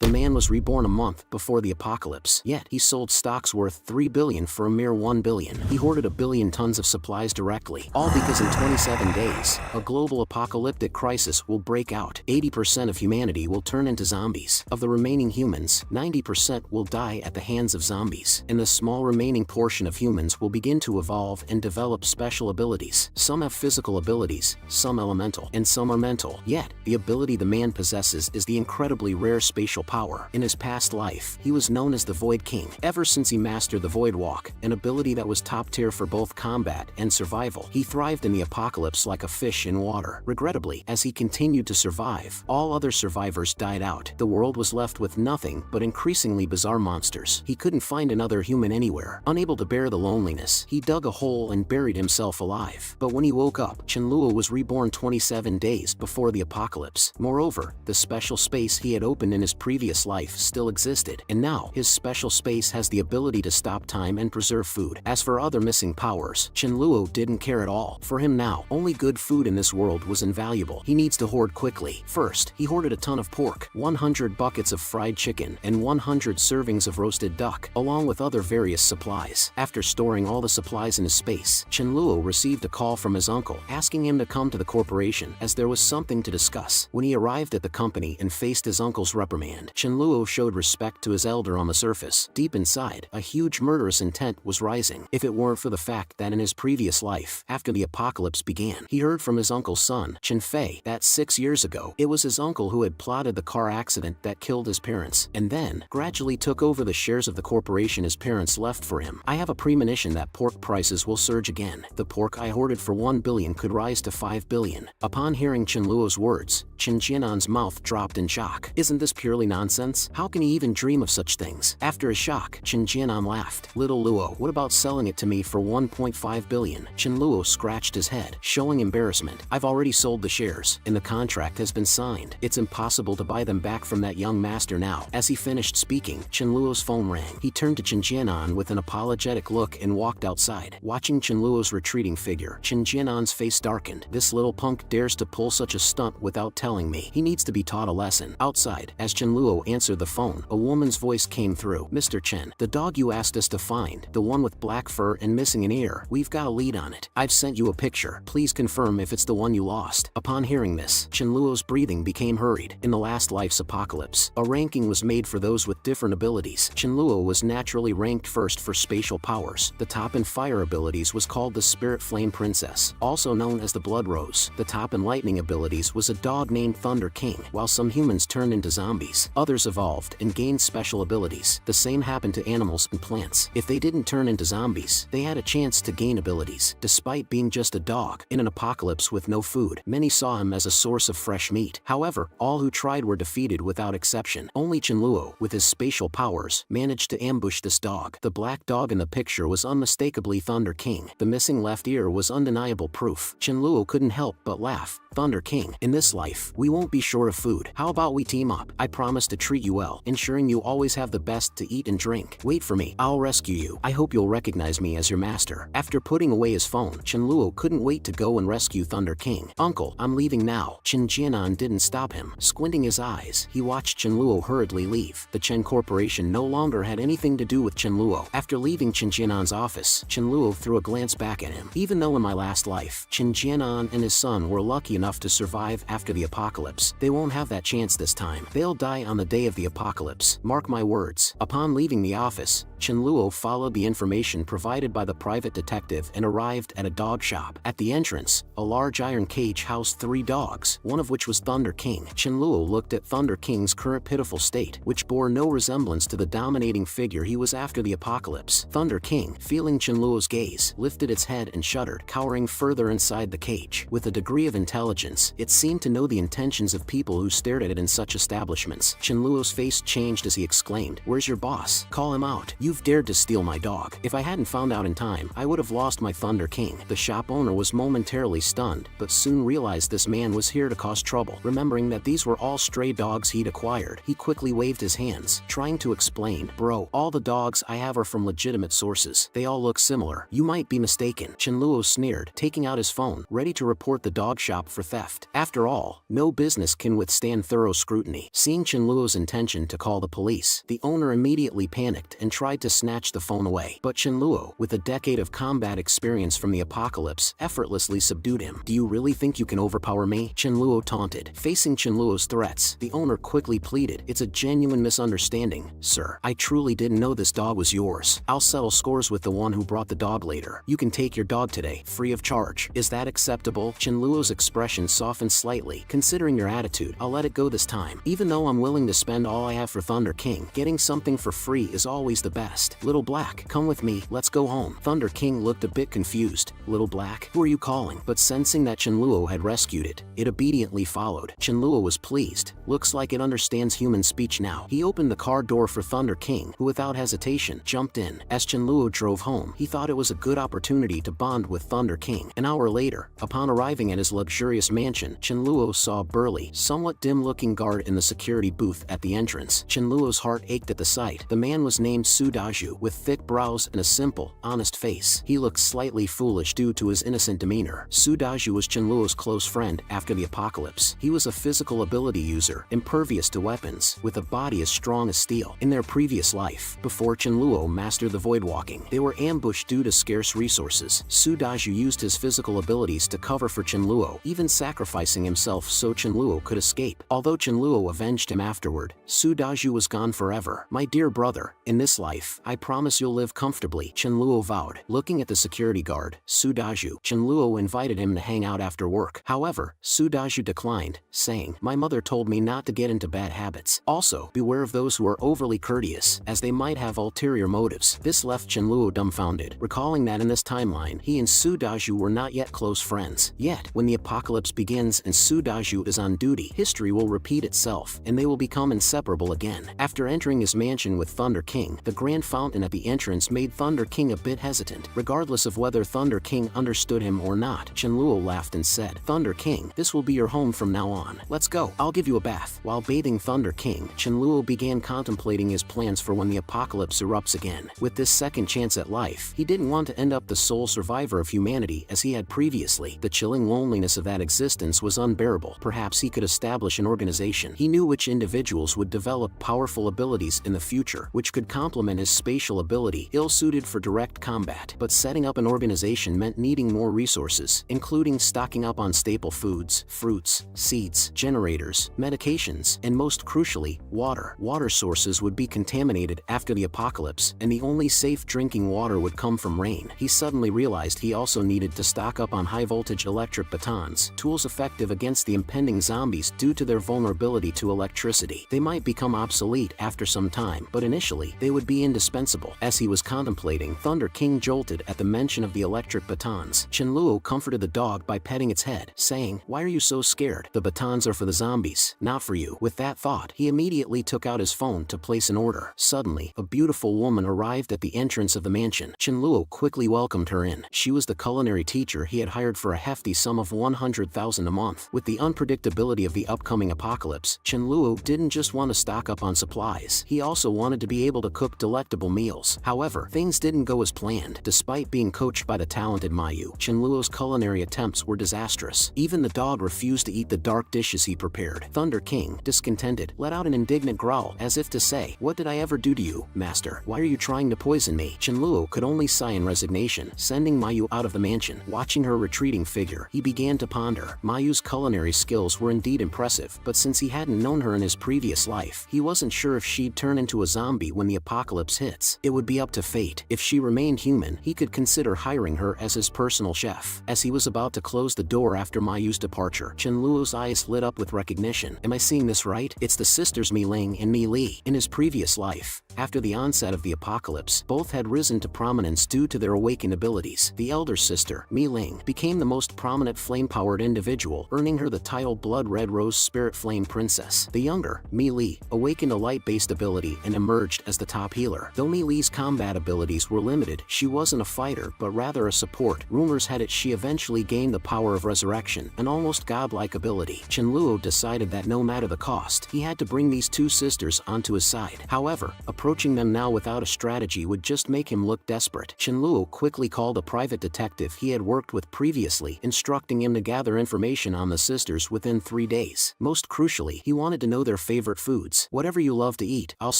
The man was reborn a month before the apocalypse, yet he sold stocks worth $3 billion for a mere $1 billion. He hoarded 1 billion tons of supplies directly, all because in 27 days, a global apocalyptic crisis will break out. 80% of humanity will turn into zombies. Of the remaining humans, 90% will die at the hands of zombies, and the small remaining portion of humans will begin to evolve and develop special abilities. Some have physical abilities, some elemental, and some are mental. Yet, the ability the man possesses is the incredibly rare spatial power. In his past life, he was known as the Void King. Ever since he mastered the Void Walk, an ability that was top tier for both combat and survival, he thrived in the apocalypse like a fish in water. Regrettably, as he continued to survive, all other survivors died out. The world was left with nothing but increasingly bizarre monsters. He couldn't find another human anywhere. Unable to bear the loneliness, he dug a hole and buried himself alive. But when he woke up, Qianluo was reborn 27 days before the apocalypse. Moreover, the special space he had opened in his previous life still existed, and now his special space has the ability to stop time and preserve food. As for other missing powers, Qianluo didn't care at all. For him now, only good food in this world was invaluable. He needs to hoard quickly. First, he hoarded a ton of pork, 100 buckets of fried chicken, and 100 servings of roasted duck, along with other various supplies. After storing all the supplies in his space, Qianluo received a call from his uncle, asking him to come to the corporation as there was something to discuss. When he arrived at the company and faced his uncle's reprimand, Qianluo showed respect to his elder on the surface. Deep inside, a huge murderous intent was rising, if it weren't for the fact that in his previous life, after the apocalypse began, he heard from his uncle's son, Qin Fei, that 6 years ago, it was his uncle who had plotted the car accident that killed his parents, and then gradually took over the shares of the corporation his parents left for him. I have a premonition that pork prices will surge again. The pork I hoarded for 1 billion could rise to 5 billion. Upon hearing Qianluo's words, Qin Jianan's mouth dropped in shock. Isn't this purely nonsense? How can he even dream of such things? After his shock, Qin Jianan laughed. Little Luo, what about selling it to me for 1.5 billion? Qianluo scratched his head, showing embarrassment. I've already sold the shares, and the contract has been signed. It's impossible to buy them back from that young master now. As he finished speaking, Qianluo's phone rang. He turned to Qin Jianan with an apologetic look and walked outside. Watching Qianluo's retreating figure, Qin Jianan's face darkened. This little punk dares to pull such a stunt without telling me. He needs to be taught a lesson. Outside, as Qianluo answered the phone, a woman's voice came through. Mr. Chen, the dog you asked us to find, the one with black fur and missing an ear, we've got a lead on it. I've sent you a picture. Please confirm if it's the one you lost. Upon hearing this, Qianluo's breathing became hurried. In the last life's apocalypse, a ranking was made for those with different abilities. Qianluo was naturally ranked first for spatial powers. The top in fire abilities was called the Spirit Flame Princess, also known as the Blood Rose. The top in lightning abilities was a dog named Thunder King. While some humans turned into zombies, others evolved and gained special abilities. The same happened to animals and plants. If they didn't turn into zombies, they had a chance to gain abilities. Despite being just a dog, in an apocalypse with no food, many saw him as a source of fresh meat. However, all who tried were defeated without exception. Only Qianluo, with his spatial powers, managed to ambush this dog. The black dog in the picture was unmistakably Thunder King. The missing left ear was undeniable proof. Qianluo couldn't help but laugh. Thunder King, in this life, we won't be short of food. How about we team up? I promise to treat you well, ensuring you always have the best to eat and drink. Wait for me, I'll rescue you. I hope you'll recognize me as your master. After putting away his phone, Qianluo couldn't wait to go and rescue Thunder King. Uncle, I'm leaving now. Qin Jianan didn't stop him. Squinting his eyes, he watched Qianluo hurriedly leave. The Chen Corporation no longer had anything to do with Qianluo. After leaving Qin Jianan's office, Qianluo threw a glance back at him. Even though in my last life, Qin Jianan and his son were lucky enough to survive after the apocalypse, they won't have that chance this time. They'll die on the day of the apocalypse. Mark my words. Upon leaving the office, Qianluo followed the information provided by the private detective and arrived at a dog shop. At the entrance, a large iron cage housed 3 dogs, one of which was Thunder King. Qianluo looked at Thunder King's current pitiful state, which bore no resemblance to the dominating figure he was after the apocalypse. Thunder King, feeling Qianluo's gaze, lifted its head and shuddered, cowering further inside the cage. With a degree of intelligence, it seemed to know the intentions of people who stared at it in such establishments. Qianluo's face changed as he exclaimed, "Where's your boss? Call him out. You've dared to steal my dog. If I hadn't found out in time, I would have lost my Thunder King." The shop owner was momentarily stunned, but soon realized this man was here to cause trouble. Remembering that these were all stray dogs he'd acquired, he quickly waved his hands, trying to explain, "Bro, all the dogs I have are from legitimate sources. They all look similar. You might be mistaken." Qianluo sneered, taking out his phone, ready to report the dog shop for theft. After all, no business can withstand thorough scrutiny. Seeing Qianluo Chenluo's intention to call the police. The owner immediately panicked and tried to snatch the phone away. But Chenluo, with a decade of combat experience from the apocalypse, effortlessly subdued him. "Do you really think you can overpower me?" Chenluo taunted. Facing Chenluo's threats, the owner quickly pleaded, "It's a genuine misunderstanding, sir. I truly didn't know this dog was yours. I'll settle scores with the one who brought the dog later. You can take your dog today, free of charge. Is that acceptable?" Chenluo's expression softened slightly. "Considering your attitude, I'll let it go this time. Even though I'm willing to spend all I have for Thunder King, getting something for free is always the best. Little Black, come with me, let's go home." Thunder King looked a bit confused. "Little Black? Who are you calling?" But sensing that Chenluo had rescued it, it obediently followed. Chenluo was pleased. Looks like it understands human speech now. He opened the car door for Thunder King, who without hesitation jumped in. As Chenluo drove home, he thought it was a good opportunity to bond with Thunder King. An hour later, upon arriving at his luxurious mansion, Chenluo saw a burly, somewhat dim-looking guard in the security booth at the entrance. Chenluo's heart ached at the sight. The man was named Su Daju, with thick brows and a simple, honest face. He looked slightly foolish due to his innocent demeanor. Su Daju was Chenluo's close friend after the apocalypse. He was a physical ability user, impervious to weapons, with a body as strong as steel. In their previous life, before Chenluo mastered the void walking, they were ambushed due to scarce resources. Su Daju used his physical abilities to cover for Chenluo, even sacrificing himself so Chenluo could escape. Although Chenluo avenged him afterward, Su Daju was gone forever. "My dear brother, in this life, I promise you'll live comfortably," Chenluo vowed. Looking at the security guard, Su Daju, Chenluo invited him to hang out after work. However, Su Daju declined, saying, "My mother told me not to get into bad habits. Also, beware of those who are overly courteous, as they might have ulterior motives." This left Chenluo dumbfounded, recalling that in this timeline, he and Su Daju were not yet close friends. Yet, when the apocalypse begins and Su Daju is on duty, history will repeat itself, and they will become inseparable again. After entering his mansion with Thunder King, the grand fountain at the entrance made Thunder King a bit hesitant. Regardless of whether Thunder King understood him or not, Chenluo laughed and said, "Thunder King, this will be your home from now on. Let's go. I'll give you a bath." While bathing Thunder King, Chenluo began contemplating his plans for when the apocalypse erupts again. With this second chance at life, he didn't want to end up the sole survivor of humanity as he had previously. The chilling loneliness of that existence was unbearable. Perhaps he could establish an organization. He knew which individuals would develop powerful abilities in the future, which could complement his spatial ability, ill-suited for direct combat. But setting up an organization meant needing more resources, including stocking up on staple foods, fruits, seeds, generators, medications, and most crucially, water. Water sources would be contaminated after the apocalypse, and the only safe drinking water would come from rain. He suddenly realized he also needed to stock up on high-voltage electric batons, tools effective against the impending zombies due to their vulnerability to electricity. They might become obsolete after some time, but initially, they would be indispensable. As he was contemplating, Thunder King jolted at the mention of the electric batons. Chenluo comforted the dog by petting its head, saying, "Why are you so scared? The batons are for the zombies, not for you." With that thought, he immediately took out his phone to place an order. Suddenly, a beautiful woman arrived at the entrance of the mansion. Chenluo quickly welcomed her in. She was the culinary teacher he had hired for a hefty sum of 100,000 a month. With the unpredictability of the upcoming apocalypse, Chenluo didn't just want to stock up on supplies. He also wanted to be able to cook delectable meals. However, things didn't go as planned. Despite being coached by the talented Mayu, Chenluo's culinary attempts were disastrous. Even the dog refused to eat the dark dishes he prepared. Thunder King, discontented, let out an indignant growl, as if to say, "What did I ever do to you, master? Why are you trying to poison me?" Chenluo could only sigh in resignation, sending Mayu out of the mansion. Watching her retreating figure, he began to ponder. Mayu's culinary skills were indeed impressive, but since he hadn't known her in his previous life, he wasn't sure if she'd turn into a zombie when the apocalypse hits. It would be up to fate. If she remained human, he could consider hiring her as his personal chef. As he was about to close the door after Mayu's departure, Chenluo's eyes lit up with recognition. Am I seeing this right? It's the sisters Mi Ling and Mi Li. In his previous life, after the onset of the apocalypse, both had risen to prominence due to their awakened abilities. The elder sister, Mi Ling, became the most prominent flame-powered individual, earning her the title Blood Red Rose Spirit Flame Princess. The younger, Mi Li, awakened a light-based ability and emerged as the top healer. Though Mi Li's combat abilities were limited, she wasn't a fighter but rather a support. Rumors had it she eventually gained the power of resurrection, an almost godlike ability. Chenluo decided that no matter the cost, he had to bring these two sisters onto his side. However, approaching them now without a strategy would just make him look desperate. Chenluo quickly called a private detective he had worked with previously, instructing him to gather information on the sisters within 3 days. Most crucially, he wanted to know their favorite foods. Whatever you love to eat, I'll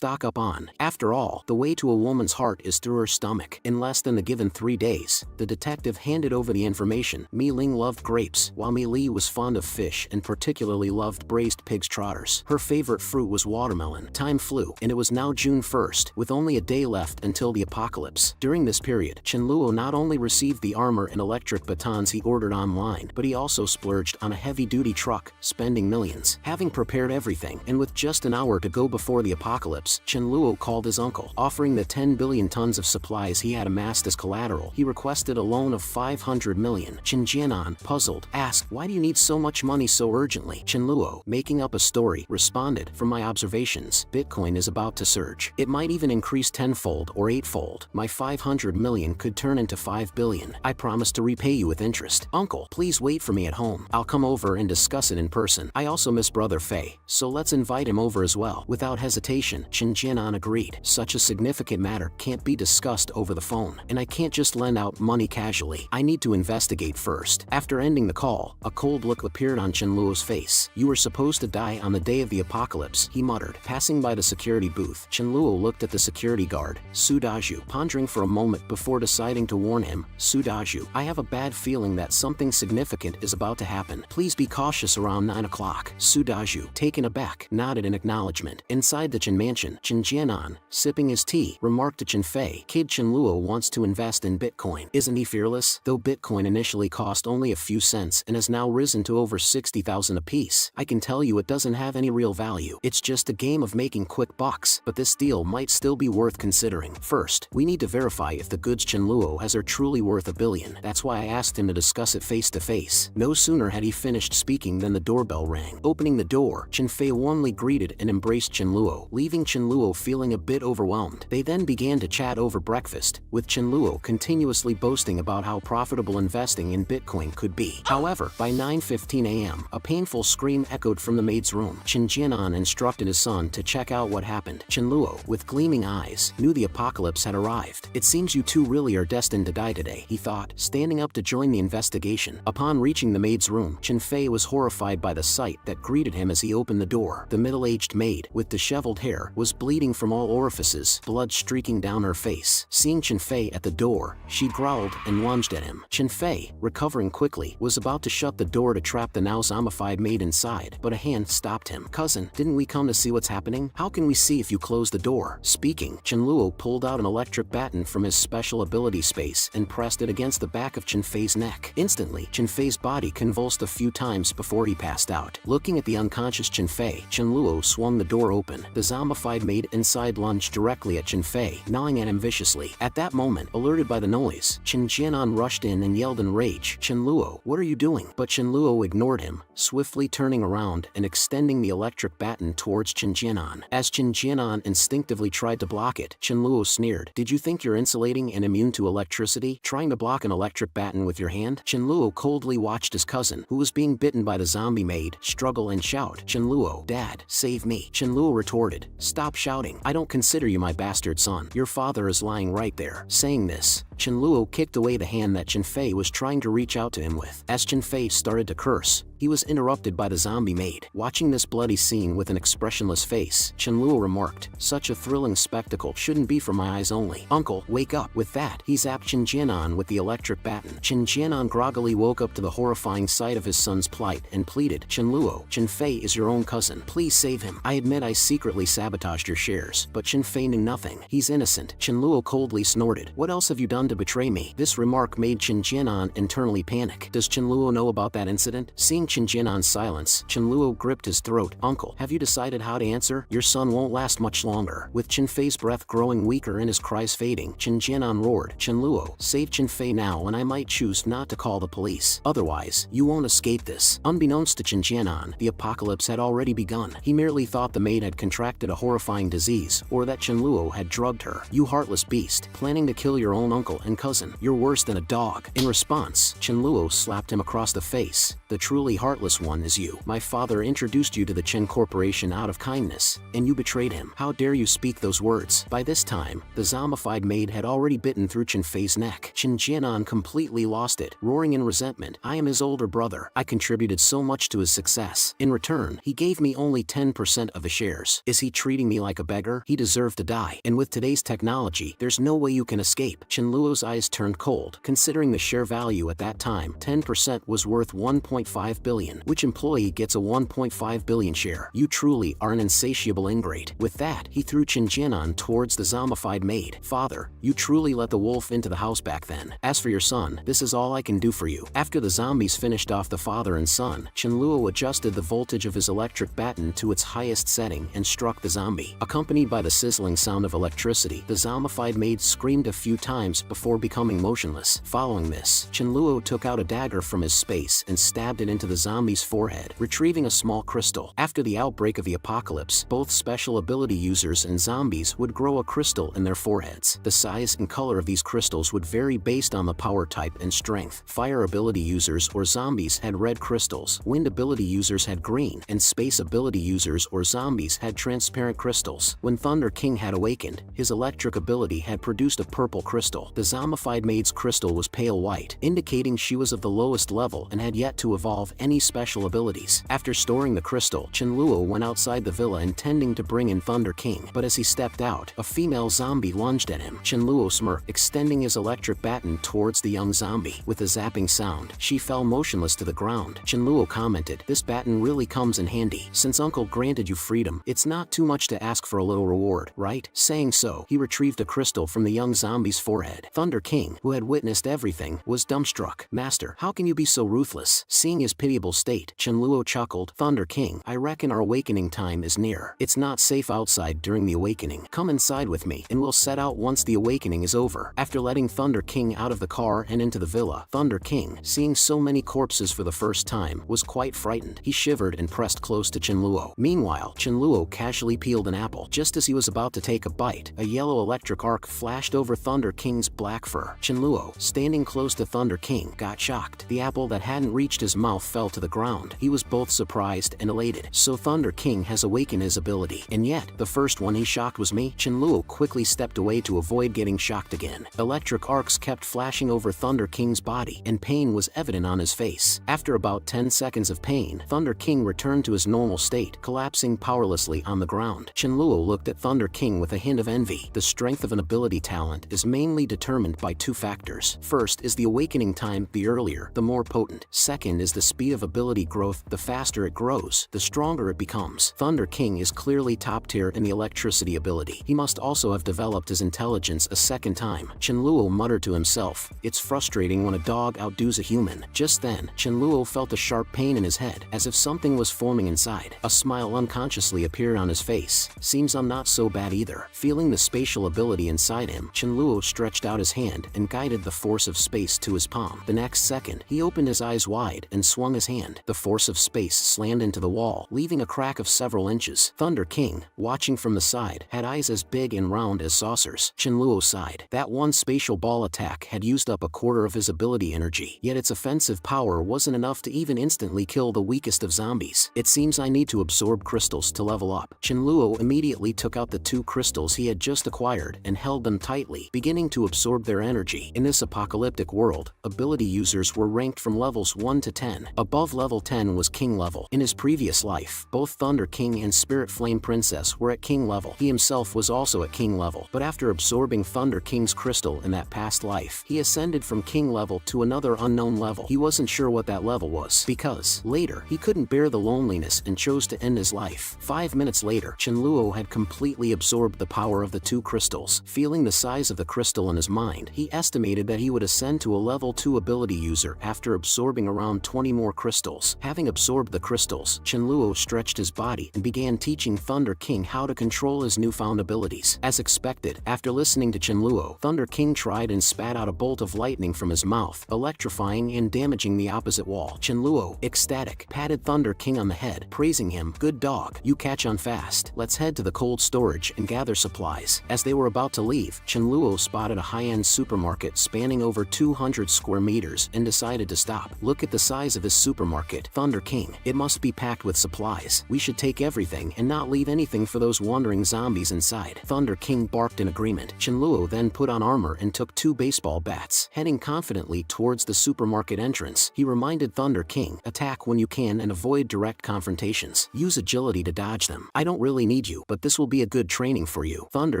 stock up on. After all, the way to a woman's heart is through her stomach. In less than the given 3 days, the detective handed over the information. Mi Ling loved grapes, while Mi Li was fond of fish and particularly loved braised pig's trotters. Her favorite fruit was watermelon. Time flew, and it was now June 1st, with only a day left until the apocalypse. During this period, Chen Luo not only received the armor and electric batons he ordered online, but he also splurged on a heavy-duty truck, spending millions. Having prepared everything, and with just an hour to go before the apocalypse, Chen Luo called his uncle, offering the 10 billion tons of supplies he had amassed as collateral. He requested a loan of 500 million. Chen Jianan, puzzled, asked, "Why do you need so much money so urgently?" Chen Luo, making up a story, responded, "From my observations, Bitcoin is about to surge. It might even increase tenfold or eightfold. My 500 million could turn into 5 billion. I promise to repay you with interest. Uncle, please wait for me at home. I'll come over and discuss it in person. I also miss brother Fei, so let's invite him over as well." Without hesitation, Chen Jianan agreed. Such a significant matter can't be discussed over the phone, and I can't just lend out money casually. I need to investigate first. After ending the call, a cold look appeared on Chen Luo's face. "You were supposed to die on the day of the apocalypse," he muttered. Passing by the security booth, Chen Luo looked at the security guard, Su Daju, pondering for a moment before deciding to warn him. "Su Daju, I have a bad feeling that something significant is about to happen. Please be cautious around 9 o'clock. Su Daju, taken aback, nodded in acknowledgement. Inside the Chen mansion, Chen Jianan, sipping his tea, remarked to Chen Fei, "Kid Chen Luo wants to invest in Bitcoin. Isn't he fearless? Though Bitcoin initially cost only a few cents and has now risen to over 60,000 apiece, I can tell you it doesn't have any real value. It's just a game of making quick bucks, but this deal might still be worth considering. First, we need to verify if the goods Chen Luo has are truly worth $1 billion. That's why I asked him to discuss it face to face." No sooner had he finished speaking than the doorbell rang. Opening the door, Chen Fei warmly greeted and embraced Chen Luo, leaving Chen Luo feeling a bit overwhelmed. They then began to chat over breakfast, with Chen Luo continuously boasting about how profitable investing in Bitcoin could be. However, by 9:15 a.m., a painful scream echoed from the maid's room. Chen Jianan instructed his son to check out what happened. Chen Luo, with gleaming eyes, knew the apocalypse had arrived. "It seems you two really are destined to die today," he thought, standing up to join the investigation. Upon reaching the maid's room, Chen Fei was horrified by the sight that greeted him as he opened the door. The middle-aged maid, with disheveled hair, was bleeding from all orifices, blood streaking down her face. Seeing Chen Fei at the door, she growled and lunged at him. Chen Fei, recovering quickly, was about to shut the door to trap the now zombified maid inside, but a hand stopped him. "Cousin, didn't we come to see what's happening? How can we see if you close the door?" Speaking, Chen Luo pulled out an electric baton from his special ability space and pressed it against the back of Chen Fei's neck. Instantly, Chen Fei's body convulsed a few times before he passed out. Looking at the unconscious Chen Fei, Chen Luo swung the door open. The zombified maid inside lunged directly at Chen Fei, gnawing at him viciously. At that moment, alerted by the noise, Chen Jianan rushed in and yelled in rage, "Chen Luo, what are you doing?" But Chen Luo ignored him, swiftly turning around and extending the electric baton towards Chen Jianan. As Chen Jianan instinctively tried to block it, Chen Luo sneered, "Did you think you're insulating and immune to electricity, trying to block an electric baton with your hand?" Chen Luo coldly watched his cousin, who was being bitten by the zombie maid, struggle and shout, "Chen Luo, Dad, save me." Chen Luo retorted, "Stop shouting. I don't consider you my bastard son. Your father is lying right there." Saying this, Chen Luo kicked away the hand that Chen Fei was trying to reach out to him with. As Chen Fei started to curse, he was interrupted by the zombie maid. Watching this bloody scene with an expressionless face, Chen Luo remarked, "Such a thrilling spectacle shouldn't be for my eyes only. Uncle, wake up." With that, he zapped Chen Jianan with the electric baton. Chen Jianan groggily woke up to the horrifying sight of his son's plight and pleaded, "Chen Luo, Chen Fei is your own cousin. Please save him. I admit I secretly sabotaged your shares, but Chen Fei knew nothing. He's innocent." Chen Luo coldly snorted, "What else have you done to betray me?" This remark made Chen Jianan internally panic. Does Chen Luo know about that incident? Seeing Chen Jianan's silence, Chen Luo gripped his throat. "Uncle, have you decided how to answer? Your son won't last much longer." With Chen Fei's breath growing weaker and his cries fading, Chen Jianan roared, "Chen Luo, save Chen Fei now and I might choose not to call the police. Otherwise, you won't escape this." Unbeknownst to Chen Jianan, the apocalypse had already begun. He merely thought the maid had contracted a horrifying disease, or that Chen Luo had drugged her. "You heartless beast, planning to kill your own uncle and cousin. You're worse than a dog." In response, Chen Luo slapped him across the face. The truly only heartless one is you. My father introduced you to the Chen Corporation out of kindness, and you betrayed him. How dare you speak those words? By this time, the zombified maid had already bitten through Chen Fei's neck. Chen Jianan completely lost it, roaring in resentment. I am his older brother. I contributed so much to his success. In return, he gave me only 10% of the shares. Is he treating me like a beggar? He deserved to die. And with today's technology, there's no way you can escape. Chen Luo's eyes turned cold. Considering the share value at that time, 10% was worth 1.5 billion. Which employee gets a 1.5 billion share? You truly are an insatiable ingrate. With that, he threw Chen Jianan towards the zombified maid. Father, you truly let the wolf into the house back then. As for your son, this is all I can do for you. After the zombies finished off the father and son, Chen Luo adjusted the voltage of his electric baton to its highest setting and struck the zombie. Accompanied by the sizzling sound of electricity, the zombified maid screamed a few times before becoming motionless. Following this, Chen Luo took out a dagger from his space and stabbed it into the zombie's forehead, retrieving a small crystal. After the outbreak of the apocalypse, both special ability users and zombies would grow a crystal in their foreheads. The size and color of these crystals would vary based on the power type and strength. Fire ability users or zombies had red crystals, wind ability users had green, and space ability users or zombies had transparent crystals. When Thunder King had awakened, his electric ability had produced a purple crystal. The zombified maid's crystal was pale white, indicating she was of the lowest level and had yet to evolve any special abilities. After storing the crystal, Chen Luo went outside the villa intending to bring in Thunder King, but as he stepped out, a female zombie lunged at him. Chen Luo smirked, extending his electric baton towards the young zombie. With a zapping sound, she fell motionless to the ground. Chen Luo commented, "This baton really comes in handy. Since Uncle granted you freedom, it's not too much to ask for a little reward, right?" Saying so, he retrieved a crystal from the young zombie's forehead. Thunder King, who had witnessed everything, was dumbstruck. "Master, how can you be so ruthless?" Seeing his pitiable state, Chen Luo chuckled, "Thunder King, I reckon our awakening time is near. It's not safe outside during the awakening. Come inside with me, and we'll set out once the awakening is over." After letting Thunder King out of the car and into the villa, Thunder King, seeing so many corpses for the first time, was quite frightened. He shivered and pressed close to Chen Luo. Meanwhile, Chen Luo casually peeled an apple. Just as he was about to take a bite, a yellow electric arc flashed over Thunder King's black fur. Chen Luo, standing close to Thunder King, got shocked. The apple that hadn't reached his mouth fell to the ground. He was both surprised and elated. So Thunder King has awakened his ability. And yet, the first one he shocked was me? Chen Luo quickly stepped away to avoid getting shocked again. Electric arcs kept flashing over Thunder King's body, and pain was evident on his face. After about 10 seconds of pain, Thunder King returned to his normal state, collapsing powerlessly on the ground. Chen Luo looked at Thunder King with a hint of envy. The strength of an ability talent is mainly determined by two factors. First is the awakening time, the earlier, the more potent. Second is the speed of ability growth. The faster it grows, the stronger it becomes. Thunder King is clearly top tier in the electricity ability. He must also have developed his intelligence a second time. Chen Luo muttered to himself, "It's frustrating when a dog outdoes a human." Just then, Chen Luo felt a sharp pain in his head, as if something was forming inside. A smile unconsciously appeared on his face. "Seems I'm not so bad either." Feeling the spatial ability inside him, Chen Luo stretched out his hand and guided the force of space to his palm. The next second, he opened his eyes wide and swung his hand. The force of space slammed into the wall, leaving a crack of several inches. Thunder King, watching from the side, had eyes as big and round as saucers. Chen Luo sighed. That one spatial ball attack had used up a quarter of his ability energy, yet its offensive power wasn't enough to even instantly kill the weakest of zombies. "It seems I need to absorb crystals to level up." Chen Luo immediately took out the two crystals he had just acquired and held them tightly, beginning to absorb their energy. In this apocalyptic world, ability users were ranked from levels 1 to 10. Above level 10 was king level. In his previous life, both Thunder King and Spirit Flame Princess were at king level. He himself was also at king level, but after absorbing Thunder King's crystal in that past life, he ascended from king level to another unknown level. He wasn't sure what that level was, because, later, he couldn't bear the loneliness and chose to end his life. 5 minutes later, Chen Luo had completely absorbed the power of the two crystals. Feeling the size of the crystal in his mind, he estimated that he would ascend to a level 2 ability user after absorbing around 20 more crystals. Having absorbed the crystals, Chen Luo stretched his body and began teaching Thunder King how to control his newfound abilities. As expected, after listening to Chen Luo, Thunder King tried and spat out a bolt of lightning from his mouth, electrifying and damaging the opposite wall. Chen Luo, ecstatic, patted Thunder King on the head, praising him. "Good dog, you catch on fast. Let's head to the cold storage and gather supplies." As they were about to leave, Chen Luo spotted a high-end supermarket spanning over 200 square meters and decided to stop. Look at the size of his supermarket. Thunder King, it must be packed with supplies. We should take everything and not leave anything for those wandering zombies inside. Thunder King barked in agreement. Qianluo then put on armor and took 2 baseball bats. Heading confidently towards the supermarket entrance, he reminded Thunder King, attack when you can and avoid direct confrontations. Use agility to dodge them. I don't really need you, but this will be a good training for you. Thunder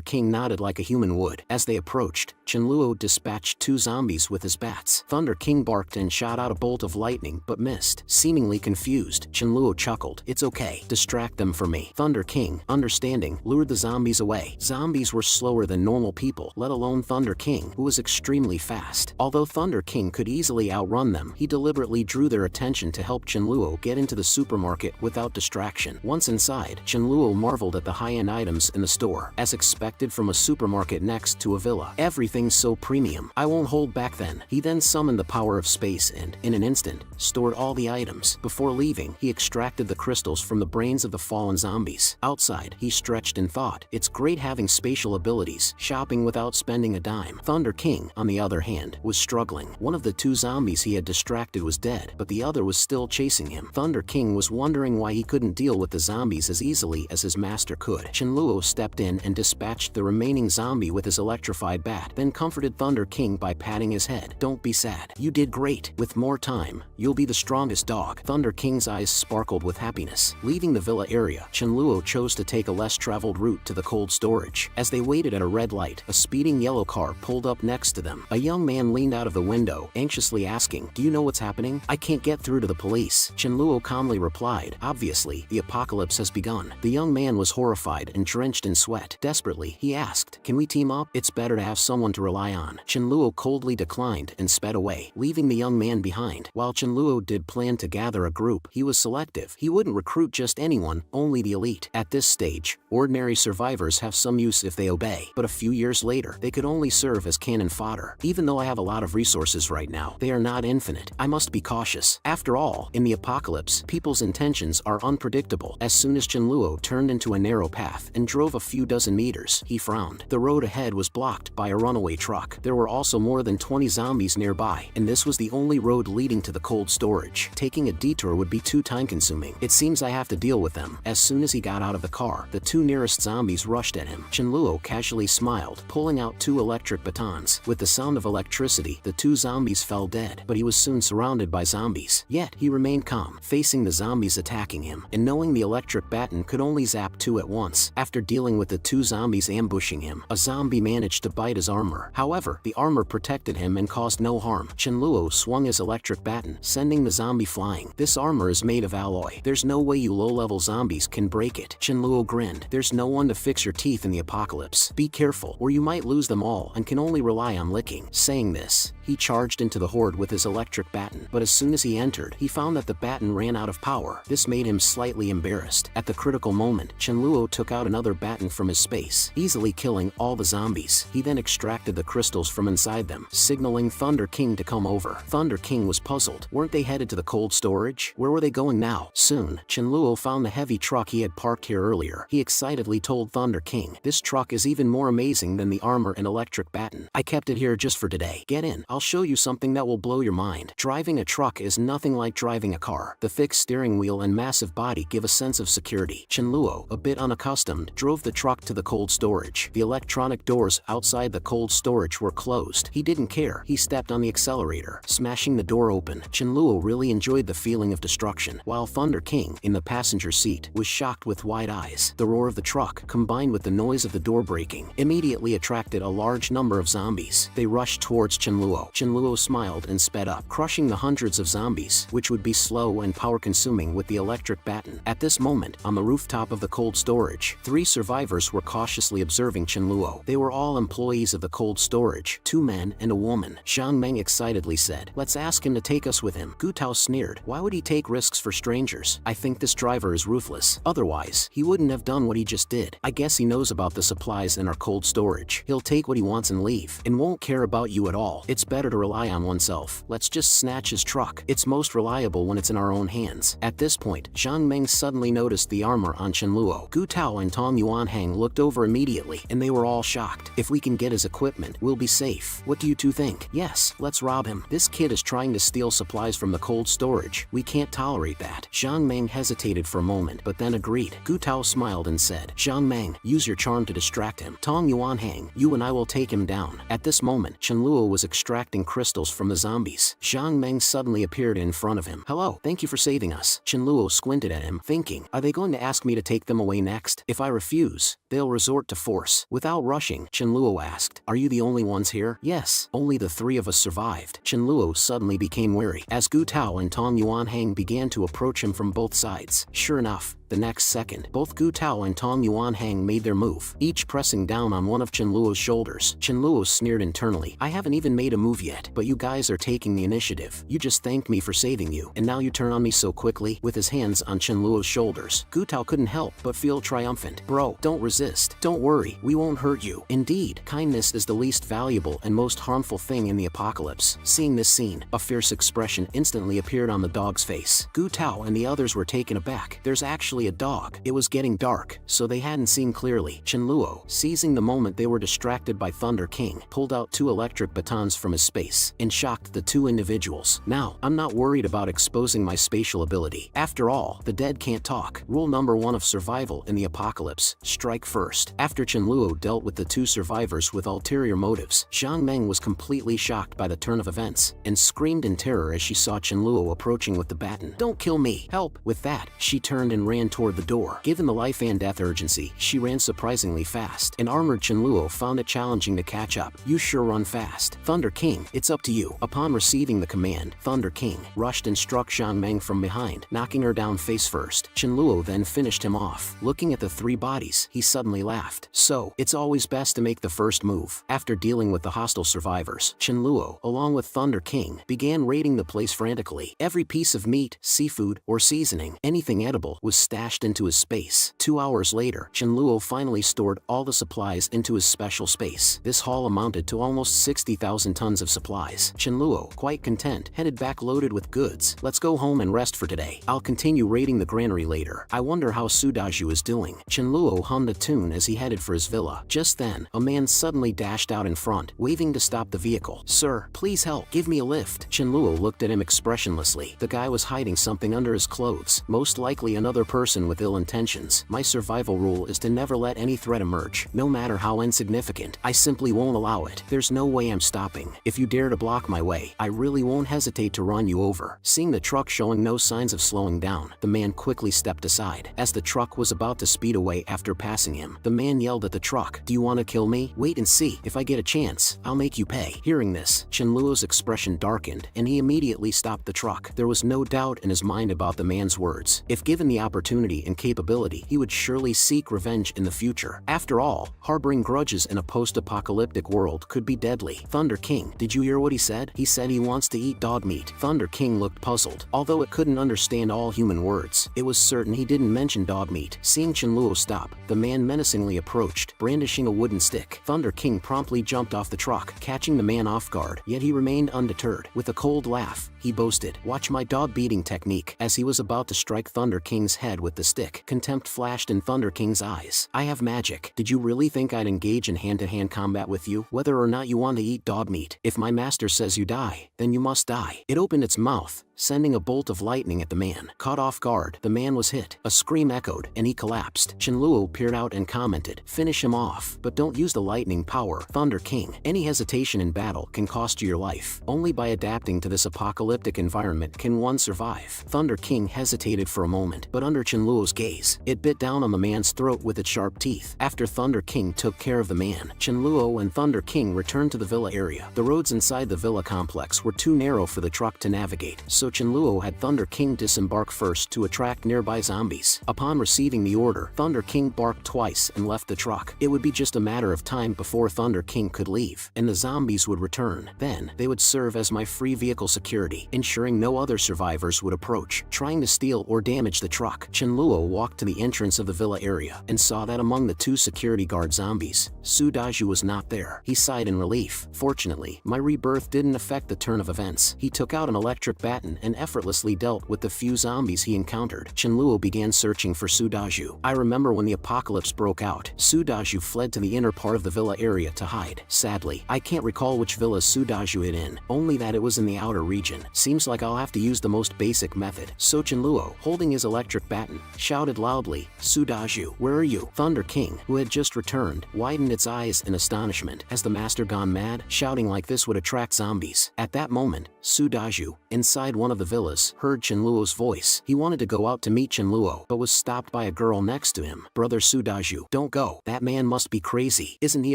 King nodded like a human would. As they approached, Qianluo dispatched 2 zombies with his bats. Thunder King barked and shot out a bolt of lightning but missed. Seemingly confused, Qianluo chuckled. It's okay. Distract them for me. Thunder King, understanding, lured the zombies away. Zombies were slower than normal people, let alone Thunder King, who was extremely fast. Although Thunder King could easily outrun them, he deliberately drew their attention to help Qianluo get into the supermarket without distraction. Once inside, Qianluo marveled at the high-end items in the store, as expected from a supermarket next to a villa. Everything's so premium. I won't hold back then. He then summoned the power of space and, in an instant, stored all the items. Before leaving, he extracted the crystals from the brains of the fallen zombies. Outside, he stretched and thought, it's great having spatial abilities, shopping without spending a dime. Thunder King, on the other hand, was struggling. One of the 2 zombies he had distracted was dead, but the other was still chasing him. Thunder King was wondering why he couldn't deal with the zombies as easily as his master could. Qianluo stepped in and dispatched the remaining zombie with his electrified bat, then comforted Thunder King by patting his head. Don't be sad. You did great. With more time, you'll be the strongest dog. Thunder King's eyes sparkled with happiness. Leaving the villa area, Qianluo chose to take a less traveled route to the cold storage. As they waited at a red light, a speeding yellow car pulled up next to them. A young man leaned out of the window, anxiously asking, do you know what's happening? I can't get through to the police. Qianluo calmly replied, obviously, the apocalypse has begun. The young man was horrified and drenched in sweat. Desperately, he asked, can we team up? It's better to have someone to rely on. Qianluo coldly declined and sped away, leaving the young man behind. While Qianluo did plan to gather a group, he was selective. He wouldn't recruit just anyone, only the elite. At this stage, ordinary survivors have some use if they obey, but a few years later, they could only serve as cannon fodder. Even though I have a lot of resources right now, they are not infinite. I must be cautious. After all, in the apocalypse, people's intentions are unpredictable. As soon as Qianluo turned into a narrow path and drove a few dozen meters, he frowned. The road ahead was blocked by a runaway truck. There were also more than 20 zombies nearby, and this was the only road leading to the cold storage. Taking a detour would be too time-consuming. It seems I have to deal with them. As soon as he got out of the car, the 2 nearest zombies rushed at him. Qianluo casually smiled, pulling out 2 electric batons. With the sound of electricity, the 2 zombies fell dead, but he was soon surrounded by zombies. Yet, he remained calm, facing the zombies attacking him, and knowing the electric baton could only zap 2 at once. After dealing with the 2 zombies ambushing him, a zombie managed to bite his armor. However, the armor protected him and caused no harm. Qianluo swung his electric baton, sending the zombie flying. This armor is made of alloy. There's no way you low-level zombies can break it. Qianluo grinned. There's no one to fix your teeth in the apocalypse. Be careful, or you might lose them all and can only rely on licking. Saying this, he charged into the horde with his electric baton, but as soon as he entered, he found that the baton ran out of power. This made him slightly embarrassed. At the critical moment, Qianluo took out another baton from his space, easily killing all the zombies. He then extracted the crystals from inside them, signaling Thunder King to come over. Thunder King was puzzled. Weren't they headed to the cold storage? Where were they going now? Soon, Qianluo found the heavy truck he had parked here earlier. He excitedly told Thunder King, this truck is even more amazing than the armor and electric baton. I kept it here just for today. Get in. I'll show you something that will blow your mind. Driving a truck is nothing like driving a car. The thick steering wheel and massive body give a sense of security. Qianluo, a bit unaccustomed, drove the truck to the cold storage. The electronic doors outside the cold storage were closed. He didn't care. He stepped on the accelerator, smashing the door open. Qianluo really enjoyed the feeling of destruction, while Thunder King, in the passenger seat, was shocked with wide eyes. The roar of the truck, combined with the noise of the door breaking, immediately attracted a large number of zombies. They rushed towards Qianluo. Qianluo smiled and sped up, crushing the hundreds of zombies, which would be slow and power-consuming with the electric baton. At this moment, on the rooftop of the cold storage, 3 survivors were cautiously observing Qianluo. They were all employees of the cold storage, 2 men and a woman. Zhang Meng excitedly said, let's ask him to take us with him. Gu Tao sneered, why would he take risks for strangers? I think this driver is ruthless. Otherwise, he wouldn't have done what he just did. I guess he knows about the supplies in our cold storage. He'll take what he wants and leave, and won't care about you at all. It's better to rely on oneself. Let's just snatch his truck. It's most reliable when it's in our own hands. At this point, Zhang Meng suddenly noticed the armor on Chen Luo. Gu Tao and Tong Yuanhang looked over immediately, and they were all shocked. If we can get his equipment, we'll be safe. What do you two think? Yes, let's rob him. This kid is trying to steal supplies from the cold storage. We can't tolerate that. Zhang Meng hesitated for a moment, but then agreed. Gu Tao smiled and said, Zhang Meng, use your charm to distract him. Tong Yuanhang, you and I will take him down. At this moment, Chen Luo was extracting crystals from the zombies. Zhang Meng suddenly appeared in front of him. Hello, thank you for saving us. Chen Luo squinted at him, thinking, are they going to ask me to take them away next? If I refuse, they'll resort to force. Without rushing, Chen Luo asked, are you the only ones here? Yes, only the three of us survived. Chen Luo suddenly became wary as Gu Tao and Tong Yuanhang began to approach him from both sides. Sure enough, the next second, both Gu Tao and Tong Yuanhang made their move, each pressing down on one of Chen Luo's shoulders. Chen Luo sneered internally, I haven't even made a move yet, but you guys are taking the initiative. You just thanked me for saving you, and now you turn on me so quickly? With his hands on Chen Luo's shoulders, Gu Tao couldn't help but feel triumphant. Bro, don't resist. Don't worry, we won't hurt you. Indeed, kindness is the least valuable and most harmful thing in the apocalypse. Seeing this scene, a fierce expression instantly appeared on the dog's face. Gu Tao and the others were taken aback. There's actually a dog. It was getting dark, so they hadn't seen clearly. Chen Luo, seizing the moment they were distracted by Thunder King, pulled out 2 electric batons from his space and shocked the 2 individuals. Now, I'm not worried about exposing my spatial ability. After all, the dead can't talk. Rule number 1 of survival in the apocalypse, strike first. After Chen Luo dealt with the 2 survivors with ulterior motives, Zhang Meng was completely shocked by the turn of events and screamed in terror as she saw Chen Luo approaching with the baton. Don't kill me! Help! With that, she turned and ran toward the door. Given the life and death urgency, she ran surprisingly fast. An armored Chen Luo found it challenging to catch up. You sure run fast. Thunder King, it's up to you. Upon receiving the command, Thunder King rushed and struck Zhang Meng from behind, knocking her down face first. Chen Luo then finished him off. Looking at the 3 bodies, he suddenly laughed. So, it's always best to make the first move. After dealing with the hostile survivors, Chen Luo, along with Thunder King, began raiding the place frantically. Every piece of meat, seafood, or seasoning, anything edible, was stashed into his space. 2 hours later, Chen Luo finally stored all the supplies into his special space. This haul amounted to almost 60,000 tons of supplies. Chen Luo, quite content, headed back loaded with goods. Let's go home and rest for today. I'll continue raiding the granary later. I wonder how Sudaju is doing. Chen Luo hummed a tune as he headed for his villa. Just then, a man suddenly dashed out in front, waving to stop the vehicle. Sir, please help. Give me a lift. Chen Luo looked at him expressionlessly. The guy was hiding something under his clothes, most likely another person with ill intentions. My survival rule is to never let any threat emerge, no matter how insignificant. I simply won't allow it. There's no way I'm stopping. If you dare to block my way, I really won't hesitate to run you over. Seeing the truck showing no signs of slowing down, the man quickly stepped aside. As the truck was about to speed away after passing him, the man yelled at the truck, do you want to kill me? Wait and see. If I get a chance, I'll make you pay. Hearing this, Chen Luo's expression darkened, and he immediately stopped the truck. There was no doubt in his mind about the man's words. If given the opportunity and capability, he would surely seek revenge in the future. After all, harboring grudges in a post-apocalyptic world could be deadly. Thunder King, did you hear what he said? He said he wants to eat dog meat. Thunder King looked puzzled. Although it couldn't understand all human words, it was certain he didn't mention dog meat. Seeing Chen Luo stop, the man menacingly approached, brandishing a wooden stick. Thunder King promptly jumped off the truck, catching the man off guard, yet he remained undeterred. With a cold laugh, he boasted, watch my dog-beating technique. As he was about to strike Thunder King's head with the stick, contempt flashed in Thunder King's eyes. I have magic. Did you really think I'd engage in hand-to-hand combat with you, whether or not you want to eat dog meat? If my master says you die, then you must die. It opened its mouth, sending a bolt of lightning at the man. Caught off guard, the man was hit. A scream echoed, and he collapsed. Chen Luo peered out and commented, finish him off, but don't use the lightning power. Thunder King, any hesitation in battle can cost you your life. Only by adapting to this apocalyptic environment can one survive. Thunder King hesitated for a moment, but under Chen Luo's gaze, it bit down on the man's throat with its sharp teeth. After Thunder King took care of the man, Chen Luo and Thunder King returned to the villa area. The roads inside the villa complex were too narrow for the truck to navigate, so so Chenluo had Thunder King disembark first to attract nearby zombies. Upon receiving the order, Thunder King barked twice and left the truck. It would be just a matter of time before Thunder King could leave, and the zombies would return. Then, they would serve as my free vehicle security, ensuring no other survivors would approach, trying to steal or damage the truck. Chenluo walked to the entrance of the villa area and saw that among the 2 security guard zombies, Sudaju was not there. He sighed in relief. Fortunately, my rebirth didn't affect the turn of events. He took out an electric baton and effortlessly dealt with the few zombies he encountered. Chenluo began searching for Sudaju. I remember when the apocalypse broke out, Sudaju fled to the inner part of the villa area to hide. Sadly, I can't recall which villa Sudaju hid in, only that it was in the outer region. Seems like I'll have to use the most basic method. So Chenluo, holding his electric baton, shouted loudly, "Sudaju, where are you?" Thunder King, who had just returned, widened its eyes in astonishment. Has the master gone mad? Shouting like this would attract zombies. At that moment, Sudaju, inside one of the villas, heard Chenluo's voice. He wanted to go out to meet Chenluo, but was stopped by a girl next to him. "Brother Sudaju, don't go. That man must be crazy. Isn't he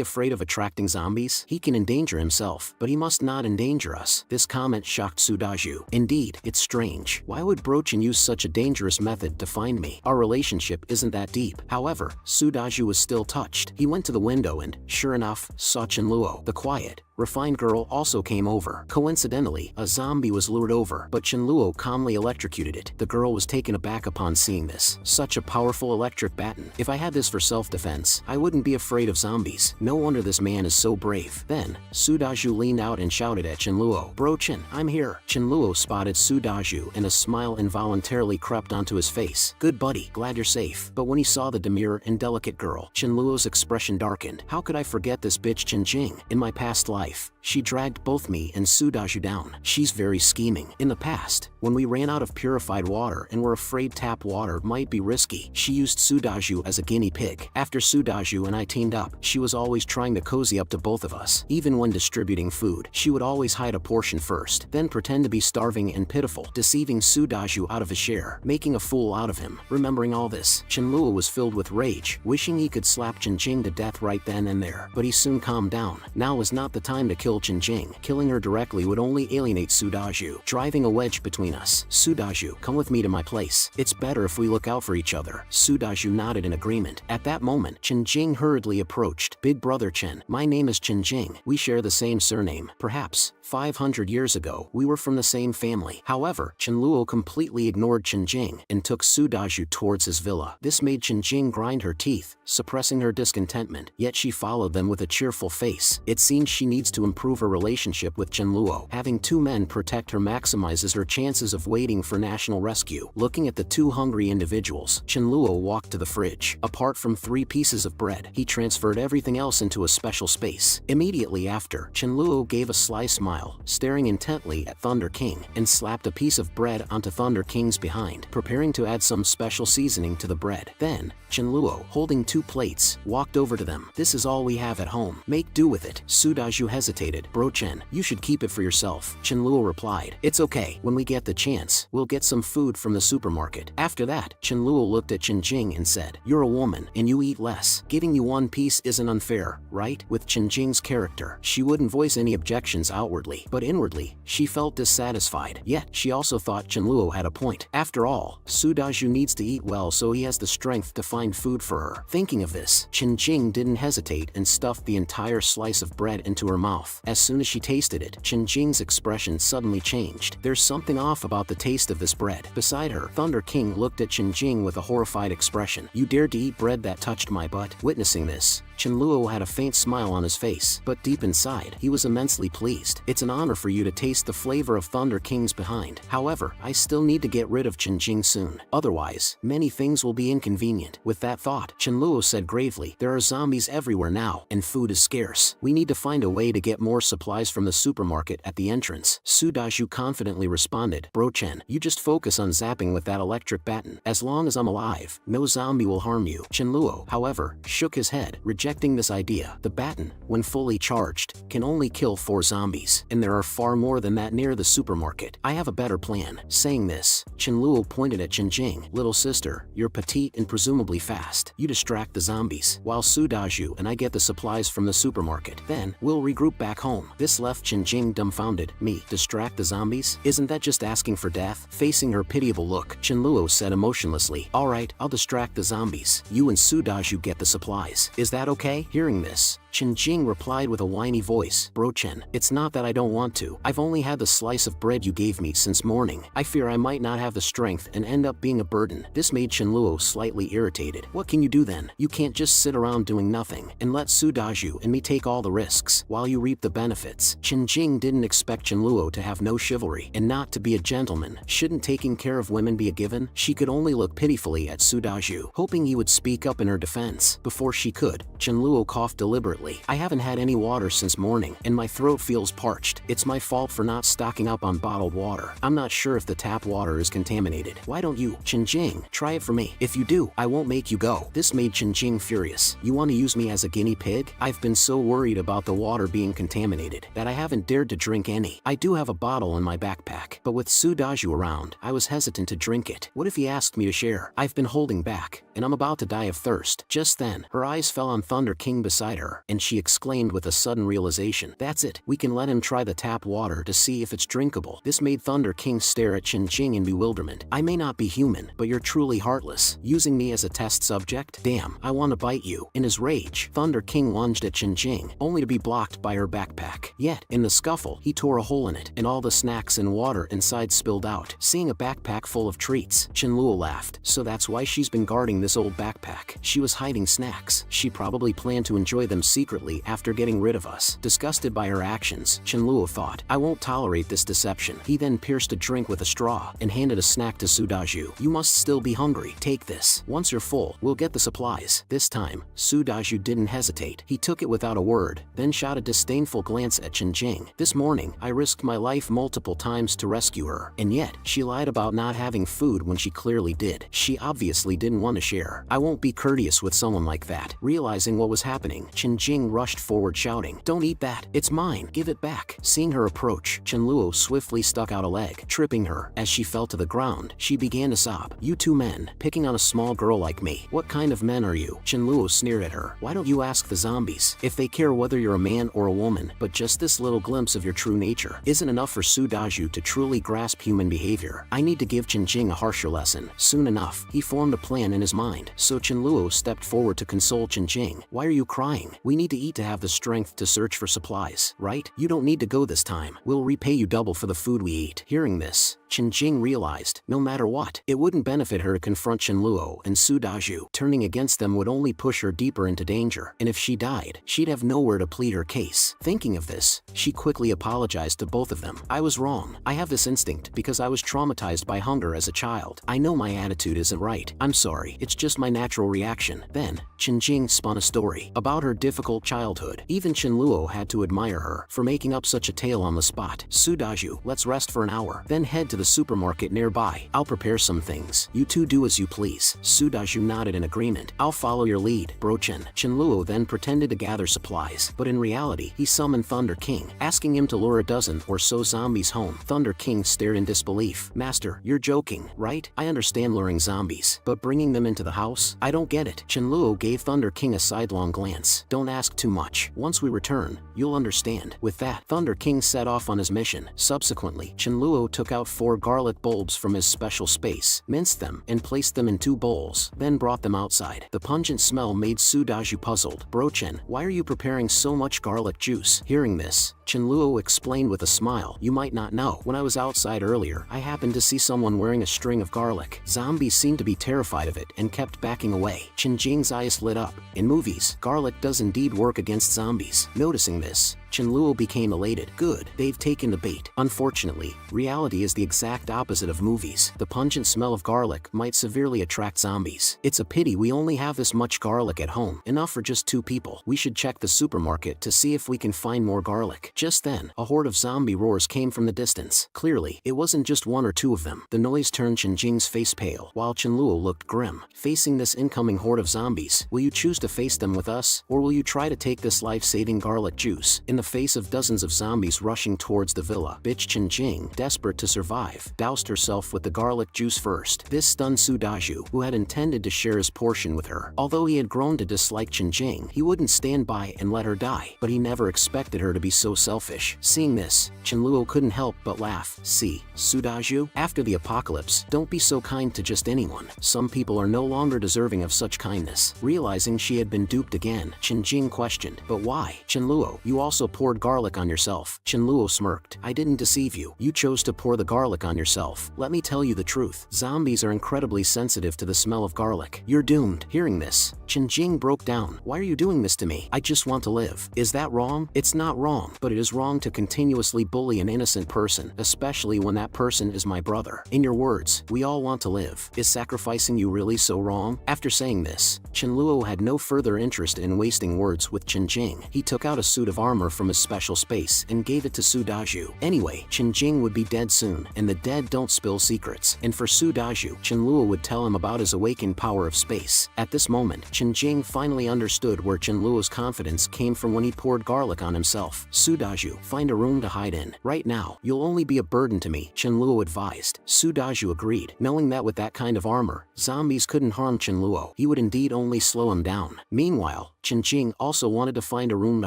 afraid of attracting zombies? He can endanger himself, but he must not endanger us." This comment shocked Sudaju. Indeed, it's strange. Why would Brochin use such a dangerous method to find me? Our relationship isn't that deep. However, Sudaju was still touched. He went to the window and, sure enough, saw Chenluo. The quiet, refined girl also came over. Coincidentally, a zombie was lured over, but Chenluo calmly electrocuted it. The girl was taken aback upon seeing this. Such a powerful electric baton. If I had this for self-defense, I wouldn't be afraid of zombies. No wonder this man is so brave. Then, Sudaju leaned out and shouted at Chenluo, "Brochin, I'm here." Chenluo spotted Sudaju and a smile involuntarily crept onto his face. "Good buddy, glad you're safe." But when he saw the demure and delicate girl, Chenluo's expression darkened. How could I forget this bitch Chenjing? In my past life, she dragged both me and Sudaju down. She's very scheming. In the past, when we ran out of purified water and were afraid tap water might be risky, she used Sudaju as a guinea pig. After Sudaju and I teamed up, she was always trying to cozy up to both of us. Even when distributing food, she would always hide a portion first, then pretend to be starving and pitiful, deceiving Sudaju out of his share, making a fool out of him. Remembering all this, Chenluo was filled with rage, wishing he could slap Chenjing to death right then and there. But he soon calmed down. Now was not the time to kill Chenjing. Killing her directly would only alienate Sudaju, driving a wedge between us. "Sudaju, come with me to my place. It's better if we look out for each other." Sudaju nodded in agreement. At that moment, Chenjing hurriedly approached. "Big brother Chen, my name is Chenjing. We share the same surname. Perhaps 500 years ago, we were from the same family." However, Chenluo completely ignored Chenjing and took Sudaju towards his villa. This made Chenjing grind her teeth, suppressing her discontentment, yet she followed them with a cheerful face. It seems she needs to improve her relationship with Chenluo. Having 2 men protect her maximizes her chances of waiting for national rescue. Looking at the 2 hungry individuals, Chenluo walked to the fridge. Apart from 3 pieces of bread, he transferred everything else into a special space. Immediately after, Chenluo gave a sly smile, staring intently at Thunder King, and slapped a piece of bread onto Thunder King's behind, preparing to add some special seasoning to the bread. Then, Chenluo, holding 2 plates, walked over to them. "This is all we have at home. Make do with it." Sudaju hesitated. "Brochen, you should keep it for yourself." Chenluo replied, "It's okay. When we get the chance, we'll get some food from the supermarket." After that, Chenluo looked at Chenjing and said, "You're a woman, and you eat less. Giving you 1 piece isn't unfair, right?" With Chenjing's character, she wouldn't voice any objections outwardly, but inwardly, she felt dissatisfied. Yet, she also thought Chenluo had a point. After all, Sudaju needs to eat well so he has the strength to find food for her. Thinking of this, Chenjing didn't hesitate and stuffed the entire slice of bread into her mouth. As soon as she tasted it, Chenjing's expression suddenly changed. There's something off about the taste of this bread. Beside her, Thunder King looked at Chenjing with a horrified expression. "You dared to eat bread that touched my butt?" Witnessing this, Chenluo had a faint smile on his face, but deep inside, he was immensely pleased. "It's an honor for you to taste the flavor of Thunder King's behind. However, I still need to get rid of Chenjing soon. Otherwise, many things will be inconvenient." With that thought, Chenluo said gravely, "There are zombies everywhere now, and food is scarce. We need to find a way to get more supplies from the supermarket at the entrance." Sudaju confidently responded, "Brochen, you just focus on zapping with that electric baton. As long as I'm alive, no zombie will harm you." Chenluo, however, shook his head, rejecting rejecting this idea. The baton, when fully charged, can only kill 4 zombies, and there are far more than that near the supermarket. I have a better plan. Saying this, Chenluo pointed at Chenjing. Little sister, you're petite and presumably fast. You distract the zombies, while Su Daju and I get the supplies from the supermarket. Then, we'll regroup back home. This left Chenjing dumbfounded. Me, distract the zombies? Isn't that just asking for death? Facing her pitiable look, Chenluo said emotionlessly, alright, I'll distract the zombies. You and Su Daju get the supplies. Is that okay? Hearing this, Chenjing replied with a whiny voice, Bro Chen, it's not that I don't want to. I've only had the slice of bread you gave me since morning. I fear I might not have the strength and end up being a burden. This made Chenluo slightly irritated. What can you do then? You can't just sit around doing nothing and let Su Daju and me take all the risks while you reap the benefits. Chenjing didn't expect Chenluo to have no chivalry and not to be a gentleman. Shouldn't taking care of women be a given? She could only look pitifully at Su Daju, hoping he would speak up in her defense. Before she could, Chenluo coughed deliberately. I haven't had any water since morning, and my throat feels parched. It's my fault for not stocking up on bottled water. I'm not sure if the tap water is contaminated. Why don't you, Chenjing, try it for me? If you do, I won't make you go. This made Chenjing furious. You want to use me as a guinea pig? I've been so worried about the water being contaminated that I haven't dared to drink any. I do have a bottle in my backpack, but with Su Daju around, I was hesitant to drink it. What if he asked me to share? I've been holding back, and I'm about to die of thirst. Just then, her eyes fell on Thunder King beside her, and she exclaimed with a sudden realization. That's it. We can let him try the tap water to see if it's drinkable. This made Thunder King stare at Chenjing in bewilderment. I may not be human, but you're truly heartless. Using me as a test subject? Damn, I want to bite you. In his rage, Thunder King lunged at Chenjing, only to be blocked by her backpack. Yet, in the scuffle, he tore a hole in it, and all the snacks and water inside spilled out. Seeing a backpack full of treats, Chenluo laughed. So that's why she's been guarding this old backpack. She was hiding snacks. She probably planned to enjoy them secretly after getting rid of us. Disgusted by her actions, Chenluo thought, I won't tolerate this deception. He then pierced a drink with a straw and handed a snack to Su Daju. You must still be hungry. Take this. Once you're full, we'll get the supplies. This time, Su Daju didn't hesitate. He took it without a word, then shot a disdainful glance at Chenjing. This morning, I risked my life multiple times to rescue her, and yet, she lied about not having food when she clearly did. She obviously didn't want to share. I won't be courteous with someone like that. Realizing what was happening, Chenjing rushed forward shouting, don't eat that. It's mine. Give it back. Seeing her approach, Chenluo swiftly stuck out a leg, tripping her. As she fell to the ground, she began to sob. You two men, picking on a small girl like me. What kind of men are you? Chenluo sneered at her. Why don't you ask the zombies if they care whether you're a man or a woman? But just this little glimpse of your true nature isn't enough for Su Daju to truly grasp human behavior. I need to give Chenjing a harsher lesson. Soon enough, he formed a plan in his mind. So Chenluo stepped forward to console Chenjing. Why are you crying? We need to eat to have the strength to search for supplies, right? You don't need to go this time. We'll repay you double for the food we eat. Hearing this, Chenjing realized, no matter what, it wouldn't benefit her to confront Chenluo and Su Daju. Turning against them would only push her deeper into danger, and if she died, she'd have nowhere to plead her case. Thinking of this, she quickly apologized to both of them. I was wrong. I have this instinct because I was traumatized by hunger as a child. I know my attitude isn't right. I'm sorry. It's just my natural reaction. Then, Chenjing spun a story about her difficult childhood. Even Chenluo had to admire her for making up such a tale on the spot. Su Daju, let's rest for an hour, then head to the supermarket nearby. I'll prepare some things. You two do as you please. Su Daju nodded in agreement. I'll follow your lead, Bro Chen. Chenluo then pretended to gather supplies, but in reality, he summoned Thunder King, asking him to lure a dozen or so zombies home. Thunder King stared in disbelief. Master, you're joking, right? I understand luring zombies, but bringing them into the house? I don't get it. Chenluo gave Thunder King a sidelong glance. Don't ask too much. Once we return, you'll understand. With that, Thunder King set off on his mission. Subsequently, Chenluo took out 4 garlic bulbs from his special space, minced them, and placed them in 2 bowls, then brought them outside. The pungent smell made Su Daju puzzled. Bro Chen, why are you preparing so much garlic juice? Hearing this, Chenluo explained with a smile. You might not know. When I was outside earlier, I happened to see someone wearing a string of garlic. Zombies seemed to be terrified of it and kept backing away. Chenjing's eyes lit up. In movies, garlic does indeed indeed work against zombies. Noticing this, Chenluo became elated. Good, they've taken the bait. Unfortunately, reality is the exact opposite of movies. The pungent smell of garlic might severely attract zombies. It's a pity we only have this much garlic at home, enough for just 2 people. We should check the supermarket to see if we can find more garlic. Just then, a horde of zombie roars came from the distance. Clearly, it wasn't just 1 or 2 of them. The noise turned Chen Jing's face pale, while Chenluo looked grim. Facing this incoming horde of zombies, will you choose to face them with us, or will you try to take this life-saving garlic juice? In the face of dozens of zombies rushing towards the villa, bitch Chen Jing, desperate to survive, doused herself with the garlic juice first. This stunned Su Daju, who had intended to share his portion with her. Although he had grown to dislike Chen Jing, he wouldn't stand by and let her die, but he never expected her to be so selfish. Seeing this, Chenluo couldn't help but laugh. See, Su Daju, after the apocalypse, don't be so kind to just anyone. Some people are no longer deserving of such kindness. Realizing she had been duped again, Chen Jing questioned, but why? Chenluo, you also poured garlic on yourself. Chenluo smirked. I didn't deceive you. You chose to pour the garlic on yourself. Let me tell you the truth. Zombies are incredibly sensitive to the smell of garlic. You're doomed. Hearing this, Chen Jing broke down. Why are you doing this to me? I just want to live. Is that wrong? It's not wrong, but it is wrong to continuously bully an innocent person, especially when that person is my brother. In your words, we all want to live. Is sacrificing you really so wrong? After saying this, Chenluo had no further interest in wasting words with Chen Jing. He took out a suit of armor from his special space and gave it to Su Daju. Anyway, Chen Jing would be dead soon, and the dead don't spill secrets. And for Su Daju, Chenluo would tell him about his awakened power of space. At this moment, Chen Jing finally understood where Chenluo's confidence came from when he poured garlic on himself. Su Daju, find a room to hide in. Right now, you'll only be a burden to me, Chenluo advised. Su Daju agreed, knowing that with that kind of armor, zombies couldn't harm Chenluo. He would indeed only slow him down. Meanwhile, Chen Jing also wanted to find a room to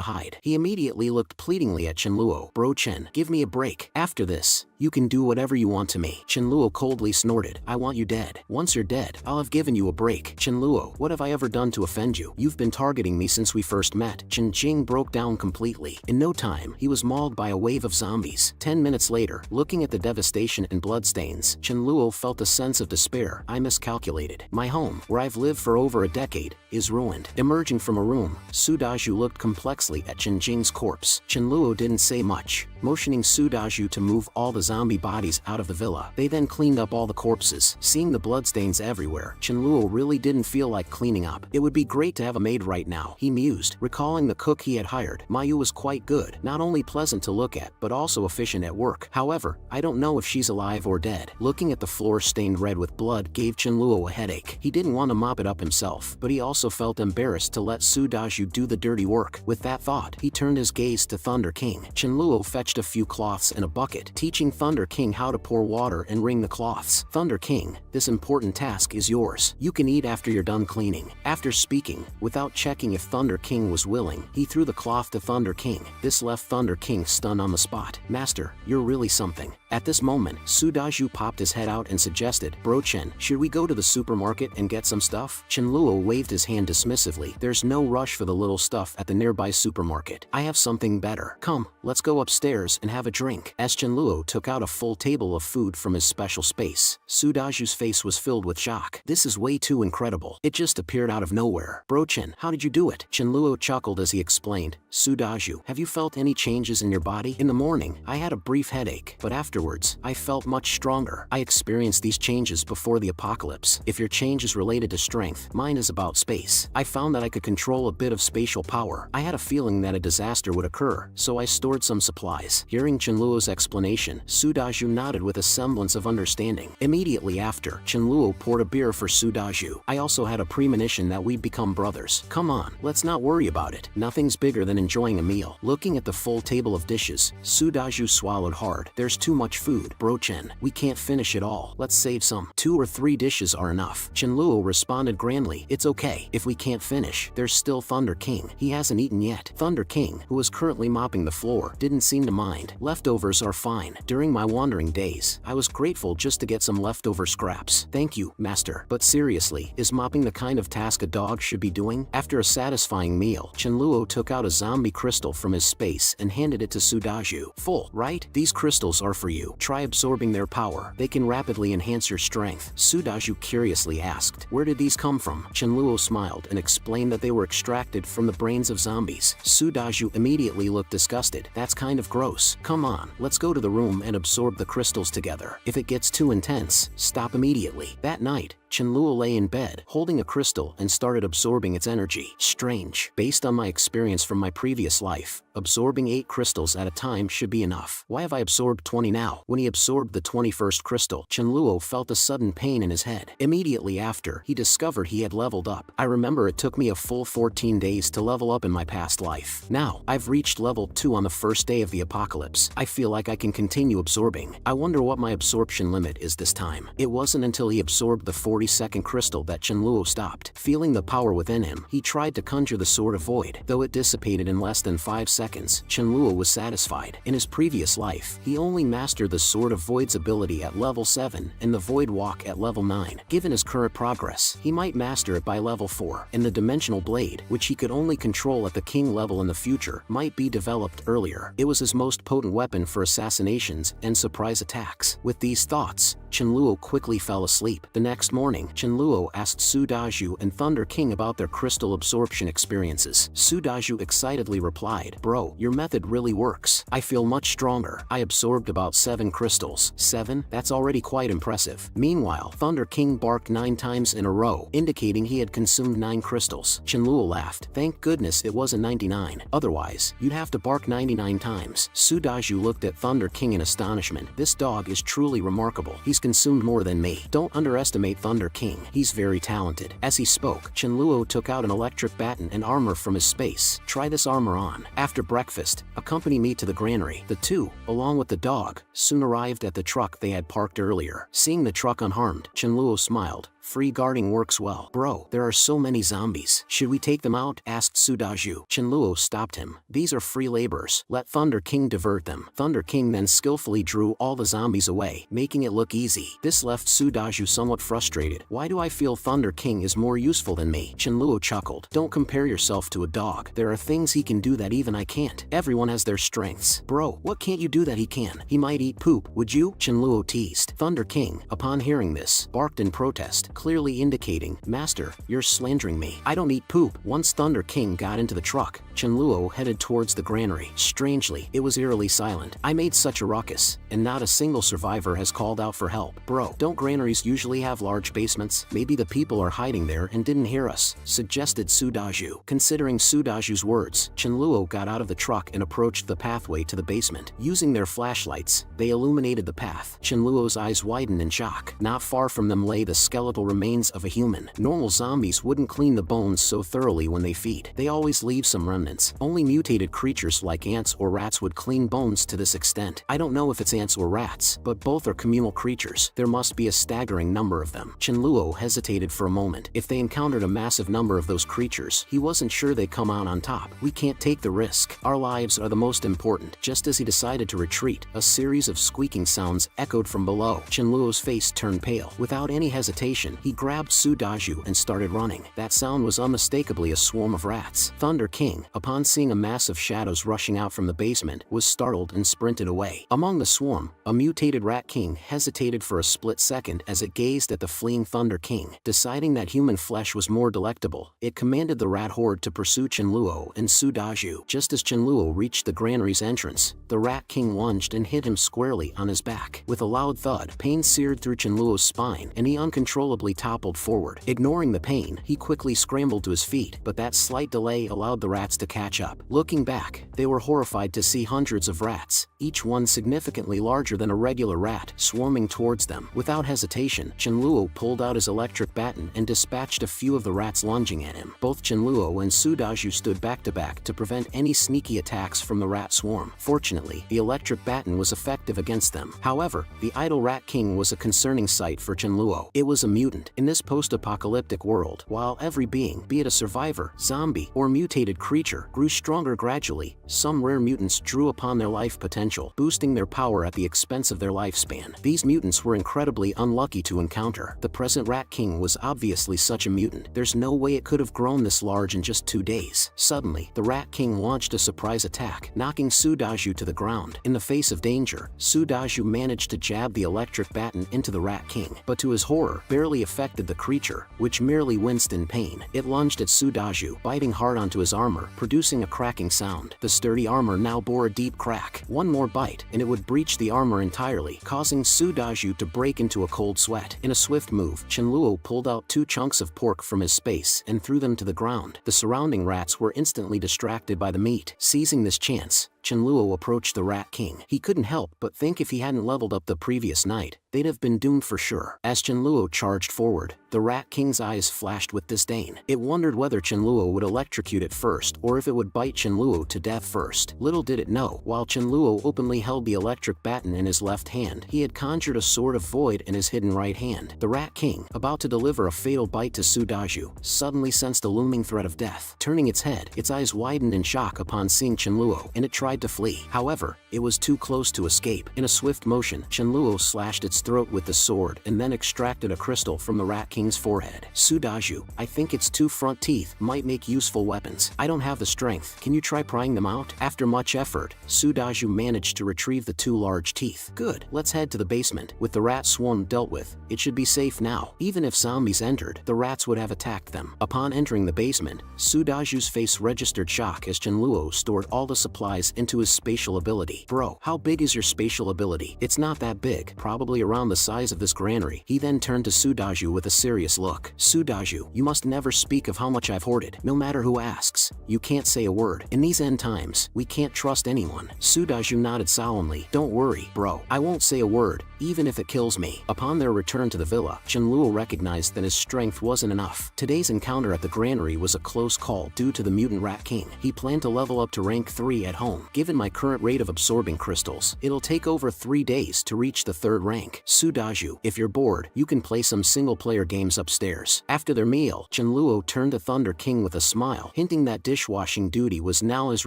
hide. He immediately looked pleadingly at Chenluo. Bro Chen, give me a break. After this, you can do whatever you want to me. Chenluo coldly snorted. I want you dead. Once you're dead, I'll have given you a break. Chenluo, what have I ever done to offend you? You've been targeting me since we first met. Chen Jing broke down completely. In no time, he was mauled by a wave of zombies. 10 minutes later, looking at the devastation and bloodstains, Chenluo felt a sense of despair. I miscalculated. My home, where I've lived for over a decade, is ruined. Emerging from a room, Su Daju looked complexly at Chen Jing's corpse. Chenluo didn't say much, motioning Su Daju to move all the zombie bodies out of the villa. They then cleaned up all the corpses. Seeing the bloodstains everywhere, Chenluo really didn't feel like cleaning up. It would be great to have a maid right now, he mused, recalling the cook he had hired. Mayu was quite good, not only pleasant to look at, but also efficient at work. However, I don't know if she's alive or dead. Looking at the floor stained red with blood gave Chenluo a headache. He didn't want to mop it up himself, but he also felt embarrassed to let Su Daju do the dirty work. With that thought, he turned his gaze to Thunder King. Chenluo fetched a few cloths and a bucket, teaching Thunder King how to pour water and wring the cloths. Thunder King, this important task is yours. You can eat after you're done cleaning. After speaking, without checking if Thunder King was willing, he threw the cloth to Thunder King. This left Thunder King stunned on the spot. Master, you're really something. At this moment, Su Daju popped his head out and suggested, Bro Chen, should we go to the supermarket and get some stuff? Chenluo waved his hand dismissively. There's no rush for the little stuff at the nearby supermarket. I have something better. Come, let's go upstairs and have a drink. As Chenluo took out a full table of food from his special space, Su Daju's face was filled with shock. This is way too incredible. It just appeared out of nowhere. Bro Chen, how did you do it? Chenluo chuckled as he explained. Su Daju, have you felt any changes in your body? In the morning, I had a brief headache, but afterwards, I felt much stronger. I experienced these changes before the apocalypse. If your change is related to strength, mine is about space. I found that I could control a bit of spatial power. I had a feeling that a disaster would occur, so I stored some supplies. Hearing Chenluo's explanation, Su Daju nodded with a semblance of understanding. Immediately after, Chenluo poured a beer for Su Daju. I also had a premonition that we'd become brothers. Come on, let's not worry about it. Nothing's bigger than enjoying a meal. Looking at the full table of dishes, Su Daju swallowed hard. There's too much food, Bro Chen. We can't finish it all. Let's save some. 2 or 3 dishes are enough. Chenluo responded grandly. It's okay. If we can't finish, there's still Thunder King. He hasn't eaten yet. Thunder King, who was currently mopping the floor, didn't seem to mind. Leftovers are fine. During During my wandering days, I was grateful just to get some leftover scraps. Thank you, master. But seriously, is mopping the kind of task a dog should be doing? After a satisfying meal, Chenluo took out a zombie crystal from his space and handed it to Sudaju. Full, right? These crystals are for you. Try absorbing their power. They can rapidly enhance your strength. Sudaju curiously asked, where did these come from? Chenluo smiled and explained that they were extracted from the brains of zombies. Sudaju immediately looked disgusted. That's kind of gross. Come on, let's go to the room and absorb the crystals together. If it gets too intense, stop immediately. That night, Chenluo lay in bed, holding a crystal and started absorbing its energy. Strange. Based on my experience from my previous life, absorbing 8 crystals at a time should be enough. Why have I absorbed 20 now? When he absorbed the 21st crystal, Chenluo felt a sudden pain in his head. Immediately after, he discovered he had leveled up. I remember it took me a full 14 days to level up in my past life. Now, I've reached level 2 on the first day of the apocalypse. I feel like I can continue absorbing. I wonder what my absorption limit is this time. It wasn't until he absorbed the 42nd crystal that Chenluo stopped. Feeling the power within him, he tried to conjure the Sword of Void. Though it dissipated in less than 5 seconds, Chenluo was satisfied. In his previous life, he only mastered the Sword of Void's ability at level 7 and the Void Walk at level 9. Given his current progress, he might master it by level 4, and the Dimensional Blade, which he could only control at the king level in the future, might be developed earlier. It was his most potent weapon for assassinations and surprise attacks. With these thoughts, Chenluo quickly fell asleep. The next morning, Chenluo asked Sudaju and Thunder King about their crystal absorption experiences. Sudaju excitedly replied, bro, your method really works. I feel much stronger. I absorbed about 7 crystals. 7? That's already quite impressive. Meanwhile, Thunder King barked 9 times in a row, indicating he had consumed 9 crystals. Chenluo laughed. Thank goodness it wasn't 99. Otherwise, you'd have to bark 99 times. Sudaju looked at Thunder King in astonishment. This dog is truly remarkable. He's consumed more than me. Don't underestimate Thunder King. He's very talented. As he spoke, Chenluo took out an electric baton and armor from his space. Try this armor on. After breakfast, accompany me to the granary. The two, along with the dog, soon arrived at the truck they had parked earlier. Seeing the truck unharmed, Chenluo smiled. Free guarding works well. Bro, there are so many zombies. Should we take them out? Asked Sudaju. Chenluo stopped him. These are free laborers. Let Thunder King divert them. Thunder King then skillfully drew all the zombies away, making it look easy. This left Sudaju somewhat frustrated. Why do I feel Thunder King is more useful than me? Chenluo chuckled. Don't compare yourself to a dog. There are things he can do that even I can't. Everyone has their strengths. Bro, what can't you do that he can? He might eat poop, would you? Chenluo teased. Thunder King, upon hearing this, barked in protest, clearly indicating, Master, you're slandering me. I don't eat poop. Once Thunder King got into the truck, Chenluo headed towards the granary. Strangely, it was eerily silent. I made such a ruckus, and not a single survivor has called out for help. Bro, don't granaries usually have large basements? Maybe the people are hiding there and didn't hear us, suggested Sudaju. Considering Sudaju's words, Chenluo got out of the truck and approached the pathway to the basement. Using their flashlights, they illuminated the path. Chenluo's eyes widened in shock. Not far from them lay the skeletal remains of a human. Normal zombies wouldn't clean the bones so thoroughly when they feed. They always leave some remnants. Only mutated creatures like ants or rats would clean bones to this extent. I don't know if it's ants or rats, but both are communal creatures. There must be a staggering number of them. Chenluo hesitated for a moment. If they encountered a massive number of those creatures, he wasn't sure they'd come out on top. We can't take the risk. Our lives are the most important. Just as he decided to retreat, a series of squeaking sounds echoed from below. Chenluo's face turned pale. Without any hesitation, he grabbed Sudaju and started running. That sound was unmistakably a swarm of rats. Thunder King, upon seeing a mass of shadows rushing out from the basement, was startled and sprinted away. Among the swarm, a mutated rat king hesitated for a split second as it gazed at the fleeing Thunder King. Deciding that human flesh was more delectable, it commanded the rat horde to pursue Chenluo and Sudaju. Just as Chenluo reached the granary's entrance, the rat king lunged and hit him squarely on his back. With a loud thud, pain seared through Chenluo's spine, and he uncontrollably toppled forward. Ignoring the pain, he quickly scrambled to his feet, but that slight delay allowed the rats to catch up. Looking back, they were horrified to see hundreds of rats, each one significantly larger than a regular rat, swarming towards them. Without hesitation, Chenluo pulled out his electric baton and dispatched a few of the rats lunging at him. Both Chenluo and Sudaju stood back to back to prevent any sneaky attacks from the rat swarm. Fortunately, the electric baton was effective against them. However, the idle rat king was a concerning sight for Chenluo. It was a mutant. In this post-apocalyptic world, while every being, be it a survivor, zombie, or mutated creature, grew stronger gradually, some rare mutants drew upon their life potential potential, boosting their power at the expense of their lifespan. These mutants were incredibly unlucky to encounter. The present Rat King was obviously such a mutant. There's no way it could have grown this large in just 2 days. Suddenly, the Rat King launched a surprise attack, knocking Sudaju to the ground. In the face of danger, Sudaju managed to jab the electric baton into the Rat King, but to his horror, barely affected the creature, which merely winced in pain. It lunged at Sudaju, biting hard onto his armor, producing a cracking sound. The sturdy armor now bore a deep crack. One more bite, and it would breach the armor entirely, causing Sudaju to break into a cold sweat. In a swift move, Chenluo pulled out 2 chunks of pork from his space and threw them to the ground. The surrounding rats were instantly distracted by the meat. Seizing this chance, Chenluo approached the Rat King. He couldn't help but think if he hadn't leveled up the previous night, they'd have been doomed for sure. As Chenluo charged forward, the Rat King's eyes flashed with disdain. It wondered whether Chenluo would electrocute it first or if it would bite Chenluo to death first. Little did it know, while Chenluo openly held the electric baton in his left hand, he had conjured a sword of void in his hidden right hand. The Rat King, about to deliver a fatal bite to Sudaju, suddenly sensed a looming threat of death. Turning its head, its eyes widened in shock upon seeing Chenluo, and it tried to flee. However, it was too close to escape. In a swift motion, Chenluo slashed its throat with the sword and then extracted a crystal from the Rat King's forehead. Sudaju, I think its 2 front teeth might make useful weapons. I don't have the strength. Can you try prying them out? After much effort, Sudaju managed to retrieve the 2 large teeth. Good, let's head to the basement. With the rat swarm dealt with, it should be safe now. Even if zombies entered, the rats would have attacked them. Upon entering the basement, Sudaju's face registered shock as Chenluo stored all the supplies into his spatial ability. Bro, how big is your spatial ability? It's not that big, probably around the size of this granary. He then turned to Sudaju with a serious look. Sudaju, you must never speak of how much I've hoarded. No matter who asks, you can't say a word. In these end times, we can't trust anyone. Sudaju nodded solemnly. Don't worry, bro. I won't say a word, even if it kills me. Upon their return to the villa, Chenluo recognized that his strength wasn't enough. Today's encounter at the granary was a close call due to the mutant Rat King. He planned to level up to rank 3 at home. Given my current rate of absorbing crystals, it'll take over 3 days to reach the 3rd rank. Sudaju, if you're bored, you can play some single-player games upstairs. After their meal, Chenluo turned to Thunder King with a smile, hinting that dishwashing duty was now his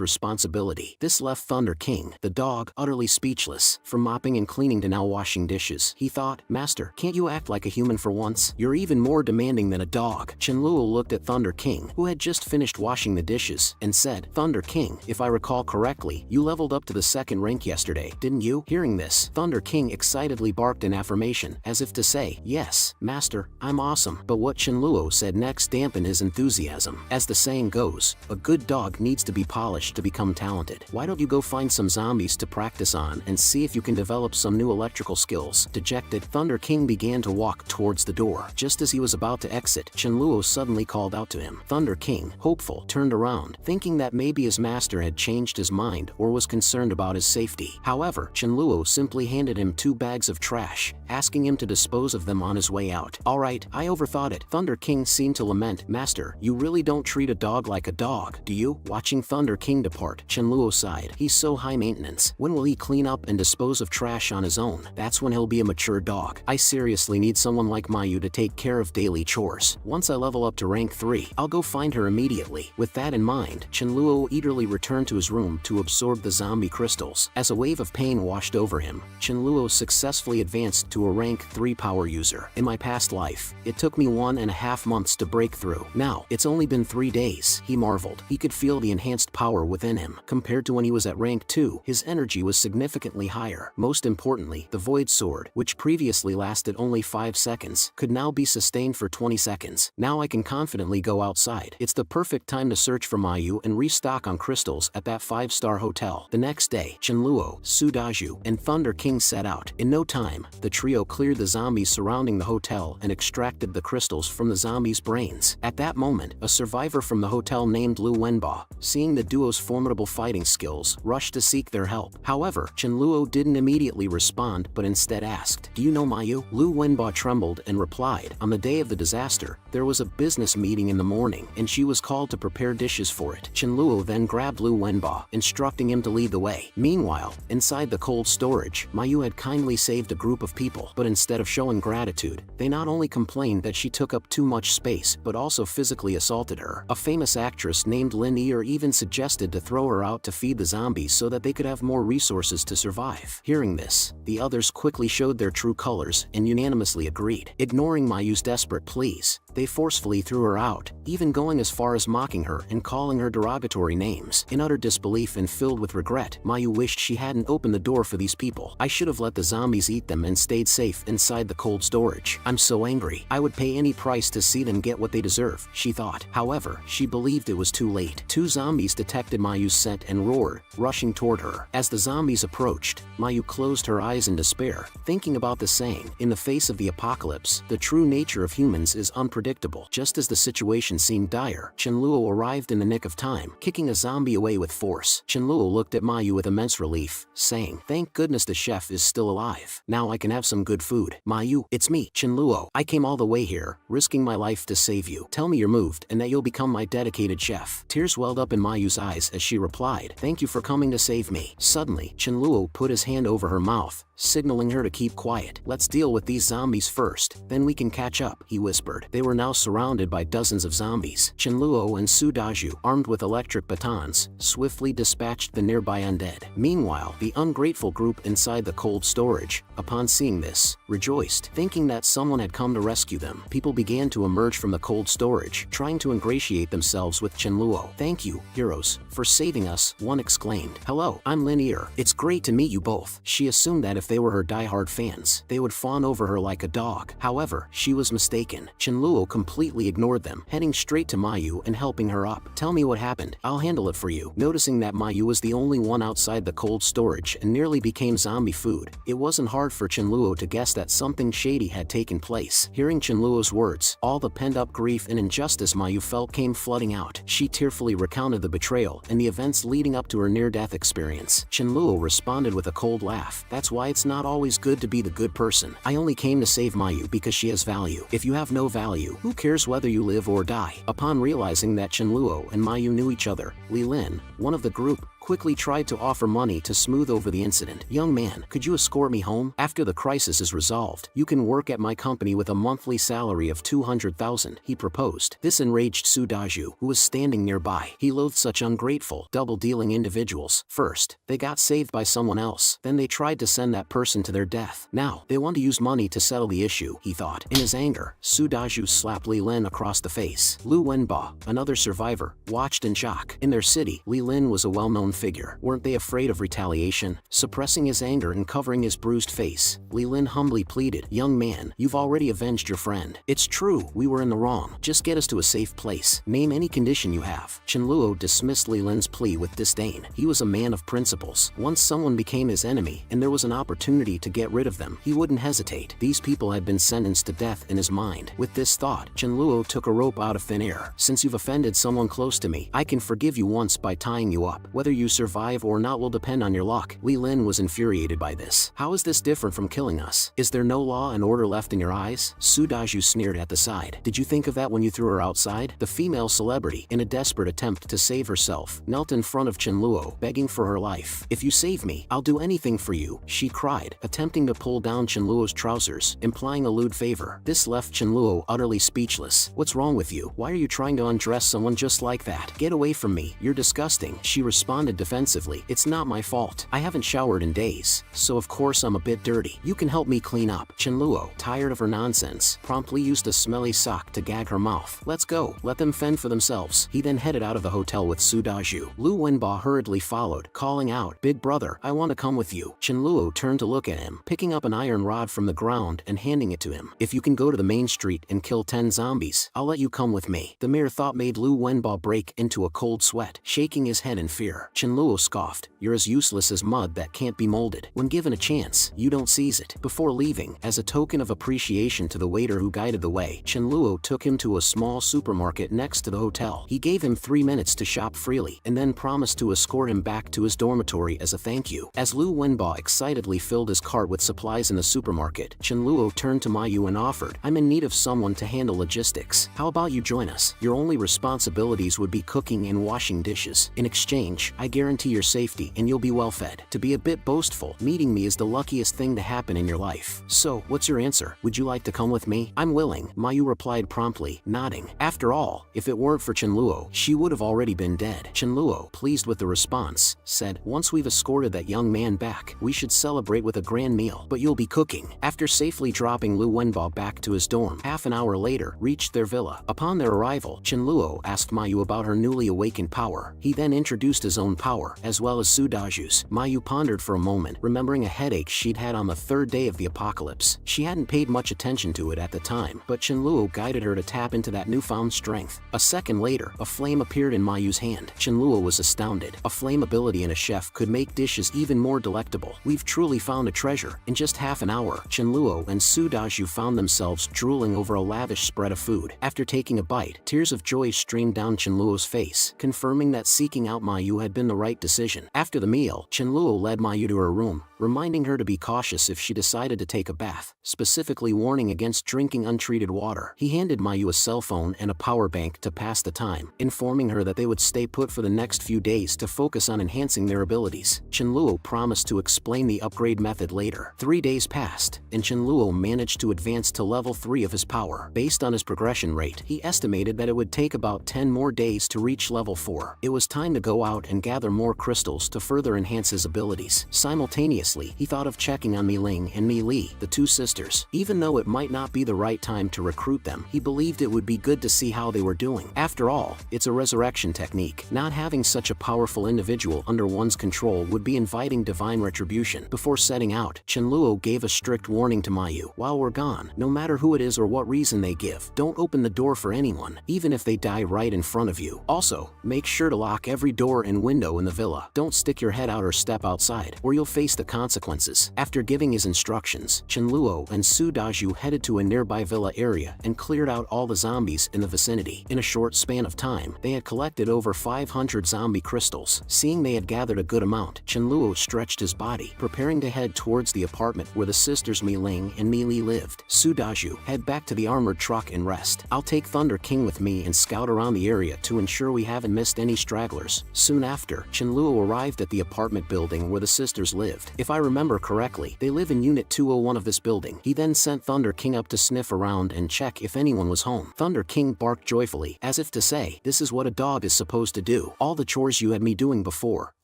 responsibility. This left Thunder King, the dog, utterly speechless. From mopping and cleaning to now washing dishes, he thought, Master, can't you act like a human for once? You're even more demanding than a dog. Chenluo looked at Thunder King, who had just finished washing the dishes, and said, Thunder King, if I recall correctly, you leveled up to the 2nd rank yesterday, didn't you? Hearing this, Thunder King excitedly barked in affirmation, as if to say, yes, Master, I'm awesome. But what Chenluo said next dampened his enthusiasm. As the saying goes, a good dog needs to be polished to become talented. Why don't you go find some zombies to practice on and see if you can develop some new electrical skills? Dejected, Thunder King began to walk towards the door. Just as he was about to exit, Chenluo suddenly called out to him. Thunder King, hopeful, turned around, thinking that maybe his master had changed his mind or was concerned about his safety. However, Chenluo simply handed him 2 bags of trash, asking him to dispose of them on his way out. Alright, I overthought it. Thunder King seemed to lament, Master, you really don't treat a dog like a dog, do you? Watching Thunder King depart, Chenluo sighed. He's so high maintenance. When will he clean up and dispose of trash on his own? That's when he'll be a mature dog. I seriously need someone like Mayu to take care of daily chores. Once I level up to rank 3, I'll go find her immediately. With that in mind, Chenluo eagerly returned to his room to absorb the zombie crystals. As a wave of pain washed over him, Chenluo successfully advanced to a rank 3 power user. In my past life, it took me 1.5 months to break through. Now, it's only been 3 days, he marveled. He could feel the enhanced power within him. Compared to when he was at rank 2, his energy was significantly higher. Most importantly, the Void Sword, which previously lasted only 5 seconds, could now be sustained for 20 seconds. Now I can confidently go outside. It's the perfect time to search for Mayu and restock on crystals at that 5-star hotel. The next day, Chenluo, Sudaju, and Thunder King set out. In no time, the trio cleared the zombies surrounding the hotel and extracted the crystals from the zombies' brains. At that moment, a survivor from the hotel named Lu Wenba, seeing the duo's formidable fighting skills, rushed to seek their help. However, Chenluo didn't immediately respond but instead asked, Do you know Mayu? Lu Wenba trembled and replied, On the day of the disaster, there was a business meeting in the morning and she was called to prepare dishes for it. Chenluo then grabbed Lu Wenba, instructed instructing him to lead the way. Meanwhile, inside the cold storage, Mayu had kindly saved a group of people, but instead of showing gratitude, they not only complained that she took up too much space, but also physically assaulted her. A famous actress named Lin Ear even suggested to throw her out to feed the zombies so that they could have more resources to survive. Hearing this, the others quickly showed their true colors and unanimously agreed. Ignoring Mayu's desperate pleas, they forcefully threw her out, even going as far as mocking her and calling her derogatory names. In utter disbelief and filled with regret, Mayu wished she hadn't opened the door for these people. I should have let the zombies eat them and stayed safe inside the cold storage. I'm so angry. I would pay any price to see them get what they deserve, she thought. However, she believed it was too late. Two zombies detected Mayu's scent and roared, rushing toward her. As the zombies approached, Mayu closed her eyes in despair, thinking about the saying, in the face of the apocalypse, the true nature of humans is unpredictable. Just as the situation seemed dire, Chenluo arrived in the nick of time, kicking a zombie away with force. Chenluo looked at Mayu with immense relief, saying, "Thank goodness the chef is still alive. Now I can have some good food." "Mayu, it's me, Chenluo. I came all the way here, risking my life to save you. Tell me you're moved and that you'll become my dedicated chef." Tears welled up in Mayu's eyes as she replied, "Thank you for coming to save me." Suddenly, Chenluo put his hand over her mouth, signaling her to keep quiet. "Let's deal with these zombies first, then we can catch up," he whispered. They were now surrounded by dozens of zombies. Chenluo and Su Daju, armed with electric batons, swiftly dispatched the nearby undead. Meanwhile, the ungrateful group inside the cold storage, upon seeing this, rejoiced, thinking that someone had come to rescue them. People began to emerge from the cold storage, trying to ingratiate themselves with Chenluo. "Thank you, heroes, for saving us," one exclaimed. "Hello, I'm Lin Ear. It's great to meet you both." She assumed that if they were her die-hard fans, they would fawn over her like a dog. However, she was mistaken. Chenluo completely ignored them, heading straight to Mayu and helping her up. "Tell me what happened. I'll handle it for you." Noticing that Mayu was the only one outside the cold storage and nearly became zombie food, it wasn't hard for Chenluo to guess that something shady had taken place. Hearing Chenluo's words, all the pent-up grief and injustice Mayu felt came flooding out. She tearfully recounted the betrayal and the events leading up to her near-death experience. Chenluo responded with a cold laugh. "That's why it's not always good to be the good person. I only came to save Mayu because she has value. If you have no value, who cares whether you live or die?" Upon realizing that Chenluo and Mayu knew each other, Li Lin, one of the group, quickly tried to offer money to smooth over the incident. "Young man, could you escort me home? After the crisis is resolved, you can work at my company with a monthly salary of 200,000, he proposed. This enraged Su Daju, who was standing nearby. He loathed such ungrateful, double-dealing individuals. First, they got saved by someone else, then they tried to send that person to their death. Now, they want to use money to settle the issue, he thought. In his anger, Su Daju slapped Li Lin across the face. Lu Wenba, another survivor, watched in shock. In their city, Li Lin was a well-known figure. Weren't they afraid of retaliation? Suppressing his anger and covering his bruised face, Li Lin humbly pleaded, "Young man, you've already avenged your friend. It's true, we were in the wrong. Just get us to a safe place. Name any condition you have." Chenluo dismissed Li Lin's plea with disdain. He was a man of principles. Once someone became his enemy and there was an opportunity to get rid of them, he wouldn't hesitate. These people had been sentenced to death in his mind. With this thought, Chenluo took a rope out of thin air. "Since you've offended someone close to me, I can forgive you once by tying you up. Whether you survive or not will depend on your luck." Li Lin was infuriated by this. "How is this different from killing us? Is there no law and order left in your eyes?" Su Daju sneered at the side. "Did you think of that when you threw her outside?" The female celebrity, in a desperate attempt to save herself, knelt in front of Chenluo, begging for her life. "If you save me, I'll do anything for you," she cried, attempting to pull down Chenluo's trousers, implying a lewd favor. This left Chenluo utterly speechless. "What's wrong with you? Why are you trying to undress someone just like that? Get away from me, you're disgusting," she responded defensively. "It's not my fault. I haven't showered in days, so of course I'm a bit dirty. You can help me clean up." Chenluo, tired of her nonsense, promptly used a smelly sock to gag her mouth. "Let's go, let them fend for themselves." He then headed out of the hotel with Su Daju. Lu Wenba hurriedly followed, calling out, "Big brother, I want to come with you." Chenluo turned to look at him, picking up an iron rod from the ground and handing it to him. "If you can go to the main street and kill 10 zombies, I'll let you come with me." The mere thought made Lu Wenba break into a cold sweat, shaking his head in fear. Chenluo scoffed, "You're as useless as mud that can't be molded. When given a chance, you don't seize it." Before leaving, as a token of appreciation to the waiter who guided the way, Chenluo took him to a small supermarket next to the hotel. He gave him 3 minutes to shop freely, and then promised to escort him back to his dormitory as a thank you. As Lu Wenba excitedly filled his cart with supplies in the supermarket, Chenluo turned to Mayu and offered, "I'm in need of someone to handle logistics. How about you join us? Your only responsibilities would be cooking and washing dishes. In exchange, I I guarantee your safety and you'll be well fed. To be a bit boastful, meeting me is the luckiest thing to happen in your life. So, what's your answer? Would you like to come with me? I'm willing, Mayu replied promptly, nodding. After all, if it weren't for Chenluo, she would have already been dead. Chenluo, pleased with the response, said, once we've escorted that young man back, we should celebrate with a grand meal. But you'll be cooking. After safely dropping Lu Wenbo back to his dorm, half an hour later, reached their villa. Upon their arrival, Chenluo asked Mayu about her newly awakened power. He then introduced his own power, as well as Su Daju's. Mayu pondered for a moment, remembering a headache she'd had on the third day of the apocalypse. She hadn't paid much attention to it at the time, but Chenluo guided her to tap into that newfound strength. A second later, a flame appeared in Mayu's hand. Chenluo was astounded. A flame ability in a chef could make dishes even more delectable. We've truly found a treasure. In just half an hour, Chenluo and Su Daju found themselves drooling over a lavish spread of food. After taking a bite, tears of joy streamed down Chenluo's face, confirming that seeking out Mayu had been the right decision. After the meal, Chenluo led Mayu to her room, reminding her to be cautious if she decided to take a bath, specifically warning against drinking untreated water. He handed Mayu a cell phone and a power bank to pass the time, informing her that they would stay put for the next few days to focus on enhancing their abilities. Chenluo promised to explain the upgrade method later. 3 days passed, and Chenluo managed to advance to level 3 of his power. Based on his progression rate, he estimated that it would take about 10 more days to reach level 4. It was time to go out and gather more crystals to further enhance his abilities. Simultaneously, he thought of checking on Mi Ling and Mi Li, the two sisters. Even though it might not be the right time to recruit them, he believed it would be good to see how they were doing. After all, it's a resurrection technique. Not having such a powerful individual under one's control would be inviting divine retribution. Before setting out, Chenluo gave a strict warning to Mayu. While we're gone, no matter who it is or what reason they give, don't open the door for anyone, even if they die right in front of you. Also, make sure to lock every door and window in the villa. Don't stick your head out or step outside, or you'll face the consequences. After giving his instructions, Chenluo and Su Daju headed to a nearby villa area and cleared out all the zombies in the vicinity. In a short span of time, they had collected over 500 zombie crystals. Seeing they had gathered a good amount, Chenluo stretched his body, preparing to head towards the apartment where the sisters Mi Ling and Mi Li lived. Su Daju, head back to the armored truck and rest. I'll take Thunder King with me and scout around the area to ensure we haven't missed any stragglers. Soon after, Chenluo arrived at the apartment building where the sisters lived. If I remember correctly, they live in Unit 201 of this building. He then sent Thunder King up to sniff around and check if anyone was home. Thunder King barked joyfully, as if to say, this is what a dog is supposed to do. All the chores you had me doing before,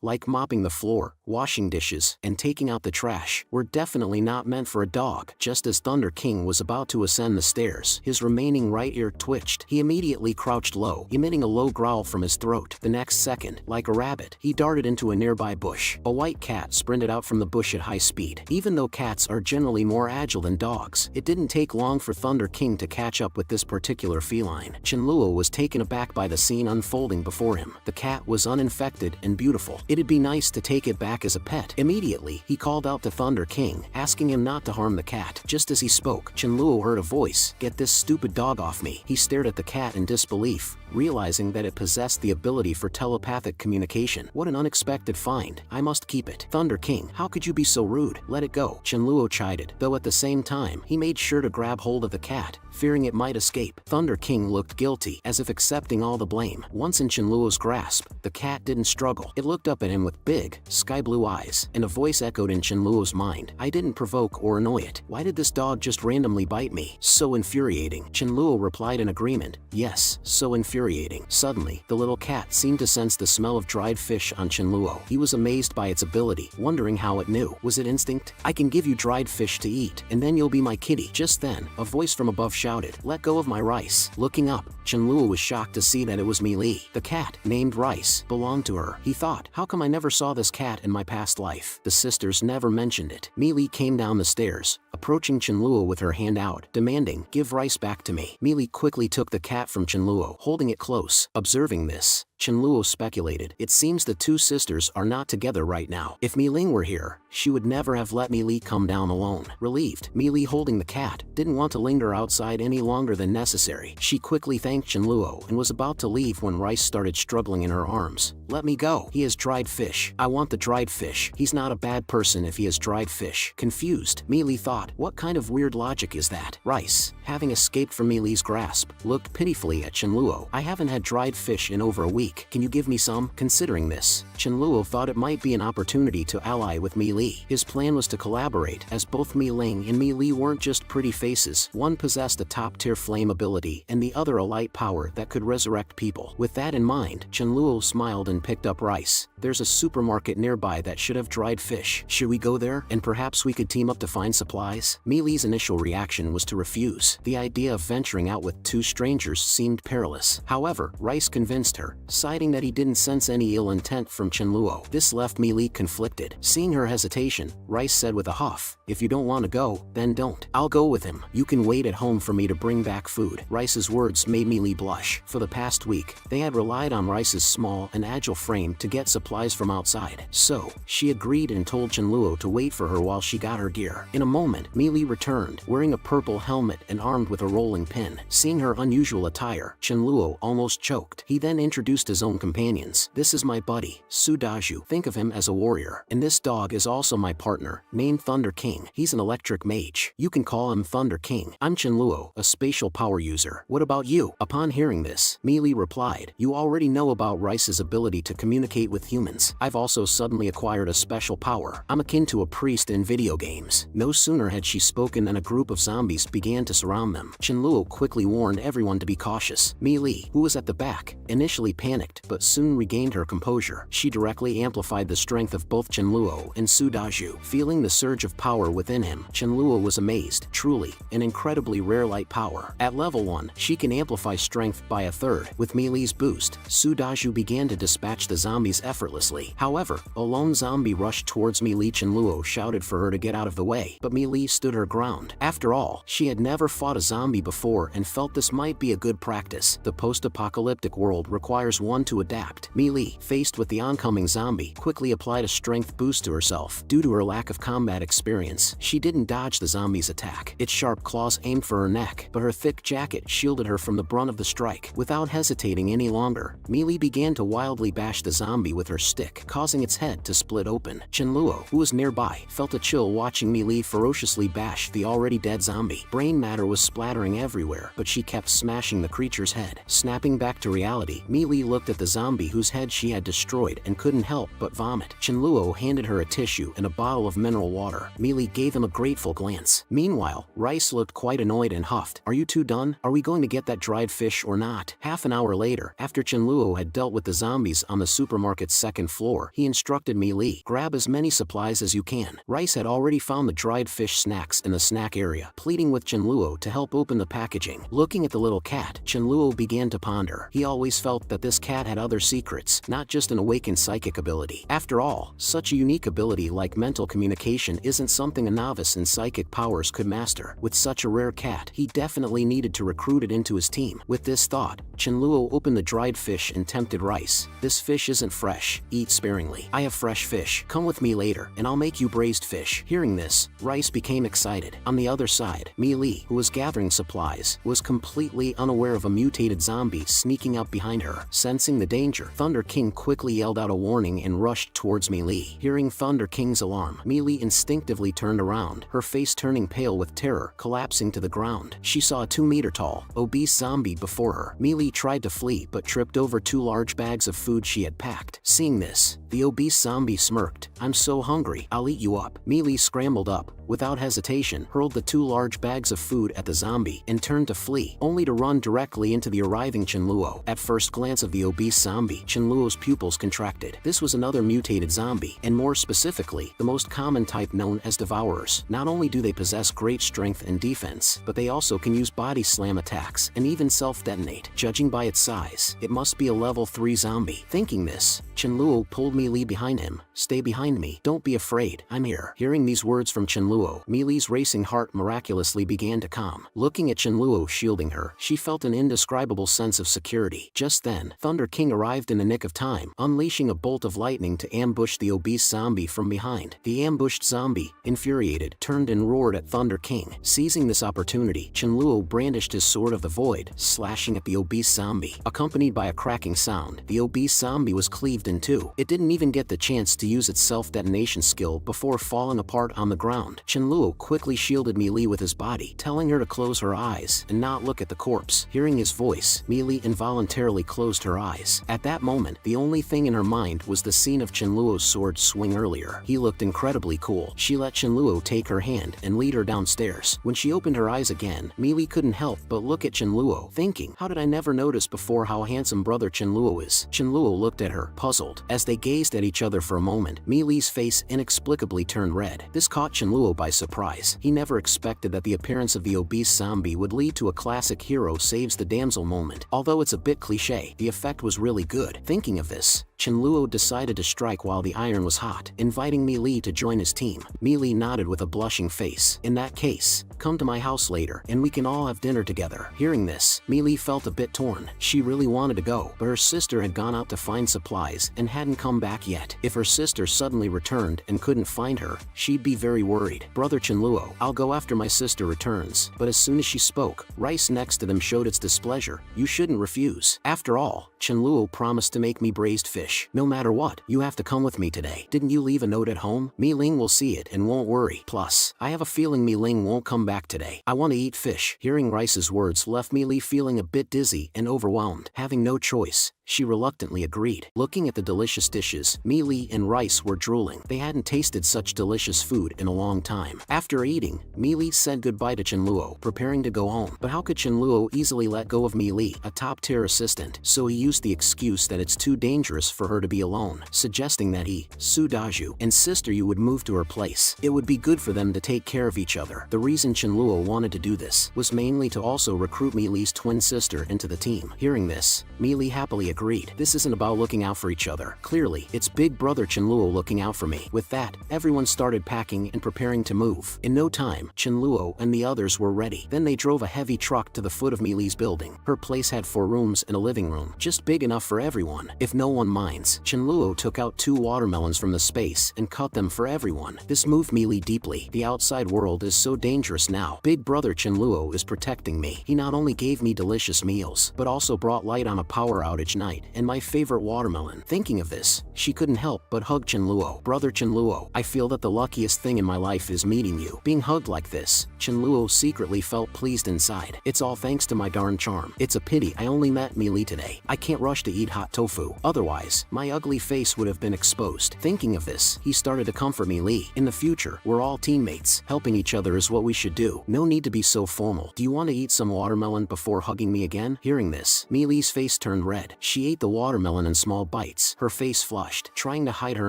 like mopping the floor, washing dishes, and taking out the trash, were definitely not meant for a dog. Just as Thunder King was about to ascend the stairs, his remaining right ear twitched. He immediately crouched low, emitting a low growl from his throat. The next second, like a rabbit, he darted into a nearby bush. A white cat sprinted out from the bush at high speed. Even though cats are generally more agile than dogs, it didn't take long for Thunder King to catch up with this particular feline. Chenluo was taken aback by the scene unfolding before him. The cat was uninfected and beautiful. It'd be nice to take it back as a pet. Immediately, he called out to Thunder King, asking him not to harm the cat. Just as he spoke, Chenluo heard a voice, "Get this stupid dog off me." He stared at the cat in disbelief, realizing that it possessed the ability for telepathic communication. What an unexpected find. I must keep it. Thunder King, how could you be so rude? Let it go. Chenluo chided, though at the same time, he made sure to grab hold of the cat, fearing it might escape. Thunder King looked guilty, as if accepting all the blame. Once in Chenluo's grasp, the cat didn't struggle. It looked up at him with big, sky-blue eyes, and a voice echoed in Chenluo's mind. I didn't provoke or annoy it. Why did this dog just randomly bite me? So infuriating. Chenluo replied in agreement. Yes, so infuriating. Suddenly, the little cat seemed to sense the smell of dried fish on Chenluo. He was amazed by its ability, wondering how it knew. Was it instinct? I can give you dried fish to eat, and then you'll be my kitty. Just then, a voice from above shouted, let go of my Rice. Looking up, Chenluo was shocked to see that it was Mi Li. The cat, named Rice, belonged to her. He thought, how come I never saw this cat in my past life? The sisters never mentioned it. Mi Li came down the stairs, approaching Chenluo with her hand out, demanding, give Rice back to me. Mi Li quickly took the cat from Chenluo, holding it close. Observing this, Chenluo speculated, it seems the two sisters are not together right now. If Mi Ling were here, she would never have let Mi Li come down alone. Relieved, Mi Li, holding the cat, didn't want to linger outside any longer than necessary. She quickly thanked Chenluo and was about to leave when Rice started struggling in her arms. Let me go. He has dried fish. I want the dried fish. He's not a bad person if he has dried fish. Confused, Mi Li thought, what kind of weird logic is that? Rice, having escaped from Mi Li's grasp, looked pitifully at Chenluo. I haven't had dried fish in over a week. week. Can you give me some? Considering this, Chenluo thought it might be an opportunity to ally with Mi Li. His plan was to collaborate, as both Mi Ling and Mi Li weren't just pretty faces. One possessed a top-tier flame ability and the other a light power that could resurrect people. With that in mind, Chenluo smiled and picked up rice. There's a supermarket nearby that should have dried fish. Should we go there? And perhaps we could team up to find supplies? Mi Li's initial reaction was to refuse. The idea of venturing out with two strangers seemed perilous. However, Rice convinced her, citing that he didn't sense any ill intent from Chenluo. This left Mi Li conflicted. Seeing her hesitation, Rice said with a huff, "If you don't want to go, then don't. I'll go with him. You can wait at home for me to bring back food." Rice's words made Mi Li blush. For the past week, they had relied on Rice's small and agile frame to get supplies from outside. So, she agreed and told Chenluo to wait for her while she got her gear. In a moment, Mi Li returned, wearing a purple helmet and armed with a rolling pin. Seeing her unusual attire, Chenluo almost choked. He then introduced his own companions. "This is my buddy, Su Daju. Think of him as a warrior. And this dog is also my partner, named Thunder King. He's an electric mage. You can call him Thunder King. I'm Chenluo, a spatial power user. What about you?" Upon hearing this, Mi Li replied, "You already know about Rice's ability to communicate with humans. I've also suddenly acquired a special power. I'm akin to a priest in video games." No sooner had she spoken than a group of zombies began to surround them. Chenluo quickly warned everyone to be cautious. Mi Li, who was at the back, initially panicked but soon regained her composure. She directly amplified the strength of both Chenluo and Su Daju. Feeling the surge of power within him, Chenluo was amazed. Truly, an incredibly rare light power. At level 1, she can amplify strength by a third. With Mi Li's boost, Su Daju began to dispatch the zombies effortlessly. However, a lone zombie rushed towards Mi Li. Chenluo shouted for her to get out of the way, but Mi Li stood her ground. After all, she had never fought a zombie before and felt this might be a good practice. The post-apocalyptic world requires one to adapt. Mi Li, faced with the oncoming zombie, quickly applied a strength boost to herself. Due to her lack of combat experience, she didn't dodge the zombie's attack. Its sharp claws aimed for her neck, but her thick jacket shielded her from the brunt of the strike. Without hesitating any longer, Mi Li began to wildly bash the zombie with her stick, causing its head to split open. Chenluo, who was nearby, felt a chill watching Mi Li ferociously bash the already dead zombie. Brain matter was splattering everywhere, but she kept smashing the creature's head. Snapping back to reality, Mi Li looked at the zombie whose head she had destroyed and couldn't help but vomit. Chenluo handed her a tissue and a bottle of mineral water. Mi Li gave him a grateful glance. Meanwhile, Rice looked quite annoyed and huffed. "Are you two done? Are we going to get that dried fish or not?" Half an hour later, after Chenluo had dealt with the zombies on the supermarket's second floor, he instructed Mi Li, "Grab as many supplies as you can." Rice had already found the dried fish snacks in the snack area, pleading with Chenluo to help open the packaging. Looking at the little cat, Chenluo began to ponder. He always felt that this cat had other secrets, not just an awakened psychic ability. After all, such a unique ability like mental communication isn't something a novice in psychic powers could master. With such a rare cat, he definitely needed to recruit it into his team. With this thought, Chenluo opened the dried fish and tempted Rice. "This fish isn't fresh. Eat sparingly. I have fresh fish. Come with me later, and I'll make you braised fish." Hearing this, Rice became excited. On the other side, Mi Li, who was gathering supplies, was completely unaware of a mutated zombie sneaking up behind her. Sensing the danger, Thunder King quickly yelled out a warning and rushed towards Mi Li. Hearing Thunder King's alarm, Mi Li instinctively turned around, her face turning pale with terror, collapsing to the ground. She saw a 2-meter-tall, obese zombie before her. Mi Li tried to flee but tripped over 2 large bags of food she had packed. Seeing this, the obese zombie smirked. "I'm so hungry, I'll eat you up." Mi Li scrambled up, without hesitation, hurled the 2 large bags of food at the zombie and turned to flee, only to run directly into the arriving Chenluo. At first glance of the obese zombie, Chenluo's pupils contracted. This was another mutated zombie, and more specifically, the most common type known as devourers. Not only do they possess great strength and defense, but they also can use body slam attacks and even self-detonate. Judging by its size, it must be a level 3 zombie. Thinking this, Chenluo pulled Mi Li behind him. "Stay behind me. Don't be afraid. I'm here." Hearing these words from Chenluo, Mi Li's racing heart miraculously began to calm. Looking at Chenluo shielding her, she felt an indescribable sense of security. Just then, Thunder King arrived in the nick of time, unleashing a bolt of lightning to ambush the obese zombie from behind. The ambushed zombie, infuriated, turned and roared at Thunder King. Seizing this opportunity, Chenluo brandished his sword of the void, slashing at the obese zombie. Accompanied by a cracking sound, the obese zombie was cleaved in two. It didn't even get the chance to use its self-detonation skill before falling apart on the ground. Chenluo quickly shielded Mi Li with his body, telling her to close her eyes and not look at the corpse. Hearing his voice, Mi Li involuntarily closed her her eyes. At that moment, the only thing in her mind was the scene of Chenluo's sword swing earlier. He looked incredibly cool. She let Chenluo take her hand and lead her downstairs. When she opened her eyes again, Meili couldn't help but look at Chenluo, thinking, how did I never notice before how handsome brother Chenluo is? Chenluo looked at her, puzzled. As they gazed at each other for a moment, Meili's face inexplicably turned red. This caught Chenluo by surprise. He never expected that the appearance of the obese zombie would lead to a classic hero saves the damsel moment. Although it's a bit cliche, the effect was really good. Thinking of this, Chenluo decided to strike while the iron was hot, inviting Meili to join his team. Meili nodded with a blushing face. In that case, come to my house later, and we can all have dinner together. Hearing this, Meili felt a bit torn. She really wanted to go, but her sister had gone out to find supplies and hadn't come back yet. If her sister suddenly returned and couldn't find her, she'd be very worried. Brother Chenluo, I'll go after my sister returns. But as soon as she spoke, rice next to them showed its displeasure. You shouldn't refuse. After all, Chenluo promised to make me braised fish. No matter what, you have to come with me today. Didn't you leave a note at home? Mi Ling will see it and won't worry. Plus, I have a feeling Mi Ling won't come back today. I want to eat fish. Hearing Rice's words left Mi Li feeling a bit dizzy and overwhelmed. Having no choice, she reluctantly agreed. Looking at the delicious dishes, Mi Li and Rice were drooling. They hadn't tasted such delicious food in a long time. After eating, Mi Li said goodbye to Chenluo, preparing to go home. But how could Chenluo easily let go of Mi Li, a top-tier assistant? So he used the excuse that it's too dangerous for her to be alone, suggesting that he, Su Daju, and Sister Yu would move to her place. It would be good for them to take care of each other. The reason Chenluo wanted to do this was mainly to also recruit Mi Li's twin sister into the team. Hearing this, Mi Li happily agreed. This isn't about looking out for each other. Clearly, it's big brother Chenluo looking out for me. With that, everyone started packing and preparing to move. In no time, Chenluo and the others were ready. Then they drove a heavy truck to the foot of Mi Li's building. Her place had 4 rooms and a living room, just big enough for everyone. If no one minds, Chenluo took out 2 watermelons from the space and cut them for everyone. This moved Mi Li deeply. The outside world is so dangerous now. Big brother Chenluo is protecting me. He not only gave me delicious meals, but also brought light on a power outage night and my favorite watermelon. Thinking of this, she couldn't help but hug Chenluo. Brother Chenluo, I feel that the luckiest thing in my life is meeting you. Being hugged like this, Chenluo secretly felt pleased inside. It's all thanks to my darn charm. It's a pity I only met Mi Li today. I can't rush to eat hot tofu. Otherwise, my ugly face would have been exposed. Thinking of this, he started to comfort Mi Li. In the future, we're all teammates. Helping each other is what we should do. No need to be so formal. Do you want to eat some watermelon before hugging me again? Hearing this, Mi Li's face turned red. She ate the watermelon in small bites. Her face flushed, trying to hide her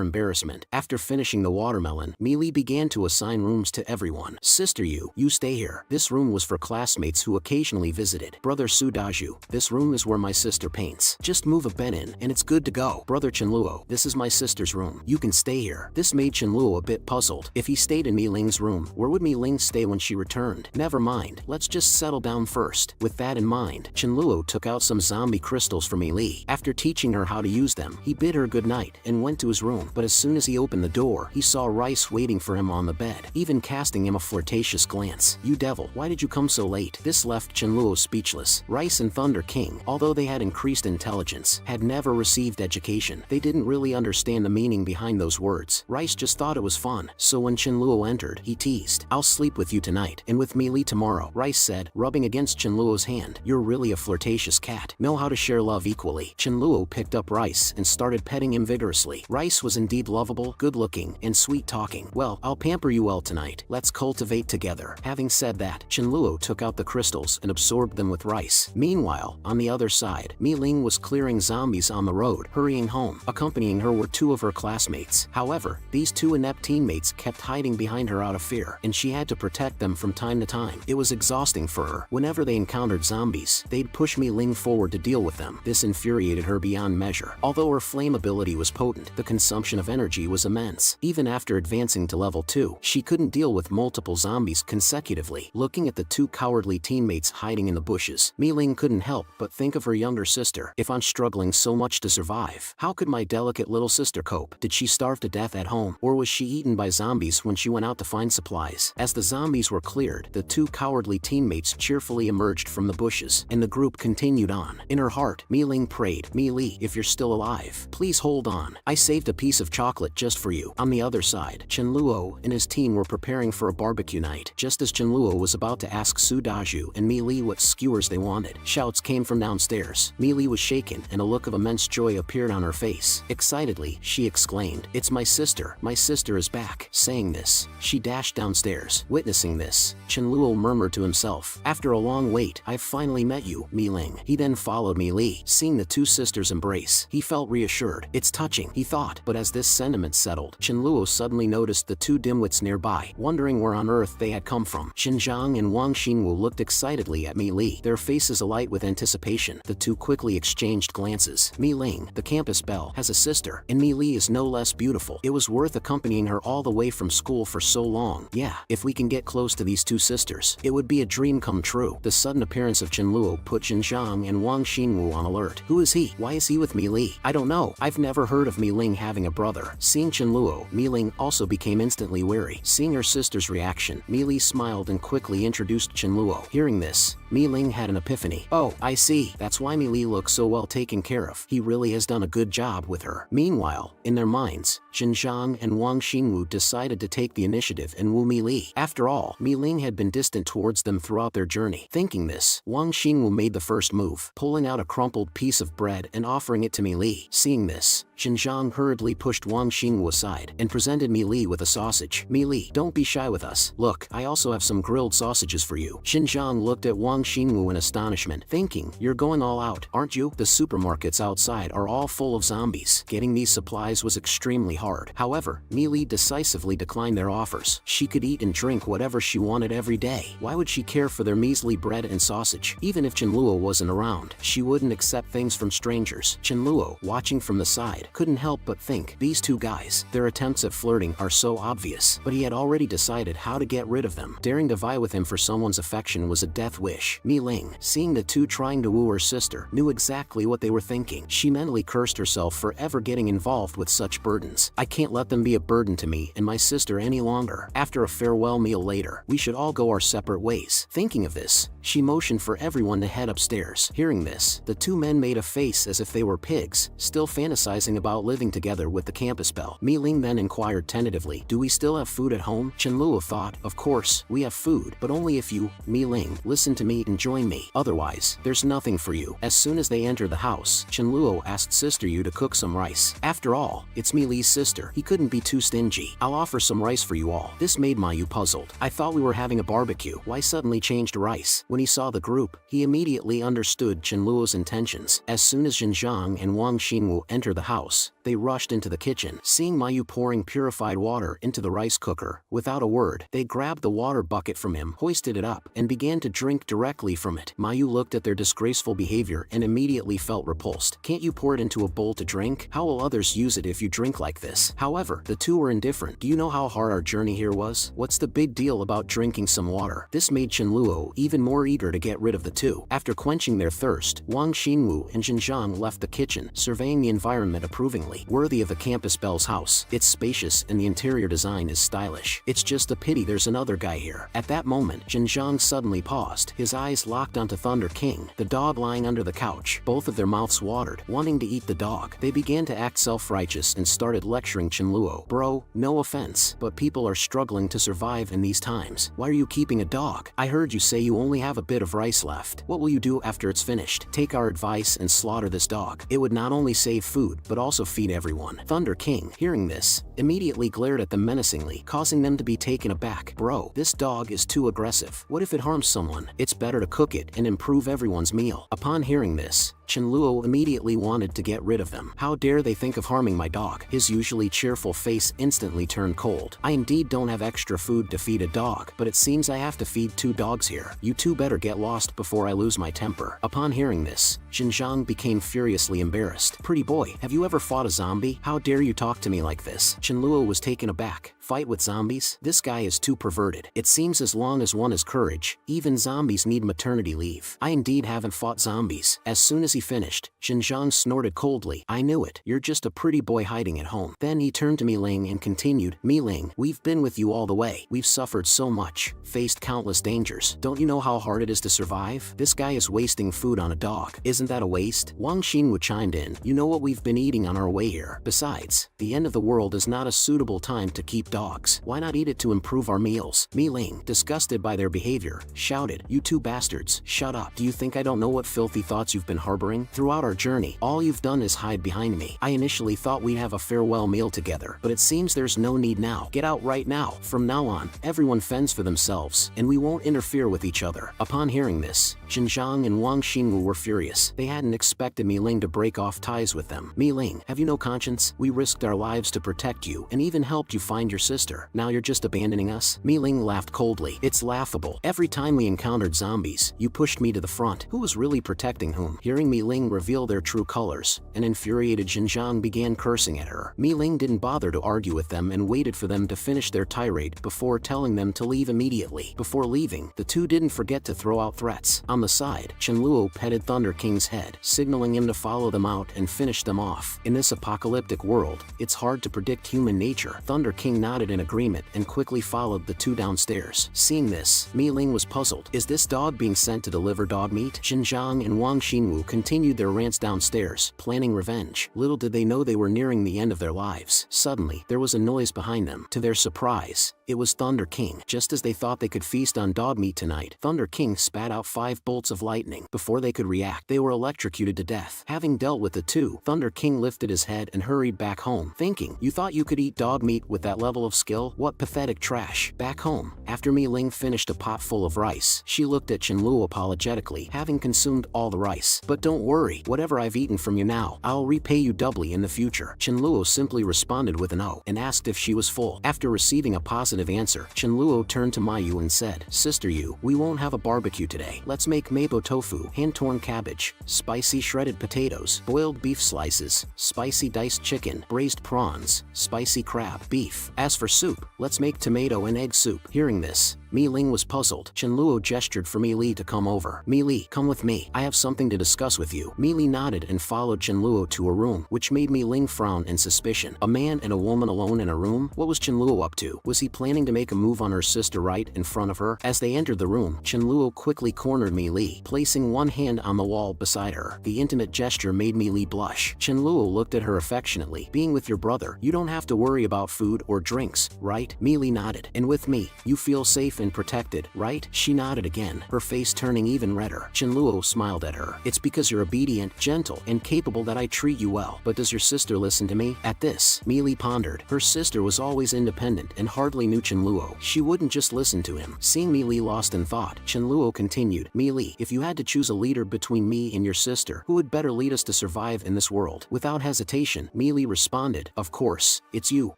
embarrassment. After finishing the watermelon, Mi Li began to assign rooms to everyone. Sister Yu, you stay here. This room was for classmates who occasionally visited. Brother Su Daju, this room is where my sister paints. Just move a bed in and it's good to go. Brother Chenluo, this is my sister's room. You can stay here. This made Chenluo a bit puzzled. If he stayed in Mi Ling's room, where would Mi Ling stay when she returned? Never mind, let's just settle down first. With that in mind, Chenluo took out some zombie crystals for Mi Li. After teaching her how to use them, he bid her goodnight and went to his room. But as soon as he opened the door, he saw Rice waiting for him on the bed, even casting him a flirtatious glance. You devil, why did you come so late? This left Chenluo speechless. Rice and Thunder King, although they had increased intelligence, had never received education. They didn't really understand the meaning behind those words. Rice just thought it was fun, so when Chenluo entered, he teased, I'll sleep with you tonight, and with Mi Li tomorrow, Rice said, rubbing against Chenluo's hand. You're really a flirtatious cat. Know how to share love equally. Chenluo picked up Rice and started petting him vigorously. Rice was indeed lovable, good-looking, and sweet-talking. Well, I'll pamper you well tonight. Let's cultivate together. Having said that, Chenluo took out the crystals and absorbed them with Rice. Meanwhile, on the other side, Mi Ling was clearing zombies on the road, hurrying home. Accompanying her were 2 of her classmates. However, these 2 inept teammates kept hiding behind her out of fear, and she had to protect them from time to time. It was exhausting for her. Whenever they encountered zombies, they'd push Mi Ling forward to deal with them. This infuriated her beyond measure. Although her flame ability was potent, the consumption of energy was immense. Even after advancing to level 2, she couldn't deal with multiple zombies consecutively. Looking at the 2 cowardly teammates hiding in the bushes, Mi Ling couldn't help but think of her younger sister. If I'm struggling so much to survive, how could my delicate little sister cope? Did she starve to death at home, or was she eaten by zombies when she went out to find supplies? As the zombies were cleared, the 2 cowardly teammates cheerfully emerged from the bushes, and the group continued on. In her heart, Mi Ling prayed trade. Mi Li, if you're still alive, please hold on. I saved a piece of chocolate just for you. On the other side, Chen Luo and his team were preparing for a barbecue night. Just as Chen Luo was about to ask Su Daju and Mi Li what skewers they wanted, shouts came from downstairs. Mi Li was shaken and a look of immense joy appeared on her face. Excitedly, she exclaimed, "It's my sister. My sister is back." Saying this, she dashed downstairs. Witnessing this, Chen Luo murmured to himself, "After a long wait, I've finally met you, Mi Ling." He then followed Mi Li. Seeing the two sisters embrace, he felt reassured. It's touching, he thought, but as this sentiment settled, Chen Luo suddenly noticed the two dimwits nearby, wondering where on earth they had come from. Xinjiang and Wang Xingwu looked excitedly at Mi Li, their faces alight with anticipation. The two quickly exchanged glances. Mi Ling, the campus belle, has a sister, and Mi Li is no less beautiful. It was worth accompanying her all the way from school for so long. Yeah, if we can get close to these two sisters, it would be a dream come true. The sudden appearance of Chen Luo put Xinjiang and Wang Xingwu on alert. Who is he? Why is he with Mi Li? I don't know. I've never heard of Mi Ling having a brother. Seeing Chen Luo, Mi Ling also became instantly wary. Seeing her sister's reaction, Mi Li smiled and quickly introduced Chen Luo. Hearing this, Mi Ling had an epiphany. Oh, I see. That's why Mi Li looks so well taken care of. He really has done a good job with her. Meanwhile, in their minds, Xinjiang and Wang Xingwu decided to take the initiative and woo Mi Li. After all, Mi Ling had been distant towards them throughout their journey. Thinking this, Wang Xingwu made the first move, pulling out a crumpled piece of bread and offering it to Mi Li. Seeing this, Xinjiang hurriedly pushed Wang Xingwu aside and presented Mi Li with a sausage. Mi Li, don't be shy with us. Look, I also have some grilled sausages for you. Xinjiang looked at Wang Xingwu in astonishment, thinking, you're going all out, aren't you? The supermarkets outside are all full of zombies. Getting these supplies was extremely hard. However, Mi Li decisively declined their offers. She could eat and drink whatever she wanted every day. Why would she care for their measly bread and sausage? Even if Chen Luo wasn't around, she wouldn't accept things from strangers. Chen Luo, watching from the side, couldn't help but think, these two guys, their attempts at flirting are so obvious. But he had already decided how to get rid of them. Daring to vie with him for someone's affection was a death wish. Mi Ling, seeing the two trying to woo her sister, knew exactly what they were thinking. She mentally cursed herself for ever getting involved with such burdens. I can't let them be a burden to me and my sister any longer. After a farewell meal later, we should all go our separate ways. Thinking of this, she motioned for everyone to head upstairs. Hearing this, the two men made a face as if they were pigs, still fantasizing about living together with the campus belle. Mi Ling then inquired tentatively, do we still have food at home? Chen Luo thought, of course, we have food, but only if you, Mi Ling, listen to me and join me. Otherwise, there's nothing for you. As soon as they entered the house, Chen Luo asked Sister Yu to cook some rice. After all, it's Mi Li's sister. He couldn't be too stingy. I'll offer some rice for you all. This made Ma Yu puzzled. I thought we were having a barbecue. Why suddenly change to rice? When he saw the group, he immediately understood Chen Luo's intentions. As soon as Xinjiang and Wang Xingwu entered the house, they rushed into the kitchen. Seeing Ma Yu pouring purified water into the rice cooker, without a word, they grabbed the water bucket from him, hoisted it up, and began to drink directly from it. Ma Yu looked at their disgraceful behavior and immediately felt repulsed. Can't you pour it into a bowl to drink? How will others use it if you drink like this? However, the two were indifferent. Do you know how hard our journey here was? What's the big deal about drinking some water? This made Chen Luo even more eager to get rid of the two. After quenching their thirst, Wang Xingwu and Xinjiang left the kitchen, surveying the environment approvingly. Worthy of the campus belle's house. It's spacious and the interior design is stylish. It's just a pity there's another guy here. At that moment, Xinjiang suddenly paused, his eyes locked onto Thunder King, the dog lying under the couch. Both of their mouths watered, wanting to eat the dog. They began to act self-righteous and started lecturing Chen Luo. Bro, no offense, but people are struggling to survive in these times. Why are you keeping a dog? I heard you say you only have a bit of rice left. What will you do after it's finished? Take our advice and slaughter this dog. It would not only save food, but also feed everyone. Thunder King, hearing this, immediately glared at them menacingly, causing them to be taken aback. Bro, this dog is too aggressive. What if it harms someone? It's better to cook it and improve everyone's meal. Upon hearing this, Chen Luo immediately wanted to get rid of them. How dare they think of harming my dog? His usually cheerful face instantly turned cold. I indeed don't have extra food to feed a dog, but it seems I have to feed two dogs here. You two better get lost before I lose my temper. Upon hearing this, Xinjiang became furiously embarrassed. Pretty boy, have you ever fought a zombie? How dare you talk to me like this? Chen Luo was taken aback, Fight with zombies? This guy is too perverted. It seems as long as one has courage, even zombies need maternity leave. I indeed haven't fought zombies. As soon as he finished, Xinjiang snorted coldly. I knew it. You're just a pretty boy hiding at home. Then he turned to Mi Ling and continued, Mi Ling, we've been with you all the way. We've suffered so much, faced countless dangers. Don't you know how hard it is to survive? This guy is wasting food on a dog. Isn't that a waste? Wang Xinwu chimed in. You know what we've been eating on our way here. Besides, the end of the world is not a suitable time to keep dogs. Why not eat it to improve our meals? Mi Ling, disgusted by their behavior, shouted, you two bastards, shut up. Do you think I don't know what filthy thoughts you've been harboring? Throughout our journey, all you've done is hide behind me. I initially thought we'd have a farewell meal together, but it seems there's no need now. Get out right now. From now on, everyone fends for themselves, and we won't interfere with each other. Upon hearing this, Xinjiang and Wang Xinwu were furious. They hadn't expected Mi Ling to break off ties with them. Mi Ling, have you no conscience? We risked our lives to protect you, and even helped you find your sister. Now you're just abandoning us? Mi Ling laughed coldly. It's laughable. Every time we encountered zombies, you pushed me to the front. Who was really protecting whom? Hearing Mi Ling reveal their true colors, an infuriated Xinjiang began cursing at her. Mi Ling didn't bother to argue with them and waited for them to finish their tirade before telling them to leave immediately. Before leaving, the two didn't forget to throw out threats. On the side, Chen Luo petted Thunder King's head, signaling him to follow them out and finish them off. In this apocalyptic world, it's hard to predict human nature. Thunder King nodded in agreement and quickly followed the two downstairs. Seeing this, Mi Ling was puzzled. Is this dog being sent to deliver dog meat? Xinjiang and Wang Xinwu continued their rants downstairs, planning revenge. Little did they know they were nearing the end of their lives. Suddenly, there was a noise behind them. To their surprise, it was Thunder King. Just as they thought they could feast on dog meat tonight, Thunder King spat out 5 bolts of lightning. Before they could react, they were electrocuted to death. Having dealt with the two, Thunder King lifted his head and hurried back home, thinking, you thought you could eat dog meat with that level of skill? What pathetic trash. Back home, after Mi Ling finished a pot full of rice, she looked at Chen Luo apologetically, having consumed all the rice. But don't worry, whatever I've eaten from you now, I'll repay you doubly in the future. Chen Luo simply responded with an O and asked if she was full. After receiving a positive answer, Chen Luo turned to Ma Yu and said, Sister Yu, we won't have a barbecue today. Let's make meibo tofu, hand-torn cabbage, spicy shredded potatoes, boiled beef slices, spicy diced chicken, braised prawns, spicy crab, beef. As for soup, let's make tomato and egg soup. Hearing this, Mi Ling was puzzled. Chen Luo gestured for Mi Li to come over. Mi Li, come with me. I have something to discuss with you. Mi Li nodded and followed Chen Luo to a room, which made Mi Ling frown in suspicion. A man and a woman alone in a room? What was Chen Luo up to? Was he planning to make a move on her sister right in front of her? As they entered the room, Chen Luo quickly cornered Mi Li, placing one hand on the wall beside her. The intimate gesture made Mi Li blush. Chen Luo looked at her affectionately. Being with your brother, you don't have to worry about food or drinks, right? Mi Li nodded. And with me, you feel safe and protected, right? She nodded again, her face turning even redder. Chen Luo smiled at her. It's because you're obedient, gentle, and capable that I treat you well. But does your sister listen to me? At this, Mi Li pondered. Her sister was always independent and hardly knew Chen Luo. She wouldn't just listen to him. Seeing Mi Li lost in thought, Chen Luo continued, Mi Li, if you had to choose a leader between me and your sister, who would better lead us to survive in this world? Without hesitation, Mi Li responded, of course, it's you,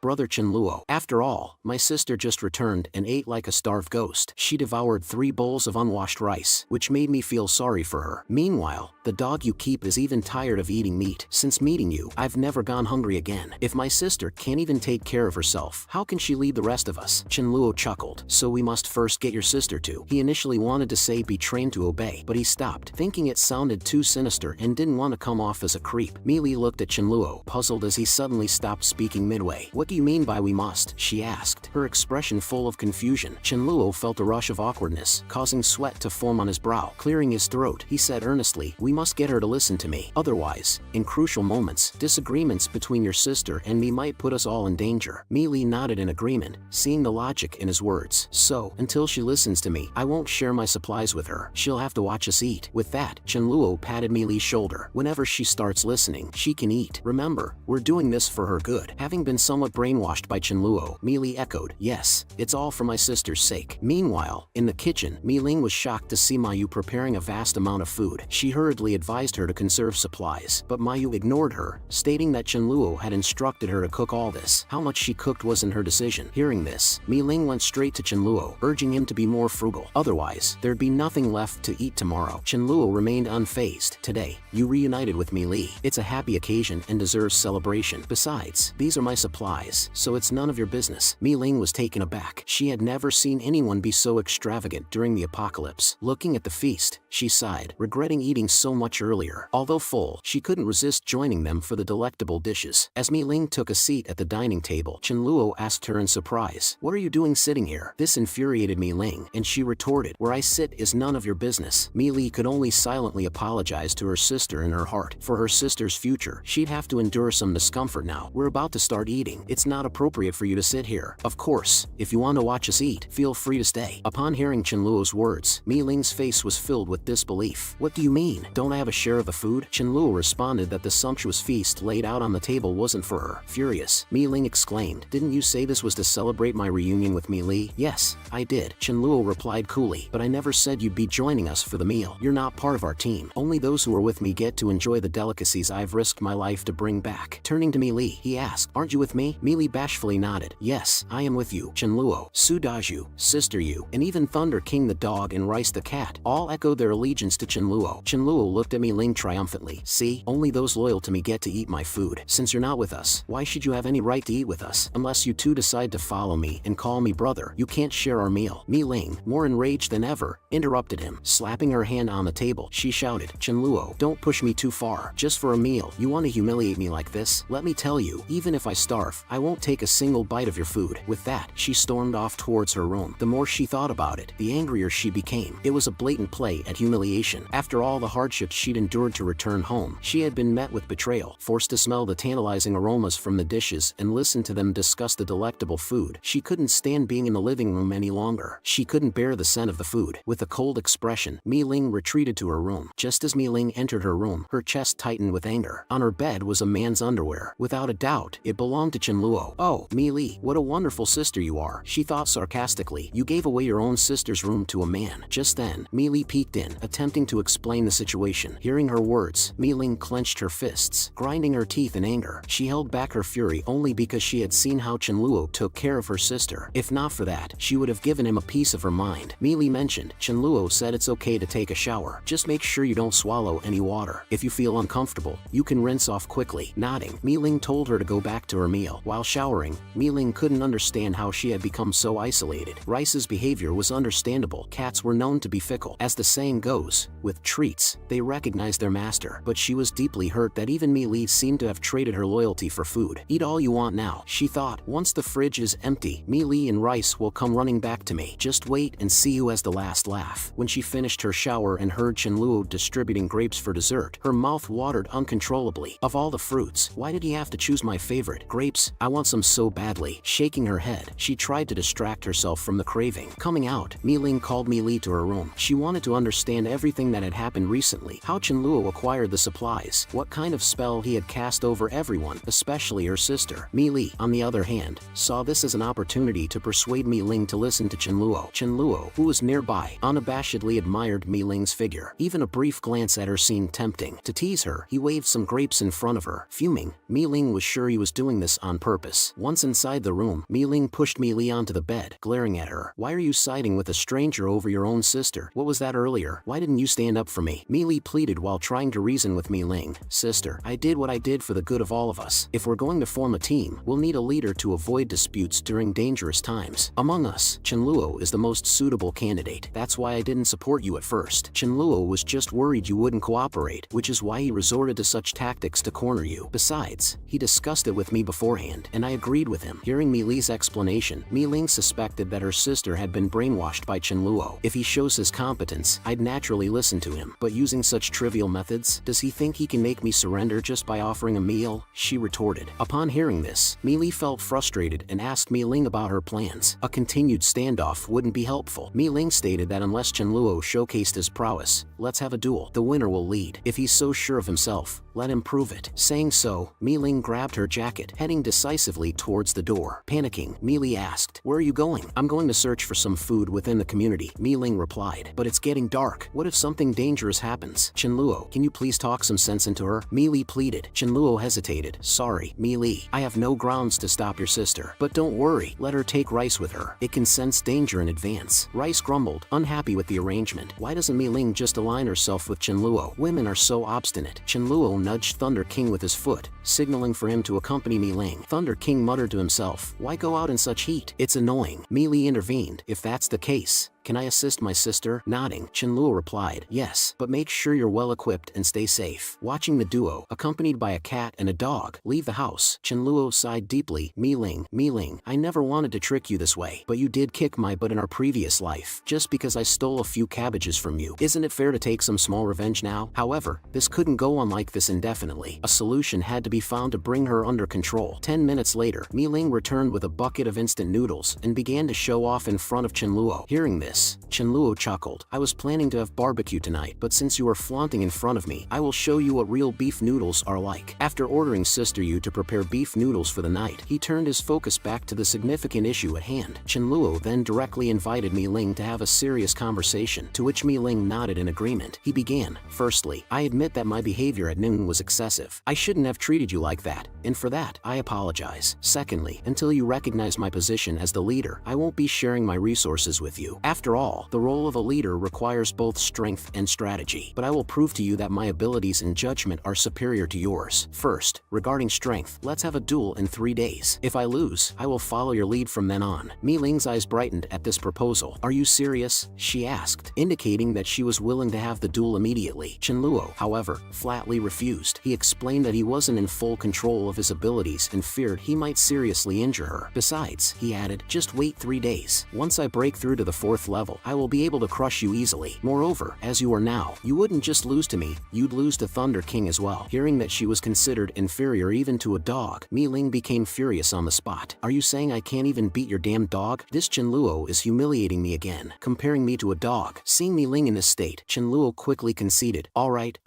brother Chen Luo. After all, my sister just returned and ate like a starved ghost. She devoured 3 bowls of unwashed rice, which made me feel sorry for her. Meanwhile, the dog you keep is even tired of eating meat. Since meeting you, I've never gone hungry again. If my sister can't even take care of herself, how can she lead the rest of us? Chen Luo chuckled. So we must first get your sister to. He initially wanted to say be trained to obey, but he stopped, thinking it sounded too sinister and didn't want to come off as a creep. Mi Li looked at Chen Luo, puzzled as he suddenly stopped speaking midway. What do you mean by we must? She asked, her expression full of confusion. Chen Luo felt a rush of awkwardness, causing sweat to form on his brow. Clearing his throat, he said earnestly, we must get her to listen to me. Otherwise, in crucial moments, disagreements between your sister and me might put us all in danger. Mi Li nodded in agreement, seeing the logic in his words. So, until she listens to me, I won't share my supplies with her. She'll have to watch us eat. With that, Chen Luo patted Mi Li's shoulder. Whenever she starts listening, she can eat. Remember, we're doing this for her good. Having been somewhat brainwashed by Chen Luo, Mi Li echoed, yes, it's all for my sister's sake. like. Meanwhile, in the kitchen, Mi Ling was shocked to see Mayu preparing a vast amount of food. She hurriedly advised her to conserve supplies, but Mayu ignored her, stating that Chenluo had instructed her to cook all this. How much she cooked wasn't her decision. Hearing this, Mi Ling went straight to Chenluo, urging him to be more frugal. Otherwise, there'd be nothing left to eat tomorrow. Chenluo remained unfazed. Today, you reunited with Mi Li. It's a happy occasion and deserves celebration. Besides, these are my supplies, so it's none of your business. Mi Ling was taken aback. She had never seen anyone be so extravagant during the apocalypse. Looking at the feast, she sighed, regretting eating so much earlier. Although full, she couldn't resist joining them for the delectable dishes. As Mi Ling took a seat at the dining table, Chenluo asked her in surprise, "What are you doing sitting here?" This infuriated Mi Ling, and she retorted, "Where I sit is none of your business." Mi Li could only silently apologize to her sister in her heart. For her sister's future, she'd have to endure some discomfort now. "We're about to start eating. It's not appropriate for you to sit here. Of course, if you want to watch us eat, feel free to stay." Upon hearing Chenluo's words, Mi Ling's face was filled with disbelief. "What do you mean? Don't I have a share of the food?" Chenluo responded that the sumptuous feast laid out on the table wasn't for her. Furious, Mi Ling exclaimed, "Didn't you say this was to celebrate my reunion with Mi Li?" "Yes, I did," Chenluo replied coolly, "but I never said you'd be joining us for the meal. You're not part of our team. Only those who are with me get to enjoy the delicacies I've risked my life to bring back." Turning to Mi Li, he asked, "Aren't you with me?" Mi Li bashfully nodded. "Yes, I am with you." Chenluo, Su Daju, Sister Yu, and even Thunder King the dog and Rice the cat all echoed their allegiance to Chenluo. Chenluo looked at Mi Ling triumphantly. "See, only those loyal to me get to eat my food. Since you're not with us, why should you have any right to eat with us? Unless you two decide to follow me and call me brother, you can't share our meal." Mi Ling, more enraged than ever, interrupted him. Slapping her hand on the table, she shouted, "Chenluo, don't push me too far. Just for a meal, you want to humiliate me like this? Let me tell you, even if I starve, I won't take a single bite of your food." With that, she stormed off towards her room. The more she thought about it, the angrier she became. It was a blatant play at humiliation. After all the hardships she'd endured to return home, she had been met with betrayal. Forced to smell the tantalizing aromas from the dishes and listen to them discuss the delectable food, she couldn't stand being in the living room any longer. She couldn't bear the scent of the food. With a cold expression, Mi Ling retreated to her room. Just as Mi Ling entered her room, her chest tightened with anger. On her bed was a man's underwear. Without a doubt, it belonged to Chenluo. "Oh, Mi Li, what a wonderful sister you are," she thought sarcastically. "You gave away your own sister's room to a man." Just then, Mi Li peeked in, attempting to explain the situation. Hearing her words, Mi Ling clenched her fists, grinding her teeth in anger. She held back her fury only because she had seen how Chenluo took care of her sister. If not for that, she would have given him a piece of her mind. Mi Li mentioned, "Chenluo said it's okay to take a shower. Just make sure you don't swallow any water. If you feel uncomfortable, you can rinse off quickly." Nodding, Mi Ling told her to go back to her meal. While showering, Mi Ling couldn't understand how she had become so isolated. Rice's behavior was understandable. Cats were known to be fickle. As the saying goes, with treats, they recognized their master. But she was deeply hurt that even Mi Li seemed to have traded her loyalty for food. "Eat all you want now," she thought. "Once the fridge is empty, Mi Li and Rice will come running back to me. Just wait and see who has the last laugh." When she finished her shower and heard Chenluo distributing grapes for dessert, her mouth watered uncontrollably. "Of all the fruits, why did he have to choose my favorite? Grapes? I want some so badly." Shaking her head, she tried to distract herself from the craving. Coming out, Mi Ling called Mi Li to her room. She wanted to understand everything that had happened recently, how Chenluo acquired the supplies, what kind of spell he had cast over everyone, especially her sister. Mi Li, on the other hand, saw this as an opportunity to persuade Mi Ling to listen to Chenluo. Chenluo, who was nearby, unabashedly admired Mi Ling's figure. Even a brief glance at her seemed tempting. To tease her, he waved some grapes in front of her. Fuming, Mi Ling was sure he was doing this on purpose. Once inside the room, Mi Ling pushed Mi Li onto the bed, glaring at her. "Why are you siding with a stranger over your own sister? What was that earlier? Why didn't you stand up for me?" Mi Li pleaded while trying to reason with Mi Ling. "Sister, I did what I did for the good of all of us. If we're going to form a team, we'll need a leader to avoid disputes during dangerous times. Among us, Chenluo is the most suitable candidate. That's why I didn't support you at first. Chenluo was just worried you wouldn't cooperate, which is why he resorted to such tactics to corner you. Besides, he discussed it with me beforehand, and I agreed with him." Hearing Mi Li's explanation, Mi Ling suspected that her sister had been brainwashed by Chenluo. "If he shows his competence, I'd naturally listen to him. But using such trivial methods, does he think he can make me surrender just by offering a meal?" she retorted. Upon hearing this, Mi Li felt frustrated and asked Mi Ling about her plans. A continued standoff wouldn't be helpful. Mi Ling stated that unless Chenluo showcased his prowess, "Let's have a duel. The winner will lead. If he's so sure of himself, let him prove it. Saying so, Mi Ling grabbed her jacket, heading decisively towards the door. Panicking, Mi Li asked, "Where are you going?" "I'm going to search for some food within the community," Mi Ling replied. "But it's getting dark. What if something dangerous happens?" "Chenluo, can you please talk some sense into her?" Mi Li pleaded. Chenluo hesitated. "Sorry, Mi Li, I have no grounds to stop your sister. But don't worry, let her take Rice with her. It can sense danger in advance." Rice grumbled, unhappy with the arrangement. Why doesn't Mi Ling just align herself with Chenluo? Women are so obstinate. Chenluo nudged Thunder King with his foot, signaling for him to accompany Mi Ling. Thunder King muttered to himself, "Why go out in such heat? It's annoying." Mi Li intervened. "If that's the case, can I assist my sister?" Nodding, Chenluo replied, "Yes, but make sure you're well equipped and stay safe." Watching the duo, accompanied by a cat and a dog, leave the house, Chenluo sighed deeply. Mi Ling, I never wanted to trick you this way, but you did kick my butt in our previous life, just because I stole a few cabbages from you. Isn't it fair to take some small revenge now?" However, this couldn't go on like this indefinitely. A solution had to be found to bring her under control. 10 minutes later, Mi Ling returned with a bucket of instant noodles and began to show off in front of Chenluo. Hearing this, Chenluo chuckled. "I was planning to have barbecue tonight, but since you are flaunting in front of me, I will show you what real beef noodles are like." After ordering Sister Yu to prepare beef noodles for the night, he turned his focus back to the significant issue at hand. Chenluo then directly invited Mi Ling to have a serious conversation, to which Mi Ling nodded in agreement. He began, "Firstly, I admit that my behavior at noon was excessive. I shouldn't have treated you like that, and for that, I apologize. Secondly, until you recognize my position as the leader, I won't be sharing my resources with you. After all, the role of a leader requires both strength and strategy, but I will prove to you that my abilities and judgment are superior to yours. First, regarding strength, let's have a duel in 3 days. If I lose, I will follow your lead from then on." Mi Ling's eyes brightened at this proposal. "Are you serious?" she asked, indicating that she was willing to have the duel immediately. Chenluo, however, flatly refused. He explained that he wasn't in full control of his abilities and feared he might seriously injure her. Besides, he added, "Just wait 3 days. Once I break through to the 4th level, I will be able to crush you easily. Moreover, as you are now, you wouldn't just lose to me, you'd lose to Thunder King as well." Hearing that she was considered inferior even to a dog, Mi Ling became furious on the spot. "Are you saying I can't even beat your damn dog? This Chenluo is humiliating me again, comparing me to a dog." Seeing Mi Ling in this state, Chenluo quickly conceded, all right,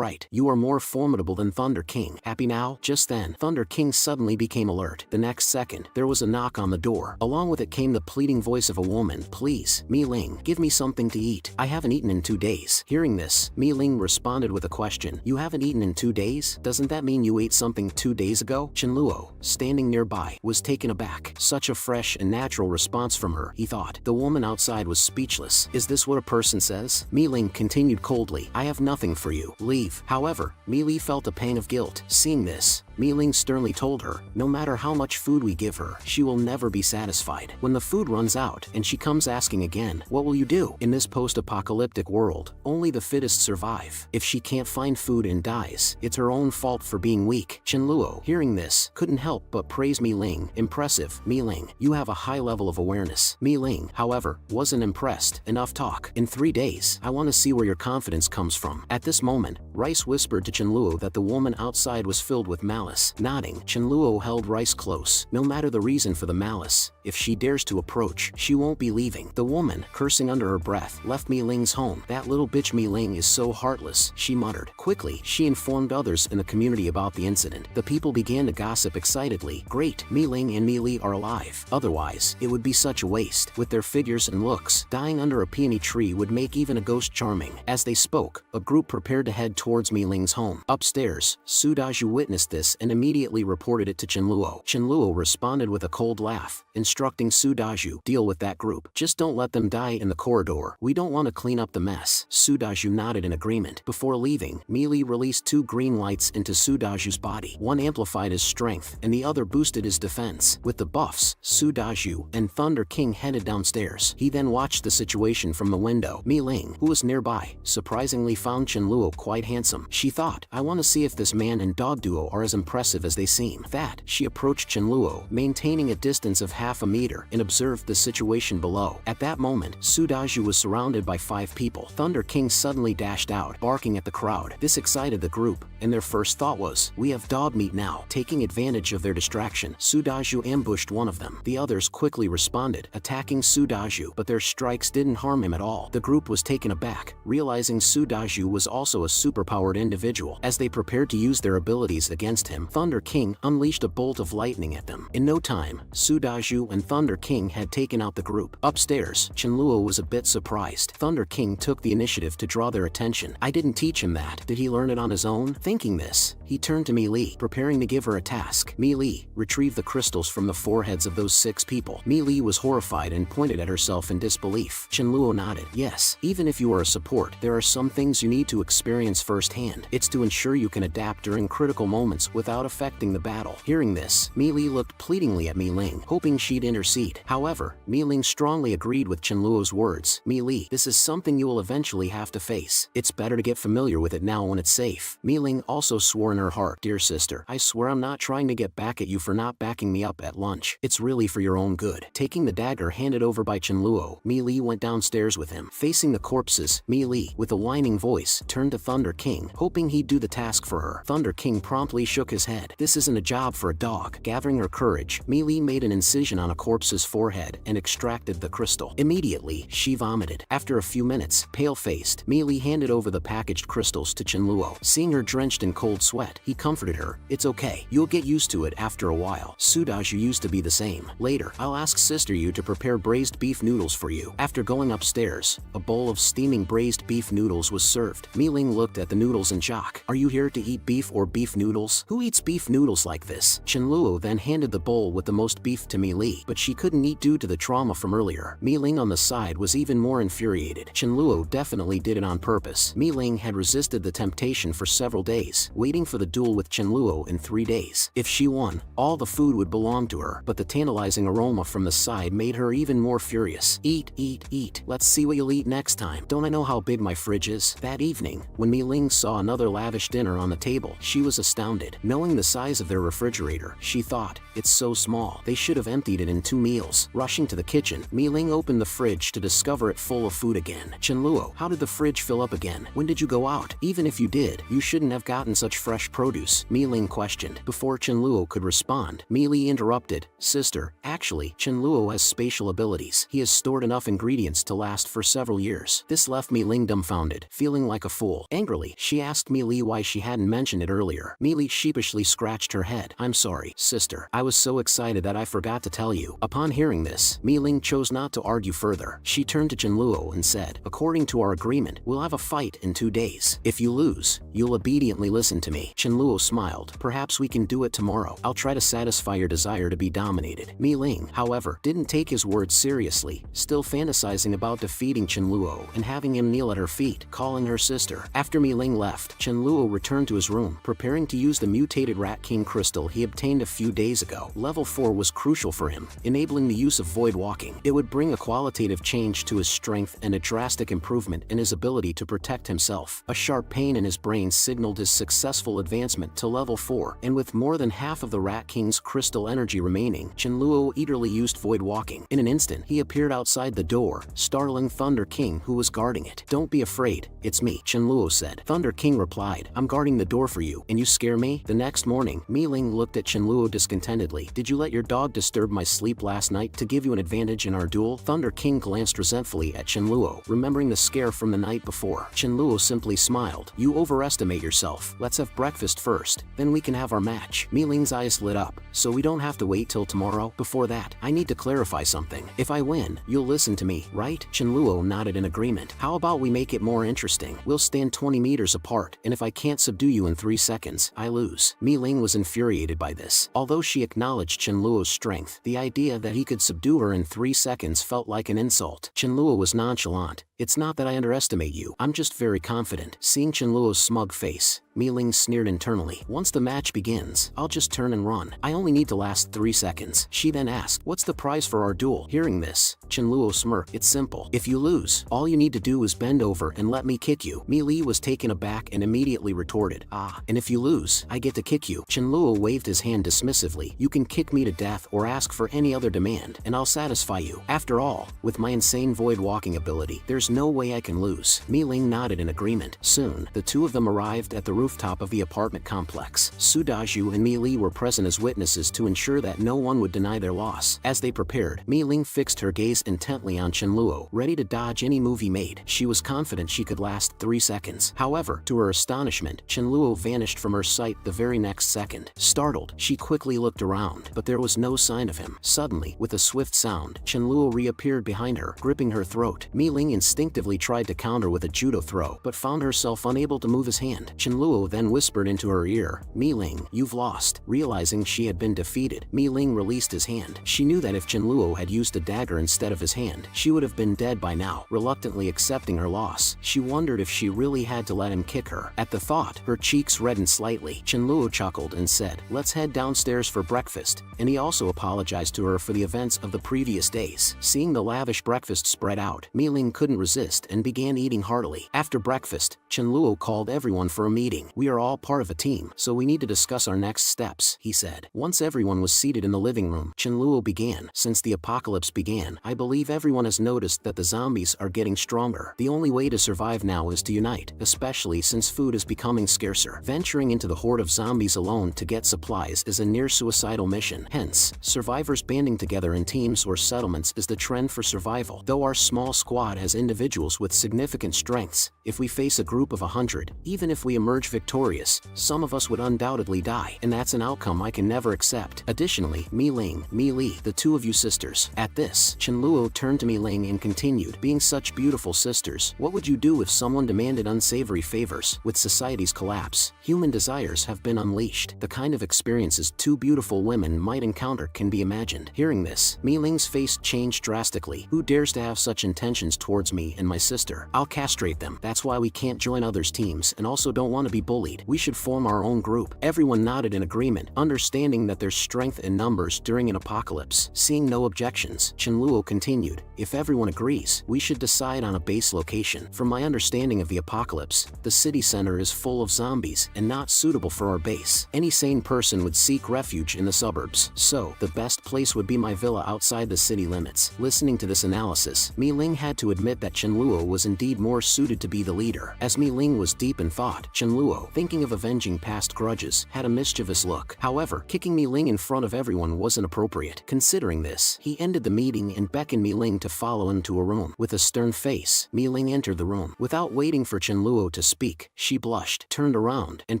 you are more formidable than Thunder King. Happy now?" Just then, Thunder King suddenly became alert. The next second, there was a knock on the door. Along with it came the pleading voice of a woman. "Please, Mi Ling, give me something to eat. I haven't eaten in 2 days." Hearing this, Mi Ling responded with a question. "You haven't eaten in 2 days? Doesn't that mean you ate something 2 days ago?" Chenluo, standing nearby, was taken aback. Such a fresh and natural response from her, he thought. The woman outside was speechless. Is this what a person says? Mi Ling continued coldly, "I have nothing for you. Leave." However, Mi Li felt a pang of guilt. Seeing this, Mi Ling sternly told her, no matter how much food we give her, she will never be satisfied. When the food runs out and she comes asking again, what will you do? In this post-apocalyptic world, only the fittest survive. If she can't find food and dies, it's her own fault for being weak. Chenluo, hearing this, couldn't help but praise Mi Ling. "Impressive, Mi Ling. You have a high level of awareness." Mi Ling, however, wasn't impressed. "Enough talk. In 3 days, I want to see where your confidence comes from." At this moment, Rice whispered to Chenluo that the woman outside was filled with malice. Nodding, Chenluo held Rice close. No matter the reason for the malice, if she dares to approach, she won't be leaving. The woman, cursing under her breath, left Mi Ling's home. "That little bitch Mi Ling is so heartless," she muttered. Quickly, she informed others in the community about the incident. The people began to gossip excitedly. "Great, Mi Ling and Mi Li are alive. Otherwise, it would be such a waste. With their figures and looks, dying under a peony tree would make even a ghost charming." As they spoke, a group prepared to head towards Mi Ling's home. Upstairs, Su Daju witnessed this and immediately reported it to Chenluo. Chenluo responded with a cold laugh, instructing Su Daju, "Deal with that group. Just don't let them die in the corridor. We don't want to clean up the mess." Su Daju nodded in agreement. Before leaving, Mi Li released 2 green lights into Su Daju's body. One amplified his strength, and the other boosted his defense. With the buffs, Su Daju and Thunder King headed downstairs. He then watched the situation from the window. Mi Ling, who was nearby, surprisingly found Chenluo quite handsome. She thought, "I want to see if this man and dog duo are as impressive as they seem." That, she approached Chenluo, maintaining a distance of half a meter, and observed the situation below. At that moment, Su Daju was surrounded by 5 people. Thunder King suddenly dashed out, barking at the crowd. This excited the group, and their first thought was, we have dog meat now. Taking advantage of their distraction, Sudaju ambushed one of them. The others quickly responded, attacking Sudaju, but their strikes didn't harm him at all. The group was taken aback, realizing Sudaju was also a superpowered individual. As they prepared to use their abilities against him, Thunder King unleashed a bolt of lightning at them. In no time, Sudaju and Thunder King had taken out the group. Upstairs, Chenluo was a bit surprised. Thunder King took the initiative to draw their attention. I didn't teach him that. Did he learn it on his own? Thinking this, he turned to Mi Li, preparing to give her a task. Mi Li, retrieve the crystals from the foreheads of those 6 people. Mi Li was horrified and pointed at herself in disbelief. Chenluo nodded. Yes, even if you are a support, there are some things you need to experience firsthand. It's to ensure you can adapt during critical moments without affecting the battle. Hearing this, Mi Li looked pleadingly at Mi Ling, hoping she'd intercede. However, Mi Ling strongly agreed with Chenluo's words. Mi Li, this is something you will eventually have to face. It's better to get familiar with it now when it's safe. Mi Ling also swore in her heart, dear sister, I swear I'm not trying to get back at you for not backing me up at lunch. It's really for your own good. Taking the dagger handed over by Chenluo, Mi Li went downstairs with him. Facing the corpses, Mi Li, with a whining voice, turned to Thunder King, hoping he'd do the task for her. Thunder King promptly shook his head. This isn't a job for a dog. Gathering her courage, Mi Li made an incision on a corpse's forehead and extracted the crystal. Immediately, she vomited. After a few minutes, pale-faced, Mi Li handed over the packaged crystals to Chenluo. Seeing her drenched in cold sweat, he comforted her. It's okay. You'll get used to it after a while. Sudaju used to be the same. Later, I'll ask Sister Yu to prepare braised beef noodles for you. After going upstairs, a bowl of steaming braised beef noodles was served. Mi Ling looked at the noodles in shock. Are you here to eat beef or beef noodles? Who eats beef noodles like this? Chenluo then handed the bowl with the most beef to Mi Li, but she couldn't eat due to the trauma from earlier. Mi Ling on the side was even more infuriated. Chenluo definitely did it on purpose. Mi Ling had resisted the temptation for several days, waiting for the duel with Chenluo in 3 days. If she won, all the food would belong to her, but the tantalizing aroma from the side made her even more furious. Eat, eat, eat. Let's see what you'll eat next time. Don't I know how big my fridge is? That evening, when Mi Ling saw another lavish dinner on the table, she was astounded. Knowing the size of their refrigerator, she thought, it's so small. They should have emptied it in 2 meals. Rushing to the kitchen, Mi Ling opened the fridge to discover it full of food again. Chenluo, how did the fridge fill up again? When did you go out? Even if you did, you shouldn't have gotten such fresh produce, Mi Ling questioned. Before Chenluo could respond, Mi Li interrupted. Sister, actually, Chenluo has spatial abilities. He has stored enough ingredients to last for several years. This left Mi Ling dumbfounded, feeling like a fool. Angrily, she asked Mi Li why she hadn't mentioned it earlier. Mi Li sheepishly scratched her head. I'm sorry, sister. I was so excited that I forgot to tell you. Upon hearing this, Mi Ling chose not to argue further. She turned to Chenluo and said, according to our agreement, we'll have a fight in 2 days. If you lose, you'll obediently listen to me. Chenluo smiled. Perhaps we can do it tomorrow. I'll try to satisfy your desire to be dominated. Mi Ling, however, didn't take his words seriously, still fantasizing about defeating Chenluo and having him kneel at her feet, calling her sister. After Mi Ling left, Chenluo returned to his room, preparing to use the mutated Rat King crystal he obtained a few days ago. Level 4 was crucial for him, enabling the use of void walking. It would bring a qualitative change to his strength and a drastic improvement in his ability to protect himself. A sharp pain in his brain signaled his successful advancement to level 4, and with more than half of the Rat King's crystal energy remaining, Chenluo eagerly used void walking. In an instant, he appeared outside the door, startling Thunder King, who was guarding it. Don't be afraid, it's me, Chenluo said. Thunder King replied, I'm guarding the door for you, and you scare me? The next morning, Mi Ling looked at Chenluo discontentedly. Did you let your dog disturb my sleep last night to give you an advantage in our duel? Thunder King glanced resentfully at Chenluo, remembering the scare from the night before. Chenluo simply smiled. You overestimate yourself. Let's have breakfast first, then we can have our match. Mi Ling's eyes lit up. So we don't have to wait till tomorrow? Before that, I need to clarify something. If I win, you'll listen to me, right? Chenluo nodded in agreement. How about we make it more interesting? We'll stand 20 meters apart, and if I can't subdue you in 3 seconds, I lose. Mi Ling was infuriated by this. Although she acknowledged Chenluo's strength, the idea that he could subdue her in 3 seconds felt like an insult. Chenluo was nonchalant. It's not that I underestimate you, I'm just very confident. Seeing Chenluo's smug face, Mi Ling sneered internally. Once the match begins, I'll just turn and run. I only need to last 3 seconds. She then asked, what's the prize for our duel? Hearing this, Chenluo smirked. It's simple. If you lose, all you need to do is bend over and let me kick you. Mi Li was taken aback and immediately retorted, and if you lose, I get to kick you. Chenluo waved his hand dismissively. You can kick me to death or ask for any other demand, and I'll satisfy you. After all, with my insane void walking ability, there's no way I can lose. Mi Ling nodded in agreement. Soon, the two of them arrived at the room rooftop of the apartment complex. Su Daju and Mi Li were present as witnesses to ensure that no one would deny their loss. As they prepared, Mi Ling fixed her gaze intently on Chen Luo, ready to dodge any move he made. She was confident she could last 3 seconds. However, to her astonishment, Chen Luo vanished from her sight the very next second. Startled, she quickly looked around, but there was no sign of him. Suddenly, with a swift sound, Chen Luo reappeared behind her, gripping her throat. Mi Ling instinctively tried to counter with a judo throw, but found herself unable to move his hand. Chen Luo then whispered into her ear, "Mi Ling, you've lost." Realizing she had been defeated, Mi Ling released his hand. She knew that if Chen Luo had used a dagger instead of his hand, she would have been dead by now. Reluctantly accepting her loss, she wondered if she really had to let him kick her. At the thought, her cheeks reddened slightly. Chen Luo chuckled and said, "Let's head downstairs for breakfast," and he also apologized to her for the events of the previous days. Seeing the lavish breakfast spread out, Mi Ling couldn't resist and began eating heartily. After breakfast, Chen Luo called everyone for a meeting. "We are all part of a team, so we need to discuss our next steps," he said. Once everyone was seated in the living room, Chen Luo began. "Since the apocalypse began, I believe everyone has noticed that the zombies are getting stronger. The only way to survive now is to unite, especially since food is becoming scarcer. Venturing into the horde of zombies alone to get supplies is a near-suicidal mission. Hence, survivors banding together in teams or settlements is the trend for survival. Though our small squad has individuals with significant strengths, if we face a group of 100, even if we emerge victorious, some of us would undoubtedly die, and that's an outcome I can never accept. Additionally, Mi Ling, Mi Li, the two of you sisters." At this, Chen Luo turned to Mi Ling and continued, "Being such beautiful sisters, what would you do if someone demanded unsavory favors? With society's collapse, human desires have been unleashed. The kind of experiences two beautiful women might encounter can be imagined." Hearing this, Mi Ling's face changed drastically. "Who dares to have such intentions towards me and my sister? I'll castrate them. That's why we can't join others' teams and also don't want to be bullied. We should form our own group." Everyone nodded in agreement, understanding that there's strength in numbers during an apocalypse. Seeing no objections, Chen Luo continued, "If everyone agrees, we should decide on a base location. From my understanding of the apocalypse, the city center is full of zombies and not suitable for our base. Any sane person would seek refuge in the suburbs. So, the best place would be my villa outside the city limits." Listening to this analysis, Mi Ling had to admit that Chen Luo was indeed more suited to be the leader. As Mi Ling was deep in thought, Chen Luo, thinking of avenging past grudges, had a mischievous look. However, kicking Mi Ling in front of everyone wasn't appropriate. Considering this, he ended the meeting and beckoned Mi Ling to follow him to a room. With a stern face, Mi Ling entered the room. Without waiting for Chen Luo to speak, she blushed, turned around, and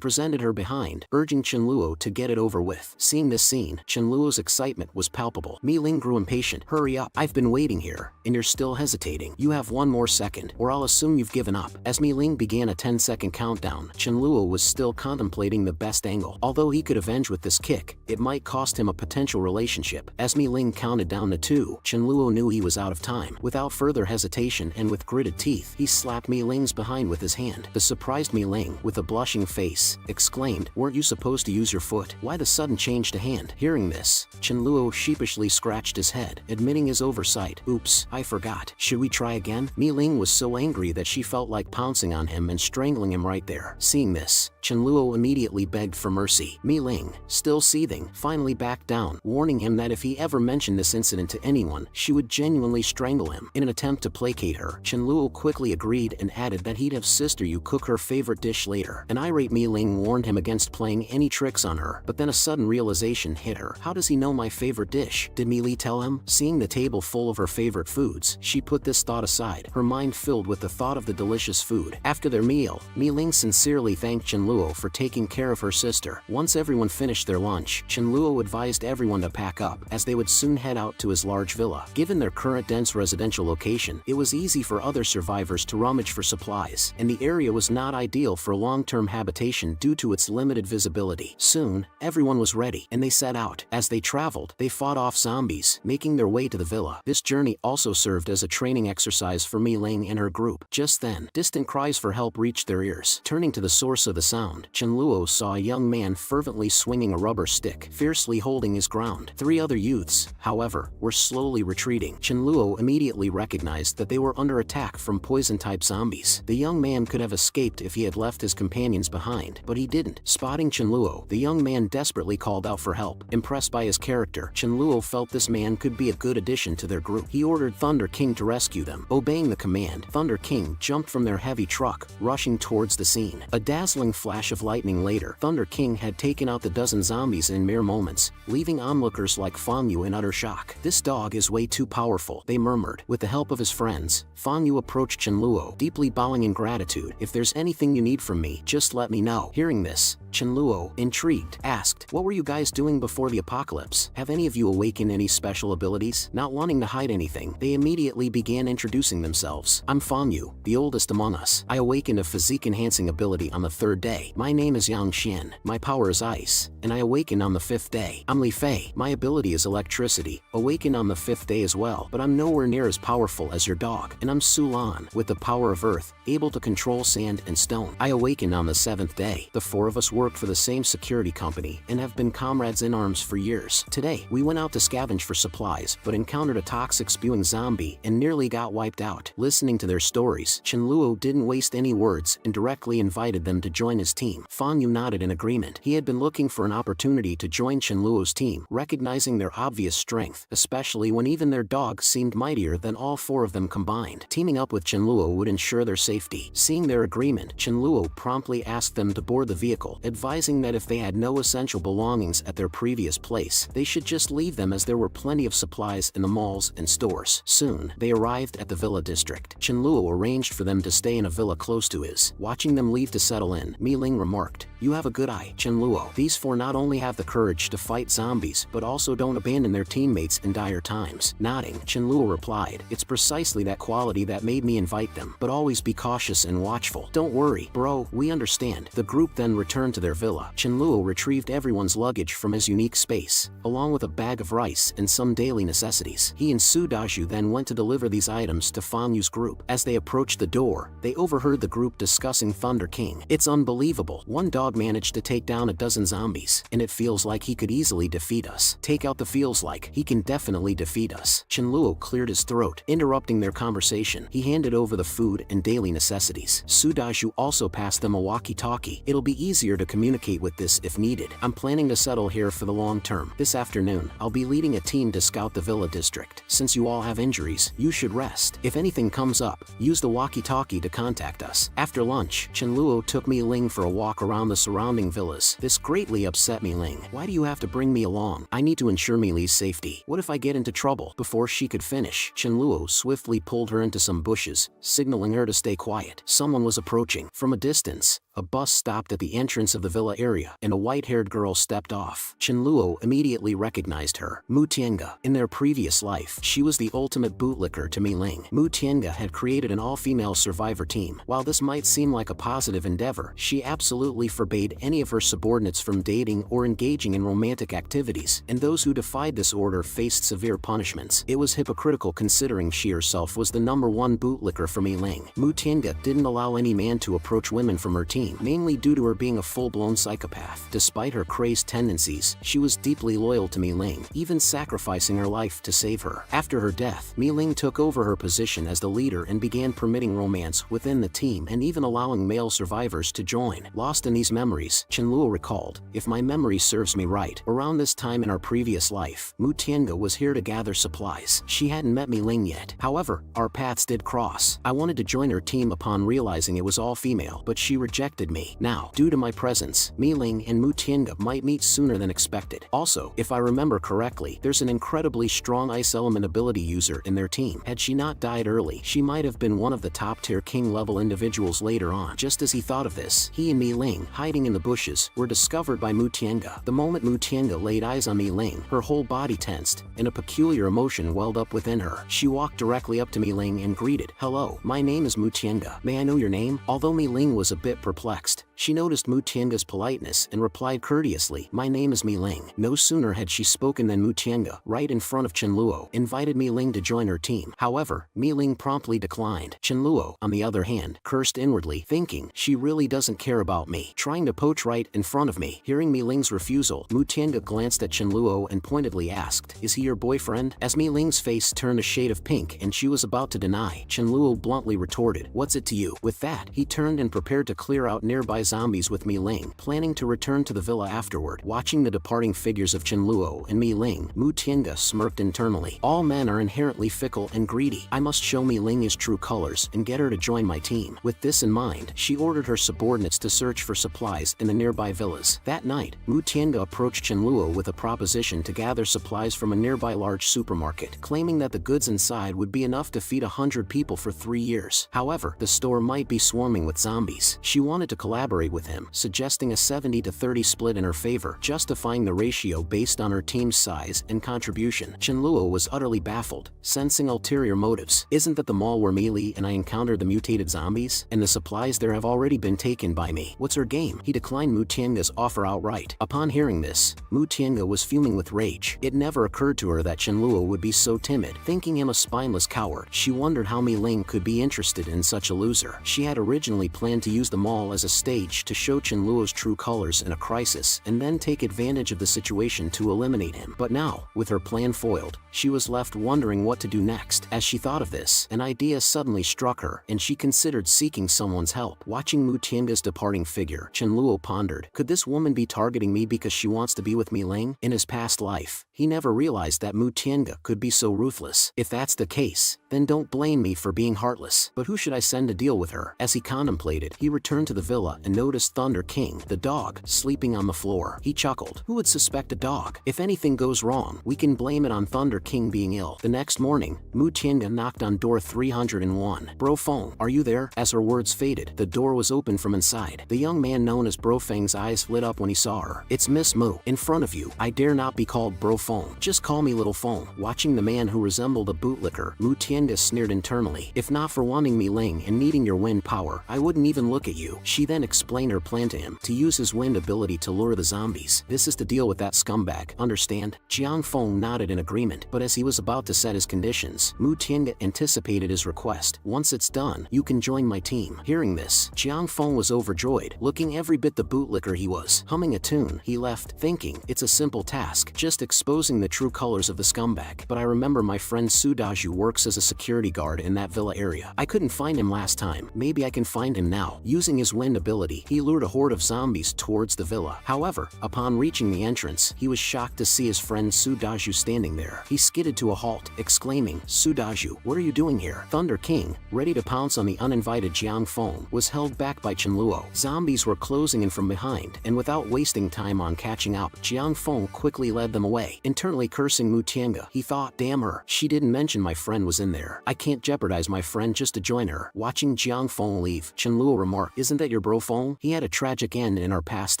presented her behind, urging Chen Luo to get it over with. Seeing this scene, Chen Luo's excitement was palpable. Mi Ling grew impatient. "Hurry up, I've been waiting here, and you're still hesitating. You have one more second, or I'll assume you've given up." As Mi Ling began a 10-second countdown, Chen Luo was still contemplating the best angle. Although he could avenge with this kick, it might cost him a potential relationship. As Mi Ling counted down to 2, Chen Luo knew he was out of time. Without further hesitation and with gritted teeth, he slapped Mi Ling's behind with his hand. The surprised Mi Ling, with a blushing face, exclaimed, "Weren't you supposed to use your foot? Why the sudden change to hand?" Hearing this, Chen Luo sheepishly scratched his head, admitting his oversight. "Oops, I forgot. Should we try again?" Mi Ling was so angry that she felt like pouncing on him and strangling him right there. Seeing this, Chen Luo immediately begged for mercy. Mi Ling, still seething, finally backed down, warning him that if he ever mentioned this incident to anyone, she would genuinely strangle him. In an attempt to placate her, Chen Luo quickly agreed and added that he'd have Sister Yu cook her favorite dish later. An irate Mi Ling warned him against playing any tricks on her, but then a sudden realization hit her. How does he know my favorite dish? Did Mi Li tell him? Seeing the table full of her favorite foods, she put this thought aside, her mind filled with the thought of the delicious food. After their meal, Mi Ling sincerely thanked Chen Luo for taking care of her sister. Once everyone finished their lunch, Chen Luo advised everyone to pack up, as they would soon head out to his large villa. Given their current dense residential location, it was easy for other survivors to rummage for supplies, and the area was not ideal for long-term habitation due to its limited visibility. Soon, everyone was ready, and they set out. As they traveled, they fought off zombies, making their way to the villa. This journey also served as a training exercise for Mi Ling and her group. Just then, distant cries for help reached their ears. Turning to the source of the sound, Chen Luo saw a young man fervently swinging a rubber stick, fiercely holding his ground. 3 other youths, however, were slowly retreating. Chen Luo immediately recognized that they were under attack from poison-type zombies. The young man could have escaped if he had left his companions behind, but he didn't. Spotting Chen Luo, the young man desperately called out for help. Impressed by his character, Chen Luo felt this man could be a good addition to their group. He ordered Thunder King to rescue them. Obeying the command, Thunder King jumped from their heavy truck, rushing towards the scene. A dazzling flash of lightning later, Thunder King had taken out the dozen zombies in mere moments, leaving onlookers like Fanyu in utter shock. "This dog is way too powerful," they murmured. With the help of his friends, Fanyu approached Chenluo, deeply bowing in gratitude. "If there's anything you need from me, just let me know." Hearing this, Chenluo, intrigued, asked, "What were you guys doing before the apocalypse? Have any of you awakened any special abilities?" Not wanting to hide anything, they immediately began introducing themselves. "I'm Fanyu, the oldest among us. I awakened a physique-enhancing ability on the 3rd day. My name is Yang Xian. My power is ice, and I awakened on the 5th day. I'm Li Fei. My ability is electricity, awakened on the 5th day as well, but I'm nowhere near as powerful as your dog. And I'm Su Lan, with the power of earth, able to control sand and stone. I awakened on the 7th day. The 4 of us worked for the same security company and have been comrades in arms for years. Today, we went out to scavenge for supplies, but encountered a toxic spewing zombie and nearly got wiped out." Listening to their stories, Chenluo didn't waste any words and directly invited them to join his team. Fanyu nodded in agreement. He had been looking for an opportunity to join Chenluo's team, recognizing their obvious strength, especially when even their dog seemed mightier than all 4 of them combined. Teaming up with Chenluo would ensure their safety. Seeing their agreement, Chenluo promptly asked them to board the vehicle, advising that if they had no essential belongings at their previous place, they should just leave them as there were plenty of supplies in the malls and stores. Soon, they arrived at the villa district. Chenluo arranged for them to stay in a villa close to his. Watching them leave to settle in, Mi Ling remarked, "You have a good eye, Chenluo. These 4 not only have the courage to fight zombies, but also don't abandon their teammates in dire times." Nodding, Chenluo replied, "It's precisely that quality that made me invite them, but always be cautious and watchful." "Don't worry, bro, we understand." The group then returned to their villa. Chenluo retrieved everyone's luggage from his unique space, along with a bag of rice and some daily necessities. He and Su Daju then went to deliver these items to Fanyu's group. As they approached the door, they overheard the group discussing Thunder King. "It's unbelievable. One dog managed to take down a dozen zombies, and it feels like he could easily defeat us." "Take out the feels like. He can definitely defeat us." Chenluo cleared his throat, interrupting their conversation. He handed over the food and daily necessities. Su Daju also passed them a walkie-talkie. "It'll be easier to communicate with this if needed. I'm planning to settle here for the long term. This afternoon, I'll be leading a team to scout the villa district. Since you all have injuries, you should rest. If anything comes up, use the walkie-talkie to contact us." After lunch, Chenluo took Mi Ling for a walk around the surrounding villas. This greatly upset Mi Ling. "Why do you have to bring me along? I need to ensure Mi Li's safety. What if I get into trouble?" Before she could finish, Chenluo swiftly pulled her into some bushes, signaling her to stay quiet. Someone was approaching. From a distance, a bus stopped at the entrance of the villa area, and a white-haired girl stepped off. Chenluo immediately recognized her. Mu Tiange. In their previous life, she was the ultimate bootlicker to Mi Ling. Mu Tiange had created an all-female survivor team. While this might seem like a positive endeavor, she absolutely forbade any of her subordinates from dating or engaging in romantic activities, and those who defied this order faced severe punishments. It was hypocritical considering she herself was the #1 bootlicker for Mi Ling. Mu Tiange didn't allow any man to approach women from her team, mainly due to her being a full-blown psychopath. Despite her crazed tendencies, she was deeply loyal to Mi Ling, even sacrificing her life to save her. After her death, Mi Ling took over her position as the leader and began permitting romance within the team and even allowing male survivors to join. Lost in these memories, Chenluo recalled, "If my memory serves me right, around this time in our previous life, Mu Tiange was here to gather supplies. She hadn't met Mi Ling yet. However, our paths did cross. I wanted to join her team upon realizing it was all female, but she rejected me. Now, due to my presence, Mi Ling and Mu Tiange might meet sooner than expected. Also, if I remember correctly, there's an incredibly strong ice element ability user in their team. Had she not died early, she might have been one of the top-tier king-level individuals later on." Just as he thought of this, he and Mi Ling, hiding in the bushes, were discovered by Mu Tiange. The moment Mu Tiange laid eyes on Mi Ling, her whole body tensed, and a peculiar emotion welled up within her. She walked directly up to Mi Ling and greeted, "Hello, my name is Mu Tiange. May I know your name?" Although Mi Ling was a bit perplexed, she noticed Mu Tiange's politeness and replied courteously, "My name is Mi Ling." No sooner had she spoken than Mu Tiange, right in front of Chenluo, invited Mi Ling to join her team. However, Mi Ling promptly declined. Chenluo, on the other hand, cursed inwardly, thinking, "She really doesn't care about me, trying to poach right in front of me." Hearing Mi Ling's refusal, Mu Tiange glanced at Chenluo and pointedly asked, "Is he your boyfriend?" As Mi Ling's face turned a shade of pink and she was about to deny, Chenluo bluntly retorted, "What's it to you?" With that, he turned and prepared to clear out nearby zombies with Mi Ling, planning to return to the villa afterward. Watching the departing figures of Chen Luo and Mi Ling, Mu Tiange smirked internally. All men are inherently fickle and greedy. I must show Mi Ling his true colors and get her to join my team. With this in mind, she ordered her subordinates to search for supplies in the nearby villas. That night, Mu Tiange approached Chen Luo with a proposition to gather supplies from a nearby large supermarket, claiming that the goods inside would be enough to feed 100 people for 3 years. However, the store might be swarming with zombies. She wanted to collaborate with him, suggesting a 70-30 split in her favor, justifying the ratio based on her team's size and contribution. Chen Luo was utterly baffled, sensing ulterior motives. Isn't that the mall where Mi Li and I encountered the mutated zombies? And the supplies there have already been taken by me. What's her game? He declined Mu Tiange's offer outright. Upon hearing this, Mu Tiange was fuming with rage. It never occurred to her that Chen Luo would be so timid. Thinking him a spineless coward, she wondered how Mi Ling could be interested in such a loser. She had originally planned to use the mall as a stage to show Chen Luo's true colors in a crisis and then take advantage of the situation to eliminate him. But now, with her plan foiled, she was left wondering what to do next. As she thought of this, an idea suddenly struck her, and she considered seeking someone's help. Watching Mu Tiange's departing figure, Chen Luo pondered, could this woman be targeting me because she wants to be with Mi Ling? In his past life, he never realized that Mu Tiange could be so ruthless. If that's the case, then don't blame me for being heartless. But who should I send to deal with her? As he contemplated, he returned to the villa and noticed Thunder King, the dog, sleeping on the floor. He chuckled. Who would suspect a dog? If anything goes wrong, we can blame it on Thunder King being ill. The next morning, Mu Tiange knocked on door 301. Bro Feng, are you there? As her words faded, the door was open from inside. The young man known as Bro Feng's eyes lit up when he saw her. It's Miss Mu. In front of you. I dare not be called Bro Feng. Just call me Little Feng. Watching the man who resembled a bootlicker, Mu Tiange sneered internally. If not for wanting Mi Ling and needing your wind power, I wouldn't even look at you. She then explained her plan to him, to use his wind ability to lure the zombies. This is to deal with that scumbag, understand? Jiang Feng nodded in agreement, but as he was about to set his conditions, Mu Tiange anticipated his request. Once it's done, you can join my team. Hearing this, Jiang Feng was overjoyed. Looking every bit the bootlicker he was, humming a tune, he left, thinking, it's a simple task, just exposing the true colors of the scumbag. But I remember my friend Su Daju works as a security guard in that villa area. I couldn't find him last time. Maybe I can find him now. Using his wind ability, he lured a horde of zombies towards the villa. However, upon reaching the entrance, he was shocked to see his friend Su Daju standing there. He skidded to a halt, exclaiming, Su Daju, what are you doing here? Thunder King, ready to pounce on the uninvited Jiang Feng, was held back by Chen Luo. Zombies were closing in from behind, and without wasting time on catching up, Jiang Feng quickly led them away. Internally cursing Mu Tiange, he thought, damn her, she didn't mention my friend was in there. I can't jeopardize my friend just to join her. Watching Jiang Feng leave, Chen Luo remarked, isn't that your bro Feng? He had a tragic end in our past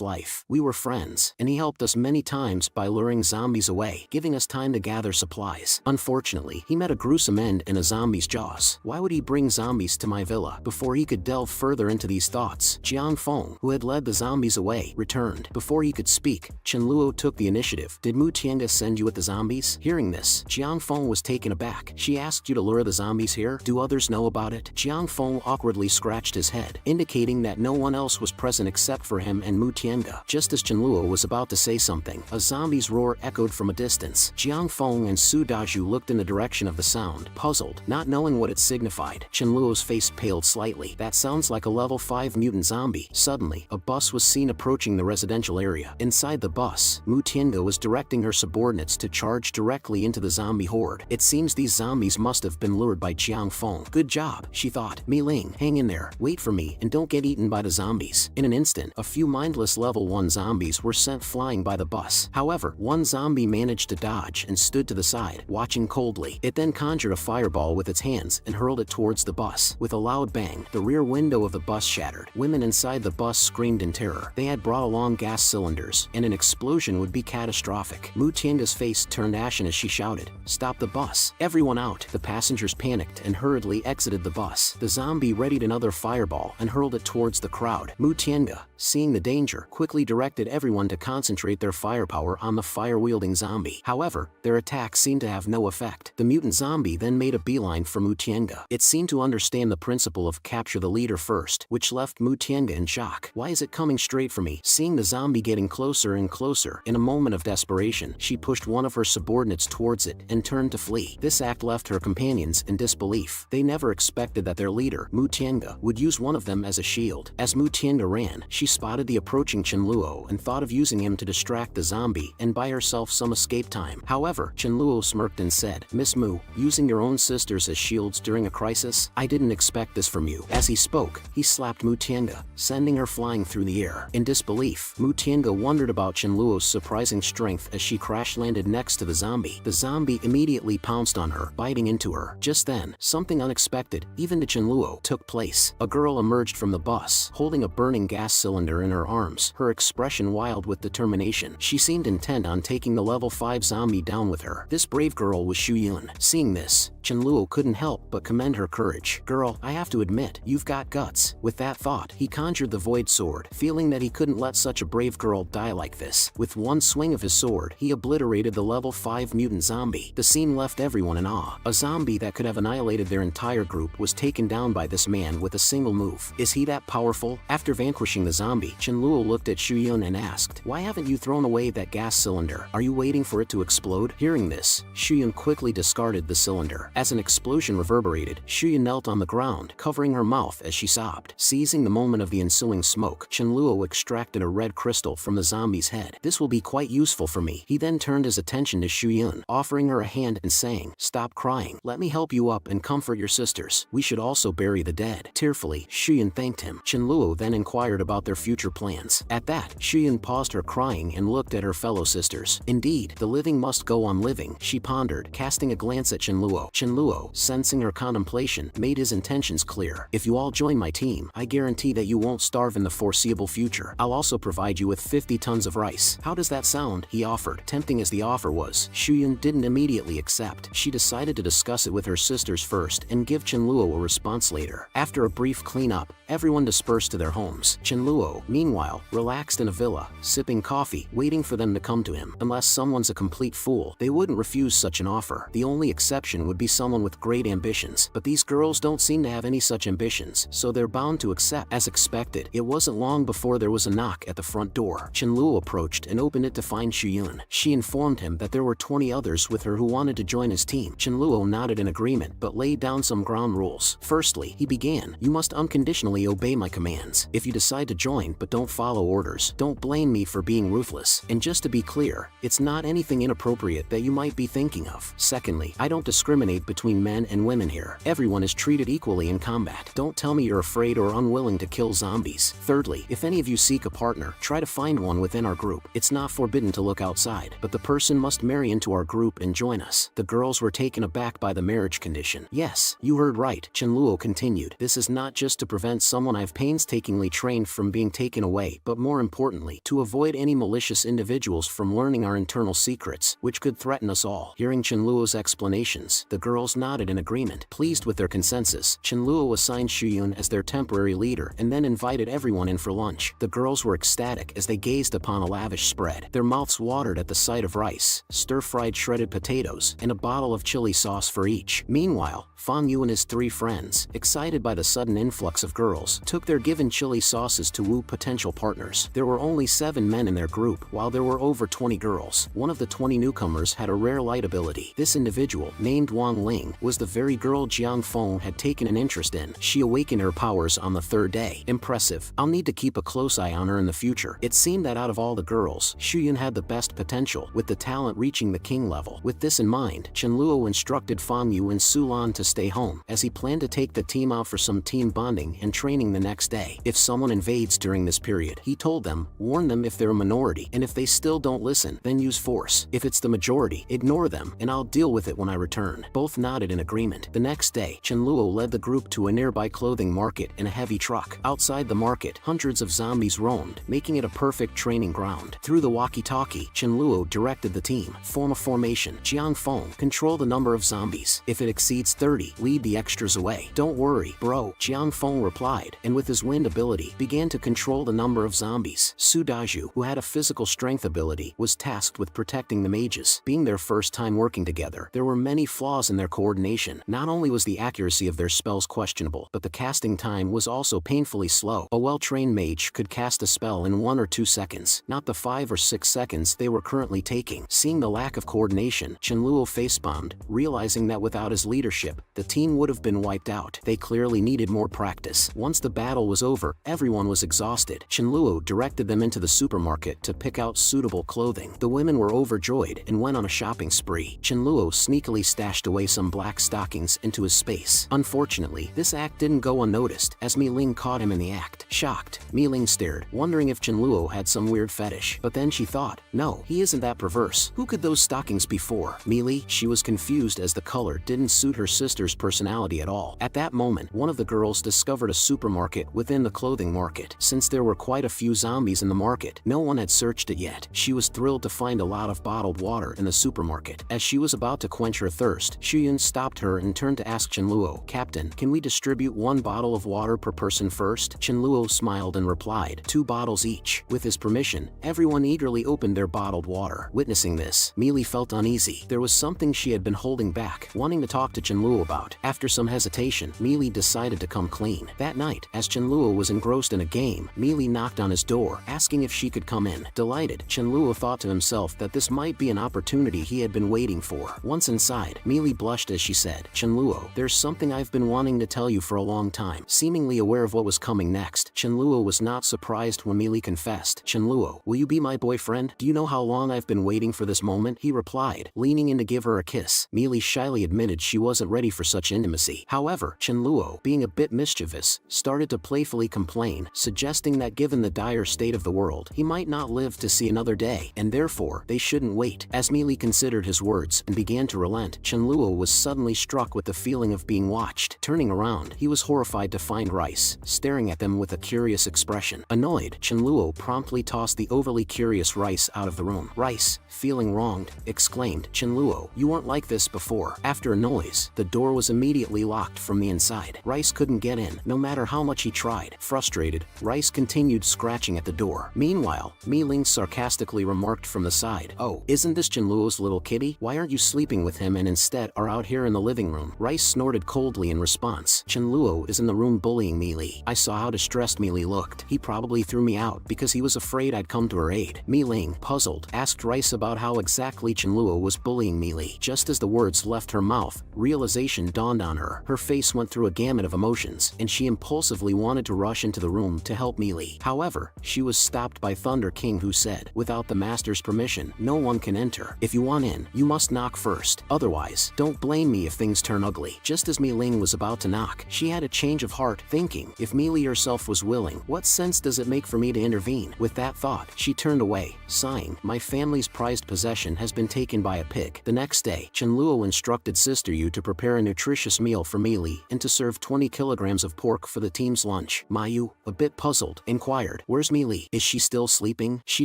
life. We were friends, and he helped us many times by luring zombies away, giving us time to gather supplies. Unfortunately, he met a gruesome end in a zombie's jaws. Why would he bring zombies to my villa? Before he could delve further into these thoughts, Jiang Feng, who had led the zombies away, returned. Before he could speak, Chen Luo took the initiative. Did Mu Tiange send you with the zombies? Hearing this, Jiang Feng was taken aback. She asked you to lure the zombies here? Do others know about it? Jiang Feng awkwardly scratched his head, indicating that no one else was present except for him and Mu Tiange. Just as Chen Luo was about to say something, a zombie's roar echoed from a distance. Jiang Feng and Su Daju looked in the direction of the sound, puzzled, not knowing what it signified. Chen Luo's face paled slightly. That sounds like a level 5 mutant zombie. Suddenly, a bus was seen approaching the residential area. Inside the bus, Mu Tiange was directing her subordinates to charge directly into the zombie horde. It seems these zombies must have been lured by Jiang Feng. Good job, she thought. Mi Ling, hang in there, wait for me, and don't get eaten by the zombies. In an instant, a few mindless level 1 zombies were sent flying by the bus. However, one zombie managed to dodge and stood to the side, watching coldly. It then conjured a fireball with its hands and hurled it towards the bus. With a loud bang, the rear window of the bus shattered. Women inside the bus screamed in terror. They had brought along gas cylinders, and an explosion would be catastrophic. Mu Tiange's face turned ashen as she shouted, stop the bus. Everyone out. The passengers panicked and hurriedly exited the bus. The zombie readied another fireball and hurled it towards the crowd. Mu Tiange, seeing the danger, quickly directed everyone to concentrate their firepower on the fire-wielding zombie. However, their attack seemed to have no effect. The mutant zombie then made a beeline for Mu Tiange. It seemed to understand the principle of capture the leader first, which left Mu Tiange in shock. Why is it coming straight for me? Seeing the zombie getting closer and closer, in a moment of desperation, she pushed one of her subordinates towards it and turned to flee. This act left her companions in disbelief. They never expected that their leader, Mu Tiange, would use one of them as a shield. As Mu Tienda ran, she spotted the approaching Chenluo and thought of using him to distract the zombie and buy herself some escape time. However, Chenluo smirked and said, "Miss Mu, using your own sisters as shields during a crisis? I didn't expect this from you." As he spoke, he slapped Mu Tienda, sending her flying through the air. In disbelief, Mu Tienda wondered about Chenluo's surprising strength as she crash-landed next to the zombie. The zombie immediately pounced on her, biting into her. Just then, something unexpected, even to Chenluo, took place. A girl emerged from the bus, holding a burning gas cylinder in her arms, her expression wild with determination. She seemed intent on taking the level 5 zombie down with her. This brave girl was Xu Yun. Seeing this, Chenluo couldn't help but commend her courage. "Girl, I have to admit, you've got guts." With that thought, he conjured the void sword, feeling that he couldn't let such a brave girl die like this. With one swing of his sword, he obliterated the level 5 mutant zombie. The scene left everyone in awe. A zombie that could have annihilated their entire group was taken down by this man with a single move. Is he that powerful? After vanquishing the zombie, Chenluo looked at Xu Yun and asked, "Why haven't you thrown away that gas cylinder? Are you waiting for it to explode?" Hearing this, Xu Yun quickly discarded the cylinder. As an explosion reverberated, Xu Yun knelt on the ground, covering her mouth as she sobbed. Seizing the moment of the ensuing smoke, Chenluo extracted a red crystal from the zombie's head. "This will be quite useful for me." He then turned his attention to Xu Yun, offering her a hand and saying, "Stop crying. Let me help you up and comfort your sisters. We should also bury the dead." Tearfully, Xu Yun thanked him. Chenluo then inquired about their future plans. At that, Xu Yun paused her crying and looked at her fellow sisters. "Indeed, the living must go on living," she pondered, casting a glance at Chenluo. Chenluo, sensing her contemplation, made his intentions clear. "If you all join my team, I guarantee that you won't starve in the foreseeable future. I'll also provide you with 50 tons of rice. How does that sound?" he offered. Tempting as the offer was, Xu Yun didn't immediately accept. She decided to discuss it with her sisters first and give Chenluo a response later. After a brief cleanup, everyone dispersed to their homes. Chenluo, meanwhile, relaxed in a villa, sipping coffee, waiting for them to come to him. Unless someone's a complete fool, they wouldn't refuse such an offer. The only exception would be someone with great ambitions. But these girls don't seem to have any such ambitions, so they're bound to accept. As expected, it wasn't long before there was a knock at the front door. Chenluo approached and opened it to find Xu Yun. She informed him that there were 20 others with her who wanted to join his team. Chenluo nodded in agreement but laid down some ground rules. Firstly, he began, "You must unconditionally obey my commands. If you decide to join but don't follow orders, don't blame me for being ruthless. And just to be clear, it's not anything inappropriate that you might be thinking of. Secondly, I don't discriminate between men and women here. Everyone is treated equally in combat. Don't tell me you're afraid or unwilling to kill zombies. Thirdly, if any of you seek a partner, try to find one within our group. It's not forbidden to look outside, but the person must marry into our group and join us." The girls were taken aback by the marriage condition. "Yes, you heard right," Chenluo continued. "This is not just to prevent someone I've painstakingly trained from being taken away, but more importantly, to avoid any malicious individuals from learning our internal secrets, which could threaten us all." Hearing Chenluo's explanations, the girls nodded in agreement. Pleased with their consensus, Chenluo assigned Xu Yun as their temporary leader and then invited everyone in for lunch. The girls were ecstatic as they gazed upon a lavish spread. Their mouths watered at the sight of rice, stir-fried shredded potatoes, and a bottle of chili sauce for each. Meanwhile, Fang Yu and his 3 friends, excited by the sudden influx of girls, took their given chili sauces to woo potential partners. There were only 7 men in their group, while there were over 20 girls. One of the 20 newcomers had a rare light ability. This individual, named Wang Ling, was the very girl Jiang Feng had taken an interest in. She awakened her powers on the 3rd day. Impressive. I'll need to keep a close eye on her in the future. It seemed that out of all the girls, Xu Yun had the best potential, with the talent reaching the king level. With this in mind, Chenluo instructed Fang Yu and Su Lan to stay home, as he planned to take the team out for some team bonding and training the next day. If someone invades during this period, he told them, warn them if they're a minority, and if they still don't listen, then use force. If it's the majority, ignore them, and I'll deal with it when I return. Both nodded in agreement. The next day, Chenluo led the group to a nearby clothing market in a heavy truck. Outside the market, hundreds of zombies roamed, making it a perfect training ground. Through the walkie-talkie, Chenluo directed the team, form a formation. Jiang Feng, control the number of zombies. If it exceeds 30, lead the extras away. Don't worry, bro, Jiang Feng replied, and with his wind ability, began to control the number of zombies. Su Daju, who had a physical strength ability, was tasked with protecting the mages. Being their first time working together, there were many flaws in their coordination. Not only was the accuracy of their spells questionable, but the casting time was also painfully slow. A well-trained mage could cast a spell in 1 or 2 seconds, not the 5 or 6 seconds they were currently taking. Seeing the lack of coordination, Chenluo facepalmed, realizing that without his leadership, the team would have been wiped out. They clearly needed more practice. Once the battle was over, However, everyone was exhausted. Chenluo directed them into the supermarket to pick out suitable clothing. The women were overjoyed and went on a shopping spree. Chenluo sneakily stashed away some black stockings into his space. Unfortunately, this act didn't go unnoticed, as Mi Ling caught him in the act. Shocked, Mi Ling stared, wondering if Chenluo had some weird fetish. But then she thought, no, he isn't that perverse. Who could those stockings be for? Mealy? She was confused as the color didn't suit her sister's personality at all. At that moment, one of the girls discovered a supermarket within the clothing market. Since there were quite a few zombies in the market, no one had searched it yet. She was thrilled to find a lot of bottled water in the supermarket. As she was about to quench her thirst, Shuyun stopped her and turned to ask Chenluo, Captain, can we distribute 1 bottle of water per person first? Chenluo smiled and replied, 2 bottles each. With his permission, everyone eagerly opened their bottled water. Witnessing this, Mealy felt uneasy. There was something she had been holding back, wanting to talk to Chenluo about. After some hesitation, Mealy decided to come clean. That night, as Chenluo was engrossed in a game, Mealy knocked on his door, asking if she could come in. Delighted, Chenluo thought to himself that this might be an opportunity he had been waiting for. Once inside, Mealy blushed as she said, Chenluo, there's something I've been wanting to tell you for a long time. Seemingly aware of what was coming next, Chenluo was not surprised when Mealy confessed, Chenluo, will you be my boyfriend? Do you know how long I've been waiting for this moment? He replied, leaning in to give her a kiss. Mealy shyly admitted she wasn't ready for such intimacy. However, Chenluo, being a bit mischievous, started to playfully complain, suggesting that given the dire state of the world, he might not live to see another day, and therefore, they shouldn't wait. As Mealy considered his words and began to relent, Chenluo was suddenly struck with the feeling of being watched. Turning around, he was horrified to find Rice, staring at them with a curious expression. Annoyed, Chenluo promptly tossed the overly curious Rice out of the room. Rice, feeling wronged, exclaimed, Chenluo, you weren't like this before. After a noise, the door was immediately locked from the inside. Rice couldn't get in, no matter how much he tried. Frustrated, Rice continued scratching at the door. Meanwhile, Mi Ling sarcastically remarked from the side, oh, isn't this Chenluo's little kitty? Why aren't you sleeping with him and instead are out here in the living room? Rice snorted coldly in response, Chenluo is in the room bullying Mealy. I saw how distressed Mealy looked. He probably threw me out because he was afraid I'd come to her aid. Mi Ling, puzzled, asked Rice about how exactly Chenluo was bullying Mealy. Just as the words left her mouth, realization dawned on her. Her face went through a gamut of emotions, and she impulsively wanted to rush into the room to help Mealy. However, she was stopped by Thunder King, who said, without the master's permission, no one can enter. If you want in, you must knock first. Otherwise, don't blame me if things turn ugly. Just as Mi Ling was about to knock, she had a change of heart, thinking, if Mealy herself was willing, what sense does it make for me to intervene? With that thought, she turned away, sighing, my family's prized possession has been taken by a pig. The next day, Chenluo instructed Sister Yu to prepare a nutritious meal for Mealy and to serve 20 kilograms of pork for the team's lunch. Mayu, a bit puzzled, inquired, where's Mealy? Is she still sleeping? She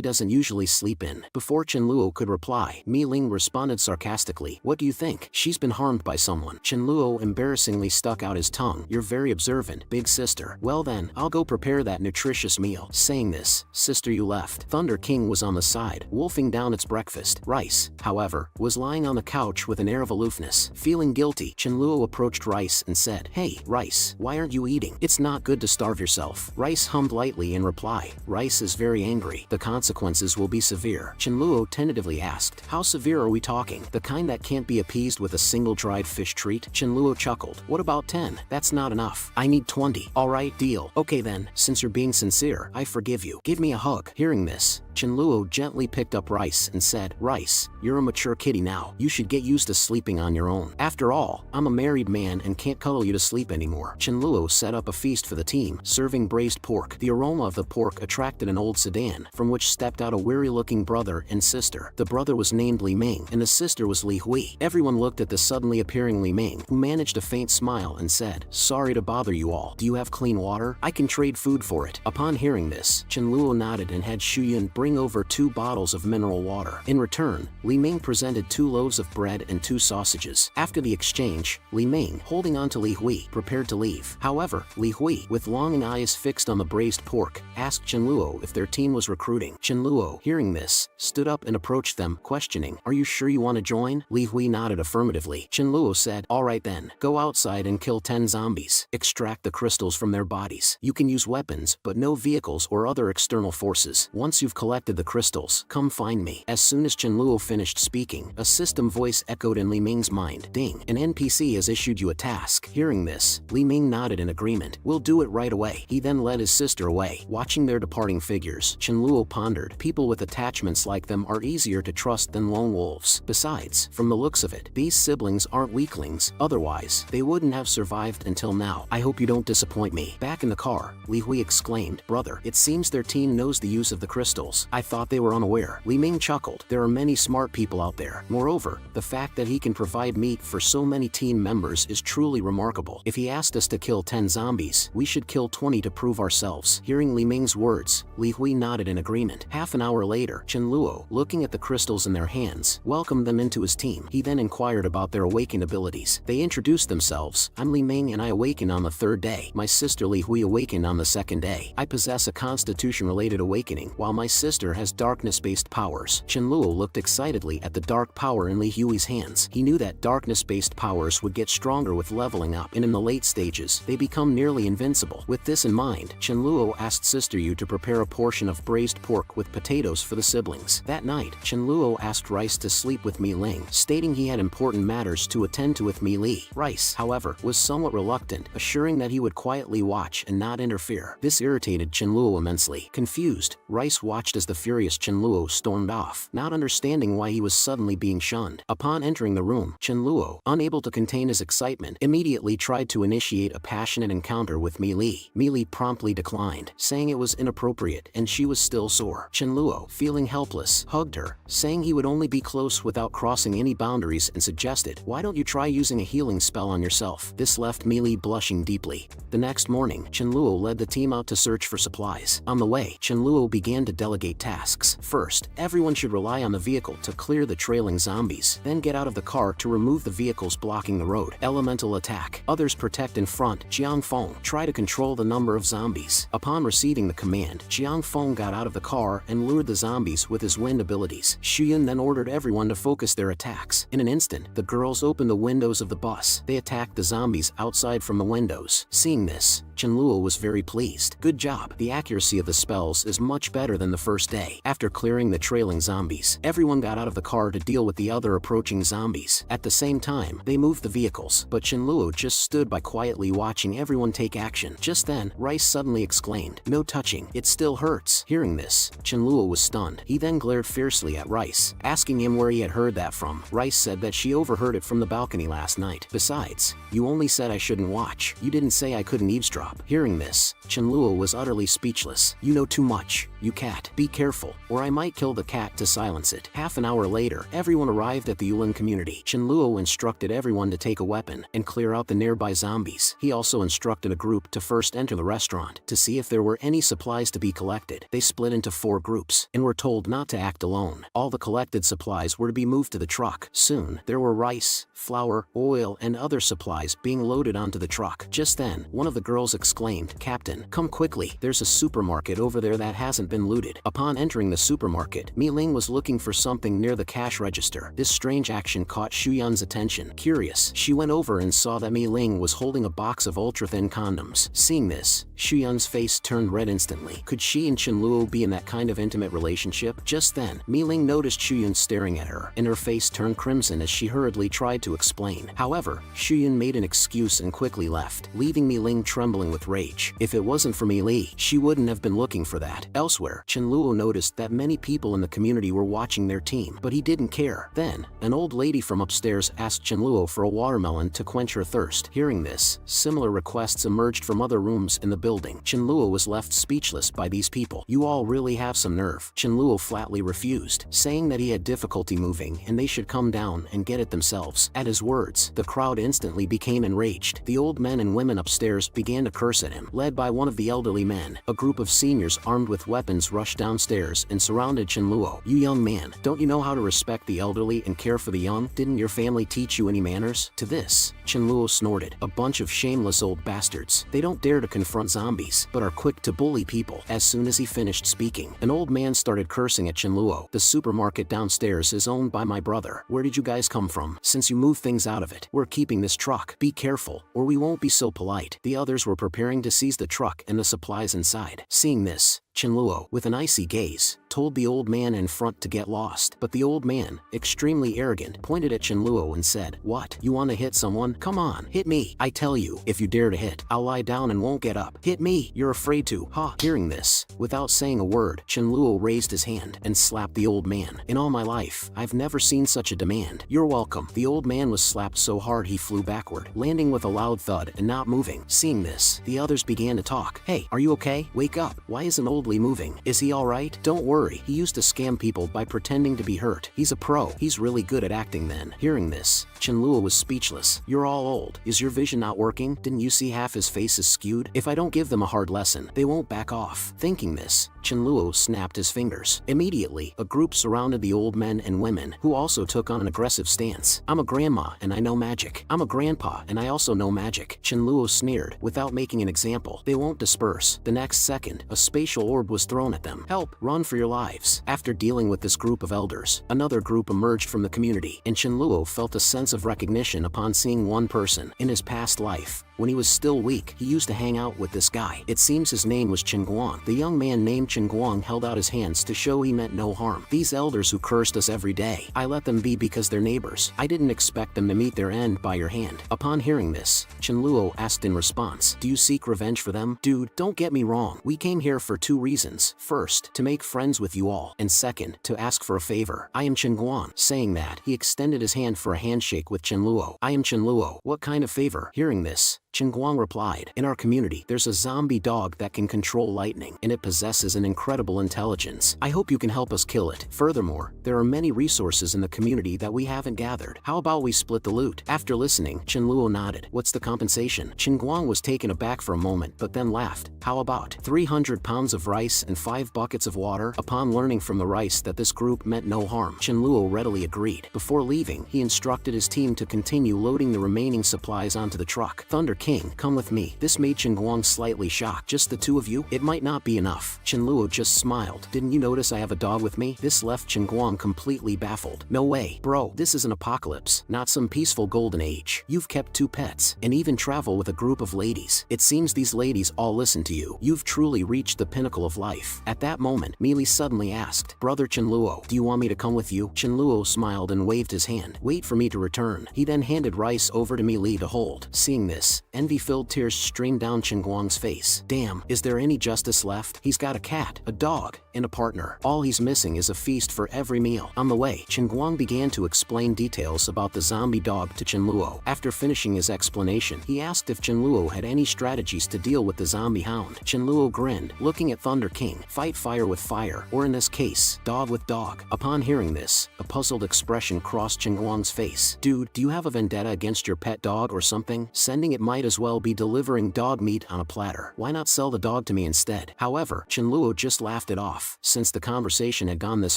doesn't usually sleep in. Before Chenluo could reply, Mi Ling responded sarcastically, what do you think? She's been harmed by someone. Chenluo embarrassingly stuck out his tongue, you're very observant, big sister. Well then, I'll go prepare that nutritious meal. Saying this, Sister Yu left. Thunder King was on the side, wolfing down its breakfast. Rice, however, was lying on the couch with an air of aloofness. Feeling guilty, Chenluo approached Rice and said, hey, Rice, why aren't you eating? It's not good to starve yourself. Rice hummed lightly in reply. Rice is very angry. The consequences will be severe. Chenluo tentatively asked, how severe are we talking? The kind that can't be appeased with a single dried fish treat? Chenluo chuckled. What about 10? That's not enough. I need 20. Alright, deal. Okay then, since you're being sincere, I forgive you. Give me a hug. Hearing this, Chenluo gently picked up Rice and said, Rice, you're a mature kitty now. You should get used to sleeping on your own. After all, I'm a married man and can't cuddle you to sleep anymore. Chenluo set up a feast for the team, serving braised pork. The aroma of the pork attracted an old sedan, from which stepped out a weary-looking brother and sister. The brother was named Li Ming, and the sister was Li Hui. Everyone looked at the suddenly appearing Li Ming, who managed a faint smile and said, sorry to bother you all. Do you have clean water? I can trade food for it. Upon hearing this, Chenluo nodded and had Shuyun bring over 2 bottles of mineral water. In return, Li Ming presented 2 loaves of bread and 2 sausages. After the exchange, Li Ming, holding on to Li Hui, prepared to leave. However, Li Hui, with longing eyes fixed on the braised pork, asked Chenluo if their team was recruiting. Chenluo, hearing this, stood up and approached them, questioning, are you sure you want to join? Li Hui nodded affirmatively. Chenluo said, alright then, go outside and kill 10 zombies. Extract the crystals from their bodies. You can use weapons, but no vehicles or other external forces. Once you've collected the crystals, come find me. As soon as Chenluo finished speaking, a system voice echoed in Li Ming's mind. Ding, an NPC has issued you a task. Hearing this, Li Ming nodded in agreement. We'll do it right away. way. He then led his sister away. Watching their departing figures, Chenluo pondered, people with attachments like them are easier to trust than lone wolves. Besides, from the looks of it, these siblings aren't weaklings, otherwise, they wouldn't have survived until now. I hope you don't disappoint me. Back in the car, Li Hui exclaimed, brother, it seems their team knows the use of the crystals. I thought they were unaware. Li Ming chuckled, there are many smart people out there. Moreover, the fact that he can provide meat for so many team members is truly remarkable. If he asked us to kill 10 zombies, we should kill 20 to prove ourselves. Hearing Li Ming's words, Li Hui nodded in agreement. Half an hour later, Chenluo, looking at the crystals in their hands, welcomed them into his team. He then inquired about their awakened abilities. They introduced themselves. I'm Li Ming and I awakened on the 3rd day. My sister Li Hui awakened on the 2nd day. I possess a constitution-related awakening, while my sister has darkness-based powers. Chenluo looked excitedly at the dark power in Li Hui's hands. He knew that darkness-based powers would get stronger with leveling up, and in the late stages, they become nearly invincible. With this in mind, Chenluo asked Sister Yu to prepare a portion of braised pork with potatoes for the siblings. That night, Chenluo asked Rice to sleep with Mi Ling, stating he had important matters to attend to with Mi Li. Rice, however, was somewhat reluctant, assuring that he would quietly watch and not interfere. This irritated Chenluo immensely. Confused, Rice watched as the furious Chenluo stormed off, not understanding why he was suddenly being shunned. Upon entering the room, Chenluo, unable to contain his excitement, immediately tried to initiate a passionate encounter with Mi Li. Mi Li promptly declined, saying it was inappropriate and she was still sore. Chenluo, feeling helpless, hugged her, saying he would only be close without crossing any boundaries, and suggested, why don't you try using a healing spell on yourself? This left Mi Li blushing deeply. The next morning, Chenluo led the team out to search for supplies. On the way, Chenluo began to delegate tasks. First, everyone should rely on the vehicle to clear the trailing zombies, then get out of the car to remove the vehicles blocking the road. Elemental attack. Others protect in front. Jiang Feng, try to control the number of zombies. Upon receiving the command, Jiang Feng got out of the car and lured the zombies with his wind abilities. Xuyun then ordered everyone to focus their attacks. In an instant, the girls opened the windows of the bus. They attacked the zombies outside from the windows. Seeing this, Chenluo was very pleased. Good job. The accuracy of the spells is much better than the first day. After clearing the trailing zombies, everyone got out of the car to deal with the other approaching zombies. At the same time, they moved the vehicles, but Chenluo just stood by quietly watching everyone take action. Just then, Rice suddenly exclaimed, no touching, it still hurts. Hearing this, Chenluo was stunned. He then glared fiercely at Rice, asking him where he had heard that from. Rice said that she overheard it from the balcony last night. Besides, you only said I shouldn't watch. You didn't say I couldn't eavesdrop. Hearing this, Chenluo was utterly speechless. You know too much, you cat. Be careful, or I might kill the cat to silence it. Half an hour later, everyone arrived at the Yulin community. Chenluo instructed everyone to take a weapon and clear out the nearby zombies. He also instructed a group to first enter the restaurant to see if there were any supplies to be collected. They split into 4 groups and were told not to act alone. All the collected supplies were to be moved to the truck. Soon, there were rice, flour, oil, and other supplies being loaded onto the truck. Just then, one of the girls exclaimed, Captain, come quickly, there's a supermarket over there that hasn't been looted. Upon entering the supermarket, Mi Ling was looking for something near the cash register. This strange action caught Xuyun's attention. Curious, she went over and saw that Mi Ling was holding a box of ultra-thin condoms. Seeing this, Xuyun's face turned red instantly. Could she and Chenluo be in that kind of intimate relationship? Just then, Mi Ling noticed Xuyun staring at her, and her face turned crimson as she hurriedly tried to explain. However, Xuyun made an excuse and quickly left, leaving Mi Ling trembling with rage. If it wasn't for Mi Li, she wouldn't have been looking for that. Elsewhere, Chenluo noticed that many people in the community were watching their team, but he didn't care. Then, an old lady from upstairs asked Chenluo for a watermelon to quench her thirst. Hearing this, similar requests emerged from other rooms in the building. Chenluo was left speechless by these people. You all really have some nerve. Chenluo flatly refused, saying that he had difficulty moving and they should come down and get it themselves. At his words, the crowd instantly became enraged. The old men and women upstairs began to curse at him. Led by one of the elderly men, a group of seniors armed with weapons rushed downstairs and surrounded Chenluo. You young man, don't you know how to respect the elderly and care for the young? Didn't your family teach you any manners? To this, Chenluo snorted, a bunch of shameless old bastards. They don't dare to confront zombies, but are quick to bully people. As soon as he finished speaking, an old man started cursing at Chenluo. The supermarket downstairs is owned by my brother. Where did you guys come from? Since you moved things out of it, we're keeping this truck. Be careful, or we won't be so polite. The others were preparing to seize the truck and the supplies inside. Seeing this, Chenluo, with an icy gaze, told the old man in front to get lost. But the old man, extremely arrogant, pointed at Chenluo and said, "What? You want to hit someone? Come on, hit me. I tell you, if you dare to hit, I'll lie down and won't get up. Hit me, you're afraid to, huh?" Hearing this, without saying a word, Chenluo raised his hand and slapped the old man. "In all my life, I've never seen such a demand. You're welcome." The old man was slapped so hard he flew backward, landing with a loud thud and not moving. Seeing this, the others began to talk. "Hey, are you okay? Wake up. Why isn't Oldly moving? Is he alright? Don't worry, he used to scam people by pretending to be hurt. He's a pro. He's really good at acting then." Hearing this, Chenluo was speechless. "You're all old. Is your vision not working? Didn't you see half his face is skewed? If I don't give them a hard lesson, they won't back off." Thinking this, Chenluo snapped his fingers. Immediately, a group surrounded the old men and women, who also took on an aggressive stance. "I'm a grandma and I know magic. I'm a grandpa and I also know magic." Chenluo sneered, without making an example. "They won't disperse." The next second, a spatial orb was thrown at them. "Help! Run for your lives!" After dealing with this group of elders, another group emerged from the community, and Chenluo felt a sense of recognition upon seeing one person. In his past life, when he was still weak, he used to hang out with this guy. It seems his name was Guang. The young man named Guang held out his hands to show he meant no harm. "These elders who cursed us every day, I let them be because they're neighbors. I didn't expect them to meet their end by your hand." Upon hearing this, Chenluo asked in response, "Do you seek revenge for them?" "Dude, don't get me wrong. We came here for two reasons. First, to make friends with you all, and second, to ask for a favor. I am Guang." Saying that, he extended his hand for a handshake with Chenluo. "I am Chenluo. What kind of favor?" Hearing this, Guang replied, "In our community, there's a zombie dog that can control lightning, and it possesses an incredible intelligence. I hope you can help us kill it. Furthermore, there are many resources in the community that we haven't gathered. How about we split the loot?" After listening, Chenluo nodded. "What's the compensation?" Guang was taken aback for a moment but then laughed. "How about 300 pounds of rice and 5 buckets of water?" Upon learning from the rice that this group meant no harm, Chenluo readily agreed. Before leaving, he instructed his team to continue loading the remaining supplies onto the truck. "Thunder King, come with me." This made Guang slightly shocked. "Just the two of you? It might not be enough." Chenluo just smiled. "Didn't you notice I have a dog with me?" This left Guang completely baffled. "No way, bro. This is an apocalypse, not some peaceful golden age. You've kept 2 pets, and even travel with a group of ladies. It seems these ladies all listen to you. You've truly reached the pinnacle of life." At that moment, Meili suddenly asked, "Brother Chenluo, do you want me to come with you?" Chenluo smiled and waved his hand. "Wait for me to return." He then handed rice over to Meili to hold. Seeing this, envy-filled tears streamed down Guang's face. "Damn, is there any justice left? He's got a cat, a dog, and a partner. All he's missing is a feast for every meal." On the way, Guang began to explain details about the zombie dog to Chenluo. After finishing his explanation, he asked if Chenluo had any strategies to deal with the zombie hound. Chenluo grinned, looking at Thunder King. "Fight fire with fire, or in this case, dog with dog." Upon hearing this, a puzzled expression crossed Guang's face. "Dude, do you have a vendetta against your pet dog or something? Sending it might as well be delivering dog meat on a platter. Why not sell the dog to me instead?" However, Chenluo just laughed it off. Since the conversation had gone this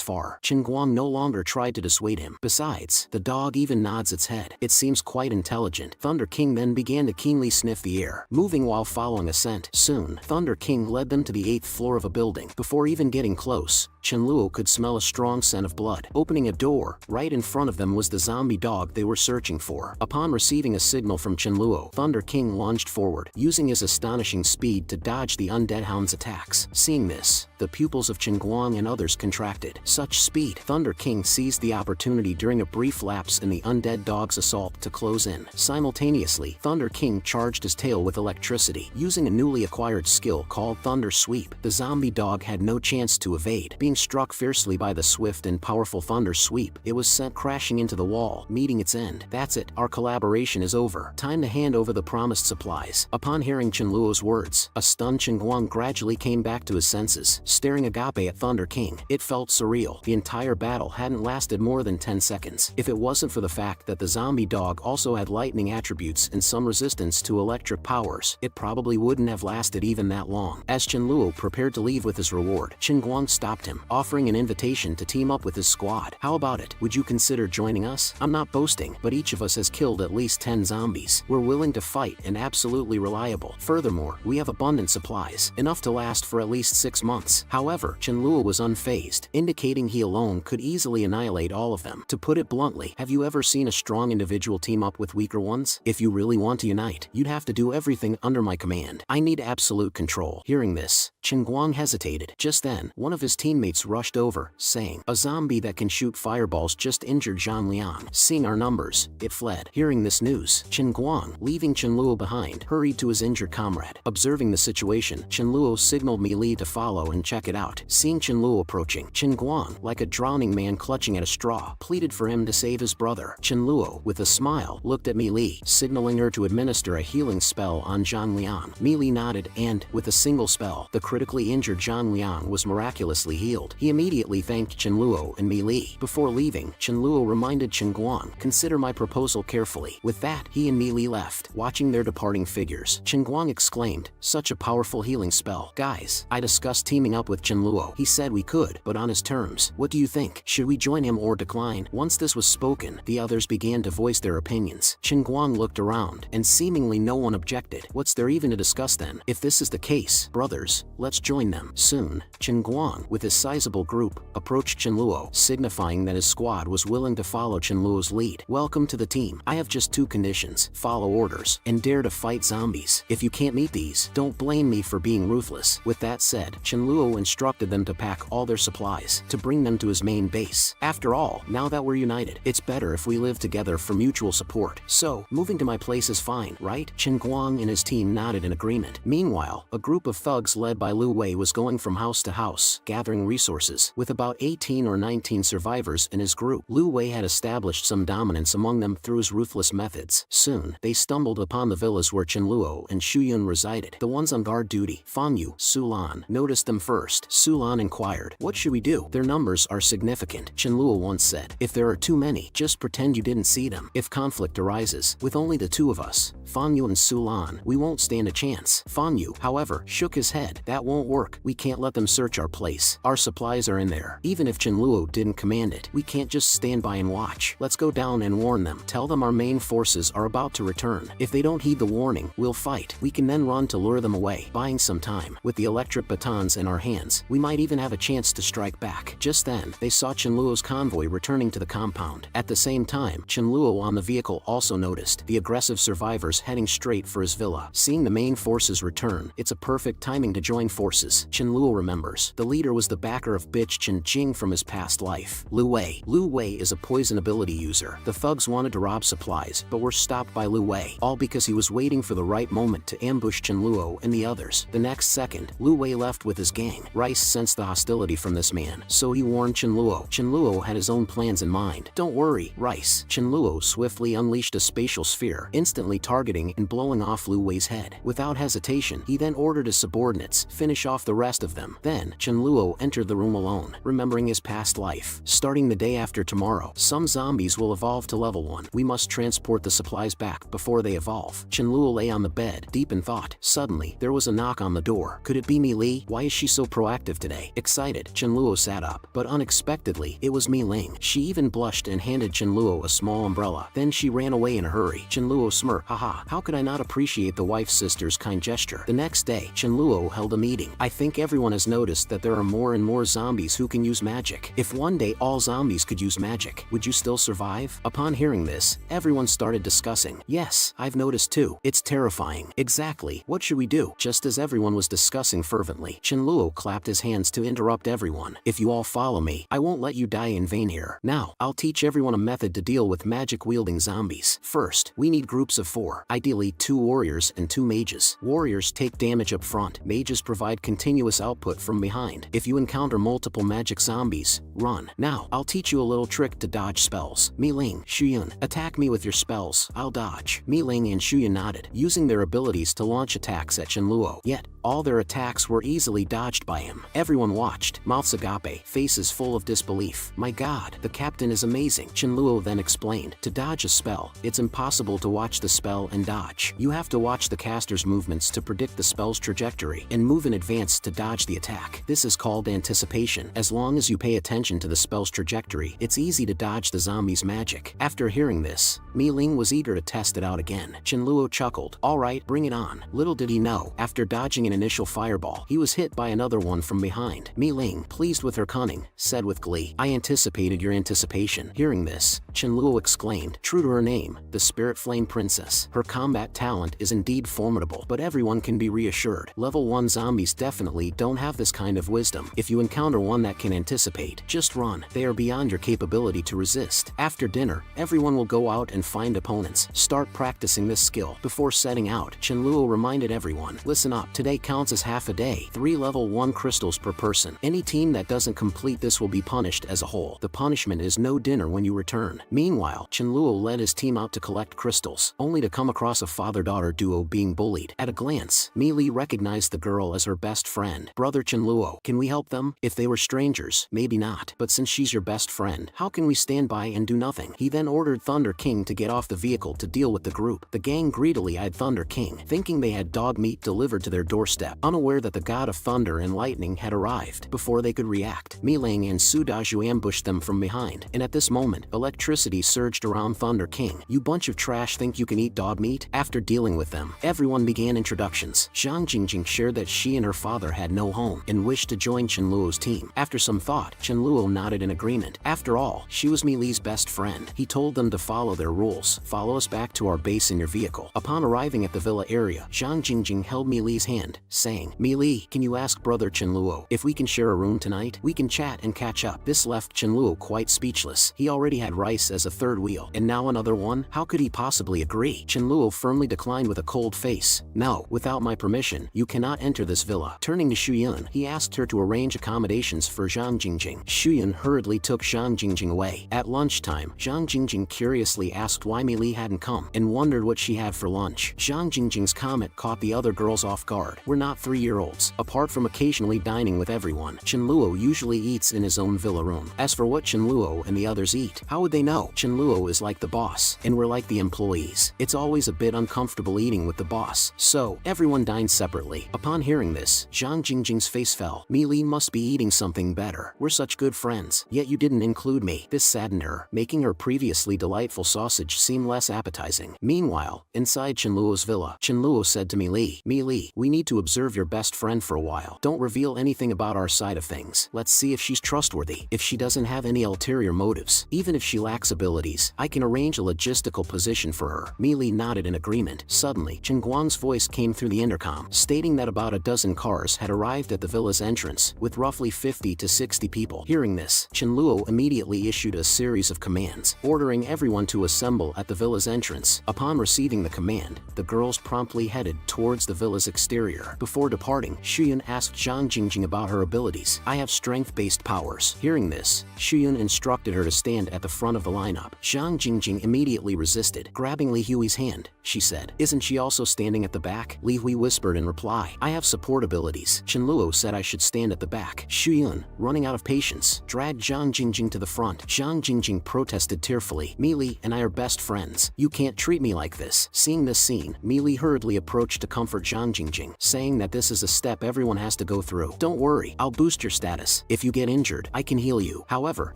far, Guang no longer tried to dissuade him. Besides, the dog even nods its head. It seems quite intelligent. Thunder King then began to keenly sniff the air, moving while following a scent. Soon, Thunder King led them to the 8th floor of a building. Before even getting close, Chenluo could smell a strong scent of blood. Opening a door, right in front of them was the zombie dog they were searching for. Upon receiving a signal from Chenluo, Thunder King lunged forward, using his astonishing speed to dodge the undead hound's attacks. Seeing this, the pupils of Guang and others contracted. Such speed! Thunder King seized the opportunity during a brief lapse in the undead dog's assault to close in. Simultaneously, Thunder King charged his tail with electricity, using a newly acquired skill called Thunder Sweep. The zombie dog had no chance to evade. Being struck fiercely by the swift and powerful Thunder Sweep, it was sent crashing into the wall, meeting its end. "That's it, our collaboration is over. Time to hand over the promised supplies." Upon hearing Chenluo's words, a stunned Guang gradually came back to his senses, staring agape at Thunder King. It felt surreal. The entire battle hadn't lasted more than 10 seconds. If it wasn't for the fact that the zombie dog also had lightning attributes and some resistance to electric powers, it probably wouldn't have lasted even that long. As Chenluo prepared to leave with his reward, Guang stopped him. offering an invitation to team up with his squad. How about it? Would you consider joining us? I'm not boasting, but each of us has killed at least 10 zombies. We're willing to fight and absolutely reliable. Furthermore, we have abundant supplies, enough to last for at least 6 months. However, Chenluo was unfazed, indicating he alone could easily annihilate all of them. To put it bluntly, have you ever seen a strong individual team up with weaker ones? If you really want to unite, you'd have to do everything under my command. I need absolute control. Hearing this, Chen Guang hesitated. Just then, one of his teammates rushed over, saying, "A zombie that can shoot fireballs just injured Zhang Liang. Seeing our numbers, it fled." Hearing this news, Chen Guang, leaving Chen Luo behind, hurried to his injured comrade. Observing the situation, Chen Luo signaled Mi Li to follow and check it out. Seeing Chen Luo approaching, Chen Guang, like a drowning man clutching at a straw, pleaded for him to save his brother. Chen Luo, with a smile, looked at Mi Li, signaling her to administer a healing spell on Zhang Liang. Mi Li nodded and, with a single spell, the critically injured Zhang Liang was miraculously healed. He immediately thanked Chen Luo and Mi Li. Before leaving, Chen Luo reminded Chen Guang, "Consider my proposal carefully." With that, he and Mi Li left. Watching their departing figures, Chen Guang exclaimed, "Such a powerful healing spell. Guys, I discussed teaming up with Chen Luo. He said we could, but on his terms. What do you think? Should we join him or decline?" Once this was spoken, the others began to voice their opinions. Chen Guang looked around, and seemingly no one objected. What's there even to discuss then? If this is the case, brothers, let's join them. Soon, Chen Guang, with his sizable group, approached Chen Luo, signifying that his squad was willing to follow Chen Luo's lead. "Welcome to the team. I have just 2 conditions. Follow orders, and dare to fight zombies. If you can't meet these, don't blame me for being ruthless." With that said, Chen Luo instructed them to pack all their supplies, to bring them to his main base. After all, now that we're united, it's better if we live together for mutual support. So, moving to my place is fine, right? Chen Guang and his team nodded in agreement. Meanwhile, a group of thugs led by Lu Wei was going from house to house, gathering resources. With about 18 or 19 survivors in his group, Lu Wei had established some dominance among them through his ruthless methods. Soon, they stumbled upon the villas where Chen Luo and Xu Yun resided. The ones on guard duty, Fan Yu, Su Lan, noticed them first. Su Lan inquired, "What should we do? Their numbers are significant." Chen Luo once said, "If there are too many, just pretend you didn't see them. If conflict arises, with only the 2 of us, Fan Yu and Su Lan, we won't stand a chance." Fan Yu, however, shook his head. "That won't work. We can't let them search our place. Our supplies are in there. Even if Chen Luo didn't command it, we can't just stand by and watch. Let's go down and warn them. Tell them our main forces are about to return. If they don't heed the warning, we'll fight. We can then run to lure them away, buying some time. With the electric batons in our hands, we might even have a chance to strike back." Just then, they saw Chen Luo's convoy returning to the compound. At the same time, Chen Luo on the vehicle also noticed the aggressive survivors heading straight for his villa. Seeing the main forces return, it's a perfect timing to join forces. Chen Luo remembers, the leader was the backer of bitch Chen Jing from his past life. Lu Wei. Lu Wei is a poison ability user. The thugs wanted to rob supplies, but were stopped by Lu Wei, all because he was waiting for the right moment to ambush Chen Luo and the others. The next second, Lu Wei left with his gang. Rice sensed the hostility from this man, so he warned Chen Luo. Chen Luo had his own plans in mind. "Don't worry, Rice." Chen Luo swiftly unleashed a spatial sphere, instantly targeting and blowing off Lu Wei's head. Without hesitation, he then ordered his subordinates, finish off the rest of them. Then, Chen Luo entered the room alone, remembering his past life. "Starting the day after tomorrow, some zombies will evolve to level 1. We must transport the supplies back before they evolve." Chen Luo lay on the bed, deep in thought. Suddenly, there was a knock on the door. Could it be Mi Li? Why is she so proactive today? Excited, Chen Luo sat up, but unexpectedly, it was Mi Ling. She even blushed and handed Chen Luo a small umbrella. Then she ran away in a hurry. Chen Luo smirked, "Haha, how could I not appreciate the wife's sister's kind gesture?" The next day, Chen Luo held a meeting. "I think everyone has noticed that there are more and more zombies who can use magic. If one day all zombies could use magic, would you still survive?" Upon hearing this, everyone started discussing. "Yes, I've noticed too. It's terrifying." "Exactly. What should we do?" Just as everyone was discussing fervently, Chen Luo clapped his hands to interrupt everyone. "If you all follow me, I won't let you die in vain here. Now, I'll teach everyone a method to deal with magic-wielding zombies. First, we need groups of 4, ideally 2 warriors and 2 mages. Warriors take damage up front. Mages provide continuous output from behind. If you encounter multiple magic zombies, run. Now, I'll teach you a little trick to dodge spells. Mi Ling, Xu Yun, attack me with your spells. I'll dodge." Mi Ling and Xu Yun nodded, using their abilities to launch attacks at Chen Luo. Yet, All their attacks were easily dodged by him. Everyone watched, mouths agape, faces full of disbelief. My god, the captain is amazing. Chenluo then explained, to dodge a spell, it's impossible to watch the spell and dodge. You have to watch the caster's movements to predict the spell's trajectory and move in advance to dodge the attack. This is called anticipation. As long as you pay attention to the spell's trajectory, it's easy to dodge the zombie's magic. After hearing this, Mi Ling was eager to test it out again. Chenluo chuckled. Alright, bring it on. Little did he know, after dodging an initial fireball, he was hit by another one from behind. Mi Ling, pleased with her cunning, said with glee, I anticipated your anticipation. Hearing this, Chenluo exclaimed, true to her name, the Spirit Flame Princess. Her combat talent is indeed formidable, but everyone can be reassured. Level 1 zombies definitely don't have this kind of wisdom. If you encounter one that can anticipate, just run. They are beyond your capability to resist. After dinner, everyone will go out and find opponents. Start practicing this skill. Before setting out, Chenluo reminded everyone, listen up, today counts as half a day. 3 level 1 crystals per person. Any team that doesn't complete this will be punished as a whole. The punishment is no dinner when you return. Meanwhile, Chenluo led his team out to collect crystals, only to come across a father-daughter duo being bullied. At a glance, Mi Li recognized the girl as her best friend. Brother Chenluo, can we help them? If they were strangers, maybe not. But since she's your best friend, how can we stand by and do nothing? He then ordered Thunder King to get off the vehicle to deal with the group. The gang greedily eyed Thunder King, thinking they had dog meat delivered to their doorstep, unaware that the god of thunder and lightning had arrived. Before they could react, Mi Ling and Su Daju ambushed them from behind, and at this moment, electricity surged around Thunder King. You bunch of trash think you can eat dog meat? After dealing with them, everyone began introductions. Zhang Jingjing shared that she and her father had no home and wished to join Chenluo's team. After some thought, Chenluo nodded in agreement. After all, she was Mi Li's best friend. He told them to follow their rules. Follow us back to our base in your vehicle. Upon arriving at the villa area, Zhang Jingjing held Mi Li's hand, saying, Mi Li, can you ask brother Chenluo if we can share a room tonight? We can chat and catch up. This left Chenluo quite speechless. He already had rice as a third wheel, and now another one? How could he possibly agree? Chenluo firmly declined with a cold face. No, without my permission, you cannot enter this villa. Turning to Shuyun, he asked her to arrange accommodations for Zhang Jingjing. Shuyun hurriedly took Zhang Jingjing away. At lunchtime, Zhang Jingjing curiously asked why Mi Li hadn't come, and wondered what she had for lunch. Zhang Jingjing's comment caught the other girls off guard. We're not 3-year-olds. Apart from occasionally dining with everyone, Chenluo usually eats in his own villa room. As for what Chenluo and the others eat, how would they know? Chenluo is like the boss, and we're like the employees. It's always a bit uncomfortable eating with the boss, so everyone dines separately. Upon hearing this, Zhang Jingjing's face fell. Mi Li must be eating something better. We're such good friends, yet you didn't include me. This saddened her, making her previously delightful sausage seem less appetizing. Meanwhile, inside Chenluo's villa, Chenluo said to Mi Li, we need to observe your best friend for a while. Don't reveal anything about our side of things. Let's see if she's trustworthy, if she doesn't have any ulterior motives. Even if she lacks abilities, I can arrange a logistical position for her. Mi Li nodded in agreement. Suddenly, Chen Guang's voice came through the intercom, stating that about a dozen cars had arrived at the villa's entrance, with roughly 50 to 60 people. Hearing this, Chenluo immediately issued a series of commands, ordering everyone to assemble at the villa's entrance. Upon receiving the command, the girls promptly headed towards the villa's exterior. Before departing, Shuyun asked Zhang Jingjing about her abilities. I have strength-based powers. Hearing this, Shuyun instructed her to stand at the front of the lineup. Zhang Jingjing immediately resisted. Grabbing Li Hui's hand, she said, isn't she also standing at the back? Li Hui whispered in reply, I have support abilities. Chenluo said I should stand at the back. Shuyun, running out of patience, dragged Zhang Jingjing to the front. Zhang Jingjing protested tearfully, Mi Li and I are best friends. You can't treat me like this. Seeing this scene, Mi Li hurriedly approached to comfort Zhang Jingjing, saying that this is a step everyone has to go through. Don't worry, I'll boost your status. If you get injured, I can heal you. However,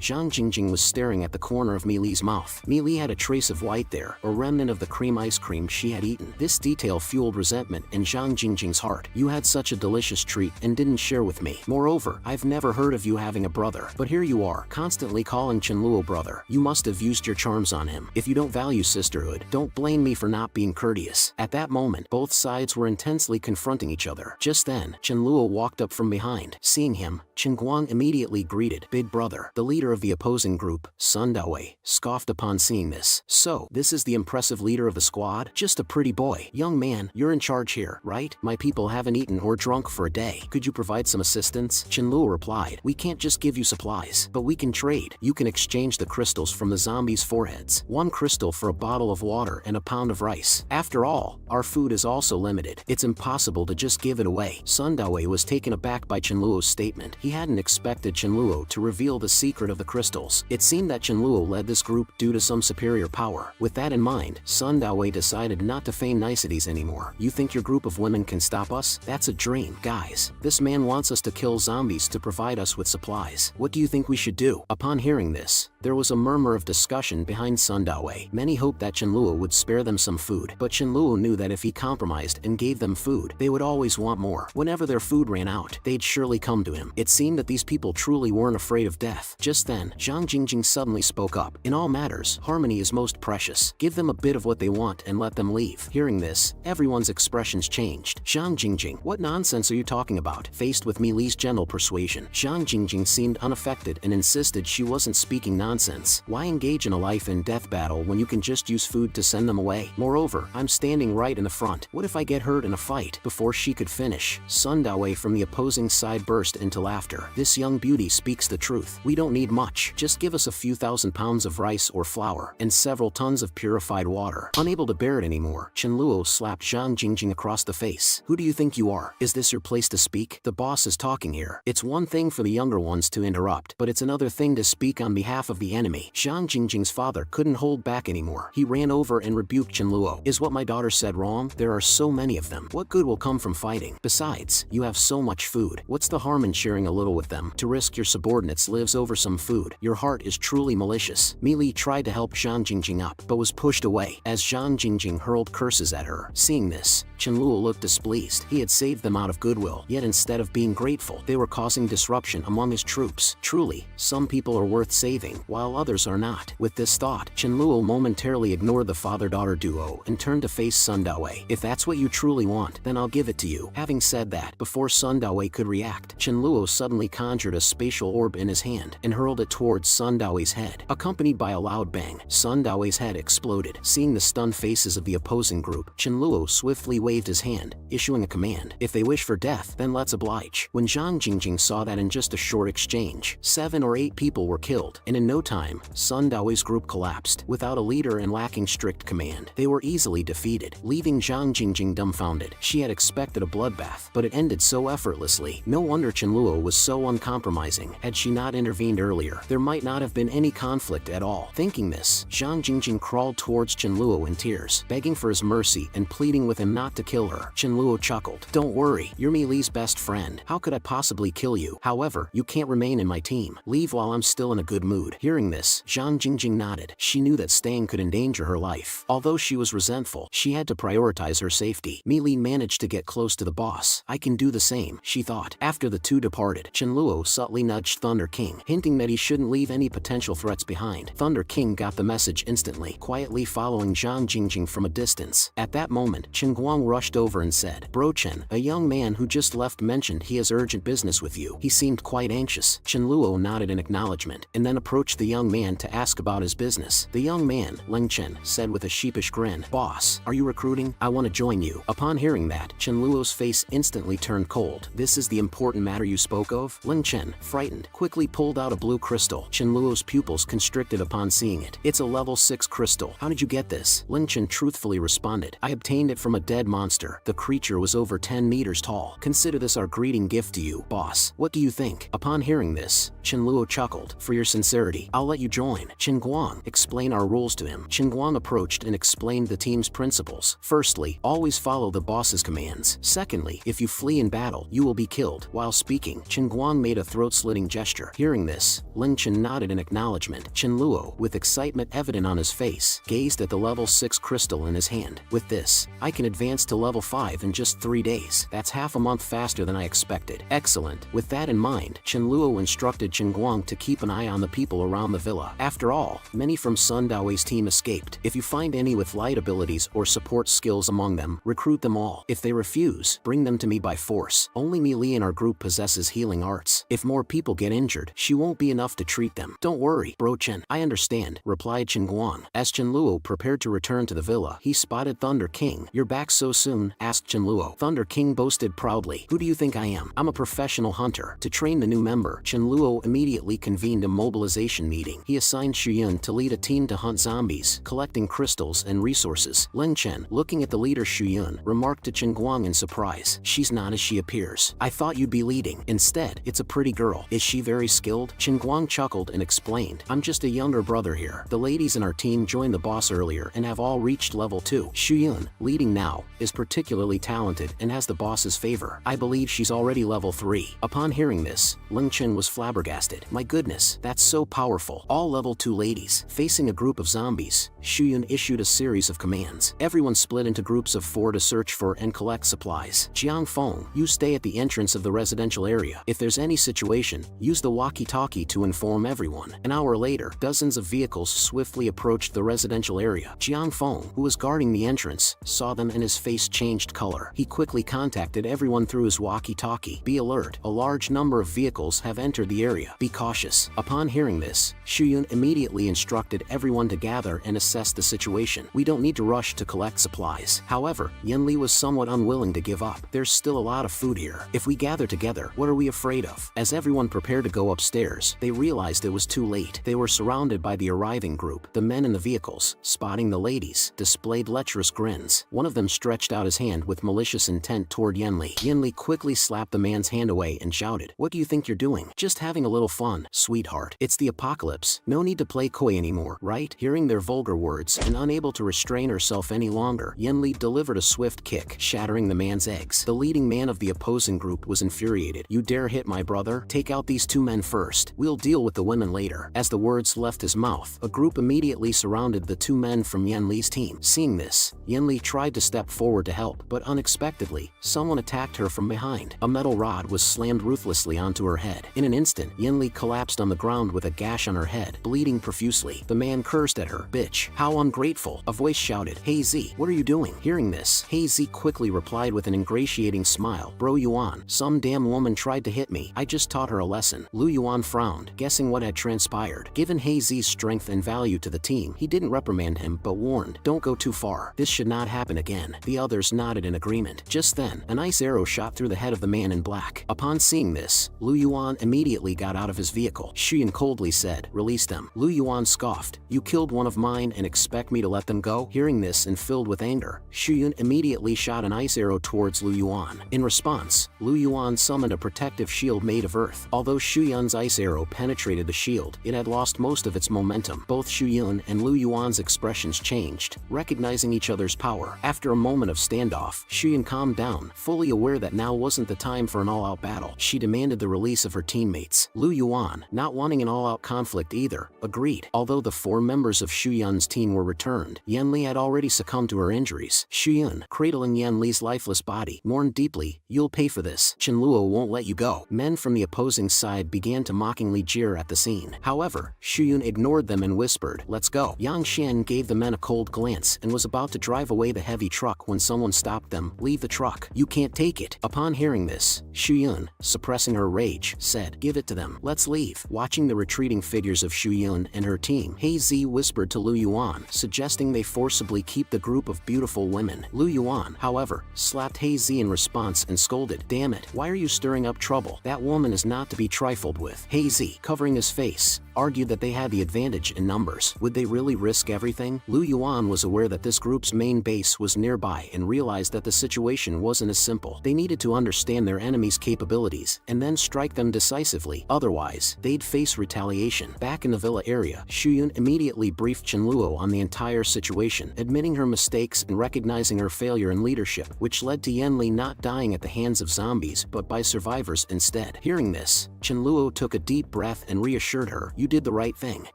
Zhang Jingjing was staring at the corner of Mi Li's mouth. Mi Li had a trace of white there, a remnant of the cream ice cream she had eaten. This detail fueled resentment in Zhang Jingjing's heart. You had such a delicious treat and didn't share with me. Moreover, I've never heard of you having a brother, but here you are, constantly calling Chenluo brother. You must have used your charms on him. If you don't value sisterhood, don't blame me for not being courteous. At that moment, both sides were intensely confronting each other. Just then, Chenluo walked up from behind. Seeing him, Chen Guang immediately greeted, Big brother. The leader of the opposing group, Sun Dawei, scoffed upon seeing this. So, this is the impressive leader of the squad? Just a pretty boy. Young man, you're in charge here, right? My people haven't eaten or drunk for a day. Could you provide some assistance? Chenluo replied, we can't just give you supplies, but we can trade. You can exchange the crystals from the zombies' foreheads. 1 crystal for a bottle of water and a pound of rice. After all, our food is also limited. It's impossible to just give it away. Sun Dawei was taken aback by Qianluo's statement. He hadn't expected Qianluo to reveal the secret of the crystals. It seemed that Qianluo led this group due to some superior power. With that in mind, Sun Dawei decided not to feign niceties anymore. You think your group of women can stop us? That's a dream. Guys, this man wants us to kill zombies to provide us with supplies. What do you think we should do? Upon hearing this, there was a murmur of discussion behind Sun Dawei. Many hoped that Qianluo would spare them some food, but Qianluo knew that if he compromised and gave them food, they would always want more. Whenever their food ran out, they'd surely come to him. It seemed that these people truly weren't afraid of death. Just then, Zhang Jingjing suddenly spoke up. In all matters, harmony is most precious. Give them a bit of what they want and let them leave. Hearing this, everyone's expressions changed. Zhang Jingjing, what nonsense are you talking about? Faced with Mi Li's gentle persuasion, Zhang Jingjing seemed unaffected and insisted she wasn't speaking nonsense. Why engage in a life and death battle when you can just use food to send them away? Moreover, I'm standing right in the front. What if I get hurt in a fight? Before she could finish, Sun Dawei from the opposing side burst into laughter. This young beauty speaks the truth. We don't need much. Just give us a few thousand pounds of rice or flour and several tons of purified water. Unable to bear it anymore, Qianluo slapped Zhang Jingjing across the face. Who do you think you are? Is this your place to speak? The boss is talking here. It's one thing for the younger ones to interrupt, but it's another thing to speak on behalf of the enemy. Zhang Jingjing's father couldn't hold back anymore. He ran over and rebuked Qianluo. Is what my daughter said wrong? There are so many of them. What good will come from fighting? Besides, you have so much food. What's the harm in sharing a little with them? To risk your subordinates' lives over some food? Your heart is truly malicious. Mi Li tried to help Zhang Jingjing up, but was pushed away as Zhang Jingjing hurled curses at her. Seeing this, Qianluo looked displeased. He had saved them out of goodwill, yet instead of being grateful, they were causing disruption among his troops. Truly, some people are worth saving, while others are not. With this thought, Qianluo momentarily ignored the father-daughter duo and turned to face Sun Dawei. If that's what you truly want, then I'll give it to you. Having said that, before Sun Dawei could react, Qianluo suddenly conjured a spatial orb in his hand and hurled it towards Sun Dawei's head. Accompanied by a loud bang, Sun Dawei's head exploded. Seeing the stunned faces of the opposing group, Qianluo swiftly waved his hand, issuing a command. If they wish for death, then let's oblige. When Zhang Jingjing saw that in just a short exchange, 7 or 8 people were killed, and in no time, Sun Dawei's group collapsed. Without a leader and lacking strict command, they were easily defeated, leaving Zhang Jingjing dumbfounded. She had expected a bloodbath, but it ended so effortlessly. No wonder Qianluo was so uncompromising. Had she not intervened earlier, there might not have been any conflict at all. Thinking this, Zhang Jingjing crawled towards Qianluo in tears, begging for his mercy and pleading with him not to kill her. Qianluo chuckled. Don't worry, you're Mi Li's best friend. How could I possibly kill you? However, you can't remain in my team. Leave while I'm still in a good mood. Hearing this, Zhang Jingjing nodded. She knew that staying could endanger her life. Although she was resentful, she had to prioritize her safety. Mi Li managed to get close to the boss. I can do the same, she thought. After the two departed, Qianluo subtly nudged Thunder King, hinting that he shouldn't leave any potential threats behind. Thunder King got the message instantly, quietly following Zhang Jingjing from a distance. At that moment, Chen Guang rushed over and said, Bro Chen, a young man who just left mentioned he has urgent business with you. He seemed quite anxious. Qianluo nodded in acknowledgement, and then approached the young man to ask about his business. The young man, Leng Chen, said with a sheepish grin, Boss, are you recruiting? I want to join you. Upon hearing that, Qianluo's face instantly turned cold. This is the important matter you spoke of? Leng Chen, frightened, quickly pulled out a blue crystal. Qianluo's pupils constricted upon seeing it. It's a level 6 crystal. How did you get this? Leng Chen truthfully responded. I obtained it from a dead monster. The creature was over 10 meters tall. Consider this our greeting gift to you, boss. What do you think? Upon hearing this, Qianluo chuckled. For your sincerity, I'll let you join. Chen Guang, explain our rules to him. Chen Guang approached and explained the team's principles. Firstly, always follow the boss's commands. Secondly, if you flee in battle, you will be killed. While speaking, Chen Guang made a throat-slitting gesture. Hearing this, Leng Chen nodded in acknowledgement. Qianluo, with excitement evident on his face, gazed at the level 6 crystal in his hand. With this, I can advance to level 5 in just 3 days. That's half a month faster than I expected. Excellent. With that in mind, Qianluo instructed Chen Guang to keep an eye on the people around the villa. After all, many from Sun Dawei's team escaped. If you find any with light abilities or support skills among them, recruit them all. If they refuse, bring them to me by force. Only Mi Li in our group possesses healing arts. If more people get injured, she won't be enough to treat them. Don't worry, Bro Chen. I understand, replied Chen Guang. As Qianluo prepared to return to the villa, he spotted Thunder King. You're back so soon? Asked Qianluo. Thunder King boasted proudly. Who do you think I am? I'm a professional hunter. To train the new member, Qianluo immediately convened a mobilization meeting. He assigned Shuyun to lead a team to hunt zombies, collecting crystals and resources. Leng Chen, looking at the leader Shuyun, remarked to Chen Guang in surprise. She's not as she appears. I thought you'd be leading. Instead, it's a pretty girl. Is she very skilled? Chen Guang chuckled and explained, I'm just a younger brother here. The ladies in our team joined the boss earlier and have all reached level 2. Shuyun, leading now, is particularly talented and has the boss's favor. I believe she's already level 3. Upon hearing this, Ling Chen was flabbergasted. My goodness, that's so powerful. All level 2 ladies. Facing a group of zombies, Shuyun issued a series of commands. Everyone split into groups of 4 to search for and collect supplies. Jiang Feng, you stay at the entrance of the residential area. If there's any situation, use the walkie-talkie to inform everyone. An hour later, dozens of vehicles swiftly approached the residential area. Jiang Feng, who was guarding the entrance, saw them and his face changed color. He quickly contacted everyone through his walkie-talkie. Be alert, a large number of vehicles have entered the area. Be cautious. Upon hearing this, Shuyun immediately instructed everyone to gather and assess the situation. We don't need to rush to collect supplies. However, Yanli was somewhat unwilling to give up. There's still a lot of food here. If we gather together, what are we afraid of? As everyone prepared to go upstairs, they realized it was too late. They were surrounded by the arriving group. The men in the vehicles, spotting the ladies, displayed lecherous grins. One of them stretched out his hand with malicious intent toward Yanli. Yanli quickly slapped the man's hand away and shouted, what do you think you're doing? Just having a little fun, sweetheart. It's the apocalypse. No need to play coy anymore, right? Hearing their vulgar words and unable to restrain herself any longer, Yanli delivered a swift kick, shattering the man's eggs. The leading man of the opposing group was infuriated. You dare hit my brother? Take out these 2 men first. We'll deal with the women later. As the words left his mouth, a group immediately surrounded the 2 men from Yanli's team. Seeing this, Yanli tried to step forward to help, but unexpectedly, someone attacked her from behind. A metal rod was slammed ruthlessly onto her head. In an instant, Yanli collapsed on the ground with a gash on her head, bleeding profusely. The man cursed at her. Bitch, how ungrateful. A voice shouted, Hey Z, what are you doing? Hearing this, Hey Z quickly replied with an ingratiating smile. Bro Yuan, some damn woman tried to hit me. I just taught her a lesson. Lu Yuan frowned, guessing what had transpired. Given Hey Z's strength and value to the team, he didn't reprimand him but warned, don't go too far. This should not happen again. The others nodded in agreement. Just then, an ice arrow shot through the head of the man in black. Upon seeing this, Lu Yuan immediately got out of his vehicle. Shuyun coldly said, release them. Lu Yuan scoffed, you killed one of mine and expect me to let them go? Hearing this and filled with anger, Shuyun immediately shot an ice arrow towards Lu Yuan. In response, Lu Yuan summoned a protective shield made of earth. Although Shuyun's ice arrow penetrated the shield, it had lost most of its momentum. Both Shuyun and Lu Yuan's expressions changed, recognizing each other's power. After a moment of standoff, Shuyun calmed down, fully aware that now wasn't the time for an all-out battle. She demanded the release of her teammates. Lu Yuan, not wanting an all-out conflict either, agreed. Although the 4 members of Shuyun's team were returned, Yanli had already succumbed to her injuries. Shuyun, cradling Yanli's lifeless body, mourned deeply, you'll pay for this. Chenluo won't let you go. Men from the opposing side began to mockingly jeer at the scene. However, Shuyun ignored them and whispered, let's go. Yang Xian gave the men a cold glance and was about to drive away the heavy truck when someone stopped them. Leave the truck. You can't take it. Upon hearing this, Shuyun, suppressing her rage, said, give it to them. Let's leave. Watching the retreating figures of Shuyun and her team, He Zi whispered to Lu Yuan, suggesting they forcibly keep the group of beautiful women. Lu Yuan, however, slapped He Zi in response and scolded, damn it, why are you stirring up trouble? That woman is not to be trifled with. He Zi, covering his face, argued that they had the advantage in numbers. Would they really risk everything? Lu Yuan was aware that this group's main base was nearby and realized that the situation wasn't as simple. They needed to understand their enemy's capabilities and then strike them decisively. Otherwise, they'd face retaliation. Back in the villa area, Shuyun immediately briefed Chenluo on the entire situation, admitting her mistakes and recognizing her failure in leadership, which led to Yanli not dying at the hands of zombies but by survivors instead. Hearing this, Chenluo took a deep breath and reassured her, you did the right thing.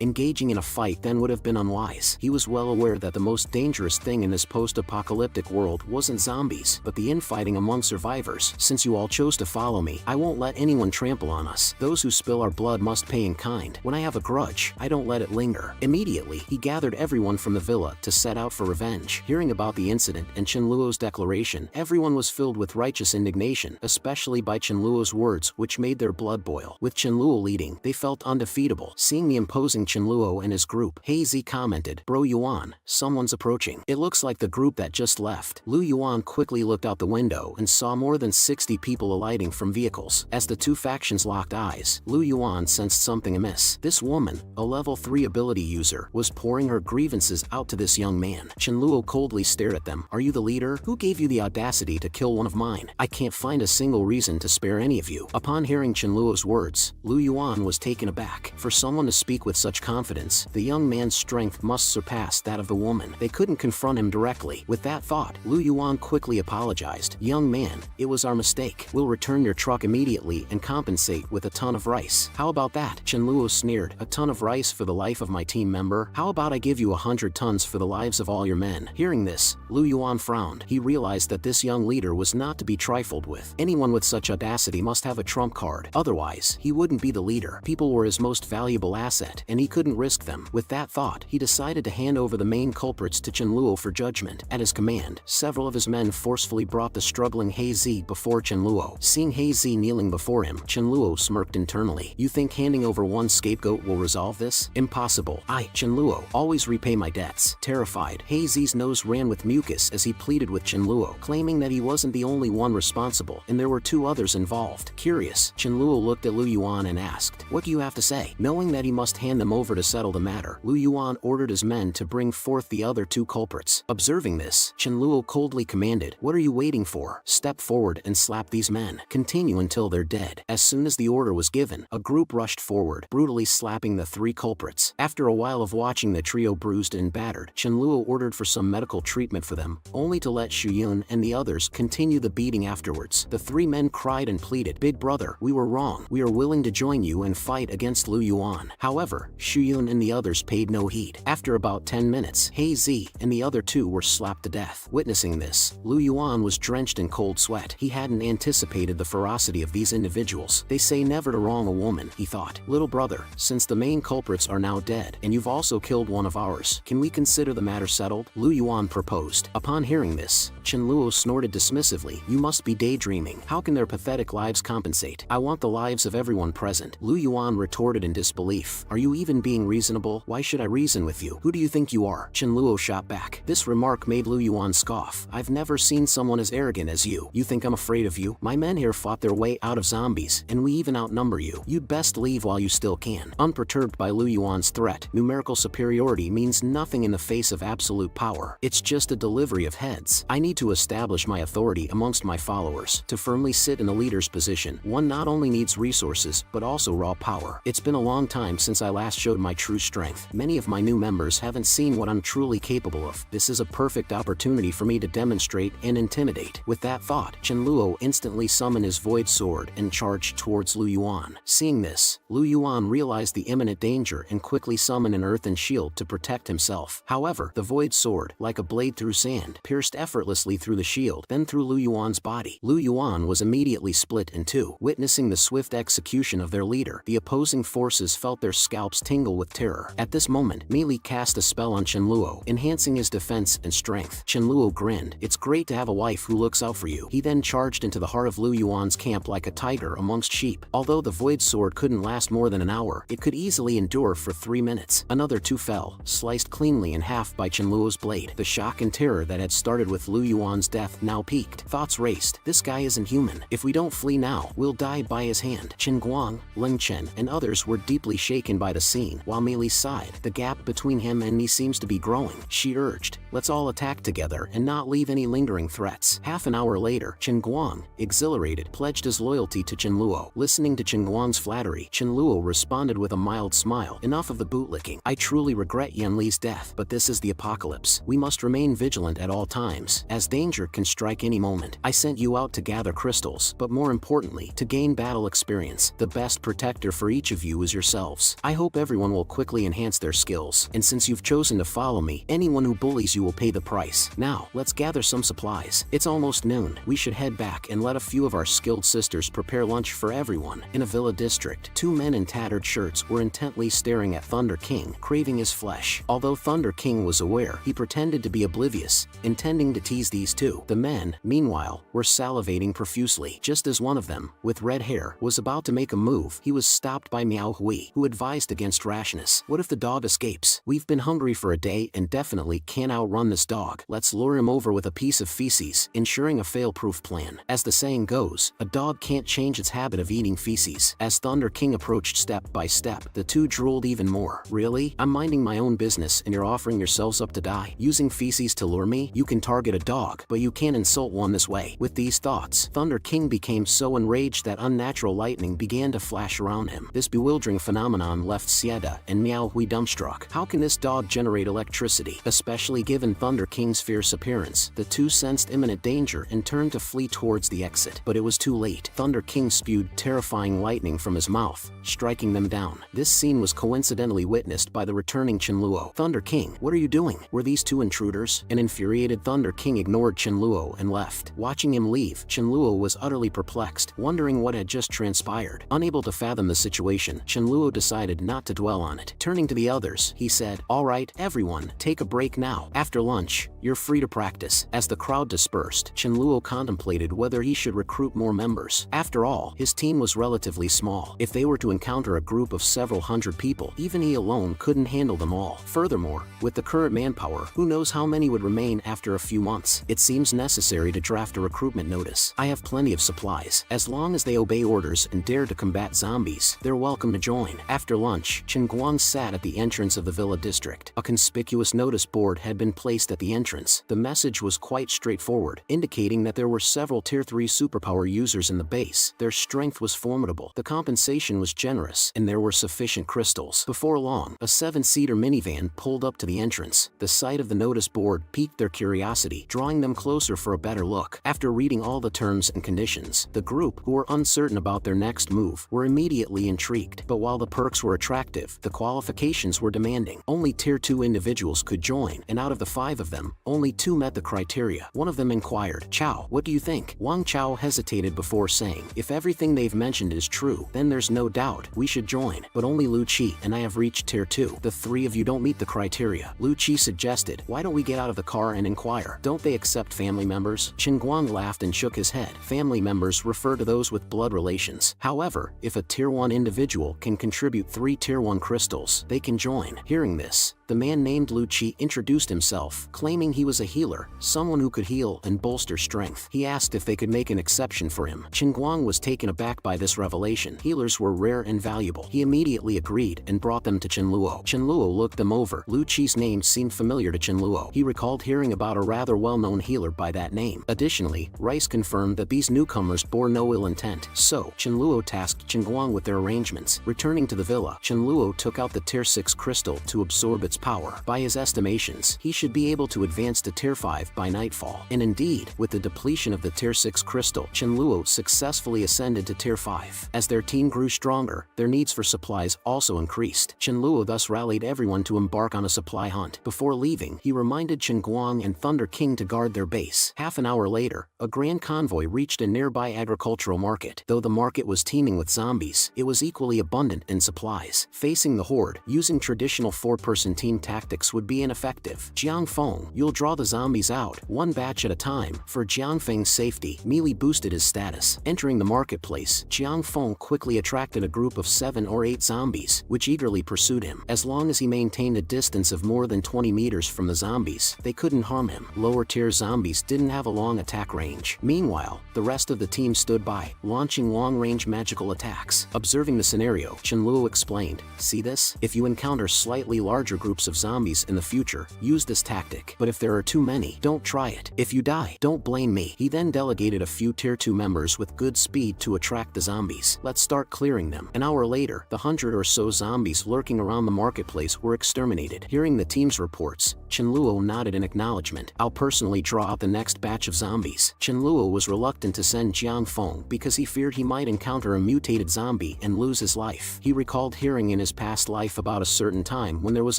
Engaging in a fight then would have been unwise. He was well aware that the most dangerous thing in this post-apocalyptic world wasn't zombies, but the infighting among survivors. Since you all chose to follow me, I won't let anyone trample on us. Those who spill our blood must pay in kind. When I have a grudge, I don't let it linger. Immediately, he gathered everyone from the villa to set out for revenge. Hearing about the incident and Chenluo's declaration, everyone was filled with righteous indignation, especially by Chenluo's words, which made their blood boil. With Chenluo leading, they felt undefeatable. Seeing the imposing Chenluo and his group, He Zi commented, Bro Yuan, someone's approaching. It looks like the group that just left. Lu Yuan quickly looked out the window and saw more than 60 people alighting from vehicles. As the two factions locked eyes, Lu Yuan sensed something amiss. This woman, a level 3 ability user, was pouring her grievances out to this young man. Chenluo coldly stared at them. Are you the leader? Who gave you the audacity audacity to kill one of mine. I can't find a single reason to spare any of you." Upon hearing Chen Luo's words, Lu Yuan was taken aback. For someone to speak with such confidence, the young man's strength must surpass that of the woman. They couldn't confront him directly. With that thought, Lu Yuan quickly apologized. "Young man, it was our mistake. We'll return your truck immediately and compensate with a ton of rice." "How about that?" Chen Luo sneered. "A ton of rice for the life of my team member? How about I give you 100 tons for the lives of all your men?" Hearing this, Lu Yuan frowned. He realized that this young leader was not to be trifled with. Anyone with such audacity must have a trump card. Otherwise, he wouldn't be the leader. People were his most valuable asset, and he couldn't risk them. With that thought, he decided to hand over the main culprits to Chen Luo for judgment. At his command, several of his men forcefully brought the struggling He Zi before Chen Luo. Seeing He Zi kneeling before him, Chen Luo smirked internally. "You think handing over one scapegoat will resolve this? Impossible. I, Chen Luo, always repay my debts." Terrified, He Zi's nose ran with mucus as he pleaded with Chen Luo, claiming that he wasn't the only one responsible and there were 2 others involved. Curious, Chen Luo looked at Lu Yuan and asked, "What do you have to say?" Knowing that he must hand them over to settle the matter, Lu Yuan ordered his men to bring forth the other 2 culprits. Observing this, Chen Luo coldly commanded, "What are you waiting for? Step forward and slap these men. Continue until they're dead." As soon as the order was given, a group rushed forward, brutally slapping the 3 culprits. After a while of watching the trio bruised and battered, Chen Luo ordered for some medical treatment for them, only to let Xu Yun and the others continue the beating afterwards. The 3 men cried and pleaded, "Big brother, we were wrong. We are willing to join you and fight against Lu Yuan." However, Xu Yun and the others paid no heed. After about 10 minutes, He Zi and the other 2 were slapped to death. Witnessing this, Lu Yuan was drenched in cold sweat. He hadn't anticipated the ferocity of these individuals. "They say never to wrong a woman," he thought. "Little brother, since the main culprits are now dead, and you've also killed one of ours, can we consider the matter settled?" Lu Yuan proposed. Upon hearing this, Chen Luo snorted dismissively. "You must be daydreaming. How can their pathetic lives compensate? I want the lives of everyone present." Lu Yuan retorted in disbelief. "Are you even being reasonable? Why should I reason with you? Who do you think you are?" Chen Luo shot back. This remark made Lu Yuan scoff. "I've never seen someone as arrogant as you. You think I'm afraid of you? My men here fought their way out of zombies, and we even outnumber you. You'd best leave while you still can." Unperturbed by Lu Yuan's threat, numerical superiority means nothing in the face of absolute power. It's just a delivery of heads. I need to establish my authority amongst my followers. To firmly sit in a leader's position, one not only needs resources, but also raw power. It's been a long time since I last showed my true strength. Many of my new members haven't seen what I'm truly capable of. This is a perfect opportunity for me to demonstrate and intimidate. With that thought, Chen Luo instantly summoned his void sword and charged towards Lu Yuan. Seeing this, Lu Yuan realized the imminent danger and quickly summoned an earthen shield to protect himself. However, the void sword, like a blade through sand, pierced effortlessly through the shield, then through Lu Yuan's body. Lu Yuan was immediately split in 2. Witnessing the swift execution of their leader, the opposing forces felt their scalps tingle with terror. At this moment, Meili cast a spell on Chen Luo, enhancing his defense and strength. Chen Luo grinned. "It's great to have a wife who looks out for you." He then charged into the heart of Lu Yuan's camp like a tiger amongst sheep. Although the void sword couldn't last more than an hour, it could easily endure for 3 minutes. Another 2 fell, sliced cleanly in half by Chen Luo's blade. The shock and terror that had started with Lu Yuan's death now peaked. Thoughts raced. This guy isn't human. If we don't flee now, we'll die by his hand. Chen Guang, Ling Chen, and others were deeply shaken by the scene, while Meili sighed. The gap between him and me seems to be growing. She urged, "Let's all attack together and not leave any lingering threats." Half an hour later, Chen Guang, exhilarated, pledged his loyalty to Chen Luo. Listening to Chen Guang's flattery, Chen Luo responded with a mild smile. "Enough of the bootlicking. I truly regret Yan Li's death, but this is the apocalypse. We must remain vigilant at all times, as danger can strike any moment. I sent you out to gather crystals, but more importantly, to gain battle experience. The best protector for each of you is yourselves. I hope everyone will quickly enhance their skills, and since you've chosen to follow me, anyone who bullies you will pay the price. Now, let's gather some supplies. It's almost noon. We should head back and let a few of our skilled sisters prepare lunch for everyone." In a villa district, 2 men in tattered shirts were intently staring at Thunder King, craving his flesh. Although Thunder King was aware, he pretended to be oblivious, intending to tease these 2. The men, meanwhile, were salivating profusely. Just as one of them, with red hair, was about to make a move, he was stopped by Miao Hui, who advised against rashness. "What if the dog escapes? We've been hungry for a day and definitely can't outrun this dog. Let's lure him over with a piece of feces, ensuring a fail-proof plan. As the saying goes, a dog can't change its habit of eating feces." As Thunder King approached step by step, the 2 drooled even more. "Really? I'm minding my own business and you're offering yourselves up to die? Using feces to lure me? You can target a dog, but you can't insult one this way. With these thoughts, Thunder King became so enraged that unnatural lightning began to flash around him. This bewildering phenomenon left Sieta and Meow Hui dumbstruck. How can this dog generate electricity? Especially given Thunder King's fierce appearance. The two sensed imminent danger and turned to flee towards the exit. But it was too late. Thunder King spewed terrifying lightning from his mouth, striking them down. This scene was coincidentally witnessed by the returning Chenluo. Thunder King, what are you doing? Were these two intruders? An infuriated Thunder King ignored Chenluo and left. Watching him leave, Chenluo was utterly perplexed, wondering what had just transpired. Unable to fathom the situation, Chenluo decided not to dwell on it. Turning to the others, he said, "All right, everyone, take a break now. After lunch, you're free to practice." As the crowd dispersed, Chenluo contemplated whether he should recruit more members. After all, his team was relatively small. If they were to encounter a group of several hundred people, even he alone couldn't handle them all. Furthermore, with the current manpower, who knows how many would remain after a few months? It seems necessary to draft a recruitment notice. I have plenty of supplies. As long as they obey orders and dare to combat zombies, they're welcome to join. After lunch, Chen Guang sat at the entrance of the villa district. A conspicuous notice board had been placed at the entrance. The message was quite straightforward, indicating that there were several Tier 3 superpower users in the base. Their strength was formidable, the compensation was generous, and there were sufficient crystals. Before long, a 7-seater minivan pulled up to the entrance. The sight of the notice board piqued their curiosity, drawing them closer for a better look. After reading all the terms and conditions, the group, who were uncertain about their next move, were immediately intrigued. But while the perks were attractive, the qualifications were demanding. Only Tier 2 individuals could join, and out of the 5 of them, only 2 met the criteria. One of them inquired, "Chao, what do you think?" Wang Chao hesitated before saying, "If everything they've mentioned is true, then there's no doubt we should join. But only Lu Qi and I have reached Tier 2. The 3 of you don't meet the criteria." Lu Qi suggested, "Why don't we get out of the car and inquire? Don't they accept family members?" Chen Guang laughed and shook his head. Family members refer to those with blood relations. However, if a Tier 1 individual can contribute 3 Tier 1 crystals, they can join. Hearing this, the man named Lu Qi introduced himself, claiming he was a healer, someone who could heal and bolster strength. He asked if they could make an exception for him. Chen Guang was taken aback by this revelation. Healers were rare and valuable. He immediately agreed and brought them to Chenluo. Chenluo looked them over. Lu Qi's name seemed familiar to Chenluo. He recalled hearing about a rather well-known healer by that name. Additionally, Rice confirmed that these newcomers bore no ill intent. So, Chenluo tasked Chen Guang with their arrangements. Returning to the villa, Chenluo took out the Tier 6 crystal to absorb its power. By his estimations, he should be able to advance to Tier 5 by nightfall. And indeed, with the depletion of the Tier 6 crystal, Chenluo successfully ascended to Tier 5. As their team grew stronger, their needs for supplies also increased. Chenluo thus rallied everyone to embark on a supply hunt. Before leaving, he reminded Chen Guang and Thunder King to guard their base. Half an hour later, a grand convoy reached a nearby agricultural market. Though the market was teeming with zombies, it was equally abundant in supplies. Facing the horde, using traditional 4-person team tactics would be ineffective. Jiang Feng, you'll draw the zombies out, one batch at a time. For Jiang Feng's safety, Meili boosted his status. Entering the marketplace, Jiang Feng quickly attracted a group of 7 or 8 zombies, which eagerly pursued him. As long as he maintained a distance of more than 20 meters from the zombies, they couldn't harm him. Lower-tier zombies didn't have a long attack range. Meanwhile, the rest of the team stood by, launching long-range magical attacks. Observing the scenario, Chenluo explained, "See this? If you encounter slightly larger groups of zombies in the future, use this tactic. But if there are too many, don't try it. If you die, don't blame me." He then delegated a few Tier 2 members with good speed to attract the zombies. "Let's start clearing them." An hour later, the 100 or so zombies lurking around the marketplace were exterminated. Hearing the team's reports, Chenluo nodded in acknowledgement. "I'll personally draw out the next batch of zombies." Chenluo was reluctant to send Jiang Feng because he feared he might encounter a mutated zombie and lose his life. He recalled hearing in his past life about a certain time when there was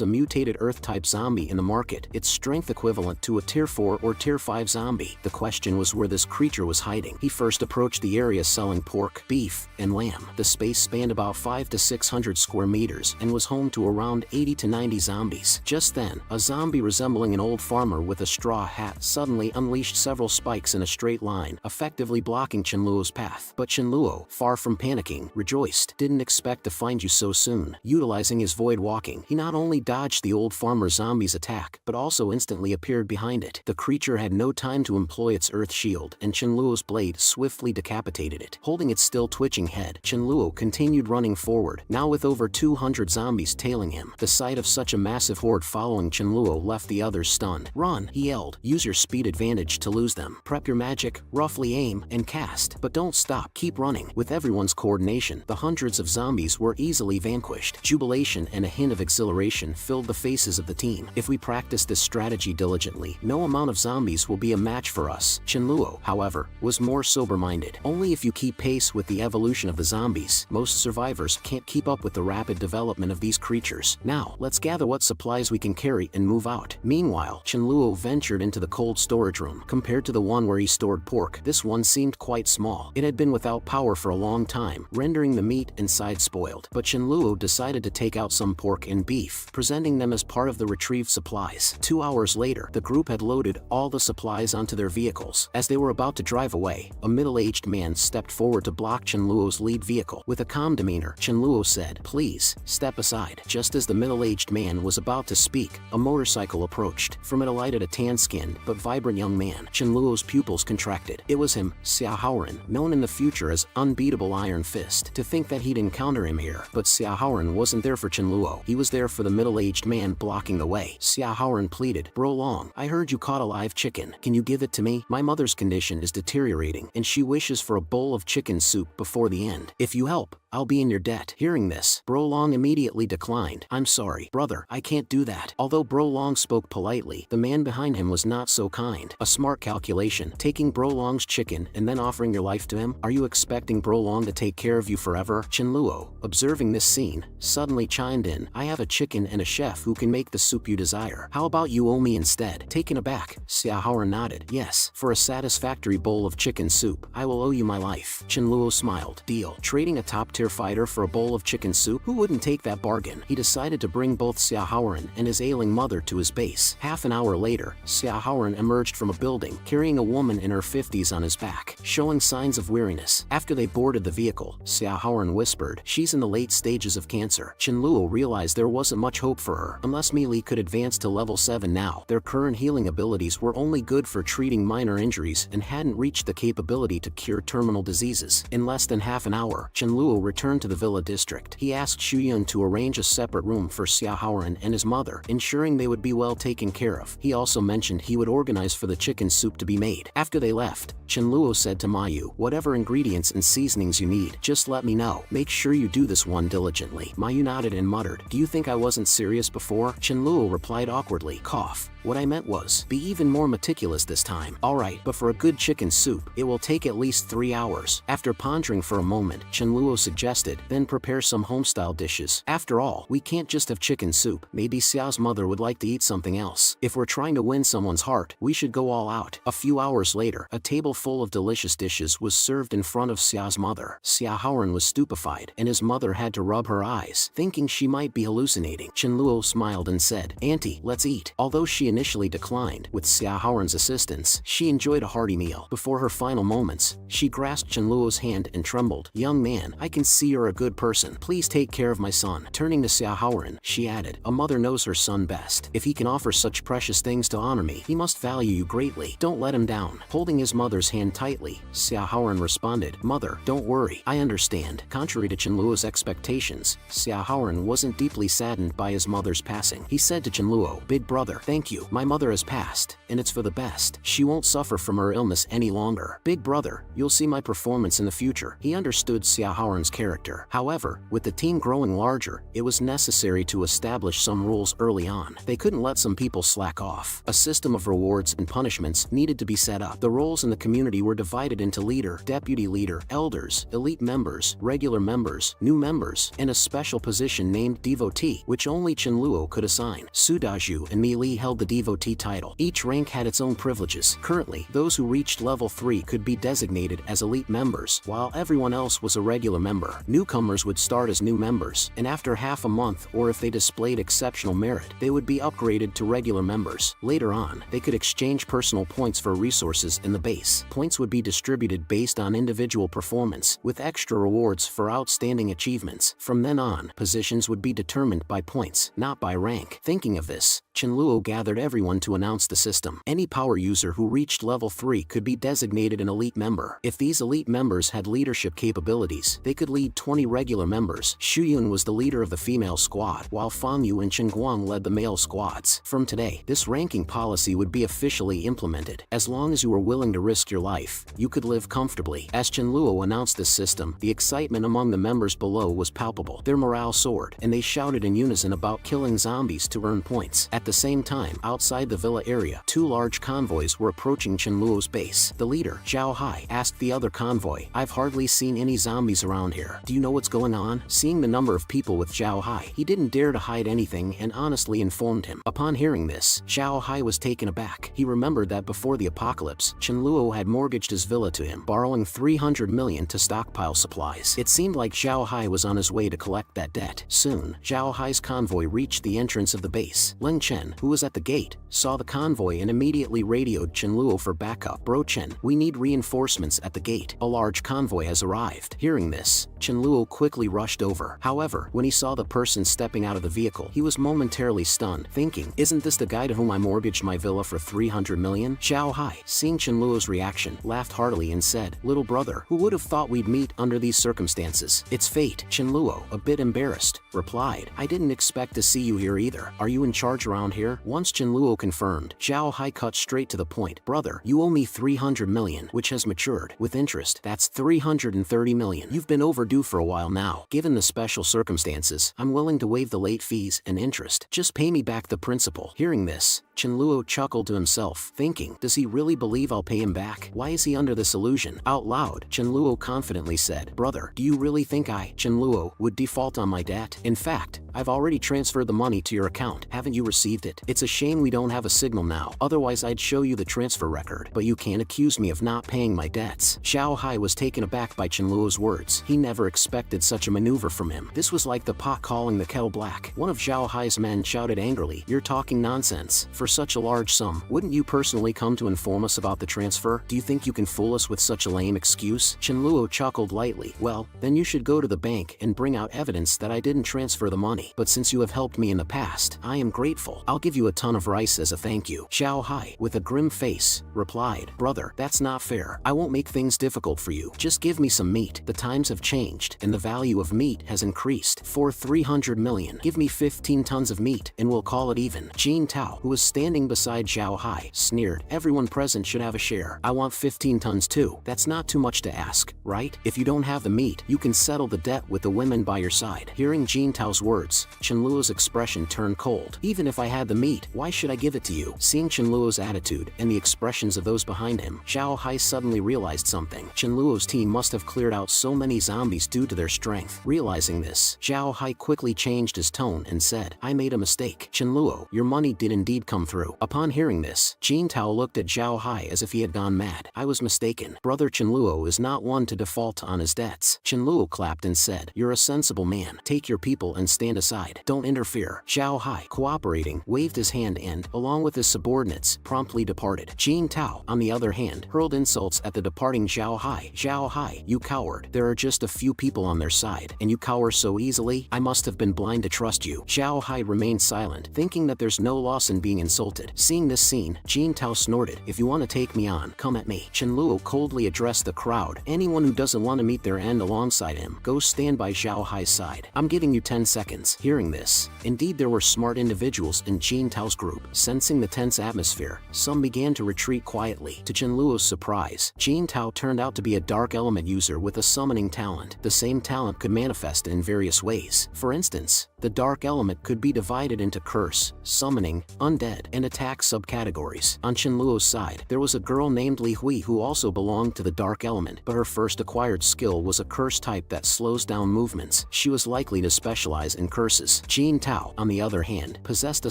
a mutated Earth-type zombie in the market, its strength equivalent to a Tier 4 or Tier 5 zombie. The question was where this creature was hiding. He first approached the area selling pork, beef, and lamb. The space spanned about 500 to 600 square meters and was home to around 80 to 90 zombies. Just then, a zombie resembling an old farmer with a straw hat suddenly unleashed several spikes in a straight line, effectively blocking Chenluo's path. But Chenluo, far from panicking, rejoiced. "Didn't expect to find you so soon." Utilizing his void walking, he not only dodged dodged the old farmer zombie's attack, but also instantly appeared behind it. The creature had no time to employ its earth shield, and Chenluo's blade swiftly decapitated it. Holding its still twitching head, Chenluo continued running forward, now with over 200 zombies tailing him. The sight of such a massive horde following Chenluo left the others stunned. "Run," he yelled. "Use your speed advantage to lose them. Prep your magic, roughly aim, and cast. But don't stop, keep running." With everyone's coordination, the hundreds of zombies were easily vanquished. Jubilation and a hint of exhilaration filled the faces of the team. "If we practice this strategy diligently, no amount of zombies will be a match for us." Chenluo, however, was more sober-minded. "Only if you keep pace with the evolution of the zombies. Most survivors can't keep up with the rapid development of these creatures. Now, let's gather what supplies we can carry and move out." Meanwhile, Chenluo ventured into the cold storage room. Compared to the one where he stored pork, this one seemed quite small. It had been without power for a long time, rendering the meat inside spoiled. But Chenluo decided to take out some pork and beef, presenting them as part of the retrieved supplies. 2 hours later, the group had loaded all the supplies onto their vehicles. As they were about to drive away, a middle-aged man stepped forward to block Chenluo's lead vehicle. With a calm demeanor, Chenluo said, "Please, step aside." Just as the middle-aged man was about to speak, a motorcycle approached. From it alighted a tan-skinned but vibrant young man. Chenluo's pupils contracted. It was him, Xiao Haoren, known in the future as Unbeatable Iron Fist. To think that he'd encounter him here, but Xiao Haoren wasn't there for Chenluo. He was there for the middle-aged man blocking the way. Xiao Haoren pleaded, "Bro Long, I heard you caught a live chicken. Can you give it to me? My mother's condition is deteriorating, and she wishes for a bowl of chicken soup before the end. If you help, I'll be in your debt." Hearing this, Bro Long immediately declined. "I'm sorry, brother, I can't do that." Although Bro Long spoke politely, the man behind him was not so kind. A smart calculation, taking Bro Long's chicken and then offering your life to him? Are you expecting Bro Long to take care of you forever? Chenluo, observing this scene, suddenly chimed in. "I have a chicken and a chef who can make the soup you desire. How about you owe me instead?" Taken aback, Xiao Haoren nodded. "Yes, for a satisfactory bowl of chicken soup, I will owe you my life." Chenluo smiled. Deal. Trading a top-tier fighter for a bowl of chicken soup? Who wouldn't take that bargain? He decided to bring both Xiao Haoren and his ailing mother to his base. Half an hour later, Xiao Haoren emerged from a building, carrying a woman in her 50s on his back, showing signs of weariness. After they boarded the vehicle, Xiao Haoren whispered, "She's in the late stages of cancer." Chenluo realized there wasn't much hope for her. Unless Meili could advance to level 7 now, their current healing abilities were only good for treating minor injuries and hadn't reached the capability to cure terminal diseases. In less than half an hour, Chenluo returned to the villa district. He asked Shuyun to arrange a separate room for Xiao Haoren and his mother, ensuring they would be well taken care of. He also mentioned he would organize for the chicken soup to be made. After they left, Chenluo said to Mayu, "Whatever ingredients and seasonings you need, just let me know. Make sure you do this one diligently." Mayu nodded and muttered, "Do you think I wasn't serious before?" Chenluo replied awkwardly, "Cough. What I meant was, be even more meticulous this time." "Alright, but for a good chicken soup, it will take at least 3 hours. After pondering for a moment, Chenluo suggested, "Then prepare some homestyle dishes. After all, we can't just have chicken soup. Maybe Xiao's mother would like to eat something else. If we're trying to win someone's heart, we should go all out." A few hours later, a table full of delicious dishes was served in front of Xiao's mother. Xiao Haoren was stupefied, and his mother had to rub her eyes, thinking she might be hallucinating. Chenluo smiled and said, "Auntie, let's eat." Although she initially declined, with Xiao Haoren's assistance, she enjoyed a hearty meal. Before her final moments, she grasped Chenluo's hand and trembled. "Young man, I can see you're a good person. Please take care of my son." Turning to Xiao Haoren, she added, "A mother knows her son best. If he can offer such precious things to honor me, he must value you greatly. Don't let him down." Holding his mother's hand tightly, Xiao Haoren responded, "Mother, don't worry, I understand." Contrary to Chenluo's expectations, Xiao Haoren wasn't deeply saddened by his mother's passing. He said to Chenluo, "Big brother, thank you. My mother has passed, and it's for the best. She won't suffer from her illness any longer. Big brother, you'll see my performance in the future." He understood Xiao Haoren's character. However, with the team growing larger, it was necessary to establish some rules early on. They couldn't let some people slack off. A system of rewards and punishments needed to be set up. The roles in the community were divided into leader, deputy leader, elders, elite members, regular members, new members, and a special position named devotee, which only Chenluo could assign. Sudaju and Meili held the devotee title. Each rank had its own privileges. Currently, those who reached level 3 could be designated as elite members, while everyone else was a regular member. Newcomers would start as new members, and after half a month, or if they displayed exceptional merit, they would be upgraded to regular members. Later on, they could exchange personal points for resources in the base. Points would be distributed based on individual performance, with extra rewards for outstanding achievements. From then on, positions would be determined by points, not by rank. Thinking of this, Qianluo gathered everyone to announce the system. Any power user who reached level 3 could be designated an elite member. If these elite members had leadership capabilities, they could lead 20 regular members. Xu Yun was the leader of the female squad, while Fang Yu and Chen Guang led the male squads. From today, this ranking policy would be officially implemented. As long as you were willing to risk your life, you could live comfortably. As Qianluo announced this system, the excitement among the members below was palpable. Their morale soared, and they shouted in unison about killing zombies to earn points. At the same time, outside the villa area, 2 large convoys were approaching Qianluo's base. The leader, Zhao Hai, asked the other convoy, "I've hardly seen any zombies around here. Do you know what's going on?" Seeing the number of people with Zhao Hai, he didn't dare to hide anything and honestly informed him. Upon hearing this, Zhao Hai was taken aback. He remembered that before the apocalypse, Qianluo had mortgaged his villa to him, borrowing 300 million to stockpile supplies. It seemed like Zhao Hai was on his way to collect that debt. Soon, Zhao Hai's convoy reached the entrance of the base. Leng Chen, who was at the gate, saw the convoy and immediately radioed Qianluo for backup. "Bro Chen, we need reinforcements at the gate. A large convoy has arrived." Hearing this, Qianluo quickly rushed over. However, when he saw the person stepping out of the vehicle, he was momentarily stunned, thinking, "Isn't this the guy to whom I mortgaged my villa for 300 million? Zhao Hai, seeing Qianluo's reaction, laughed heartily and said, "Little brother, who would have thought we'd meet under these circumstances? It's fate." Qianluo, a bit embarrassed, replied, "I didn't expect to see you here either. Are you in charge around here?" Once Qianluo confirmed, Zhao Hai cut straight to the point. "Brother, you owe me 300 million, which has matured. With interest, that's 330 million. You've been overdue for a while now. Given the special circumstances, I'm willing to waive the late fees and interest. Just pay me back the principal." Hearing this, Qianluo chuckled to himself, thinking, "Does he really believe I'll pay him back? Why is he under this illusion?" Out loud, Qianluo confidently said, "Brother, do you really think Qianluo, would default on my debt? In fact, I've already transferred the money to your account. Haven't you received it? It's a shame we don't have a signal now, otherwise I'd show you the transfer record. But you can't accuse me of not paying my debts." Zhao Hai was taken aback by Qianluo's words. He never expected such a maneuver from him. This was like the pot calling the kettle black. One of Zhao Hai's men shouted angrily, "You're talking nonsense. For such a large sum, wouldn't you personally come to inform us about the transfer? Do you think you can fool us with such a lame excuse?" Qianluo chuckled lightly. "Well, then you should go to the bank and bring out evidence that I didn't transfer the money. But since you have helped me in the past, I am grateful. I'll give you a ton of rice as a thank you." Zhao Hai, with a grim face, replied, "Brother, that's not fair. I won't make things difficult for you. Just give me some meat. The times have changed, and the value of meat has increased. For 300 million, give me 15 tons of meat, and we'll call it even." Jin Tao, who was standing beside Zhao Hai, sneered, "Everyone present should have a share. I want 15 tons too. That's not too much to ask, right? If you don't have the meat, you can settle the debt with the women by your side." Hearing Jin Tao's words, Qianluo's expression turned cold. "Even if I had the meat, why should I give it to you?" Seeing Qianluo's attitude and the expressions of those behind him, Zhao Hai suddenly realized something. Qianluo's team must have cleared out so many zombies due to their strength. Realizing this, Zhao Hai quickly changed his tone and said, "I made a mistake. Qianluo, your money did indeed come through." Upon hearing this, Jin Tao looked at Zhao Hai as if he had gone mad. "I was mistaken. Brother Qianluo is not one to default on his debts." Qianluo clapped and said, "You're a sensible man. Take your people and stand aside. Don't interfere." Zhao Hai, cooperating, waved his hand and, along with his subordinates, promptly departed. Jin Tao, on the other hand, hurled insults at the departing Zhao Hai. "Zhao Hai, you coward. There are just a few people on their side, and you cower so easily? I must have been blind to trust you." Zhao Hai remained silent, thinking that there's no loss in being insulted. Seeing this scene, Jin Tao snorted, "If you want to take me on, come at me." Qianluo coldly addressed the crowd. "Anyone who doesn't want to meet their end alongside him, go stand by Zhao Hai's side. I'm giving you 10 seconds. Hearing this, indeed there were smart individuals in Jin Tao's group. Sensing the tense atmosphere, some began to retreat quietly. To Qianluo's surprise, Jin Tao turned out to be a dark element user with a summoning talent. The same talent could manifest in various ways. For instance, the dark element could be divided into curse, summoning, undead, and attack subcategories. On Qianluo's side, there was a girl named Li Hui who also belonged to the dark element, but her first acquired skill was a curse type that slows down movements. She was likely to specialize in curse curses. Jin Tao, on the other hand, possessed a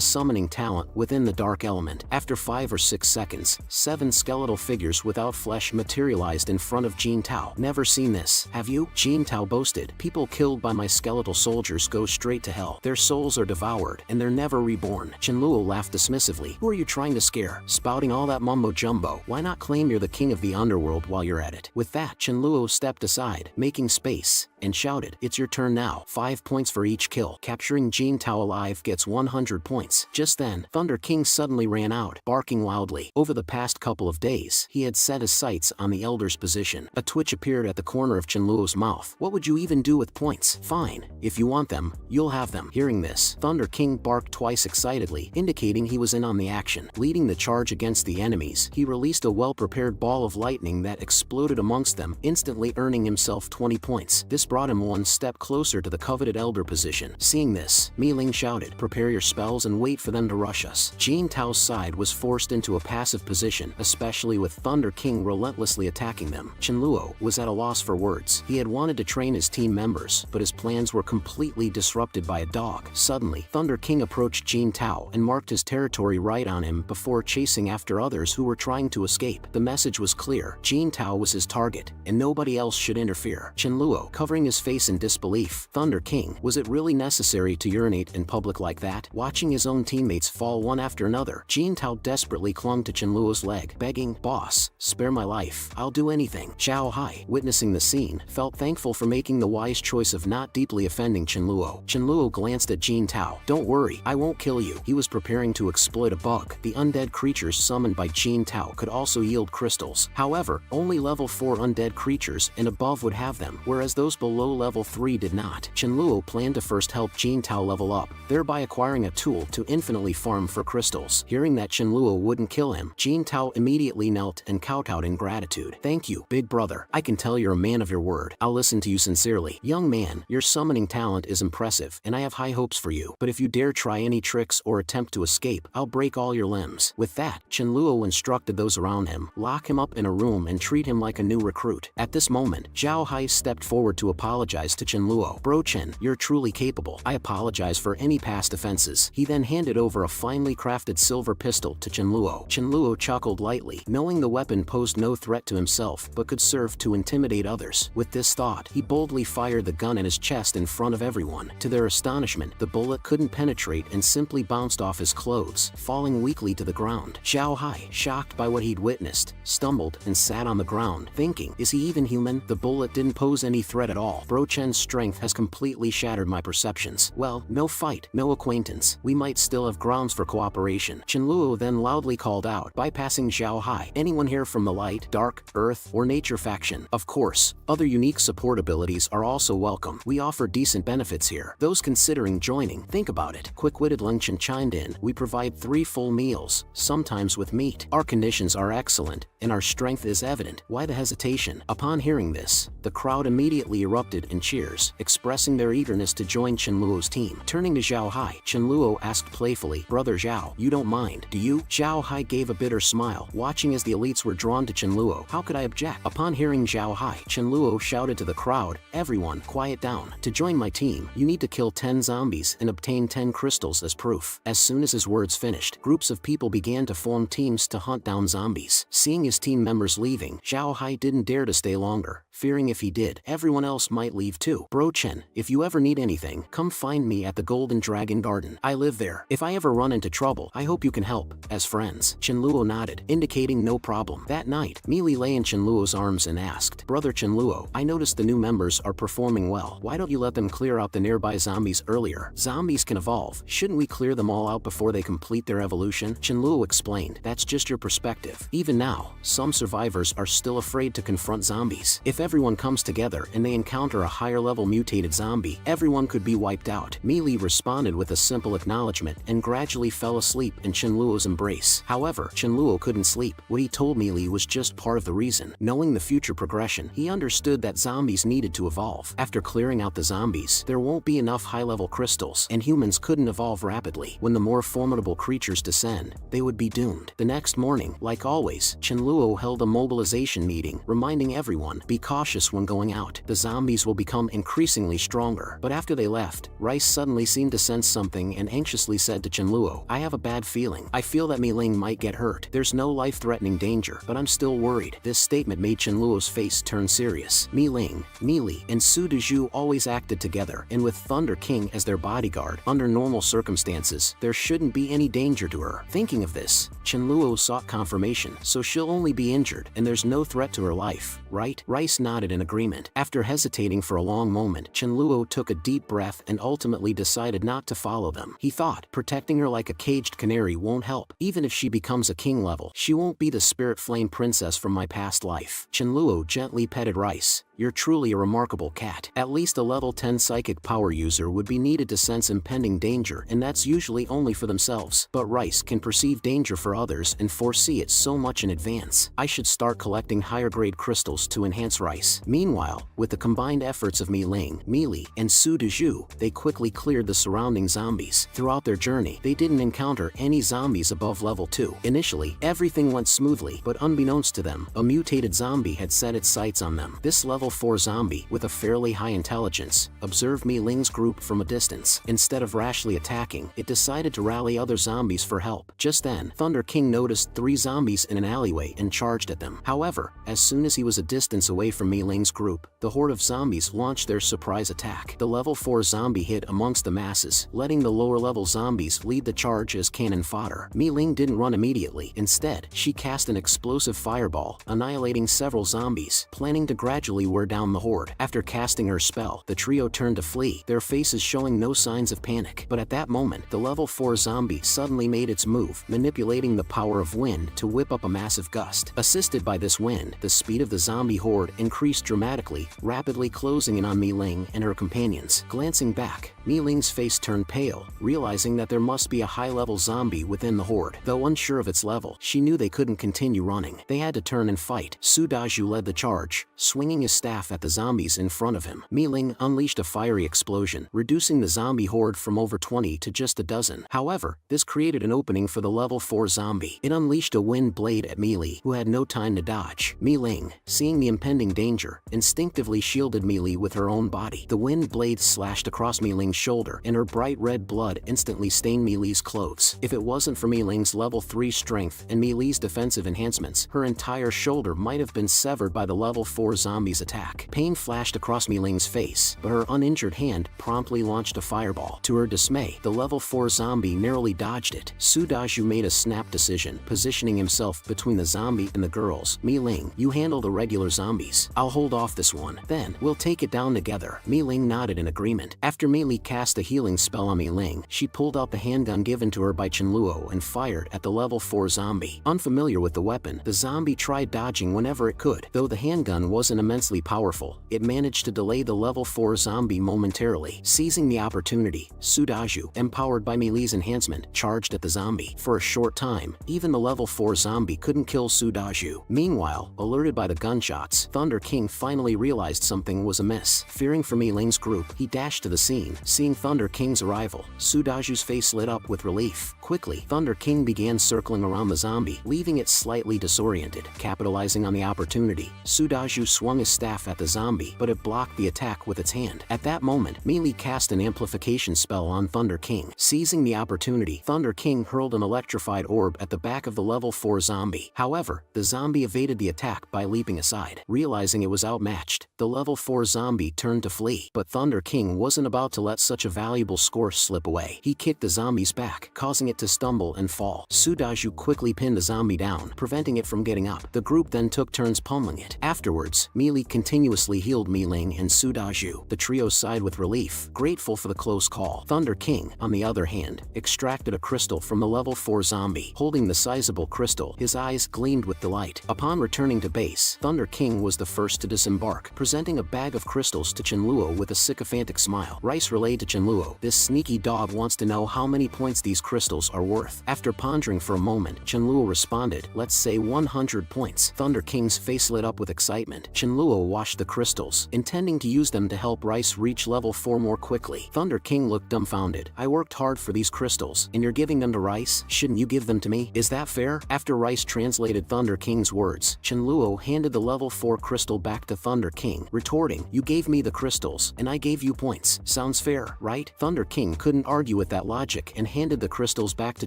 summoning talent within the dark element. After 5 or 6 seconds, 7 skeletal figures without flesh materialized in front of Jin Tao. Never seen this, have you? Jin Tao boasted. People killed by my skeletal soldiers go straight to hell. Their souls are devoured, and they're never reborn. Qianluo laughed dismissively. Who are you trying to scare? Spouting all that mumbo-jumbo. Why not claim you're the king of the underworld while you're at it? With that, Qianluo stepped aside, making space, and shouted, it's your turn now. 5 points for each kill. Capturing Jin Tao alive gets 100 points. Just then, Thunder King suddenly ran out, barking loudly. Over the past couple of days, he had set his sights on the Elder's position. A twitch appeared at the corner of Qianluo's mouth. What would you even do with points? Fine. If you want them, you'll have them. Hearing this, Thunder King barked twice excitedly, indicating he was in on the action. Leading the charge against the enemies, he released a well-prepared ball of lightning that exploded amongst them, instantly earning himself 20 points. This brought him one step closer to the coveted Elder position. Seeing this, Mi Ling shouted, prepare your spells and wait for them to rush us. Jin Tao's side was forced into a passive position, especially with Thunder King relentlessly attacking them. Qianluo was at a loss for words. He had wanted to train his team members, but his plans were completely disrupted by a dog. Suddenly, Thunder King approached Jin Tao and marked his territory right on him before chasing after others who were trying to escape. The message was clear. Jin Tao was his target, and nobody else should interfere. Qianluo, covering his face in disbelief. Thunder King, was it really necessary to urinate in public like that? Watching his own teammates fall one after another, Jin Tao desperately clung to Qianluo's leg, begging, boss, spare my life. I'll do anything. Zhao Hai, witnessing the scene, felt thankful for making the wise choice of not deeply offending Qianluo. Qianluo glanced at Jin Tao. Don't worry, I won't kill you. He was preparing to exploit a bug. The undead creatures summoned by Jin Tao could also yield crystals. However, only level 4 undead creatures and above would have them, whereas those below level 3 did not. Qianluo planned to first help Jin Tao level up, thereby acquiring a tool to infinitely farm for crystals. Hearing that Qianluo wouldn't kill him, Jin Tao immediately knelt and kowtowed in gratitude. Thank you, big brother. I can tell you're a man of your word. I'll listen to you sincerely. Young man, your summoning talent is impressive, and I have high hopes for you. But if you dare try any tricks or attempt to escape, I'll break all your limbs. With that, Qianluo instructed those around him, lock him up in a room and treat him like a new recruit. At this moment, Zhao Hai stepped forward to apologize to Qianluo. Bro Chen, you're truly capable. I apologize for any past offenses. He then handed over a finely crafted silver pistol to Qianluo. Qianluo chuckled lightly, knowing the weapon posed no threat to himself but could serve to intimidate others. With this thought, he boldly fired the gun at his chest in front of everyone. To their astonishment, the bullet couldn't penetrate and simply bounced off his clothes, falling weakly to the ground. Zhao Hai, shocked by what he'd witnessed, stumbled and sat on the ground, thinking, is he even human? The bullet didn't pose any threat at all. Bro Chen's strength has completely shattered my perceptions. Well, no fight, no acquaintance. We might still have grounds for cooperation. Qianluo then loudly called out, bypassing Zhao Hai. Anyone here from the light, dark, earth, or nature faction? Of course, other unique support abilities are also welcome. We offer decent benefits here. Those considering joining, think about it. Quick-witted Lengchen chimed in. We provide 3 full meals, sometimes with meat. Our conditions are excellent, and our strength is evident. Why the hesitation? Upon hearing this, the crowd immediately erupted in cheers, expressing their eagerness to join Qianluo's team. Turning to Zhao Hai, Qianluo asked playfully, Brother Zhao, you don't mind, do you? Zhao Hai gave a bitter smile, watching as the elites were drawn to Qianluo. How could I object? Upon hearing Zhao Hai, Qianluo shouted to the crowd, everyone, quiet down. To join my team, you need to kill 10 zombies and obtain 10 crystals as proof. As soon as his words finished, groups of people began to form teams to hunt down zombies. Seeing his team members leaving, Zhao Hai didn't dare to stay longer, fearing if he did, everyone else might leave too. Bro Chen, if you ever need anything, come find me at the Golden Dragon Garden. I live there. If I ever run into trouble, I hope you can help, as friends. Qianluo nodded, indicating no problem. That night, Mi Li lay in Qianluo's arms and asked, Brother Qianluo, I noticed the new members are performing well. Why don't you let them clear out the nearby zombies earlier? Zombies can evolve. Shouldn't we clear them all out before they complete their evolution? Qianluo explained, that's just your perspective. Even now, some survivors are still afraid to confront zombies. If everyone comes together and they encounter a higher level mutated zombie, everyone could be wiped out. Mi Li responded with a simple acknowledgement and gradually fell asleep in Qianluo's embrace. However, Qianluo couldn't sleep. What he told Mi Li was just part of the reason. Knowing the future progression, he understood that zombies needed to evolve. After clearing out the zombies, there won't be enough high-level crystals, and humans couldn't evolve rapidly. When the more formidable creatures descend, they would be doomed. The next morning, like always, Qianluo held a mobilization meeting, reminding everyone, be cautious when going out. The zombies zombies will become increasingly stronger. But after they left, Rice suddenly seemed to sense something and anxiously said to Chenluo, I have a bad feeling. I feel that Mi Ling might get hurt. There's no life-threatening danger, but I'm still worried. This statement made Chenluo's face turn serious. Mi Ling, Mi Li, and Su Dezhu always acted together, and with Thunder King as their bodyguard, under normal circumstances, there shouldn't be any danger to her. Thinking of this, Chenluo sought confirmation, so she'll only be injured, and there's no threat to her life, right? Rice nodded in agreement. After hesitating for a long moment, Chenluo took a deep breath and ultimately decided not to follow them. He thought, protecting her like a caged canary won't help. Even if she becomes a king level, she won't be the spirit flame princess from my past life. Chenluo gently petted Rice. You're truly a remarkable cat. At least a level 10 psychic power user would be needed to sense impending danger, and that's usually only for themselves. But Rice can perceive danger for others and foresee it so much in advance. I should start collecting higher grade crystals to enhance Rice. Meanwhile, with the combined efforts of Mi Ling, Mi Li, and Su Dezhu, they quickly cleared the surrounding zombies. Throughout their journey, they didn't encounter any zombies above level 2. Initially, everything went smoothly, but unbeknownst to them, a mutated zombie had set its sights on them. This level 4 zombie, with a fairly high intelligence, observed Mi Ling's group from a distance. Instead of rashly attacking, it decided to rally other zombies for help. Just then, Thunder King noticed 3 zombies in an alleyway and charged at them. However, as soon as he was a distance away from Mi Ling's group, the horde of zombies launched their surprise attack. The level 4 zombie hid amongst the masses, letting the lower level zombies lead the charge as cannon fodder. Mi Ling didn't run immediately. Instead, she cast an explosive fireball, annihilating several zombies, planning to gradually wear down the horde. After casting her spell, the trio turned to flee, their faces showing no signs of panic. But at that moment, the level 4 zombie suddenly made its move, manipulating the power of wind to whip up a massive gust. Assisted by this wind, the speed of the zombie horde increased dramatically, rapidly closing in on Mi Ling and her companions. Glancing back, Mi Ling's face turned pale, realizing that there must be a high-level zombie within the horde. Though unsure of its level, she knew they couldn't continue running. They had to turn and fight. Su Dezhu led the charge, swinging his staff at the zombies in front of him. Mi Ling unleashed a fiery explosion, reducing the zombie horde from over 20 to just a dozen. However, this created an opening for the level 4 zombie. It unleashed a wind blade at Mi Li, who had no time to dodge. Mi Ling, seeing the impending danger, instinctively shielded Mi Li with her own body. The wind blade slashed across Mi Ling's shoulder, and her bright red blood instantly stained Mi Li's clothes. If it wasn't for Mi Ling's level 3 strength and Mi Li's defensive enhancements, her entire shoulder might have been severed by the level 4 zombie's attack. Pain flashed across Mi Ling's face, but her uninjured hand promptly launched a fireball. To her dismay, the level 4 zombie narrowly dodged it. Su Dezhu made a snap decision, positioning himself between the zombie and the girls. Mi Ling, you handle the regular zombies. I'll hold off this one. Then, we'll take it down together. Mi Ling nodded in agreement. After Mi Li cast a healing spell on Mi Ling, she pulled out the handgun given to her by Chenluo and fired at the level 4 zombie. Unfamiliar with the weapon, the zombie tried dodging whenever it could. Though the handgun wasn't immensely powerful, it managed to delay the level 4 zombie momentarily. Seizing the opportunity, Su Dezhu, empowered by Mi Li's enhancement, charged at the zombie. For a short time, even the level 4 zombie couldn't kill Su Dezhu. Meanwhile, alerted by the gunshots, Thunder King finally realized something was amiss. Fearing for Mi Ling's group, he dashed to the scene. Seeing Thunder King's arrival, Su Dezhu's face lit up with relief. Quickly, Thunder King began circling around the zombie, leaving it slightly disoriented. Capitalizing on the opportunity, Su Dezhu swung his staff at the zombie, but it blocked the attack with its hand. At that moment, Mi Li cast an amplification spell on Thunder King. Seizing the opportunity, Thunder King hurled an electrified orb at the back of the level 4 zombie. However, the zombie evaded the attack by leaping aside. Realizing it was outmatched, the level 4 zombie turned to flee. But Thunder King wasn't about to let such a valuable score slip away. He kicked the zombie's back, causing it to stumble and fall. Su Dezhu quickly pinned the zombie down, preventing it from getting up. The group then took turns pummeling it. Afterwards, Mi Li continuously healed Mi Ling and Su Dezhu. The trio sighed with relief, grateful for the close call. Thunder King, on the other hand, extracted a crystal from the level 4 zombie. Holding the sizable crystal, his eyes gleamed with delight. Upon returning to base, Thunder King was the first to disembark, presenting a bag of crystals to Chenluo with a sycophantic smile. Rice relayed to Chenluo, this sneaky dog wants to know how many points these crystals are worth. After pondering for a moment, Chenluo responded, let's say 100 points. Thunder King's face lit up with excitement. Chenluo washed the crystals, intending to use them to help Rice reach level 4 more quickly. Thunder King looked dumbfounded. I worked hard for these crystals, and you're giving them to Rice? Shouldn't you give them to me? Is that fair? After Rice translated Thunder King's words, Chenluo handed the level 4 crystal back to Thunder King, retorting, you gave me the crystals, and I gave you points. Sounds fair, right? Thunder King couldn't argue with that logic and handed the crystals back to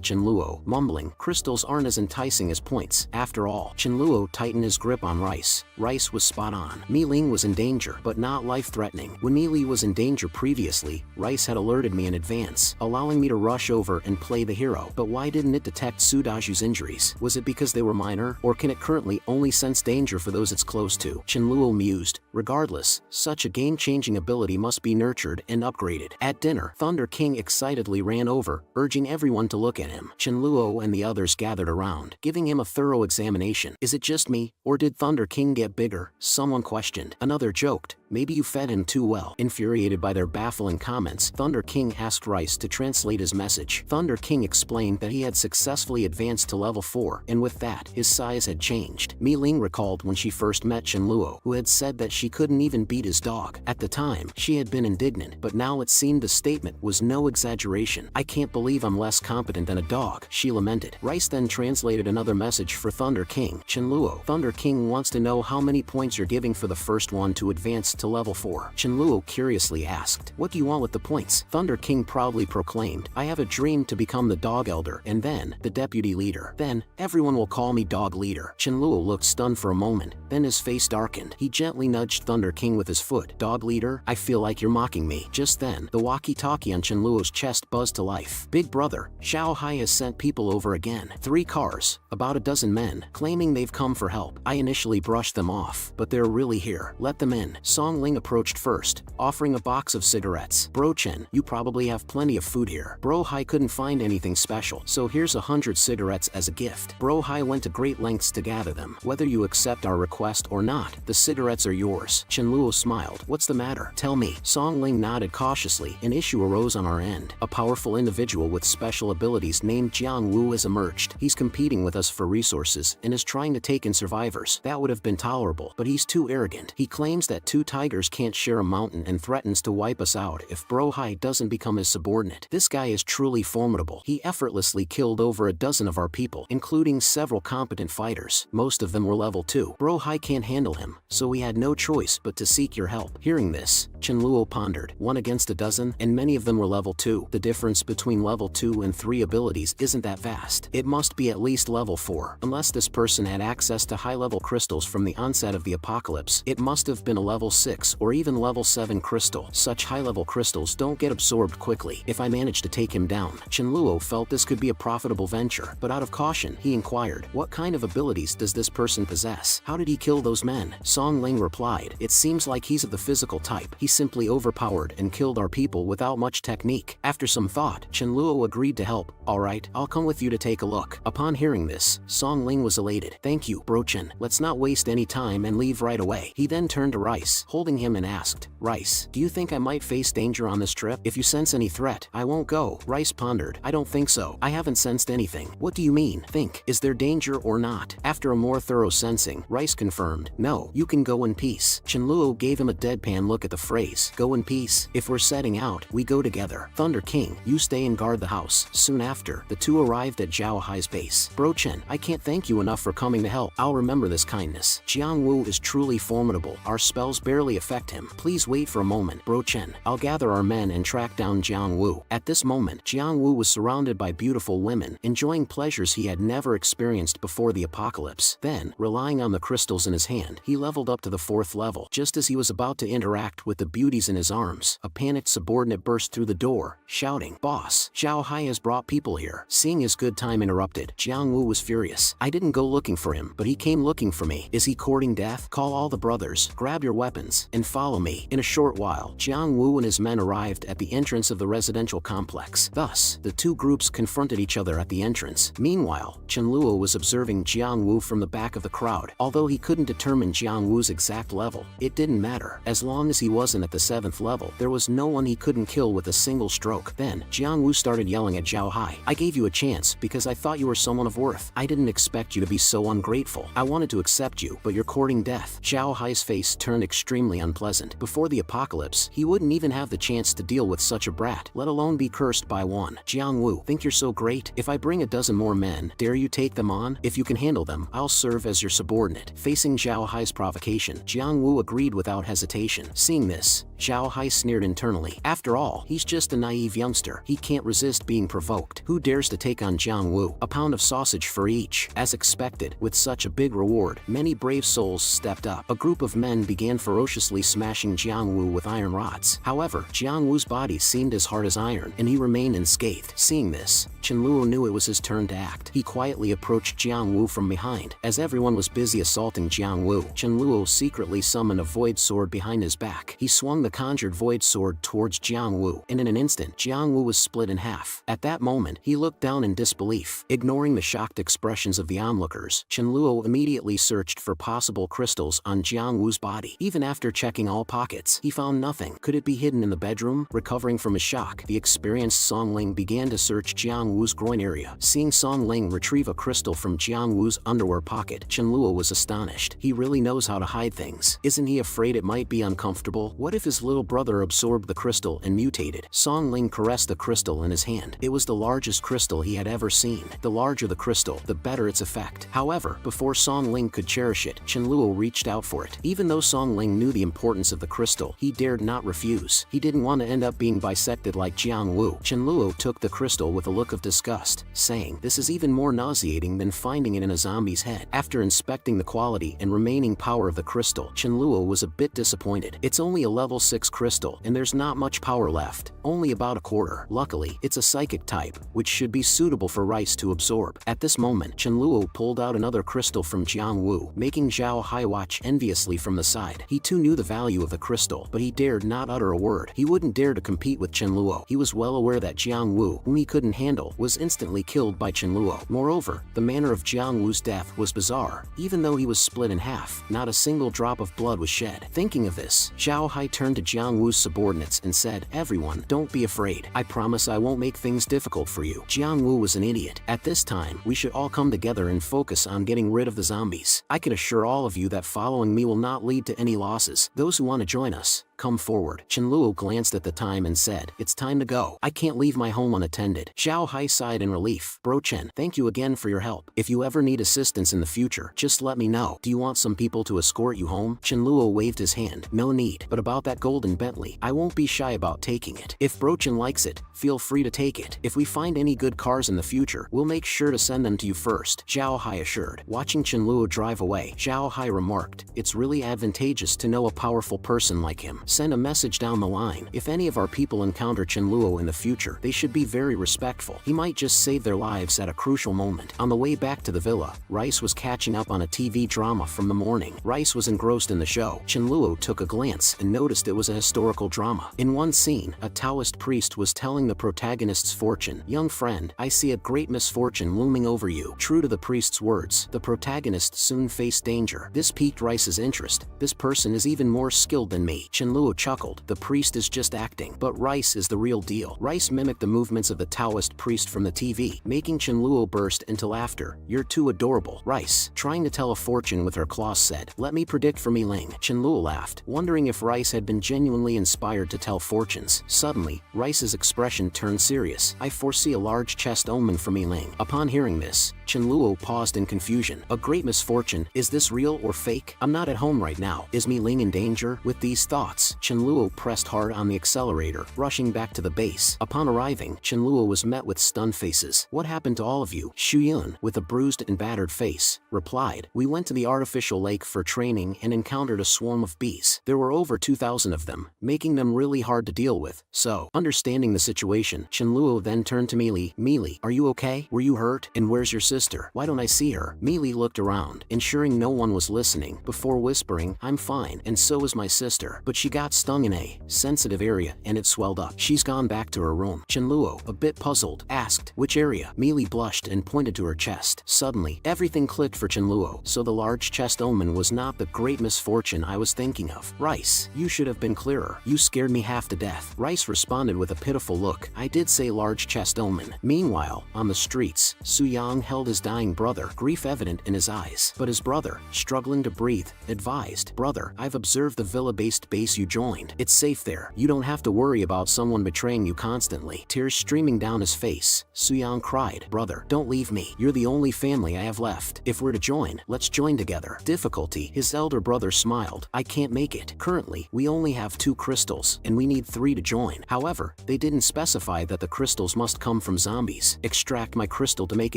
Chenluo, mumbling, crystals aren't as enticing as points. After all, Chenluo tightened his grip on Rice. Rice was spot on. Mi Ling was in danger, but not life-threatening. When Mi Li was in danger previously, Rice had alerted me in advance, allowing me to rush over and play the hero. But why didn't it detect Sudaju's injuries? Was it because they were minor, or can it currently only sense danger for those it's close to? Chenluo mused. Regardless, such a game-changing ability must be nurtured and upgraded. At dinner, Thunder King excitedly ran over, urging everyone to look at him. Chenluo and the others gathered around, giving him a thorough examination. Is it just me, or did Thunder King get bigger? Someone questioned. Another joked. Maybe you fed him too well. Infuriated by their baffling comments, Thunder King asked Rice to translate his message. Thunder King explained that he had successfully advanced to level 4, and with that, his size had changed. Mi Ling recalled when she first met Chenluo, who had said that she couldn't even beat his dog. At the time, she had been indignant, but now it seemed the statement was no exaggeration. I can't believe I'm less competent than a dog, she lamented. Rice then translated another message for Thunder King. Chenluo, Thunder King wants to know how many points you're giving for the first one to advance to level 4. Chenluo curiously asked, what do you want with the points? Thunder King proudly proclaimed, I have a dream to become the dog elder, and then, the deputy leader. Then, everyone will call me dog leader. Chenluo looked stunned for a moment, then his face darkened. He gently nudged Thunder King with his foot. Dog leader? I feel like you're mocking me. Just then, the walkie-talkie on Chenluo's chest buzzed to life. Big brother, Xiao Hai has sent people over again. 3 cars, about a dozen men, claiming they've come for help. I initially brushed them off, but they're really here. Let them in. Song Ling approached first, offering a box of cigarettes. Bro Chen, you probably have plenty of food here. Bro Hai couldn't find anything special, so here's 100 cigarettes as a gift. Bro Hai went to great lengths to gather them. Whether you accept our request or not, the cigarettes are yours. Chenluo smiled. What's the matter? Tell me. Song Ling nodded cautiously. An issue arose on our end. A powerful individual with special abilities named Jiang Wu has emerged. He's competing with us for resources and is trying to take in survivors. That would have been tolerable, but he's too arrogant. He claims that 2 tigers can't share a mountain and threatens to wipe us out if Bro Hai doesn't become his subordinate. This guy is truly formidable. He effortlessly killed over a dozen of our people, including several competent fighters. Most of them were level 2. Bro Hai can't handle him, so we had no choice but to seek your help. Hearing this, Chenluo pondered. 1 against a dozen, and many of them were level 2. The difference between level 2 and 3 abilities isn't that vast. It must be at least level 4. Unless this person had access to high-level crystals from the onset of the apocalypse, it must have been a level 6 or even level 7 crystal. Such high-level crystals don't get absorbed quickly. If I manage to take him down, Chenluo felt this could be a profitable venture, but out of caution, he inquired, what kind of abilities does this person possess? How did he kill those men? Song Ling replied, it seems like he's of the physical type. He simply overpowered and killed our people without much technique. After some thought, Chenluo agreed to help. Alright, I'll come with you to take a look. Upon hearing this, Song Ling was elated. Thank you, Bro Chen. Let's not waste any time and leave right away. He then turned to Rice, holding him and asked, Rice, do you think I might face danger on this trip? If you sense any threat, I won't go. Rice pondered. I don't think so. I haven't sensed anything. What do you mean? Think. Is there danger or not? After a more thorough sensing, Rice confirmed, no, you can go in peace. Chenluo gave him a deadpan look at the phrase, go in peace. If we're setting out, we go together. Thunder King, you stay and guard the house. Soon after, the two arrived at Zhao Hai's base. Bro Chen, I can't thank you enough for coming to help. I'll remember this kindness. Jiang Wu is truly formidable. Our spells barely affect him. Please wait for a moment, Bro Chen. I'll gather our men and track down Jiang Wu. At this moment, Jiang Wu was surrounded by beautiful women, enjoying pleasures he had never experienced before the apocalypse. Then, relying on the crystals in his hand, he leveled up to the 4th level. Just as he was about to interact with the beauties in his arms, a panicked subordinate burst through the door, shouting, Boss, Zhao Hai has brought people here. Seeing his good time interrupted, Jiang Wu was furious. I didn't go looking for him, but he came looking for me. Is he courting death? Call all the brothers, grab your weapons, hands and follow me. In a short while, Jiang Wu and his men arrived at the entrance of the residential complex. Thus, the two groups confronted each other at the entrance. Meanwhile, Chen Luo was observing Jiang Wu from the back of the crowd. Although he couldn't determine Jiang Wu's exact level, it didn't matter. As long as he wasn't at the 7th level, there was no one he couldn't kill with a single stroke. Then, Jiang Wu started yelling at Zhao Hai. I gave you a chance because I thought you were someone of worth. I didn't expect you to be so ungrateful. I wanted to accept you, but you're courting death. Zhao Hai's face turned extremely unpleasant. Before the apocalypse, he wouldn't even have the chance to deal with such a brat, let alone be cursed by one. Jiang Wu, think you're so great? If I bring a dozen more men, dare you take them on? If you can handle them, I'll serve as your subordinate. Facing Zhao Hai's provocation, Jiang Wu agreed without hesitation. Seeing this, Zhao Hai sneered internally. After all, he's just a naive youngster. He can't resist being provoked. Who dares to take on Jiang Wu? A pound of sausage for each. As expected, with such a big reward, many brave souls stepped up. A group of men began ferociously smashing Jiang Wu with iron rods. However, Jiang Wu's body seemed as hard as iron, and he remained unscathed. Seeing this, Chen Luo knew it was his turn to act. He quietly approached Jiang Wu from behind. As everyone was busy assaulting Jiang Wu, Chen Luo secretly summoned a void sword behind his back. He swung the conjured void sword towards Jiang Wu, and in an instant, Jiang Wu was split in half. At that moment, he looked down in disbelief. Ignoring the shocked expressions of the onlookers, Chen Luo immediately searched for possible crystals on Jiang Wu's body. Even after checking all pockets, he found nothing. Could it be hidden in the bedroom? Recovering from his shock, the experienced Song Ling began to search Jiang Wu's groin area. Seeing Song Ling retrieve a crystal from Jiang Wu's underwear pocket, Chen Luo was astonished. He really knows how to hide things. Isn't he afraid it might be uncomfortable? What if his little brother absorbed the crystal and mutated? Song Ling caressed the crystal in his hand. It was the largest crystal he had ever seen. The larger the crystal, the better its effect. However, before Song Ling could cherish it, Chen Luo reached out for it. Even though Song Ling knew the importance of the crystal, he dared not refuse. He didn't want to end up being bisected like Jiang Wu. Chen Luo took the crystal with a look of disgust, saying, "This is even more nauseating than finding it in a zombie's head." After inspecting the quality and remaining power of the crystal, Chen Luo was a bit disappointed. It's only a level 6 crystal, and there's not much power left, only about a quarter. Luckily, it's a psychic type, which should be suitable for Rice to absorb. At this moment, Chen Luo pulled out another crystal from Jiang Wu, making Zhao Hai watch enviously from the side. He too knew the value of the crystal, but he dared not utter a word. He wouldn't dare to compete with Chen Luo. He was well aware that Jiang Wu, whom he couldn't handle, was instantly killed by Chen Luo. Moreover, the manner of Jiang Wu's death was bizarre. Even though he was split in half, not a single drop of blood was shed. Thinking of this, Zhao Hai turned to Jiang Wu's subordinates and said, "Everyone, don't be afraid. I promise I won't make things difficult for you." Jiang Wu was an idiot. At this time, we should all come together and focus on getting rid of the zombies. I can assure all of you that following me will not lead to any losses. Those who want to join us, come forward. Chen Luo glanced at the time and said, "It's time to go. I can't leave my home unattended." Zhao Hai sighed in relief. "Bro Chen, thank you again for your help. If you ever need assistance in the future, just let me know. Do you want some people to escort you home?" Chen Luo waved his hand. "No need, but about that golden Bentley, I won't be shy about taking it. If Bro Chen likes it, feel free to take it. If we find any good cars in the future, we'll make sure to send them to you first," Zhao Hai assured. Watching Chen Luo drive away, Zhao Hai remarked, "It's really advantageous to know a powerful person like him. Send a message down the line. If any of our people encounter Chen Luo in the future, they should be very respectful. He might just save their lives at a crucial moment." On the way back to the villa, Rice was catching up on a TV drama from the morning. Rice was engrossed in the show. Chen Luo took a glance and noticed it was a historical drama. In one scene, a Taoist priest was telling the protagonist's fortune, "Young friend, I see a great misfortune looming over you." True to the priest's words, the protagonist soon faced danger. This piqued Rice's interest. "This person is even more skilled than me." Chen Luo chuckled. "The priest is just acting, but Rice is the real deal." Rice mimicked the movements of the Taoist priest from the TV, making Chen Luo burst into laughter. "You're too adorable." Rice, trying to tell a fortune with her claws, said, "Let me predict for Mi Ling." Chen Luo laughed, wondering if Rice had been genuinely inspired to tell fortunes. Suddenly, Rice's expression turned serious. "I foresee a large chest omen for Mi Ling." Upon hearing this, Chen Luo paused in confusion. "A great misfortune? Is this real or fake? I'm not at home right now. Is Mi Ling in danger?" With these thoughts, Chen Luo pressed hard on the accelerator, rushing back to the base. Upon arriving, Chen Luo was met with stunned faces. "What happened to all of you?" Xu Yun, with a bruised and battered face, replied, "We went to the artificial lake for training and encountered a swarm of bees. There were over 2,000 of them, making them really hard to deal with. So, understanding the situation, Chen Luo then turned to Meili. "Meili, are you okay? Were you hurt? And where's your sister?" sister. Why don't I see her? Mi-Li looked around, ensuring no one was listening, before whispering, I'm fine, and so is my sister. But she got stung in a sensitive area, and it swelled up. She's gone back to her room. Chenluo, a bit puzzled, asked, which area? Mi-Li blushed and pointed to her chest. Suddenly, everything clicked for Chenluo. So the large chest omen was not the great misfortune I was thinking of. Rice, you should have been clearer. You scared me half to death. Rice responded with a pitiful look. I did say large chest omen. Meanwhile, on the streets, Su-Yang held his dying brother, grief evident in his eyes. But his brother, struggling to breathe, advised, brother, I've observed the villa-based base you joined. It's safe there. You don't have to worry about someone betraying you constantly. Tears streaming down his face, Su-Yang cried, brother, don't leave me. You're the only family I have left. If we're to join, let's join together. Difficulty, his elder brother smiled. I can't make it. Currently, we only have 2 crystals, and we need 3 to join. However, they didn't specify that the crystals must come from zombies. Extract my crystal to make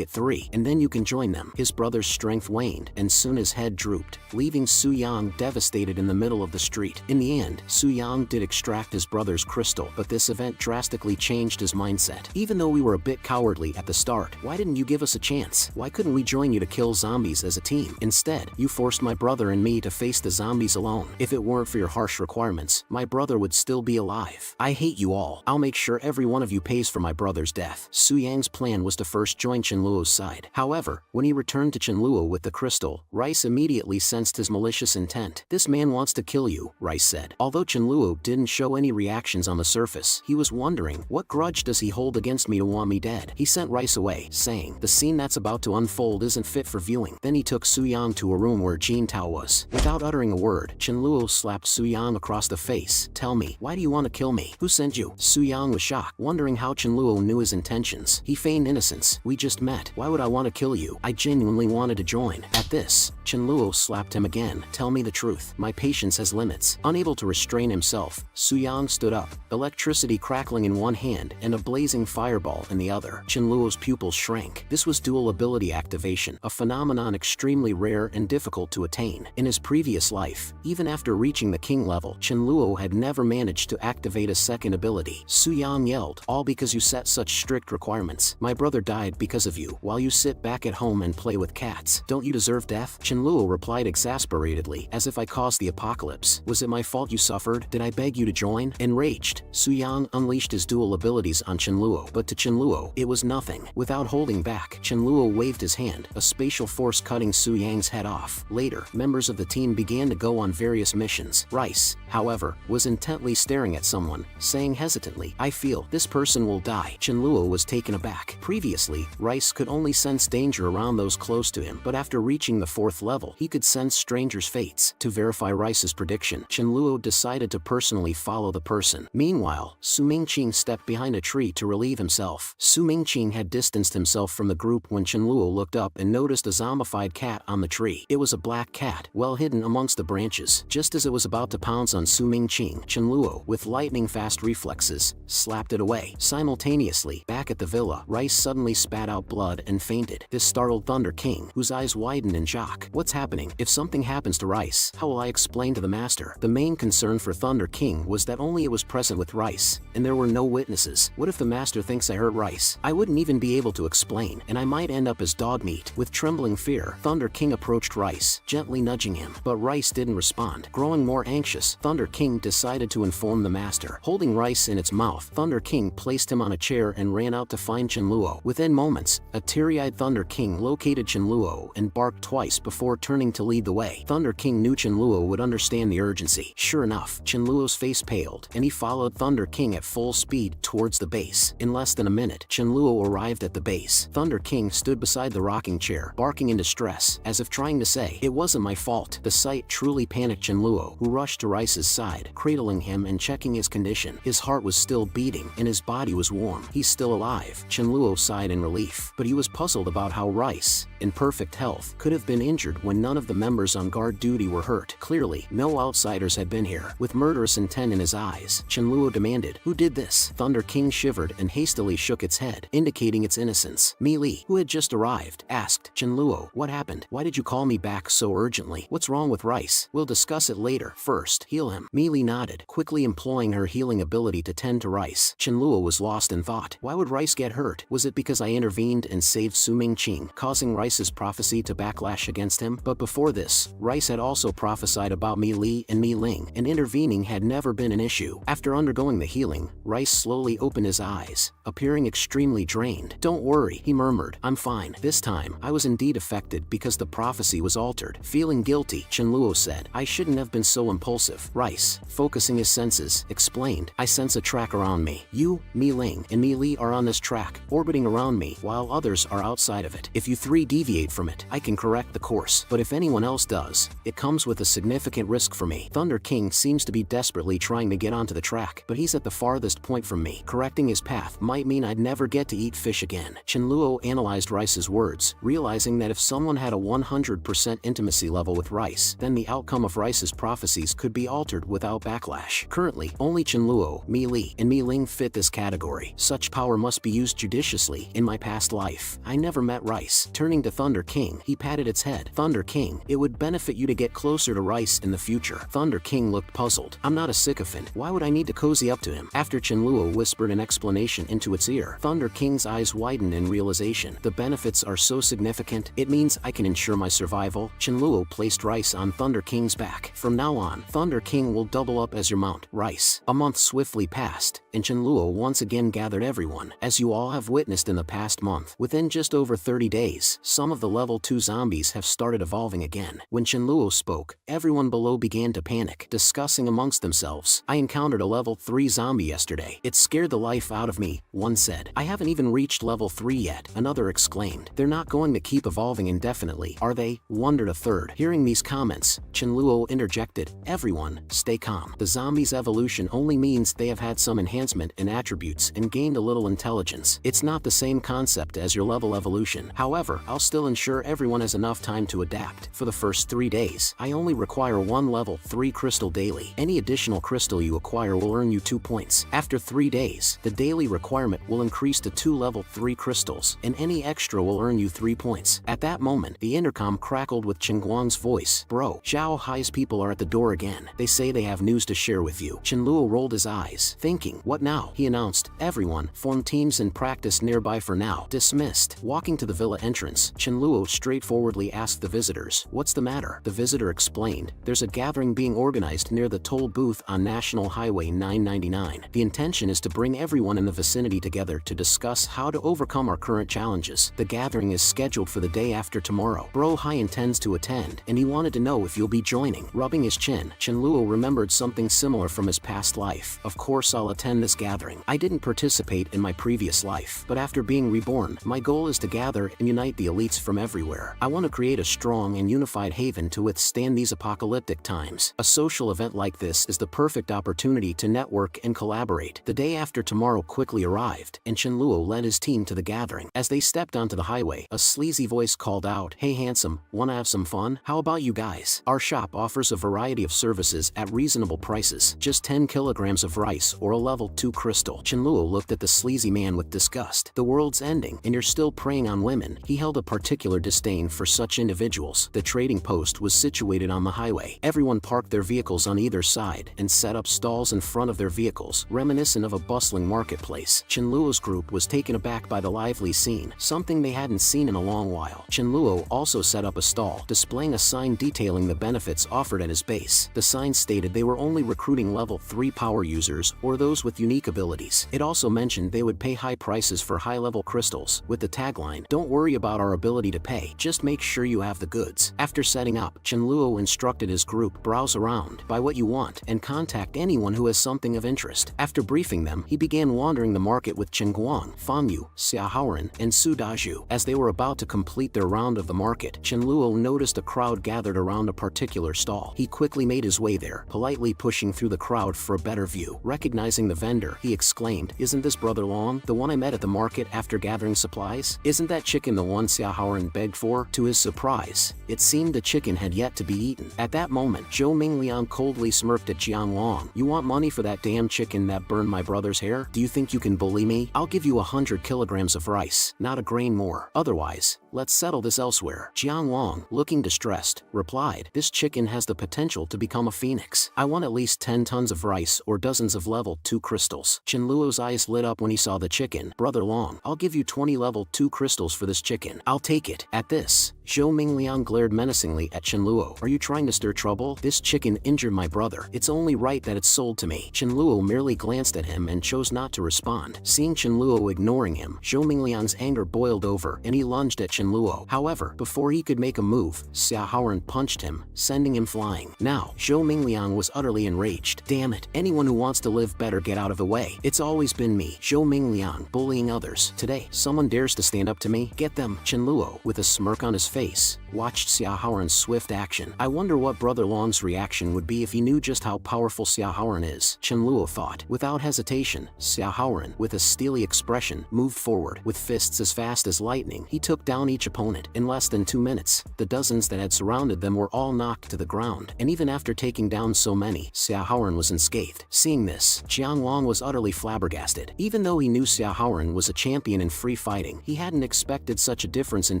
it 3, and then you can join them. His brother's strength waned, and soon his head drooped, leaving Su-Yang devastated in the middle of the street. In the end, Su-Yang did extract his brother's crystal, but this event drastically changed his mindset. Even though we were a bit cowardly at the start, why didn't you give us a chance? Why couldn't we join you to kill zombies as a team? Instead, you forced my brother and me to face the zombies alone. If it weren't for your harsh requirements, my brother would still be alive. I hate you all. I'll make sure every one of you pays for my brother's death. Su-Yang's plan was to first join Chenluo's side. However, when he returned to Chenluo with the crystal, Rice immediately sensed his malicious intent. This man wants to kill you, Rice said. Although Chenluo didn't show any reactions on the surface, he was wondering, what grudge does he hold against me to want me dead? He sent Rice away, saying, the scene that's about to unfold isn't fit for viewing. Then he took Su-Yang to a room where Jin Tao was. Without uttering a word, Chenluo slapped Su-Yang across the face. Tell me, why do you want to kill me? Who sent you? Su-Yang was shocked, wondering how Chenluo knew his intentions. He feigned innocence. We just met. Why would I want to kill you? I genuinely wanted to join. At this, Chenluo slapped him again. Tell me the truth. My patience has limits. Unable to restrain himself, Su-Yang stood up, electricity crackling in one hand and a blazing fireball in the other. Chenluo's pupils shrank. This was dual ability activation, a phenomenon extremely rare and difficult to attain. In his previous life, even after reaching the king level, Chenluo had never managed to activate a second ability. Su-Yang yelled, all because you set such strict requirements. My brother died because of you, while you sit back at home and play with cats. Don't you deserve death? Chenluo replied exasperatedly, as if I caused the apocalypse. Was it my fault you suffered? Did I beg you to join? Enraged, Su-Yang unleashed his dual abilities on Chenluo, but to Chenluo, it was nothing. Without holding back, Chenluo waved his hand, a spatial force cutting Su-Yang's head off. Later, members of the team began to go on various missions. Rice, however, was intently staring at someone, saying hesitantly, I feel this person will die. Chenluo was taken aback. Previously, Rice could only sense danger around those close to him, but after reaching the 4th level, he could sense strangers' fates. To verify Rice's prediction, Chenluo decided to personally follow the person. Meanwhile, Su Mingqing stepped behind a tree to relieve himself. Su Mingqing had distanced himself from the group when Chenluo looked up and noticed a zombified cat on the tree. It was a black cat, well hidden amongst the branches. Just as it was about to pounce on Su Mingqing, Chenluo, with lightning-fast reflexes, slapped it away. Simultaneously, back at the villa, Rice suddenly spat out blood and fainted. This startled Thunder King, whose eyes widened in shock. What's happening? If something happens to Rice, how will I explain to the master? The main concern for Thunder King was that only it was present with Rice, and there were no witnesses. What if the master thinks I hurt Rice? I wouldn't even be able to explain, and I might end up as dog meat. With trembling fear, Thunder King approached Rice, gently nudging him, but Rice didn't respond. Growing more anxious, Thunder King decided to inform the master. Holding Rice in its mouth, Thunder King placed him on a chair and ran out to find Chenluo. Within moments, a teary-eyed Thunder King located Chenluo and barked twice before turning to lead the way. Thunder King knew Chenluo would understand the urgency. Sure enough, Chenluo's face paled, and he followed Thunder King at full speed towards the base. In less than a minute, Chenluo arrived at the base. Thunder King stood beside the rocking chair, barking in distress, as if trying to say, it wasn't my fault. The sight truly panicked Chenluo, who rushed to Rice's side, cradling him and checking his condition. His heart was still beating, and his body was warm. He's still alive. Chenluo sighed in relief, but he was puzzled about how Rice, in perfect health, could have been injured when none of the members on guard duty were hurt. Clearly, no outsiders had been here. With murderous intent in his eyes, Chenluo demanded, who did this? Thunder King shivered and hastily shook its head, indicating its innocence. Mi-Li, who had just arrived, asked, Chenluo, what happened? Why did you call me back so urgently? What's wrong with Rice? We'll discuss it later. First, heal him. Mi-Li nodded, quickly employing her healing ability to tend to Rice. Chenluo was lost in thought. Why would Rice get hurt? Was it because I intervened and saved Su Su Mingqing, causing Rice's prophecy to backlash against him. But before this, Rice had also prophesied about Mi Li and Mi Ling, and intervening had never been an issue. After undergoing the healing, Rice slowly opened his eyes, appearing extremely drained. "Don't worry," he murmured, "I'm fine. This time, I was indeed affected because the prophecy was altered." Feeling guilty, Chenluo said, "I shouldn't have been so impulsive." Rice, focusing his senses, explained, "I sense a track around me. You, Mi Ling, and Mi Li are on this track, orbiting around me, while others are outside of it. If you three deviate from it, I can correct the course. But if anyone else does, it comes with a significant risk for me. Thunder King seems to be desperately trying to get onto the track, but he's at the farthest point from me. Correcting his path might mean I'd never get to eat fish again." Chenluo analyzed Rice's words, realizing that if someone had a 100% intimacy level with Rice, then the outcome of Rice's prophecies could be altered without backlash. Currently, only Chenluo, Mi Li, and Mi Ling fit this category. Such power must be used judiciously. In my past life, I never met Rice. Turning to Thunder King, he patted its head. "Thunder King, it would benefit you to get closer to Rice in the future." Thunder King looked puzzled. "I'm not a sycophant. Why would I need to cozy up to him?" After Chenluo whispered an explanation into its ear, Thunder King's eyes widened in realization. "The benefits are so significant, it means I can ensure my survival." Chenluo placed Rice on Thunder King's back. "From now on, Thunder King will double up as your mount, Rice." A month swiftly passed, and Chenluo once again gathered everyone. As you all have witnessed in the past month, within just over 30 days, some of the level 2 zombies have started evolving again. When Chenluo spoke, everyone below began to panic, discussing amongst themselves. "I encountered a level 3 zombie yesterday. It scared the life out of me," one said. "I haven't even reached level 3 yet," another exclaimed. "They're not going to keep evolving indefinitely, are they?" wondered a third. Hearing these comments, Chenluo interjected, "Everyone, stay calm. The zombies' evolution only means they have had some enhancement in attributes and gained a little intelligence. It's not the same concept as your level evolution. However, I'll still ensure everyone has enough time to adapt. For the first 3 days, I only require 1 level 3 crystal daily. Any additional crystal you acquire will earn you 2 points. After 3 days, the daily requirement will increase to 2 level 3 crystals, and any extra will earn you 3 points." At that moment, the intercom crackled with Guang's voice. "Bro, Zhao Hai's people are at the door again. They say they have news to share with you." Chenluo rolled his eyes, thinking, "What now?" He announced, "Everyone, form teams and practice nearby for now. Dismissed." Walking to the villa entrance, Chenluo straightforwardly asked the visitors, "What's the matter?" The visitor explained, "There's a gathering being organized near the toll booth on National Highway 999. The intention is to bring everyone in the vicinity together to discuss how to overcome our current challenges. The gathering is scheduled for the day after tomorrow. Bro Hai intends to attend, and he wanted to know if you'll be joining." Rubbing his chin, Chenluo remembered something similar from his past life. "Of course I'll attend this gathering. I didn't participate in my previous life, but after being reborn, my goal is to gather and unite the elites from everywhere. I want to create a strong and unified haven to withstand these apocalyptic times. A social event like this is the perfect opportunity to network and collaborate." The day after tomorrow quickly arrived, and Chenluo led his team to the gathering. As they stepped onto the highway, a sleazy voice called out, "Hey handsome, wanna have some fun? How about you guys? Our shop offers a variety of services at reasonable prices. Just 10 kilograms of rice or a level 2 crystal." Chenluo looked at the sleazy man with disgust. "The world's ending, and you're still preying on women." He held a particular disdain for such individuals. The trading post was situated on the highway. Everyone parked their vehicles on either side and set up stalls in front of their vehicles, reminiscent of a bustling marketplace. Chenluo's group was taken aback by the lively scene, something they hadn't seen in a long while. Chenluo also set up a stall, displaying a sign detailing the benefits offered at his base. The sign stated they were only recruiting level 3 power users or those with unique abilities. It also mentioned they would pay high prices for high-level crystals, with the tagline, "Don't worry about our ability to pay, just make sure you have the goods." After setting up, Chenluo instructed his group, "Browse around, buy what you want, and contact anyone who has something of interest." After briefing them, he began wandering the market with Guang, Fangyu, Xiaohaoren, and Su Daju. As they were about to complete their round of the market, Chenluo noticed a crowd gathered around a particular stall. He quickly made his way there, politely pushing through the crowd for a better view. Recognizing the vendor, he exclaimed, "Isn't this Brother Long, the one I met at the market after gathering supplies? Isn't that chicken the one Xiaohaoren begged for?" To his surprise, it seemed the chicken had yet to be eaten. At that moment, Zhou Mingliang coldly smirked at Jiang Long. "You want money for that damn chicken that burned my brother's hair? Do you think you can bully me? I'll give you 100 kilograms of rice, not a grain more. Otherwise, let's settle this elsewhere." Jiang Long, looking distressed, replied, "This chicken has the potential to become a phoenix. I want at least 10 tons of rice or dozens of level 2 crystals." Chenluo's eyes lit up when he saw the chicken. "Brother Long, I'll give you 20 level 2 crystals crystals for this chicken. I'll take it. At this, Zhou Mingliang glared menacingly at Qianluo. Are you trying to stir trouble? This chicken injured my brother. It's only right that it's sold to me. Qianluo merely glanced at him and chose not to respond. Seeing Qianluo ignoring him, Zhou Mingliang's anger boiled over and he lunged at Qianluo. However, before he could make a move, Xia Haoran punched him, sending him flying. Now, Zhou Mingliang was utterly enraged. Damn it, anyone who wants to live better get out of the way. It's always been me, Zhou Mingliang, bullying others. Today, someone dares to stand up to me? Get them. Qianluo, with a smirk on his face, watched Xia Haoran's swift action. I wonder what Brother Long's reaction would be if he knew just how powerful Xia Haoran is, Qianluo thought. Without hesitation, Xia Haoran, with a steely expression, moved forward. With fists as fast as lightning, he took down each opponent. In less than 2 minutes, the dozens that had surrounded them were all knocked to the ground. And even after taking down so many, Xia Haoran was unscathed. Seeing this, Jiang Wang was utterly flabbergasted. Even though he knew Xia Haoran was a champion in free fighting, he hadn't expected such a difference in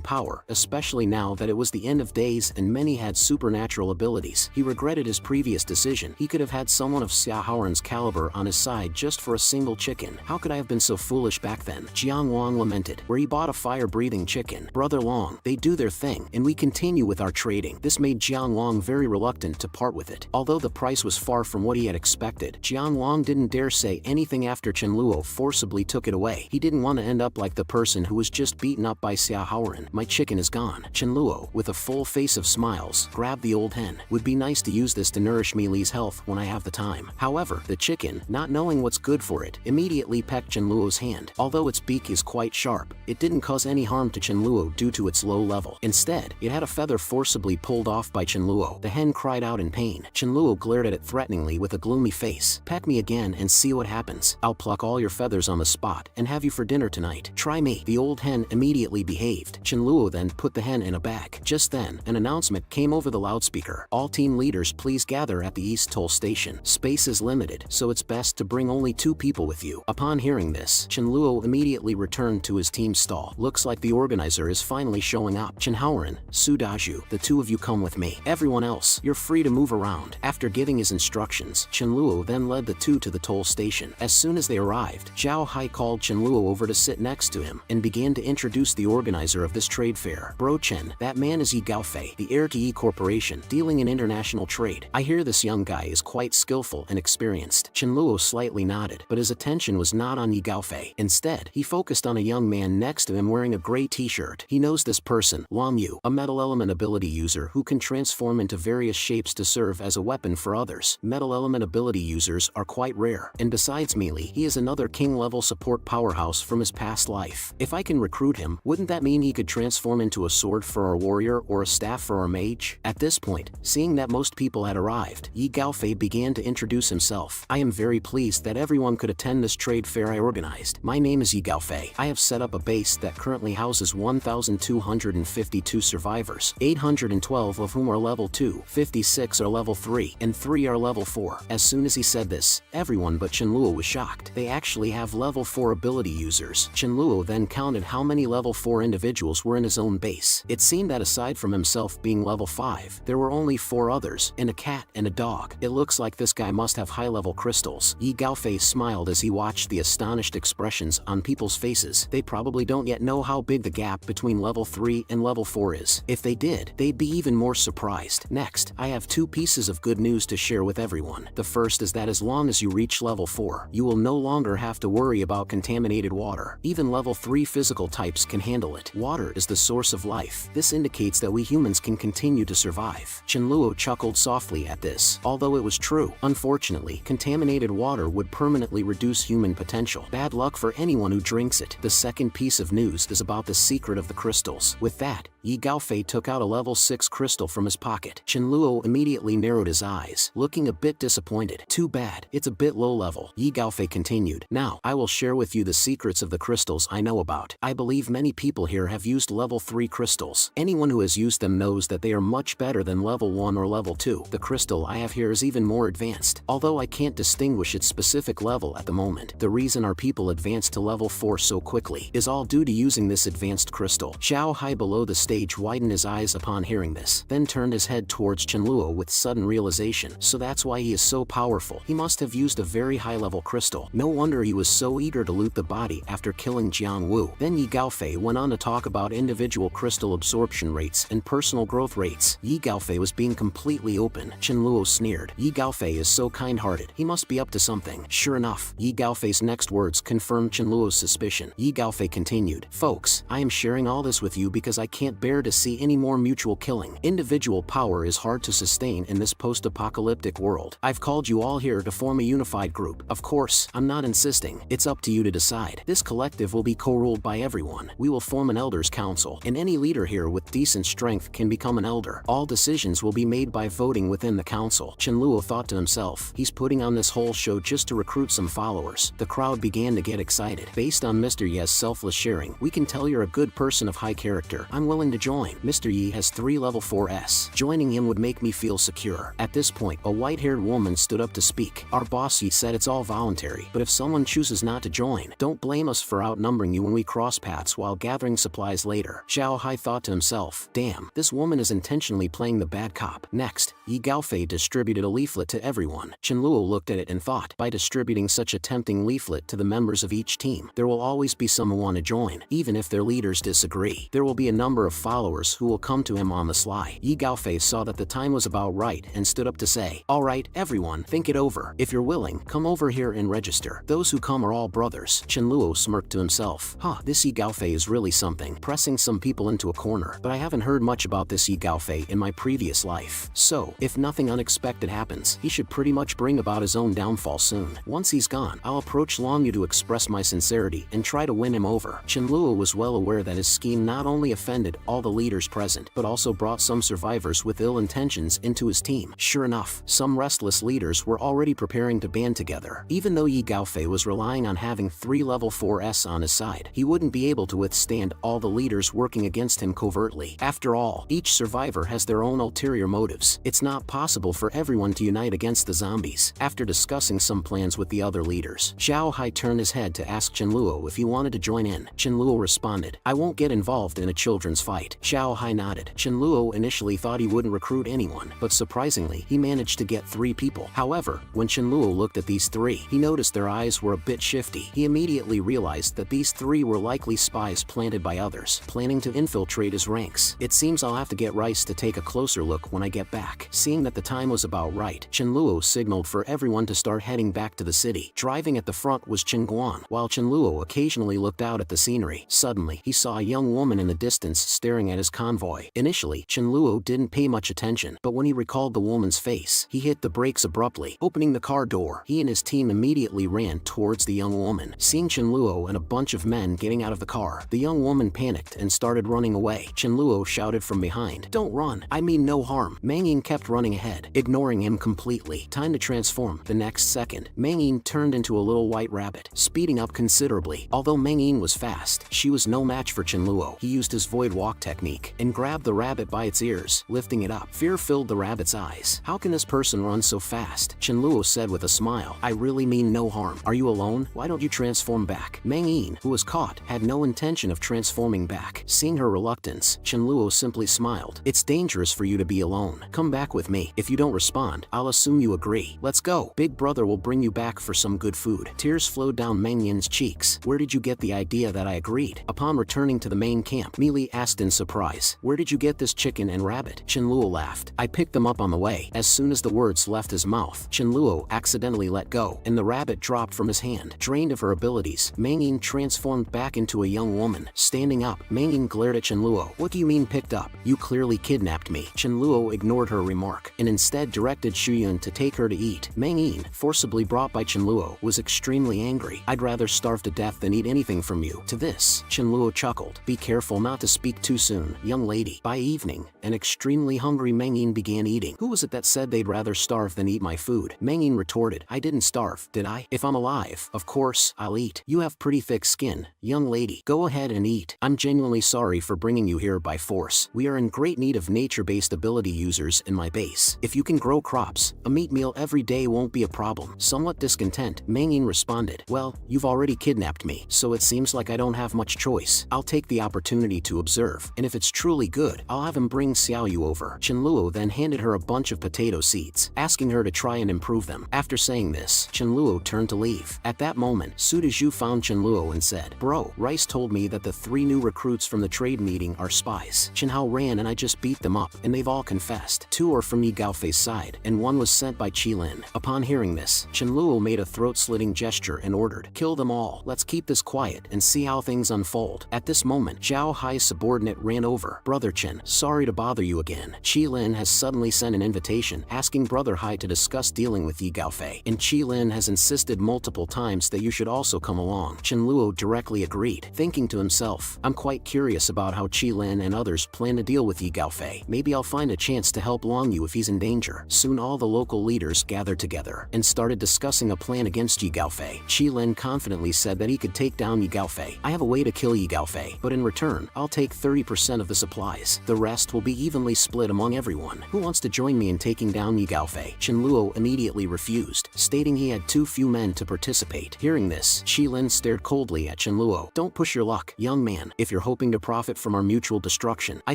power, especially now that it was the end of days and many had supernatural abilities. He regretted his previous decision. He could have had someone of Xia Haoran's caliber on his side just for a single chicken. How could I have been so foolish back then? Jiang Wang lamented. Where he bought a fire-breathing chicken. Brother Long, they do their thing, and we continue with our trading. This made Jiang Wang very reluctant to part with it. Although the price was far from what he had expected, Jiang Wang didn't dare say anything after Qianluo forcibly took it away. He didn't want to end up like the person who was just beaten up by Xia Haoran. My chicken is gone. Qianluo, with a full face of smiles, grabbed the old hen. Would be nice to use this to nourish Meili's health when I have the time. However, the chicken, not knowing what's good for it, immediately pecked Qianluo's hand. Although its beak is quite sharp, it didn't cause any harm to Qianluo due to its low level. Instead, it had a feather forcibly pulled off by Qianluo. The hen cried out in pain. Qianluo glared at it threateningly with a gloomy face. Peck me again and see what happens. I'll pluck all your feathers on the spot and have you for dinner tonight. Try me. The old hen immediately behaved. Qianluo then put the hen in a bag. Just then, an announcement came over the loudspeaker. All team leaders please gather at the East Toll Station. Space is limited, so it's best to bring only 2 people with you. Upon hearing this, Qianluo immediately returned to his team's stall. Looks like the organizer is finally showing up. Chen Haoran, Su Daju, the 2 of you come with me. Everyone else, you're free to move around. After giving his instructions, Qianluo then led the 2 to the toll station. As soon as they arrived, Zhao Hai called Qianluo over to sit next to him and began to introduce the organizer of this trade fair. Bro Chen, that man is Yi Gaofei, the heir to Yi Corporation, dealing in international trade. I hear this young guy is quite skillful and experienced. Qianluo slightly nodded, but his attention was not on Yi Gaofei. Instead, he focused on a young man next to him wearing a gray t-shirt. He knows this person, Lam Yu, a metal element ability user who can transform into various shapes to serve as a weapon for others. Metal element ability users are quite rare, and besides Meili, he is another king-level support powerhouse from his past life. If I can recruit him, wouldn't that mean he could transform into a sword for our warrior or a staff for our mage? At this point, seeing that most people had arrived, Yi Gaofei began to introduce himself. I am very pleased that everyone could attend this trade fair I organized. My name is Yi Gaofei. I have set up a base that currently houses 1,252 survivors, 812 of whom are level 2, 56 are level 3, and 3 are level 4. As soon as he said this, everyone but Qianluo was shocked. They actually have level 4 ability users. Qianluo then counted how many level 4 individuals were in his own base. It seemed that aside from himself being level 5, there were only 4 others, and a cat and a dog. It looks like this guy must have high-level crystals. Yi Gaofei smiled as he watched the astonished expressions on people's faces. They probably don't yet know how big the gap between level 3 and level 4 is. If they did, they'd be even more surprised. Next, I have 2 pieces of good news to share with everyone. The first is that as long as you reach level 4, you will no longer have to worry about contaminated water. Even level 3 physical types can handle it. Water is the source of life. This indicates that we humans can continue to survive. Qianluo chuckled softly at this. Although it was true, unfortunately, contaminated water would permanently reduce human potential. Bad luck for anyone who drinks it. The second piece of news is about the secret of the crystals. With that, Yi Gaofei took out a level 6 crystal from his pocket. Qianluo immediately narrowed his eyes, looking a bit disappointed. Too bad, it's a bit low level. Yi Gaofei continued. Now, I will share with you the secrets of the crystals I know about. I believe many people here have used level 3 crystals. Anyone who has used them knows that they are much better than level 1 or level 2. The crystal I have here is even more advanced, although I can't distinguish its specific level at the moment. The reason our people advanced to level 4 so quickly is all due to using this advanced crystal. Zhao Hai below the stage stage widened his eyes upon hearing this, then turned his head towards Chenluo with sudden realization. So that's why he is so powerful. He must have used a very high-level crystal. No wonder he was so eager to loot the body after killing Jiang Wu. Then Yi Gaofei went on to talk about individual crystal absorption rates and personal growth rates. Yi Gaofei was being completely open. Chenluo sneered. Yi Gaofei is so kind-hearted. He must be up to something. Sure enough, Yi Gaofei's next words confirmed Chenluo's suspicion. Yi Gaofei continued, "Folks, I am sharing all this with you because I can't bear to see any more mutual killing. Individual power is hard to sustain in this post-apocalyptic world. I've called you all here to form a unified group. Of course, I'm not insisting. It's up to you to decide. This collective will be co-ruled by everyone. We will form an elders council, and any leader here with decent strength can become an elder. All decisions will be made by voting within the council." Chenluo thought to himself, he's putting on this whole show just to recruit some followers. The crowd began to get excited. Based on Mr. Ye's selfless sharing, we can tell you're a good person of high character. I'm willing to join. Mr. Yi has 3 level 4s. Joining him would make me feel secure. At this point, a white-haired woman stood up to speak. Our boss Yi said it's all voluntary, but if someone chooses not to join, don't blame us for outnumbering you when we cross paths while gathering supplies later. Xiao Hai thought to himself, damn, this woman is intentionally playing the bad cop. Next, Yi Gaofei distributed a leaflet to everyone. Chenluo looked at it and thought, by distributing such a tempting leaflet to the members of each team, there will always be some who want to join, even if their leaders disagree. There will be a number of followers who will come to him on the sly. Yi Gaofei saw that the time was about right and stood up to say, all right, everyone, think it over. If you're willing, come over here and register. Those who come are all brothers. Chenluo smirked to himself. This Yi Gaofei is really something, pressing some people into a corner. But I haven't heard much about this Yi Gaofei in my previous life. So, if nothing unexpected happens, he should pretty much bring about his own downfall soon. Once he's gone, I'll approach Long Yu to express my sincerity and try to win him over. Chenluo was well aware that his scheme not only offended all the leaders present, but also brought some survivors with ill intentions into his team. Sure enough, some restless leaders were already preparing to band together. Even though Yi Gaofei was relying on having 3 level 4s on his side, he wouldn't be able to withstand all the leaders working against him covertly. After all, each survivor has their own ulterior motives. It's not possible for everyone to unite against the zombies. After discussing some plans with the other leaders, Xiao Hai turned his head to ask Chenluo if he wanted to join in. Chenluo responded, I won't get involved in a children's fight. Xiao Hai nodded. Chenluo initially thought he wouldn't recruit anyone, but surprisingly, he managed to get 3 people. However, when Chenluo looked at these 3, he noticed their eyes were a bit shifty. He immediately realized that these 3 were likely spies planted by others, planning to infiltrate his ranks. It seems I'll have to get Rice to take a closer look when I get back. Seeing that the time was about right, Chenluo signaled for everyone to start heading back to the city. Driving at the front was Chen Guan. While Chenluo occasionally looked out at the scenery, suddenly he saw a young woman in the distance staring at his convoy. Initially, Chenluo didn't pay much attention, but when he recalled the woman's face, he hit the brakes abruptly. Opening the car door, he and his team immediately ran towards the young woman. Seeing Chenluo and a bunch of men getting out of the car, the young woman panicked and started running away. Chenluo shouted from behind, "Don't run, I mean no harm." Meng Yin kept running ahead, ignoring him completely. Time to transform. The next second, Meng Yin turned into a little white rabbit, speeding up considerably. Although Meng Yin was fast, she was no match for Chenluo. He used his void walk technique and grabbed the rabbit by its ears, lifting it up. Fear filled the rabbit's eyes. How can this person run so fast? Chenluo said with a smile, I really mean no harm. Are you alone? Why don't you transform back? Meng Yin, who was caught, had no intention of transforming back. Seeing her reluctance, Chenluo simply smiled. It's dangerous for you to be alone. Come back with me. If you don't respond, I'll assume you agree. Let's go. Big brother will bring you back for some good food. Tears flowed down Meng Yin's cheeks. Where did you get the idea that I agreed? Upon returning to the main camp, Meili asked in surprise, where did you get this chicken and rabbit? Chenluo laughed. I picked them up on the way. As soon as the words left his mouth, Chenluo accidentally let go, and the rabbit dropped from his hand. Drained of her abilities, Meng Yin transformed back into a young woman. Standing up, Meng Yin glared at Chenluo. What do you mean picked up? You clearly kidnapped me. Chenluo ignored her remark, and instead directed Shuyun to take her to eat. Meng Yin, forcibly brought by Chenluo, was extremely angry. I'd rather starve to death than eat anything from you. To this, Chenluo chuckled. Be careful not to speak too soon, young lady. By evening, an extremely hungry Meng Yin began eating. Who was it that said they'd rather starve than eat my food? Meng Yin retorted, I didn't starve, did I? If I'm alive, of course, I'll eat. You have pretty thick skin, young lady. Go ahead and eat. I'm genuinely sorry for bringing you here by force. We are in great need of nature-based ability users in my base. If you can grow crops, a meat meal every day won't be a problem. Somewhat discontent, Meng Yin responded, well, you've already kidnapped me, so it seems like I don't have much choice. I'll take the opportunity to observe. serve, and if it's truly good, I'll have him bring Xiao Yu over. Chenluo then handed her a bunch of potato seeds, asking her to try and improve them. After saying this, Chenluo turned to leave. At that moment, Su Dezhu found Chenluo and said, "Bro, Rice told me that the 3 new recruits from the trade meeting are spies. Chen Hao ran and I just beat them up, and they've all confessed. 2 are from Yi Gaofei's side, and 1 was sent by Qilin." Upon hearing this, Chenluo made a throat-slitting gesture and ordered, "Kill them all. Let's keep this quiet and see how things unfold." At this moment, Zhao Hai's subordinate ran over. "Brother Chen, sorry to bother you again. Qilin has suddenly sent an invitation asking Brother Hai to discuss dealing with Yi Gaofei, and Qilin has insisted multiple times that you should also come along." Chenluo directly agreed, thinking to himself, "I'm quite curious about how Qilin and others plan to deal with Yi Gaofei. Maybe I'll find a chance to help Long Yu if he's in danger." Soon all the local leaders gathered together and started discussing a plan against Yi Gaofei. Qilin confidently said that he could take down Yi Gaofei. "I have a way to kill Yi Gaofei, but in return, I'll take 30% of the supplies. The rest will be evenly split among everyone. Who wants to join me in taking down Yi Gaofei?" Chenluo immediately refused, stating he had too few men to participate. Hearing this, Qilin stared coldly at Chenluo. "Don't push your luck, young man. If you're hoping to profit from our mutual destruction, I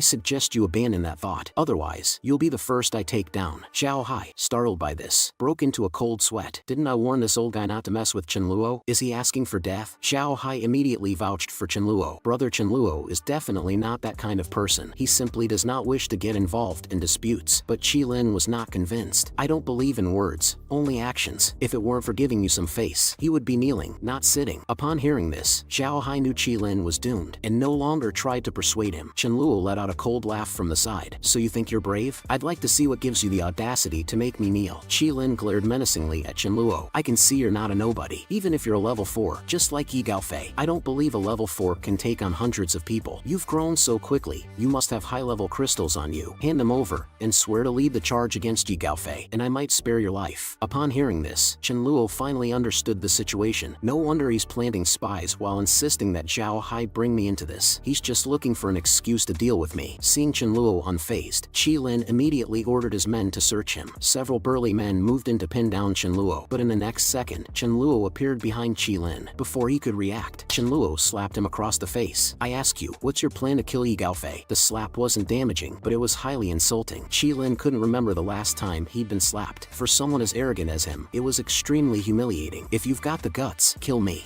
suggest you abandon that thought. Otherwise, you'll be the first I take down." Zhao Hai, startled by this, broke into a cold sweat. "Didn't I warn this old guy not to mess with Chenluo? Is he asking for death?" Zhao Hai immediately vouched for Chenluo. "Brother Chenluo is definitely not that kind of person. He simply does not wish to get involved in disputes." But Qilin was not convinced. "I don't believe in words, only actions. If it weren't for giving you some face, he would be kneeling, not sitting." Upon hearing this, Zhao Hai knew Qilin was doomed, and no longer tried to persuade him. Chenluo let out a cold laugh from the side. "So you think you're brave? I'd like to see what gives you the audacity to make me kneel." Qilin glared menacingly at Chenluo. "I can see you're not a nobody, even if you're a level 4, just like Yi Gaofei. I don't believe a level 4 can take on hundreds of people. You've grown so quickly, you must have high-level crystals on you. Hand them over, and swear to lead the charge against Yi Gaofei, and I might spare your life." Upon hearing this, Chenluo finally understood the situation. No wonder he's planting spies while insisting that Zhao Hai bring me into this. He's just looking for an excuse to deal with me. Seeing Chenluo unfazed, Qilin immediately ordered his men to search him. Several burly men moved in to pin down Chenluo, but in the next second, Chenluo appeared behind Qilin. Before he could react, Chenluo slapped him across the face. "I ask you, what's your plan to kill Yi Gaofei?" The slap wasn't damaging, but it was highly insulting. Qilin couldn't remember the last time he'd been slapped. For someone as arrogant as him, it was extremely humiliating. "If you've got the guts, kill me,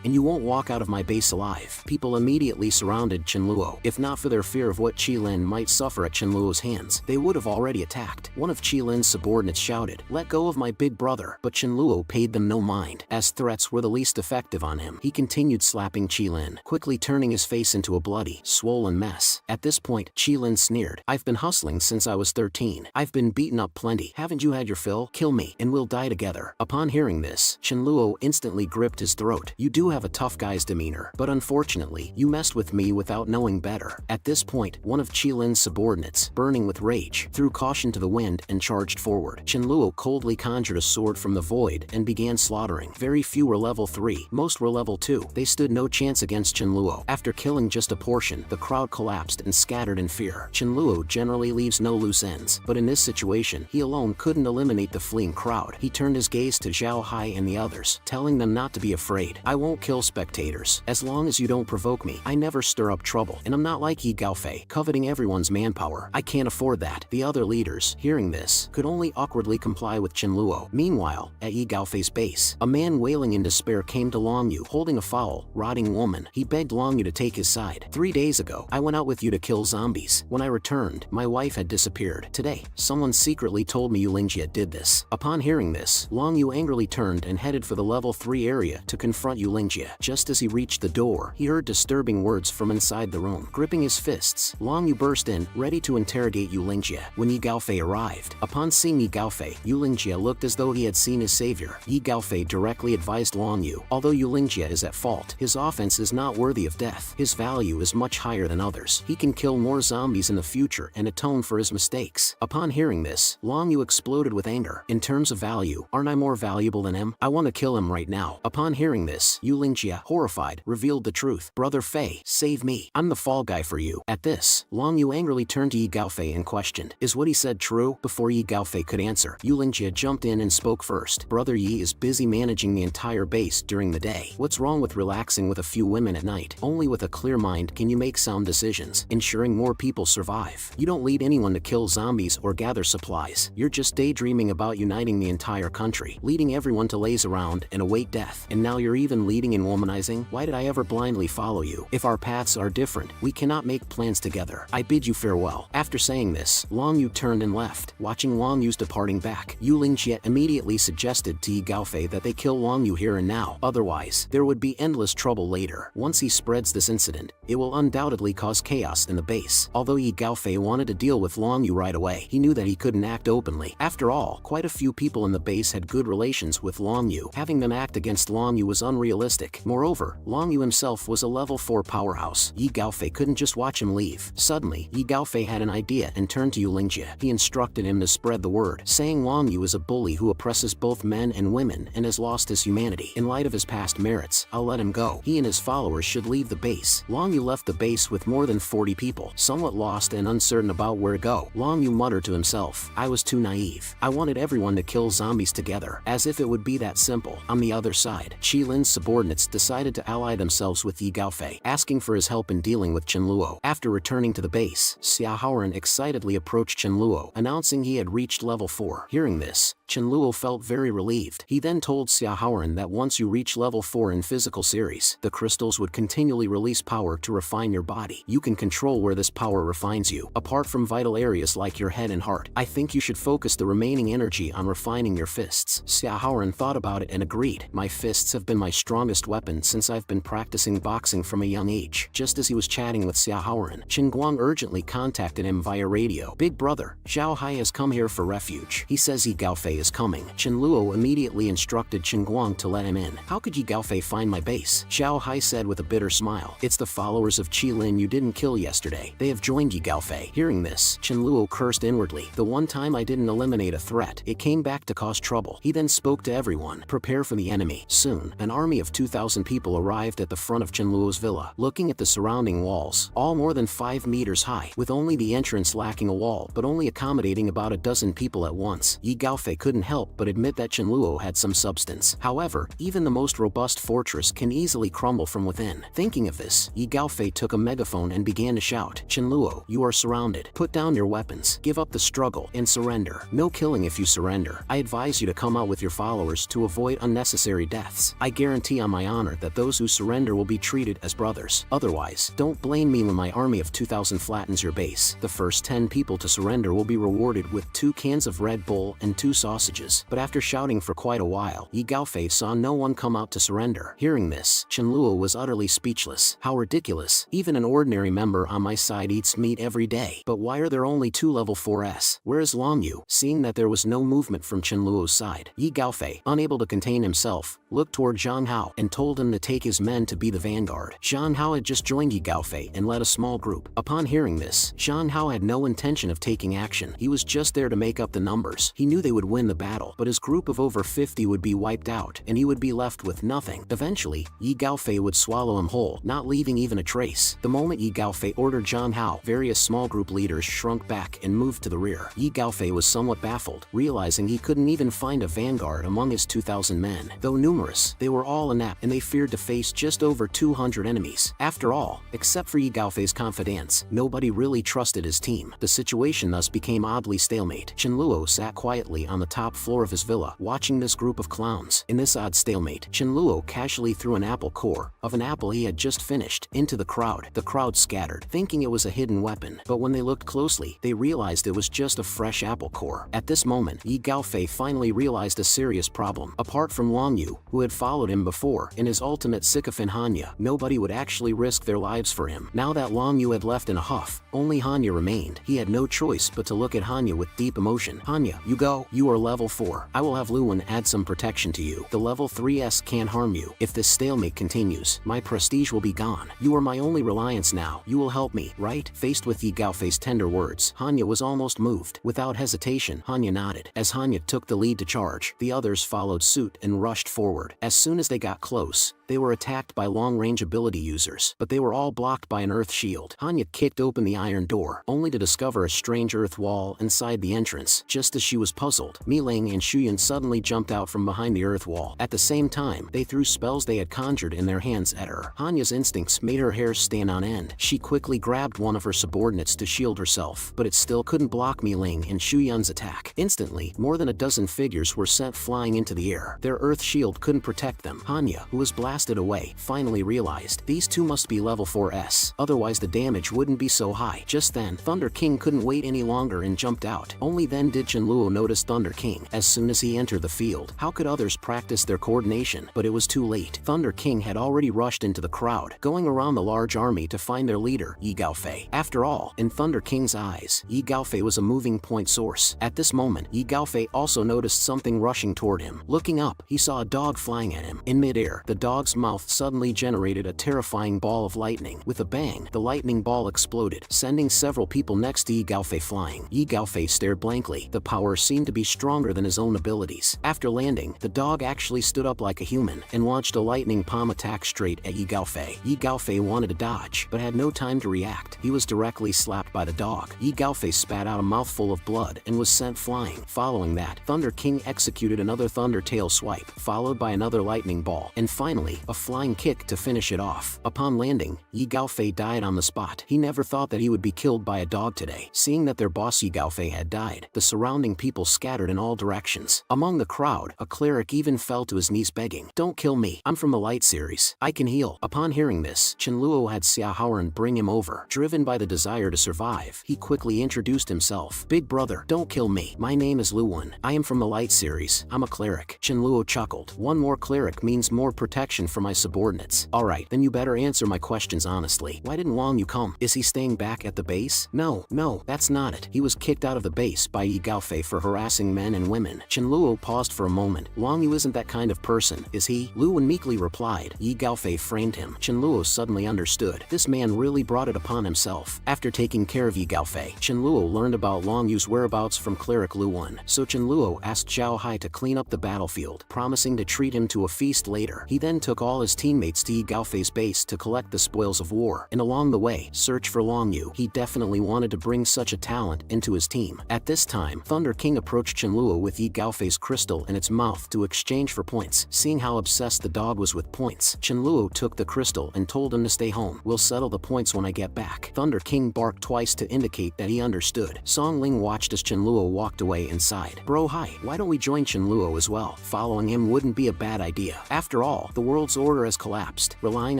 and you won't walk out of my base alive." People immediately surrounded Chenluo. If not for their fear of what Qilin might suffer at Chenluo's hands, they would have already attacked. One of Qilin's subordinates shouted, "Let go of my big brother," but Chenluo paid them no mind, as threats were the least effective on him. He continued slapping Qilin, quickly turning his face into a bloody, swollen mess. At this point, Qilin sneered, "I've been hustling since I was 13. I've been beaten up plenty. Haven't you had your fill? Kill me, and we'll die together." Upon hearing this, Chenluo instantly gripped his throat. "You do have a tough guy's demeanor, but unfortunately, you messed with me without knowing better." At this point, one of Qilin's subordinates, burning with rage, threw caution to the wind and charged forward. Chenluo coldly conjured a sword from the void and began slaughtering. Very few were level 3, most were level 2. They stood no chance against Chenluo. After killing just a portion, the crowd collapsed and scattered in fear. Chenluo generally leaves no loose ends, but in this situation, he alone couldn't eliminate the fleeing crowd. He turned his gaze to Zhao Hai and the others, telling them not to be afraid. "I won't kill spectators. As long as you don't provoke me, I never stir up trouble, and I'm not like Yi Gaofei, coveting everyone's manpower. I can't afford that." The other leaders, hearing this, could only awkwardly comply with Chenluo. Meanwhile, at Yi Gaofei's base, a man wailing in despair came to Long Yu, holding a foul, rotting woman. He begged Long Yu to take his side. "3 days ago, I went out with you to kill zombies. When I returned, my wife had disappeared. Today, someone secretly told me Yulingjie did this." Upon hearing this, Long Yu angrily turned and headed for the level 3 area to confront Yulingjie. Just as he reached the door, he heard disturbing words from inside the room. Gripping his fists, Long Yu burst in, ready to interrogate Yulingjie. When Yi Gaofei arrived, upon seeing Yi Gaofei, Yulingjie looked as though he had seen his savior. Yi Gaofei directly advised Long Yu, "Although Yulingjie is at fault, his offense is not worthy of death. His value is much higher than others. He can kill more zombies in the future and atone for his mistakes." Upon hearing this, Long Yu exploded with anger. "In terms of value, aren't I more valuable than him? I want to kill him right now." Upon hearing this, Yulingjie, horrified, revealed the truth. "Brother Fei, save me. I'm the fall guy for you." At this, Long Yu angrily turned to Yi Gaofei and questioned, "Is what he said true?" Before Yi Gaofei could answer, Yulingjie jumped in and spoke first. "Brother Yi is busy managing the entire base during the day. What's wrong with relaxing boxing with a few women at night. Only with a clear mind can you make sound decisions, ensuring more people survive. You don't lead anyone to kill zombies or gather supplies. You're just daydreaming about uniting the entire country, leading everyone to laze around and await death. And now you're even leading in womanizing? Why did I ever blindly follow you? If our paths are different, we cannot make plans together. I bid you farewell. After saying this, Long Yu turned and left. Watching Long Yu's departing back, Yu Lingxie immediately suggested to Yi Gaofei that they kill Long Yu here and now. Otherwise, there would be endless trouble later. Once he spreads this incident, it will undoubtedly cause chaos in the base. Although Yi Gaofei wanted to deal with Long Yu right away, he knew that he couldn't act openly. After all, quite a few people in the base had good relations with Long Yu. Having them act against Long Yu was unrealistic. Moreover, Long Yu himself was a level 4 powerhouse. Yi Gaofei couldn't just watch him leave. Suddenly, Yi Gaofei had an idea and turned to Yu Lingxie. He instructed him to spread the word, saying Long Yu is a bully who oppresses both men and women and has lost his humanity. In light of his past merits, I'll let him go. He and his followers should leave the base. Long Yu left the base with more than 40 people, somewhat lost and uncertain about where to go. Long Yu muttered to himself, I was too naive. I wanted everyone to kill zombies together, as if it would be that simple. On the other side, Qi Lin's subordinates decided to ally themselves with Yi Gaofei, asking for his help in dealing with Chen Luo. After returning to the base, Xia Haoren excitedly approached Chen Luo, announcing he had reached level 4. Hearing this, Chen Luo felt very relieved. He then told Xia Haoren that once you reach level 4 in physical series, the crystals would continually release power to refine your body. You can control where this power refines you, apart from vital areas like your head and heart. I think you should focus the remaining energy on refining your fists. Xia Haoren thought about it and agreed. My fists have been my strongest weapon since I've been practicing boxing from a young age. Just as he was chatting with Xia Haoren, Qin Guang urgently contacted him via radio. Big brother, Zhao Hai has come here for refuge. He says Yi Gaofei is coming. Chen Luo immediately instructed Qin Guang to let him in. How could Yi Gaofei find my base? Zhao Hai said with a bitter smile. It's the followers of Qi Lin you didn't kill yesterday. They have joined Yi Gaofei. Hearing this, Chen Luo cursed inwardly. The one time I didn't eliminate a threat, it came back to cause trouble. He then spoke to everyone. Prepare for the enemy. Soon, an army of 2,000 people arrived at the front of Chen Luo's villa. Looking at the surrounding walls, all more than 5 meters high, with only the entrance lacking a wall, but only accommodating about a dozen people at once, Yi Gaofei couldn't help but admit that Chen Luo had some substance. However, even the most robust fortress can easily crumble from within. Thinking of this, Yi Gaofei took a megaphone and began to shout, Chen Luo, you are surrounded. Put down your weapons, give up the struggle, and surrender. No killing if you surrender. I advise you to come out with your followers to avoid unnecessary deaths. I guarantee on my honor that those who surrender will be treated as brothers. Otherwise, don't blame me when my army of 2,000 flattens your base. The first 10 people to surrender will be rewarded with 2 cans of Red Bull and 2 sausages. But after shouting for quite a while, Yi Gaofei saw no one come out to surrender. Hearing this, Chen Luo was utterly speechless. How ridiculous. Even an ordinary member on my side eats meat every day. But why are there only 2 level 4s? Where is Long Yu? Seeing that there was no movement from Chen Luo's side, Yi Gaofei, unable to contain himself, looked toward Zhang Hao and told him to take his men to be the vanguard. Zhang Hao had just joined Yi Gaofei and led a small group. Upon hearing this, Zhang Hao had no intention of taking action. He was just there to make up the numbers. He knew they would win the battle, but his group of over 50 would be wiped out, and he would be left with nothing. Eventually, Yi Gaofei would swallow him whole, not leaving even a trace. The moment Yi Gaofei ordered Zhang Hao, various small group leaders shrunk back and moved to the rear. Yi Gaofei was somewhat baffled, realizing he couldn't even find a vanguard among his 2,000 men. Though numerous, they were all inept, and they feared to face just over 200 enemies. After all, except for Yi Gaofei's confidants, nobody really trusted his team. The situation thus became oddly stalemate. Chen Luo sat quietly on the top floor of his villa, watching this group of clowns. In this odd stalemate, Chen Luo casually threw an apple core, of an apple he had just finished, into the crowd. The crowd scattered, thinking it was a hidden weapon, but when they looked closely, they realized it was just a fresh apple core. At this moment, Yi Gaofei finally realized a serious problem. Apart from Long Yu, who had followed him before, and his ultimate sycophant Hanya, nobody would actually risk their lives for him. Now that Long Yu had left in a huff, only Hanya remained. He had no choice but to look at Hanya with deep emotion. Hanya, you go. You are level 4. I will have Luwen add some protection to you. The level 3s can't harm you. If this stalemate continues, my prestige will be gone. You are my only reliance now. You will help me, right? Faced with Yi Gaofei's tender words, Hanya was almost moved. Without hesitation, Hanya nodded. As Hanya took the lead to charge, the others followed suit and rushed forward. As soon as they got close, They were attacked by long-range ability users, but they were all blocked by an earth shield. Hanya kicked open the iron door, only to discover a strange earth wall inside the entrance. Just as she was puzzled, Mi-Ling and Shuyan suddenly jumped out from behind the earth wall. At the same time, they threw spells they had conjured in their hands at her. Hanya's instincts made her hair stand on end. She quickly grabbed one of her subordinates to shield herself, but it still couldn't block Mi-Ling and Shuyan's attack. Instantly, more than a dozen figures were sent flying into the air. Their earth shield couldn't protect them. Hanya, who was blasted away, finally realized these two must be level 4s, otherwise the damage wouldn't be so high. Just then, Thunder King couldn't wait any longer and jumped out. Only then did Chenluo notice Thunder King as soon as he entered the field. How could others practice their coordination? But it was too late. Thunder King had already rushed into the crowd, going around the large army to find their leader, Yi Gaofei. After all, in Thunder King's eyes, Yi Gaofei was a moving point source. At this moment, Yi Gaofei also noticed something rushing toward him. Looking up, he saw a dog flying at him. In midair, the dog's mouth suddenly generated a terrifying ball of lightning. With a bang, the lightning ball exploded, sending several people next to Yi Gaofei flying. Yi Gaofei stared blankly. The power seemed to be stronger than his own abilities. After landing, the dog actually stood up like a human and launched a lightning palm attack straight at Yi Gaofei. Yi Gaofei wanted to dodge, but had no time to react. He was directly slapped by the dog. Yi Gaofei spat out a mouthful of blood and was sent flying. Following that, Thunder King executed another Thunder Tail swipe, followed by another lightning ball, and finally, a flying kick to finish it off. Upon landing, Yi Gaofei died on the spot. He never thought that he would be killed by a dog today. Seeing that their boss Yi Gaofei had died, the surrounding people scattered in all directions. Among the crowd, a cleric even fell to his knees begging, "Don't kill me. I'm from the Light Series. I can heal." Upon hearing this, Chenluo had Xia Haoran bring him over. Driven by the desire to survive, he quickly introduced himself. "Big brother, don't kill me. My name is Luwen. I am from the Light Series. I'm a cleric." Chenluo chuckled. "One more cleric means more protection for my subordinates. Alright, then you better answer my questions honestly. Why didn't Wang Yu come? Is he staying back at the base?" No, that's not it. He was kicked out of the base by Yi Gaofei for harassing men and women." Chenluo paused for a moment. "Wang Yu isn't that kind of person, is he?" Luwen meekly replied. Yi Gaofei framed him. Chenluo suddenly understood. This man really brought it upon himself. After taking care of Yi Gaofei, Chenluo learned about Wang Yu's whereabouts from cleric Luwen. So Chenluo asked Zhao Hai to clean up the battlefield, promising to treat him to a feast later. He then took all his teammates to Yi Gaofei's base to collect the spoils of war, and along the way, search for Wang Yu. He definitely wanted to bring such a talent into his team. At this time, Thunder King approached Chenluo with Yi Gaofei's crystal in its mouth to exchange for points. Seeing how obsessed the dog was with points, Chenluo took the crystal and told him to stay home. "We'll settle the points when I get back." Thunder King barked twice to indicate that he understood. Song Ling watched as Chenluo walked away inside. "Bro, hi, why don't we join Chenluo as well? Following him wouldn't be a bad idea. After all, the world's order has collapsed. Relying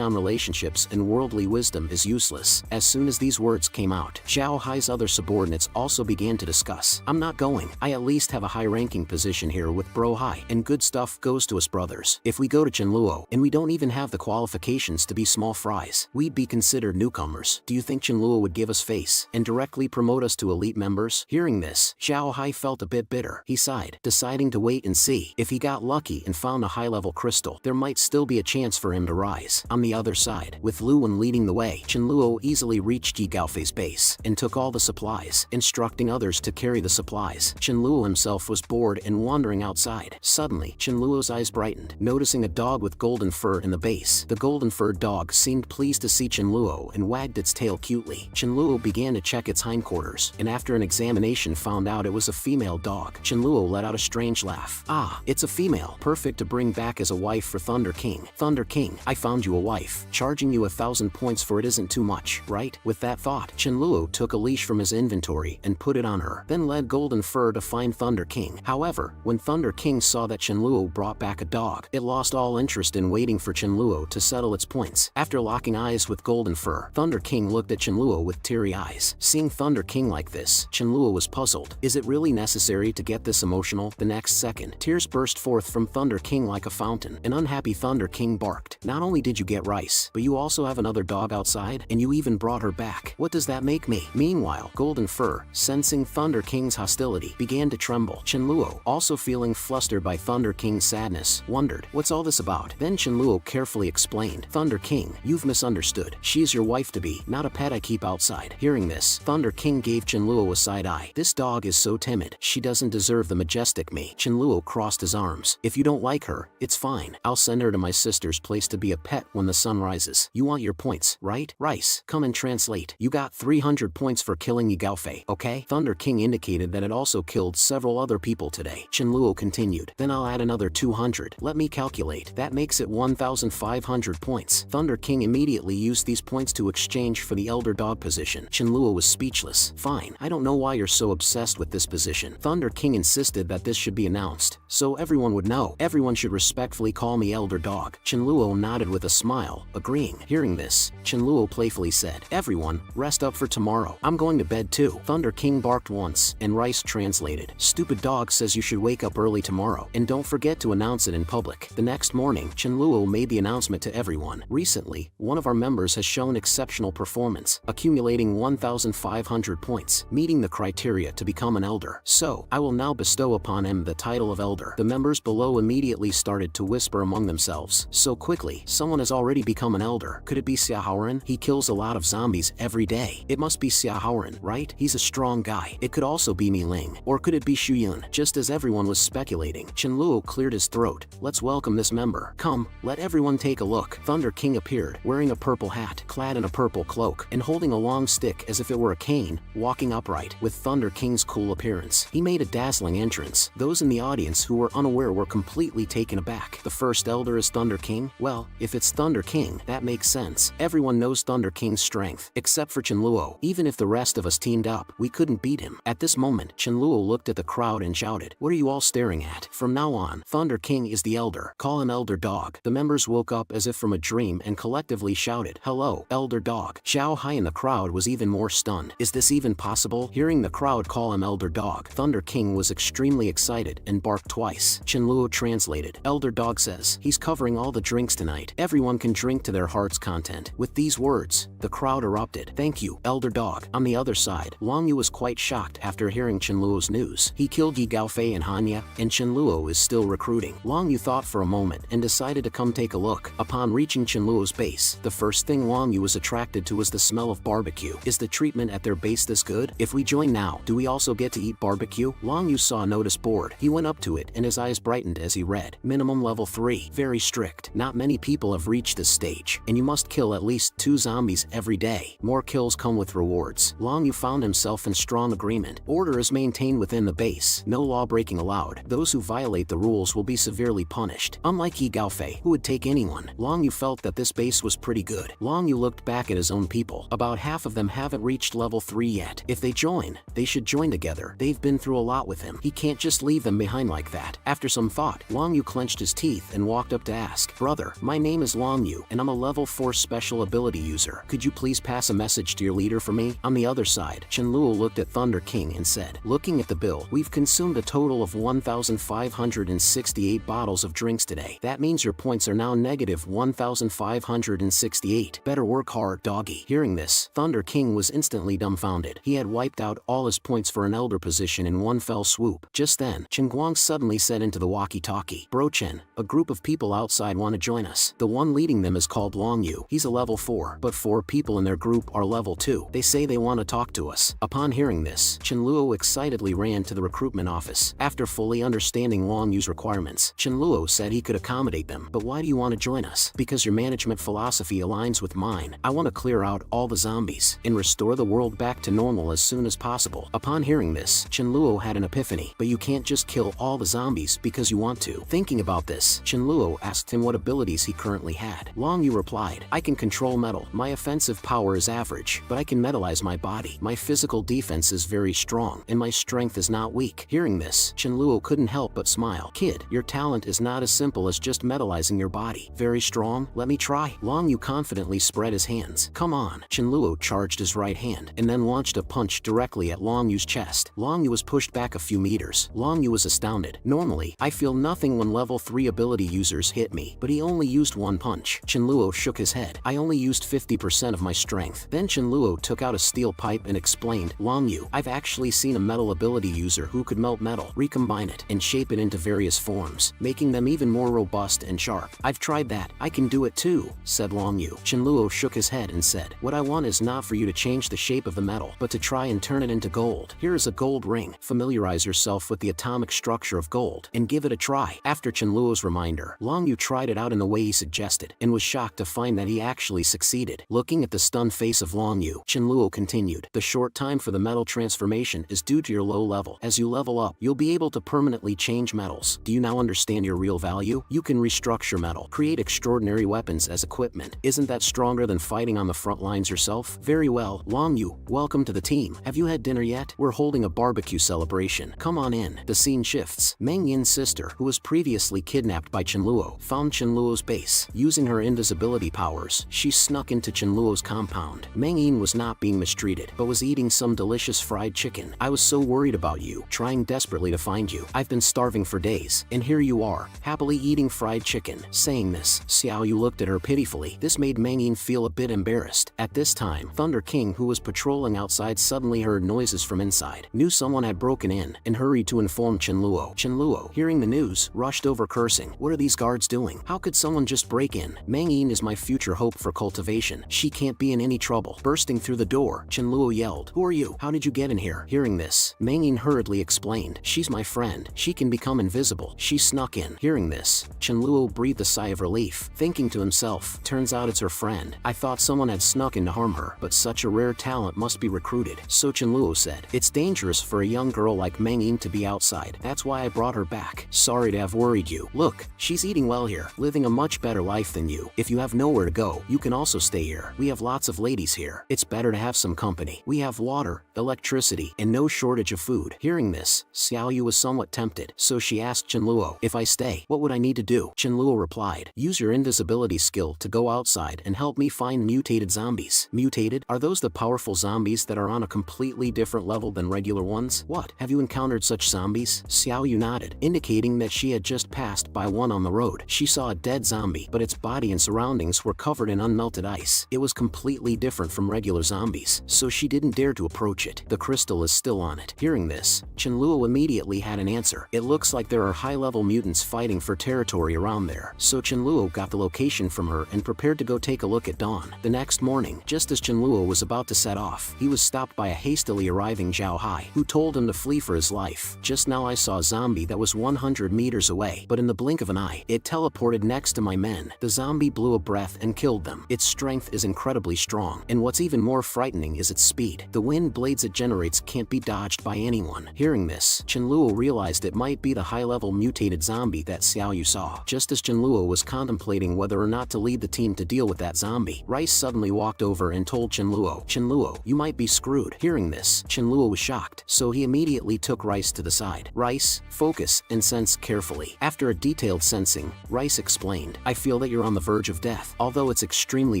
on relationships and worldly wisdom is useless." As soon as these words came out, Zhao Hai's other subordinates also began to discuss. "I'm not going. I at least have a high-ranking position here with Bro Hai, and good stuff goes to us brothers. If we go to Chenluo, and we don't even have the qualifications to be small fries, we'd be considered newcomers. Do you think Chenluo would give us face and directly promote us to elite members?" Hearing this, Zhao Hai felt a bit bitter. He sighed, deciding to wait and see. If he got lucky and found a high-level crystal, there might still be a chance for him to rise. On the other side, with Luwen leading the way, Chenluo easily reached Yi Gaofei's base and took all the supplies, instructing others to carry the supplies. Chenluo himself was bored and wandering outside. Suddenly, Chenluo's eyes brightened, noticing a dog with golden fur in the base. The golden-furred dog seemed pleased to see Chenluo and wagged its tail cutely. Chenluo began to check its hindquarters, and after an examination found out it was a female dog. Chenluo let out a strange laugh. "Ah, it's a female. Perfect to bring back as a wife for Thunder King. Thunder King, I found you a wife. Charging you 1,000 points for it isn't too much, right?" With that thought, Chenluo took a leash from his inventory and put it on her, then led Golden Fur to find Thunder King. However, when Thunder King saw that Chenluo brought back a dog, it lost all interest in waiting for Chenluo to settle its points. After locking eyes with Golden Fur, Thunder King looked at Chenluo with teary eyes. Seeing Thunder King like this, Chenluo was puzzled. Is it really necessary to get this emotional? The next second, tears burst forth from Thunder King like a fountain. An unhappy Thunder King barked. "Not only did you get rice, but you also have another dog outside, and you even brought her back. What does that make me?" Meanwhile, Golden Fur, sensing Thunder King's hostility, began to tremble. Chenluo, also feeling flustered by Thunder King's sadness, wondered, "What's all this about?" Then Chenluo carefully explained. "Thunder King, you've misunderstood. She's your wife-to-be, not a pet I keep outside." Hearing this, Thunder King gave Chenluo a side eye. "This dog is so timid. She doesn't deserve the majestic me." Chenluo crossed his arms. "If you don't like her, it's fine. I'll send her to my sister's place to be a pet when the sun rises. You want your points, right? Rice, come and translate. You got 300 points for killing Yi Gaofei, okay? Thunder King indicated that it also killed several other people today. Qianluo continued. Then I'll add another 200. Let me calculate. That makes it 1,500 points. Thunder King immediately used these points to exchange for the elder dog position. Qianluo was speechless. Fine, I don't know why you're so obsessed with this position. Thunder King insisted that this should be announced, so everyone would know. Everyone should respectfully call me elder dog. Qianluo nodded with a smile, agreeing. Hearing this, Qianluo playfully said, everyone, rest up for tomorrow. I'm going to bed too. Thunder King barked once, and Rice translated. Stupid dog says you should wake up early tomorrow, and don't forget to announce it in public. The next morning, Qianluo made the announcement to everyone. Recently, one of our members has shown exceptional performance, accumulating 1,500 points, meeting the criteria to become an elder. So, I will now bestow upon him the title of elder. The members below immediately started to whisper among themselves. So quickly, someone has already become an elder. Could it be Xia Haoren? He kills a lot of zombies every day. It must be Xia Haoren, right? He's a strong guy. It could also be Mi Ling. Or could it be Xu Yun? Just as everyone was speculating, Qianluo cleared his throat. Let's welcome this member. Come, let everyone take a look. Thunder King appeared, wearing a purple hat, clad in a purple cloak, and holding a long stick as if it were a cane, walking upright, with Thunder King's cool appearance. He made a dazzling entrance. Those in the audience who were unaware were completely taken aback. The first elder is Thunder King? Well, if it's Thunder King, that makes sense. Everyone knows Thunder King's strength, except for Qianluo. Even if the rest of us teamed up, we couldn't beat him. At this moment, Qianluo looked at the crowd and shouted, what are you all staring at? From now on, Thunder King is the elder. Call him elder dog. The members woke up as if from a dream and collectively shouted, hello, elder dog. Xiao Hai in the crowd was even more stunned. Is this even possible? Hearing the crowd call him elder dog, Thunder King was extremely excited and barked twice. Qianluo translated. Elder dog says, he's covering all the drinks tonight. Everyone can drink to their heart's content. With these words, the crowd erupted. Thank you, elder dog. On the other side, Long Yu was quite shocked after hearing Qianluo's news. He killed Yi Gaofei and Hanya, and Qianluo is still recruiting. Long Yu thought for a moment and decided to come take a look. Upon reaching Qianluo's base, the first thing Long Yu was attracted to was the smell of barbecue. Is the treatment at their base this good? If we join now, do we also get to eat barbecue? Long Yu saw a notice board. He went up to it and his eyes brightened as he read, minimum level 3. Very strict. Not many people have reached this stage, and you must kill at least 2 zombies every day. More kills come with rewards. Long Yu found himself in strong agreement. Order is maintained within the base. No law breaking allowed. Those who violate the rules will be severely punished. Unlike Yi Gaofei, who would take anyone, Long Yu felt that this base was pretty good. Long Yu looked back at his own people. About half of them haven't reached level 3 yet. If they join, they should join together. They've been through a lot with him. He can't just leave them behind like that. After some thought, Long Yu clenched his teeth and walked up to ask, brother, my name is Long Yu, and I'm a level 4 special ability user. Could you please pass a message to your leader for me? On the other side, Qianluo looked at Thunder King and said, looking at the bill, we've consumed a total of 1,568 bottles of drinks today. That means your points are now negative 1,568. Better work hard, doggy. Hearing this, Thunder King was instantly dumbfounded. He had wiped out all his points for an elder position in one fell swoop. Just then, Chen Guang suddenly said into the walkie-talkie, Bro Chen, a group of people outside want to join us. The one leading them is called Long Yu. He's a level 4, but 4 people in their group are level 2. They say they want to talk to us. Upon hearing this, Qianluo excitedly ran to the recruitment office. After fully understanding Long Yu's requirements, Qianluo said he could accommodate them. But why do you want to join us? Because your management philosophy aligns with mine. I want to clear out all the zombies and restore the world back to normal as soon as possible. Upon hearing this, Qianluo had an epiphany. But you can't just kill all the zombies because you want to. Thinking about this, Qianluo asked him what abilities he currently had. Long Yu replied, I can control metal. My offensive power is average, but I can metalize my body. My physical defense is very strong, and my strength is not weak. Hearing this, Qianluo couldn't help but smile. Kid, your talent is not as simple as just metalizing your body. Very strong? Let me try. Long Yu confidently spread his hands. Come on. Qianluo charged his right hand, and then launched a punch directly at Long Yu's chest. Long Yu was pushed back a few meters. Long Yu was astounded. Normally, I feel nothing when level 3 ability users hit me, but he only used one punch. Qianluo shook his head. I only used 50% of my strength. Then Qianluo took out a steel pipe and explained, Long Yu, I've actually seen a metal ability user who could melt metal, recombine it, and shape it into various forms, making them even more robust and sharp. I've tried that. I can do it too, said Long Yu. Qianluo shook his head and said, what I want is not for you to change the shape of the metal, but to try and turn it into gold. Here is a gold ring. Familiarize yourself with the atomic structure of gold, and give it a try. After Qianluo's reminder, Long Yu tried it out in the way he suggested, and was shocked to find that he actually succeeded. Looking at the stunned face of Long Yu, Chenluo continued, the short time for the metal transformation is due to your low level. As you level up, you'll be able to permanently change metals. Do you now understand your real value? You can restructure metal, create extraordinary weapons as equipment. Isn't that stronger than fighting on the front lines yourself? Very well, Long Yu, welcome to the team. Have you had dinner yet? We're holding a barbecue celebration. Come on in. The scene shifts. Meng Yin's sister, who was previously kidnapped by Chenluo, found Chenluo's base. Using her invisibility powers, she snuck into Chenluo's compound. Meng Yin was not being mistreated, but was eating some delicious fried chicken. I was so worried about you, trying desperately to find you. I've been starving for days, and here you are, happily eating fried chicken. Saying this, Xiao Yu looked at her pitifully. This made Meng Yin feel a bit embarrassed. At this time, Thunder King, who was patrolling outside, suddenly heard noises from inside, knew someone had broken in, and hurried to inform Chenluo. Chenluo, hearing the news, rushed over cursing. What are these guards doing? How could someone just break in? Meng Yin is my future hope for cultivation. She can't be in any trouble. Bursting through the door, Chenluo yelled, who are you? How did you get in here? Hearing this, Meng Yin hurriedly explained, she's my friend. She can become invisible. She snuck in. Hearing this, Chenluo breathed a sigh of relief, thinking to himself, turns out it's her friend. I thought someone had snuck in to harm her, but such a rare talent must be recruited. So Chenluo said, it's dangerous for a young girl like Meng Yin to be outside. That's why I brought her back. Sorry to have worried you. Look, she's eating well here, living a much better life than you. If you have nowhere to go, you can also stay here. We have lots of ladies here. It's better to have some company. We have water, electricity, and no shortage of food. Hearing this, Xiao Yu was somewhat tempted, so she asked Chenluo, if I stay, what would I need to do? Chenluo replied, use your invisibility skill to go outside and help me find mutated zombies. Mutated? Are those the powerful zombies that are on a completely different level than regular ones? What? Have you encountered such zombies? Xiao Yu nodded, indicating that she had just passed by one on the road. She saw a dead zombie, but its body and surroundings were covered in unmelted ice. It was completely different from regular zombies, so she didn't dare to approach it. The crystal is still on it. Hearing this, Chenluo immediately had an answer. It looks like there are high-level mutants fighting for territory around there. So Chenluo got the location from her and prepared to go take a look at dawn. The next morning, just as Chenluo was about to set off, he was stopped by a hastily arriving Zhao Hai, who told him to flee for his life. Just now I saw a zombie that was 100 meters away, but in the blink of an eye, it teleported next to my men. The zombie blew a breath and killed them. Its strength is incredibly strong, and what's even more frightening is its speed. The wind blades it generates can't be dodged by anyone. Hearing this, Chenluo realized it might be the high-level mutated zombie that Xiao Yu saw. Just as Chenluo was contemplating whether or not to lead the team to deal with that zombie, Rice suddenly walked over and told Chenluo, Chenluo, you might be screwed. Hearing this, Chenluo was shocked, so he immediately took Rice to the side. Rice, focus and sense carefully. After a detailed sensing, Rice explained, I feel that you're on the verge of death. Although it's extremely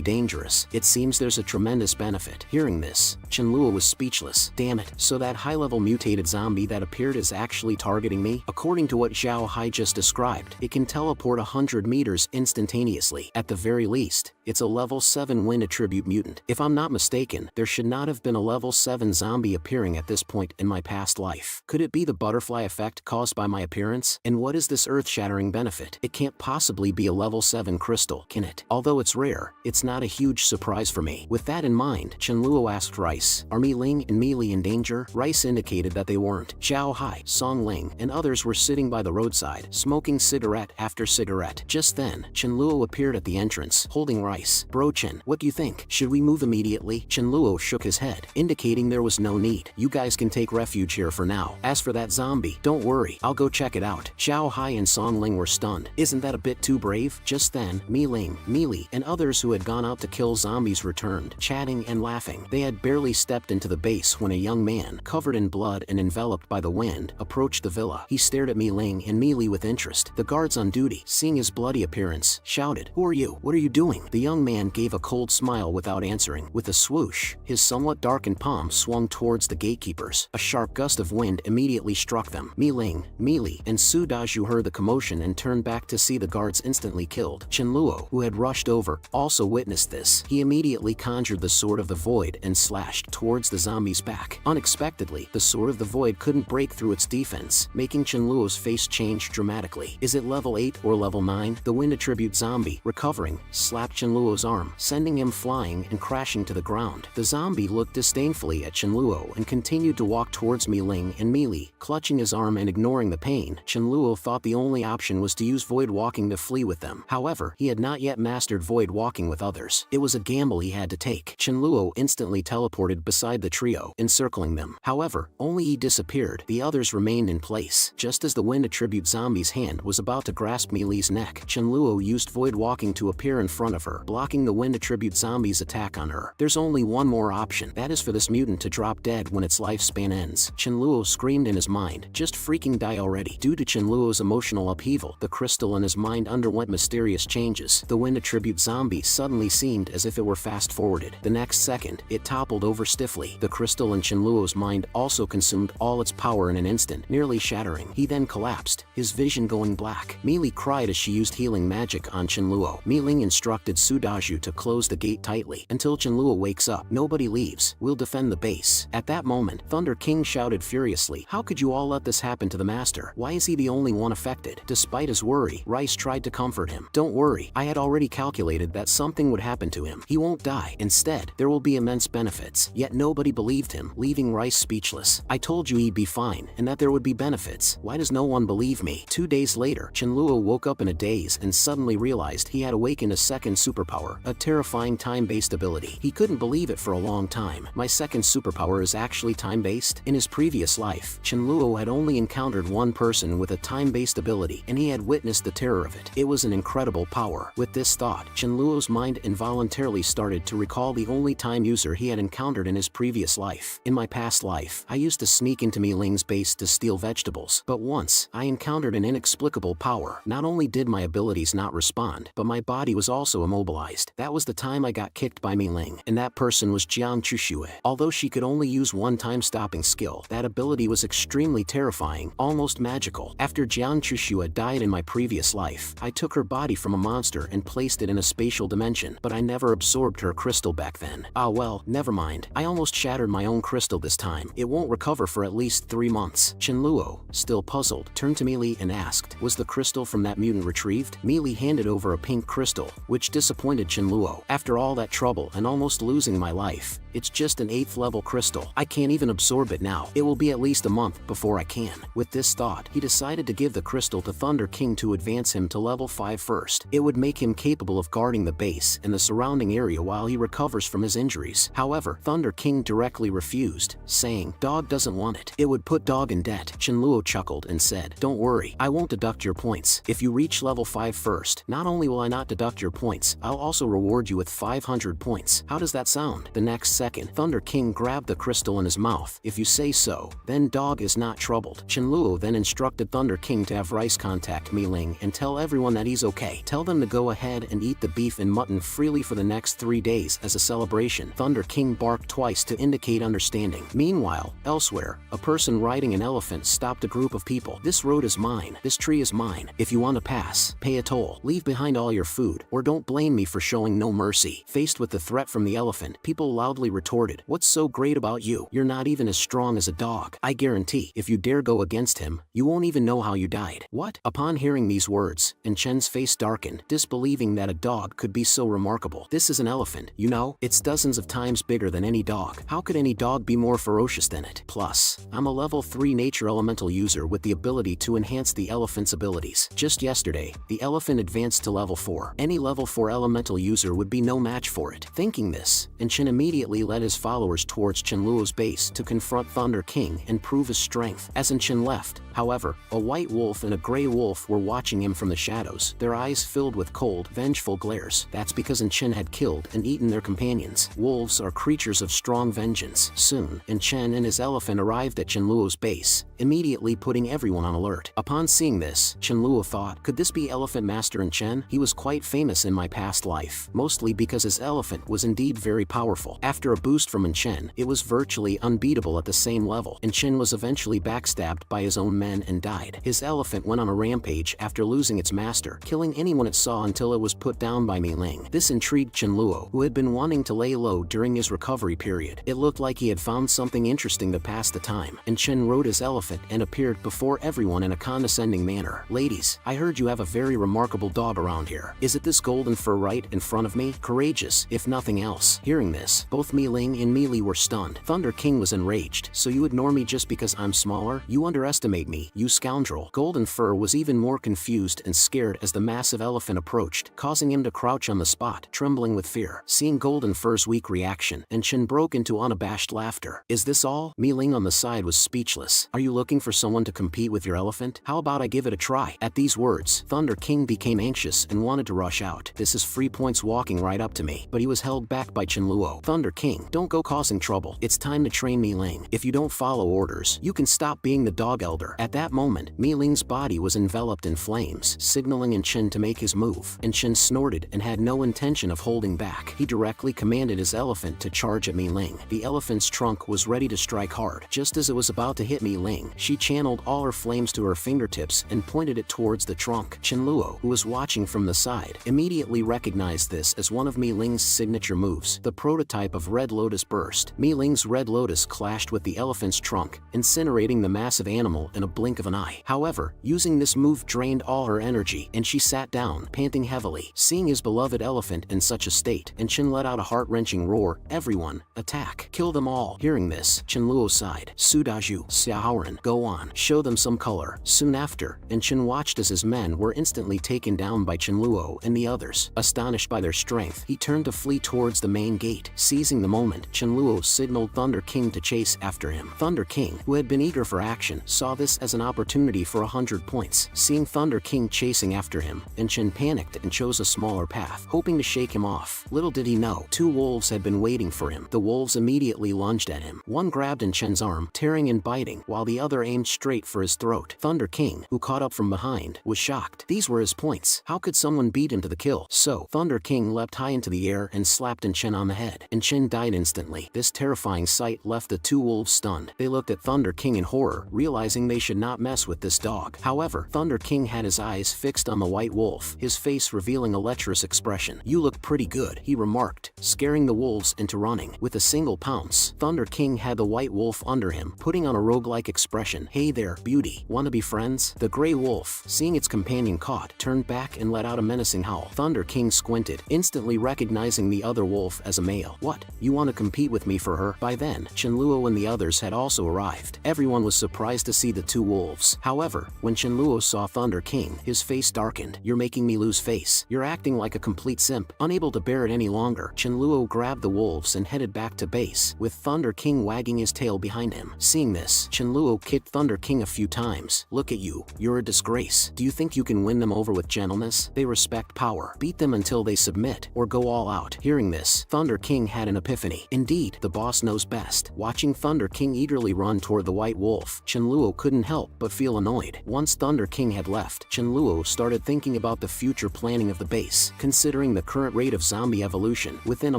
dangerous, it seems there's a tremendous benefit. Hearing this, Chenluo was speechless. Damn it, so that high-level mutated zombie that appeared is actually targeting me? According to what Zhao Hai just described, it can teleport 100 meters instantaneously. At the very least, it's a level 7 wind attribute mutant. If I'm not mistaken, there should not have been a level 7 zombie appearing at this point in my past life. Could it be the butterfly effect caused by my appearance? And what is this earth-shattering benefit? It can't possibly be a level 7 crystal, can it? Although it's rare, it's not a huge surprise for me. With that in mind, Chenluo asked Rice, are Mi Ling and Mi Li in danger? Rice indicated that they weren't. Zhao Hai, Song Ling, and others were sitting by the roadside, smoking cigarette after cigarette. Just then, Chenluo appeared at the entrance, holding Rice. Bro Chen, what do you think? Should we move immediately? Chenluo shook his head, indicating there was no need. You guys can take refuge here for now. As for that zombie, don't worry, I'll go check it out. Zhao Hai and Song Ling were stunned. Isn't that a bit too brave? Just then, Mi Ling, Mi Li, and others who had gone out to kill zombies returned, chatting and laughing. They had barely stepped into the base when a young man, covered in blood and enveloped by the wind, approached the villa. He stared at Mi Ling and Mi Li with interest. The guards on duty, seeing his bloody appearance, shouted, who are you? What are you doing? The young man gave a cold smile without answering. With a swoosh, his somewhat darkened palm swung towards the gatekeepers. A sharp gust of wind immediately struck them. Mi Ling, Mi Li, and Su Dazhu heard the commotion and turned back to see the guards instantly killed. Chenluo, who had rushed over, also witnessed this. He immediately conjured the Sword of the Void and slashed towards the zombie's back. Unexpectedly, the Sword of the Void couldn't break through its defense, making Chenluo's face change dramatically. Is it level 8 or level 9? The wind attribute zombie, recovering, slapped Chenluo's arm, sending him flying and crashing to the ground. The zombie looked disdainfully at Chenluo and continued to walk towards Mi Ling and Mi Li, clutching his arm and ignoring the pain. Chenluo thought the only option was to use void walking walking to flee with them. However, he had not yet mastered void walking with others. It was a gamble he had to take. Chenluo instantly teleported beside the trio, encircling them. However, only he disappeared. The others remained in place. Just as the wind attribute zombie's hand was about to grasp Meili's neck, Chenluo used void walking to appear in front of her, blocking the wind attribute zombie's attack on her. There's only one more option. That is for this mutant to drop dead when its lifespan ends. Chenluo screamed in his mind, just freaking die already. Due to Chenluo's emotional upheaval, the crystal in his mind underwent mysterious changes. The wind attribute zombie suddenly seemed as if it were fast-forwarded. The next second, it toppled over stiffly. The crystal in Chenluo's mind also consumed all its power in an instant, nearly shattering. He then collapsed, his vision going black. Meili cried as she used healing magic on Chenluo. Meiling instructed Sudaju to close the gate tightly. Until Chenluo wakes up, nobody leaves. We'll defend the base. At that moment, Thunder King shouted furiously, "How could you all let this happen to the master? Why is he the only one affected?" Despite his worry, Rice tried to comfort him. "Don't worry, I had already calculated that something would happen to him. He won't die. Instead, there will be immense benefits." Yet nobody believed him, leaving Rice speechless. "I told you he'd be fine, and that there would be benefits. Why does no one believe me?" 2 days later, Chenluo woke up in a daze and suddenly realized he had awakened a second superpower, a terrifying time-based ability. He couldn't believe it for a long time. My second superpower is actually time-based? In his previous life, Chenluo had only encountered one person with a time-based ability, and he had witnessed the terror of it. It was an incredible power. With this thought, Chenluo's mind involuntarily started to recall the only time user he had encountered in his previous life. "In my past life, I used to sneak into Meiling's base to steal vegetables, but once, I encountered an inexplicable power. Not only did my abilities not respond, but my body was also immobilized. That was the time I got kicked by Meiling, and that person was Jiang Chuxue. Although she could only use one time-stopping skill, that ability was extremely terrifying, almost magical. After Jiang Chuxue died in my previous life, I took her body from a monster and placed it in a spatial dimension, but I never absorbed her crystal back then. Ah well, never mind. I almost shattered my own crystal this time. It won't recover for at least 3 months." Chenluo, still puzzled, turned to Meili and asked, "Was the crystal from that mutant retrieved?" Meili handed over a pink crystal, which disappointed Chenluo. "After all that trouble and almost losing my life, it's just an 8th level crystal. I can't even absorb it now. It will be at least a month before I can." With this thought, he decided to give the crystal to Thunder King to advance him to level 5 first. It would make him capable of guarding the base and the surrounding area while he recovers from his injuries. However, Thunder King directly refused, saying, "Dog doesn't want it. It would put Dog in debt." Chenluo chuckled and said, "Don't worry, I won't deduct your points. If you reach level 5 first, not only will I not deduct your points, I'll also reward you with 500 points. How does that sound?" The next second, Thunder King grabbed the crystal in his mouth. "If you say so, then Dog is not troubled." Chenluo then instructed Thunder King to have Rice contact Meiling and tell everyone that he's okay. Tell them to go ahead and eat the beef and mutton freely for the next 3 days as a celebration. Thunder King barked twice to indicate understanding. Meanwhile, elsewhere, a person riding an elephant stopped a group of people. "This road is mine. This tree is mine. If you want to pass, pay a toll. Leave behind all your food, or don't blame me for showing no mercy." Faced with the threat from the elephant, people loudly retorted, "What's so great about you? You're not even as strong as a dog. I guarantee, if you dare go against him, you won't even know how you died." "What?" Upon hearing these words, and Chen's face darkened, disbelieving that a dog could be so remarkable. "This is an elephant, you know? It's dozens of times bigger than any dog. How could any dog be more ferocious than it? Plus, I'm a level 3 nature elemental user with the ability to enhance the elephant's abilities. Just yesterday, the elephant advanced to level 4. Any level 4 elemental user would be no match for it." Thinking this, and Chen immediately led his followers towards Chenluo's base to confront Thunder King and prove his strength. As Chen left, however, a white wolf and a gray wolf were watching him from the shadows, their eyes filled with cold, vengeful glares. That's because Chen had killed and eaten their companions. Wolves are creatures of strong vengeance. Soon, Chen and his elephant arrived at Chenluo's base, immediately putting everyone on alert. Upon seeing this, Chenluo thought, could this be Elephant Master Chen? He was quite famous in my past life, mostly because his elephant was indeed very powerful. After a boost from Chen, it was virtually unbeatable at the same level. Chen was eventually backstabbed by his own men and died. His elephant went on a rampage after losing its master, killing anyone it saw until it was put down by Meiling. This intrigued Chenluo, who had been wanting to lay low during his recovery period. It looked like he had found something interesting to pass the time, and Chen rode his elephant and appeared before everyone in a condescending manner. "Ladies, I heard you have a very remarkable dog around here. Is it this golden fur right in front of me? Courageous, if nothing else." Hearing this, both Mi Ling and Mi Li were stunned. Thunder King was enraged. So you ignore me just because I'm smaller? You underestimate me, you scoundrel. Golden Fur was even more confused and scared as the massive elephant approached, causing him to crouch on the spot, trembling with fear. Seeing Golden Fur's weak reaction, and Chen broke into unabashed laughter. Is this all? Mi Ling on the side was speechless. Are you looking for someone to compete with your elephant? How about I give it a try? At these words, Thunder King became anxious and wanted to rush out. This is free points walking right up to me. But he was held back by Chen Luo. Thunder King, don't go causing trouble. It's time to train Mi Ling. If you don't follow orders, you can stop being the dog elder. At that moment, Mi Ling's body was enveloped in flames, signaling in Chen to make his move. And Chen snorted and had no intention of holding back. He directly commanded his elephant to charge at Mi Ling. The elephant's trunk was ready to strike hard. Just as it was about to hit Mi Ling, she channeled all her flames to her fingertips and pointed it towards the trunk. Chen Luo, who was watching from the side, immediately recognized this as one of Mi Ling's signature moves, the prototype of Red Lotus Burst. Mi Ling's Red Lotus clashed with the elephant's trunk, incinerating the massive animal in a blink of an eye. However, using this move drained all her energy, and she sat down, panting heavily. Seeing his beloved elephant in such a state, and Chen let out a heart-wrenching roar, "Everyone, attack! Kill them all!" Hearing this, Chen Luo sighed. "Sudaju, Xiaoran, go on, show them some color." Soon after, and Chen watched as his men were instantly taken down by Chen Luo and the others. Astonished by their strength, he turned to flee towards the main gate. Seizing the moment, Chen Luo signaled Thunder King to chase after him. Thunder King, who had been eager for action, saw this as an opportunity for 100 points. Seeing Thunder King chasing after him, and Chen panicked and chose a smaller path, hoping to shake him off. Little did he know, 2 wolves had been waiting for him. The wolves immediately lunged at him. One grabbed in Chen's arm, tearing and biting, while the other aimed straight for his throat. Thunder King, who caught up from behind, was shocked. These were his points. How could someone beat him to the kill? So, Thunder King leapt high into the air and slapped in Chen on the head, and Chen died instantly. This terrifying sight left the 2 wolves stunned. They looked at Thunder King in horror, realizing they should not mess with this dog. However, Thunder King had his eyes fixed on the white wolf, his face revealing a lecherous expression. "You look pretty good," he remarked, scaring the wolves into running. With a single pounce, Thunder King had the white wolf under him, putting on a roguelike expression. "Hey there, beauty, wanna be friends?" The gray wolf, seeing its companion caught, turned back and let out a menacing howl. Thunder King squinted, instantly recognizing the other wolf as a male. "What? You want to compete with me for her?" By then, Chen Luo and the others had also arrived. Everyone was surprised to see the 2 wolves. However, when Chen Luo saw Thunder King, his face darkened. "You're making me lose face. You're acting like a complete simp." Unable to bear it any longer, Chen Luo grabbed the wolves and headed back to base, with Thunder King wagging his tail behind him. Seeing this, Chen Luo kicked Thunder King a few times. "Look at you. You're a disgrace. Do you think you can win them over with gentleness? They respect power. Beat them until they submit, or go all out." Hearing this, Thunder King had an epiphany. Indeed, the boss knows best. Watching Thunder King eagerly run toward the white wolf, Chen Luo couldn't help but feel annoyed. Once Thunder King had left, Chen Luo started thinking about the future planning of the base. Considering the current rate of zombie evolution, within a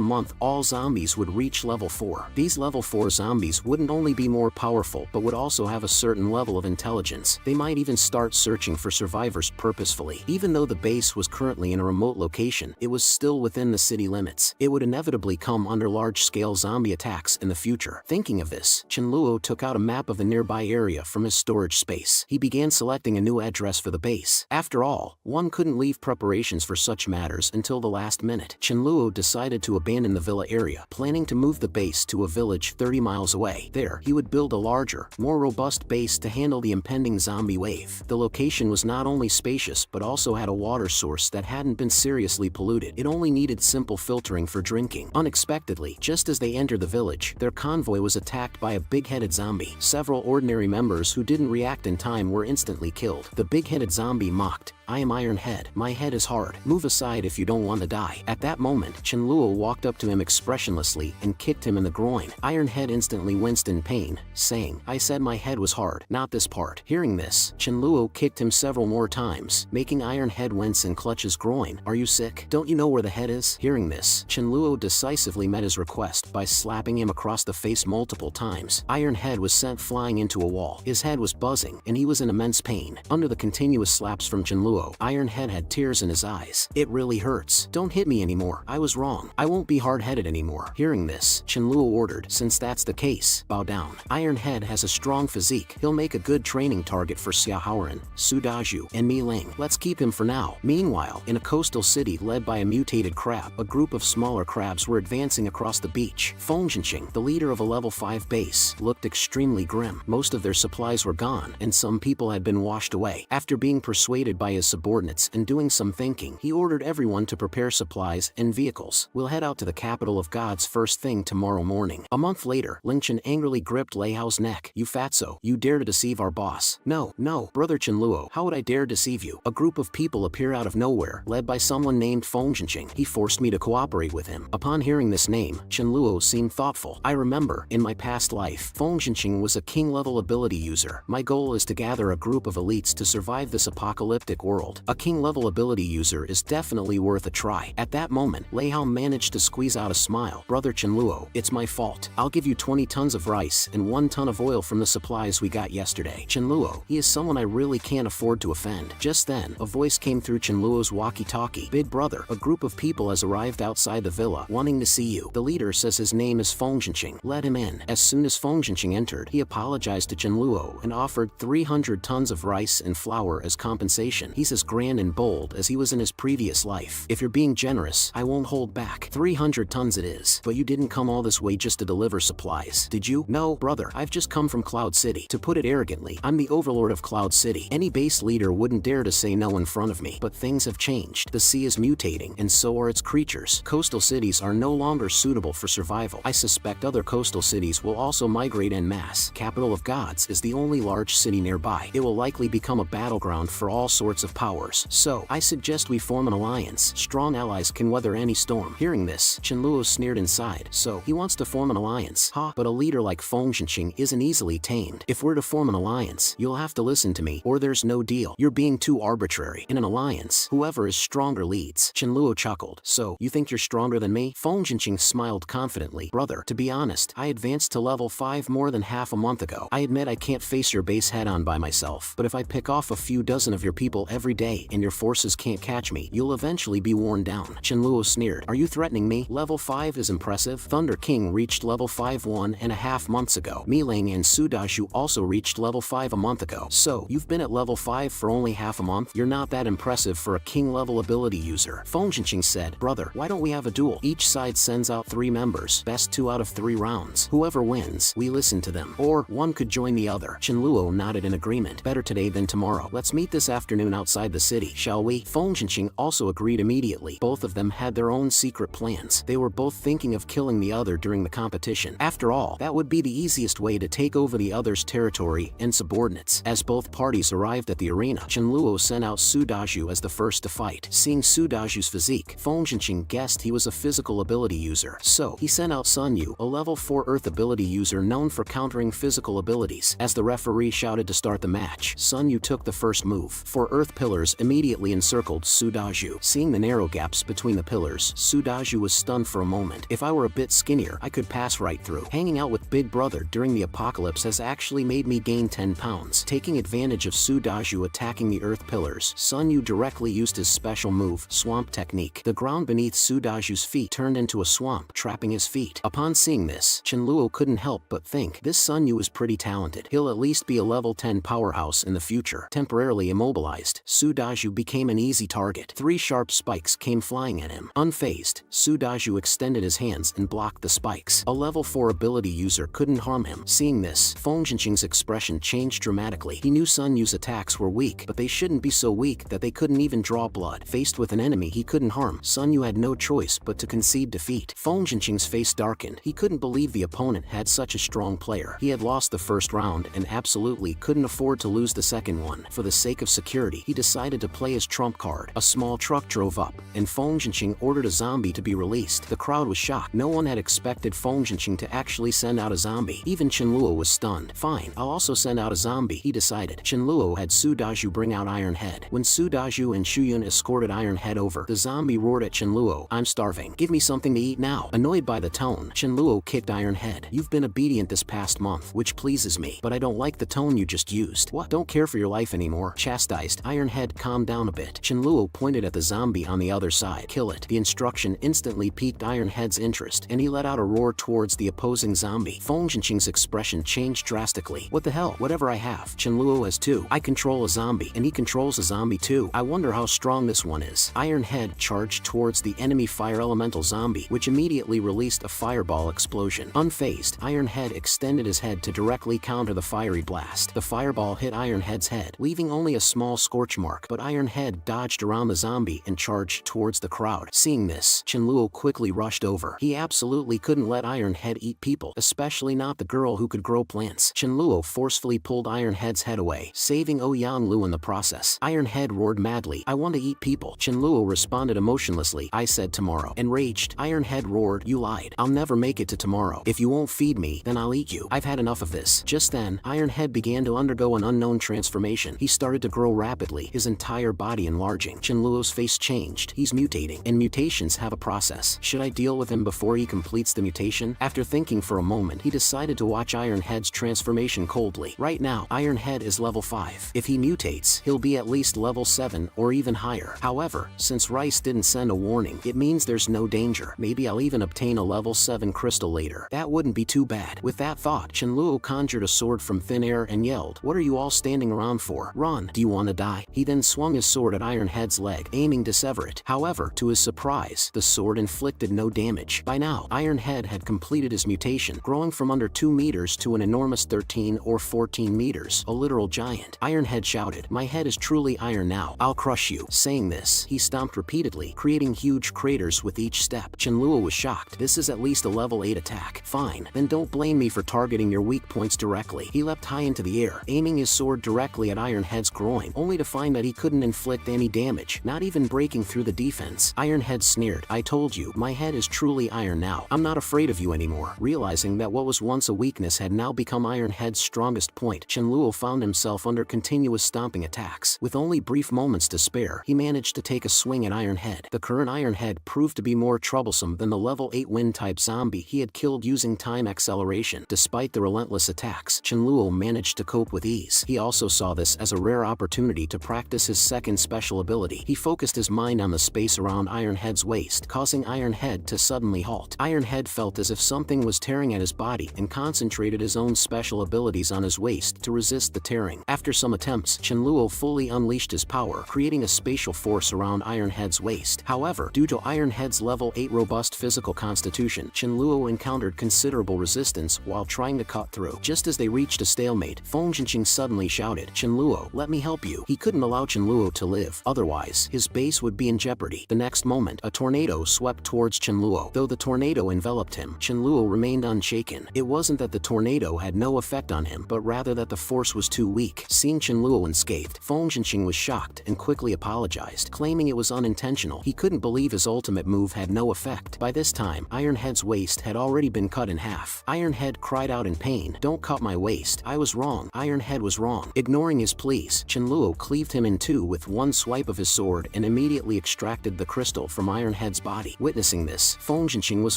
month all zombies would reach level 4. These level 4 zombies wouldn't only be more powerful but would also have a certain level of intelligence. They might even start searching for survivors purposefully. Even though the base was currently in a remote location, it was still within the city limits. It would inevitably come under large-scale zombie attacks in the future. Thinking of this, Chen Luo took out a map of the nearby area from his storage space. He began selecting a new address for the base. After all, one couldn't leave preparations for such matters until the last minute. Chen Luo decided to abandon the villa area, planning to move the base to a village 30 miles away. There, he would build a larger, more robust base to handle the impending zombie wave. The location was not only spacious but also had a water source that hadn't been seriously polluted. It only needed simple filtering for drinking. Unexpectedly, just as they entered the village, their convoy was attacked by a big-headed zombie. Several ordinary members who didn't react in time were instantly killed. The big-headed zombie mocked, "I am Iron Head. My head is hard. Move aside if you don't want to die." At that moment, Chen Luo walked up to him expressionlessly and kicked him in the groin. Iron Head instantly winced in pain, saying, "I said my head was hard, not this part." Hearing this, Chen Luo kicked him several more times, making Iron Head wince and clutch his groin. "Are you sick? Don't you know where the head is?" Hearing this, Chen Luo decisively met his request by slapping him across the face multiple times. Iron Head was sent flying into a wall. His head was buzzing, and he was in immense pain. Under the continuous slaps from Chen Luo, Iron Head had tears in his eyes. "It really hurts. Don't hit me anymore. I was wrong. I won't be hard-headed anymore." Hearing this, Chen Luo ordered, "Since that's the case, bow down." Iron Head has a strong physique. He'll make a good training target for Xiaoran, Sudaju, and Mi Ling. Let's keep him for now. Meanwhile, in a coastal city led by a mutated crab, a group of smaller crabs were advancing across across the beach. Feng Zhenqing, the leader of a level 5 base, looked extremely grim. Most of their supplies were gone, and some people had been washed away. After being persuaded by his subordinates and doing some thinking, he ordered everyone to prepare supplies and vehicles. We'll head out to the capital of gods first thing tomorrow morning. A month later, Ling Chen angrily gripped Lei Hao's neck. You fatso, you dare to deceive our boss. No, brother Chen Luo, how would I dare deceive you? A group of people appear out of nowhere, led by someone named Feng Zhenqing. He forced me to cooperate with him. Upon hearing this name, Chen Luo seemed thoughtful. I remember, in my past life, Feng Zhenqing was a king-level ability user. My goal is to gather a group of elites to survive this apocalyptic world. A king-level ability user is definitely worth a try. At that moment, Lei Hao managed to squeeze out a smile. Brother Chen Luo, it's my fault. I'll give you 20 tons of rice and 1 ton of oil from the supplies we got yesterday. Chen Luo, he is someone I really can't afford to offend. Just then, a voice came through Chen Luo's walkie-talkie. Big brother, a group of people has arrived outside the villa, wanting to see you. The leader says his name is Feng Zhenqing. Let him in. As soon as Feng Zhenqing entered, he apologized to Chen Luo and offered 300 tons of rice and flour as compensation. He's as grand and bold as he was in his previous life. If you're being generous, I won't hold back. 300 tons it is. But you didn't come all this way just to deliver supplies, did you? No, brother, I've just come from Cloud City. To put it arrogantly, I'm the overlord of Cloud City. Any base leader wouldn't dare to say no in front of me. But things have changed. The sea is mutating, and so are its creatures. Coastal cities are no longer suitable for survival. I suspect other coastal cities will also migrate en masse. Capital of Gods is the only large city nearby. It will likely become a battleground for all sorts of powers. So, I suggest we form an alliance. Strong allies can weather any storm. Hearing this, Chen Luo sneered inside. So, he wants to form an alliance. Ha, but a leader like Feng Zhenqing isn't easily tamed. If we're to form an alliance, you'll have to listen to me, or there's no deal. You're being too arbitrary. In an alliance, whoever is stronger leads. Chen Luo chuckled. So, you think you're stronger than me? Feng Zhenqing smiled confidently. Brother, to be honest, I advanced to level 5 more than half a month ago. I admit I can't face your base head-on by myself, but if I pick off a few dozen of your people every day and your forces can't catch me, you'll eventually be worn down. Chen Luo sneered. Are you threatening me? Level 5 is impressive. Thunder King reached level 5 1.5 months ago. Milang and Su Dazhu also reached level 5 a month ago. So, you've been at level 5 for only half a month? You're not that impressive for a king-level ability user. Feng Zhenqing said, brother, why don't we have a duel? Each side sends out 3 members, best 2 out of 3 rounds. Whoever wins, we listen to them. Or, one could join the other. Chen Luo nodded in agreement. Better today than tomorrow. Let's meet this afternoon outside the city, shall we? Feng Zhenqing also agreed immediately. Both of them had their own secret plans. They were both thinking of killing the other during the competition. After all, that would be the easiest way to take over the other's territory and subordinates. As both parties arrived at the arena, Chen Luo sent out Su Dazhu as the first to fight. Seeing Su Dazhu's physique, Feng Zhenqing guessed he was a physical ability user. So, he sent out Sun Yu, a level 4 earth ability user known for countering physical abilities. As the referee shouted to start the match, Sun Yu took the first move. 4 earth pillars immediately encircled Su Dazhu. Seeing the narrow gaps between the pillars, Su Dazhu was stunned for a moment. If I were a bit skinnier, I could pass right through. Hanging out with Big Brother during the apocalypse has actually made me gain 10 pounds. Taking advantage of Su Dazhu attacking the earth pillars, Sun Yu directly used his special move, Swamp Technique. The ground beneath Su Dazhu's feet turned into a swamp, trapping his feet. Upon seeing this, Chen Luo couldn't help but think, this Sun Yu is pretty talented. He'll at least be a level 10 powerhouse in the future. Temporarily immobilized, Su Dazhu became an easy target. 3 sharp spikes came flying at him. Unfazed, Su Dazhu extended his hands and blocked the spikes. A level 4 ability user couldn't harm him. Seeing this, Feng Zhenqing's expression changed dramatically. He knew Sun Yu's attacks were weak, but they shouldn't be so weak that they couldn't even draw blood. Faced with an enemy he couldn't harm, Sun Yu had no choice but to concede defeat. Feng Zhenqing's face darkened. He couldn't believe the opponent had such a strong player. He had lost the first round and absolutely couldn't afford to lose the second one. For the sake of security, he decided to play his trump card. A small truck drove up, and Feng Zhenqing ordered a zombie to be released. The crowd was shocked. No one had expected Feng Zhenqing to actually send out a zombie. Even Chen Luo was stunned. Fine, I'll also send out a zombie, he decided. Chen Luo had Su Dazhu bring out Iron Head. When Su Dazhu and Shu Yun escorted Iron Head over, the zombie roared at Chen Luo, I'm starving. Give me something to eat now. Annoyed by the tone, Chen Luo kicked Iron Head. You've been obedient this past month, which pleases me, but I don't like the tone you just used. What? Don't care for your life anymore? Chastised, Iron Head calmed down a bit. Chen Luo pointed at the zombie on the other side. Kill it. The instruction instantly piqued Iron Head's interest, and he let out a roar towards the opposing zombie. Feng Zhenqing's expression changed drastically. What the hell? Whatever I have, Chen Luo has 2. I control a zombie, and he controls a zombie too. I wonder how strong this one is. Iron Head charged towards the enemy fire elemental zombie, which immediately immediately released a fireball explosion. Unfazed, Ironhead extended his head to directly counter the fiery blast. The fireball hit Ironhead's head, leaving only a small scorch mark, but Ironhead dodged around the zombie and charged towards the crowd. Seeing this, Chenluo quickly rushed over. He absolutely couldn't let Ironhead eat people, especially not the girl who could grow plants. Chenluo forcefully pulled Ironhead's head away, saving Oyanlu in the process. Ironhead roared madly, "I want to eat people." Chenluo responded emotionlessly, "I said tomorrow." Enraged, Ironhead roared, "You lied. I'll never make it to tomorrow. If you won't feed me, then I'll eat you. I've had enough of this." Just then, Ironhead began to undergo an unknown transformation. He started to grow rapidly, his entire body enlarging. Chenluo's face changed. He's mutating, and mutations have a process. Should I deal with him before he completes the mutation? After thinking for a moment, he decided to watch Ironhead's transformation coldly. Right now, Ironhead is level 5. If he mutates, he'll be at least level 7 or even higher. However, since Rice didn't send a warning, it means there's no danger. Maybe I'll even obtain a level 7 crystal later. That wouldn't be too bad. With that thought, Chenluo conjured a sword from thin air and yelled, "What are you all standing around for? Run! Do you want to die?" He then swung his sword at Ironhead's leg, aiming to sever it. However, to his surprise, the sword inflicted no damage. By now, Ironhead had completed his mutation, growing from under 2 meters to an enormous 13 or 14 meters, a literal giant. Ironhead shouted, "My head is truly iron now. I'll crush you." Saying this, he stomped repeatedly, creating huge craters with each step. Chenluo was shocked. This is at least a level 8 attack. Fine, then don't blame me for targeting your weak points directly. He leapt high into the air, aiming his sword directly at Ironhead's groin, only to find that he couldn't inflict any damage, not even breaking through the defense. Ironhead sneered, "I told you, my head is truly iron now. I'm not afraid of you anymore." Realizing that what was once a weakness had now become Ironhead's strongest point, Chenluo found himself under continuous stomping attacks. With only brief moments to spare, he managed to take a swing at Ironhead. The current Ironhead proved to be more troublesome than the level 8 wind-type zombie he had killed using time acceleration. Despite the relentless attacks, Chenluo managed to cope with ease. He also saw this as a rare opportunity to practice his second special ability. He focused his mind on the space around Ironhead's waist, causing Ironhead to suddenly halt. Ironhead felt as if something was tearing at his body and concentrated his own special abilities on his waist to resist the tearing. After some attempts, Chenluo fully unleashed his power, creating a spatial force around Ironhead's waist. However, due to Ironhead's level 8 robust physical constitution, Chenluo encountered considerable resistance while trying to cut through. Just as they reached a stalemate, Feng Jinqing suddenly shouted, "Chenluo, let me help you." He couldn't allow Chenluo to live, otherwise, his base would be in jeopardy. The next moment, a tornado swept towards Chenluo. Though the tornado enveloped him, Chenluo remained unshaken. It wasn't that the tornado had no effect on him, but rather that the force was too weak. Seeing Chenluo unscathed, Feng Jinqing was shocked and quickly apologized, claiming it was unintentional. He couldn't believe his ultimate move had no effect. By this time, Ironhead's waist had already been cut in half. Ironhead cried out in pain, "Don't cut my waist. I was wrong. Ironhead was wrong." Ignoring his pleas, Chenluo cleaved him in two with one swipe of his sword and immediately extracted the crystal from Ironhead's body. Witnessing this, Feng Jinqing was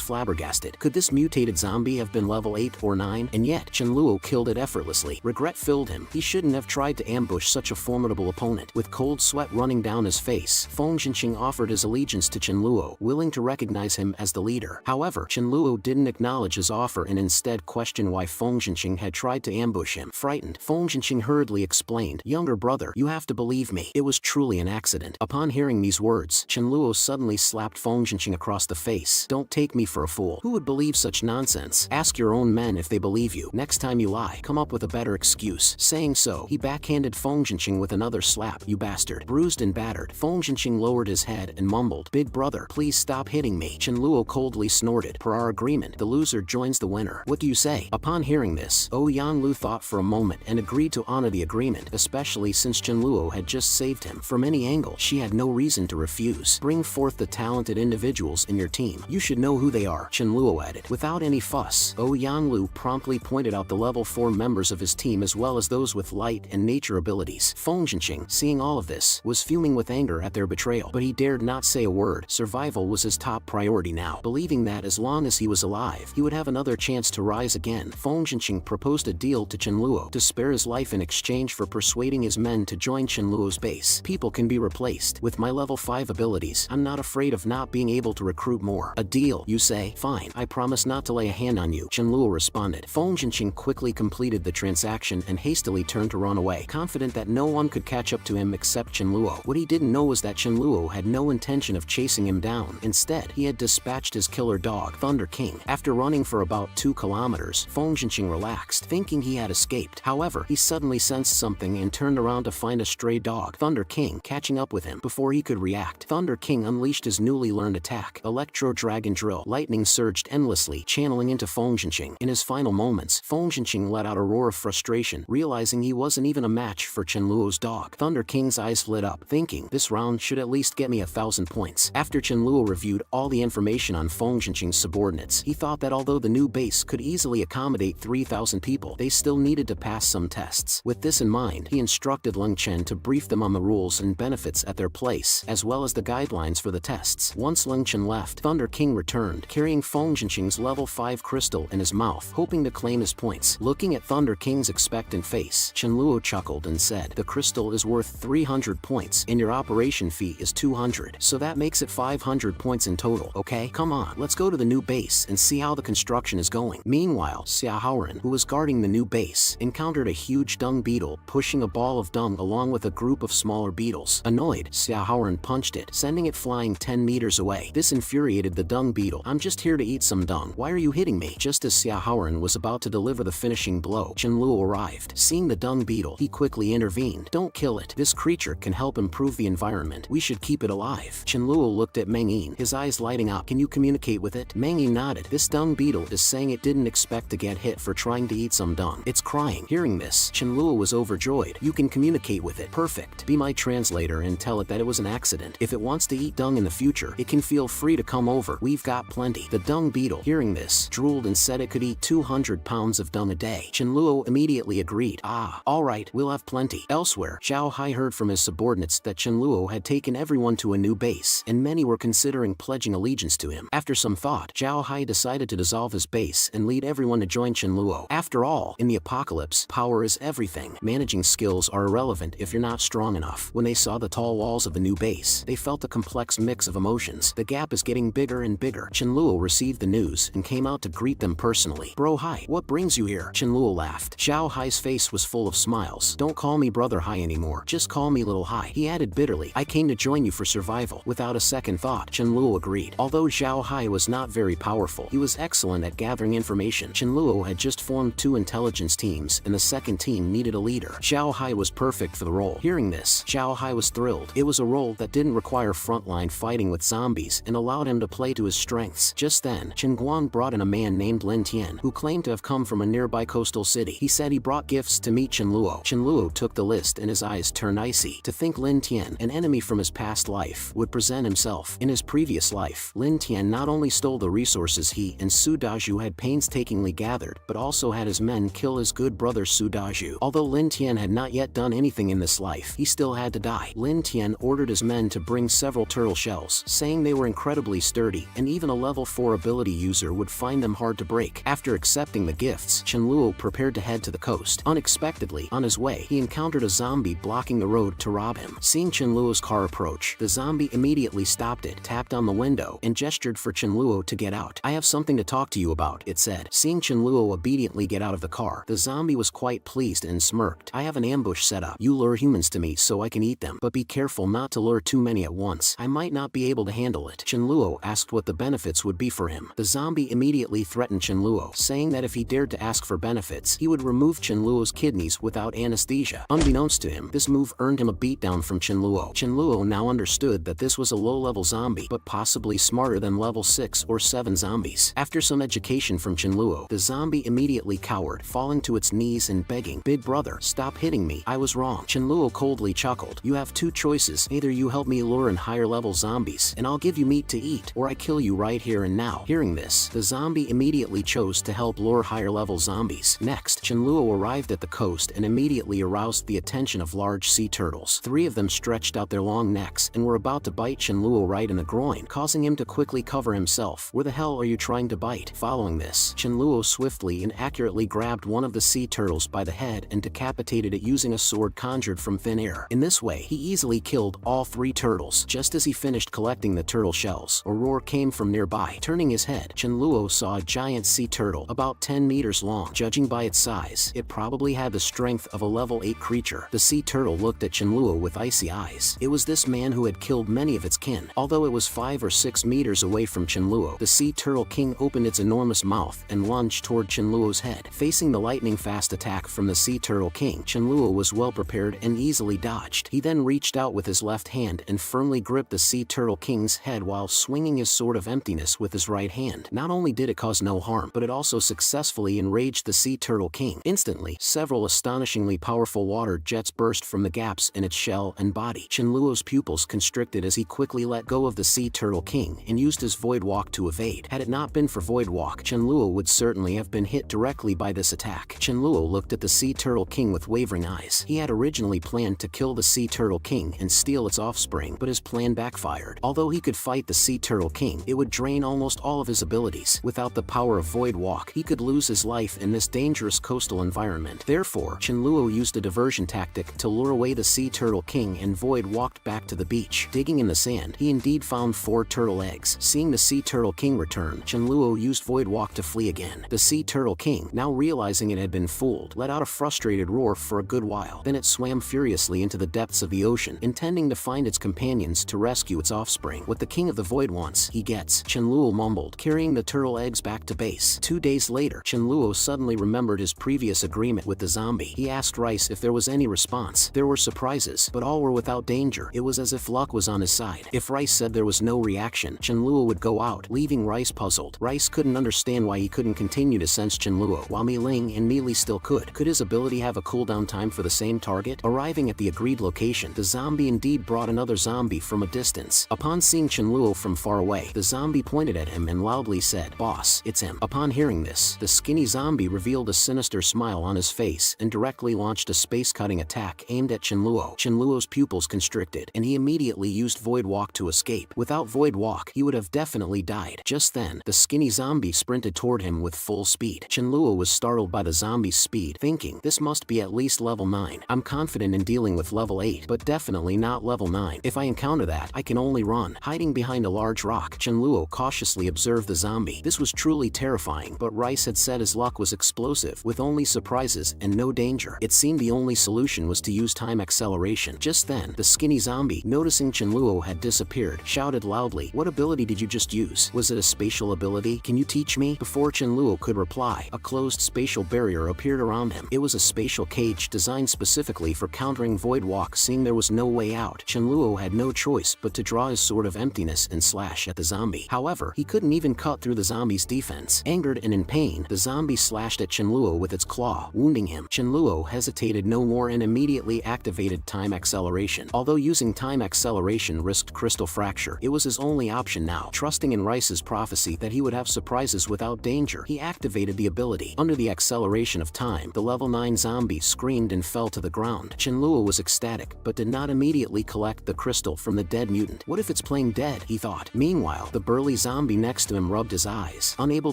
flabbergasted. Could this mutated zombie have been level 8 or 9? And yet, Chenluo killed it effortlessly. Regret filled him. He shouldn't have tried to ambush such a formidable opponent. With cold sweat running down his face, Feng Jinqing offered his allegiance to Chenluo, willing to recognize him as the leader. However, Chenluo didn't acknowledge his offer and instead questioned why Feng Jinqing had tried to ambush him. Frightened, Feng Jinqing hurriedly explained, "Younger brother, you have to believe me. It was truly an accident." Upon hearing these words, Chenluo suddenly slapped Feng Jinqing across the face. "Don't take me for a fool. Who would believe such nonsense? Ask your own men if they believe you. Next time you lie, come up with a better excuse." Saying so, he backhanded Feng Jinqing with another slap. "You bastard." Bruised and battered, Feng Jinqing lowered his head and mumbled, "Big brother, please stop hitting me." Chenluo coldly snorted, "Per our agreement, the loser joins the winner. What do you say?" Upon hearing this, Oyanlu thought for a moment and agreed to honor the agreement, especially since Chenluo had just saved him. From any angle, she had no reason to refuse. "Bring forth the talented individuals in your team. You should know who they are," Chenluo added. Without any fuss, Oyanlu promptly pointed out the level 4 members of his team as well as those with light and nature abilities. Feng Jinqing, seeing all of this, was fuming with anger at their betrayal, but he dared not say a word. Survival was his top priority now. Believing that as long as he was alive, he would have another chance to rise again, Feng Jinqing proposed a deal to Chenluo to spare his life in exchange for persuading his men to join Chenluo's base. "People can be replaced. With my level 5 abilities, I'm not afraid of not being able to recruit more." "A deal, you say? Fine, I promise not to lay a hand on you," Chenluo responded. Feng Jinqing quickly completed the transaction and hastily turned to run away, confident that no one could catch up to him except Chenluo. What he didn't know was that Chenluo had no intention of chasing him down. Instead, he had dispatched unleashed his killer dog, Thunder King. After running for about 2 kilometers, Feng Zhenqing relaxed, thinking he had escaped. However, he suddenly sensed something and turned around to find a stray dog, Thunder King, catching up with him. Before he could react, Thunder King unleashed his newly learned attack, Electro Dragon Drill. Lightning surged endlessly, channeling into Feng Zhenqing. In his final moments, Feng Zhenqing let out a roar of frustration, realizing he wasn't even a match for Qianluo's dog. Thunder King's eyes lit up, thinking, this round should at least get me 1,000 points. After Qianluo reviewed all the information on Feng Zhenqing's subordinates, he thought that although the new base could easily accommodate 3,000 people, they still needed to pass some tests. With this in mind, he instructed Leng Chen to brief them on the rules and benefits at their place, as well as the guidelines for the tests. Once Leng Chen left, Thunder King returned, carrying Feng Zhenqing's level 5 crystal in his mouth, hoping to claim his points. Looking at Thunder King's expectant face, Qianluo chuckled and said, the crystal is worth 300 points, and your operation fee is 200, so that makes it 500 points in total. Okay, come on, let's go to the new base and see how the construction is going. Meanwhile, Xia Haoren, who was guarding the new base, encountered a huge dung beetle pushing a ball of dung along with a group of smaller beetles. Annoyed, Xia Haoren punched it, sending it flying 10 meters away. This infuriated the dung beetle. I'm just here to eat some dung. Why are you hitting me? Just as Xia Haoren was about to deliver the finishing blow, Qianluo arrived. Seeing the dung beetle, he quickly intervened. Don't kill it. This creature can help improve the environment. We should keep it alive. Qianluo looked at Meng Yin, his eyes lighting up. Can you communicate with it? Meng Yin nodded. This dung beetle is saying it didn't expect to get hit for trying to eat some dung. It's crying. Hearing this, Qianluo was overjoyed. You can communicate with it. Perfect. Be my translator and tell it that it was an accident. If it wants to eat dung in the future, it can feel free to come over. We've got plenty. The dung beetle, hearing this, drooled and said it could eat 200 pounds of dung a day. Qianluo immediately agreed. Ah, all right, we'll have plenty. Elsewhere, Zhao Hai heard from his subordinates that Qianluo had taken everyone to a new base, and many were considering pledging allegiance to him. After some thought, Zhao Hai decided to dissolve his base and lead everyone to join Qianluo. After all, in the apocalypse, power is everything. Managing skills are irrelevant if you're not strong enough. When they saw the tall walls of the new base, they felt a complex mix of emotions. The gap is getting bigger and bigger. Qianluo received the news and came out to greet them personally. Bro Hai, what brings you here? Qianluo laughed. Zhao Hai's face was full of smiles. Don't call me Brother Hai anymore. Just call me Little Hai. He added bitterly, I came to join you for survival. Without a second thought, Qianluo agreed. Although Zhao Hai was not very powerful, he was excellent at gathering information. Qianluo had just formed 2 intelligence teams, and the second team needed a leader. Zhao Hai was perfect for the role. Hearing this, Zhao Hai was thrilled. It was a role that didn't require frontline fighting with zombies and allowed him to play to his strengths. Just then, Chen Guang brought in a man named Lin Tian, who claimed to have come from a nearby coastal city. He said he brought gifts to meet Qianluo. Qianluo took the list and his eyes turned icy. To think Lin Tian, an enemy from his past life, would present himself. In his previous life, Lin Tian not only stole the resources he and Su Dazhu had painstakingly gathered, but also had his men kill his good brother Su Dazhu. Although Lin Tian had not yet done anything in this life, he still had to die. Lin Tian ordered his men to bring several turtle shells, saying they were incredibly sturdy, and even a level 4 ability user would find them hard to break. After accepting the gifts, Qianluo prepared to head to the coast. Unexpectedly, on his way, he encountered a zombie blocking the road to rob him. Seeing Qianluo's car approach, the zombie immediately stopped it, tapped on the window, and gestured for Qianluo to get out. I have something to talk to you about, it said. Seeing Qianluo obediently get out of the car, the zombie was quite pleased and smirked. I have an ambush set up. You lure humans to me so I can eat them, but be careful not to lure too many at once. I might not be able to handle it. Qianluo asked what the benefits would be for him. The zombie immediately threatened Qianluo, saying that if he dared to ask for benefits, he would remove Qianluo's kidneys without anesthesia. Unbeknownst to him, this move earned him a beatdown from Qianluo. Qianluo now understood that this was a low-level zombie, but possibly smarter than level 6 or 7 zombies. After some education from Qianluo, the zombie immediately cowered, falling to its knees and begging, Big brother, stop hitting me. I was wrong. Qianluo coldly chuckled. You have 2 choices. Either you help me lure in higher-level zombies, and I'll give you meat to eat, or I kill you right here and now. Hearing this, the zombie immediately chose to help lure higher-level zombies. Next, Qianluo arrived at the coast and immediately aroused the attention of large sea turtles. 3 of them stretched out their long necks and were about to bite Qianluo right in the groin, causing him to quickly cover himself. Where the hell are you trying to bite? Following this, Qianluo swiftly and accurately grabbed one of the sea turtles by the head and decapitated it using a sword conjured from thin air. In this way, he easily killed all 3 turtles. Just as he finished collecting the turtle shells, a roar came from nearby. Turning his head, Qianluo saw a giant sea turtle about 10 meters long. Judging by its size, it probably had the strength of a level 8 creature. The sea turtle looked at Qianluo with icy eyes. It was this man who had killed many of its kin. Although it was 5 or 6 meters away away from Qianluo. The Sea Turtle King opened its enormous mouth and lunged toward Qianluo's head. Facing the lightning-fast attack from the Sea Turtle King, Qianluo was well prepared and easily dodged. He then reached out with his left hand and firmly gripped the Sea Turtle King's head while swinging his sword of emptiness with his right hand. Not only did it cause no harm, but it also successfully enraged the Sea Turtle King. Instantly, several astonishingly powerful water jets burst from the gaps in its shell and body. Qianluo's pupils constricted as he quickly let go of the Sea Turtle King and used his Void Walk to evade. Had it not been for Void Walk, Qianluo would certainly have been hit directly by this attack. Qianluo looked at the Sea Turtle King with wavering eyes. He had originally planned to kill the Sea Turtle King and steal its offspring, but his plan backfired. Although he could fight the Sea Turtle King, it would drain almost all of his abilities. Without the power of Void Walk, he could lose his life in this dangerous coastal environment. Therefore, Qianluo used a diversion tactic to lure away the Sea Turtle King and Void Walked back to the beach. Digging in the sand, he indeed found 4 turtle eggs. Seeing the Sea Turtle King return, Qianluo used Void Walk to flee again. The Sea Turtle King, now realizing it had been fooled, let out a frustrated roar for a good while. Then it swam furiously into the depths of the ocean, intending to find its companions to rescue its offspring. What the King of the Void wants, he gets, Qianluo mumbled, carrying the turtle eggs back to base. 2 days later, Qianluo suddenly remembered his previous agreement with the zombie. He asked Rice if there was any response. There were surprises, but all were without danger. It was as if luck was on his side. If Rice said there was no reaction, Qianluo would go out, leaving Rice puzzled. Rice couldn't understand why he couldn't continue to sense Qianluo, while Mi Ling and Mi Li still could. Could his ability have a cooldown time for the same target? Arriving at the agreed location, the zombie indeed brought another zombie from a distance. Upon seeing Qianluo from far away, the zombie pointed at him and loudly said, "Boss, it's him." Upon hearing this, the skinny zombie revealed a sinister smile on his face and directly launched a space-cutting attack aimed at Qianluo. Qianluo's pupils constricted, and he immediately used Void Walk to escape. Without Void Walk, he would have definitely died. Just then, the skinny zombie sprinted toward him with full speed. Qianluo was startled by the zombie's speed, thinking, this must be at least level 9. I'm confident in dealing with level 8, but definitely not level 9. If I encounter that, I can only run. Hiding behind a large rock, Qianluo cautiously observed the zombie. This was truly terrifying, but Rice had said his luck was explosive, with only surprises and no danger. It seemed the only solution was to use time acceleration. Just then, the skinny zombie, noticing Qianluo had disappeared, shouted loudly, "What ability did you just use? Was it a spatial ability? Can you teach me?" Before Qianluo could reply, a closed spatial barrier appeared around him. It was a spatial cage designed specifically for countering Void Walk. Seeing there was no way out, Qianluo had no choice but to draw his sword of emptiness and slash at the zombie. However, he couldn't even cut through the zombie's defense. Angered and in pain, the zombie slashed at Qianluo with its claw, wounding him. Qianluo hesitated no more and immediately activated time acceleration. Although using time acceleration risked crystal fracture, it was his only option now. Trusting in Rice's prophecy that he would have surprises without danger, he activated the ability. Under the acceleration of time, the level 9 zombie screamed and fell to the ground. Qianluo was ecstatic, but did not immediately collect the crystal from the dead mutant. What if it's playing dead, he thought. Meanwhile, the burly zombie next to him rubbed his eyes, unable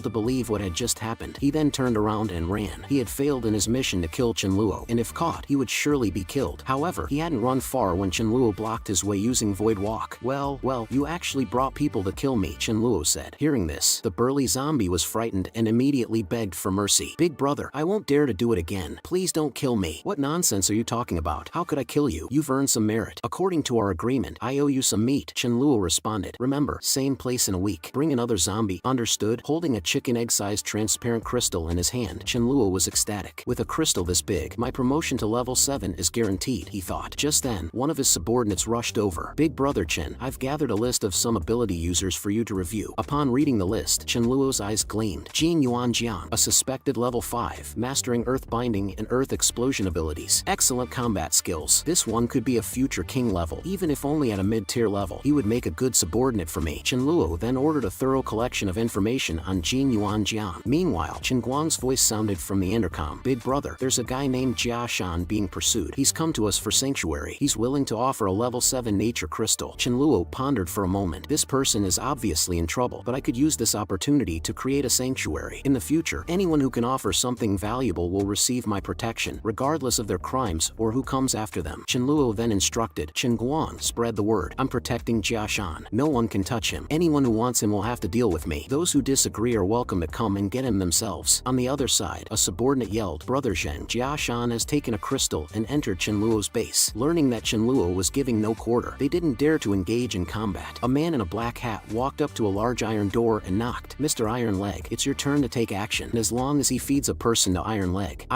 to believe what had just happened. He then turned around and ran. He had failed in his mission to kill Qianluo, and if caught, he would surely be killed. However, he hadn't run far when Qianluo blocked his way using Void Walk. Well, you actually brought people to kill me," Qianluo said. Hearing this, the burly zombie was frightened and immediately begged for mercy. "Big brother, I won't dare to do it again. Please don't kill me." "What nonsense are you talking about? How could I kill you? You've earned some merit. According to our agreement, I owe you some meat," Qianluo responded. "Remember, same place in a week. Bring another zombie, understood?" Holding a chicken egg-sized transparent crystal in his hand, Qianluo was ecstatic. With a crystal this big, my promotion to level 7 is guaranteed, he thought. Just then, one of his subordinates rushed over. "Big brother Chen, I've gathered a list of some ability users for you to review." Upon reading the list, Qianluo's eyes gleamed. Jin Yuan Jiang, a suspected level 5, mastering earth binding and earth explosion abilities. Excellent combat skills. This one could be a future king level. Even if only at a mid-tier level, he would make a good subordinate for me. Qianluo then ordered a thorough collection of information on Jin Yuan Jiang. Meanwhile, Chen Guang's voice sounded from the intercom. "Big brother, there's a guy named Jia Shan being pursued. He's come to us for sanctuary. He's willing to offer a level 7 nature crystal." Qianluo pondered for a moment. This person is obviously in trouble, but I could use this opportunity to create a sanctuary. In the future, anyone who can offer something valuable will receive my protection, regardless of their crimes or who comes after them. Qianluo then instructed, "Chen Guang, spread the word. I'm protecting Jia Shan. No one can touch him. Anyone who wants him will have to deal with me. Those who disagree are welcome to come and get him themselves." On the other side, a subordinate yelled, "Brother Zhen, Jia Shan has taken a crystal and entered Qianluo's base." Learning that Qianluo was giving no quarter, they didn't dare to engage in combat. A man in a black hat walked up to a large iron door and knocked. "Mr. Iron Leg, it's your turn to take action. And as long as he feeds a person to Iron Leg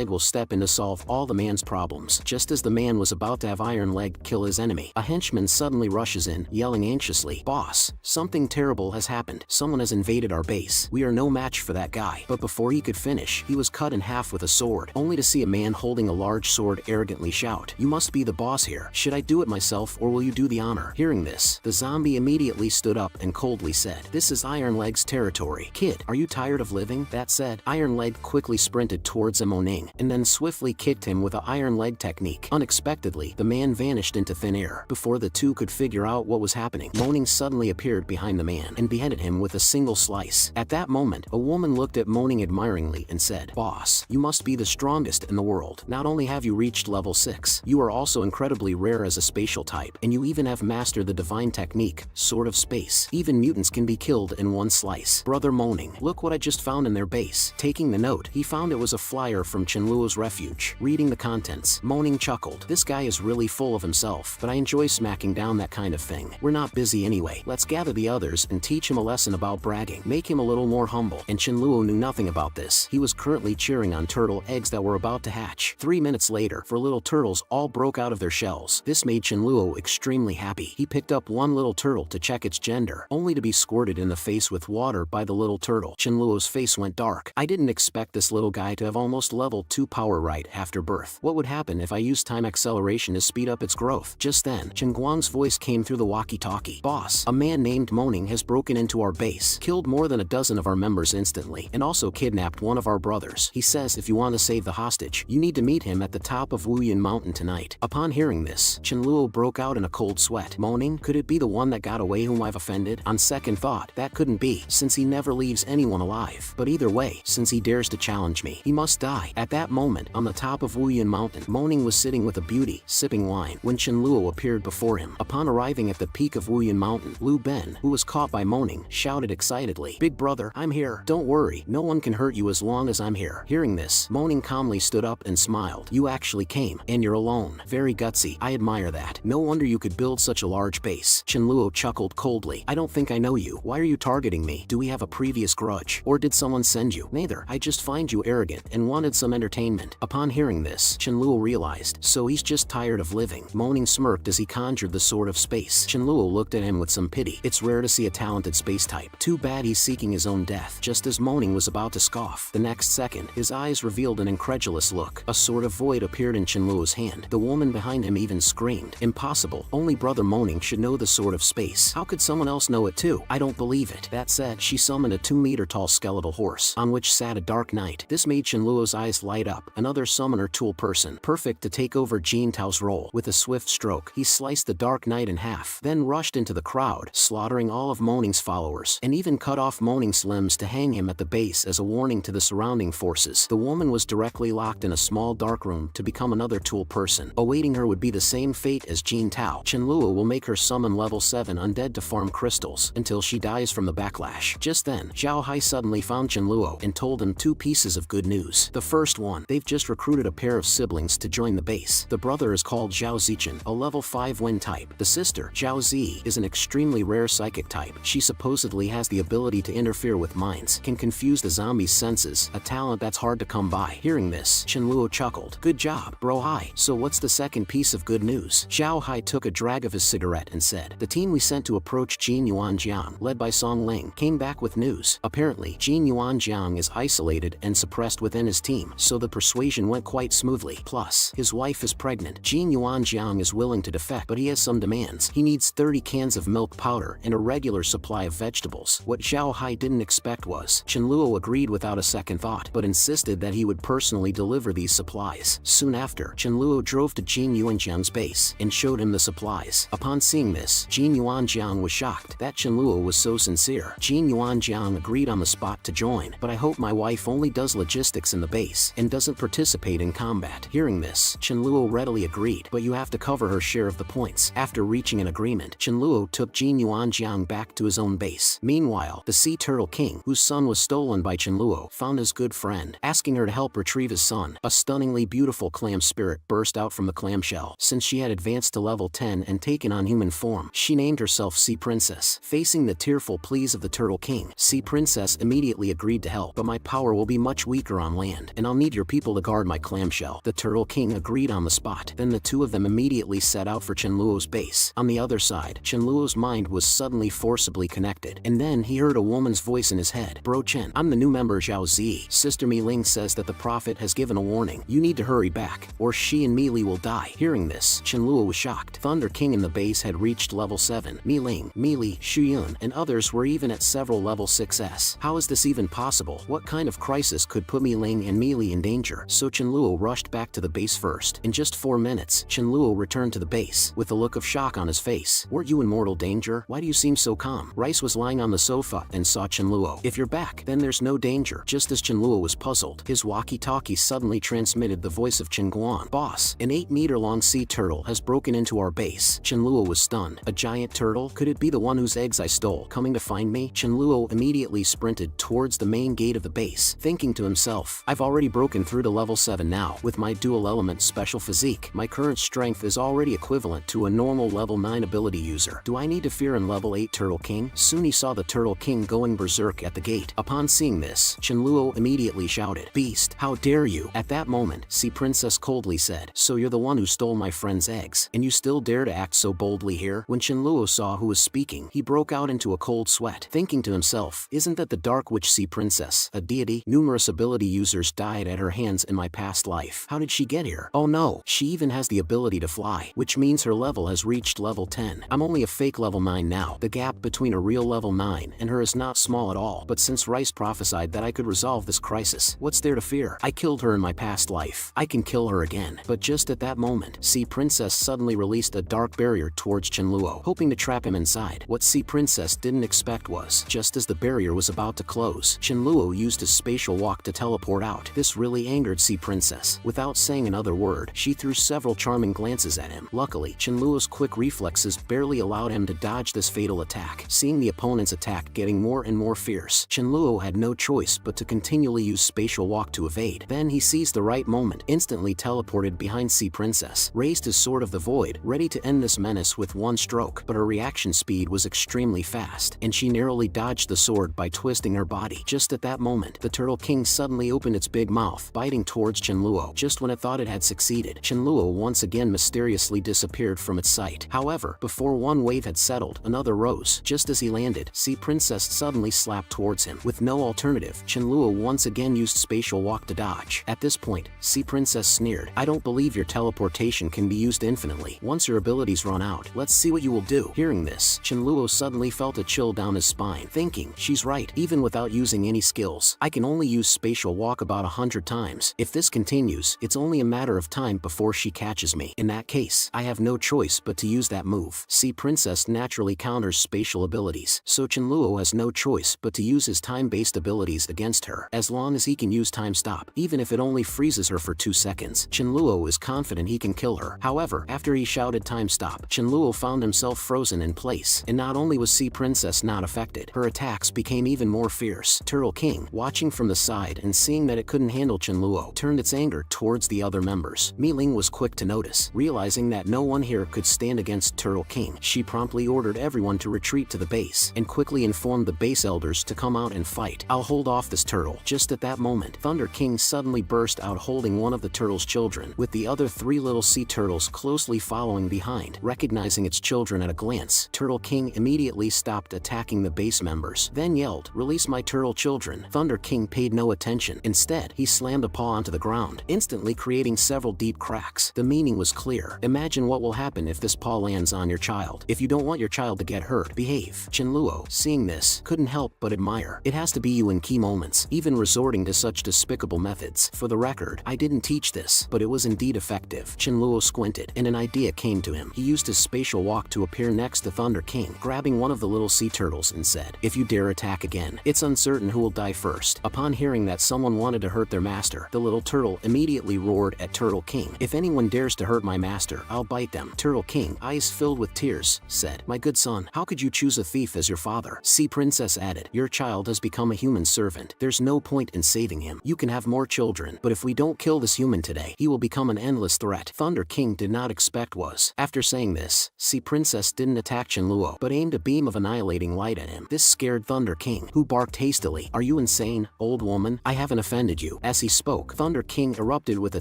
will step in to solve all the man's problems." Just as the man was about to have Iron Leg kill his enemy, a henchman suddenly rushes in, yelling anxiously, "Boss, something terrible has happened. Someone has invaded our base. We are no match for that guy." But before he could finish, he was cut in half with a sword, only to see a man holding a large sword arrogantly shout, "You must be the boss here. Should I do it myself or will you do the honor?" Hearing this, the zombie immediately stood up and coldly said, "This is Iron Leg's territory. Kid, are you tired of living?" That said, Iron Leg quickly sprinted towards Moning, and then swiftly kicked him with a Iron Leg technique. Unexpectedly, the man vanished into thin air. Before the two could figure out what was happening, Moning suddenly appeared behind the man and beheaded him with a single slice. At that moment, a woman looked at Moning admiringly and said, "Boss, you must be the strongest in the world. Not only have you reached level 6, you are also incredibly rare as a spatial type, and you even have mastered the divine technique, Sword of Space. Even mutants can be killed in one slice. Brother Moning, look what I just found in their base." Taking the note, he found it was a flyer from Chenluo's refuge. Reading the contents, Moning chuckled. "This guy is really full of himself, but I enjoy smacking down that kind of thing. We're not busy anyway. Let's gather the others and teach him a lesson about bragging. Make him a little more humble." And Chenluo knew nothing about this. He was currently cheering on turtle eggs that were about to hatch. 3 minutes later, 4 little turtles all broke out of their shells. This made Chenluo extremely happy. He picked up one little turtle to check its gender, only to be squirted in the face with water by the little turtle. Chenluo's face went dark. "I didn't expect this little guy to have almost level 2 power right after birth. What would happen if I used time acceleration to speed up its growth?" Just then, Chen Guang's voice came through the walkie-talkie. "Boss, a man named Moning has broken into our base, killed more than a dozen of our members instantly, and also kidnapped one of our brothers. He says if you want to save the hostage, you need to meet him at the top of Wuyan Mountain tonight." Upon hearing this, Chenluo broke out in a cold sweat. Moning? Could it be the one that got away whom I've offended? On second thought, that couldn't be, since he never leaves anyone alive. But either way, since he dares to challenge me, he must die. At that moment, on the top of Wuyan Mountain, Moning was sitting with a beauty, sipping wine, when Chenluo appeared before him. Upon arriving at the peak of Wuyan Mountain, Lu Ben, who was caught by Moning, shouted excitedly, "Big brother, I'm here. Don't worry, no one can hurt you as long as I'm here." Hearing this, Moning calmly stood up and smiled. "You actually came, and you're alone. Very gutsy. I admire that. No wonder you could build such a large base." Chenluo chuckled coldly. "I don't think I know you. Why are you targeting me? Do we have a previous grudge? Or did someone send you?" "Neither. I just find you arrogant and wanted some entertainment." Upon hearing this, Chenluo realized, so he's just tired of living. Moning smirked as he conjured the Sword of Space. Chenluo looked at him with some pity. It's rare to see a talented space type. Too bad he's seeking his own death. Just as Moning was about to scoff, the next second, his eyes revealed an incredulous look. A sword of void appeared in Chenluo's hand. The woman behind him even screamed, "Impossible. Only Brother Moning should know the Sword of Space. How could someone else know it too? I don't believe it." That said, she summoned a 2-meter-tall skeletal horse, on which sat a dark knight. This made Chenluo's eyes light up. Another summoner tool person, perfect to take over Jin Tao's role. With a swift stroke, he sliced the dark knight in half, then rushed into the crowd, slaughtering all of Moning's followers, and even cut off Moning's limbs to hang him at the base as a warning to the surrounding forces. The woman was directly locked in a small dark room to become another tool person. Awaiting her would be the same fate as Jin Tao. Chenluo will make her summon level 7 undead to farm crystals until she dies from the backlash. Just then, Zhao Hai suddenly found Chenluo and told him 2 pieces of good news. The first one, they've just recruited a pair of siblings to join the base. The brother is called Zhao Zichen, a level 5 wind type. The sister, Zhao Zi, is an extremely rare psychic type. She supposedly has the ability to interfere with minds, can confuse the zombie's senses, a talent that's hard to come by. Hearing this, Chenluo chuckled. "Good job, bro Hai. So what's the second piece of good news?" Zhao Hai took a drag of his cigarette and said, "The team we sent to approach Jin Yuanjiang, led by Song Ling, came back with news. Apparently, Jin Yuanjiang is isolated and suppressed within his team, so the persuasion went quite smoothly. Plus, his wife is pregnant. Jin Yuanjiang is willing to defect, but he has some demands. He needs 30 cans of milk powder and a regular supply of vegetables." What Zhao Hai didn't expect was, Chenluo agreed without a second thought, but insisted that he would personally deliver these supplies. Soon after, Chenluo drove to Jin Yuanjiang's base and showed him the supplies. Upon seeing this, Jin Yuanjiang was shocked that Chenluo was so sincere. Jin Yuanjiang agreed on the spot to join, "But I hope my wife only does logistics in the base and doesn't participate in combat." Hearing this, Chenluo readily agreed, but you have to cover her share of the points. After reaching an agreement, Chenluo took Jin Yuanjiang back to his own base. Meanwhile, the Sea Turtle King, whose son was stolen by Chenluo, found his good friend, asking her to help retrieve his son. A stunningly beautiful clam spirit burst out from the clamshell. Since she had advanced to level 10 and taken on human form, she named herself Sea Princess. Princess. Facing the tearful pleas of the Turtle King, Sea Princess immediately agreed to help, but my power will be much weaker on land, and I'll need your people to guard my clamshell. The Turtle King agreed on the spot. Then the two of them immediately set out for Chenluo's base. On the other side, Chenluo's mind was suddenly forcibly connected, and then he heard a woman's voice in his head. Bro Chen, I'm the new member Zhao Zi. Sister Mi Ling says that the prophet has given a warning. You need to hurry back, or she and Mi Li will die. Hearing this, Chenluo was shocked. Thunder King in the base had reached level 7. Mi Ling, Mi Li, Xu Yun, and others were even at several level 6s. How is this even possible? What kind of crisis could put Mi Ling and Mi Li in danger? So Chenluo rushed back to the base first. In just 4 minutes, Chenluo returned to the base with a look of shock on his face. Weren't you in mortal danger? Why do you seem so calm? Rice was lying on the sofa and saw Chenluo. If you're back, then there's no danger. Just as Chenluo was puzzled, his walkie-talkie suddenly transmitted the voice of Chen Guan. Boss, an 8-meter-long sea turtle has broken into our base. Chenluo was stunned. A giant turtle? Could it be the one whose eggs I stole, coming to find me? Chenluo immediately sprinted towards the main gate of the base, thinking to himself, I've already broken through to level 7 now. With my dual-element special physique, my current strength is already equivalent to a normal level 9 ability user. Do I need to fear an level 8 Turtle King? Soon he saw the Turtle King going berserk at the gate. Upon seeing this, Chenluo immediately shouted, Beast, how dare you? At that moment, Sea Princess coldly said, So you're the one who stole my friend's eggs, and you still dare to act so boldly here? When Chenluo saw who was speaking, he broke out into a cold sweat, thinking to himself, Isn't that the Dark Witch Sea Princess, a deity? Numerous ability users died at her hands in my past life. How did she get here? Oh no, she even has the ability to fly, which means her level has reached level 10. I'm only a fake level 9 now. The gap between a real level 9 and her is not small at all, but since Rice prophesied that I could resolve this crisis, what's there to fear? I killed her in my past life. I can kill her again. But just at that moment, Sea Princess suddenly released a dark barrier towards Chenluo, hoping to trap him inside. What Sea Princess didn't expect was, just as the barrier was about to close, Chenluo used his spatial walk to teleport out. This really angered Sea Princess. Without saying another word, she threw several charming glances at him. Luckily, Chenluo's quick reflexes barely allowed him to dodge this fatal attack. Seeing the opponent's attack getting more and more fierce, Chenluo had no choice but to continually use spatial walk to evade. Then he seized the right moment, instantly teleported behind Sea Princess, raised his sword of the void, ready to end this menace with one stroke, but her reaction speed was extremely fast, and she narrowly dodged the sword by twisting her body. Just at that moment, the Turtle King suddenly opened its big mouth, biting towards Chenluo. Just when it thought it had succeeded, Chenluo once again mysteriously disappeared from its sight. However, before one wave had settled, another rose. Just as he landed, Sea Princess suddenly slapped towards him. With no alternative, Chenluo once again used spatial walk to dodge. At this point, Sea Princess sneered, I don't believe your teleportation can be used infinitely. Once your abilities run out, let's see what you will do. Hearing this, Chenluo suddenly felt a chill down his spine, thinking, she's right, even without using any skills, I can only use spatial walk about 100 times. If this continues, it's only a matter of time before she catches me. In that case, I have no choice but to use that move. Sea Princess naturally counters spatial abilities, so Chenluo has no choice but to use his time-based abilities against her. As long as he can use time stop, even if it only freezes her for 2 seconds, Chenluo is confident he can kill her. However, after he shouted time stop, Chenluo found himself frozen in place, and not only was Sea Princess not affected, her attacks became even more fierce. Turtle King, watching from the side and seeing that it couldn't handle Chenluo, turned its anger towards the other members. Mi Ling was quick to notice. Realizing that no one here could stand against Turtle King, she promptly ordered everyone to retreat to the base, and quickly informed the base elders to come out and fight. I'll hold off this turtle. Just at that moment, Thunder King suddenly burst out holding one of the turtle's children, with the other 3 little sea turtles closely following behind. Recognizing its children at a glance, Turtle King immediately stopped attacking the base members, then yelled, Release my turtle children. Thunder King paid no attention. Instead, he slammed a paw onto the ground, instantly creating several deep cracks. The meaning was clear. Imagine what will happen if this paw lands on your child. If you don't want your child to get hurt, behave. Chenluo, seeing this, couldn't help but admire. It has to be you in key moments, even resorting to such despicable methods. For the record, I didn't teach this, but it was indeed effective. Chenluo squinted, and an idea came to him. He used his spatial walk to appear next to Thunder King, grabbing one of the little sea turtles and said, If you dare attack again, it's uncertain who will die first. Upon hearing that someone wanted to hurt their master, the little turtle immediately roared at Turtle King, If anyone dares to hurt my master, I'll bite them. Turtle King, eyes filled with tears, said, My good son, how could you choose a thief as your father? Sea Princess added, Your child has become a human servant. There's no point in saving him. You can have more children, but if we don't kill this human today, he will become an endless threat. Thunder King did not expect was. After saying this, Sea Princess didn't attack Chenluo. but aimed a beam of annihilating light at him. This scared Thunder King, who barked hastily, "Are you insane, old woman? I haven't offended you." As he spoke, Thunder King erupted with a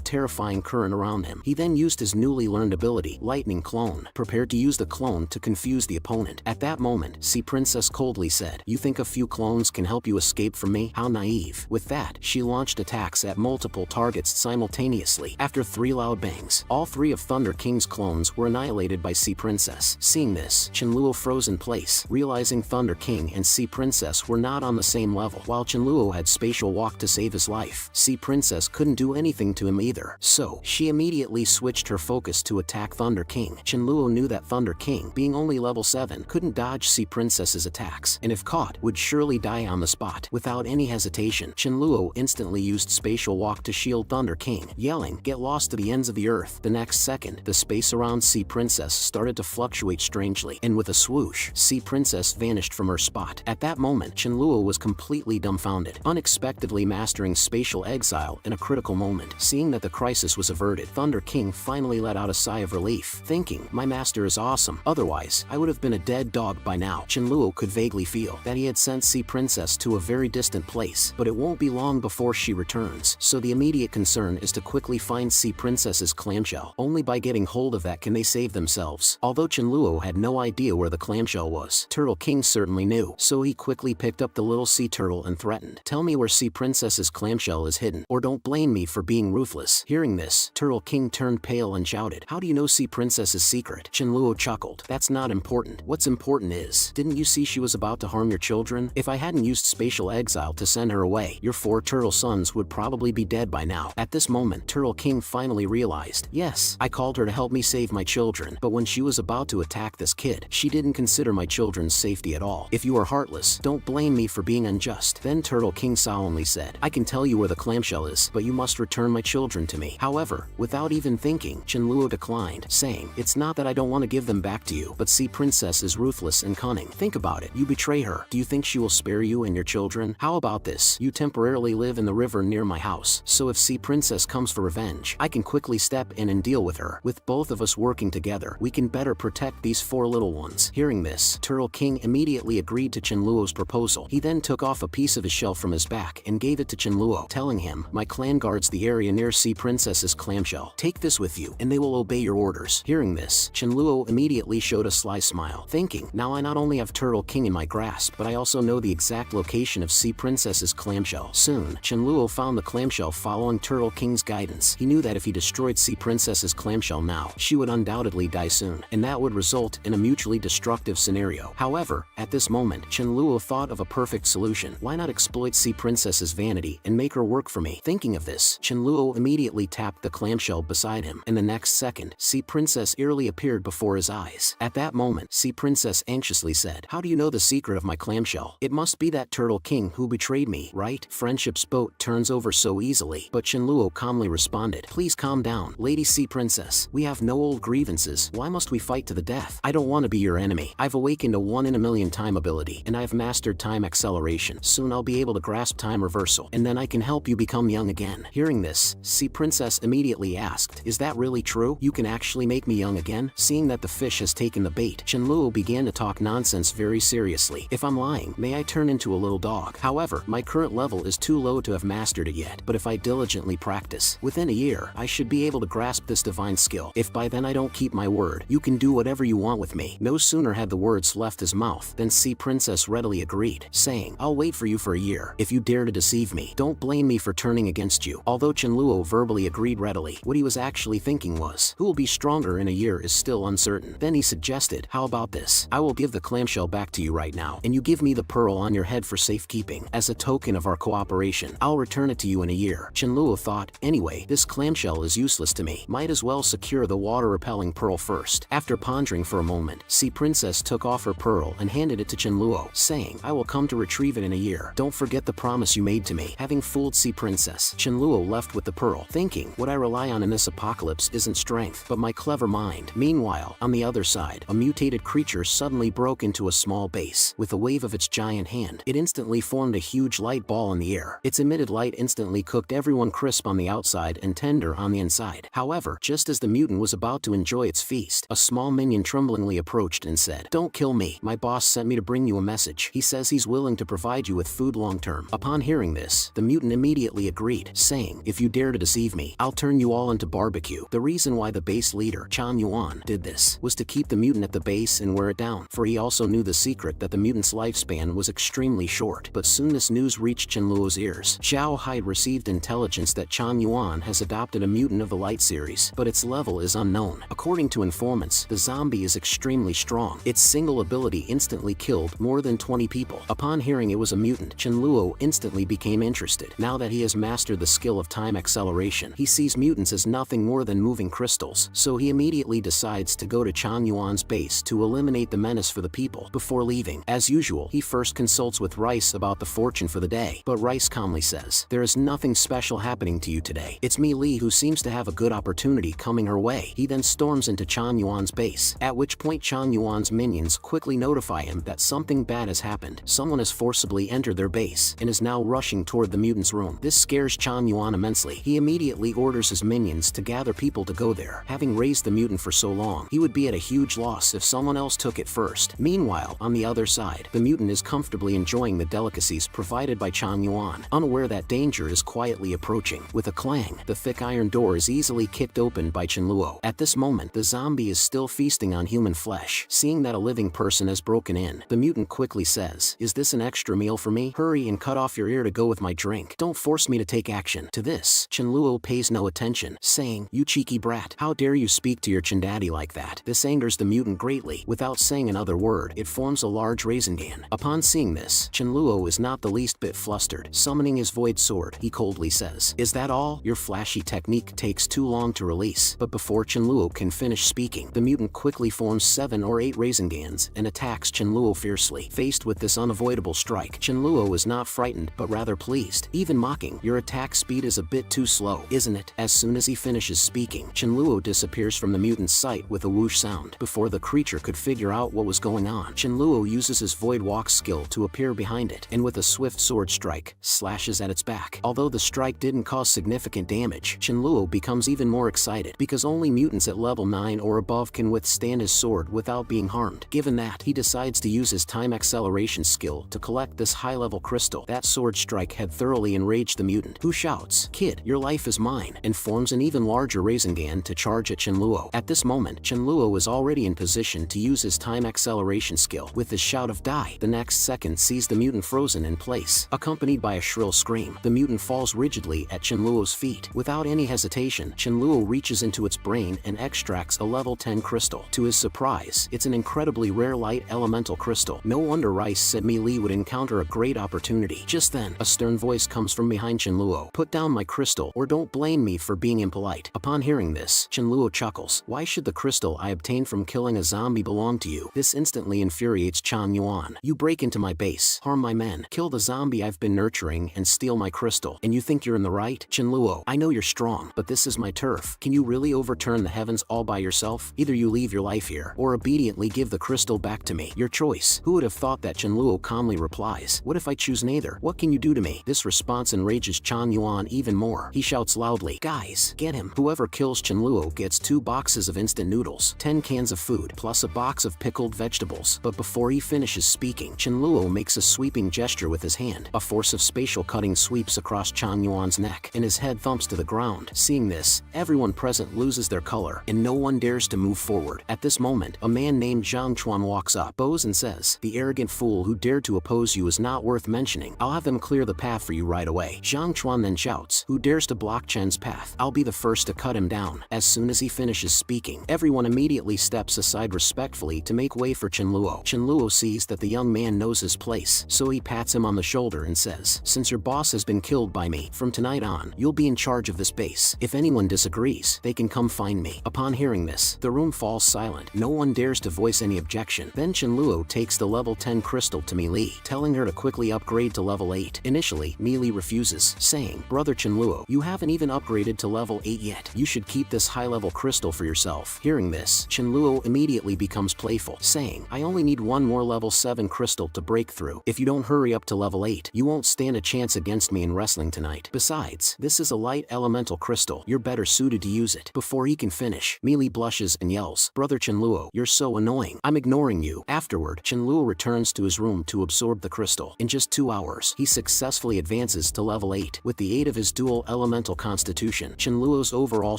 terrifying current around him. He then used his newly learned ability, Lightning Clone, prepared to use the clone to confuse the opponent. At that moment, Sea Princess coldly said, "You think a few clones can help you escape from me? How naive." With that, she launched attacks at multiple targets simultaneously. After 3 loud bangs, all 3 of Thunder King's clones were annihilated by Sea Princess. Seeing this, Chenluo froze in place, realizing Thunder King and Sea Princess were not on the same level. While Chenluo had spatial walk to save his life, Sea Princess couldn't do anything to him either. So, she immediately switched her focus to attack Thunder King. Chenluo knew that Thunder King, being only level 7, couldn't dodge Sea Princess's attacks, and if caught, would surely die on the spot. Without any hesitation, Chenluo instantly used spatial walk to shield Thunder King, yelling, "Get lost to the ends of the earth." The next second, the space around Sea Princess started to fluctuate strangely, and with a swoosh, Sea Princess vanished from her spot. At that moment, Chenluo was completely dumbfounded, unexpectedly mastering spatial exile in a critical moment. Seeing that the crisis was averted, Thunder King finally let out a sigh of relief, thinking, "My master is awesome. Otherwise, I would have been a dead dog by now." Chenluo could vaguely feel that he had sent Sea Princess to a very distant place, but it won't be long before she returns, so the immediate concern is to quickly find Sea Princess's clamshell. Only by getting hold of that can they save themselves. Although Chenluo had no idea where the clamshell was, Turtle King certainly knew, so he quickly picked up the little sea turtle and threatened, "Tell me where Sea Princess's clamshell is hidden, or don't blame me for being ruthless." Hearing this, Turtle King turned pale and shouted, "How do you know Sea Princess's secret?" Chenluo chuckled, "That's not important. What's important is, didn't you see she was about to harm your children? If I hadn't used spatial exile to send her away, your 4 turtle sons would probably be dead by now." At this moment, Turtle King finally realized, "Yes, I called her to help me save my children, but when she was about to attack this kid, she didn't consider my children's safety at all. If you are heartless, don't blame me for being unjust." Then Turtle King solemnly said, "I can tell you where the clamshell is, but you must return my children to me." However, without even thinking, Chenluo declined, saying, "It's not that I don't want to give them back to you, but Sea Princess is ruthless and cunning. Think about it. You betray her. Do you think she will spare you and your children? How about this? You temporarily live in the river near my house, so if Sea Princess comes for revenge, I can quickly step in and deal with her. With both of us working together, we can better protect these 4 little ones." Hearing this, Turtle King immediately agreed to Chenluo's proposal. He then took off a piece of his shell from his back and gave it to Chenluo, telling him, "My clan guards the area near Sea Princess's clamshell. Take this with you, and they will obey your orders." Hearing this, Chenluo immediately showed a sly smile, thinking, "Now I not only have Turtle King in my grasp, but I also know the exact location of Sea Princess's clamshell." Soon, Chenluo found the clamshell following Turtle King's guidance. He knew that if he destroyed Sea Princess's clamshell now, she would undoubtedly die soon, and that would result in a mutually destructive scenario. However, at this moment, Chenluo thought of a perfect solution. Why not exploit Sea Princess's vanity and make her work for me? Thinking of this, Chenluo immediately tapped the clamshell beside him, and the next second, Sea Princess eerily appeared before his eyes. At that moment, Sea Princess anxiously said, "How do you know the secret of my clamshell? It must be that Turtle King who betrayed me, right? Friendship's boat turns over so easily." But Chenluo calmly responded, "Please calm down, Lady Sea Princess. We have no old grievances. Why must we fight to the death? I don't want to be your enemy. I've awakened a 1 in a million time ability, and I've mastered time acceleration. Soon I'll be able to grasp time reversal, and then I can help you become young again." Hearing this, Sea Princess immediately asked, "Is that really true? You can actually make me young again?" Seeing that the fish has taken the bait, Chenluo began to talk nonsense very seriously. "If I'm lying, may I turn into a little dog? However, my current level is too low to have mastered it yet, but if I diligently practice, within a year, I should be able to grasp this divine skill. If by then I don't keep my word, you can do whatever you want with me." No sooner had the words left his mouth than Sea Princess readily agreed, saying, "I'll wait for you for a year. If you dare to deceive me, don't blame me for turning against you." Although Chenluo verbally agreed readily, what he was actually thinking was, who will be stronger in a year is still uncertain. Then he suggested, "How about this? I will give the clamshell back to you right now, and you give me the pearl on your head for safekeeping. As a token of our cooperation, I'll return it to you in a year." Chenluo thought, "Anyway, this clamshell is useless to me. Might as well secure the water-repelling pearl first." After pondering for a moment, Sea Princess took off her pearl and handed it to Chenluo, saying, "I will come to retrieve it in a year. Don't forget the promise you made to me." Having fooled Sea Princess, Chenluo left with the pearl, thinking, "What I rely on in this apocalypse isn't strength, but my clever mind." Meanwhile, on the other side, a mutated creature suddenly broke into a small base. With a wave of its giant hand, it instantly formed a huge light ball in the air. Its emitted light instantly cooked everyone crisp on the outside and tender on the inside. However, just as the mutant was about to enjoy its feast, a small minion tremblingly approached and said, said. Don't kill me. My boss sent me to bring you a message. He says he's willing to provide you with food long-term. Upon hearing this, the mutant immediately agreed, saying, if you dare to deceive me, I'll turn you all into barbecue. The reason why the base leader, Chan Yuan, did this was to keep the mutant at the base and wear it down, for he also knew the secret that the mutant's lifespan was extremely short. But soon this news reached Chen Luo's ears. Xiao Hai received intelligence that Chan Yuan has adopted a mutant of the Light series, but its level is unknown. According to informants, the zombie is extremely strong. Its single ability instantly killed more than 20 people. Upon hearing it was a mutant, Chen Luo instantly became interested. Now that he has mastered the skill of time acceleration, he sees mutants as nothing more than moving crystals, so he immediately decides to go to Chan Yuan's base to eliminate the menace for the people. Before leaving, as usual, he first consults with Rice about the fortune for the day, but Rice calmly says, there is nothing special happening to you today. It's Mi Li who seems to have a good opportunity coming her way. He then storms into Chan Yuan's base, at which point Chan Yuan's minions quickly notify him that something bad has happened. Someone has forcibly entered their base and is now rushing toward the mutant's room. This scares Chan Yuan immensely. He immediately orders his minions to gather people to go there. Having raised the mutant for so long, he would be at a huge loss if someone else took it first. Meanwhile, on the other side, the mutant is comfortably enjoying the delicacies provided by Chan Yuan, unaware that danger is quietly approaching. With a clang, the thick iron door is easily kicked open by Chen Luo. At this moment, the zombie is still feasting on human flesh. Seeing that a living person has broken in, the mutant quickly says, is this an extra meal for me? Hurry and cut off your ear to go with my drink. Don't force me to take action. To this, Chen Luo pays no attention, saying, you cheeky brat, how dare you speak to your Chendaddy like that? This angers the mutant greatly. Without saying another word, it forms a large Rasengan. Upon seeing this, Chen Luo is not the least bit flustered. Summoning his void sword, he coldly says, is that all? Your flashy technique takes too long to release. But before Chen Luo can finish speaking, the mutant quickly forms 7 or 8 Rasengans and attacks Chen Luo fiercely. Faced with this unavoidable strike, Chen Luo is not frightened but rather pleased, even mocking, your attack speed is a bit too slow, isn't it? As soon as he finishes speaking, Chen Luo disappears from the mutant's sight with a whoosh sound. Before the creature could figure out what was going on, Chen Luo uses his void walk skill to appear behind it, and with a swift sword strike, slashes at its back. Although the strike didn't cause significant damage, Chen Luo becomes even more excited, because only mutants at level 9 or above can withstand his sword without being harmed. Given that, he decides to use his time acceleration skill to collect this high-level crystal. That sword strike had thoroughly enraged the mutant, who shouts, kid, your life is mine, and forms an even larger Rasengan to charge at Chen Luo. At this moment, Chen Luo is already in position to use his time acceleration skill. With his shout of die, the next second sees the mutant frozen in place. Accompanied by a shrill scream, the mutant falls rigidly at Chen Luo's feet. Without any hesitation, Chen Luo reaches into its brain and extracts a level 10 crystal. To his surprise, it's an incredibly rare light elemental crystal. No wonder Rice said Mi Li would encounter a great opportunity. Just then, a stern voice comes from behind Chen Luo. Put down my crystal, or don't blame me for being impolite. Upon hearing this, Chen Luo chuckles. Why should the crystal I obtained from killing a zombie belong to you? This instantly infuriates Chan Yuan. You break into my base, harm my men, kill the zombie I've been nurturing, and steal my crystal, and you think you're in the right? Chen Luo, I know you're strong, but this is my turf. Can you really overturn the heavens all by yourself? Either you leave your life here, or obediently give the crystal back to me. Your choice. Who would have thought that? Chen Luo calmly replies. What if I choose neither? What can you do to me? This response enrages Chan Yuan even more. He shouts loudly, guys, get him. Whoever kills Chen Luo gets 2 boxes of instant noodles, 10 cans of food, plus a box of pickled vegetables. But before he finishes speaking, Chen Luo makes a sweeping gesture with his hand. A force of spatial cutting sweeps across Chan Yuan's neck, and his head thumps to the ground. Seeing this, everyone present loses their color, and no one dares to move forward. At this moment, a man named Zhang Chuan walks up, bows and says, the arrogant fool who dared to oppose you is not worth mentioning. I'll have them clear the path for you right away. Zhang Chuan then shouts, who dares to block Chen's path? I'll be the first to cut him down. As soon as he finishes speaking, everyone immediately steps aside respectfully to make way for Chen Luo. Chen Luo sees that the young man knows his place, so he pats him on the shoulder and says, since your boss has been killed by me, from tonight on, you'll be in charge of this base. If anyone disagrees, they can come find me. Upon hearing this, the room falls silent. No one dares to voice any objection. Then Chen Luo takes the level 10 crystal to Mi Li, telling her to quickly upgrade to level 8. Initially, Mi Li refuses, saying, brother Chen Luo, you haven't even upgraded to level 8 yet. You should keep this high-level crystal for yourself. Hearing this, Chen Luo immediately becomes playful, saying, I only need 1 more level 7 crystal to break through. If you don't hurry up to level 8, you won't stand a chance against me in wrestling tonight. Besides, this is a light elemental crystal. You're better suited to use it. Before he can finish, Mi Li blushes and yells, brother Chen Luo, you're so annoying. annoying. I'm ignoring you. Afterward, Qianluo returns to his room to absorb the crystal. In just 2 hours, he successfully advances to level 8. With the aid of his dual elemental constitution, Qianluo's overall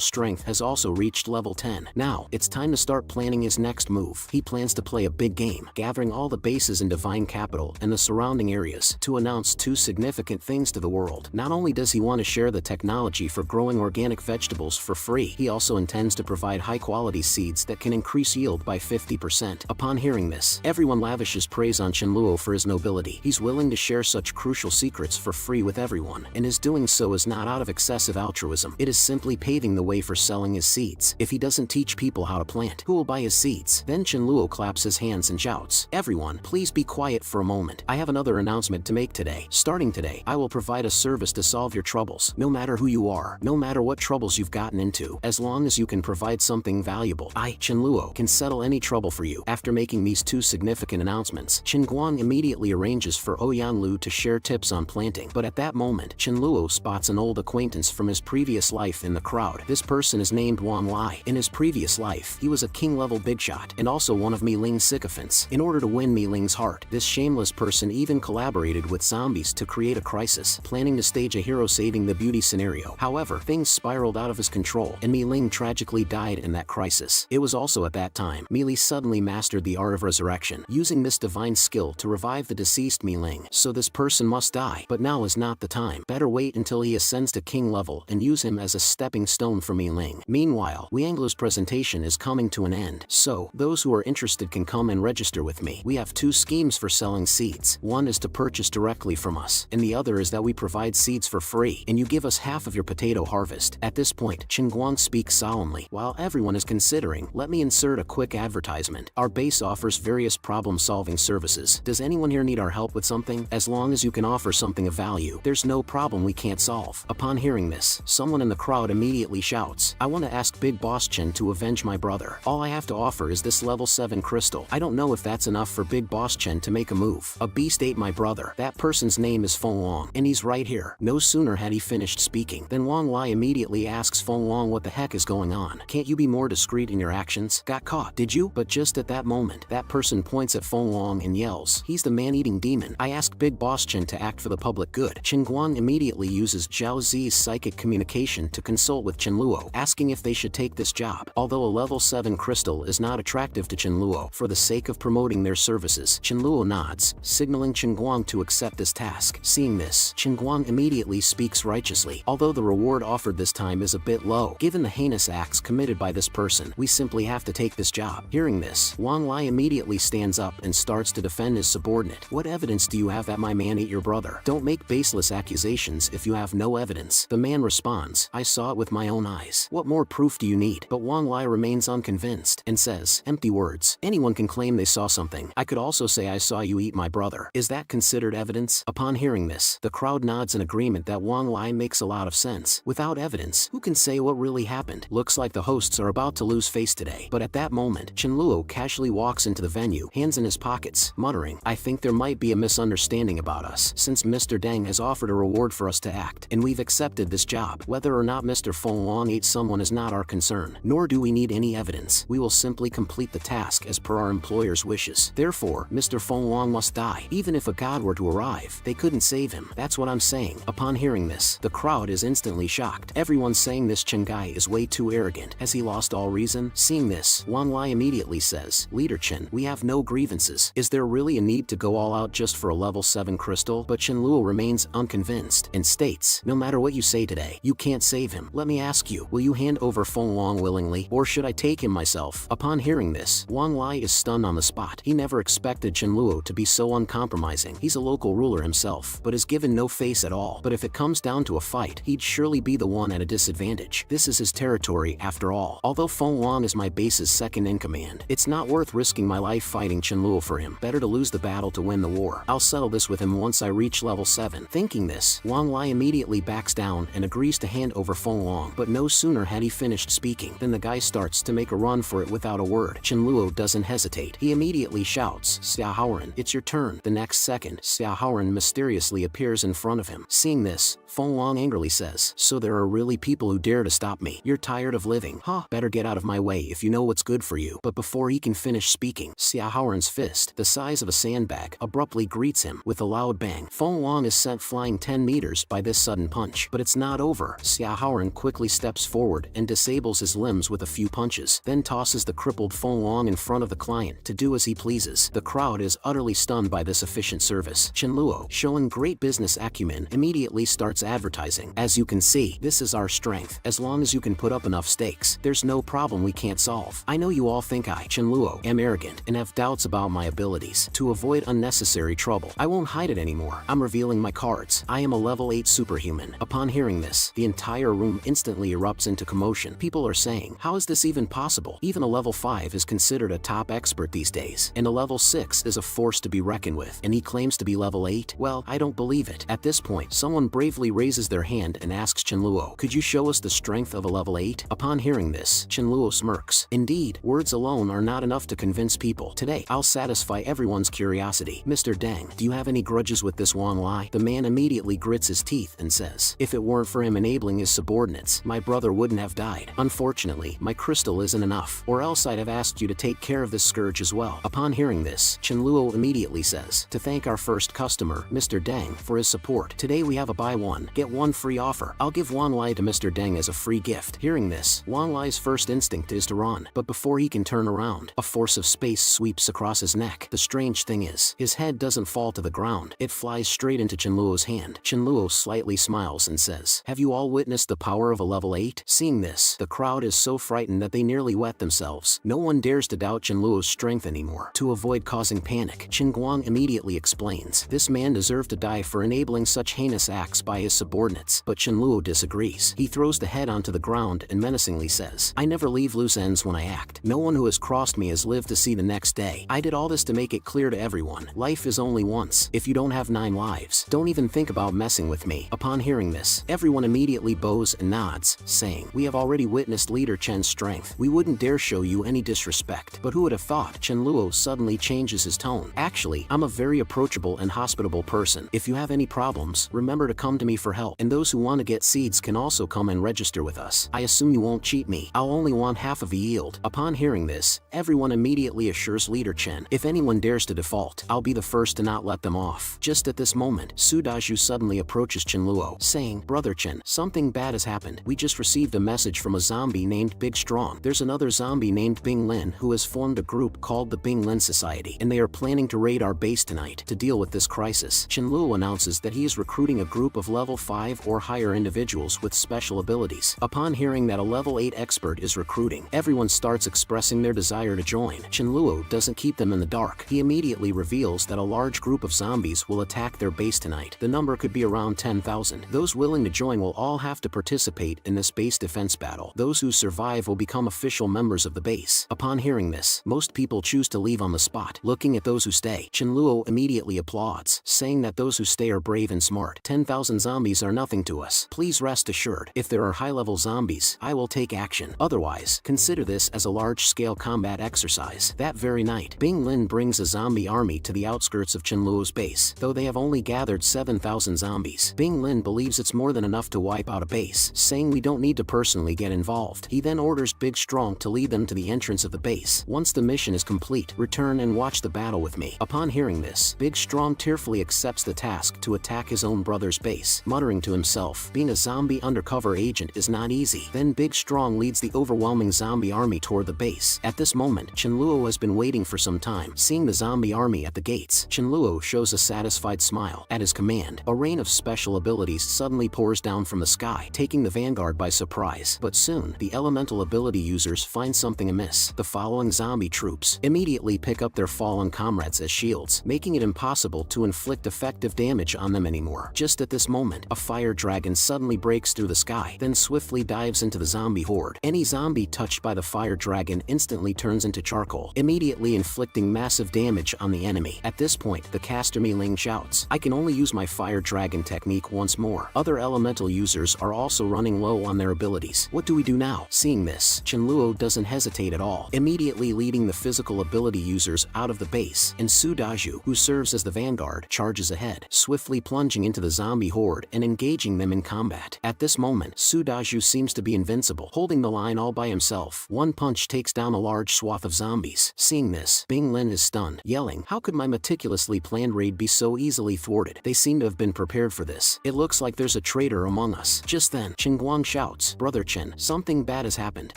strength has also reached level 10. Now, it's time to start planning his next move. He plans to play a big game, gathering all the bases in Divine Capital and the surrounding areas to announce 2 significant things to the world. Not only does he want to share the technology for growing organic vegetables for free, he also intends to provide high-quality seeds that can increase yield by 50%. Upon hearing this, everyone lavishes praise on Qianluo for his nobility. He's willing to share such crucial secrets for free with everyone, and his doing so is not out of excessive altruism. It is simply paving the way for selling his seeds. If he doesn't teach people how to plant, who will buy his seeds? Then Qianluo claps his hands and shouts, "Everyone, please be quiet for a moment. I have another announcement to make today. Starting today, I will provide a service to solve your troubles. No matter who you are, no matter what troubles you've gotten into, as long as you can provide something valuable, I, Qianluo, can settle any trouble for you." After making these 2 significant announcements, Qinguang immediately arranges for Oyanlu to share tips on planting. But at that moment, Qianluo spots an old acquaintance from his previous life in the crowd. This person is named Wang Lai. In his previous life, he was a king-level big shot and also one of Mi Ling's sycophants. In order to win Mi Ling's heart, this shameless person even collaborated with zombies to create a crisis, planning to stage a hero saving the beauty scenario. However, things spiraled out of his control, and Mi Ling tragically died in that crisis. It was also at that time, Mi Li suddenly mastered the art of resurrection, using this divine skill to revive the deceased Mi Ling. So this person must die, but now is not the time. Better wait until he ascends to king level and use him as a stepping stone for Mi Ling. Meanwhile, Liangluo's presentation is coming to an end, so those who are interested can come and register with me. We have 2 schemes for selling seeds. One is to purchase directly from us, and the other is that we provide seeds for free, and you give us half of your potato harvest. At this point, Qinguang speaks solemnly. While everyone is considering, let me insert a quick advertisement. Our base offers various problem-solving services. Does anyone here need our help with something? As long as you can offer something of value, there's no problem we can't solve. Upon hearing this, someone in the crowd immediately shouts, "I want to ask Big Boss Chen to avenge my brother. All I have to offer is this level 7 crystal." I don't know if that's enough for Big Boss Chen to make a move. A beast ate my brother. That person's name is Feng Wang, and he's right here. No sooner had he finished speaking than Wang Lai immediately asks Feng Wang what the heck is going on. Can't you be more discreet in your actions? Got caught, did you? But just at that moment, that person points at Feng Wang and yells, "He's the man-eating demon. I asked Big Boss Chen to act for the public good." Qinguang immediately uses Zhao Zi's psychic communication to consult with Qianluo, asking if they should take this job. Although a level 7 crystal is not attractive to Qianluo, for the sake of promoting their services, Qianluo nods, signaling Qinguang to accept this task. Seeing this, Qinguang immediately speaks righteously. Although the reward offered this time is a bit low, given the heinous acts committed by this person, we simply have to take this job. Hearing this, Wang Lai immediately stands up and starts to defend his subordinate. "What evidence do you have that my man ate your brother? Don't make baseless accusations if you have no evidence." The man responds, "I saw it with my own eyes. What more proof do you need?" But Wang Lai remains unconvinced and says, "Empty words. Anyone can claim they saw something. I could also say I saw you eat my brother. Is that considered evidence?" Upon hearing this, the crowd nods in agreement that Wang Lai makes a lot of sense. Without evidence, who can say what really happened? Looks like the hosts are about to lose face today. But at that moment, Qianluo casually walks into the venue, hands in his pockets, muttering, "I think there might be a misunderstanding about us, since Mr. Deng has offered a reward for us to act, and we've accepted this job. Whether or not Mr. Feng Wang ate someone is not our concern, nor do we need any evidence. We will simply complete the task as per our employer's wishes. Therefore, Mr. Feng Wang must die. Even if a god were to arrive, they couldn't save him. That's what I'm saying." Upon hearing this, the crowd is instantly shocked. Everyone's saying this Chen guy is way too arrogant. Has he lost all reason? Seeing this, Wang Lai immediately says, "Leader Chen, we have no grievances. Is there really a need to go all out just for a level 7 crystal?" But Qianluo remains unconvinced and states, "No matter what you say today, you can't save him. Let me ask you, will you hand over Feng Wang willingly, or should I take him myself?" Upon hearing this, Wang Lai is stunned on the spot. He never expected Qianluo to be so uncompromising. He's a local ruler himself, but is given no face at all. But if it comes down to a fight, he'd surely be the one at a disadvantage. This is his territory after all. Although Feng Wang is my base's second in command, it's not worth risking my life fighting Qianluo for him. Better to lose the battle to win the war. I'll settle this with him once I reach level 7. Thinking this, Wang Lai immediately backs down and agrees to hand over Feng Wang. But no sooner had he finished speaking than the guy starts to make a run for it without a word. Qianluo doesn't hesitate. He immediately shouts, "Xia Haoren, it's your turn." The next second, Xia Haoren mysteriously appears in front of him. Seeing this, Feng Wang angrily says, "So there are really people who dare to stop me? You're tired of living, huh? Better get out of my way if you know what's good for you." But before before he can finish speaking, Xiaohaoren's fist, the size of a sandbag, abruptly greets him with a loud bang. Feng Wang is sent flying 10 meters by this sudden punch. But it's not over. Xiaohaoren quickly steps forward and disables his limbs with a few punches, then tosses the crippled Feng Wang in front of the client to do as he pleases. The crowd is utterly stunned by this efficient service. Chen Luo, showing great business acumen, immediately starts advertising. As you can see, this is our strength. As long as you can put up enough stakes, there's no problem we can't solve. I know you all think I, Chen Luo, am arrogant and have doubts about my abilities. To avoid unnecessary trouble, I won't hide it anymore. I'm revealing my cards. I am a level 8 superhuman. Upon hearing this, the entire room instantly erupts into commotion. People are saying, how is this even possible? Even a level 5 is considered a top expert these days, and a level 6 is a force to be reckoned with, and he claims to be level 8? Well, I don't believe it. At this point, someone bravely raises their hand and asks Chen Luo, could you show us the strength of a level 8? Upon hearing this, Chen Luo smirks. Indeed, words alone are not enough to convince people. Today, I'll satisfy everyone's curiosity. Mr. Deng, do you have any grudges with this Wang Lai? The man immediately grits his teeth and says, if it weren't for him enabling his subordinates, my brother wouldn't have died. Unfortunately, my crystal isn't enough, or else I'd have asked you to take care of this scourge as well. Upon hearing this, Chen Luo immediately says, to thank our first customer, Mr. Deng, for his support. Today we have a buy one, get one free offer. I'll give Wang Lai to Mr. Deng as a free gift. Hearing this, Wang Lai's first instinct is to run, but before he can turn around, a force of space sweeps across his neck. The strange thing is, his head doesn't fall to the ground, it flies straight into Chen Luo's hand. Chen Luo slightly smiles and says, have you all witnessed the power of a level 8? Seeing this, the crowd is so frightened that they nearly wet themselves. No one dares to doubt Chen Luo's strength anymore. To avoid causing panic, Qin Guang immediately explains, this man deserved to die for enabling such heinous acts by his subordinates. But Chen Luo disagrees. He throws the head onto the ground and menacingly says, I never leave loose ends when I act. No one who has crossed me has lived to see the next day. I did all this to make it clear to everyone. Life is only once. If you don't have 9 lives, don't even think about messing with me. Upon hearing this, everyone immediately bows and nods, saying, we have already witnessed Leader Chen's strength. We wouldn't dare show you any disrespect. But who would have thought? Chen Luo suddenly changes his tone. Actually, I'm a very approachable and hospitable person. If you have any problems, remember to come to me for help. And those who want to get seeds can also come and register with us. I assume you won't cheat me. I'll only want half of a yield. Upon hearing this, everyone immediately assures Leader Chen, if anyone dares to default, I'll be the first to not let them off. Just at this moment, Su Dazhu suddenly approaches Chen Luo, saying, Brother Chen, something bad has happened. We just received a message from a zombie named Big Strong. There's another zombie named Bing Lin who has formed a group called the Bing Lin Society, and they are planning to raid our base tonight to deal with this crisis. Chen Luo announces that he is recruiting a group of level 5 or higher individuals with special abilities. Upon hearing that a level 8 expert is recruiting, everyone starts expressing their desire to join. Chen Luo doesn't keep them in the dark. He immediately reveals that a large group of zombies will attack their base tonight. The number could be around 10,000. Those willing to join will all have to participate in this base defense battle. Those who survive will become official members of the base. Upon hearing this, most people choose to leave on the spot. Looking at those who stay, Chen Luo immediately applauds, saying that those who stay are brave and smart. 10,000 zombies are nothing to us. Please rest assured, if there are high-level zombies, I will take action. Otherwise, consider this as a large-scale combat exercise. That very night, Bing Lin brings a zombie army to the outskirts of Chen Luo's base. Though they have only gathered 7,000 zombies, Bing Lin believes it's more than enough to wipe out a base, saying we don't need to personally get involved. He then orders Big Strong to lead them to the entrance of the base. Once the mission is complete, return and watch the battle with me. Upon hearing this, Big Strong tearfully accepts the task to attack his own brother's base, muttering to himself, being a zombie undercover agent is not easy. Then Big Strong leads the overwhelming zombie army toward the base. At this moment, Chen Luo has been waiting for some time. Seeing the zombie army at the gates, Chen Luo shows a satisfied smile. At his command, a rain of special abilities suddenly pours down from the sky, taking the vanguard by surprise. But soon, the elemental ability users find something amiss. The following zombie troops immediately pick up their fallen comrades as shields, making it impossible to inflict effective damage on them anymore. Just at this moment, a fire dragon suddenly breaks through the sky, then swiftly dives into the zombie horde. Any zombie touched by the fire dragon instantly turns into charcoal, immediately inflicting massive damage on the enemy. At this point, the caster Mi Ling shouts, I can only use my fire dragon technique once more. Other elemental users are also running low on their abilities. What do we do now? Seeing this, Chen Luo doesn't hesitate at all, immediately leading the physical ability users out of the base, and Su Dazhu, who serves as the vanguard, charges ahead, swiftly plunging into the zombie horde and engaging them in combat. At this moment, Su Dazhu seems to be invincible, holding the line all by himself. One punch takes down a large large swath of zombies. Seeing this, Bing Lin is stunned, yelling, "How could my meticulously planned raid be so easily thwarted? They seem to have been prepared for this. It looks like there's a traitor among us." Just then, Chen Guang shouts, "Brother Chen, something bad has happened.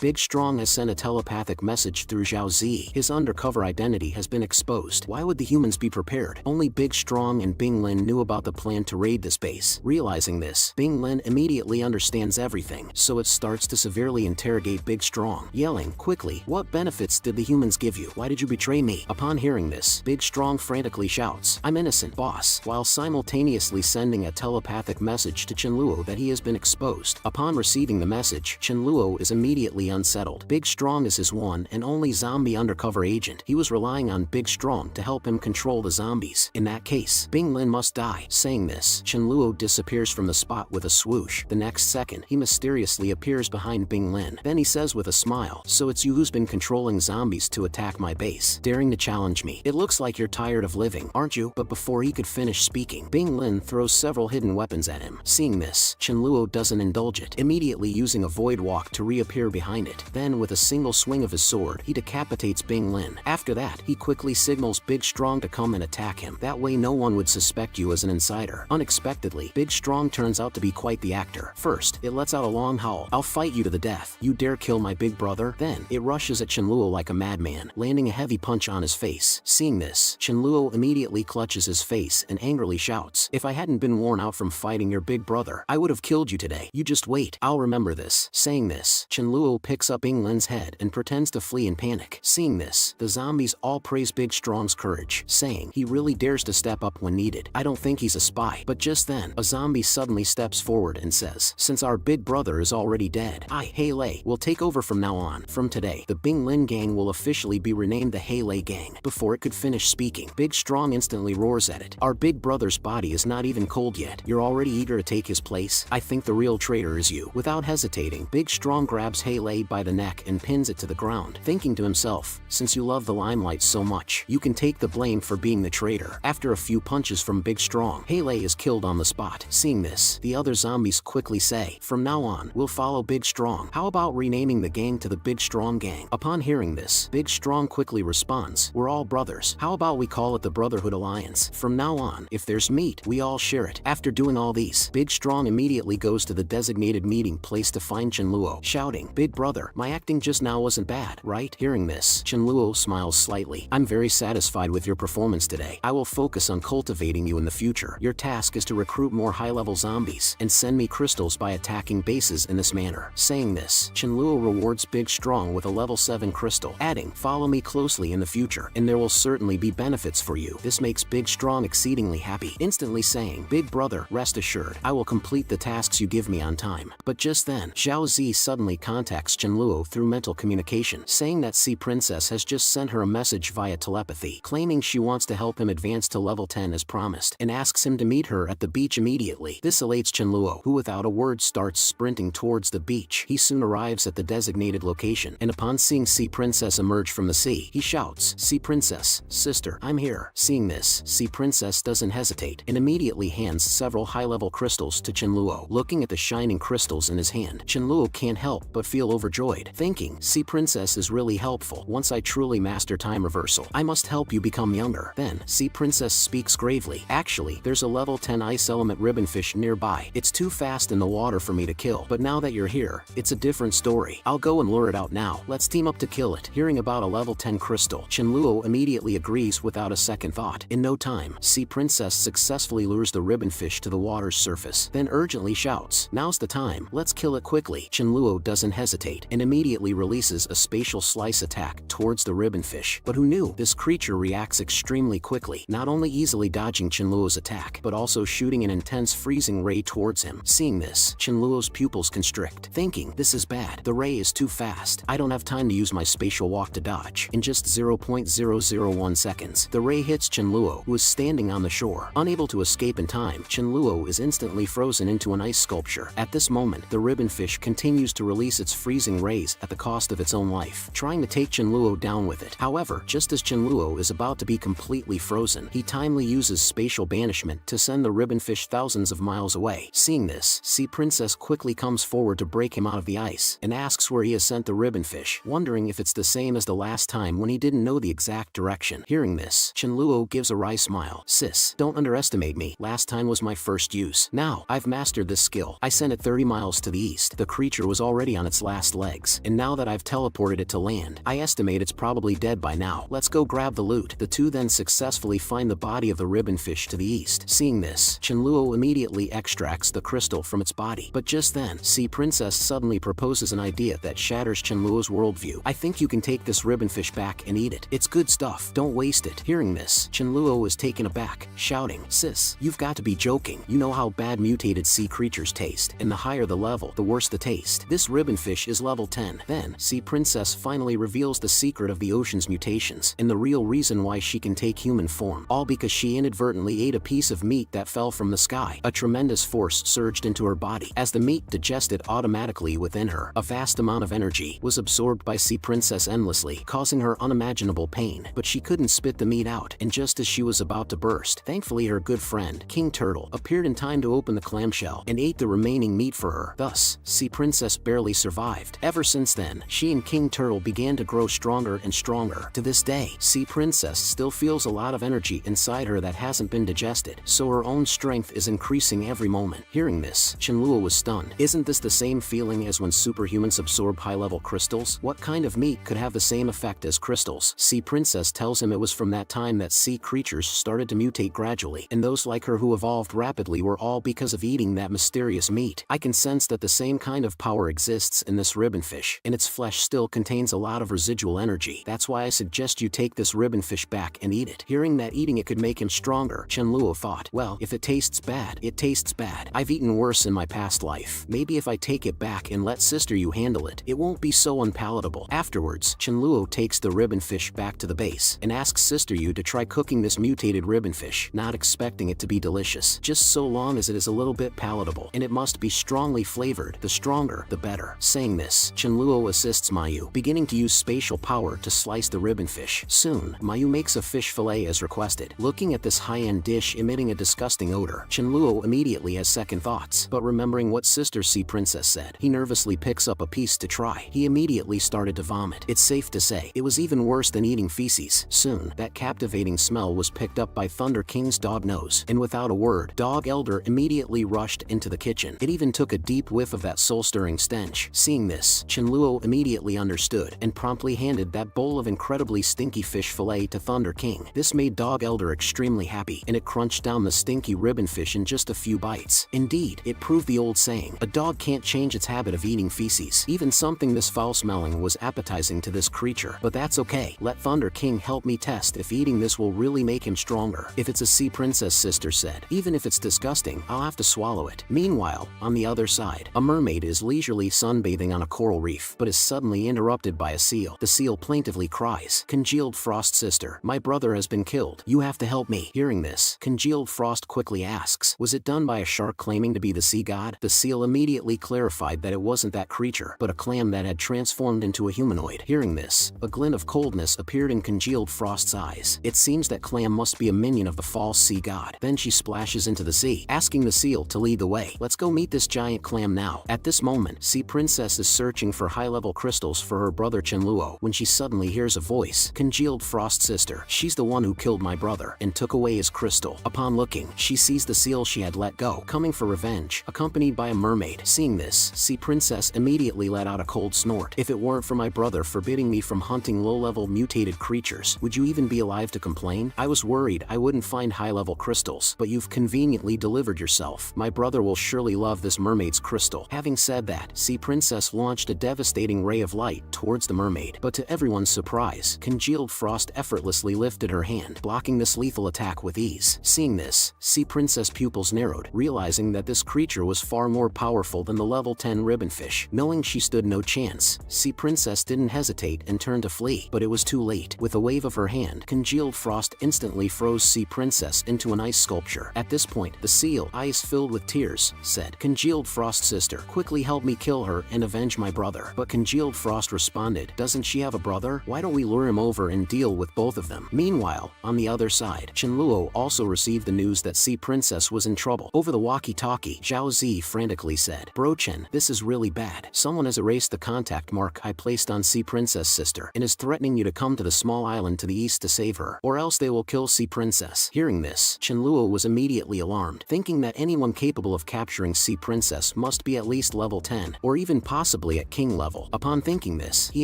Big Strong has sent a telepathic message through Zhao Zi. His undercover identity has been exposed. Why would the humans be prepared? Only Big Strong and Bing Lin knew about the plan to raid this base." Realizing this, Bing Lin immediately understands everything, so it starts to severely interrogate Big Strong, yelling, "Quickly, what benefits did the humans give you? Why did you betray me?" Upon hearing this, Big Strong frantically shouts, "I'm innocent, boss," while simultaneously sending a telepathic message to Chen Luo that he has been exposed. Upon receiving the message, Chen Luo is immediately unsettled. Big Strong is his one and only zombie undercover agent. He was relying on Big Strong to help him control the zombies. In that case, Bing Lin must die. Saying this, Chen Luo disappears from the spot with a swoosh. The next second, he mysteriously appears behind Bing Lin. Then he says with a smile, "So it's you who's been controlling zombies to attack my base, daring to challenge me. It looks like you're tired of living, aren't you?" But before he could finish speaking, Bing Lin throws several hidden weapons at him. Seeing this, Chen Luo doesn't indulge it, immediately using a void walk to reappear behind it. Then with a single swing of his sword, he decapitates Bing Lin. After that, he quickly signals Big Strong to come and attack him. That way no one would suspect you as an insider. Unexpectedly, Big Strong turns out to be quite the actor. First, it lets out a long howl, "I'll fight you to the death. You dare kill my big brother?" Then, it rushes at Chen Luo like a madman, landing a heavy punch on his face. Seeing this, Chen Luo immediately clutches his face and angrily shouts, "If I hadn't been worn out from fighting your big brother, I would have killed you today. You just wait. I'll remember this." Saying this, Chen Luo picks up Bing Lin's head and pretends to flee in panic. Seeing this, the zombies all praise Big Strong's courage, saying he really dares to step up when needed. I don't think he's a spy. But just then, a zombie suddenly steps forward and says, "Since our big brother is already dead, I, Lei, will take over from now on. From today, the Bing Lin gang will officially be renamed the Lei gang." Before it could finish speaking, Big Strong instantly roars at it, "Our big brother's body is not even cold yet. You're already eager to take his place? I think the real traitor is you." Without hesitating, Big Strong grabs Lei by the neck and pins it to the ground, thinking to himself, "Since you love the limelight so much, you can take the blame for being the traitor." After a few punches from Big Strong, Lei is killed on the spot. Seeing this, the other zombies quickly say, "From now on, we'll follow Big Strong. How about renaming the gang to the Big Strong Gang?" Upon hearing this, Big Strong quickly responds, "We're all brothers. How about we call it the Brotherhood Alliance? From now on, if there's meat, we all share it." After doing all these, Big Strong immediately goes to the designated meeting place to find Chen Luo, shouting, "Big brother, my acting just now wasn't bad, right?" Hearing this, Chen Luo smiles slightly. "I'm very satisfied with your performance today. I will focus on cultivating you in the future. Your task is to recruit more high-level zombies and send me crystals by attacking bases in this manner." Saying this, Chen Luo rewards Big Strong with a level 7 crystal, adding, "Follow me closely in the future, and there will certainly be benefits for you." This makes Big Strong exceedingly happy, instantly saying, "Big brother, rest assured, I will complete the tasks you give me on time." But just then, Zhao Zi suddenly contacts Chen Luo through mental communication, saying that Sea Princess has just sent her a message via telepathy, claiming she wants to help him advance to level 10 as promised, and asks him to meet her at the beach immediately. This elates Chen Luo, who without a word starts sprinting towards the beach. He soon arrives at the designated location, and upon seeing Sea Princess emerge from the sea, he shouts, "Sea Princess, sister, I'm here." Seeing this, Sea Princess doesn't hesitate, and immediately hands several high-level crystals to Chen Luo. Looking at the shining crystals in his hand, Chen Luo can't help but feel overjoyed, thinking, "Sea Princess is really helpful. Once I truly master time reversal, I must help you become younger." Then, Sea Princess speaks gravely, "Actually, there's a level 10 ice element ribbonfish nearby. It's too fast in the water for me to kill, but now that you're here, it's a different story. I'll go and lure it out now. Let's team up to kill it." Hearing about a level 10 crystal, Chen Luo immediately agrees without a second thought. In no time, Sea Princess successfully lures the ribbonfish to the water's surface, then urgently shouts, "Now's the time, let's kill it quickly." Chen Luo doesn't hesitate, and immediately releases a spatial slice attack towards the ribbonfish. But who knew? This creature reacts extremely quickly, not only easily dodging Chen Luo's attack, but also shooting an intense freezing ray towards him. Seeing this, Chen Luo's pupils constrict, thinking, "This is bad. The ray is too fast. I don't have time to use my spatial walk to dodge." In just 0.001 seconds, the ray hits Chen Luo, who is standing on the shore. Unable to escape in time, Chen Luo is instantly frozen into an ice sculpture. At this moment, the ribbonfish continues to release its freezing rays at the cost of its own life, trying to take Chen Luo down with it. However, just as Chen Luo is about to be completely frozen, he timely uses spatial banishment to send the ribbonfish thousands of miles away. Seeing this, Sea Princess quickly comes forward to break him out of the ice, and asks where he has sent the ribbonfish, wondering if it's it's the same as the last time when he didn't know the exact direction. Hearing this, Chenluo gives a wry smile. Sis, don't underestimate me. Last time was my first use. Now, I've mastered this skill. I sent it 30 miles to the east. The creature was already on its last legs, and now that I've teleported it to land, I estimate it's probably dead by now. Let's go grab the loot. The two then successfully find the body of the ribbonfish to the east. Seeing this, Chenluo immediately extracts the crystal from its body. But just then, Sea Princess suddenly proposes an idea that shatters Chenluo's worldview. I think you can take this ribbonfish back and eat it. It's good stuff. Don't waste it. Hearing this, Chenluo is taken aback, shouting, Sis, you've got to be joking. You know how bad mutated sea creatures taste, and the higher the level, the worse the taste. This ribbonfish is level 10. Then, Sea Princess finally reveals the secret of the ocean's mutations, and the real reason why she can take human form, all because she inadvertently ate a piece of meat that fell from the sky. A tremendous force surged into her body. As the meat digested automatically within her, a vast amount of energy was absorbed by Sea Princess endlessly, causing her unimaginable pain. But she couldn't spit the meat out, and just as she was about to burst, thankfully her good friend, King Turtle, appeared in time to open the clamshell and ate the remaining meat for her. Thus, Sea Princess barely survived. Ever since then, she and King Turtle began to grow stronger and stronger. To this day, Sea Princess still feels a lot of energy inside her that hasn't been digested, so her own strength is increasing every moment. Hearing this, Chenluo was stunned. Isn't this the same feeling as when superhumans absorb high-level crystals? What kind of meat could have the same effect as crystals? Sea Princess tells him it was from that time that sea creatures started to mutate gradually, and those like her who evolved rapidly were all because of eating that mysterious meat. I can sense that the same kind of power exists in this ribbonfish, and its flesh still contains a lot of residual energy. That's why I suggest you take this ribbonfish back and eat it. Hearing that eating it could make him stronger, Chenluo thought, well, if it tastes bad, it tastes bad. I've eaten worse in my past life. Maybe if I take it back and let Sister You handle it, it won't be so unpalatable. Afterwards, Chenluo takes the ribbonfish back to the base and asks Sister You to try cooking this mutated ribbonfish, not expecting it to be delicious, just so long as it is a little bit palatable, and it must be strongly flavored. The stronger, the better. Saying this, Chenluo assists Mayu, beginning to use spatial power to slice the ribbonfish. Soon, Mayu makes a fish fillet as requested. Looking at this high-end dish emitting a disgusting odor, Chenluo immediately has second thoughts, but remembering what Sister Sea Princess said, he nervously picks up a piece to try. He immediately started to vomit. It's safe to say, it was even worse than eating feces. Soon, that captivating smell was picked up by Thunder King's dog Nose, and without a word, Dog Elder immediately rushed into the kitchen. It even took a deep whiff of that soul-stirring stench. Seeing this, Chenluo immediately understood, and promptly handed that bowl of incredibly stinky fish fillet to Thunder King. This made Dog Elder extremely happy, and it crunched down the stinky ribbonfish in just a few bites. Indeed, it proved the old saying, a dog can't change its habit of eating feces. Even something this foul-smelling was appetizing to this creature. But that's okay. Let Thunder King help me test if eating this will really make him stronger. If it's a Sea Princess, Sister said, even if it's disgusting, I'll have to swallow it. Meanwhile, on the other side, a mermaid is leisurely sunbathing on a coral reef, but is suddenly interrupted by a seal. The seal plaintively cries, Congealed Frost Sister, my brother has been killed. You have to help me. Hearing this, Congealed Frost quickly asks, was it done by a shark claiming to be the sea god? The seal immediately clarified that it wasn't that creature, but a clam that had transformed into a humanoid. Hearing this, a glint of coldness appeared in Congealed Frost's eyes. It seems that clam must be a minion of the false sea god. Then she splashes into the sea, asking the seal to lead the way. Let's go meet this giant clam now. At this moment, Sea Princess is searching for high-level crystals for her brother Chenluo when she suddenly hears a voice. Congealed Frost Sister, she's the one who killed my brother and took away his crystal. Upon looking, she sees the seal she had let go, coming for revenge, accompanied by a mermaid. Seeing this, Sea Princess immediately let out a cold snort. If it weren't for my brother forbidding me from hunting low-level mutated creatures, would you even be alive to complain? I was worried I wouldn't find high-level crystals, but you've conveniently delivered yourself. My brother will surely love this mermaid's crystal. Having said that, Sea Princess launched a devastating ray of light towards the mermaid, but to everyone's surprise, Congealed Frost effortlessly lifted her hand, blocking this lethal attack with ease. Seeing this, Sea Princess' pupils narrowed, realizing that this creature was far more powerful than the level 10 ribbonfish. Knowing she stood no chance, Sea Princess didn't hesitate and turned to flee, but it was too late. With a wave of her hand, Congealed Frost instantly froze Sea Princess into an ice sculpture. At this point, the seal, eyes filled with tears, said, Congealed Frost Sister, quickly help me kill her and avenge my brother. But Congealed Frost responded, doesn't she have a brother? Why don't we lure him over and deal with both of them? Meanwhile, on the other side, Chenluo also received the news that Sea Princess was in trouble. Over the walkie-talkie, Zhao Zi frantically said, Bro Chen, this is really bad. Someone has erased the contact mark I placed on Sea Sea Princess sister and is threatening you to come to the small island to the east to save her, or else they will kill Sea Princess. Hearing this, Chenluo was immediately alarmed, thinking that anyone capable of capturing Sea Princess must be at least level 10, or even possibly at king level. Upon thinking this, he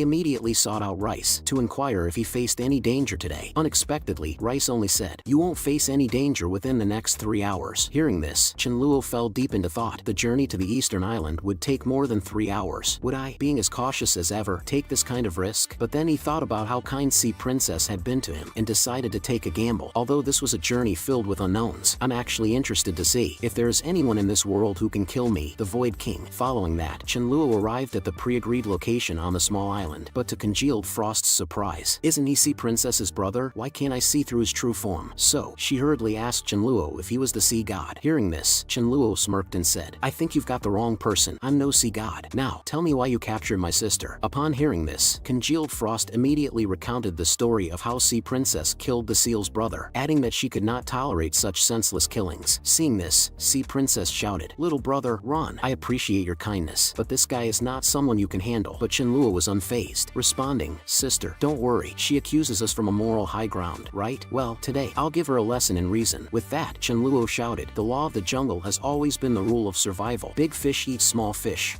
immediately sought out Rice to inquire if he faced any danger today. Unexpectedly, Rice only said, "You won't face any danger within the next 3 hours." Hearing this, Chenluo fell deep into thought. The journey to the eastern island would take more than 3 hours. Would I, being as cautious as ever, take this kind of risk? But then he thought about how kind Sea Princess had been to him and decided to take a gamble. Although this was a journey filled with unknowns, I'm actually interested to see if there is anyone in this world who can kill me, the Void King. Following that, Chenluo arrived at the pre-agreed location on the small island, but to Congealed Frost's surprise, isn't he Sea Princess's brother? Why can't I see through his true form? So, she hurriedly asked Chenluo if he was the sea god. Hearing this, Chenluo smirked and said, "I think you've got the wrong person. I'm no sea god. Now, tell me why you captured my sister." Upon hearing this, Congealed Frost immediately recounted the story of how Sea Princess killed the seal's brother, adding that she could not tolerate such senseless killings. Seeing this, Sea Princess shouted, "Little brother, run. I appreciate your kindness, but this guy is not someone you can handle." But Chenluo was unfazed, responding, "Sister, don't worry. She accuses us from a moral high ground, right? Well, today, I'll give her a lesson in reason." With that, Chenluo shouted, "The law of the jungle has always been the rule of survival. Big fish eat small fish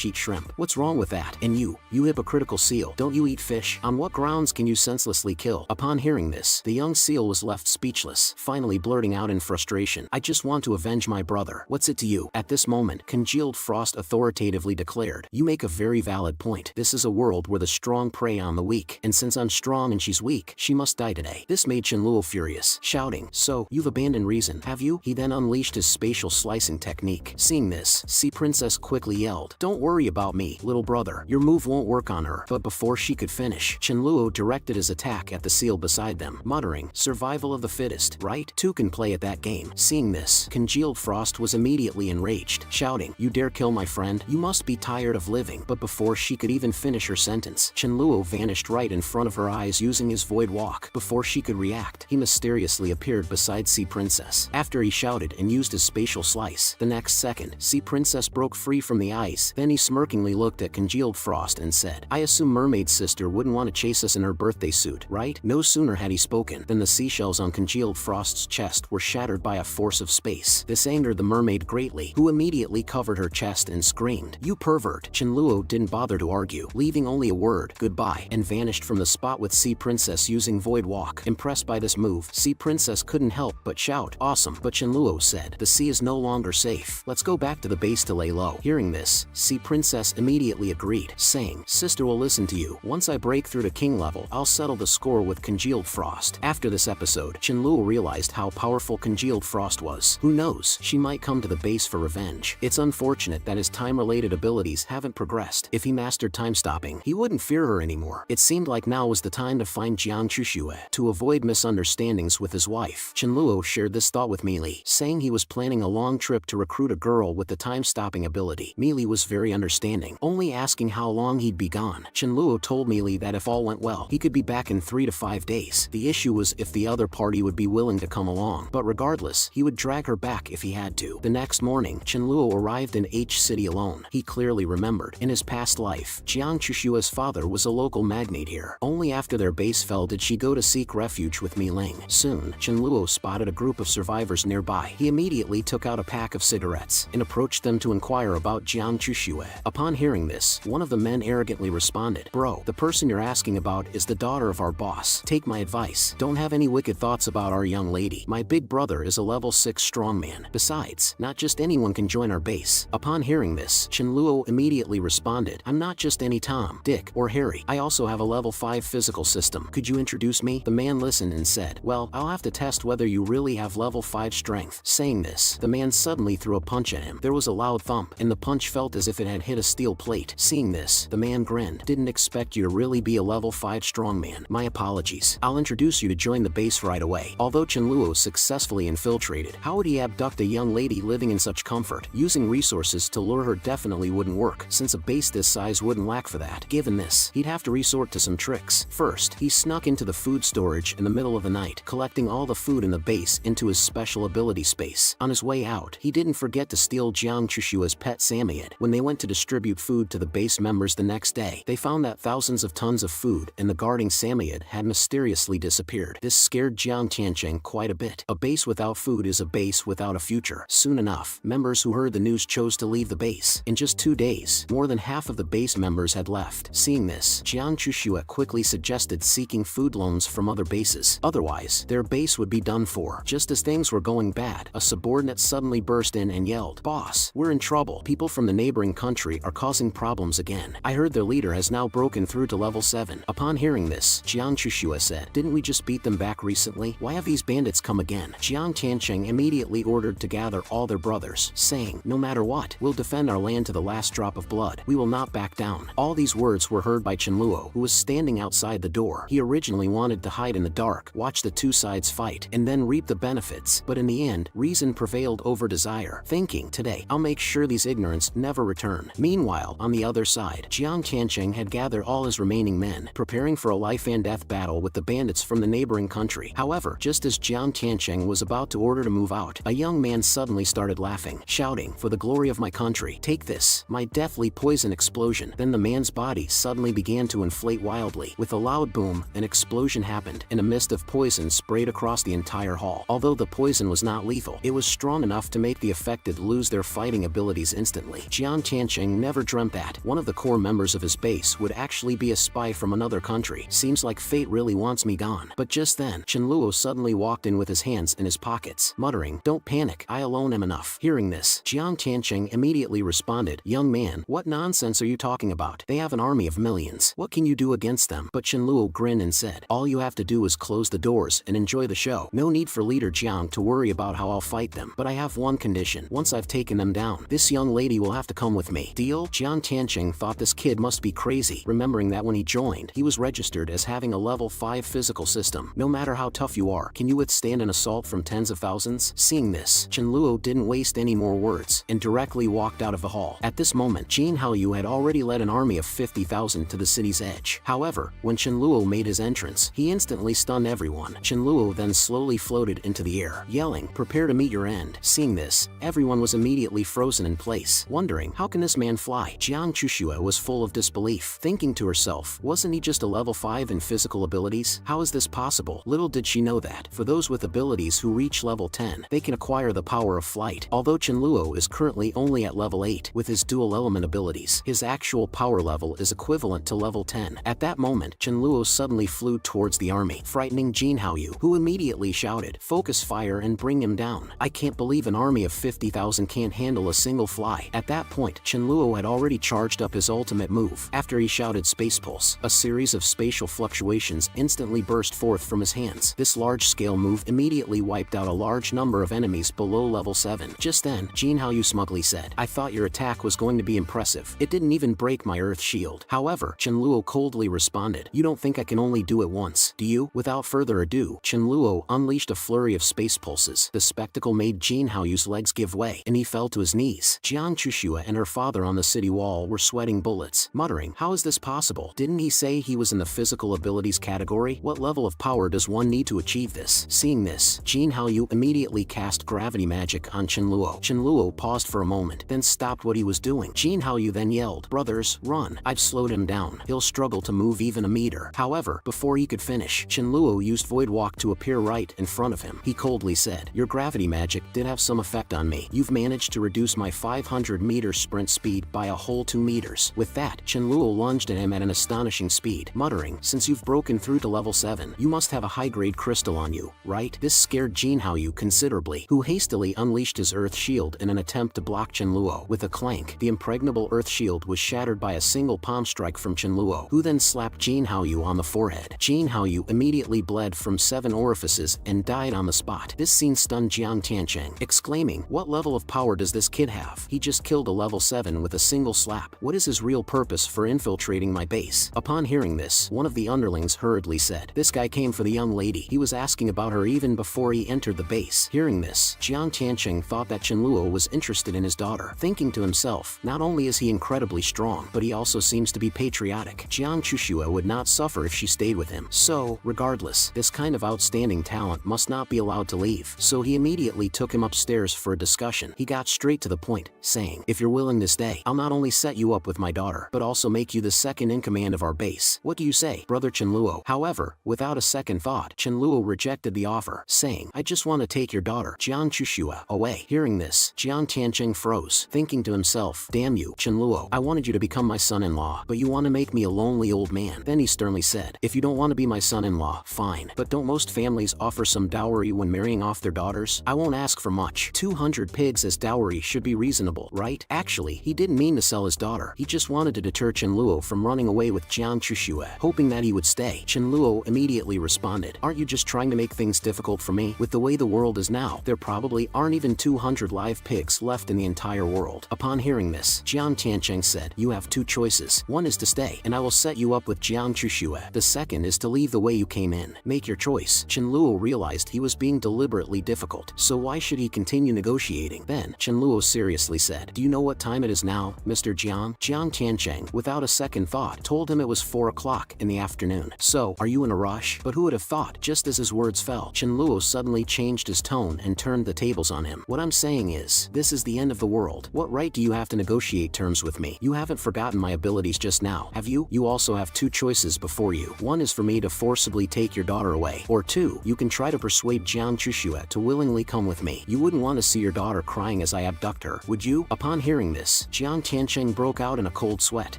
eat shrimp. What's wrong with that? And you hypocritical seal, don't you eat fish? On what grounds can you senselessly kill?" Upon hearing this, the young seal was left speechless, finally blurting out in frustration, "I just want to avenge my brother. What's it to you?" At this moment, Congealed Frost authoritatively declared, "You make a very valid point. This is a world where the strong prey on the weak, and since I'm strong and she's weak, she must die today." This made Chenluo furious, shouting, "So, you've abandoned reason, have you?" He then unleashed his spatial slicing technique. Seeing this, Sea Princess quickly yelled, "Don't worry about me, little brother. Your move won't work on her." But before she could finish, Chenluo directed his attack at the seal beside them, muttering, "Survival of the fittest, right? Two can play at that game." Seeing this, Congealed Frost was immediately enraged, shouting, "You dare kill my friend? You must be tired of living." But before she could even finish her sentence, Chenluo vanished right in front of her eyes using his void walk. Before she could react, he mysteriously appeared beside Sea Princess. After he shouted and used his spatial slice, the next second, Sea Princess broke free from the ice. Then he smirkingly looked at Congealed Frost and said, "I assume Mermaid's sister wouldn't want to chase us in her birthday suit, right?" No sooner had he spoken than the seashells on Congealed Frost's chest were shattered by a force of space. This angered the mermaid greatly, who immediately covered her chest and screamed, "You pervert!" Chenluo didn't bother to argue, leaving only a word, "Goodbye," and vanished from the spot with Sea Princess using Void Walk. Impressed by this move, Sea Princess couldn't help but shout, "Awesome!" But Chenluo said, "The sea is no longer safe. Let's go back to the base to lay low." Hearing this, Sea Princess immediately agreed, saying, "Sister will listen to you. Once I break through to king level, I'll settle the score with Congealed Frost." After this episode, Chenluo realized how powerful Congealed Frost was. Who knows, she might come to the base for revenge. It's unfortunate that his time-related abilities haven't progressed. If he mastered time stopping, he wouldn't fear her anymore. It seemed like now was the time to find Jiang Chushue to avoid misunderstandings with his wife. Chenluo shared this thought with Meili, saying he was planning a long trip to recruit a girl with the time-stopping ability. Meili was very understanding, only asking how long he'd be gone. Chenluo told Meili that if all went well, he could be back in 3 to 5 days. The issue was if the other party would be willing to come along, but regardless, he would drag her back if he had to. The next morning, Chenluo arrived in H City alone. He clearly remembered, in his past life, Jiang Chushua's father was a local magnate here. Only after their base fell did she go to seek refuge with Mi Ling. Soon, Chenluo spotted a group of survivors nearby. He immediately took out a pack of cigarettes and approached them to inquire about Jiang Chushue. Upon hearing this, one of the men arrogantly responded, "Bro, the person you're asking about is the daughter of our boss. Take my advice. Don't have any wicked thoughts about our young lady. My big brother is a level 6 strongman. Besides, not just anyone can join our base." Upon hearing this, Chenluo immediately responded, "I'm not just any Tom, Dick, or Harry. I also have a level 5 physical system. Could you introduce me?" The man listened and said, "Well, I'll have to test whether you really have level 5 strength." Saying this, the man suddenly threw a punch at him. There was a loud thump, and the punch felt as if it had hit a steel plate. Seeing this, the man grinned. "Didn't expect you to really be a level 5 strongman. My apologies. I'll introduce you to join the base right away." Although Chenluo successfully infiltrated, how would he abduct a young lady living in such comfort? Using resources to lure her definitely wouldn't work, since a base this size wouldn't lack for that. Given this, he'd have to resort to some tricks. First, he snuck into the food storage in the middle of the night, collecting all the food in the base into his special ability space. On his way out, he didn't forget to steal Jiang Chushua's pet Samoyed when they went to distribute food to the base members the next day. day, they found that thousands of tons of food and the guarding Samoyed had mysteriously disappeared. This scared Jiang Tiancheng quite a bit. A base without food is a base without a future. Soon enough, members who heard the news chose to leave the base. In just 2 days, more than half of the base members had left. Seeing this, Jiang Chushua quickly suggested seeking food loans from other bases. Otherwise, their base would be done for. Just as things were going bad, a subordinate suddenly burst in and yelled, "Boss, we're in trouble. People from the neighboring country are causing problems again. I heard their leader has now broken through to level 7. Upon hearing this, Jiang Chushua said, "Didn't we just beat them back recently? Why have these bandits come again?" Jiang Tiancheng immediately ordered to gather all their brothers, saying, "No matter what, we'll defend our land to the last drop of blood. We will not back down." All these words were heard by Chen Luo, who was standing outside the door. He originally wanted to hide in the dark, watch the two sides fight, and then reap the benefits, but in the end, reason prevailed over desire, thinking, "Today, I'll make sure these ignorants never return." Meanwhile, on the other side, Jiang Tiancheng had gathered all his remaining men, preparing for a life-and-death battle with the bandits from the neighboring country. However, just as Jiang Tiancheng was about to order to move out, a young man suddenly started laughing, shouting, "For the glory of my country, take this, my deathly poison explosion." Then the man's body suddenly began to inflate wildly. With a loud boom, an explosion happened, and a mist of poison sprayed across the entire hall. Although the poison was not lethal, it was strong enough to make the affected lose their fighting abilities instantly. Jiang Tiancheng never dreamt that one of the core members of his base would actually be a spy from another country. Seems like fate really wants me gone. But just then, Chen Luo suddenly walked in with his hands in his pockets, muttering, "Don't panic, I alone am enough." Hearing this, Jiang Tiancheng immediately responded, "Young man, what nonsense are you talking about? They have an army of millions. What can you do against them?" But Chen Luo grinned and said, "All you have to do is close the doors and enjoy the show. No need for leader Jiang to worry about how I'll fight them. But I have one condition. Once I've taken them down, this young lady will have to come with me." Deal? Jiang Tiancheng thought this kid must be crazy, remembering that when he joined, he was registered as having a level 5 physical system. No matter how tough you are, can you withstand an assault from tens of thousands? Seeing this, Chen Luo didn't waste any more words, and directly walked out of the hall. At this moment, Jin Haoyu had already led an army of 50,000 to the city's edge. However, when Chen Luo made his entrance, he instantly stunned everyone. Chen Luo then slowly floated into the air, yelling, "Prepare to meet your end." Seeing this, everyone was immediately frozen in place, wondering, how can this man fly? Jiang Chushua was full of disbelief, thinking to herself, wasn't he just a level 5 in physical abilities? How is this possible? Little did she know that, for those with abilities who reach level 10, they can acquire the power of flight. Although Chen Luo is currently only at level 8 with his dual element abilities, his actual power level is equivalent to level 10. At that moment, Chen Luo suddenly flew towards the army, frightening Jin Haoyu, who immediately shouted, "Focus fire and bring him down. I can't believe an army of 50,000 can't handle a single fly." At that point, Chen Luo had already charged up his ultimate move. After he shouted Space Pulse, a series of spatial fluctuations instantly burst forth from his hands. This large-scale move immediately wiped out a large number of enemies below level 7. Just then, Jin Haoyu smugly said, "I thought your attack was going to be impressive. It didn't even break my earth shield." However, Chen Luo coldly responded, "You don't think I can only do it once, do you?" Without further ado, Chen Luo unleashed a flurry of space pulses. The spectacle made Jin Haoyu's legs give way, and he fell to his knees. Jiang Chushua and her father on the city wall were sweating bullets, muttering, "How is this possible? Didn't he say he was in the physical abilities category? What level of power does one need to achieve this?" Seeing this, Jin Haoyu immediately cast gravity magic on Chen Luo. Chen Luo paused for a moment, then stopped what he was doing. Jin Haoyu then yelled, "Brothers, run. I've slowed him down. He'll struggle to move even a meter." However, before he could finish, Chen Luo used Void Walk to appear right in front of him. He coldly said, "Your gravity magic did have some effect on me. You've managed to reduce my 500-meter sprint speed by a whole 2 meters. With that, Chen Luo lunged at him at an astonishing speed, muttering, "Since you've broken through to level 7, you must have a high-grade crystal on you, right?" This scared Jin Haoyu considerably, who hastily unleashed his earth shield in an attempt to block Chen Luo. With a clank, the impregnable earth shield was shattered by a single palm strike from Chen Luo, who then slapped Jin Haoyu on the forehead. Jin Haoyu immediately bled from 7 orifices and died on the spot. This scene stunned Jiang Tiancheng, exclaiming, "What level of power does this kid have? He just killed a level 7 with a single slap. What is his real purpose for infiltrating my base?" Upon hearing this, one of the underlings hurriedly said, "This guy came for the young lady. He was asking about her even before he entered the base." Hearing this, Jiang Tiancheng thought that Chen Luo was interested in his daughter, thinking to himself, not only is he incredibly strong, but he also seems to be patriotic. Jiang Chushua would not suffer if she stayed with him. So, regardless, this kind of outstanding talent must not be allowed to leave. So he immediately took him upstairs for a discussion. He got straight to the point, saying, "If you're willing to stay, I'll not only set you up with my daughter, but also also make you the second in command of our base. What do you say, Brother Chenluo? However, without a second thought, Chenluo rejected the offer, saying, I just want to take your daughter, Jiang Chushua, away. Hearing this, Jiang Tiancheng froze, thinking to himself, damn you, Chenluo, I wanted you to become my son-in-law, but you want to make me a lonely old man. Then he sternly said, if you don't want to be my son-in-law, fine, but don't most families offer some dowry when marrying off their daughters? I won't ask for much. 200 pigs as dowry should be reasonable, right? Actually, he didn't mean to sell his daughter. He just wanted to deter Chenluo from running away with Jiang Chushua, hoping that he would stay. Chenluo immediately responded, aren't you just trying to make things difficult for me? With the way the world is now, there probably aren't even 200 live pigs left in the entire world. Upon hearing this, Jiang Tiancheng said, you have two choices. One is to stay, and I will set you up with Jiang Chushua. The second is to leave the way you came in. Make your choice. Chenluo realized he was being deliberately difficult, so why should he continue negotiating? Then, Chenluo seriously said, do you know what time it is now, Mr. Jiang? Jiang Tiancheng, without a second thought, told him it was 4 o'clock in the afternoon. So, are you in a rush? But who would have thought? Just as his words fell, Chenluo suddenly changed his tone and turned the tables on him. What I'm saying is, this is the end of the world. What right do you have to negotiate terms with me? You haven't forgotten my abilities just now, have you? You also have two choices before you. One is for me to forcibly take your daughter away. Or two, you can try to persuade Jiang Chushua to willingly come with me. You wouldn't want to see your daughter crying as I abduct her, would you? Upon hearing this, Jiang Tiancheng broke out in a cold sweat,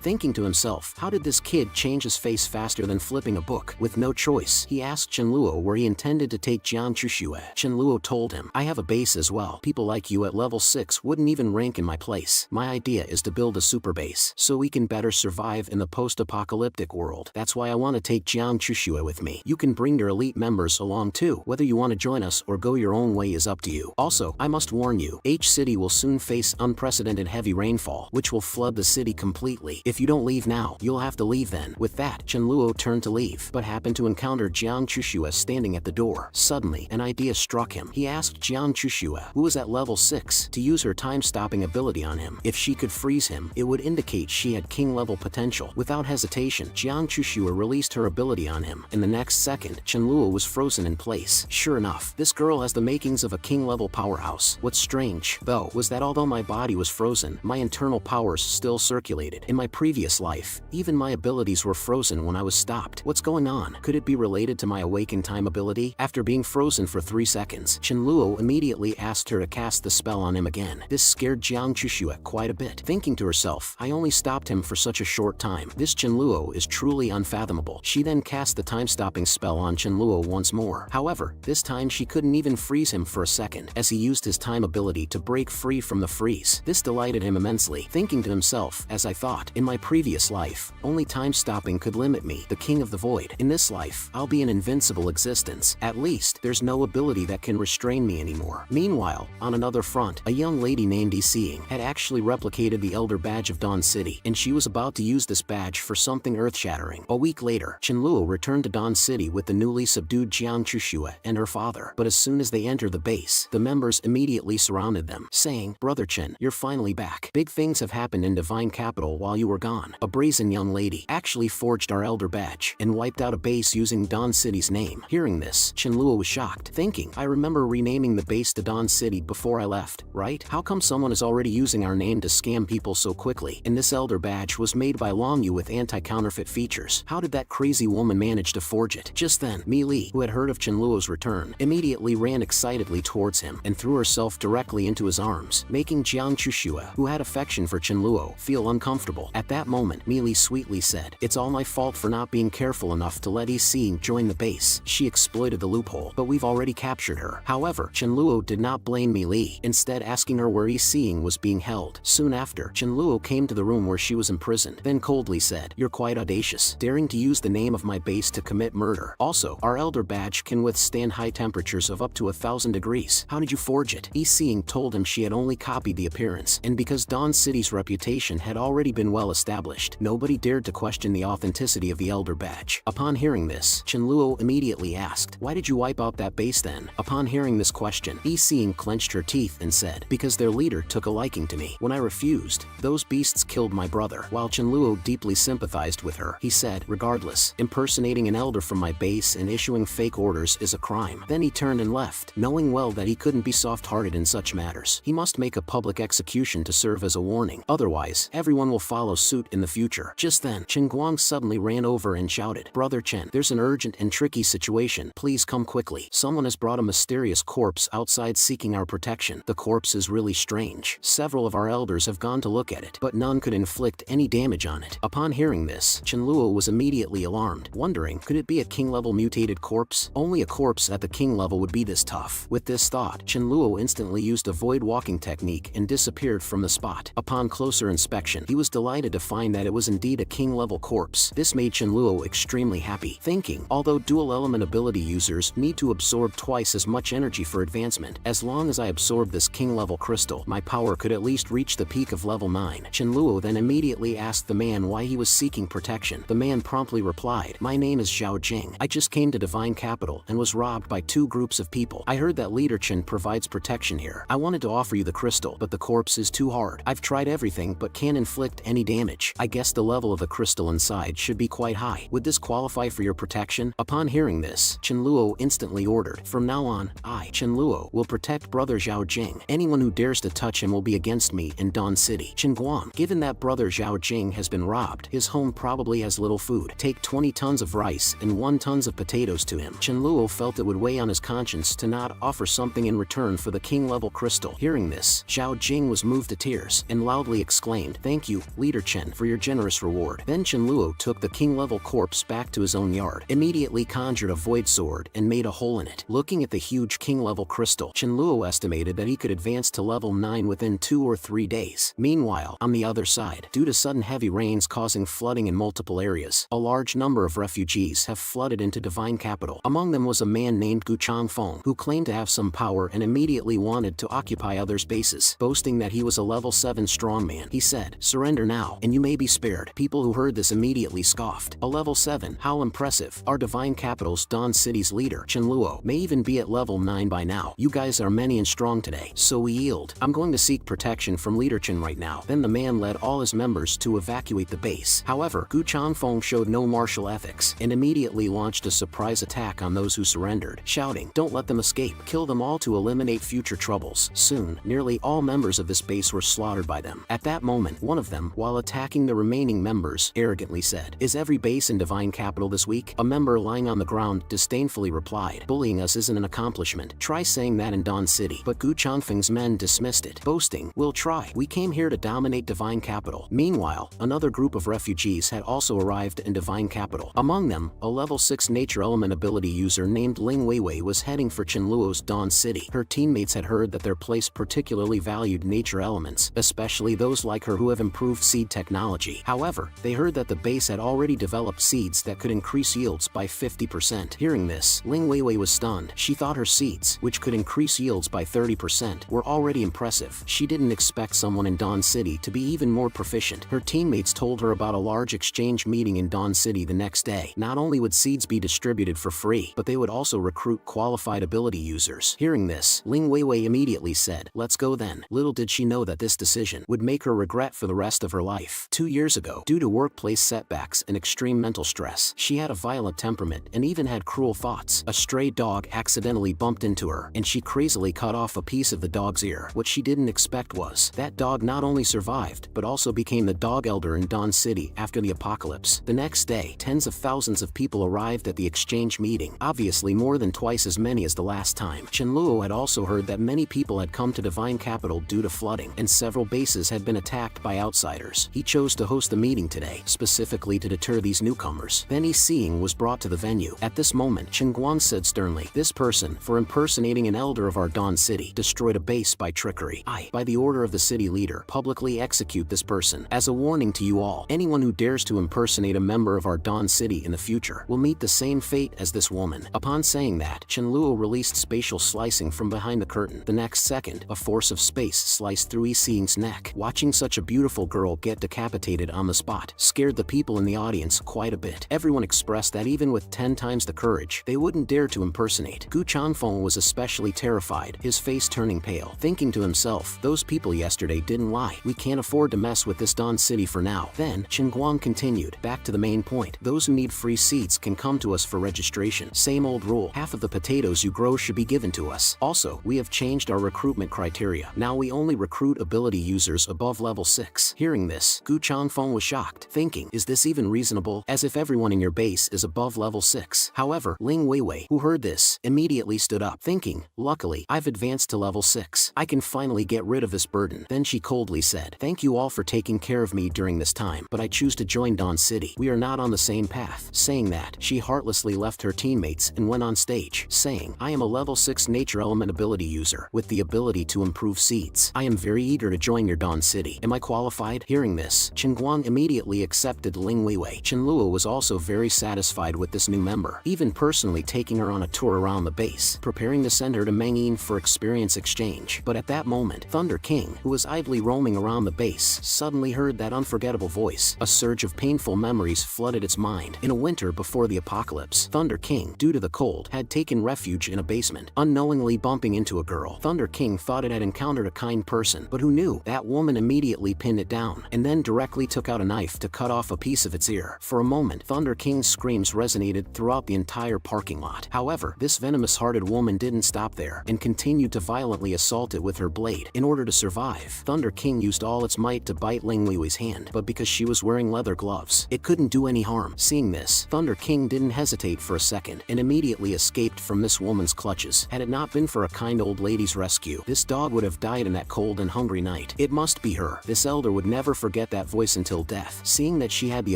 thinking to himself, how did this kid change his face faster than flipping a book? With no choice, he asked Chenluo where he intended to take Jiang Chushua. Chenluo told him, I have a base as well. People like you at level 6 wouldn't even rank in my place. My idea is to build a super base, so we can better survive in the post-apocalyptic world. That's why I want to take Jiang Chushua with me. You can bring your elite members along too. Whether you want to join us or go your own way is up to you. Also, I must warn you, H City will soon face unprecedented heavy rainfall, which will flood the city completely. If you don't leave now, you'll have to leave then. With that, Chenluo turned to leave, but happened to encounter Jiang Chushua standing at the door. Suddenly, an idea struck him. He asked Jiang Chushua, who was at level 6, to use her time-stopping ability on him. If she could freeze him, it would indicate she had king-level potential. Without hesitation, Jiang Chushua released her ability on him. In the next second, Chenluo was frozen in place. Sure enough, this girl has the makings of a king-level powerhouse. What's strange, though, was that although my body was frozen, my internal powers still circulated. In my previous life, even my abilities were frozen when I was stopped. What's going on? Could it be related to my awakened time ability? After being frozen for 3 seconds, Chenluo immediately asked her to cast the spell on him again. This scared Jiang Chushua quite a bit, thinking to herself, I only stopped him for such a short time. This Chenluo is truly unfathomable. She then cast the time-stopping spell on Chenluo once more. However, this time she couldn't even freeze him for a second, as he used his time ability to break free from the freeze. This delighted him immensely, thinking to himself, as I thought, in my previous life, only time-stopping could limit me, the king of the void. In this life, I'll be an invincible existence. At least, there's no ability that can restrain me anymore. Meanwhile, on another front, a young lady named Seeing had actually replicated the Elder Badge of Dawn City, and she was about to use this badge for something earth-shattering. A week later, Chenluo returned to Dawn City with the newly subdued Jiang Chushua and her father, but as soon as they entered the base, the members immediately surrounded them, saying, Brother Chen, you're finally back. Big things have happened in Divine Capital while you were gone. A brazen young lady actually forged our Elder Badge and wiped out a base using Dawn City's name. Hearing this, Chenluo was shocked, thinking, I remember renaming the base to Dawn City before I left, right? How come someone is already using our name to scam people so quickly? And this Elder Badge was made by Longyu with anti-counterfeit features. How did that crazy woman manage to forge it? Just then, Mi Li, who had heard of Chenluo's return, immediately ran excitedly towards him and threw herself directly into his arms, making Jiang Chushua, who had affection for Chenluo, feel uncomfortable. At that moment, Mi Li sweetly said, it's all my fault for not being careful enough to let Seeing join the base. She exploited the loophole, but we've already captured her. However, Chenluo did not blame Mi Li, instead asking her where Seeing was being held. Soon after, Chenluo came to the room where she was imprisoned, then coldly said, you're quite audacious, daring to use the name of my base to commit murder. Also, our Elder Badge can withstand high temperatures of up to 1,000 degrees. How did you forge it? Seeing told him she had only copied the appearance, and because Dawn City's reputation had already been well established, nobody dared to question the authenticity of the Elder Badge. Upon hearing this, Chenluo immediately asked, why did you wipe out that base then? Upon hearing this question, Seeing clenched her teeth and said, because their leader took a liking to me. When I refused, those beasts killed my brother. While Chenluo deeply sympathized with her, he said, regardless, impersonating an elder from my base and issuing fake orders is a crime. Then he turned and left, knowing well that he couldn't be soft-hearted in such matters. He must make a public execution to serve as a warning. Otherwise, everyone will follow suit. suit in the future. Just then, Chen Guang suddenly ran over and shouted, "Brother Chen, there's an urgent and tricky situation. Please come quickly. Someone has brought a mysterious corpse outside seeking our protection. The corpse is really strange. Several of our elders have gone to look at it, but none could inflict any damage on it." Upon hearing this, Chen Luo was immediately alarmed, wondering, could it be a king-level mutated corpse? Only a corpse at the king level would be this tough. With this thought, Chen Luo instantly used a void walking technique and disappeared from the spot. Upon closer inspection, he was delighted to find that it was indeed a king-level corpse. This made Chen Luo extremely happy, thinking, although dual-element ability users need to absorb twice as much energy for advancement, as long as I absorb this king-level crystal, my power could at least reach the peak of level 9. Chen Luo then immediately asked the man why he was seeking protection. The man promptly replied, "My name is Zhao Jing. I just came to Divine Capital and was robbed by 2 groups of people. I heard that Leader Chen provides protection here. I wanted to offer you the crystal, but the corpse is too hard. I've tried everything but can't inflict any damage. I guess the level of the crystal inside should be quite high. Would this qualify for your protection?" Upon hearing this, Chen Luo instantly ordered, "From now on, I, Chen Luo, will protect Brother Zhao Jing. Anyone who dares to touch him will be against me in Dawn City." Chen Guang, given that Brother Zhao Jing has been robbed, his home probably has little food. Take 20 tons of rice and 1 ton of potatoes to him. Chen Luo felt it would weigh on his conscience to not offer something in return for the king-level crystal. Hearing this, Zhao Jing was moved to tears and loudly exclaimed, "Thank you, Leader Chen, for your generous reward." Then Chen Luo took the king-level corpse back to his own yard, immediately conjured a void sword and made a hole in it. Looking at the huge king-level crystal, Chen Luo estimated that he could advance to level 9 within 2 or 3 days. Meanwhile, on the other side, due to sudden heavy rains causing flooding in multiple areas, a large number of refugees have flooded into Divine Capital. Among them was a man named Gu Changfeng, who claimed to have some power and immediately wanted to occupy others' bases. Boasting that he was a level 7 strongman, he said, "Surrender now, and you may be spared." People who heard this immediately scoffed. A level 7, how impressive. Our Divine Capital's Dawn City's leader, Chen Luo, may even be at level 9 by now. You guys are many and strong today, so we yield. I'm going to seek protection from Leader Chen right now. Then the man led all his members to evacuate the base. However, Gu Changfeng showed no martial ethics and immediately launched a surprise attack on those who surrendered, shouting, "Don't let them escape. Kill them all to eliminate future troubles." Soon, nearly all members of this base were slaughtered by them. At that moment, one of them, while attacking the remaining members, arrogantly said, "Is every base in Divine Capital this weak?" A member lying on the ground disdainfully replied, "Bullying us isn't an accomplishment. Try saying that in Dawn City." But Gu Changfeng's men dismissed it, boasting, "We'll try. We came here to dominate Divine Capital." Meanwhile, another group of refugees had also arrived in Divine Capital. Among them, a level 6 nature element ability user named Ling Weiwei was heading for Chen Luo's Dawn City. Her teammates had heard that their place particularly valued nature elements, especially those like her who have improved seed technology. However, they heard that the base had already developed seeds that could increase yields by 50%. Hearing this, Ling Weiwei was stunned. She thought her seeds, which could increase yields by 30%, were already impressive. She didn't expect someone in Dawn City to be even more proficient. Her teammates told her about a large exchange meeting in Dawn City the next day. Not only would seeds be distributed for free, but they would also recruit qualified ability users. Hearing this, Ling Weiwei immediately said, "Let's go then." Little did she know that this decision would make her regret for the rest of her life. 2 years ago, due to workplace setbacks and extreme mental stress, she had a violent temperament and even had cruel thoughts. A stray dog accidentally bumped into her, and she crazily cut off a piece of the dog's ear. What she didn't expect was that dog not only survived, but also became the dog elder in Dawn City after the apocalypse. The next day, tens of thousands of people arrived at the exchange meeting, obviously more than twice as many as the last time. Chen Luo had also heard that many people had come to Divine Capital due to flooding, and several bases had been attacked by outsiders. He chose to host the meeting today, specifically to deter these newcomers. Then Seeing was brought to the venue. At this moment, Chen Guang said sternly, "This person, for impersonating an elder of our Dawn City, destroyed a base by trickery. I, by the order of the city leader, publicly execute this person. As a warning to you all, anyone who dares to impersonate a member of our Dawn City in the future will meet the same fate as this woman." Upon saying that, Chen Luo released spatial slicing from behind the curtain. The next second, a force of space sliced through Seeing's neck. Watching such a beautiful girl get decapitated on the spot scared the people in the audience quite a bit. Everyone expressed that even with 10 times the courage, they wouldn't dare to impersonate. Gu Changfeng was especially terrified, his face turning pale, thinking to himself, "Those people yesterday didn't lie. We can't afford to mess with this Dawn City for now." Then, Chen Guang continued, "Back to the main point. Those who need free seeds can come to us for registration. Same old rule. Half of the potatoes you grow should be given to us. Also, we have changed our recruitment criteria. Now we only recruit ability users above level 6. Hearing this, base. Gu Changfeng was shocked, thinking, is this even reasonable? As if everyone in your base is above level 6. However, Ling Weiwei, who heard this, immediately stood up, thinking, luckily, I've advanced to level 6. I can finally get rid of this burden. Then she coldly said, thank you all for taking care of me during this time, but I choose to join Dawn City. We are not on the same path. Saying that, she heartlessly left her teammates and went on stage, saying, I am a level 6 nature element ability user, with the ability to improve seeds. I am very eager to join your Dawn City. Am I qualified? Hearing this, Chen Guang immediately accepted Ling Weiwei. Chen Luo was also very satisfied with this new member, even personally taking her on a tour around the base, preparing to send her to Mengyin for experience exchange. But at that moment, Thunder King, who was idly roaming around the base, suddenly heard that unforgettable voice. A surge of painful memories flooded its mind. In a winter before the apocalypse, Thunder King, due to the cold, had taken refuge in a basement, unknowingly bumping into a girl. Thunder King thought it had encountered a kind person, but who knew? That woman immediately pinned it down, and then directly took out a knife to cut off a piece of its ear. For a moment, Thunder King's screams resonated throughout the entire parking lot. However, this venomous-hearted woman didn't stop there, and continued to violently assault it with her blade. In order to survive, Thunder King used all its might to bite Ling Weiwei's hand, but because she was wearing leather gloves, it couldn't do any harm. Seeing this, Thunder King didn't hesitate for a second, and immediately escaped from this woman's clutches. Had it not been for a kind old lady's rescue, this dog would have died in that cold and hungry night. It must be her. This elder would never forget that voice until death. Seeing that she had the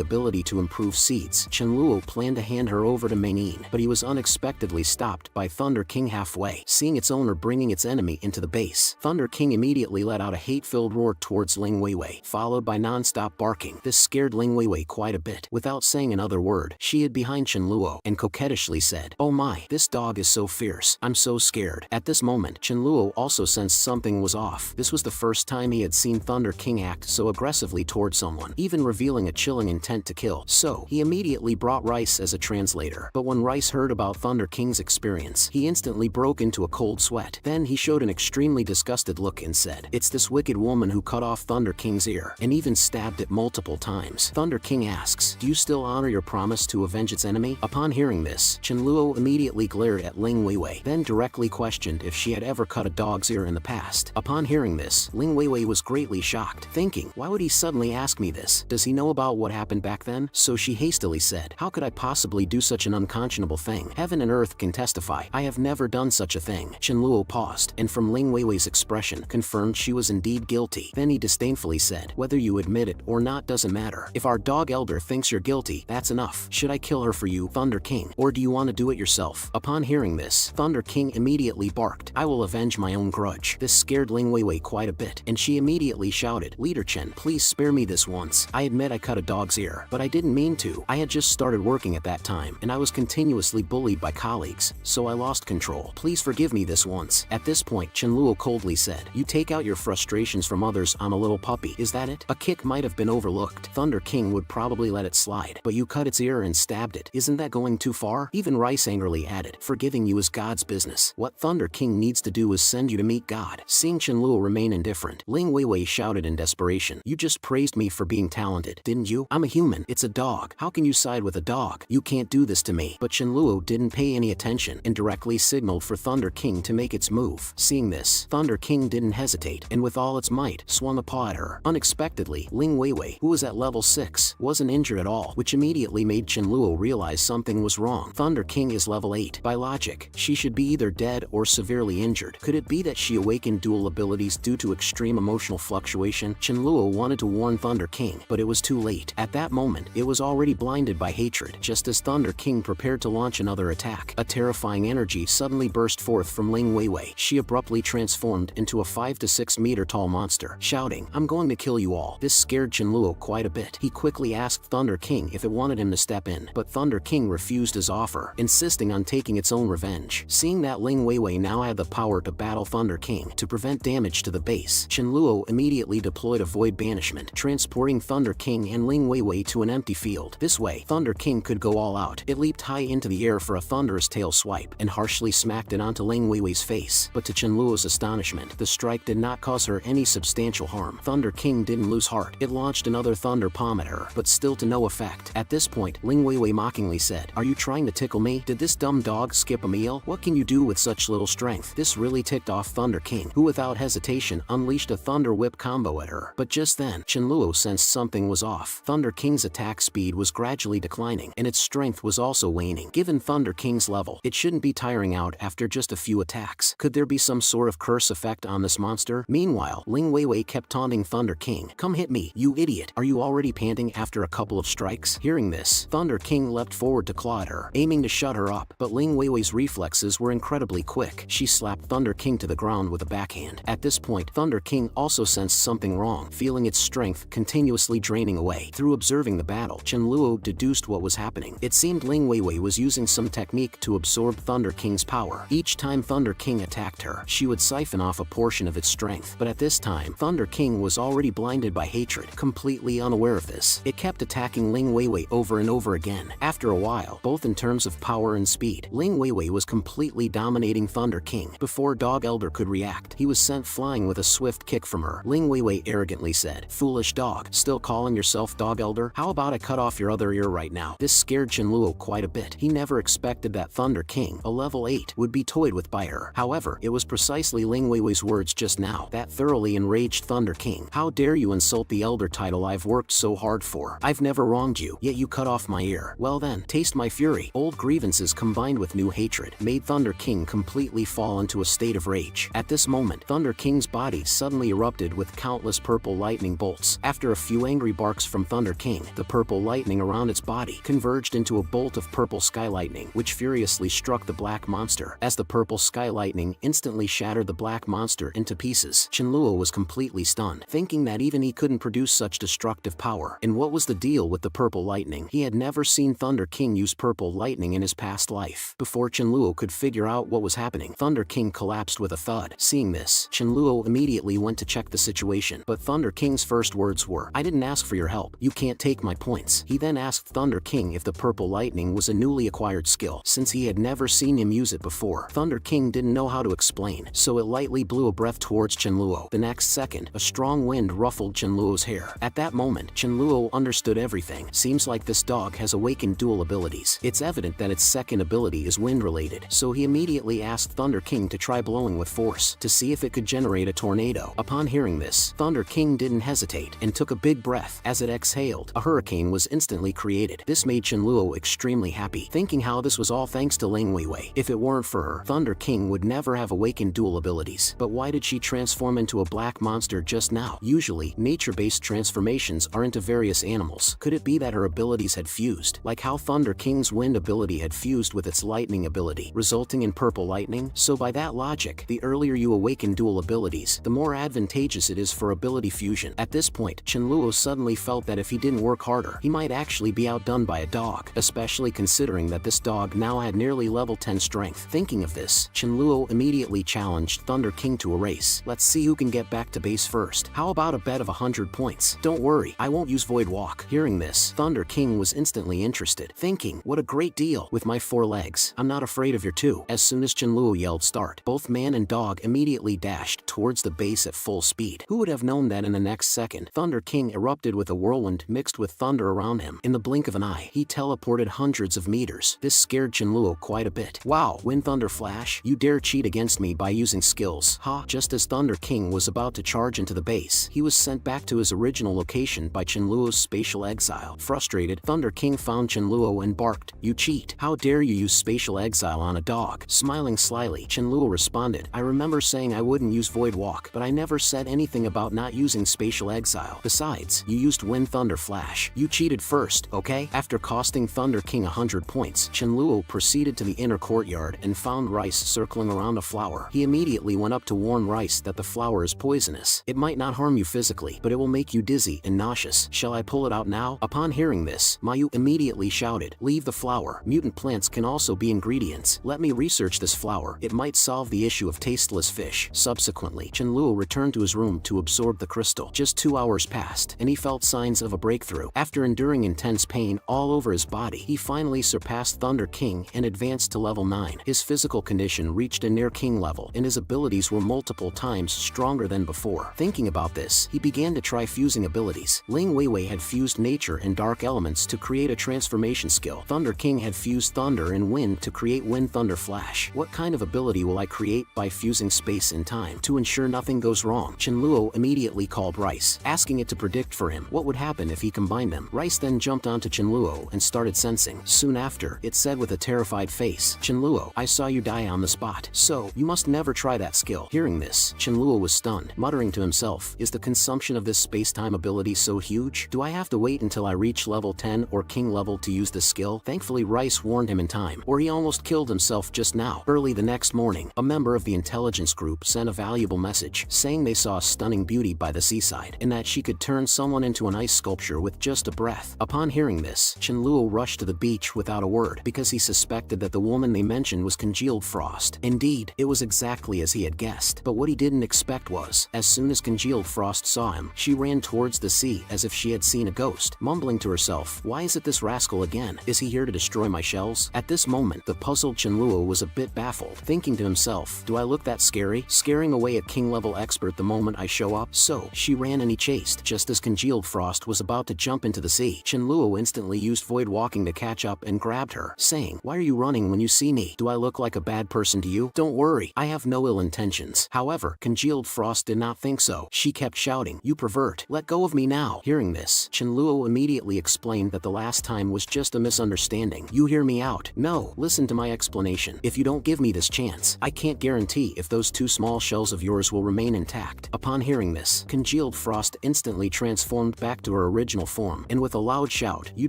ability to improve seeds, Chen Luo planned to hand her over to Mengyin, but he was unexpectedly stopped by Thunder King halfway. Seeing its owner bringing its enemy into the base, Thunder King immediately let out a hate-filled roar towards Ling Weiwei, followed by non-stop barking. This scared Ling Weiwei quite a bit. Without saying another word, she hid behind Chen Luo and coquettishly said, oh my, this dog is so fierce. I'm so scared. At this moment, Chen Luo also sensed something was off. This was the first time he had seen Thunder King act so aggressively toward someone, even revealing a chilling intent to kill. So, he immediately brought Rice as a translator. But when Rice heard about Thunder King's experience, he instantly broke into a cold sweat. Then he showed an extremely disgusted look and said, it's this wicked woman who cut off Thunder King's ear, and even stabbed it multiple times. Thunder King asks, do you still honor your promise to avenge its enemy? Upon hearing this, Chen Luo immediately glared at Ling Weiwei, then directly questioned if she had ever cut a dog's ear in the past. Upon hearing this, Ling Weiwei was greatly shocked, thinking, why would he suddenly ask me this? Does he know about what happened back then? So she hastily said, how could I possibly do such an unconscionable thing? Heaven and earth can testify, I have never done such a thing. Chen Luo paused, and from Ling Weiwei's expression, confirmed she was indeed guilty. Then he disdainfully said, whether you admit it or not doesn't matter. If our dog elder thinks you're guilty, that's enough. Should I kill her for you, Thunder King, or do you want to do it yourself? Upon hearing this, Thunder King immediately barked, I will avenge my own grudge. This scared Ling Weiwei quite a bit, and she immediately shouted, Leader Chen, please spare me this once. I admit I cut a dog's ear, but I didn't mean to. I had just started working at that time, and I was continuously bullied by colleagues, so I lost control. Please forgive me this once. At this point, Chen Luo coldly said, you take out your frustrations from others on a little puppy, is that it? A kick might have been overlooked. Thunder King would probably let it slide, but you cut its ear and stabbed it. Isn't that going too far? Even Rice angrily added, forgiving you is God's business. What Thunder King needs to do is send you to meet God. Seeing Chen Luo remain indifferent, Ling Weiwei shouted in desperation, you just praised me for being talented, didn't you? I'm a human. It's a dog. How can you side with a dog? You can't do this to me. But Chen Luo didn't pay any attention and directly signaled for Thunder King to make its move. Seeing this, Thunder King didn't hesitate, and with all its might, swung a paw at her. Unexpectedly, Ling Weiwei, who was at level 6, wasn't injured at all, which immediately made Chen Luo realize something was wrong. Thunder King is level 8. By logic, she should be either dead or severely injured. Could it be that she awakened dual abilities due to extreme emotional fluctuation? Chen Luo wanted to warn Thunder King, but it was too late. At that moment, it was already blinded by hatred. Just as Thunder King prepared to launch another attack, a terrifying energy suddenly burst forth from Ling Weiwei. She abruptly transformed into a 5 to 6 meter tall monster, shouting, I'm going to kill you all. This scared Chen Luo quite a bit. He quickly asked Thunder King if it wanted him to step in, but Thunder King refused his offer, insisting on taking its own revenge. Seeing that Ling Weiwei now had the power to battle Thunder King to prevent damage to the base, Chen Luo immediately deployed a void banishment, transporting Thunder King and Ling Weiwei to an empty field. This way, Thunder King could go all out. It leaped high into the air for a thunderous tail swipe, and harshly smacked it onto Ling Weiwei's face. But to Chen Luo's astonishment, the strike did not cause her any substantial harm. Thunder King didn't lose heart. It launched another thunder palm at her, but still to no effect. At this point, Ling Weiwei mockingly said, are you trying to tickle me? Did this dumb dog skip a meal? What can you do with such little strength? This really ticked off Thunder King, who without hesitation unleashed a thunder whip combo at her. But just then, Chenluo sensed something was off. Thunder King's attack speed was gradually declining, and its strength was also waning. Given Thunder King's level, it shouldn't be tiring out after just a few attacks. Could there be some sort of curse effect on this monster? Meanwhile, Ling Weiwei kept taunting Thunder King. Come hit me, you idiot. Are you already panting after a couple of strikes? Hearing this, Thunder King leapt forward to claw at her, aiming to shut her up, but Ling Weiwei's reflexes were incredibly quick. She slapped Thunder King to the ground with a backhand. At this point, Thunder King also sensed something wrong, feeling its strength continuously draining away. Through observing the battle, Chenluo deduced what was happening. It seemed Ling Weiwei was using some technique to absorb Thunder King's power. Each time Thunder King attacked her, she would siphon off a portion of its strength. But at this time, Thunder King was already blinded by hatred, completely unaware of this. It kept attacking Ling Weiwei over and over again. After a while, both in terms of power and speed, Ling Weiwei was completely dominating Thunder King. Before Dog Elder could react, he was sent flying with a swift kick from her. Ling Weiwei arrogantly said, "Foolish dog, still calling yourself Dog Elder? How about I cut off your other ear right now?" This scared Chenluo quite a bit. He never expected that Thunder King, a level 8, would be toyed with by her. However, it was precisely Ling Weiwei's words just now that thoroughly enraged Thunder King. "How dare you insult the Elder title I've worked so hard for? I've never wronged you, yet you cut off my ear. Well then, taste my fury." Old grievances combined with new hatred made Thunder King completely fall into a state of rage. At this moment, Thunder King's body suddenly erupted with countless purple lightning bolts. After a few angry barks from Thunder King, the purple lightning around its body converged into a bolt of purple sky lightning, which furiously struck the black monster. As the purple sky lightning instantly shattered the black monster into pieces, Chenluo was completely stunned, thinking that even he couldn't produce such destructive power. And what was the deal with the purple lightning? He had never seen Thunder King use purple lightning in his past life. Before Chenluo could figure out what was happening, Thunder King collapsed with a thud. Seeing this, Chenluo immediately went to check the situation, but Thunder King's first words were, "I didn't ask for your help. You can't take my points." He then asked Thunder King if the purple lightning was a newly acquired skill. Since he had never seen him use it before, Thunder King didn't know how to explain, so it lightly blew a breath towards Chenluo. The next second, a strong wind ruffled Chenluo's hair. At that moment, Chenluo understood everything. Seems like this dog has awakened dual abilities. It's evident that its second ability is wind-related, so he immediately asked Thunder King to try blowing with force, to see if it could generate a tornado. Upon hearing this, Thunder King didn't hesitate, and took a big breath. As it exhaled, a hurricane was instantly created. This made Chenluo extremely happy, thinking how this was all thanks to Ling Weiwei. If it weren't for her, Thunder King would never have awakened dual abilities. But why did she transform into a black monster just now? Usually, nature-based transformations are into various animals. Could it be that her abilities had fused, like how Thunder King's wind ability had fused with its lightning ability, resulting in purple lightning? So by that logic, the earlier you awaken dual abilities, the more advantageous it is for ability fusion. At this point, Chenluo suddenly felt that if he didn't work harder, he might actually be outdone by a dog, especially considering that this dog now had nearly level 10 strength. Thinking of this, Chenluo immediately challenged Thunder King to a race. "Let's see who can get back to base first. How about a bet of 100 points? Don't worry, I won't use Void Walk." Hearing this, Thunder King was instantly interested, thinking, "What a great deal. With my 4 legs, I'm not afraid of your 2. As soon as Chenluo yelled start, both man and dog immediately dashed towards the base at full speed. Who would have known that in the next second, Thunder King erupted with a whirlwind mixed with thunder around him. In the blink of an eye, he teleported hundreds of meters. This scared Chenluo quite a bit. "Wow, Wind Thunder Flash, you dare cheat against me by using skills, huh?" Just as Thunder King was about to charge into the base, he was sent back to his original location by Chenluo's spatial exile. Frustrated, Thunder King found Chenluo and barked, "You cheat. How dare you use spatial exile on a dog?" Smiling slyly, Chenluo responded, "I remember saying I wouldn't use Void Walk, but I never said anything about not using spatial exile. Besides, you used Wind Thunder Flash. You cheated first, okay?" After costing Thunder King 100 points, Chenluo proceeded to the inner courtyard and found Rice circling around a flower. He immediately went up to warn Rice that the flower is poisonous. "It might not harm you physically, but it will make you dizzy and nauseous. Shall I pull it out now?" Upon hearing this, Mayu immediately shouted, "Leave the flower. Mutant plants can also be ingredients. Let me research this flower. It might solve the issue of tasteless fish." Subsequently, Chenluo returned to his room to absorb the crystal. Just 2 hours passed, and he felt signs of a breakthrough. After enduring intense pain all over his body, he finally surpassed Thunder King and advanced to level 9. His physical condition reached a near king level, and his abilities were multiple times stronger than before. Thinking about this, he began to try fusing abilities. Ling Weiwei had fused nature and dark elements to create a transformation skill. Thunder King had fused thunder and wind to create Wind Thunder Flash. What kind of ability will I create by fusing space and time? To ensure nothing goes wrong, Chenluo immediately called Rice. asking it to predict for him what would happen if he combined them. Rice then jumped onto Chenluo and started sensing. Soon after, it said with a terrified face, "Chenluo, I saw you die on the spot, so you must never try that skill." Hearing this, Chenluo was stunned, muttering to himself, "Is the consumption of this space-time ability so huge? Do I have to wait until I reach level 10 or king level to use this skill?" Thankfully, Rice warned him in time, or he almost killed himself just now. Early the next morning, a member of the intelligence group sent a valuable message, saying they saw a stunning beauty by the seaside, and that she could turn someone into an ice sculpture with just a breath. Upon hearing this, Chenluo rushed to the beach without a word, because he suspected that the woman they mentioned was Congealed Frost. Indeed, it was exactly as he had guessed, but what he didn't expect was, as soon as Congealed Frost saw him, she ran towards the sea as if she had seen a ghost, mumbling to herself, "Why is it this rascal again? Is he here to destroy my shells?" At this moment, the puzzled Chenluo was a bit baffled, thinking to himself, "Do I look that scary? Scaring away a king-level expert the moment I show up?" So, she ran and he chased. Just as Congealed Frost was about to jump into the sea, Chenluo instantly used Void Walking to catch up and grabbed her, saying, "Why are you running when you see me? Do I look like a bad person to you? Don't worry, I have no ill intentions." However, Congealed Frost did not think so. She kept shouting, "You pervert, let go of me now." Hearing this, Chenluo immediately explained that the last time was just a misunderstanding. "You hear me out? No, listen to my explanation. If you don't give me this chance, I can't guarantee if those two small shells of yours will remain intact." Upon hearing this, Congealed Frost instantly transformed back to her original form, and with a loud shout, "You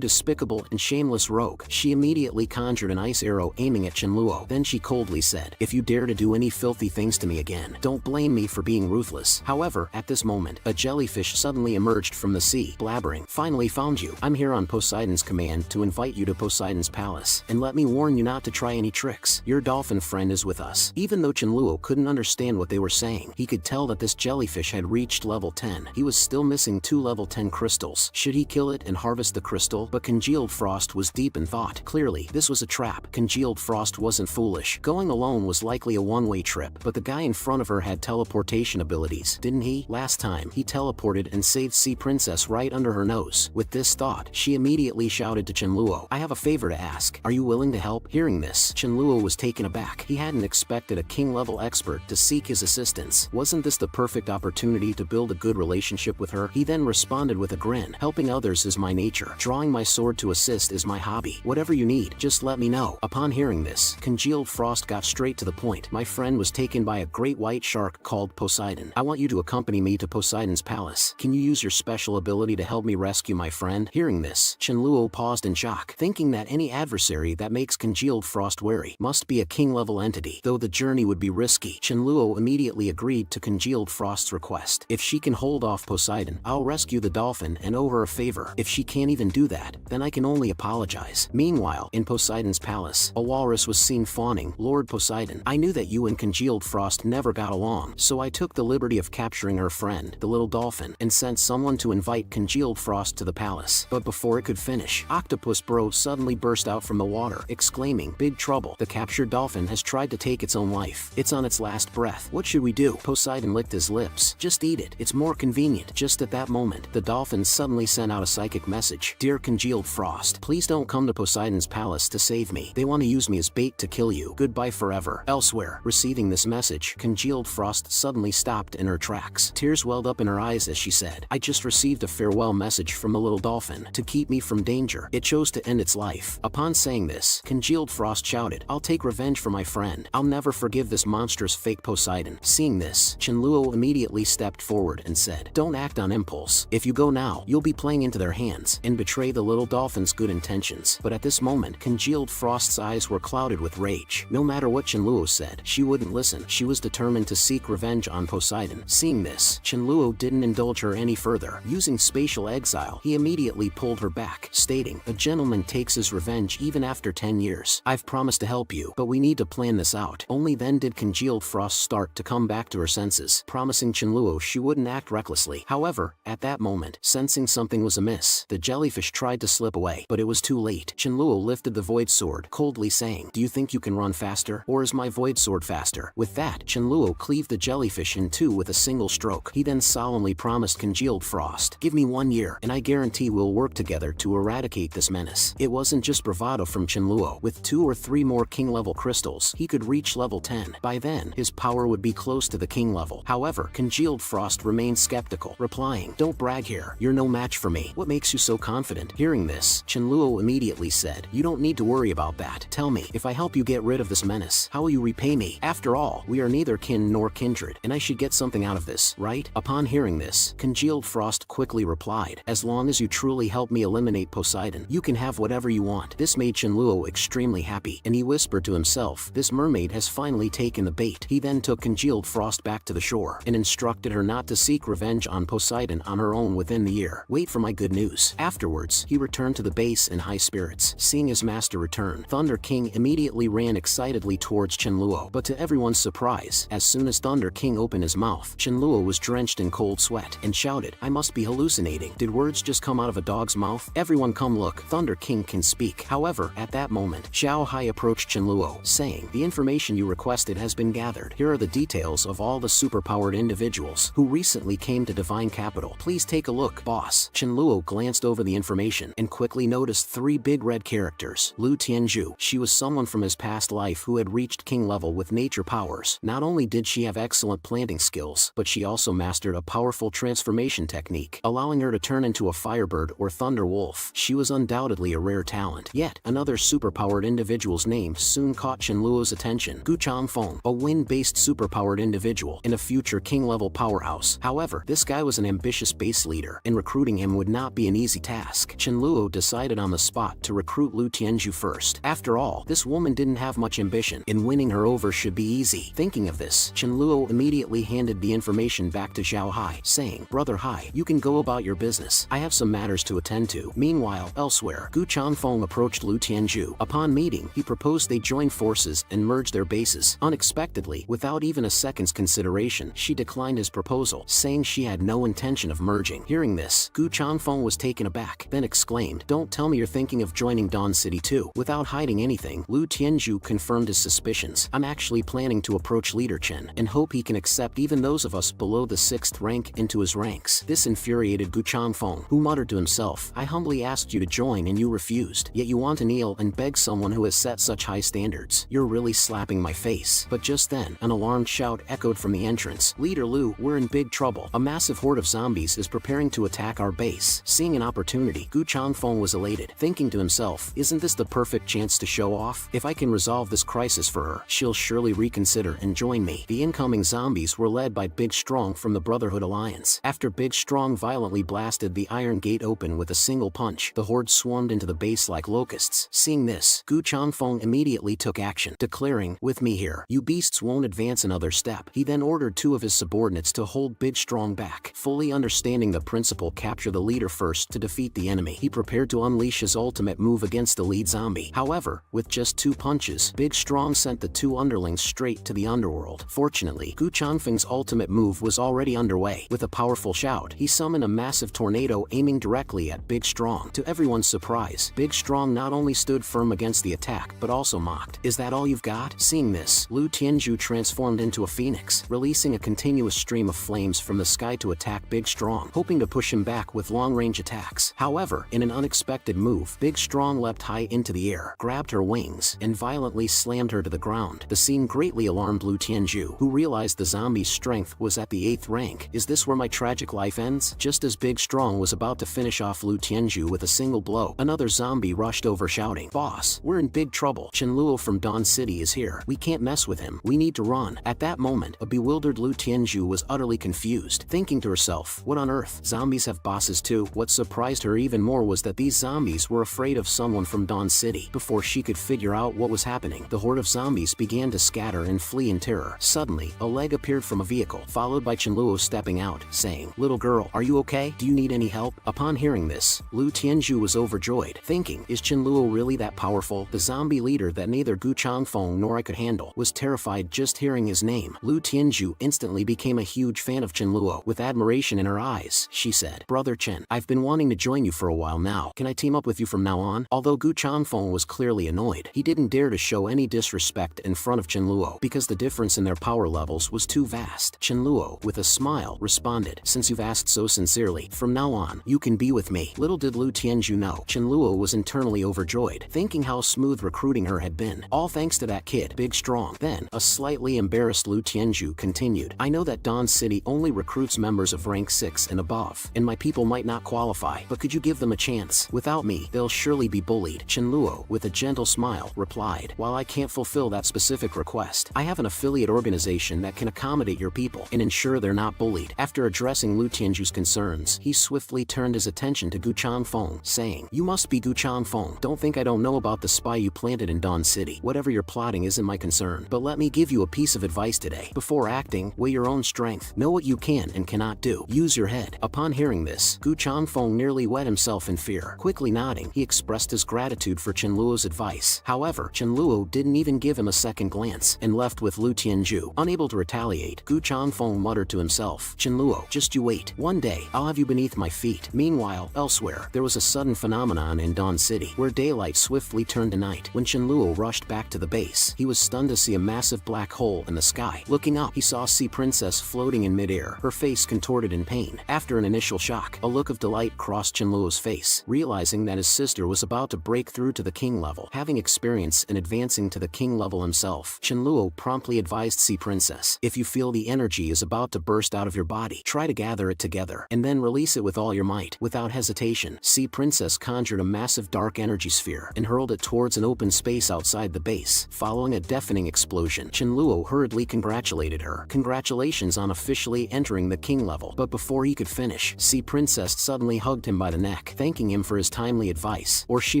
despicable and shameless rogue," she immediately conjured an ice arrow aiming at Chenluo. Then she coldly said, "If you dare to do any filthy things to me again, don't blame me for being ruthless." However, at this moment, a jellyfish suddenly emerged from the sea, blabbering, "Finally found you. I'm here on Poseidon's command to invite you to Poseidon's palace, and let me warn you not to try any tricks. Your dolphin friend is with us." Even though Chenluo couldn't understand what they were saying, he could tell that this jellyfish had reached level 10. He was still missing 2 level 10 crystals. Should he kill it and harvest the crystal? But Congealed Frost was deep in thought. Clearly, this was a trap. Congealed Frost wasn't foolish. Going alone was likely a one-way trip, but the guy in front of her had teleportation abilities, didn't he? Last time, he teleported and saved Sea Princess right under her nose. With this thought, she immediately shouted to Chenluo, "I have a favor to ask. Are you willing to help?" Hearing this, Chenluo was taken aback. He hadn't expected a king-level expert to seek his assistance. Wasn't this the perfect opportunity to build a good relationship with her? He then responded with a grin, "Helping others is my nature. Drawing my sword to assist is my hobby. Whatever you need, just let me know." Upon hearing this, Congealed Frost got straight to the point. "My friend was taken by a great white shark called Poseidon. I want you to accompany me to Poseidon's palace. Can you use your special ability to help me rescue my friend?" Hearing this, Chenluo paused in shock, thinking that any adversary that makes Congealed Frost wary must be a king-level entity. Though the journey would be risky, Chenluo immediately agreed to Congealed Frost's request. "If she can hold off Poseidon, I'll rescue the dolphin and owe her a favor. If she can't even do that, then I can only apologize." Meanwhile, in Poseidon's palace, a walrus was seen fawning, "Lord Poseidon, I knew that you and Congealed Frost never got along, so I took the liberty of capturing her friend, the little dolphin, and sent someone to invite Congealed Frost to the palace." But before it could finish, Octopus Bro suddenly burst out from the water, exclaiming, "Big trouble. The captured dolphin has tried to take its own life. It's on its last breath. What should we do?" Poseidon licked his lips. "Just eat it. It's more convenient." Just at that moment, the dolphin suddenly sent out a psychic message, "Dear Congealed Frost, please don't come to Poseidon's palace to save me. They want to use me as bait to kill you. Goodbye forever." Elsewhere, receiving this message, Congealed Frost suddenly stopped in her tracks. Tears welled up in her eyes as she said, "I just received a farewell message from the little dolphin. To keep me from danger, it chose to end its life." Upon saying this, Congealed Frost shouted, "I'll take revenge for my friend. I'll never forgive this monstrous fake Poseidon." Seeing this, Chenluo immediately stepped forward and said, "Don't act on impulse. If you go now, you'll be playing into their hands and betray the little dolphin's good intentions." But at this moment, Congealed Frost's eyes were clouded with rage. No matter what Chenluo said, she wouldn't listen. She was determined to seek revenge on Poseidon. Seeing this, Chenluo didn't indulge her any further. Using spatial exile, he immediately pulled her back, stating, "A gentleman takes his revenge even after 10 years. I've promised to help you, but we need to plan this out." Only then did Congealed Frost start to come back to her senses, promising Chenluo she wouldn't act recklessly. However, at that moment, sensing something was amiss, the jellyfish tried to slip away, but it was too late. Chenluo lifted the Void Sword, coldly saying, "Do you think you can run faster? Or is my Void Sword faster?" With that, Chenluo cleaved the jellyfish in two with a single stroke. He then solemnly promised Congealed Frost, "Give me 1 year, and I guarantee we'll work together to eradicate this menace." It wasn't just bravado from Chenluo. With 2 or 3 more king-level crystals, he could reach level 10. By then, his power would be close to the king level. However, Congealed Frost remained skeptical. vehicle, replying, "Don't brag here, you're no match for me. What makes you so confident?" Hearing this, Chenluo immediately said, "You don't need to worry about that. Tell me, if I help you get rid of this menace, how will you repay me? After all, we are neither kin nor kindred, and I should get something out of this, right?" Upon hearing this, Congealed Frost quickly replied, "As long as you truly help me eliminate Poseidon, you can have whatever you want." This made Chenluo extremely happy, and he whispered to himself, "This mermaid has finally taken the bait." He then took Congealed Frost back to the shore, and instructed her not to seek revenge on Poseidon on her own within the year. Wait for my good news. Afterwards, he returned to the base in high spirits. Seeing his master return, Thunder King immediately ran excitedly towards Chenluo, but to everyone's surprise, as soon as Thunder King opened his mouth, Chenluo was drenched in cold sweat, and shouted, "I must be hallucinating. Did words just come out of a dog's mouth? Everyone come look, Thunder King can speak." However, at that moment, Xiao Hai approached Chenluo, saying, "The information you requested has been gathered. Here are the details of all the superpowered individuals who recently came to Divine Capital. Please take a look, boss." Chenluo glanced over the information and quickly noticed 3 big red characters. Lu Tianzhu. She was someone from his past life who had reached king level with nature powers. Not only did she have excellent planting skills, but she also mastered a powerful transformation technique, allowing her to turn into a firebird or thunder wolf. She was undoubtedly a rare talent. Yet, another superpowered individual's name soon caught Chenluo's attention. Gu Changfeng, a wind-based superpowered individual and a future king-level powerhouse. However, this guy was an ambitious base leader, and recruiting him would not be an easy task. Chenluo decided on the spot to recruit Lu Tianzhu first. After all, this woman didn't have much ambition, and winning her over should be easy. Thinking of this, Chenluo immediately handed the information back to Xiao Hai, saying, "Brother Hai, you can go about your business. I have some matters to attend to." Meanwhile, elsewhere, Gu Changfeng approached Lu Tianzhu. Upon meeting, he proposed they join forces and merge their bases. Unexpectedly, without even a second's consideration, she declined his proposal, saying she had no intention of merging. Hearing this, Gu Changfeng was taken aback, then exclaimed, "Don't tell me you're thinking of joining Dawn City too." Without hiding anything, Lu Tianzhu confirmed his suspicions. "I'm actually planning to approach Leader Chen, and hope he can accept even those of us below the 6th rank into his ranks." This infuriated Gu Changfeng, who muttered to himself, "I humbly asked you to join and you refused, yet you want to kneel and beg someone who has set such high standards. You're really slapping my face." But just then, an alarmed shout echoed from the entrance, "Leader Lu, we're in big trouble. A massive horde of zombies is preparing to attack our base." Seeing an opportunity, Gu Changfeng was elated, thinking to himself, "Isn't this the perfect chance to show off? If I can resolve this crisis for her, she'll surely reconsider and join me." The incoming zombies were led by Big Strong from the Brotherhood Alliance. After Big Strong violently blasted the iron gate open with a single punch, the horde swarmed into the base like locusts. Seeing this, Gu Changfeng immediately took action, declaring, "With me here, you beasts won't advance another step." He then ordered 2 of his subordinates to hold Big Strong back. Fully understanding the principle, capture the leader first to defeat the enemy, he prepared to unleash his ultimate move against the lead zombie. However, with just 2 punches, Big Strong sent the 2 underlings straight to the underworld. Fortunately, Gu Changfeng's ultimate move was already underway. With a powerful shout, he summoned a massive tornado aiming directly at Big Strong. To everyone's surprise, Big Strong not only stood firm against the attack, but also mocked. "Is that all you've got?" Seeing this, Lu Tianzhu transformed into a phoenix, releasing a continuous stream of flames from the sky to attack Big Strong, hoping to push him back with long-range attacks. However, in an unexpected move, Big Strong leapt high into the air, grabbed her wings, and violently slammed her to the ground. The scene greatly alarmed Lu Tianzhu, who realized the zombie's strength was at the 8th rank. "Is this where my tragic life ends?" Just as Big Strong was about to finish off Lu Tianzhu with a single blow, another zombie rushed over shouting, "Boss, we're in big trouble. Chenluo from Dawn City is here. We can't mess with him. We need to run." At that moment, a bewildered Lu Tianzhu was utterly confused, thinking to herself, "What on earth? Zombies have bosses too?" What surprised her even more was that these zombies were afraid of someone from Dawn City. Before she could figure out what was happening, the horde of zombies began to scatter and flee in terror. Suddenly, a leg appeared from a vehicle, followed by Chenluo stepping out, saying, "Little girl, are you okay? Do you need any help?" Upon hearing this, Lu Tianzhu was overjoyed, thinking, "Is Chenluo really that powerful?" The zombie leader that neither Gu Changfeng nor I could handle was terrified just hearing his name. Lu Tianzhu instantly became a huge fan of Chenluo. With admiration in her eyes, she said, "Brother Chen, I've been wanting to join you for a while now. Can I team up with you from now on?" Although Gu Changfeng was clearly annoyed, he didn't dare to show any disrespect in front of Chenluo, because the difference in their power levels was too vast. Chenluo, with a smile, responded, "Since you've asked so sincerely, from now on, you can be with me." Little did Lu Tianzhu know, Chenluo was internally overjoyed, thinking how smooth recruiting her had been. All thanks to that kid, Big Strong. Then, a slightly embarrassed Lu Tianzhu continued, "I know that Dawn City only recruits members of rank 6 and above, and my people might not qualify, but could you give them a chance? Without me, they'll surely be bullied. Qianluo, with a gentle smile, replied, while I can't fulfill that specific request, I have an affiliate organization that can accommodate your people and ensure they're not bullied. After addressing Lu Tianju's concerns, he swiftly turned his attention to Gu Changfeng, saying, you must be Gu Changfeng. Don't think I don't know about the spy you planted in Dawn City. Whatever you're plotting isn't my concern, but let me give you a piece of advice today. Before acting, weigh your own strength. Know what you can and cannot do. Use your head. Upon hearing this, Gu Changfeng nearly wet himself in fear. Quickly nodding, he expressed his gratitude for Qianluo's advice. However, Qianluo didn't even give him a second glance, and left with Lu Tianju. Unable to retaliate, Gu Changfeng muttered to himself, Qianluo, just you wait. One day, I'll have you beneath my feet. Meanwhile, elsewhere, there was a sudden phenomenon in Dawn City, where daylight swiftly turned to night. When Qianluo rushed back to the base, he was stunned to see a massive black hole in the sky. Looking up, he saw Sea Princess floating in midair, her face contorted in pain. After an initial shock, a look of delight crossed Qianluo's face, realizing that his sister was about to break through to the king level. Having experience in advancing to the king level himself, Qianluo promptly advised Sea Princess, if you feel the energy is about to burst out of your body, try to gather it together, and then release it with all your might. Without hesitation, Sea Princess conjured a massive dark energy sphere and hurled it towards an open space outside the base. Following a deafening explosion, Qianluo hurriedly congratulated her. Congratulations on officially entering the king level. But before he could finish, Sea Princess suddenly hugged him by the neck, thanking him for his timely advice, or she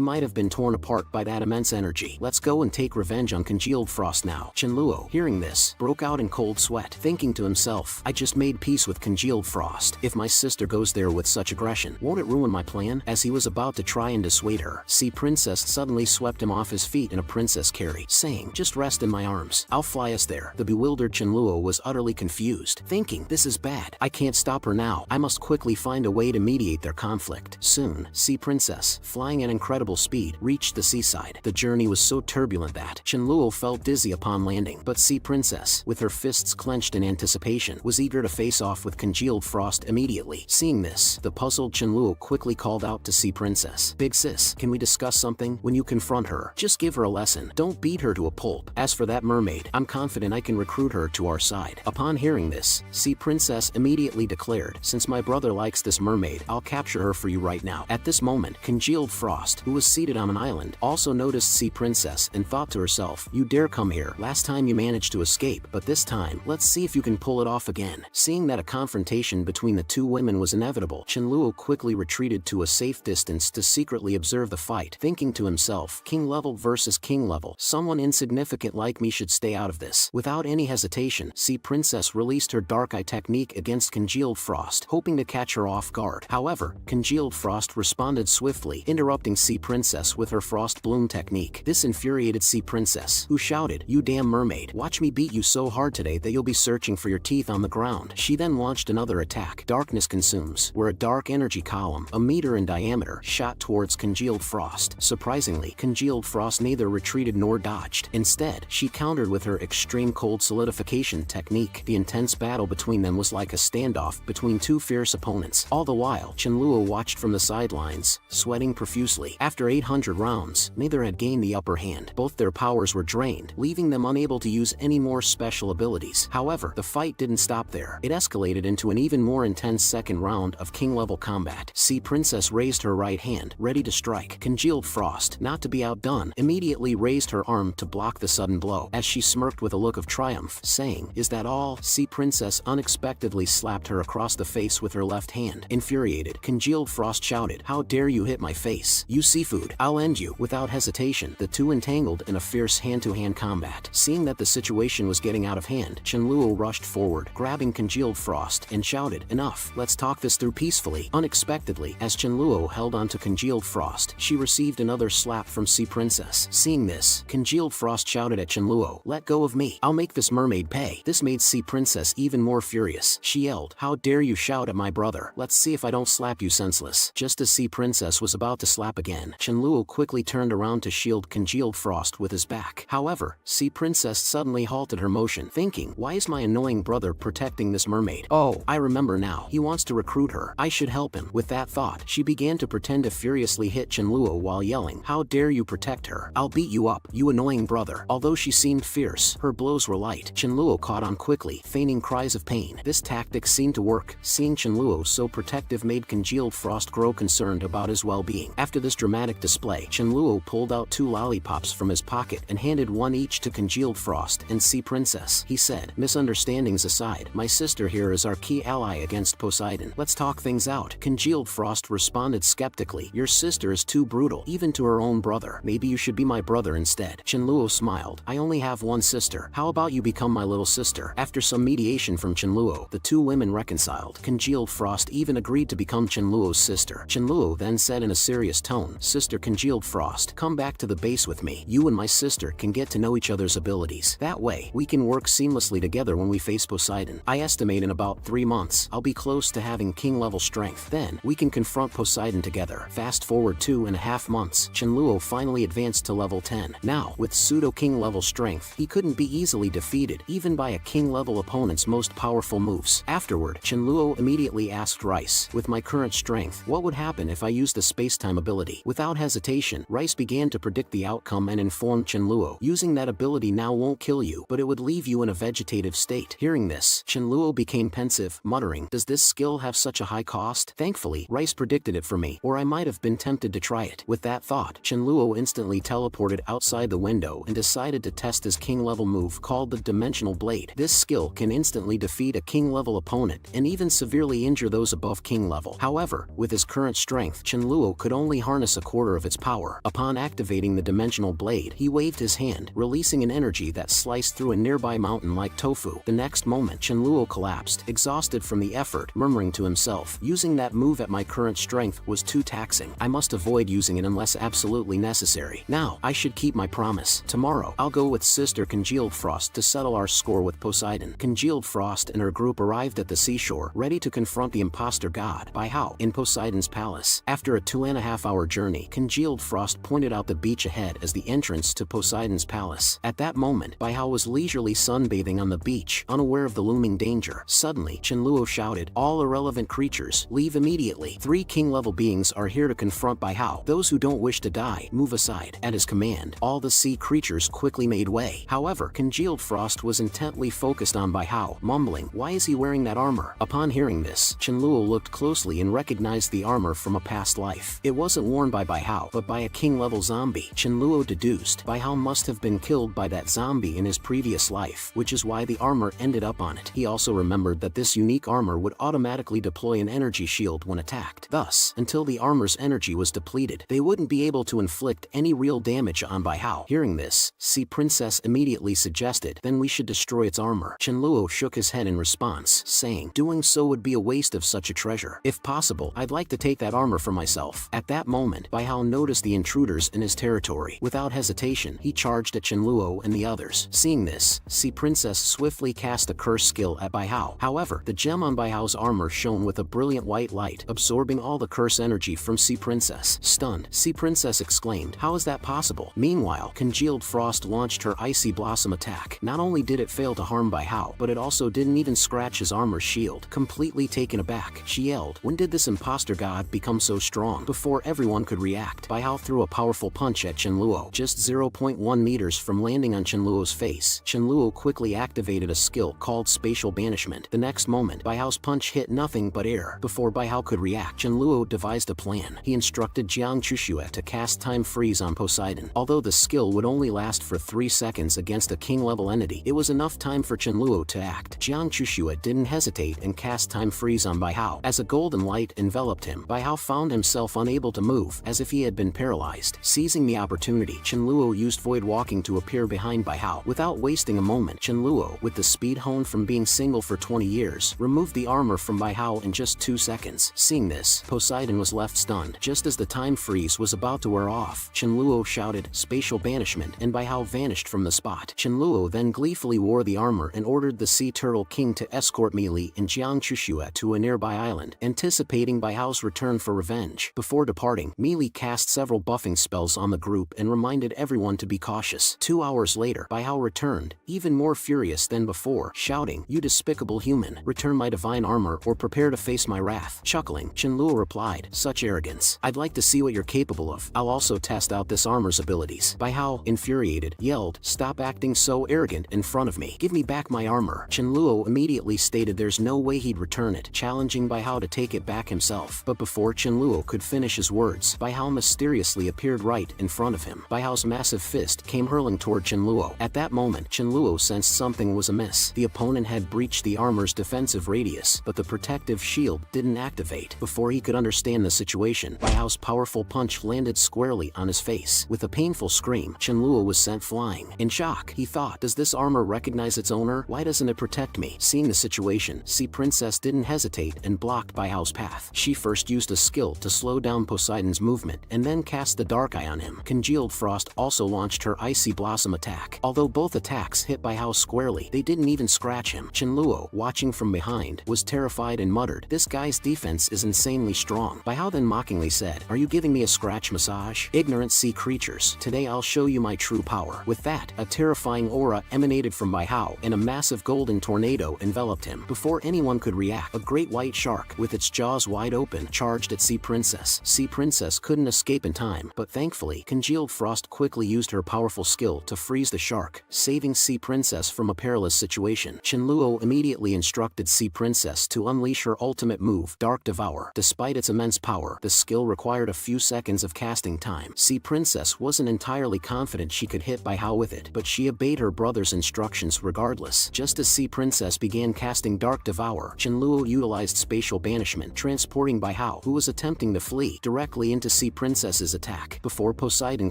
might have been torn apart by that immense energy. Let's go and take revenge on Congealed Frost now. Qianluo, hearing this, broke out in cold sweat, thinking to himself, I just made peace with Congealed Frost. If my sister goes there with such aggression, won't it ruin my plan? As he was about to try and dissuade her, Sea Princess suddenly swept him off his feet in a princess carry, saying, just rest in my arms. I'll fly us there. The bewildered Qianluo was utterly confused, thinking, this is bad. I can't stop her now. I must quickly find a way to mediate their conflict. Soon, Sea Princess, flying at incredible speed, reached the seaside. The journey was so turbulent that Qianluo felt dizzy upon landing, but Sea Princess, with her fists clenched in anticipation, was eager to face off with Congealed Frost immediately. Seeing this, the puzzled Qianluo quickly called out to Sea Princess, Big sis, can we discuss something? When you confront her, just give her a lesson. Don't beat her to a pulp. As for that mermaid, I'm confident I can recruit her to our side. Upon hearing this, Sea Princess immediately declared, since my brother likes this mermaid, I'll capture her for you right now. At this moment, Congealed Frost, who was seated on an island, also noticed Sea Princess and thought to herself, you dare come here. Last time you managed to escape, but this time, let's see if you can pull it off again. Seeing that a confrontation between the two women was inevitable, Qianluo quickly retreated to a safe distance to secretly observe the fight, thinking to himself, king level versus king level. Someone insignificant like me should stay out of this. Without any hesitation, Sea Princess released her Dark Eye technique against Congealed Frost, hoping to catch her off guard. However, Congealed Frost responded swiftly, interrupting Sea Princess with her Frost Bloom technique. This infuriated Sea Princess, who shouted, you damn mermaid, watch me beat you so hard today that you'll be searching for your teeth on the ground. She then launched another attack, Darkness Consumes, where a dark energy column, a meter in diameter, shot towards Congealed Frost. Surprisingly, Congealed Frost neither retreated nor dodged. Instead, she countered with her Extreme Cold Solidification technique. The intense battle between them was like a standoff between two fierce opponents. All the while, Qianluo watched from the sidelines, sweating profusely. After 800 rounds, neither had gained the upper hand. Both their powers were drained, leaving them unable to use any more special abilities. However, the fight didn't stop there. It escalated into an even more intense second round of king-level combat. Sea Princess raised her right hand, ready to strike. Congealed Frost, not to be outdone, immediately raised her arm to block the sudden blow. As she smirked with a look of triumph, saying, is that all? Sea Princess unexpectedly slapped her across the face with her left hand. Infuriated, Congealed Frost shouted, how dare you hit my face? You seafood, I'll end you. Without hesitation, the two entangled in a fierce hand-to-hand combat. Seeing that the situation was getting out of hand, Qianluo rushed forward, grabbing Congealed Frost, and shouted, enough, let's talk this through peacefully. Unexpectedly, as Qianluo held onto Congealed Frost, she received another slap from Sea Princess. Seeing this, Congealed Frost shouted at Qianluo, let go of me. I'll make this mermaid pay. This made Sea Princess even more furious. She yelled, how dare you shout at my brother? Let's see if I don't slap you senseless. Just as Sea Princess was about to slap again, Qianluo quickly turned around to shield Congealed Frost with his back. However, Sea Princess suddenly halted her motion, thinking, why is my annoying brother protecting this mermaid? Oh, I remember now. He wants to recruit her. I should help him. With that thought, she began to pretend to furiously hit Qianluo while yelling, how dare you protect her? I'll beat you up, you annoying brother. Although she seemed fierce, her blows were light. Qianluo caught on quickly, feigning cries of pain. This tactic tactics seemed to work. Seeing Qianluo so protective made congealed frost grow concerned about his well-being. After this dramatic display, Qianluo pulled out 2 lollipops from his pocket and handed one each to congealed frost and Sea Princess. He said, "Misunderstandings aside, my sister here is our key ally against Poseidon. Let's talk things out." Congealed frost responded skeptically, "Your sister is too brutal, even to her own brother. Maybe you should be my brother instead." Qianluo smiled. "I only have one sister. How about you become my little sister?" After some mediation from Qianluo, the 2 women reconciled. Congealed frost even agreed to become Qianluo's sister. Qianluo then said in a serious tone, "Sister Congealed Frost, come back to the base with me. You and my sister can get to know each other's abilities. That way, we can work seamlessly together when we face Poseidon. I estimate in about 3 months, I'll be close to having king-level strength. Then, we can confront Poseidon together." Fast forward 2.5 months, Qianluo finally advanced to level 10. Now, with pseudo-king level strength, he couldn't be easily defeated, even by a king-level opponent's most powerful moves. Afterward, Qianluo immediately asked Rice, "With my current strength, what would happen if I used the space-time ability?" Without hesitation, Rice began to predict the outcome and informed Qianluo, "Using that ability now won't kill you, but it would leave you in a vegetative state." Hearing this, Qianluo became pensive, muttering, "Does this skill have such a high cost? Thankfully, Rice predicted it for me, or I might have been tempted to try it." With that thought, Qianluo instantly teleported outside the window and decided to test his king-level move called the Dimensional Blade. This skill can instantly defeat a king-level opponent and even severely injure those above king level. However, with his current strength, Qianluo could only harness a quarter of its power. Upon activating the Dimensional Blade, he waved his hand, releasing an energy that sliced through a nearby mountain like tofu. The next moment, Qianluo collapsed, exhausted from the effort, murmuring to himself, "Using that move at my current strength was too taxing. I must avoid using it unless absolutely necessary. Now, I should keep my promise. Tomorrow, I'll go with Sister Congealed Frost to settle our score with Poseidon." Congealed Frost and her group arrived at the seashore, ready to confront the imposter god, Baihao, in Poseidon's palace. After a 2.5-hour journey, Congealed Frost pointed out the beach ahead as the entrance to Poseidon's palace. At that moment, Baihao was leisurely sunbathing on the beach, unaware of the looming danger. Suddenly, Qianluo shouted, "All irrelevant creatures, leave immediately. 3 king-level beings are here to confront Baihao. Those who don't wish to die, move aside." At his command, all the sea creatures quickly made way. However, Congealed Frost was intently focused on Baihao, mumbling, "Why is he wearing that armor?" Upon hearing this, Qianluo looked closely and recognized the armor from a past life. It wasn't worn by Baihao, but by a king-level zombie. Qianluo deduced Baihao must have been killed by that zombie in his previous life, which is why the armor ended up on it. He also remembered that this unique armor would automatically deploy an energy shield when attacked. Thus, until the armor's energy was depleted, they wouldn't be able to inflict any real damage on Baihao. Hearing this, Sea Princess immediately suggested, "Then we should destroy its armor." Qianluo shook his head in response, saying, "Doing so would be a waste of such a treasure. If possible, I'd like to take that armor for myself." At that moment, Baihao noticed the intruders in his territory. Without hesitation, he charged at Qianluo and the others. Seeing this, Sea Princess swiftly cast a curse skill at Baihao. However, the gem on Baihao's armor shone with a brilliant white light, absorbing all the curse energy from Sea Princess. Stunned, Sea Princess exclaimed, "How is that possible?" Meanwhile, Congealed Frost launched her Icy Blossom attack. Not only did it fail to harm Baihao, but it also didn't even scratch his armor's shield. Completely taken aback, she yelled, "When did this imposter god become so strong?" Before everyone could react, Baihao threw a powerful punch at Qianluo, just 0.1 meters from landing on Qianluo's face. Qianluo quickly activated a skill called Spatial Banishment. The next moment, Baihao's punch hit nothing but air. Before Baihao could react, Qianluo devised a plan. He instructed Jiang Chuxue to cast Time Freeze on Poseidon. Although the skill would only last for 3 seconds against a king-level entity, it was enough time for Qianluo to act. Jiang Chuxue didn't hesitate and cast Time Freeze on Baihao. As a golden light enveloped him, Baihao found himself unable to move, as if he had been paralyzed. Seizing the opportunity, Qianluo used Void Walking to appear behind Baihao. Without wasting a moment, Qianluo, with the speed honed from being single for 20 years, removed the armor from Baihao in just 2 seconds. Seeing this, Poseidon was left stunned. Just as the time freeze was about to wear off, Qianluo shouted, "Spatial Banishment," and Baihao vanished from the spot. Qianluo then gleefully wore the armor and ordered the Sea Turtle King to escort Meili and Jiang Chuxue to a nearby island, anticipating Baihao's return for revenge. Before departing, Meili cast several buffing spells on the group and reminded everyone to be cautious. 2 hours later, Baihao returned, even more furious than before, shouting, "You despicable human, return my divine armor or prepare to face my wrath." Chuckling, Qianluo replied, "Such arrogance. I'd like to see what you're capable of. I'll also test out this armor's abilities." Baihao, infuriated, yelled, "Stop acting so arrogant in front of me. Give me back my armor." Qianluo immediately stated stated there's no way he'd return it, challenging Bai Hao to take it back himself. But before Chen Luo could finish his words, Bai Hao mysteriously appeared right in front of him. Bai Hao's massive fist came hurling toward Chen Luo. At that moment, Chen Luo sensed something was amiss. The opponent had breached the armor's defensive radius, but the protective shield didn't activate. Before he could understand the situation, Bai Hao's powerful punch landed squarely on his face. With a painful scream, Chen Luo was sent flying. In shock, he thought, does this armor recognize its owner? Why doesn't it protect me? Seeing the situation, Sea Princess didn't hesitate and blocked Bai Hao's path. She first used a skill to slow down Poseidon's movement and then cast the Dark Eye on him. Congealed Frost also launched her Icy Blossom attack. Although both attacks hit Bai Hao squarely, they didn't even scratch him. Chen Luo, watching from behind, was terrified and muttered, this guy's defense is insanely strong. Bai Hao then mockingly said, are you giving me a scratch massage? Ignorant sea creatures, today I'll show you my true power. With that, a terrifying aura emanated from Bai Hao and a massive golden tornado enveloped him. Before anyone could react, a great white shark, with its jaws wide open, charged at Sea Princess. Sea Princess couldn't escape in time, but thankfully, Congealed Frost quickly used her powerful skill to freeze the shark, saving Sea Princess from a perilous situation. Chen Luo immediately instructed Sea Princess to unleash her ultimate move, Dark Devour. Despite its immense power, the skill required a few seconds of casting time. Sea Princess wasn't entirely confident she could hit Bai Hao with it, but she obeyed her brother's instructions regardless. Just as Sea Princess began casting Dark Devour, Chen Luo utilized spatial banishment, transporting Bai Hao, who was attempting to flee, directly into Sea Princess's attack. Before Poseidon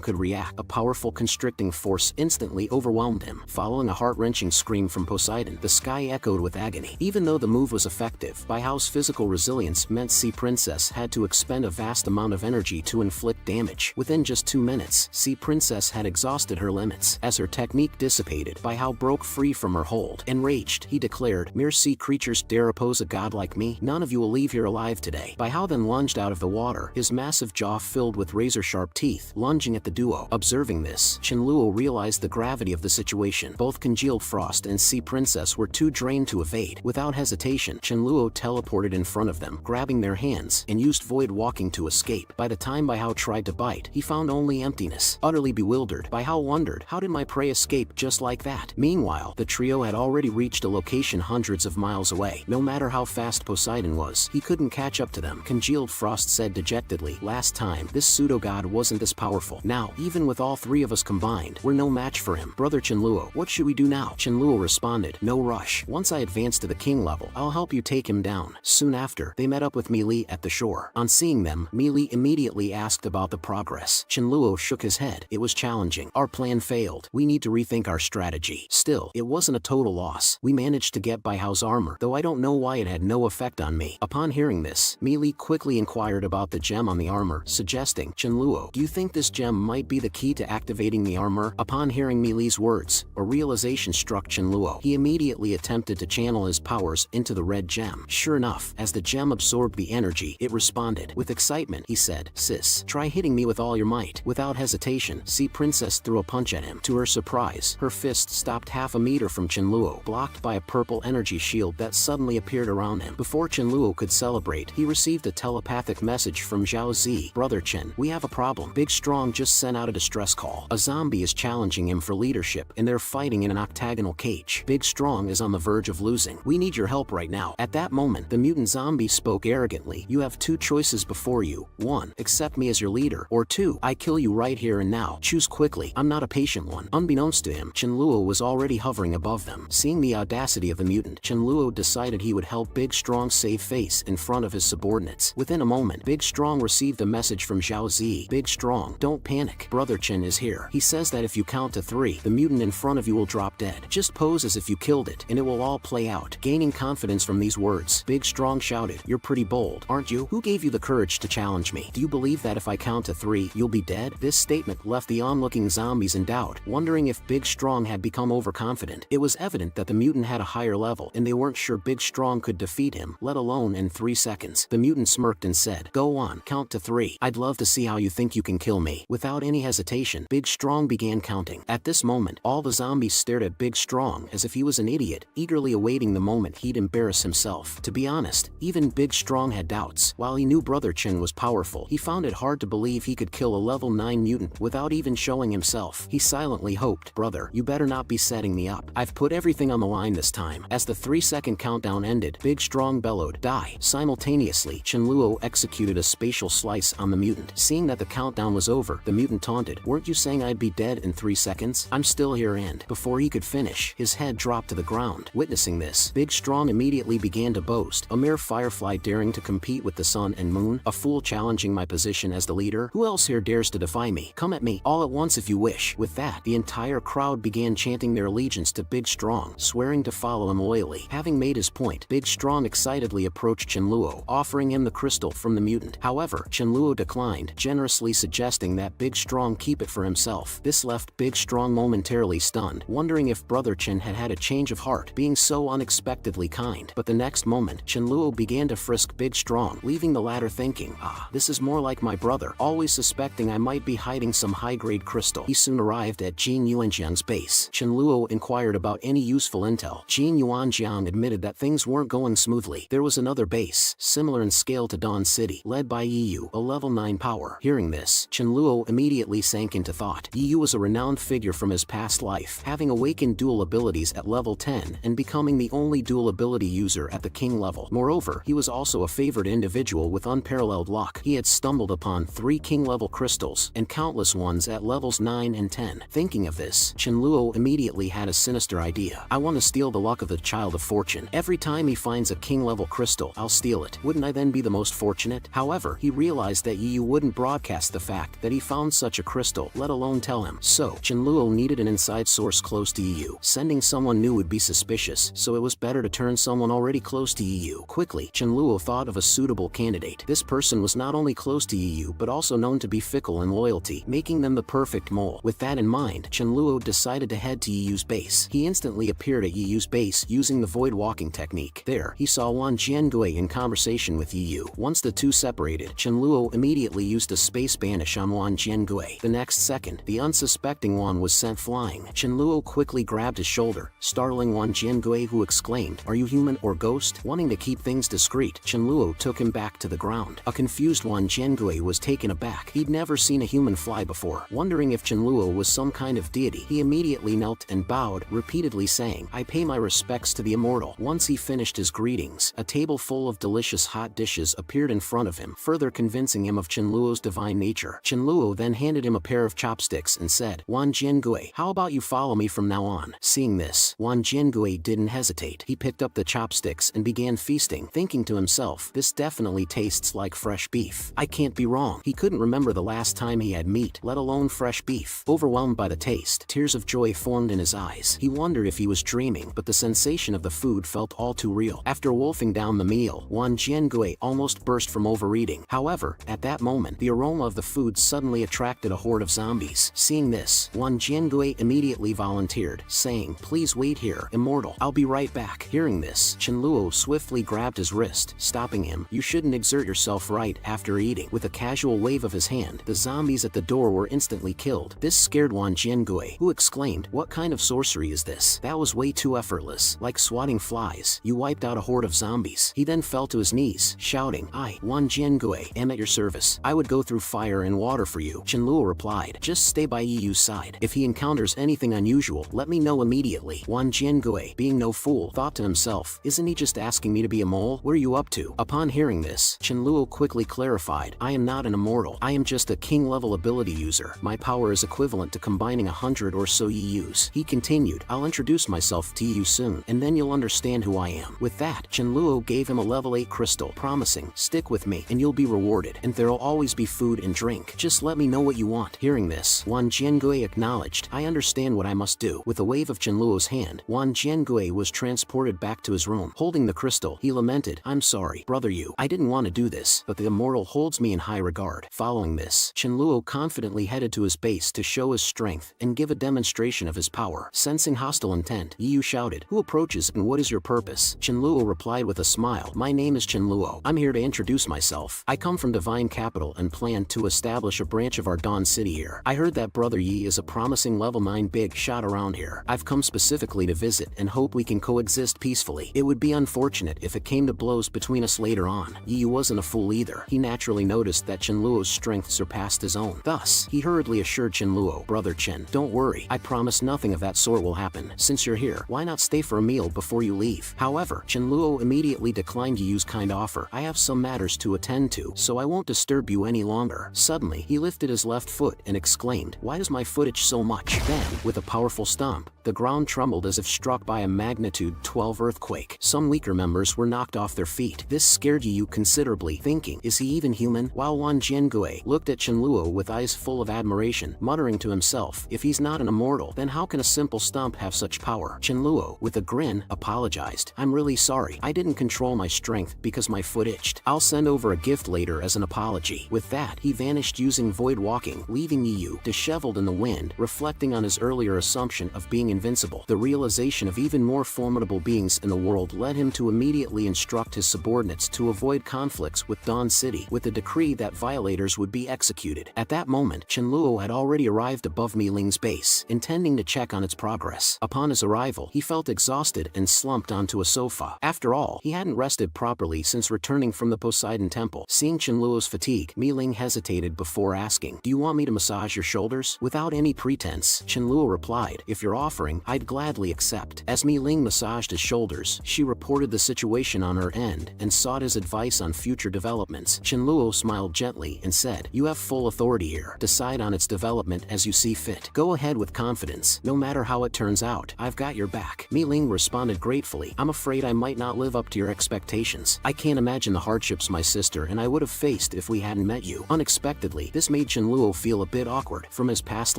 could react, a powerful constricting force instantly overwhelmed him. Following a heart-wrenching scream from Poseidon, the sky echoed with agony. Even though the move was effective, Bai Hao's physical resilience meant Sea Princess had to expend a vast amount of energy to inflict damage. Within just 2 minutes, Sea Princess had exhausted her limits. As her technique dissipated, Bai Hao broke free from her hold. Enraged, he declared, mere sea creatures dare oppose a god like me? None of you will leave here alive today. Bai Hao then lunged out of the water, his massive jaw filled with razor-sharp teeth, lunging at the duo. Observing this, Chen Luo realized the gravity of the situation. Both Congealed Frost and Sea Princess were too drained to evade. Without hesitation, Chen Luo teleported in front of them, grabbing their hands, and used void walking to escape. By the time Bai Hao tried to bite, he found only emptiness. Utterly bewildered, Bai Hao wondered, how did my prey escape just like that? Meanwhile, the trio had already reached a location hundreds of miles away. No matter how fast Poseidon was, he couldn't catch up to them. Congealed Frost said dejectedly, last time, this pseudo-god wasn't this powerful. Now, even with all three of us combined, we're no match for him. Brother Chen Luo, what should we do now? Chen Luo responded, no rush. Once I advance to the king level, I'll help you take him down. Soon after, they met up with Mi Li at the shore. On seeing them, Mi Li immediately asked about the progress. Chen Luo shook his head. It was challenging. Our plan failed. We need to rethink our strategy. Still, it wasn't a total loss. We managed to get Bai Hao's armor, though I don't know why it had no effect on me. Upon hearing this, Mi Li quickly inquired about the gem on the armor, suggesting, Chen Luo, do you think this gem might be the key to activating the armor? Upon hearing Mi Li's words, a realization struck Chen Luo. He immediately attempted to channel his powers into the red gem. Sure enough, as the gem absorbed the energy, it responded. With excitement, he said, sis, try hitting me with all your might. Without hesitation, Sea Princess threw a punch at him. To her surprise, her fist stopped half a meter from Chen Luo, blocked by a purple energy shield that suddenly appeared around him. Before Chen Luo could celebrate, he received a telepathic message from Zhao Zi. Brother Chen, we have a problem. Big Strong just sent out a distress call. A zombie is challenging him for leadership, and they're fighting in an octagonal cage. Big Strong is on the verge of losing. We need your help right now. At that moment, the mutant zombie spoke arrogantly. You have two choices before you. 1. Accept me as your leader. Or 2. I kill you right here and now. Choose quickly. I'm not a patient one. Unbeknownst to him, Chen Luo was already hovering above them. Seeing the audacity of the mutant, Chen Luo decided he would help Big Strong save face in front of his subordinates. Within a moment, Big Strong received a message from Zhao Zi. Big Strong, don't panic. Brother Chen is here. He says that if you count to 3, the mutant in front of you will drop dead. Just pose as if you killed it, and it will all play out. Gaining confidence from these words, Big Strong shouted, you're pretty bold, aren't you? Who gave you the courage to challenge me? Do you believe that if I count to 3, you'll be dead? This statement left the onlooking zombies in doubt, wondering if Big Strong had become overconfident. It was evident that the mutant had a higher level, and they weren't sure Big Strong could defeat him, let alone in 3 seconds. The mutant smirked and said, go on, count to 3. I'd love to see how you think you can kill me. Without any hesitation, Big Strong began counting. At this moment, all the zombies stared at Big Strong as if he was an idiot, eagerly awaiting the moment he'd embarrass himself. To be honest, even Big Strong had doubts. While he knew Brother Chen was powerful, he found it hard to believe he could kill a level 9 mutant without even showing himself. He silently hoped, brother, you better not be setting me up. I've put everything on the line this time. As the 3 3-second countdown ended. Big Strong bellowed, "Die!" Simultaneously, Chenluo executed a spatial slice on the mutant. Seeing that the countdown was over, the mutant taunted, "Weren't you saying I'd be dead in 3 seconds? I'm still here," and before he could finish, his head dropped to the ground. Witnessing this, Big Strong immediately began to boast, "A mere firefly daring to compete with the sun and moon? A fool challenging my position as the leader? Who else here dares to defy me? Come at me, all at once if you wish." With that, the entire crowd began chanting their allegiance to Big Strong, swearing to follow him loyally. Having made his point, Big Strong excitedly approached Chenluo, offering him the crystal from the mutant. However, Chenluo declined, generously suggesting that Big Strong keep it for himself. This left Big Strong momentarily stunned, wondering if Brother Chen had had a change of heart, being so unexpectedly kind. But the next moment, Chenluo began to frisk Big Strong, leaving the latter thinking, "Ah, this is more like my brother," always suspecting I might be hiding some high-grade crystal. He soon arrived at Jin Yuanjiang's base. Chenluo inquired about any useful intel. Jin Yuanjiang admitted that things weren't going smoothly. There was another base, similar in scale to Dawn City, led by Yiyu, a level 9 power. Hearing this, Chenluo immediately sank into thought. Yiyu was a renowned figure from his past life, having awakened dual abilities at level 10 and becoming the only dual ability user at the king level. Moreover, he was also a favored individual with unparalleled luck. He had stumbled upon 3 king-level crystals and countless ones at levels 9 and 10. Thinking of this, Chenluo immediately had a sinister idea. "I want to steal the luck of the Child of Fortune. Every time he finds a king-level crystal, I'll steal it. Wouldn't I then be the most fortunate?" However, he realized that Yiyu wouldn't broadcast the fact that he found such a crystal, let alone tell him. So, Chenluo needed an inside source close to Yiyu. Sending someone new would be suspicious, so it was better to turn someone already close to Yiyu. Quickly, Chenluo thought of a suitable candidate. This person was not only close to Yiyu but also known to be fickle in loyalty, making them the perfect mole. With that in mind, Chenluo decided to head to Yiyu's base. He instantly appeared at Yiyu's base using the void walking technique. There, he saw Wan Jiangui in conversation with Yiyu. Once the two separated, Chenluo immediately used a space banish on Wan Jiangui. The next second, the unsuspecting Wan was sent flying. Chenluo quickly grabbed his shoulder, startling Wan Jiangui, who exclaimed, "Are you human or ghost?" Wanting to keep things discreet, Chenluo took him back to the ground. A confused Wan Jiangui was taken aback. He'd never seen a human fly before. Wondering if Chenluo was some kind of deity, he immediately knelt and bowed, repeatedly saying, "I pay my respects to the immortal." Once he finished his greetings, a table full of delicious hot dishes appeared in front of him, further convincing him of Chenluo's divine nature. Chenluo then handed him a pair of chopsticks and said, "Wan Jiangui, how about you follow me from now on?" Seeing this, Wan Jiangui didn't hesitate. He picked up the chopsticks and began feasting, thinking to himself, "This definitely tastes like fresh beef. I can't be wrong." He couldn't remember the last time he had meat, let alone fresh beef. Overwhelmed by the taste, tears of joy formed in his eyes. He wondered if he was dreaming, but the sensation of the food felt all too real. After wolfing down the meal, Wan Jiangui almost burst from overeating. However, at that moment, the aroma of the food suddenly attracted a horde of zombies. Seeing this, Wan Jiangui immediately volunteered, saying, "Please wait here, immortal. I'll be right back." Hearing this, Chenluo swiftly grabbed his wrist, stopping him. "You shouldn't exert yourself right after eating." With a casual wave of his hand, the zombies at the door were instantly killed. This scared Wan Jiangui, who exclaimed, "What kind of sorcery is this? That was way too effortless. Like swatting flies, you wiped out a horde of zombies." He then fell to his knees, shouting, "I, Wan Jiangui, am at your service. I would go through fire and water for you." Chenluo replied, "Just stay by Yiyu's side. If he encounters anything unusual, let me know immediately." Wan Jiangui, being no fool, thought to himself, "Isn't he just asking me to be a mole? What are you up to?" Upon hearing this, Chenluo quickly clarified, "I am not an immortal. I am just a king-level ability user. My power is equivalent to combining 100 or so Yiyus." He continued, "I'll introduce myself to you soon, and then you'll understand who I am." With that, Chenluo gave him a level 8 crystal, promising, "Stick with me, and you'll be rewarded, and there'll always be food and drink. Just let me know what you want." Hearing this, Wan Jiangui acknowledged, "I understand what I must do." With a wave of Chenluo's hand, Wan Jiangui was transported back to his room. Holding the crystal, he lamented, "I'm sorry, brother Yu. I didn't want to do this, but the immortal holds me in high regard." Following this, Chenluo confidently headed to his base to show his strength and give a demonstration of his power. Sensing hostile intent, Yiyu shouted, "Who approaches and what is your purpose?" Chenluo replied with a smile, "My name is Chenluo. I'm here to introduce myself. I come from Divine Capital and plan to establish a branch of our Dawn City here. I heard that Brother Yi is a promising level 9 big shot around here. I've come specifically to visit and hope we can coexist peacefully. It would be unfortunate if it came to blows between us later on." Yiyu wasn't a fool either. He naturally noticed that Chenluo's strength surpassed his own. Thus, he hurriedly assured Chenluo, "Brother Chen, don't worry. I promise nothing of that sort will happen. Since you're here, why not stay for a meal before before you leave. However, Chenluo immediately declined Yu's kind offer. I have some matters to attend to, so I won't disturb you any longer. Suddenly, he lifted his left foot and exclaimed, "Why does my foot itch so much?" Then, with a powerful stomp, the ground trembled as if struck by a magnitude 12 earthquake. Some weaker members were knocked off their feet. This scared Yu considerably, thinking, is he even human? While Wan Jiangue looked at Chenluo with eyes full of admiration, muttering to himself, if he's not an immortal, then how can a simple stomp have such power? Chenluo, with a grin, apologized. I'm really sorry. I didn't control my strength because my foot itched. I'll send over a gift later as an apology. With that, he vanished using void walking, leaving Yu disheveled in the wind, reflecting on his earlier assumption of being invincible. The realization of even more formidable beings in the world led him to immediately instruct his subordinates to avoid conflicts with Dawn City, with the decree that violators would be executed. At that moment, Chenluo had already arrived above Mi Ling's base, intending to check on its progress. Upon his arrival, he felt exhausted and slumped onto a sofa. After all, he hadn't rested properly since returning from the Poseidon Temple. Seeing Chenluo's fatigue, Mi Ling hesitated before asking, "Do you want me to massage your shoulders?" Without any pretense, Chenluo replied, "If you're offering, I'd gladly accept." As Mi Ling massaged his shoulders, she reported the situation on her end and sought his advice on future developments. Chenluo smiled gently and said, "You have full authority here. Decide on its development as you see fit. Go ahead with confidence. No matter how it turns out, I've got your back." Mi Ling responded gratefully, "I'm afraid I might not live up to your expectations. I can't imagine the hardships my sister and I would have faced if we hadn't met you." Unexpectedly, this made Chenluo feel a bit awkward. From his past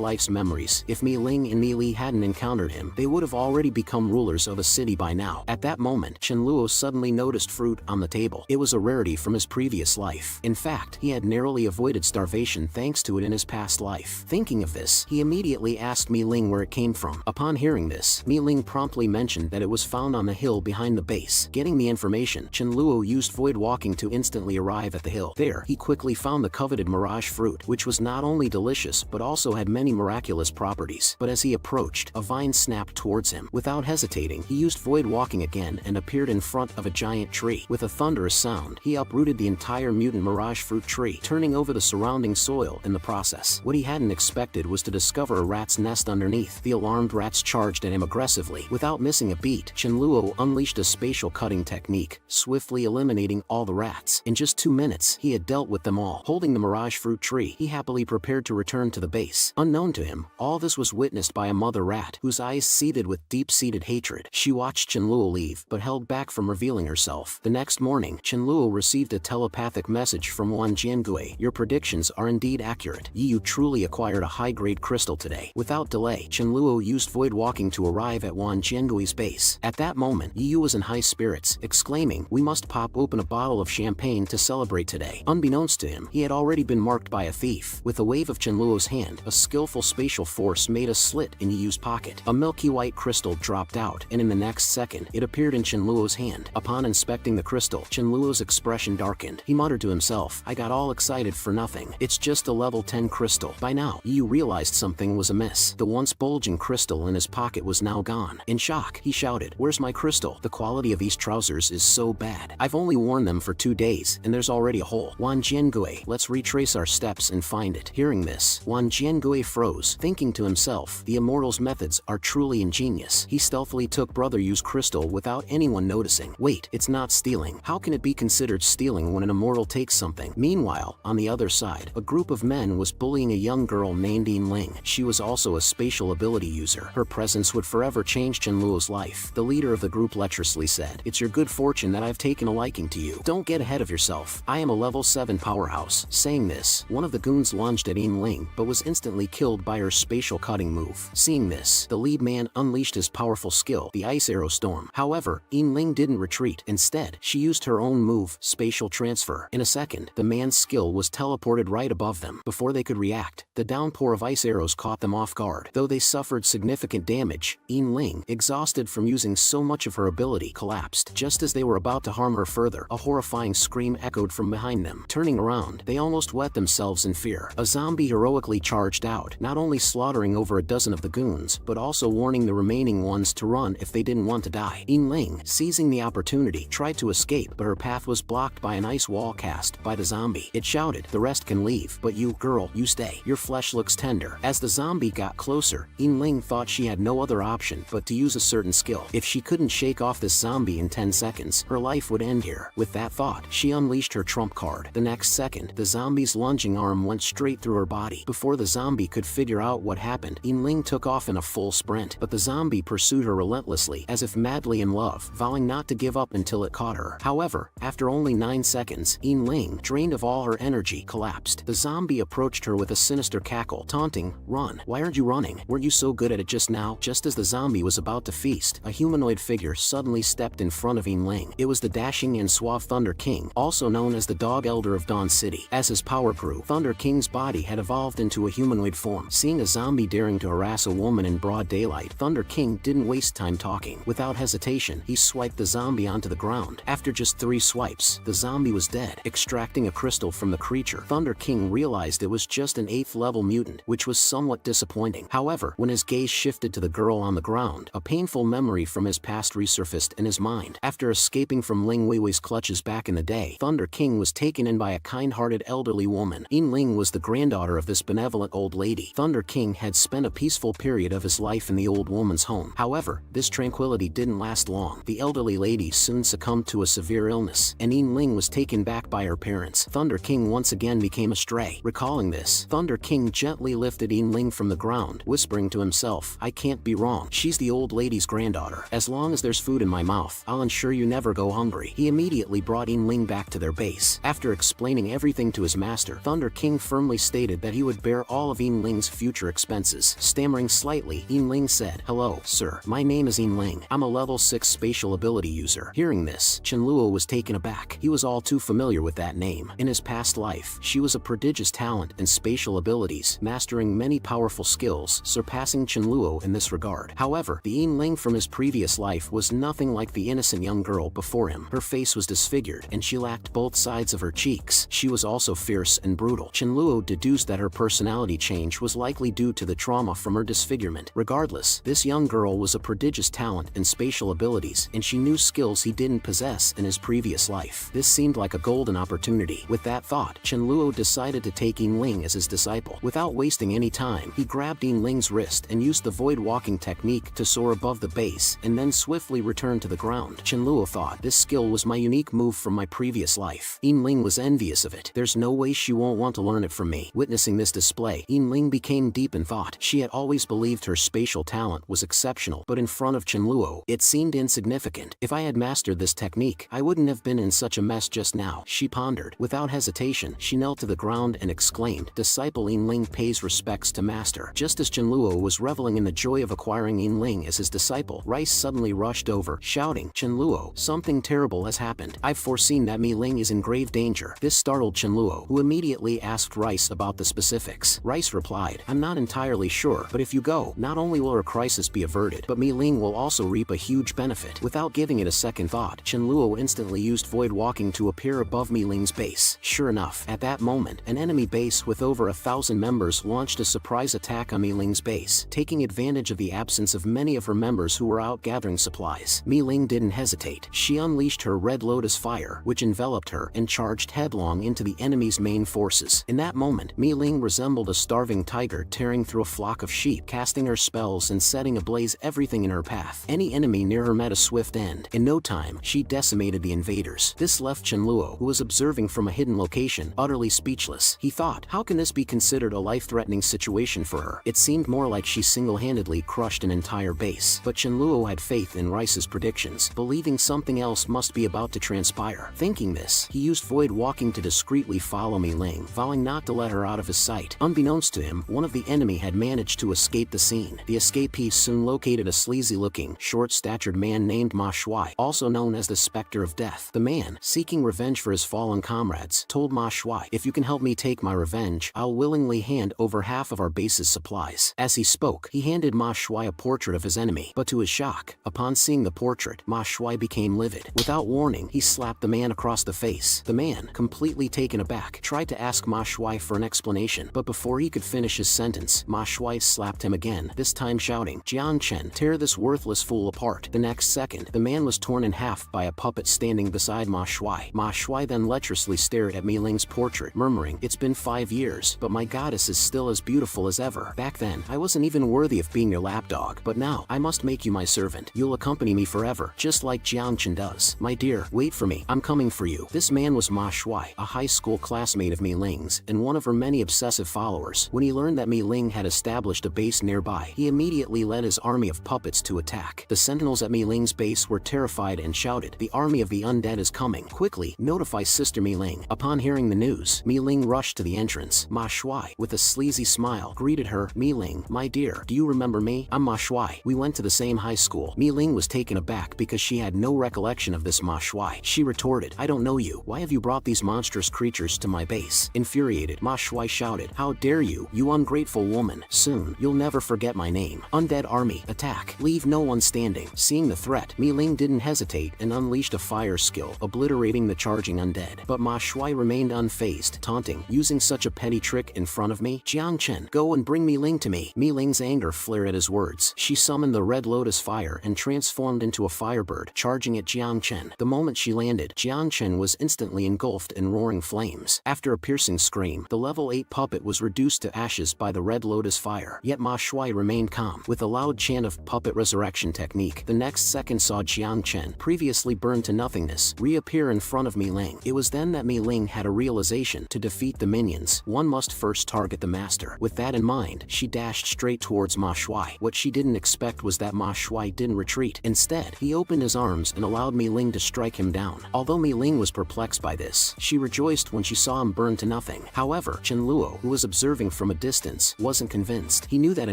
life's memories, if Mi Ling and Mi Li hadn't encountered him, they would have already become rulers of a city by now. At that moment, Chenluo suddenly noticed fruit on the table. It was a rarity from his previous life. In fact, he had narrowly avoided starvation thanks to it in his past life. Thinking of this, he immediately asked Mi Ling where it came from. Upon hearing this, Mi Ling promptly mentioned that it was found on the hill behind the base. Getting the information, Chenluo used void walking to instantly arrive at the hill. There, he quickly found the coveted mirage fruit, which was not only delicious but also had many miraculous properties. But as he approached, a vine snapped towards him. Without hesitating, he used void walking again and appeared in front of a giant tree. With a thunderous sound, he uprooted the entire mutant mirage fruit tree, turning over the surrounding soil in the process. What he hadn't expected was to discover a rat's nest underneath. The alarmed rats charged at him aggressively. Without missing a beat, Chenluo unleashed a spatial cutting technique, swiftly eliminating all the rats. In just 2 minutes, he had dealt with them all. Holding the mirage fruit tree, he happily prepared to return to the base. Unknown to him, all this was witnessed by a mother rat, whose eyes seethed with deep-seated hatred. She watched Chenluo leave, but held back from revealing herself. The next morning, Chenluo received a telepathic message from Wan Jiangue. Your predictions are indeed accurate. You truly acquired a high-grade crystal today. Without delay, Chenluo used void walking to arrive at Wan Jiangui's base. At that moment, Yu was in high spirits, exclaiming, "We must pop open a bottle of champagne to celebrate today." Unbeknownst to him, he had already been marked by a thief. With a wave of Chenluo's hand, a skillful spatial force made a slit in Yu's pocket. A milky white crystal dropped out, and in the next second, it appeared in Chenluo's hand. Upon inspecting the crystal, Chenluo's expression darkened. He muttered to himself, "I got all excited for nothing. It's just a level 10 crystal." By now, Yu realized something was amiss. The once bulging crystal in his pocket was now gone. In shock, he shouted, "Where's my crystal? The quality of these trousers is so bad. I've only worn them for 2 days, and there's already a hole." Wan Jiangue, let's retrace our steps and find it. Hearing this, Wan Jiangue froze, thinking to himself, the immortal's methods are truly ingenious. He stealthily took Brother Yu's crystal without anyone noticing. Wait, it's not stealing. How can it be considered stealing when an immortal takes something? Meanwhile, on the other side, a group of men was bullying a young girl named Yin Ling. She was also a spatial ability user. Her presence would forever change Chenluo's life. The leader of the group lecherously said, "It's your good fortune that I've taken a liking to you. Don't get ahead of yourself. I am a level 7 powerhouse." Saying this, one of the goons lunged at Yin Ling, but was instantly killed by her spatial cutting move. Seeing this, the lead man unleashed his powerful skill, the Ice Arrow Storm. However, Yin Ling didn't retreat. Instead, she used her own move, Spatial Transfer. In a second, the man's skill was teleported right above them. Before they could react, the downpour of ice arrows caught them off guard. Though they suffered significant damage, Yin Ling, exhausted from using so much of her ability, collapsed. Just as they were about to harm her further, a horrifying scream echoed from behind them. Turning around, they almost wet themselves in fear. A zombie heroically charged out, not only slaughtering over a dozen of the goons, but also warning the remaining ones to run if they didn't want to die. Ling, seizing the opportunity, tried to escape, but her path was blocked by an ice wall cast by the zombie. It shouted, "The rest can leave, but you, girl, you stay. Your flesh looks tender." As the zombie got closer, Ling thought she had no other option but to use a certain skill. If she couldn't shake off this zombie in 10 seconds, her life would end here. With that thought, she unleashed her trump card. The next second, the zombie's lunging arm went straight through her body. Before the zombie could figure out what happened, Ling took off in a full sprint, but the zombie pursued her relentlessly, as if madly in love, vowing not to give up until it caught her. However, after only 9 seconds, Ling, drained of all her energy, collapsed. The zombie approached her with a sinister cackle, taunting, "Run. Why aren't you running? Weren't you so good at it just now?" Just as the zombie was about to feast, a humanoid figure suddenly stepped in front of Ling. It was the dashing and suave Thunder King, also known as the Dog Elder of Dawn City. As his power grew, Thunder King's body had evolved into a humanoid form. Seeing a zombie daring to harass a woman in broad daylight, Thunder King didn't waste time talking. Without hesitation, he swiped the zombie onto the ground. After just 3 swipes, the zombie was dead. Extracting a crystal from the creature, Thunder King realized it was just an 8th level mutant, which was somewhat disappointing. However, when his gaze shifted to the girl on the ground, a painful memory from his past resurfaced in his mind. After escaping from Ling Weiwei's clutches back in the day, Thunder King was taken in by a kind-hearted elderly woman. Ling was the granddaughter of this benevolent old lady. Thunder King had spent a peaceful period of his life in the old woman's home. However, this tranquility didn't last long. The elderly lady soon succumbed to a severe illness, and Ling was taken back by her parents. Thunder King once again became a stray. Recalling this, Thunder King gently lifted Ling from the ground, whispering to himself, "I can't be wrong. She's the old lady's granddaughter. As long as there's food in my mouth, I'll ensure you never go hungry." He immediately brought Ling back to their base. After explaining everything to his master, Thunder King firmly stated that he would bear all of Ling's future expenses. Stammering slightly, Ling said, "Hello, sir. My name is Ling. I'm a level 6 spatial ability user." Hearing this, Luo was taken aback. He was all too familiar with that name. In his past life, she was a prodigious talent and spatial abilities, mastering many powerful skills, surpassing Luo in this regard. However, the Ling from his previous life was nothing like the innocent young girl before him. Her face was disfigured, and she lacked both sides of her cheeks. She was also fierce and brutal. Luo deduced that her personality change was likely due to the trauma from her disfigurement. Regardless, this young girl was a prodigious talent and spatial abilities, and she knew skills he didn't possess in his previous life. This seemed like a golden opportunity. With that thought, Luo decided to take Ling as his disciple. Without wasting any time, he grabbed Ling's wrist and used the void walking technique to soar above the base, and then swiftly return to the ground. Luo thought, "This skill was my unique move from my previous life." Ling was envious of it. "There's no way she won't want to learn it from me." Witnessing this display, Ling became deep in thought. She had always believed her spatial talent was exceptional, but in front of Luo, it seemed insignificant. "If I had mastered this technique, I wouldn't have been in such a mess just now," she pondered. Without hesitation, she knelt to the ground and exclaimed, "Disciple Ling pays respects to master." Just as Luo was reveling in the joy of acquiring Ling as his disciple, Rice suddenly rushed over, shouting, "Luo, something terrible has happened. I've foreseen that Ling is in grave danger." This startled Luo, who immediately asked Rice about the specifics. Rice replied, "I'm not entirely sure, but if you go, not only will her crisis be averted, but Ling will also reap a huge benefit." Without giving it a second thought, Luo instantly used void walking to appear above Ling's base. Sure enough, at that moment, an enemy base with over 1,000 members launched a surprise attack on Ling's base, taking advantage of the absence of many of her members who were out gathering supplies. Ling didn't hesitate. She unleashed her Red Lotus fire, which enveloped her, and charged headlong into the enemy's main forces. In that moment, Ling resembled a starving tiger tearing through a flock of sheep, casting her spells and setting ablaze everything in her path. Any enemy near her met a swift end. In no time, she decimated the invaders. This left Luo, who was observing from a hidden location, utterly speechless. He thought, how can this be considered a life-threatening situation for her? It seemed more like she single-handedly crushed an entire base. But Luo had faith in Rice's predictions, believing something else must be about to transpire. Thinking this, he used void walking to discreetly follow Ling, vowing not to let her out of his sight. Unbeknownst to him, one of the enemy had managed to escape the scene. The escapee soon located a sleazy-looking, short-statured man named Ma Shuai, also known as the Spectre of Death. The man, seeking revenge for his fallen comrades, told Ma Shuai, "If you can help me take my revenge, I'll willingly hand over half of our base's supplies." As he spoke, he handed Ma Shuai a portrait of his enemy, but to his shock, upon seeing the portrait, Ma Shuai became livid. Without warning, he slapped the man across the face. The man, completely taken aback, tried to ask Ma Shuai for an explanation, but before he could finish his sentence, Ma Shuai slapped him again, this time shouting, "Jiang Chen, tear this worthless fool apart." The next second, the man was torn in half by a puppet standing beside Ma Shuai. Ma Shuai then lecherously stared at Mi Ling's portrait, murmuring, "It's been 5 years, but my goddess is still as beautiful as ever. Back then, I wasn't even worthy of being your lapdog, but now, I must make you my servant. You'll accompany me forever, just like Jiang Chen does. My dear, wait for me, I'm coming for you." This man was Ma Shuai, a high school classmate of Mi Ling's, and one of her many obsessive followers. When he learned that Mi Ling had established a base nearby, he immediately led his army of puppets to attack. The sentinels at Mi Ling's base were terrified and shouted, "The army of the undead is coming. Quickly, notify Sister Mi Ling." Upon hearing the news, Mi Ling rushed to the entrance. Ma Shuai, with a sleazy smile, greeted her. "Mi Ling, my dear, do you remember me? I'm Ma Shuai. We went to the same high school." Mi Ling was taken aback because she had no recollection of this Ma Shuai. She retorted, "I don't know you. Why have you brought these monstrous creatures to my base?" Infuriated, Ma Shuai shouted, "How dare you, you ungrateful woman. Soon, you'll never forget my name. Undead army, attack. Leave no one standing." Seeing the threat, Mi Ling didn't hesitate and unleashed a fire skill, obliterating the charging undead. But Ma Shuai remained unfazed, taunting, "Using such a petty trick in front of me? Jiang Chen, go and bring Mi Ling to me." Mi Ling's anger flared at his words. She summoned the red lotus fire and transformed into a firebird, charging at Jiang Chen. The moment she landed, Jiang Chen was instantly engulfed in roaring flames. After a piercing scream, the level 8 puppet was reduced to ashes by the red lotus fire. Yet Ma Shuai remained calm. With a loud chant of puppet resurrection technique, the next second saw Jiang Chen, previously burned to nothingness, reappear in front of Mi Ling. It was then that Mi Ling had a realization: to defeat the minions, one must first target the master. With that in mind, she dashed straight towards Ma Shuai. What she didn't expect was that Ma Shuai didn't retreat. Instead, he opened his arms and allowed Mi Ling to strike him down. Although Mi Ling was perplexed by this, she rejoiced when she saw him burn to nothing. However, Chen Luo, who was observing from a distance, wasn't convinced. He knew that a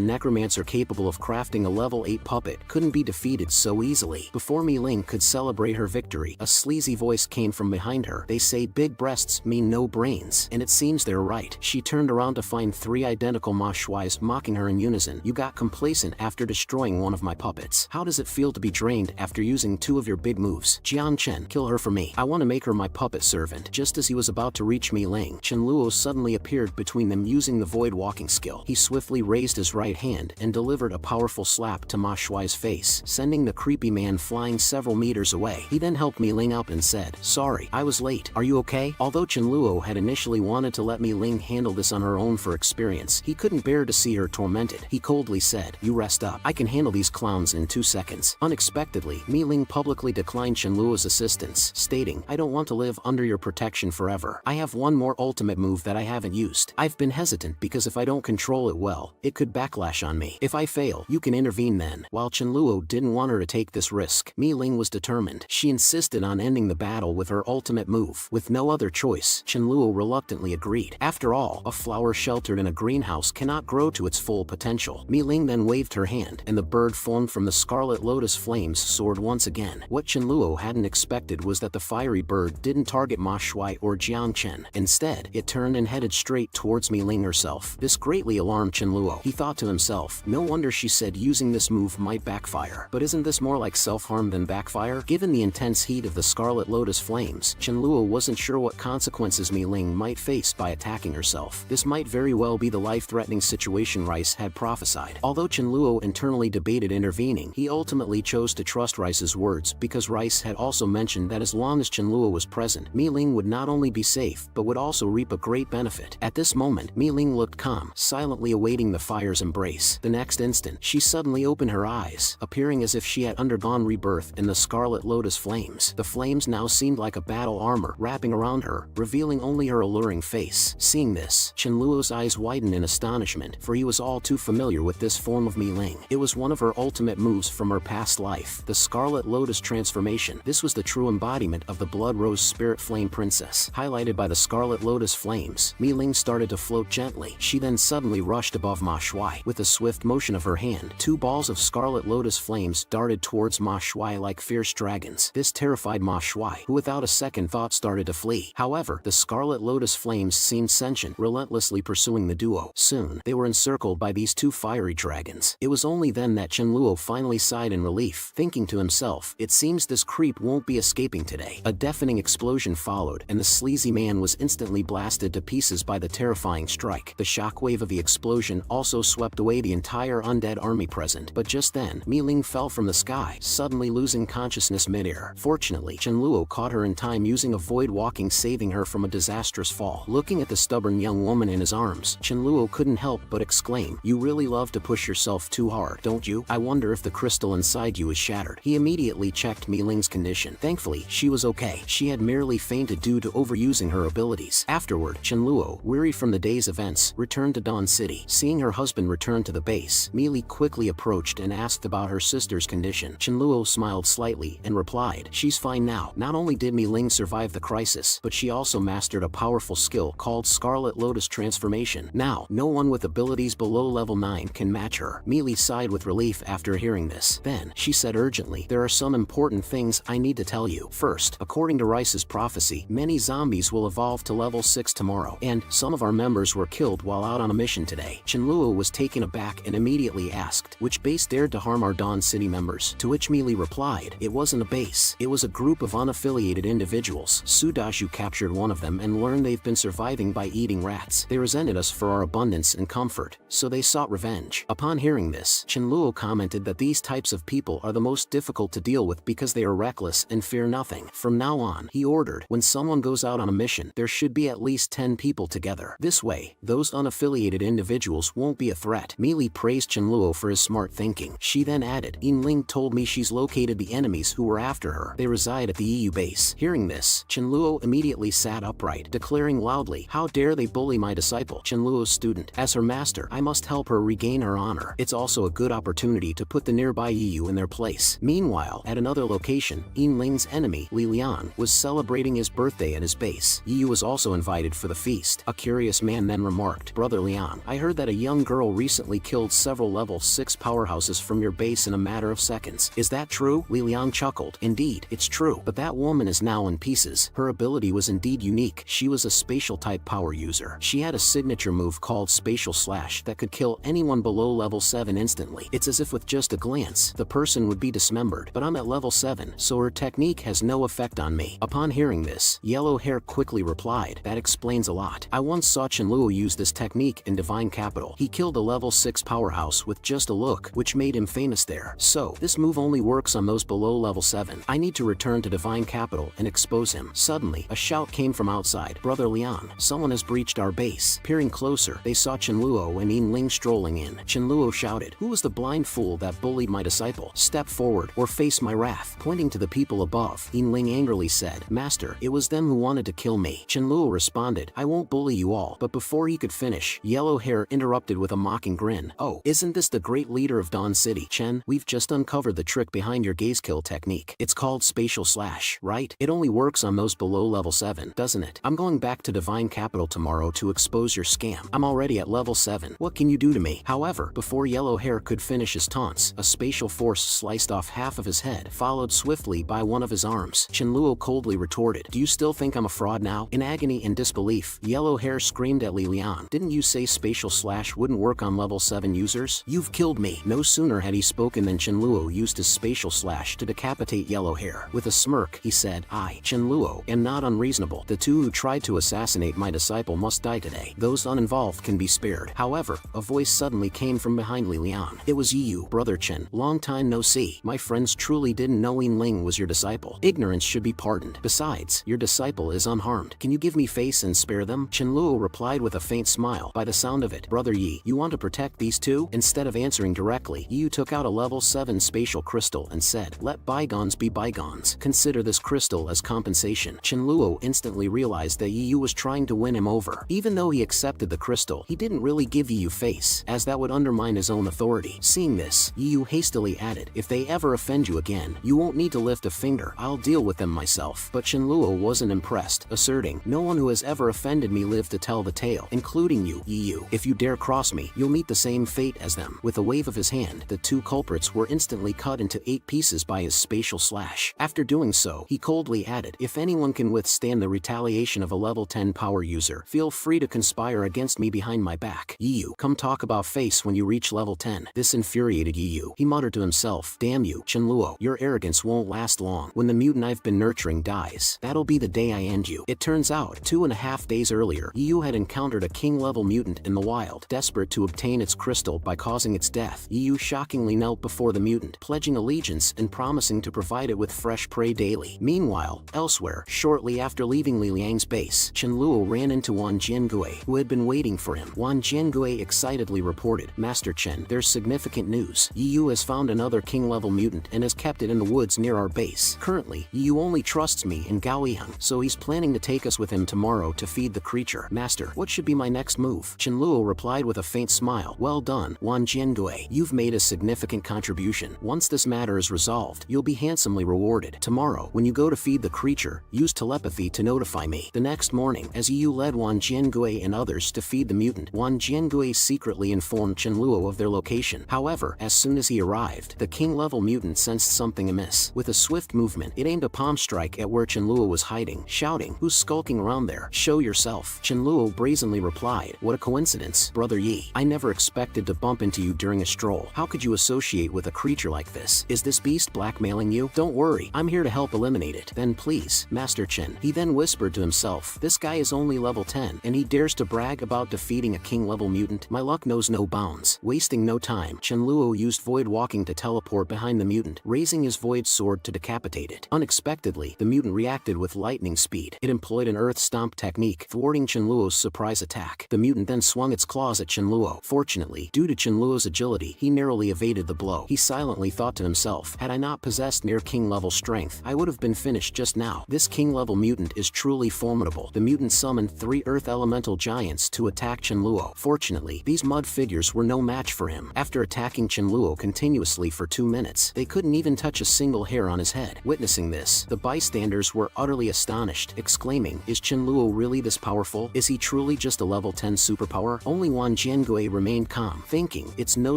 necromancer capable of crafting a level 8 puppet couldn't be defeated so easily. Before Mi Ling could celebrate her victory, a sleazy voice came from behind her. "They say big breasts mean no brains, and it seems they're right." She turned around to find 3 identical Ma Shuais mocking her in unison. "You got complacent after destroying one of my puppets. How does it feel to be drained after using 2 of your big moves? Jiang Chen, kill her for me. I want to make her my puppet servant." Just as he was about to reach Mi Ling, Chen Luo suddenly appeared between them using the void walking skill. He swiftly raised his right hand and delivered a powerful slap to Ma Shuai's face, sending the creepy man flying several meters away. He then helped Mi Ling up and said, "Sorry, I was late. Are you okay?" Although Chen Luo had initially wanted to let Mi Ling handle this on her own for experience, he couldn't bear to see her tormented. He coldly said, "You rest up. I can handle these clowns in 2 seconds." Unexpectedly, Mi Ling publicly declined Chen Luo's assistance, stating, "I don't want to live under your protection forever. I have one more ultimate move that I haven't used. I've been hesitant because if I don't control it well, it could backlash on me. If I fail, you can intervene then." While Chen Luo didn't want her to take this risk, Mi Ling was determined. She insisted on ending the battle with her ultimate move. With no other choice, Chen Luo reluctantly agreed. After all, a flower sheltered in a greenhouse cannot grow to its full potential. Mi Ling then waved her hand, and the bird formed from the scarlet lotus flames soared once again. What Chen Luo hadn't expected was that the fiery bird didn't target Ma Shuai or Jiang Chen. Instead, it turned and headed straight towards Mi Ling herself. This greatly alarmed Chen Luo. He thought to himself, "No wonder she said using this move might backfire. But isn't this more like self-harm than backfire?" Given the intense heat of the scarlet lotus flames, Chen Luo wasn't sure what consequences Mi Ling might face by attacking herself. This might very well be the life-threatening situation Rice had prophesied. Although Chen Luo internally debated intervening, he ultimately chose to trust Rice's words because Rice had also mentioned that as long as Chen Luo was present, Mi Ling would not only be safe but would also reap a great benefit. At this moment, Mi Ling looked calm, silently awaiting the fire's embrace. The next instant, she suddenly opened her eyes, appearing as if she had undergone rebirth in the scarlet lotus flames. The flames now seemed like a battle armor wrapping around her, revealing only her alluring face. Seeing this, Chen Luo's eyes widened in astonishment, for he was all too familiar with this form of Mi Ling. It was one of her ultimate moves from her past life, the Scarlet Lotus transformation. This was the true embodiment of the Blood Rose Spirit Flame Princess. Highlighted by the Scarlet Lotus flames, Mi Ling started to float gently. She then suddenly rushed above Ma Shuai. With a swift motion of her hand, 2 balls of Scarlet Lotus flames darted towards Ma Shuai like fierce dragons. This terrified Ma Shuai, who without a second thought started to flee. However, the Scarlet Lotus flames seemed sentient, relentlessly pursuing the duo. Soon, they were encircled by these 2 fiery dragons. It was only then that Chen Luo finally sighed in relief, thinking to himself, "It seems this creep won't be escaping today." A deafening explosion followed, and the sleazy man was instantly blasted to pieces by the terrifying strike. The shockwave of the explosion also swept away the entire entire undead army present. But just then, Mi Ling fell from the sky, suddenly losing consciousness midair. Fortunately, Chen Luo caught her in time using a void walking, saving her from a disastrous fall. Looking at the stubborn young woman in his arms, Chen Luo couldn't help but exclaim, "You really love to push yourself too hard, don't you? I wonder if the crystal inside you is shattered." He immediately checked Mi Ling's condition. Thankfully, she was okay. She had merely fainted due to overusing her abilities. Afterward, Chen Luo, weary from the day's events, returned to Dawn City. Seeing her husband return to the base, Mi Li quickly approached and asked about her sister's condition. Chen Luo smiled slightly and replied, "She's fine now." Not only did Mi Ling survive the crisis, but she also mastered a powerful skill called Scarlet Lotus Transformation. Now, no one with abilities below level 9 can match her. Mi Li sighed with relief after hearing this. Then, she said urgently, "There are some important things I need to tell you. First, according to Rice's prophecy, many zombies will evolve to level 6 tomorrow, and some of our members were killed while out on a mission today." Chen Luo was taken aback and immediately asked, "Which base dared to harm our Dawn City members?" To which Mi Li replied, "It wasn't a base. It was a group of unaffiliated individuals. Su Dashu captured one of them and learned they've been surviving by eating rats. They resented us for our abundance and comfort, so they sought revenge." Upon hearing this, Chen Luo commented that these types of people are the most difficult to deal with because they are reckless and fear nothing. From now on, he ordered, when someone goes out on a mission, there should be at least 10 people together. This way, those unaffiliated individuals won't be a threat. Mi Li praised Chen Luo for his smart thinking. She then added, "Yin Ling told me she's located the enemies who were after her. They reside at the EU base." Hearing this, Chen Luo immediately sat upright, declaring loudly, "How dare they bully my disciple, Chen Luo's student? As her master, I must help her regain her honor. It's also a good opportunity to put the nearby EU in their place." Meanwhile, at another location, Yin Ling's enemy, Li Lian, was celebrating his birthday at his base. Yu was also invited for the feast. A curious man then remarked, "Brother Lian, I heard that a young girl recently killed several level 6 powerhouses from your base in a matter of seconds. Is that true?" Li Lian chuckled. "Indeed, it's true, but that woman is now in pieces. Her ability was indeed unique. She was a spatial type power user. She had a signature move called Spatial Slash that could kill anyone below level 7 instantly. It's as if with just a glance, the person would be dismembered. But I'm at level 7, so her technique has no effect on me." Upon hearing this, Yellow Hair quickly replied, "That explains a lot. I once saw Chen Luo use this technique in Divine Capital. He killed a level 6 powerhouse with just a look, which made him famous there. So, this move only works on those below level 7. I need to return to Divine Capital and expose him." Suddenly, a shout came from outside. "Brother Lian, someone has breached our base." Peering closer, they saw Chen Luo and Yin Ling strolling in. Chen Luo shouted, "Who was the blind fool that bullied my disciple? Step forward, or face my wrath." Pointing to the people above, Yin Ling angrily said, "Master, it was them who wanted to kill me." Chen Luo responded, "I won't bully you all." But before he could finish, Yellow Hair interrupted with a mocking grin. "Oh, isn't this the great leader of Dawn City, Chen? We've just uncovered the trick behind your gaze kill technique. It's called Spatial Slash, right? It only works on those below level 7, doesn't it? I'm going back to Divine Capital tomorrow to expose your scam. I'm already at level 7. What can you do to me?" However, before Yellow Hair could finish his taunts, a spatial force sliced off half of his head, followed swiftly by one of his arms. Chen Luo coldly retorted, "Do you still think I'm a fraud now?" In agony and disbelief, Yellow Hair screamed at Li Lian, "Didn't you say Spatial Slash wouldn't work on level 7 users? You've killed me." No sooner had he spoken than Chen Luo used his Spatial Slash to decapitate Yellow Hair. With a smirk, he said, "I, Chen Luo, am not unreasonable. The two who tried to assassinate my disciple must die today. Those uninvolved can be spared." However, a voice suddenly came from behind Li Lian. "It was you, Brother Chen. Long time no see. My friends truly didn't know Yin Ling was your disciple. Ignorance should be pardoned. Besides, your disciple is unharmed. Can you give me face and spare them?" Chen Luo replied with a faint smile. "By the sound of it, Brother Yi, you want to protect these two?" Instead of answering directly, Yi took out a level 7 spatial crystal and said, "Let bygones be bygones. Consider this crystal as compensation." Chen Luo instantly realized that Yi was trying to win him over. Even though he accepted the crystal, he didn't really give Yi face, as that would undermine his own authority. Seeing this, Yi hastily added, "If they ever offend you again, you won't need to lift a finger. I'll deal with them myself." But Chen Luo wasn't impressed, asserting, "No one who has ever offended me lived to tell the tale, including you, Yi. If you dare cross me, you'll meet the same fate as them." With a wave of his hand, the two culprits were instantly cut into 8 pieces by his Spatial Slash. After doing so, he coldly added, "If anyone can withstand the retaliation of a level 10 power user, feel free to conspire against me behind my back. Yi, come talk about face when you reach level 10. This infuriated Yi. He muttered to himself, "Damn you, Chen Luo, your arrogance won't last long. When the mutant I've been nurturing dies, that'll be the day I end you." It turns out, 2.5 days earlier, Yi had encountered a king-level mutant in the wild. Desperate to obtain its crystal crystal by causing its death. Yu shockingly knelt before the mutant, pledging allegiance and promising to provide it with fresh prey daily. Meanwhile, elsewhere, shortly after leaving Li Liang's base, Chen Luo ran into Wang Jiangui, who had been waiting for him. Wang Jiangui excitedly reported, "Master Chen, there's significant news. Yu has found another king-level mutant and has kept it in the woods near our base. Currently, Yu only trusts me and Gao Yiheng, so he's planning to take us with him tomorrow to feed the creature. Master, what should be my next move?" Chen Luo replied with a faint smile. "Well done, Wang Jiangui. You've made a significant contribution. Once this matter is resolved, you'll be handsomely rewarded. Tomorrow, when you go to feed the creature, use telepathy to notify me." The next morning, as Yu led Wang Jiangui and others to feed the mutant, Wang Jiangui secretly informed Chen Luo of their location. However, as soon as he arrived, the king-level mutant sensed something amiss. With a swift movement, it aimed a palm strike at where Chen Luo was hiding, shouting, "Who's skulking around there? Show yourself." Chen Luo brazenly replied, "What a coincidence, Brother Yi. I never expected to bump into you during a stroll. How could you associate with a creature like this? Is this beast blackmailing you? Don't worry, I'm here to help eliminate it." "Then please, Master Chen." He then whispered to himself, "This guy is only level 10, and he dares to brag about defeating a king-level mutant. My luck knows no bounds." Wasting no time, Chen Luo used void walking to teleport behind the mutant, raising his void sword to decapitate it. Unexpectedly, the mutant reacted with lightning speed. It employed an earth stomp technique, thwarting Chen Luo's surprise attack. The mutant then swung its claws at Chen Luo. Fortunately, due to Chen Luo's agility, he narrowly evaded the blow. He silently thought to himself, "Had I not possessed near king-level strength, I would have been finished just now. This king-level mutant is truly formidable." The mutant summoned 3 earth elemental giants to attack Chen Luo. Fortunately, these mud figures were no match for him. After attacking Chen Luo continuously for 2 minutes, they couldn't even touch a single hair on his head. Witnessing this, the bystanders were utterly astonished, exclaiming, "Is Chen Luo really this powerful? Is he truly just a level 10 superpower?" Only Wang Jiangui remained calm, thinking, "It's no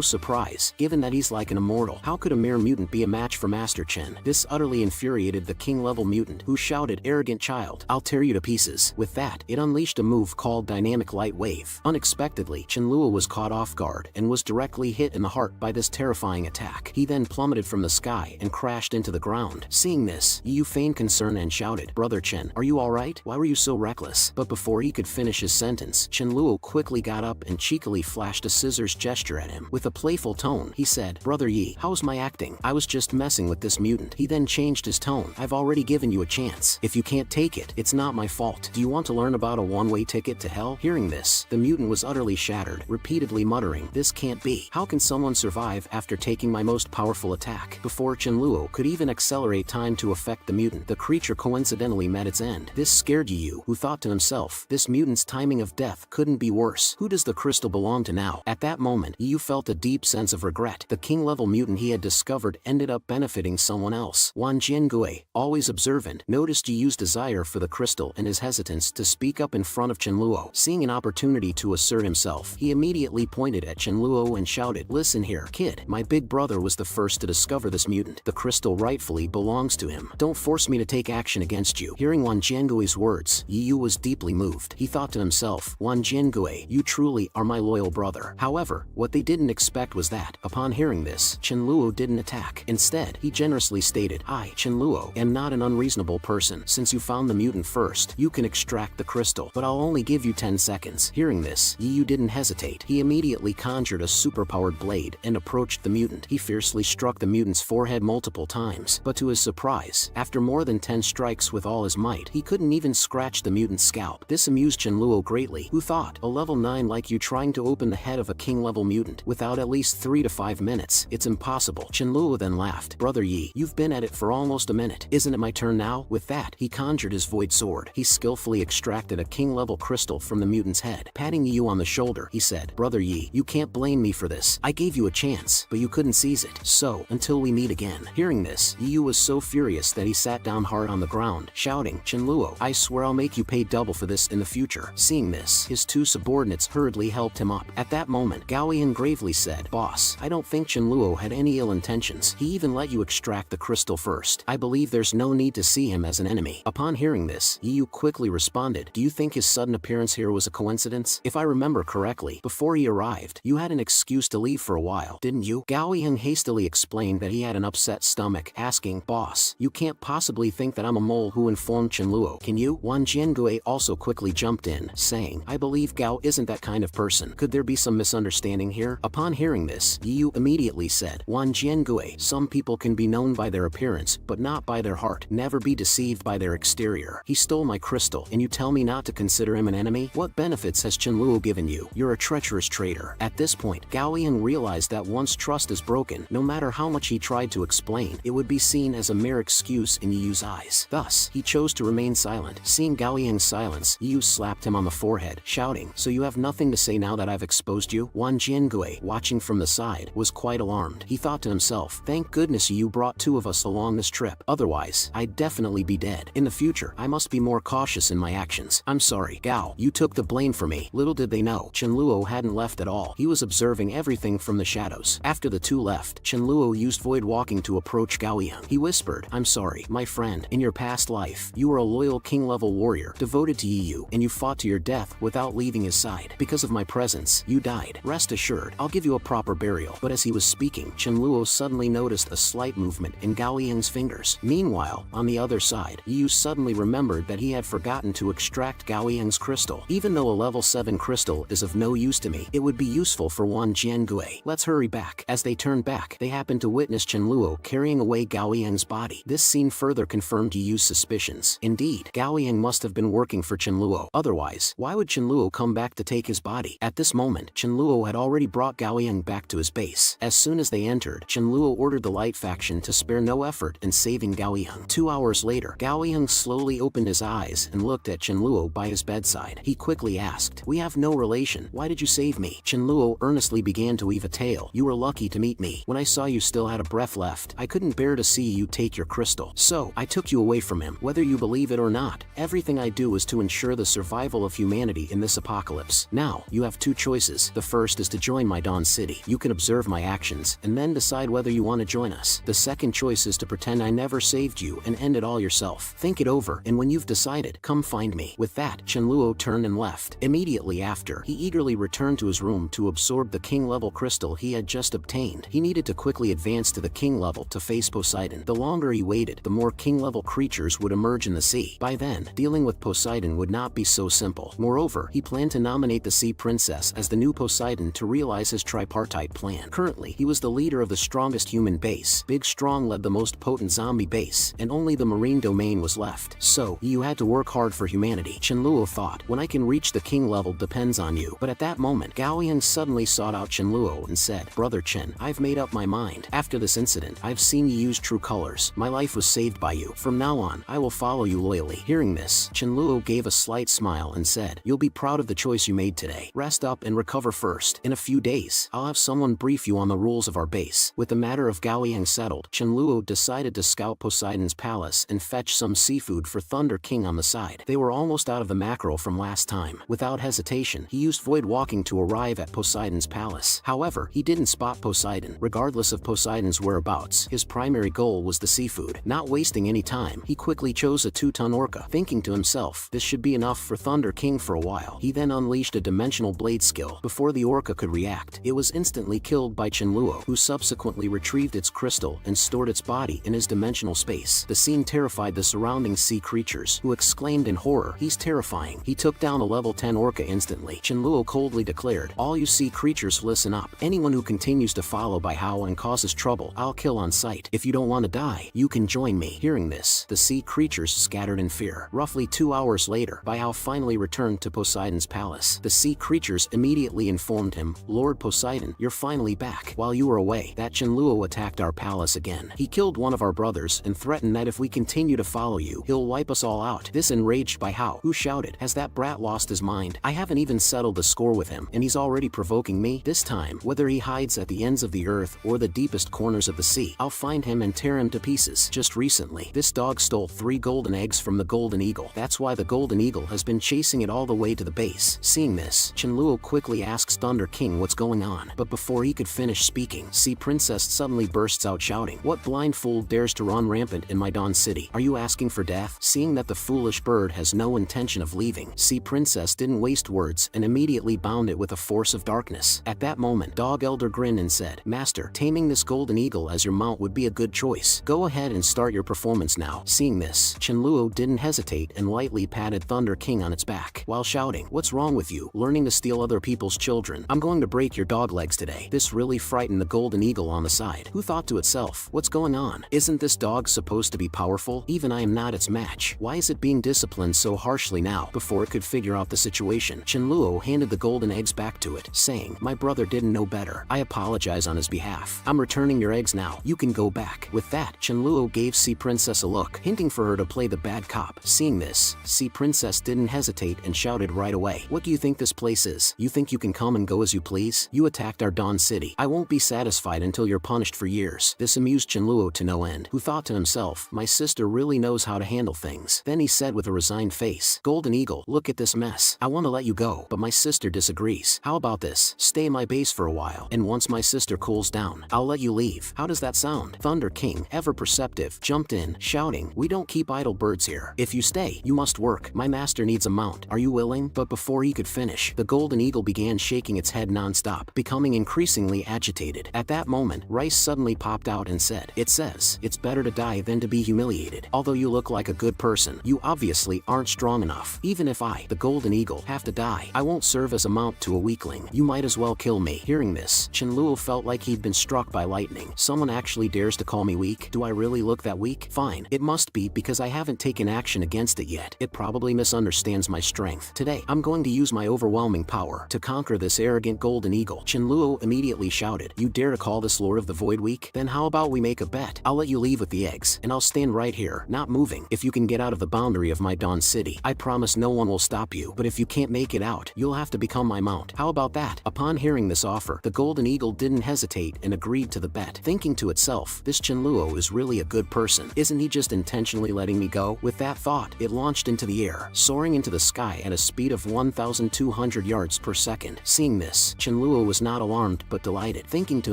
surprise, given that he's like an immortal. How could a mere mutant be a match for Master Chen?" This utterly infuriated the king-level mutant, who shouted, "Arrogant child, I'll tear you to pieces." With that, it unleashed a move called Dynamic Light Wave. Unexpectedly, Chen Luo was caught off guard and was directly hit in the heart by this terrifying attack. He then plummeted from the sky and crashed into the ground. Seeing this, Yu feigned concern and shouted, "Brother Chen, are you alright? Why were you so reckless?" But before he could finish his sentence, Chen Luo quickly got up and cheekily flashed a scissors gesture at him. With a playful tone, he said, "Brother Yi, how's my acting? I was just messing with this mutant." He then changed his tone, "I've already given you a chance. If you can't take it, it's not my fault. Do you want to learn about a one-way ticket to hell?" Hearing this, the mutant was utterly shattered, repeatedly muttering, "This can't be. How can someone survive after taking my most powerful attack?" Before Chen Luo could even accelerate time to affect the mutant, the creature coincidentally met its end. This scared Yu, who thought to himself, "This mutant's timing of death couldn't be worse. Who does the crystal belong to now?" At that moment, Yu felt a deep sense of regret. The king-level mutant he had discovered ended up benefiting someone else. Wang Jiangui, always observant, noticed Yu's desire for the crystal and his hesitance to speak up in front of Chen Luo. Seeing an opportunity to assert himself, he immediately pointed at Chen Luo and shouted, "Listen here, kid. My big brother was the first to discover this mutant. The crystal rightfully belongs to him. Don't force me to take action against you." Hearing Wang Jiangui's words, Yu was deeply moved. He thought to himself, "Wang Jiangui, you truly are my loyal brother." However, what they didn't expect was that, upon hearing this, Chen Luo didn't attack. Instead, he generously stated, "I, Chen Luo, am not an unreasonable person. Since you found the mutant first, you can extract the crystal, but I'll only give you 10 seconds. Hearing this, Yu didn't hesitate. He immediately conjured a superpowered blade and approached the mutant. He fiercely struck the mutant's forehead multiple times, but to his surprise, after more than 10 strikes with all his might, he couldn't even scratch the mutant's scalp. This amused Chen Luo greatly, who thought, "A level 9 like you trying to open the head of a king-level mutant without at least 3 to 5 minutes? It's impossible." Chen Luo then laughed, "Brother Yi, you've been at it for almost a minute. Isn't it my turn now?" With that, he conjured his void sword. He skillfully extracted a king-level crystal from the mutant's head. Patting Yu on the shoulder, he said, "Brother Yi, you can't blame me for this. I gave you a chance, but you couldn't seize it. So, until we meet again." Hearing this, Yu was so furious that he sat down hard on the ground, shouting, "Chen Luo, I swear I'll make you pay double for this in the future." Seeing this, his 2 subordinates hurriedly helped him up. At that moment, Gao Yiheng gravely said, "Boss, I don't think Chen Luo had any ill intentions. He even let you extract the crystal first. I believe there's no need to see him as an enemy." Upon hearing this, Yu quickly responded, "Do you think his sudden appearance here was a coincidence? If I remember correctly, before he arrived, you had an excuse to leave for a while, didn't you?" Gao Yiheng hastily explained that he had an upset stomach, asking, "Boss, you can't possibly think that I'm a mole who informed Chen Luo, can you?" Wang Jiangui also quickly jumped in, saying, "I believe Gao isn't that kind of person. Could there be some misunderstanding misunderstanding here? Upon hearing this, Yu immediately said, Wan Jiangui, some people can be known by their appearance, but not by their heart. Never be deceived by their exterior. He stole my crystal, and you tell me not to consider him an enemy? What benefits has Chen Luo given you? You're a treacherous traitor. At this point, Gao Ying realized that once trust is broken, no matter how much he tried to explain, it would be seen as a mere excuse in Yu's eyes. Thus, he chose to remain silent. Seeing Gao Ying's silence, Yu slapped him on the forehead, shouting, So you have nothing to say now that I've exposed you? Wan Jiangui, watching from the side, was quite alarmed. He thought to himself, thank goodness Yu brought two of us along this trip. Otherwise, I'd definitely be dead. In the future, I must be more cautious in my actions. I'm sorry, Gao. You took the blame for me. Little did they know, Chen Luo hadn't left at all. He was observing everything from the shadows. After the two left, Chen Luo used void walking to approach Gao Yang. He whispered, I'm sorry, my friend. In your past life, you were a loyal king-level warrior, devoted to Yu, and you fought to your death without leaving his side. Because of my presence, you died. Rest assured, I'll give you a proper burial. But as he was speaking, Chen Luo suddenly noticed a slight movement in Gao Ying's fingers. Meanwhile, on the other side, Yu suddenly remembered that he had forgotten to extract Gao Ying's crystal. Even though a level 7 crystal is of no use to me, it would be useful for Wan Jiangui. Let's hurry back. As they turned back, they happened to witness Chen Luo carrying away Gao Ying's body. This scene further confirmed Yu's suspicions. Indeed, Gao Ying must have been working for Chen Luo. Otherwise, why would Chen Luo come back to take his body? At this moment, Chen Luo had already brought Gao Ying back to his base. As soon as they entered, Chen Luo ordered the Light faction to spare no effort in saving Gao Ying. 2 hours later, Gao Ying slowly opened his eyes and looked at Chen Luo by his bedside. He quickly asked, We have no relation. Why did you save me? Chen Luo earnestly began to weave a tale. You were lucky to meet me. When I saw you still had a breath left, I couldn't bear to see you take your crystal. So, I took you away from him. Whether you believe it or not, everything I do is to ensure the survival of humanity in this apocalypse. Now, you have two choices. The first is to join my Dawn City. You can observe my actions, and then decide whether you want to join us. The second choice is to pretend I never saved you and end it all yourself. Think it over, and when you've decided, come find me. With that, Chen Luo turned and left. Immediately after, he eagerly returned to his room to absorb the king-level crystal he had just obtained. He needed to quickly advance to the king level to face Poseidon. The longer he waited, the more king-level creatures would emerge in the sea. By then, dealing with Poseidon would not be so simple. Moreover, he planned to nominate the Sea Princess as the new Poseidon to realize his tripartite plan. Currently, he was the leader of the strongest human base. Big Strong led the most potent zombie base, and only the marine domain was left. So, you had to work hard for humanity. Chen Luo thought, when I can reach the king level depends on you. But at that moment, Gao Ying suddenly sought out Chen Luo and said, Brother Chen, I've made up my mind. After this incident, I've seen you use true colors. My life was saved by you. From now on, I will follow you loyally. Hearing this, Chen Luo gave a slight smile and said, You'll be proud of the choice you made today. Rest up and recover first. In a few days, I'll have someone brief you on the rules of our base. With the matter of Gao Ying settled, Chen Luo decided to scout Poseidon's palace and fetch some seafood for Thunder King on the side. They were almost out of the mackerel from last time. Without hesitation, he used void walking to arrive at Poseidon's palace. However, he didn't spot Poseidon. Regardless of Poseidon's whereabouts, his primary goal was the seafood. Not wasting any time, he quickly chose a 2-ton orca, thinking to himself, this should be enough for Thunder King for a while. He then unleashed a dimensional blade skill. Before the orca could react, it was instantly killed by Chen Luo, who subsequently retrieved its crystal and stored its body in his dimensional space. The scene terrified the surrounding sea creatures, who exclaimed in horror, He's terrifying. He took down a level 10 orca instantly. Chen Luo coldly declared, All you sea creatures listen up. Anyone who continues to follow Bai Hao and causes trouble, I'll kill on sight. If you don't want to die, you can join me. Hearing this, the sea creatures scattered in fear. Roughly 2 hours later, Bai Hao finally returned to Poseidon's palace. The sea creatures immediately informed him, Lord Poseidon, you're finally back. While you were away, that Chen Luo attacked our palace again. He killed one of our brothers and threatened that if we continue to follow you, he'll wipe us all out. This enraged Bai Hao, who shouted, Has that brat lost his mind? I haven't even settled the score with him, and he's already provoking me. This time, whether he hides at the ends of the earth or the deepest corners of the sea, I'll find him and tear him to pieces. Just recently, this dog stole 3 golden eggs from the golden eagle. That's why the golden eagle has been chasing it all the way to the base. Seeing this, Chen Luo quickly asks Thunder King what's going on. But before he could finish speaking, Sea Princess suddenly bursts out shouting, What blind fool dares to run rampant in my Dawn City? Are you asking for death? Seeing that the foolish bird has no intention of leaving, Sea Princess didn't waste words and immediately bound it with a force of darkness. At that moment, Dog Elder grinned and said, Master, taming this golden eagle as your mount would be a good choice. Go ahead and start your performance now. Seeing this, Chen Luo didn't hesitate and lightly patted Thunder King on its back, while shouting, What's wrong with you? Learning to steal other people's children? children. I'm going to break your dog legs today. This really frightened the golden eagle on the side, who thought to itself, what's going on? Isn't this dog supposed to be powerful? Even I am not its match. Why is it being disciplined so harshly now? Before it could figure out the situation, Chenluo handed the golden eggs back to it, saying, my brother didn't know better. I apologize on his behalf. I'm returning your eggs now. You can go back. With that, Chenluo gave Sea Princess a look, hinting for her to play the bad cop. Seeing this, Sea Princess didn't hesitate and shouted right away, what do you think this place is? You think you can come and go as you please? You attacked our Dawn City. I won't be satisfied until you're punished for years. This amused Chenluo to no end, who thought to himself, my sister really knows how to handle things. Then he said with a resigned face, Golden Eagle, look at this mess. I want to let you go, but my sister disagrees. How about this? Stay in my base for a while, and once my sister cools down, I'll let you leave. How does that sound? Thunder King, ever perceptive, jumped in, shouting, we don't keep idle birds here. If you stay, you must work. My master needs a mount. Are you willing? But before he could finish, the golden eagle began shaking its head non-stop, becoming increasingly agitated. At that moment, Rice suddenly popped out and said, it says, it's better to die than to be humiliated. Although you look like a good person, you obviously aren't strong enough. Even if I, the golden eagle, have to die, I won't serve as a mount to a weakling. You might as well kill me. Hearing this, Chenluo felt like he'd been struck by lightning. Someone actually dares to call me weak? Do I really look that weak? Fine. It must be because I haven't taken action against it yet. It probably misunderstands my strength. Today, I'm going to use my overwhelming power to conquer this arrogant golden eagle. Chenluo immediately shouted, you dare to call this Lord of the Void weak? Then how about we make a bet? I'll let you leave with the eggs, and I'll stand right here, not moving. If you can get out of the boundary of my Dawn City, I promise no one will stop you. But if you can't make it out, you'll have to become my mount. How about that? Upon hearing this offer, the golden eagle didn't hesitate and agreed to the bet, thinking to itself, this Chenluo is really a good person. Isn't he just intentionally letting me go? With that thought, it launched into the air, soaring into the sky at a speed of 1,200 yards per second. Seeing this, Chenluo was not alarmed but delighted, thinking to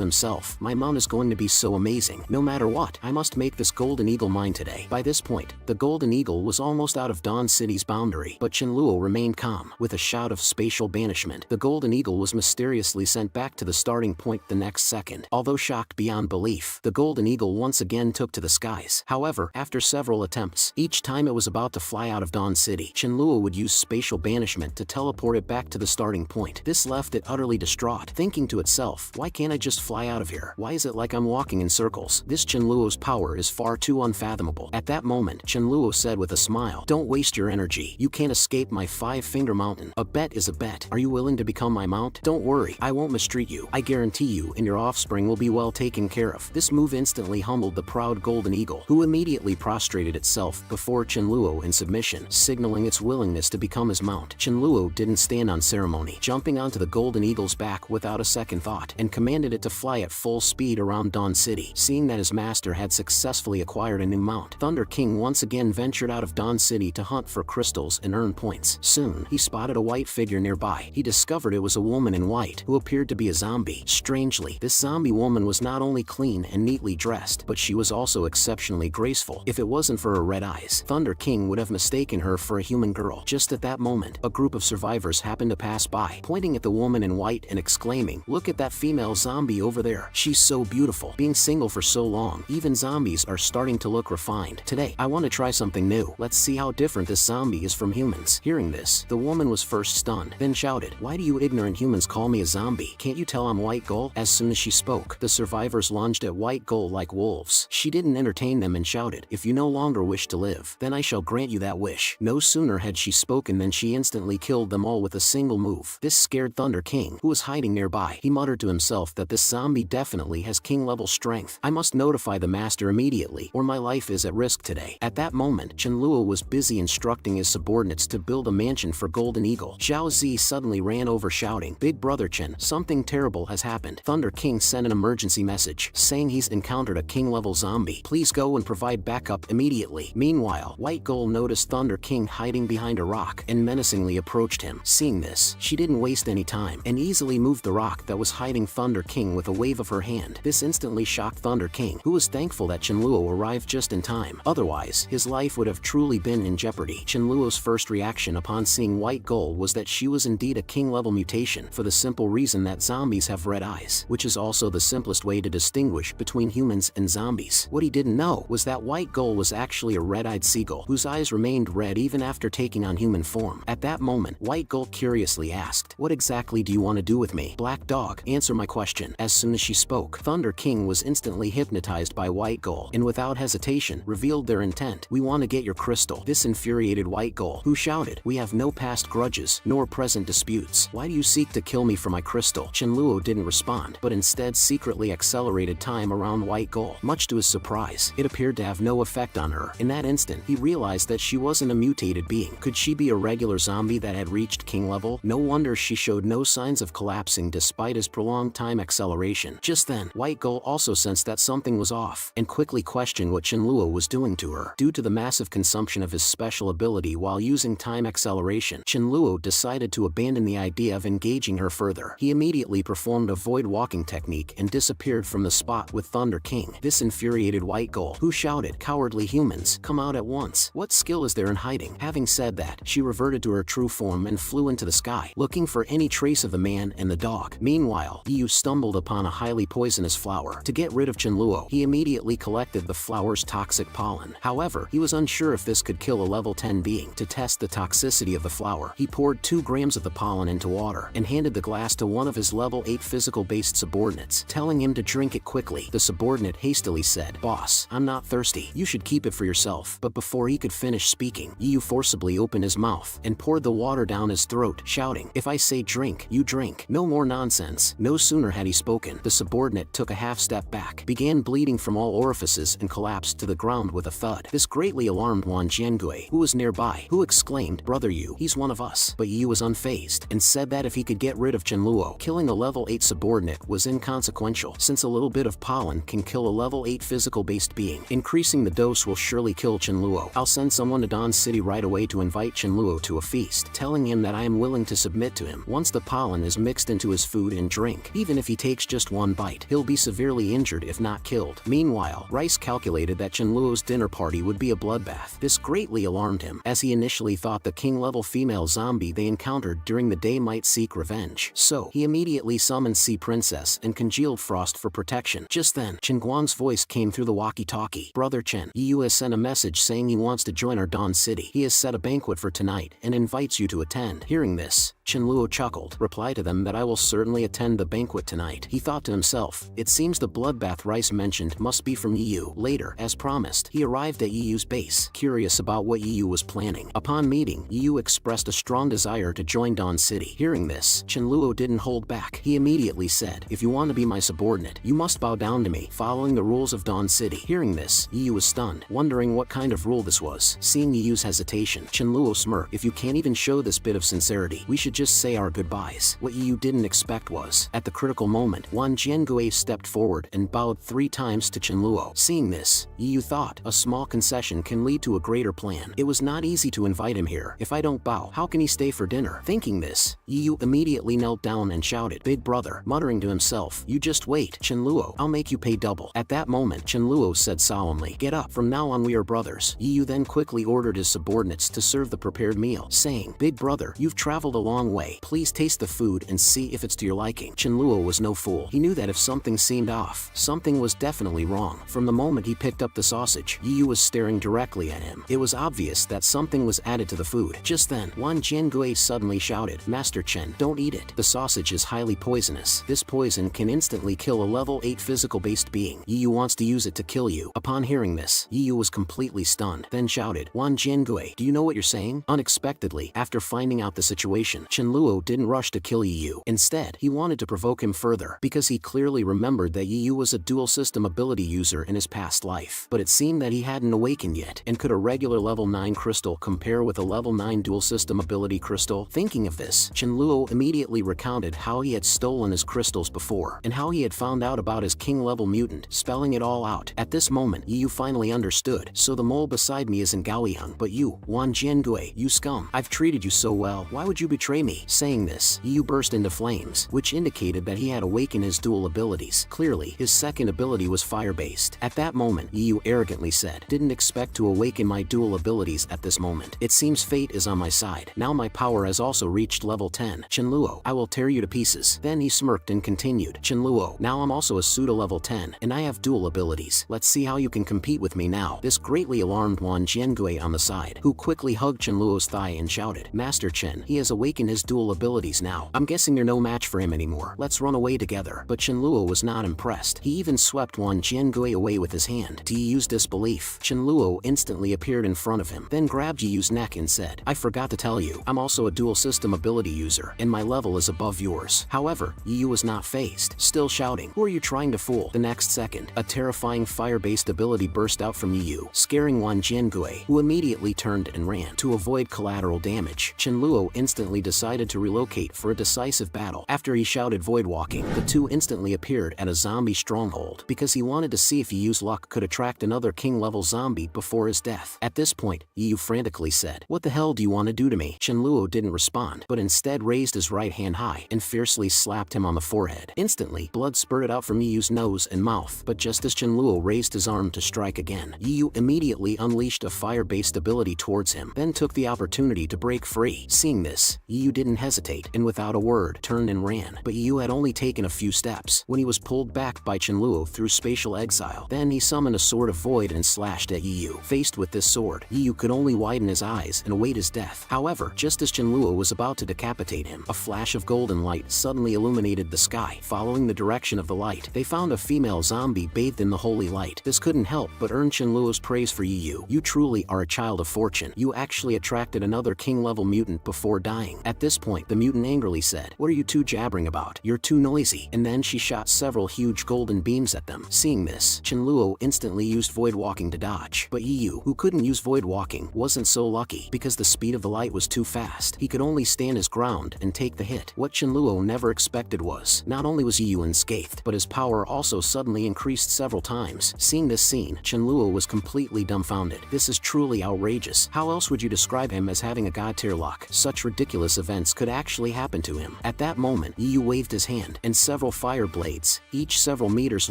himself, my mount is going to be so amazing. No matter what, I must make this golden eagle mine today. By this point, the golden eagle was almost out of Dawn City's boundary, but Chenluo remained calm. With a shout of spatial banishment, the golden eagle was mysteriously sent back to the starting point the next second. Although shocked beyond belief, the golden eagle once again took to the skies. However, after several attempts, each time it was about to fly out of Dawn City, Chenluo would use spatial banishment to teleport it back to the starting point. This left it utterly distraught, thinking to itself, why can't I just fly out of here? Why is it like I'm walking in circles? This Chenluo's power is far too unfathomable. At that moment, Chenluo said with a smile, don't waste your energy. You can't escape my 5-finger mountain. A bet is a bet. Are you willing to become my mount? Don't worry, I won't mistreat you. I guarantee you and your offspring will be well taken care of. This move instantly humbled the proud golden eagle, who immediately prostrated itself before Chenluo in submission, signaling its willingness to become his mount. Chenluo didn't stand on ceremony, jumping onto the golden eagle's back without a second thought, and commanded it to fly at full speed around Dawn City. Seeing that his master had successfully acquired a new mount, Thunder King once again ventured out of Dawn City to hunt for crystals and earn points. Soon, he spotted a white figure nearby. He discovered it was a woman in white, who appeared to be a zombie. Strangely, this zombie woman was not only clean and neatly dressed, but she was also exceptionally graceful. If it wasn't for her red eyes, Thunder King would have mistaken her for a human girl. Just at that moment, a group of survivors happened to pass by, pointing at the woman in white and exclaiming, look at that female zombie over there. She's so beautiful. Being single for so long, even zombies are starting to look refined. Today, I want to try something new. Let's see how different this zombie is from humans. Hearing this, the woman was first stunned, then shouted, why do you ignorant humans call me a zombie? Can't you tell I'm White Gull? As soon as she spoke, the survivors lunged at White Gull like wolves. She didn't entertain them and shouted, if you no longer wish to live, then I shall grant you that wish. No sooner had she spoken than she instantly killed them all with a single move. This scared Thunder King, who was hiding nearby. He muttered to himself that this zombie definitely has king-level strength. I must notify the master immediately, or my life is at risk today. At that moment, Chenluo was busy instructing his subordinates to build a mansion for Golden Eagle. Zhao Zi suddenly ran over shouting, Big Brother Chen, something terrible has happened. Thunder King sent an emergency message, saying he's encountered a king-level zombie. Please go and provide backup immediately. Meanwhile, White Gull noticed Thunder King hiding behind a rock and menacingly approached him. Seeing this, she didn't waste any time and easily moved the rock that was hiding Thunder King with a wave of her hand. This instantly shocked Thunder King, who was thankful that Chenluo arrived just in time. Otherwise, his life would have truly been in jeopardy. Chenluo's first reaction upon seeing White Gull was that she was indeed a king-level mutation, for the simple reason that zombies have red eyes, which is also the simplest way to distinguish between humans and zombies. What he didn't know was that White Gull was actually a red-eyed seagull, whose eyes remained red even after taking on human form. At that moment, White Gull curiously asked, what exactly exactly do you want to do with me? Black Dog, answer my question. As soon as she spoke, Thunder King was instantly hypnotized by White Gull, and without hesitation, revealed their intent. We want to get your crystal. This infuriated White Gull, who shouted, we have no past grudges, nor present disputes. Why do you seek to kill me for my crystal? Chenluo didn't respond, but instead secretly accelerated time around White Gull. Much to his surprise, it appeared to have no effect on her. In that instant, he realized that she wasn't a mutated being. Could she be a regular zombie that had reached king level? No wonder she showed no signs of collapsing despite his prolonged time acceleration. Just then, White Gull also sensed that something was off, and quickly questioned what Chenluo was doing to her. Due to the massive consumption of his special ability while using time acceleration, Chenluo decided to abandon the idea of engaging her further. He immediately performed a void walking technique and disappeared from the spot with Thunder King. This infuriated White Gull, who shouted, cowardly humans, come out at once. What skill is there in hiding? Having said that, she reverted to her true form and flew into the sky, looking for any trace of the man and the dog. Meanwhile, Yu stumbled upon a highly poisonous flower. To get rid of Chenluo, he immediately collected the flower's toxic pollen. However, he was unsure if this could kill a level 10 being. To test the toxicity of the flower, he poured 2 grams of the pollen into water and handed the glass to one of his level 8 physical-based subordinates, telling him to drink it quickly. The subordinate hastily said, boss, I'm not thirsty. You should keep it for yourself. But before he could finish speaking, Yu forcibly opened his mouth and poured the water down his throat, shouting, if I say drink, you drink. No more nonsense. No sooner had he spoken, the subordinate took a half step back, began bleeding from all orifices and collapsed to the ground with a thud. This greatly alarmed Wan Jiangui, who was nearby, who exclaimed, brother Yu, he's one of us. But Yu was unfazed and said that if he could get rid of Chenluo, killing a level 8 subordinate was inconsequential, since a little bit of pollen can kill a level 8 physical-based being. Increasing the dose will surely kill Chenluo. I'll send someone to Dawn City right away to invite Chenluo to a feast, telling him that I am willing to submit to him. Once the pollen is mixed into his food and drink, even if he takes just one bite, he'll be severely injured if not killed. Meanwhile, Rice calculated that Chenluo's dinner party would be a bloodbath. This greatly alarmed him, as he initially thought the king-level female zombie they encountered during the day might seek revenge. So, he immediately summoned Sea Princess and congealed Frost for protection. Just then, Chen Guang's voice came through the walkie-talkie. Brother Chen, Yu has sent a message saying he wants to join our Dawn City. He has set a banquet for tonight and invites you to attend. Hearing this, Chenluo chuckled. Reply to them that I will certainly attend the banquet tonight. He thought to himself, it seems the bloodbath Rice mentioned must be from Yu. Later, as promised, he arrived at Yu's base, curious about what Yu was planning. Upon meeting, Yu expressed a strong desire to join Dawn City. Hearing this, Chenluo didn't hold back. He immediately said, if you want to be my subordinate, you must bow down to me, following the rules of Dawn City. Hearing this, Yu was stunned, wondering what kind of rule this was. Seeing Yu's hesitation, Chenluo smirked. If you can't even show this bit of sincerity, we should just say our goodbyes. What Yu didn't expect was, at the critical moment, Wan Jiangui stepped forward and bowed 3 times to Chenluo. Seeing this, Yu thought, a small concession can lead to a greater plan. It was not easy to invite him here. If I don't bow, how can he stay for dinner? Thinking this, Yu immediately knelt down and shouted, big brother, muttering to himself, you just wait, Chenluo, I'll make you pay double. At that moment, Chenluo said solemnly, get up, from now on we are brothers. Yu then quickly ordered his subordinates to serve the prepared meal, saying, big brother, you've traveled a long way. Please taste the food and see if it's to your liking. Chenluo was no fool. He knew that if something seemed off, something was definitely wrong. From the moment he picked up the sausage, Yu was staring directly at him. It was obvious that something was added to the food. Just then, Wan Jiangui suddenly shouted, Master Chen, don't eat it. The sausage is highly poisonous. This poison can instantly kill a level 8 physical-based being. Yu wants to use it to kill you. Upon hearing this, Yu was completely stunned, then shouted, Wan Jiangui, do you know what you're saying? Unexpectedly, after finding out the situation, Chenluo didn't rush to kill Yu. Instead, he wanted to provoke him further, because he clearly remembered that Yu was a dual system ability user in his past life. But it seemed that he hadn't awakened yet, and could a regular level 9 crystal compare with a level 9 dual system ability crystal? Thinking of this, Chenluo immediately recounted how he had stolen his crystals before, and how he had found out about his king level mutant, spelling it all out. At this moment, Yu finally understood. So the mole beside me isn't Gaoyang, but you, Wan Jiangui, you scum. I've treated you so well, why would you betray me? Saying this, Yu burst into flames, which indicated that he had awakened his dual abilities. Clearly, his second ability was fire-based. At that moment, Yu arrogantly said, didn't expect to awaken my dual abilities at this moment. It seems fate is on my side. Now my power has also reached level 10. Chenluo, I will tear you to pieces. Then he smirked and continued, Chenluo, now I'm also a pseudo level 10, and I have dual abilities. Let's see how you can compete with me now. This greatly alarmed Wan Jiangui on the side, who quickly hugged Chenluo's thigh and shouted, Master Chen, he has awakened his dual abilities abilities now. I'm guessing you're no match for him anymore. Let's run away together. But Chenluo was not impressed. He even swept Wan Jiangui away with his hand. To Yiyu's disbelief, Chenluo instantly appeared in front of him, then grabbed Yiyu's neck and said, I forgot to tell you, I'm also a dual system ability user, and my level is above yours. However, Yiyu was not fazed, still shouting, who are you trying to fool? The next second, a terrifying fire-based ability burst out from Yiyu, scaring Wan Jiangui, who immediately turned and ran. To avoid collateral damage, Chenluo instantly decided to relocate for a decisive battle. After he shouted void walking, the two instantly appeared at a zombie stronghold, because he wanted to see if Yiyu's luck could attract another king-level zombie before his death. At this point, Yiyu frantically said, what the hell do you want to do to me? Chenluo didn't respond, but instead raised his right hand high and fiercely slapped him on the forehead. Instantly, blood spurted out from Yiyu's nose and mouth, but just as Chenluo raised his arm to strike again, Yiyu immediately unleashed a fire-based ability towards him, then took the opportunity to break free. Seeing this, Yiyu didn't hesitate, and without a word, turned and ran. But Yiyu had only taken a few steps when he was pulled back by Chenluo through spatial exile. Then he summoned a sword of void and slashed at Yiyu. Faced with this sword, Yiyu could only widen his eyes and await his death. However, just as Chenluo was about to decapitate him, a flash of golden light suddenly illuminated the sky. Following the direction of the light, they found a female zombie bathed in the holy light. This couldn't help but earn Chenluo's praise for Yiyu. You truly are a child of fortune. You actually attracted another king-level mutant before dying. At this point, the mutant angrily said, what are you two jabbering about? You're too noisy. And then she shot several huge golden beams at them. Seeing this, Chenluo instantly used void walking to dodge. But Yiyu, who couldn't use void walking, wasn't so lucky, because the speed of the light was too fast. He could only stand his ground and take the hit. What Chenluo never expected was, not only was Yiyu unscathed, but his power also suddenly increased several times. Seeing this scene, Chenluo was completely dumbfounded. This is truly outrageous. How else would you describe him as having a god-tier luck? Such ridiculous events could actually happen to him. At that moment, Yiyu waved his hand, and several fire blades, each several meters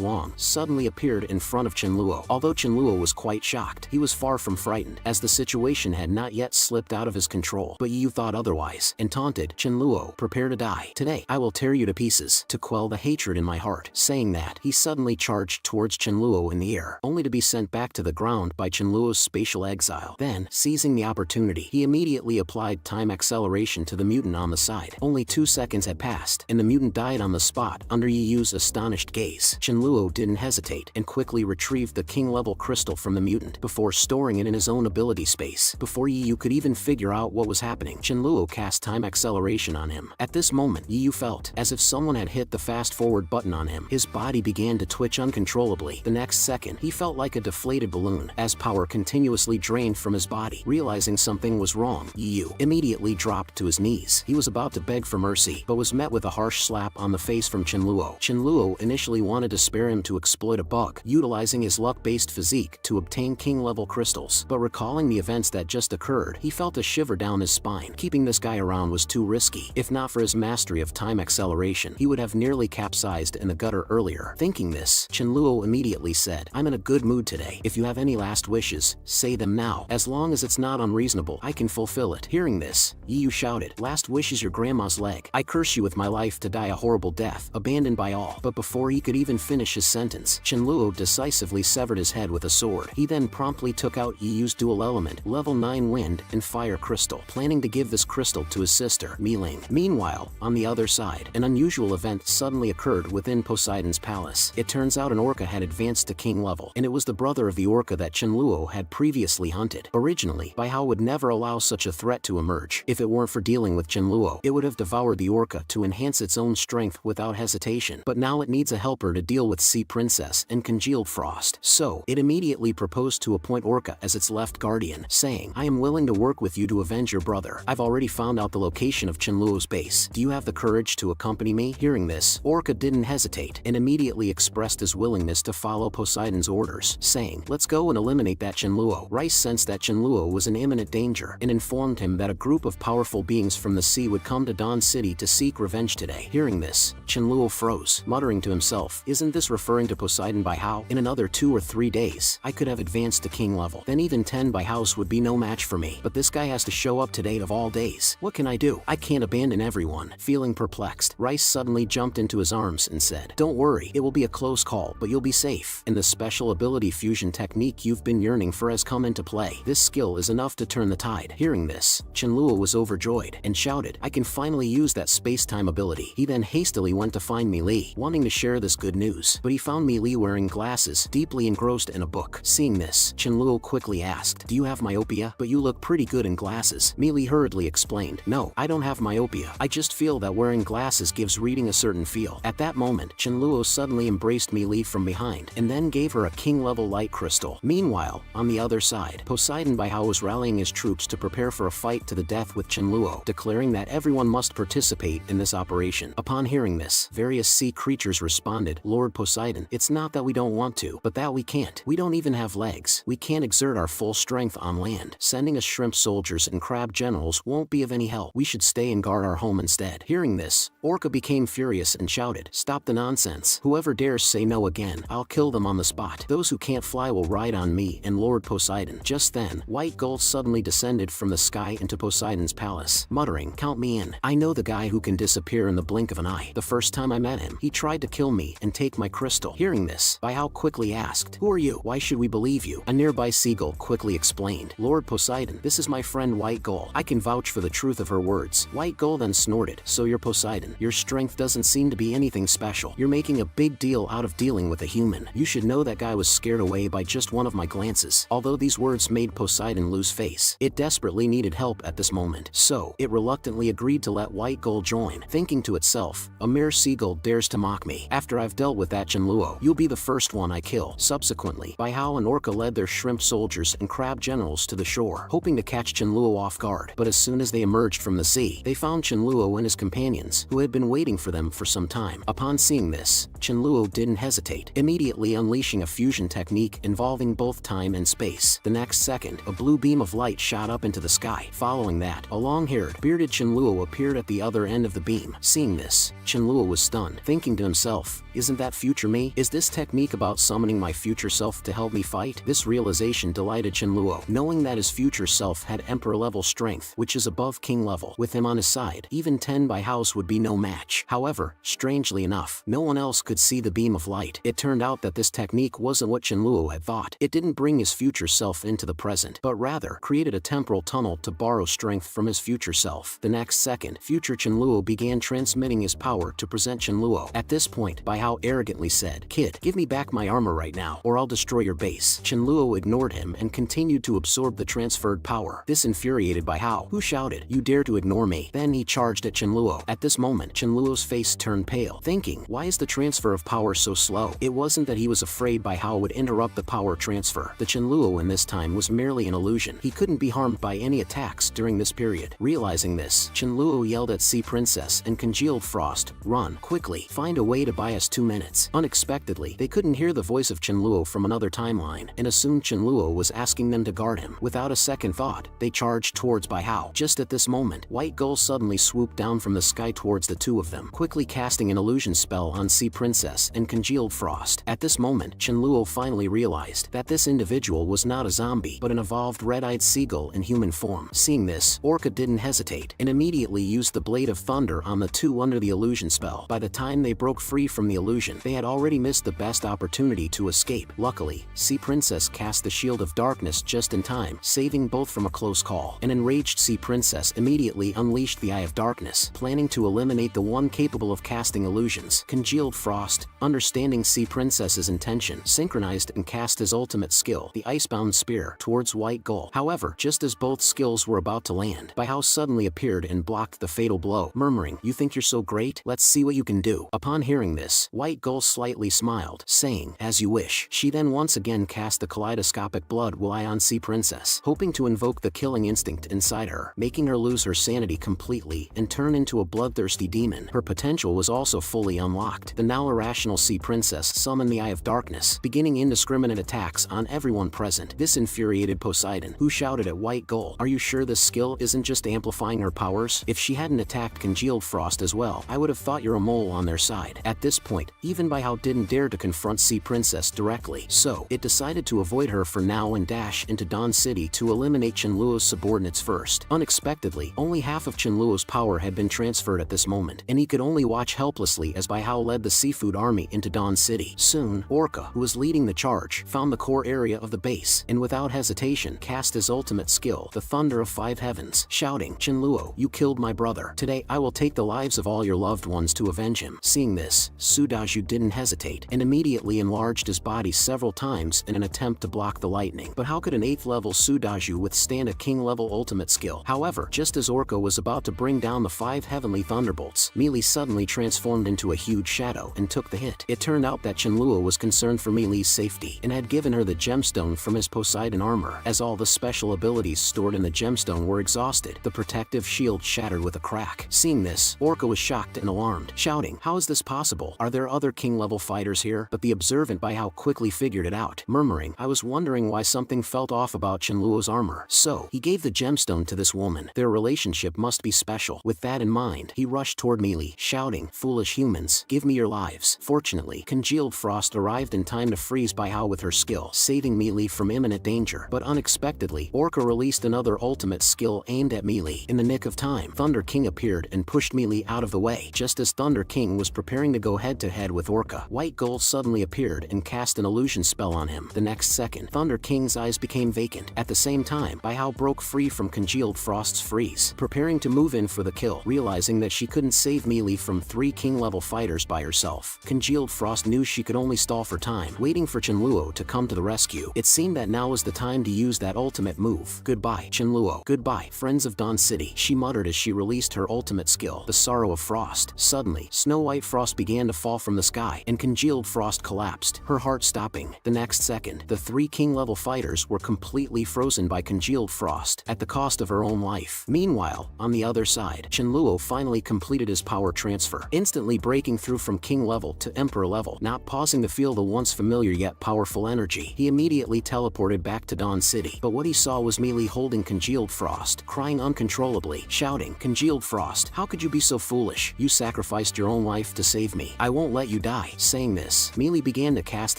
long, suddenly appeared in front of Chenluo. Although Chenluo was quite shocked, he was far from frightened, as the situation had not yet slipped out of his control. But Yiyu thought otherwise, and taunted, Chenluo, prepare to die. Today, I will tear you to pieces, to quell the hatred in my heart. Saying that, he suddenly charged towards Chenluo in the air, only to be sent back to the ground by Chenluo's spatial exile. Then, seizing the opportunity, he immediately applied time acceleration to the mutant on the side. Only 2 seconds had passed, and the mutant died on the spot under Yiyu's astonished gaze. Chenluo didn't hesitate, and quickly retrieved the king-level crystal from the mutant, before storing it in his own ability space. Before Yiyu could even figure out what was happening, Chenluo cast time acceleration on him. At this moment, Yiyu felt as if someone had hit the fast-forward button on him. His body began to twitch uncontrollably. The next second, he felt like a deflated balloon, as power continuously drained from his body. Realizing something was wrong, Yiyu immediately dropped to his knees. He was about to beg for mercy, but was met with a harsh slap on the face from Chenluo. Chenluo initially wanted to spare him to exploit a bug, utilizing his luck-based physique to obtain king-level crystals. But recalling the events that just occurred, he felt a shiver down his spine. Keeping this guy around was too risky. If not for his mastery of time acceleration, he would have nearly capsized in the gutter earlier. Thinking this, Chenluo immediately said, I'm in a good mood today. If you have any last wishes, say them now. As long as it's not unreasonable, I can fulfill it. Hearing this, Yiyu shouted, last wish is your grandma's leg. I curse you with my life to die a horrible death, abandoned by all. But before he could even finish his sentence, Chenluo decisively severed his head with a sword. He then promptly took out Yiyu's dual element, level 9 wind and fire crystal, planning to give this crystal to his sister, Mi-Ling. Meanwhile, on the other side, an unusual event suddenly occurred within Poseidon's palace. It turns out an orca had advanced to king level, and it was the brother of the orca that Chenluo had previously hunted. Originally, Baihao would never allow such a threat to emerge. If it weren't for dealing with Chenluo, it would have devoured the orca to enhance its own strength without hesitation. But now it needs a helper to deal with Sea Princess and congealed frost. So, it immediately proposed to appoint Orca as its left guardian, saying, I am willing to work with you to avenge your brother. I've already found out the location of Chenluo's base. Do you have the courage to accompany me? Hearing this, Orca didn't hesitate, and immediately expressed his willingness to follow Poseidon's orders, saying, let's go and eliminate that Chenluo. Rice sensed that Chenluo was in imminent danger, and informed him that a group of powerful beings from the sea would come to Dawn City to seek revenge today. Hearing this, Chenluo froze, muttering to himself, isn't this referring to Poseidon Baihao? In another 2 or 3 days, I could have advanced to king level. Then even 10 Baihaos would be no match for me. But this guy has to show up today of all days. What can I do? I can't abandon everyone. Feeling perplexed, Rice suddenly jumped into his arms and said, don't worry, it will be a close call, but you'll be safe. And the special ability fusion technique you've been yearning for has come into play. This skill is enough to turn the tide. Hearing this, Chenluo was overjoyed and shouted, I can finally used that space-time ability. He then hastily went to find Mi Li, wanting to share this good news. But he found Mi Li wearing glasses, deeply engrossed in a book. Seeing this, Qianluo quickly asked, "Do you have myopia? But you look pretty good in glasses." Mi Li hurriedly explained, "No, I don't have myopia. I just feel that wearing glasses gives reading a certain feel." At that moment, Qianluo suddenly embraced Mi Li from behind, and then gave her a king-level light crystal. Meanwhile, on the other side, Poseidon Baihao was rallying his troops to prepare for a fight to the death with Qianluo, declaring that everyone must participate in this operation. Upon hearing this, various sea creatures responded, "Lord Poseidon, it's not that we don't want to, but that we can't. We don't even have legs. We can't exert our full strength on land. Sending us shrimp soldiers and crab generals won't be of any help. We should stay and guard our home instead." Hearing this, Orca became furious and shouted, "Stop the nonsense. Whoever dares say no again, I'll kill them on the spot. Those who can't fly will ride on me and Lord Poseidon." Just then, White Gull suddenly descended from the sky into Poseidon's palace, muttering, "Count me in. I know the guy who can disappear in the blink of an eye. The first time I met him, he tried to kill me and take my crystal." Hearing this, Baihao quickly asked, "Who are you? Why should we believe you?" A nearby seagull quickly explained, "Lord Poseidon, this is my friend White Gull. I can vouch for the truth of her words." White Gull then snorted, "So you're Poseidon. Your strength doesn't seem to be anything special. You're making a big deal out of dealing with a human. You should know that guy was scared away by just one of my glances." Although these words made Poseidon lose face, it desperately needed help at this moment. So, it reluctantly agreed to let White Gull join, thinking to itself, "A mere seagull dares to mock me. After I've dealt with that Qianluo, you'll be the first one I kill." Subsequently, Baihao and Orca led their shrimp soldiers and crab generals to the shore, hoping to catch Qianluo off guard. But as soon as they emerged from the sea, they found Qianluo and his companions, who had been waiting for them for some time. Upon seeing this, Qianluo didn't hesitate, immediately unleashing a fusion technique involving both time and space. The next second, a blue beam of light shot up into the sky. Following that, a long-haired, bearded Qianluo appeared at the other end of the beam. Seeing this, Qianluo was stunned, thinking to himself, "Isn't that future me? Is this technique about summoning my future self to help me fight?" This realization delighted Qianluo, knowing that his future self had emperor-level strength, which is above king level. With him on his side, even 10 Baihaos would be no match. However, strangely enough, no one else could see the beam of light. It turned out that this technique wasn't what Qianluo had thought. It didn't bring his future self into the present, but rather created a temporal tunnel to borrow strength from his future self. The next second, future Qianluo began transmitting his power to present Qianluo. At this point, Baihao arrogantly said, "Kid, give me back my armor right now, or I'll destroy your base." Qianluo ignored him and continued to absorb the transferred power. This infuriated Baihao, who shouted, "You dare to ignore me?" Then he charged at Qianluo. At this moment, Qianluo's face turned pale, thinking, "Why is the transfer of power so slow?" It wasn't that he was afraid Baihao would interrupt the power transfer. The Qianluo in this time was merely an illusion. He couldn't be harmed by any attacks during this period. Realizing this, Qianluo yelled at Sea Princess and Congealed Frost, "Run, quickly, find a way to buy us 2 minutes." Unexpectedly, they couldn't hear the voice of Qianluo from another timeline, and assumed Qianluo was asking them to guard him. Without a second thought, they charged towards Baihao. Just at this moment, White Gull suddenly swooped down from the sky towards the two of them, quickly casting an illusion spell on Sea Princess and Congealed Frost. At this moment, Qianluo finally realized that this individual was not a zombie, but an evolved red-eyed seagull in human form. Seeing this, Orca didn't hesitate, and immediately used the Blade of Thunder on the two under the illusion spell. By the time they broke free from the illusion, they had already missed the best opportunity to escape. Luckily, Sea Princess cast the Shield of Darkness just in time, saving both from a close call. An enraged Sea Princess immediately unleashed the Eye of Darkness, planning to eliminate the one capable of casting illusions. Congealed Frost, understanding Sea Princess's intention, synchronized and cast his ultimate skill, the Icebound Spear, towards White Gull. However, just as both skills were about to land, Baihao suddenly appeared and blocked the fatal blow, murmuring, "You think you're so great? Let's see what you can do." Upon hearing this, White Gull slightly smiled, saying, "As you wish." She then once again cast the kaleidoscopic blood eye on Sea Princess, hoping to invoke the killing instinct inside her, making her lose her sanity completely and turn into a bloodthirsty demon. Her potential was also fully unlocked. The now irrational Sea Princess summoned the Eye of Darkness, beginning indiscriminate attacks on everyone present. This infuriated Poseidon, who shouted at White Gull, "Are you sure this skill isn't just amplifying her powers? If she hadn't attacked Congealed Frost as well, I would have thought you're a mole on their side." At this point, even Baihao didn't dare to confront Sea Princess directly, so it decided to avoid her for now and dash into Dawn City to eliminate Qianluo's subordinates first. Unexpectedly, only half of Qianluo's power had been transferred at this moment, and he could only watch helplessly as Baihao led the seafood army into Dawn City. Soon, Orca, who was leading the charge, found the core area of the base, and without hesitation cast his ultimate skill, the Thunder of Five Heavens, shouting, "Qianluo, you killed my my brother. Today I will take the lives of all your loved ones to avenge him. Seeing this, Sudaju didn't hesitate and immediately enlarged his body several times in an attempt to block the lightning. But how could an 8th level Sudaju withstand a king level ultimate skill? However, just as Orca was about to bring down the 5 heavenly thunderbolts, Melee suddenly transformed into a huge shadow and took the hit. It turned out that Chenluo was concerned for Melee's safety and had given her the gemstone from his Poseidon armor. As all the special abilities stored in the gemstone were exhausted, the protective shield shattered with a crack. Seeing this, Orca was shocked and alarmed, shouting, "How is this possible? Are there other king-level fighters here?" But the observant Baihao quickly figured it out, murmuring, "I was wondering why something felt off about Chenluo's armor." So, he gave the gemstone to this woman. Their relationship must be special. With that in mind, he rushed toward Melee, shouting, "Foolish humans, give me your lives." Fortunately, congealed frost arrived in time to freeze Baihao with her skill, saving Melee from imminent danger. But unexpectedly, Orca released another ultimate skill aimed at Melee. In the nick of time, Thunder King appeared and pushed Melee out of the way. Just as Thunder King was preparing to go head-to-head with Orca, White Gull suddenly appeared and cast an illusion spell on him. The next second, Thunder King's eyes became vacant. At the same time, Baihao broke free from congealed frost's freeze, preparing to move in for the kill. Realizing that she couldn't save Melee from 3 king-level fighters by herself, Congealed Frost knew she could only stall for time, waiting for Chenluo to come to the rescue. It seemed that now was the time to use that ultimate move. "Goodbye, Chenluo. Goodbye, friends of Dawn City," she muttered as she released her ultimate skill, the Sorrow of Frost. Suddenly, Snow White Frost began to fall from the sky, and Congealed Frost collapsed, her heart stopping. The next second, the 3 king-level fighters were completely frozen by Congealed Frost, at the cost of her own life. Meanwhile, on the other side, Chenluo finally completed his power transfer, instantly breaking through from king level to emperor level. Not pausing to feel the once familiar yet powerful energy, he immediately teleported back to Dawn City. But what he saw was Melee holding Congealed Frost, crying uncontrollably, shouting, "Congealed Frost, how could you be so foolish? You sacrificed your own life to save me. I won't let you die." Saying this, Melee began to cast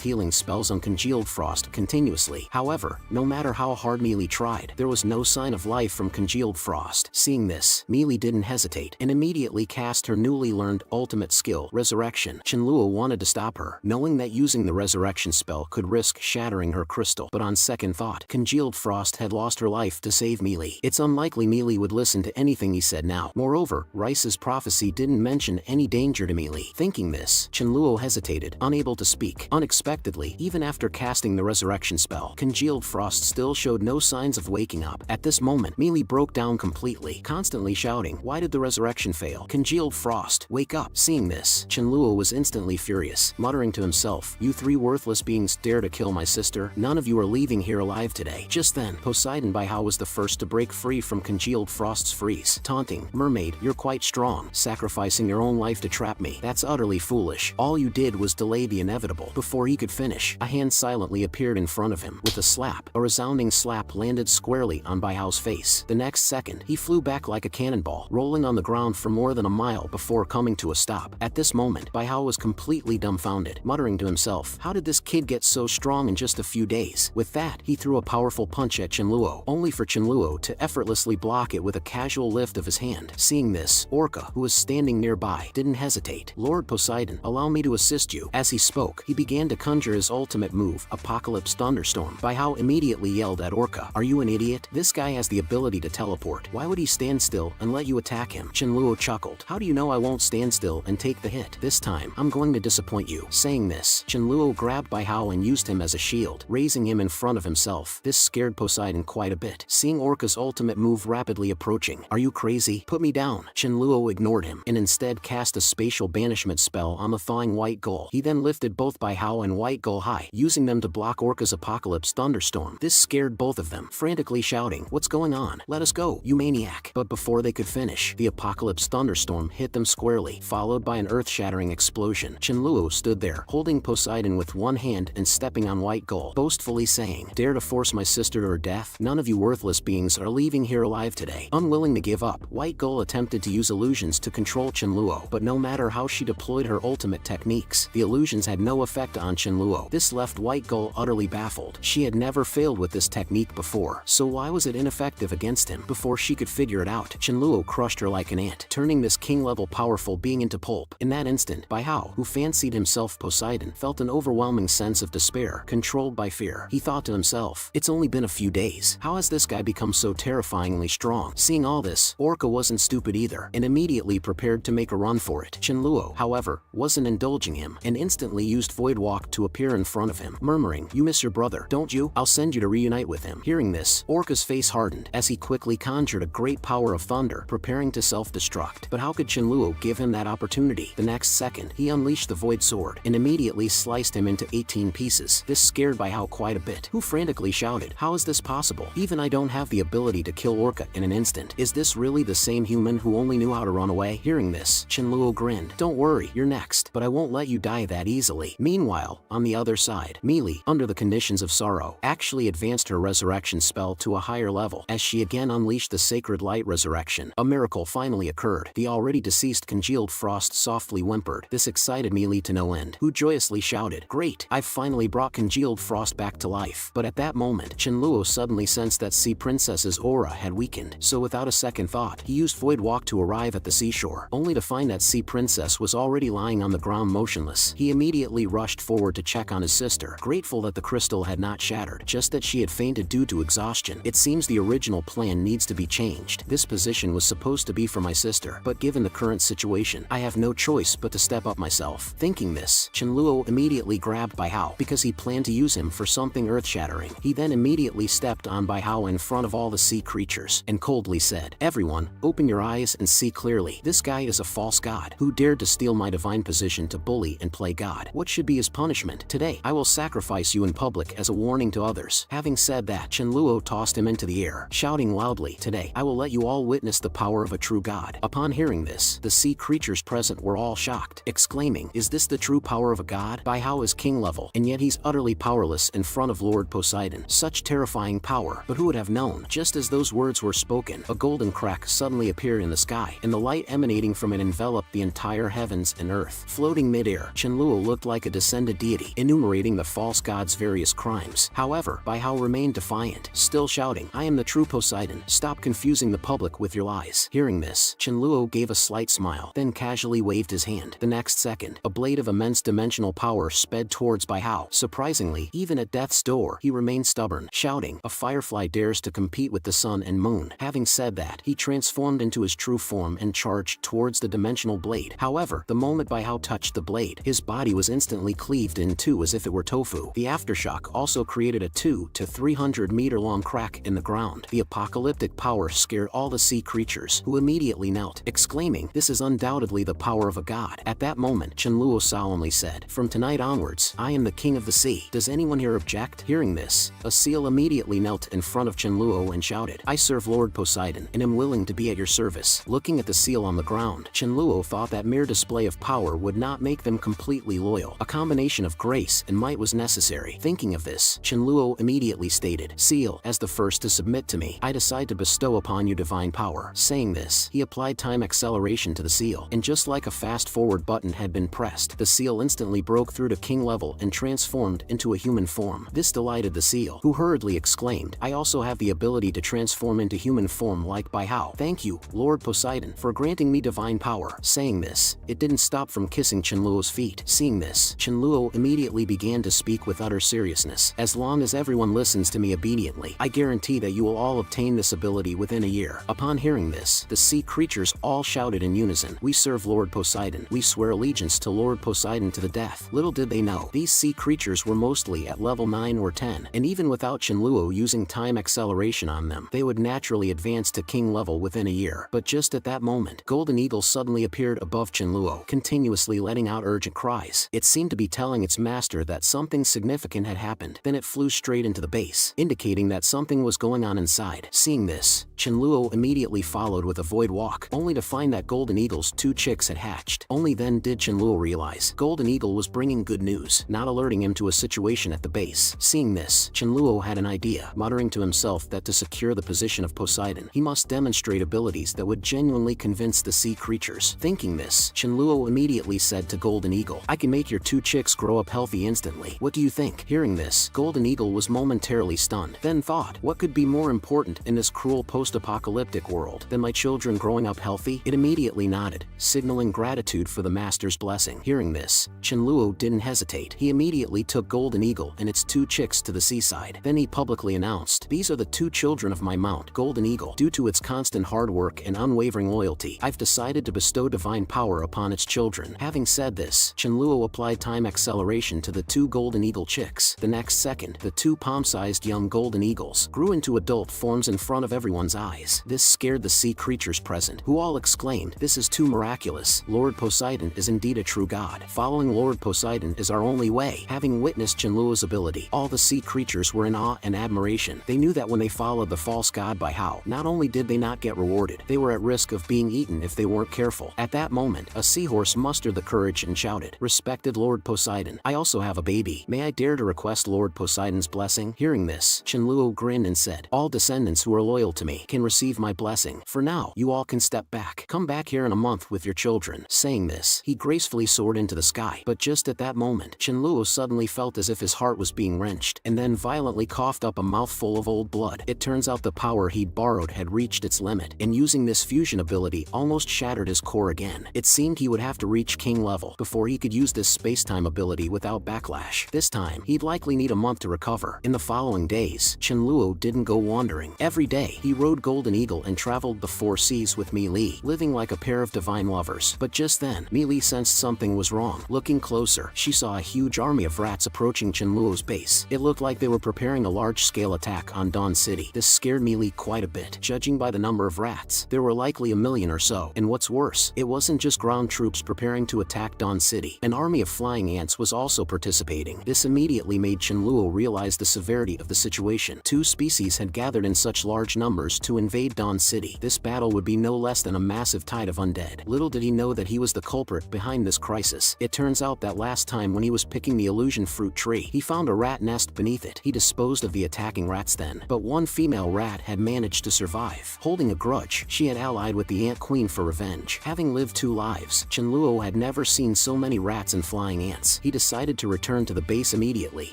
healing spells on Congealed Frost continuously. However, no matter how hard Melee tried, there was no sign of life from Congealed Frost. Seeing this, Melee didn't hesitate and immediately cast her newly learned ultimate skill, Resurrection. Chenluo wanted to stop her, knowing that using the Resurrection spell could risk shattering her crystal. But on second thought, Congealed Frost had lost her life to save Melee. It's unlikely Melee would listen to anything he said now. Moreover, Rice's prophecy didn't mention any danger to Melee. Thinking this, Chenluo hesitated, unable to speak. Unexpectedly, even after casting the Resurrection spell, Congealed Frost still showed no signs of waking up. At this moment, Melee broke down completely, constantly shouting, "Why did the resurrection fail? Congealed Frost, wake up!" Seeing this, Chenluo was instantly furious, muttering to himself, "You 3 worthless beings dare to kill my sister? None of you are leaving here alive today." Just then, Poseidon Baihao was the first to break free from Congealed Frost's freeze, taunting, "Mermaid, you're quite strong, sacrificing your own life to trap me. That's utterly foolish. All you did was delay the inevitable." Before he could finish, a hand silently appeared in front of him. With a slap, a resounding slap landed squarely on Baihao's face. The next second, he flew back like a cannonball, rolling on the ground for more than a mile before coming to a stop. At this moment, Baihao was completely dumbfounded, muttering to himself, "How did this kid get so strong in just a few days?" With that, he threw a powerful punch at Chenluo, only for Chenluo to effortlessly block it with a casual lift of his hand. Seeing this, Orca, who was standing nearby, didn't hesitate. "Lord Poseidon, allow me to assist you." As he spoke, he began to conjure his ultimate move, Apocalypse Thunderstorm. Baihao immediately yelled at Orca, "Are you an idiot? This guy has the ability to teleport. Why would he stand still and let you attack him?" Chenluo chuckled, "How do you know I won't stand still and take the hit? This time, I'm going to disappoint you." Saying this, Chenluo grabbed Baihao and used him as a shield, raising him in front of himself. This scared Poseidon quite a bit, seeing Orca's ultimate move rapidly approaching. "Are you crazy? Put me down." Chenluo ignored him and instead cast a spatial banishment spell on the thawing White Gull. He then lifted both Baihao and White Gull high, using them to block Orca's Apocalypse Thunderstorm. This scared both of them, frantically shouting, "What's going on? Let us go, you maniac!" But before they could finish, the Apocalypse Thunderstorm hit them squarely, followed by an earth-shattering explosion. Chenluo stood there, holding Poseidon with one hand and stepping on White Gull, boastfully saying, "Dare to force my sister to her death? None of you worthless beings are leaving here alive today." Unwilling to give up, White Gull attempted to use illusions to control Chenluo, but no matter how she deployed her ultimate techniques, the illusions had no effect on Chenluo. This left White Gull utterly baffled. She had never failed with this technique before, so why was it ineffective against him? Before she could figure it out, Chenluo crushed her like an ant, turning this king-level powerful being into pulp. In that instant, Baihao, who fancied himself Poseidon, felt an overwhelming sense of despair, controlled by fear. He thought to himself, "It's only been a few days. How has this guy become so terrifyingly strong?" Seeing all this, Orca Orca wasn't stupid either, and immediately prepared to make a run for it. Qianluo, however, wasn't indulging him, and instantly used Void Walk to appear in front of him, murmuring, "You miss your brother, don't you? I'll send you to reunite with him." Hearing this, Orca's face hardened, as he quickly conjured a great power of thunder, preparing to self-destruct. But how could Qianluo give him that opportunity? The next second, he unleashed the Void Sword, and immediately sliced him into 18 pieces. This scared Baihao quite a bit, who frantically shouted, "How is this possible? Even I don't have the ability to kill Orca in an instant. Is this really the same human who only knew how to run away?" Hearing this, Qianluo grinned. "Don't worry, you're next, but I won't let you die that easily." Meanwhile, on the other side, Meili, under the conditions of sorrow, actually advanced her resurrection spell to a higher level, as she again unleashed the Sacred Light Resurrection. A miracle finally occurred. The already deceased congealed Frost softly whimpered. This excited Meili to no end, who joyously shouted, "Great, I've finally brought congealed Frost back to life." But at that moment, Qianluo suddenly sensed that Sea Princess's aura had weakened, so without a second thought, he used Void Walk to arrive at the seashore, only to find that Sea Princess was already lying on the ground motionless. He immediately rushed forward to check on his sister, grateful that the crystal had not shattered, just that she had fainted due to exhaustion. "It seems the original plan needs to be changed. This position was supposed to be for my sister, but given the current situation, I have no choice but to step up myself." Thinking this, Qianluo immediately grabbed Baihao, because he planned to use him for something earth-shattering. He then immediately stepped on Baihao in front of all the sea creatures, and coldly said, "Everyone, open your eyes and see clearly. This guy is a false god, who dared to steal my divine position to bully and play God. What should be his punishment? Today, I will sacrifice you in public as a warning to others." Having said that, Qianluo tossed him into the air, shouting loudly, "Today, I will let you all witness the power of a true god." Upon hearing this, the sea creatures present were all shocked, exclaiming, "Is this the true power of a god? Baihao is king level, and yet he's utterly powerless in front of Lord Poseidon. Such terrifying power, but who would have known?" Just as those words were spoken, a golden crack suddenly appeared in the sky, and the light emanating from it enveloped the entire heavens and earth. Floating mid-air, Qianluo looked like a descended deity, enumerating the false god's various crimes. However, Baihao remained defiant, still shouting, "I am the true Poseidon. Stop confusing the public with your lies." Hearing this, Qianluo gave a slight smile, then casually waved his hand. The next second, a blade of immense dimensional power sped towards Baihao. Surprisingly, even at death's door, he remained stubborn, shouting, "A firefly dares to compete with the sun and moon." Having said that, he transformed into his true form and charged towards the dimensional blade. However, the moment Baihao touched the blade, his body was instantly cleaved in two as if it were tofu. The aftershock also created a 200 to 300 meter long crack in the ground. The apocalyptic power scared all the sea creatures, who immediately knelt, exclaiming, "This is undoubtedly the power of a god." At that moment, Qianluo solemnly said, "From tonight onwards, I am the king of the sea. Does anyone here object?" Hearing this, a seal immediately knelt in front of Qianluo and shouted, "I serve Lord Poseidon, and am willing to be at your service." Looking at the seal on the ground, Qianluo thought that mere display of power would not make them completely loyal. A combination of grace and might was necessary. Thinking of this, Qianluo immediately stated, "Seal, as the first to submit to me, I decide to bestow upon you divine power." Saying this, he applied time acceleration to the seal, and just like a fast-forward button had been pressed, the seal instantly broke through to king level and transformed into a human form. This delighted the seal, who hurriedly exclaimed, "I also have the ability to transform into human form like Baihao. Thank you, Lord Poseidon, for granting me divine power." Saying this, it didn't stop from kissing Qianluo's feet. Seeing this, Qianluo immediately began to speak with utter seriousness. "As long as everyone listens to me obediently, I guarantee that you will all obtain this ability within a year." Upon hearing this, the sea creatures all shouted in unison, "We serve Lord Poseidon. We swear allegiance to Lord Poseidon to the death." Little did they know, these sea creatures were mostly at level 9 or 10, and even without Qianluo using time acceleration on them, they would naturally advance to king level within a year. But just at that moment, Golden Eagle suddenly appeared above Qianluo, continuously letting out urgent cries. It seemed to be telling its master that something significant had happened. Then it flew straight into the base, indicating that something was going on inside. Seeing this, Qianluo immediately followed with a Void Walk, only to find that Golden Eagle's 2 chicks had hatched. Only then did Qianluo realize Golden Eagle was bringing good news, not alerting him to a situation at the base. Seeing this, Qianluo had an idea, muttering to himself that to secure the position of Poseidon, he must demonstrate abilities that would genuinely convince the sea creatures. Thinking this, Qianluo immediately said to Golden Eagle, "I can make your 2 chicks grow up healthy instantly. What do you think?" Hearing this, Golden Eagle was momentarily stunned, then thought, "What could be more important in this cruel post-apocalyptic world than my children growing up healthy?" It immediately nodded, signaling gratitude for the master's blessing. Hearing this, Qianluo didn't hesitate. He immediately took Golden Eagle and its 2 chicks to the seaside. Then he publicly announced, "These are the 2 children of my mount, Golden Eagle. Due to its constant hard work and unwavering loyalty. I've decided to bestow divine power upon its children. Having said this, Chenluo applied time acceleration to the two golden eagle chicks. The next second, the two palm-sized young golden eagles grew into adult forms in front of everyone's eyes. This scared the sea creatures present, who all exclaimed, "This is too miraculous. Lord Poseidon is indeed a true god. Following Lord Poseidon is our only way." Having witnessed Chenluo's ability, all the sea creatures were in awe and admiration. They knew that when they followed the false god Bai Hao, not only did they not get rewarded, they were at risk of being eaten if they weren't careful. At that moment, a seahorse mustered the courage and shouted, "Respected Lord Poseidon, I also have a baby. May I dare to request Lord Poseidon's blessing?" Hearing this, Chenluo grinned and said, "All descendants who are loyal to me can receive my blessing. For now, you all can step back. Come back here in a month with your children." Saying this, he gracefully soared into the sky. But just at that moment, Chenluo suddenly felt as if his heart was being wrenched, and then violently coughed up a mouthful of old blood. It turns out the power he'd borrowed had reached its limit, and using this fusion ability almost shattered his core again. It seemed he would have to reach king level before he could use this space-time ability without backlash. This time, he'd likely need a month to recover. In the following days, Chenluo didn't go wandering. Every day, he rode Golden Eagle and traveled the four seas with Mi Li, living like a pair of divine lovers. But just then, Mi Li sensed something was wrong. Looking closer, she saw a huge army of rats approaching Chenluo's base. It looked like they were preparing a large-scale attack on Dawn City. This scared Mi Li quite a bit. Judging by the number of rats, there were likely 1,000,000 or so. And what's worse, it wasn't just ground troops preparing to attack Dawn City. An army of flying ants was also participating. This immediately made Chenluo realize the severity of the situation. Two species had gathered in such large numbers to invade Dawn City. This battle would be no less than a massive tide of undead. Little did he know that he was the culprit behind this crisis. It turns out that last time when he was picking the illusion fruit tree, he found a rat nest beneath it. He disposed of the attacking rats then, but one female rat had managed to survive. Holding a grudge, she had allied with the Ant Queen for revenge. Having lived 2 lives, Chenluo had never seen so many rats and flying ants. He decided to return to the base immediately,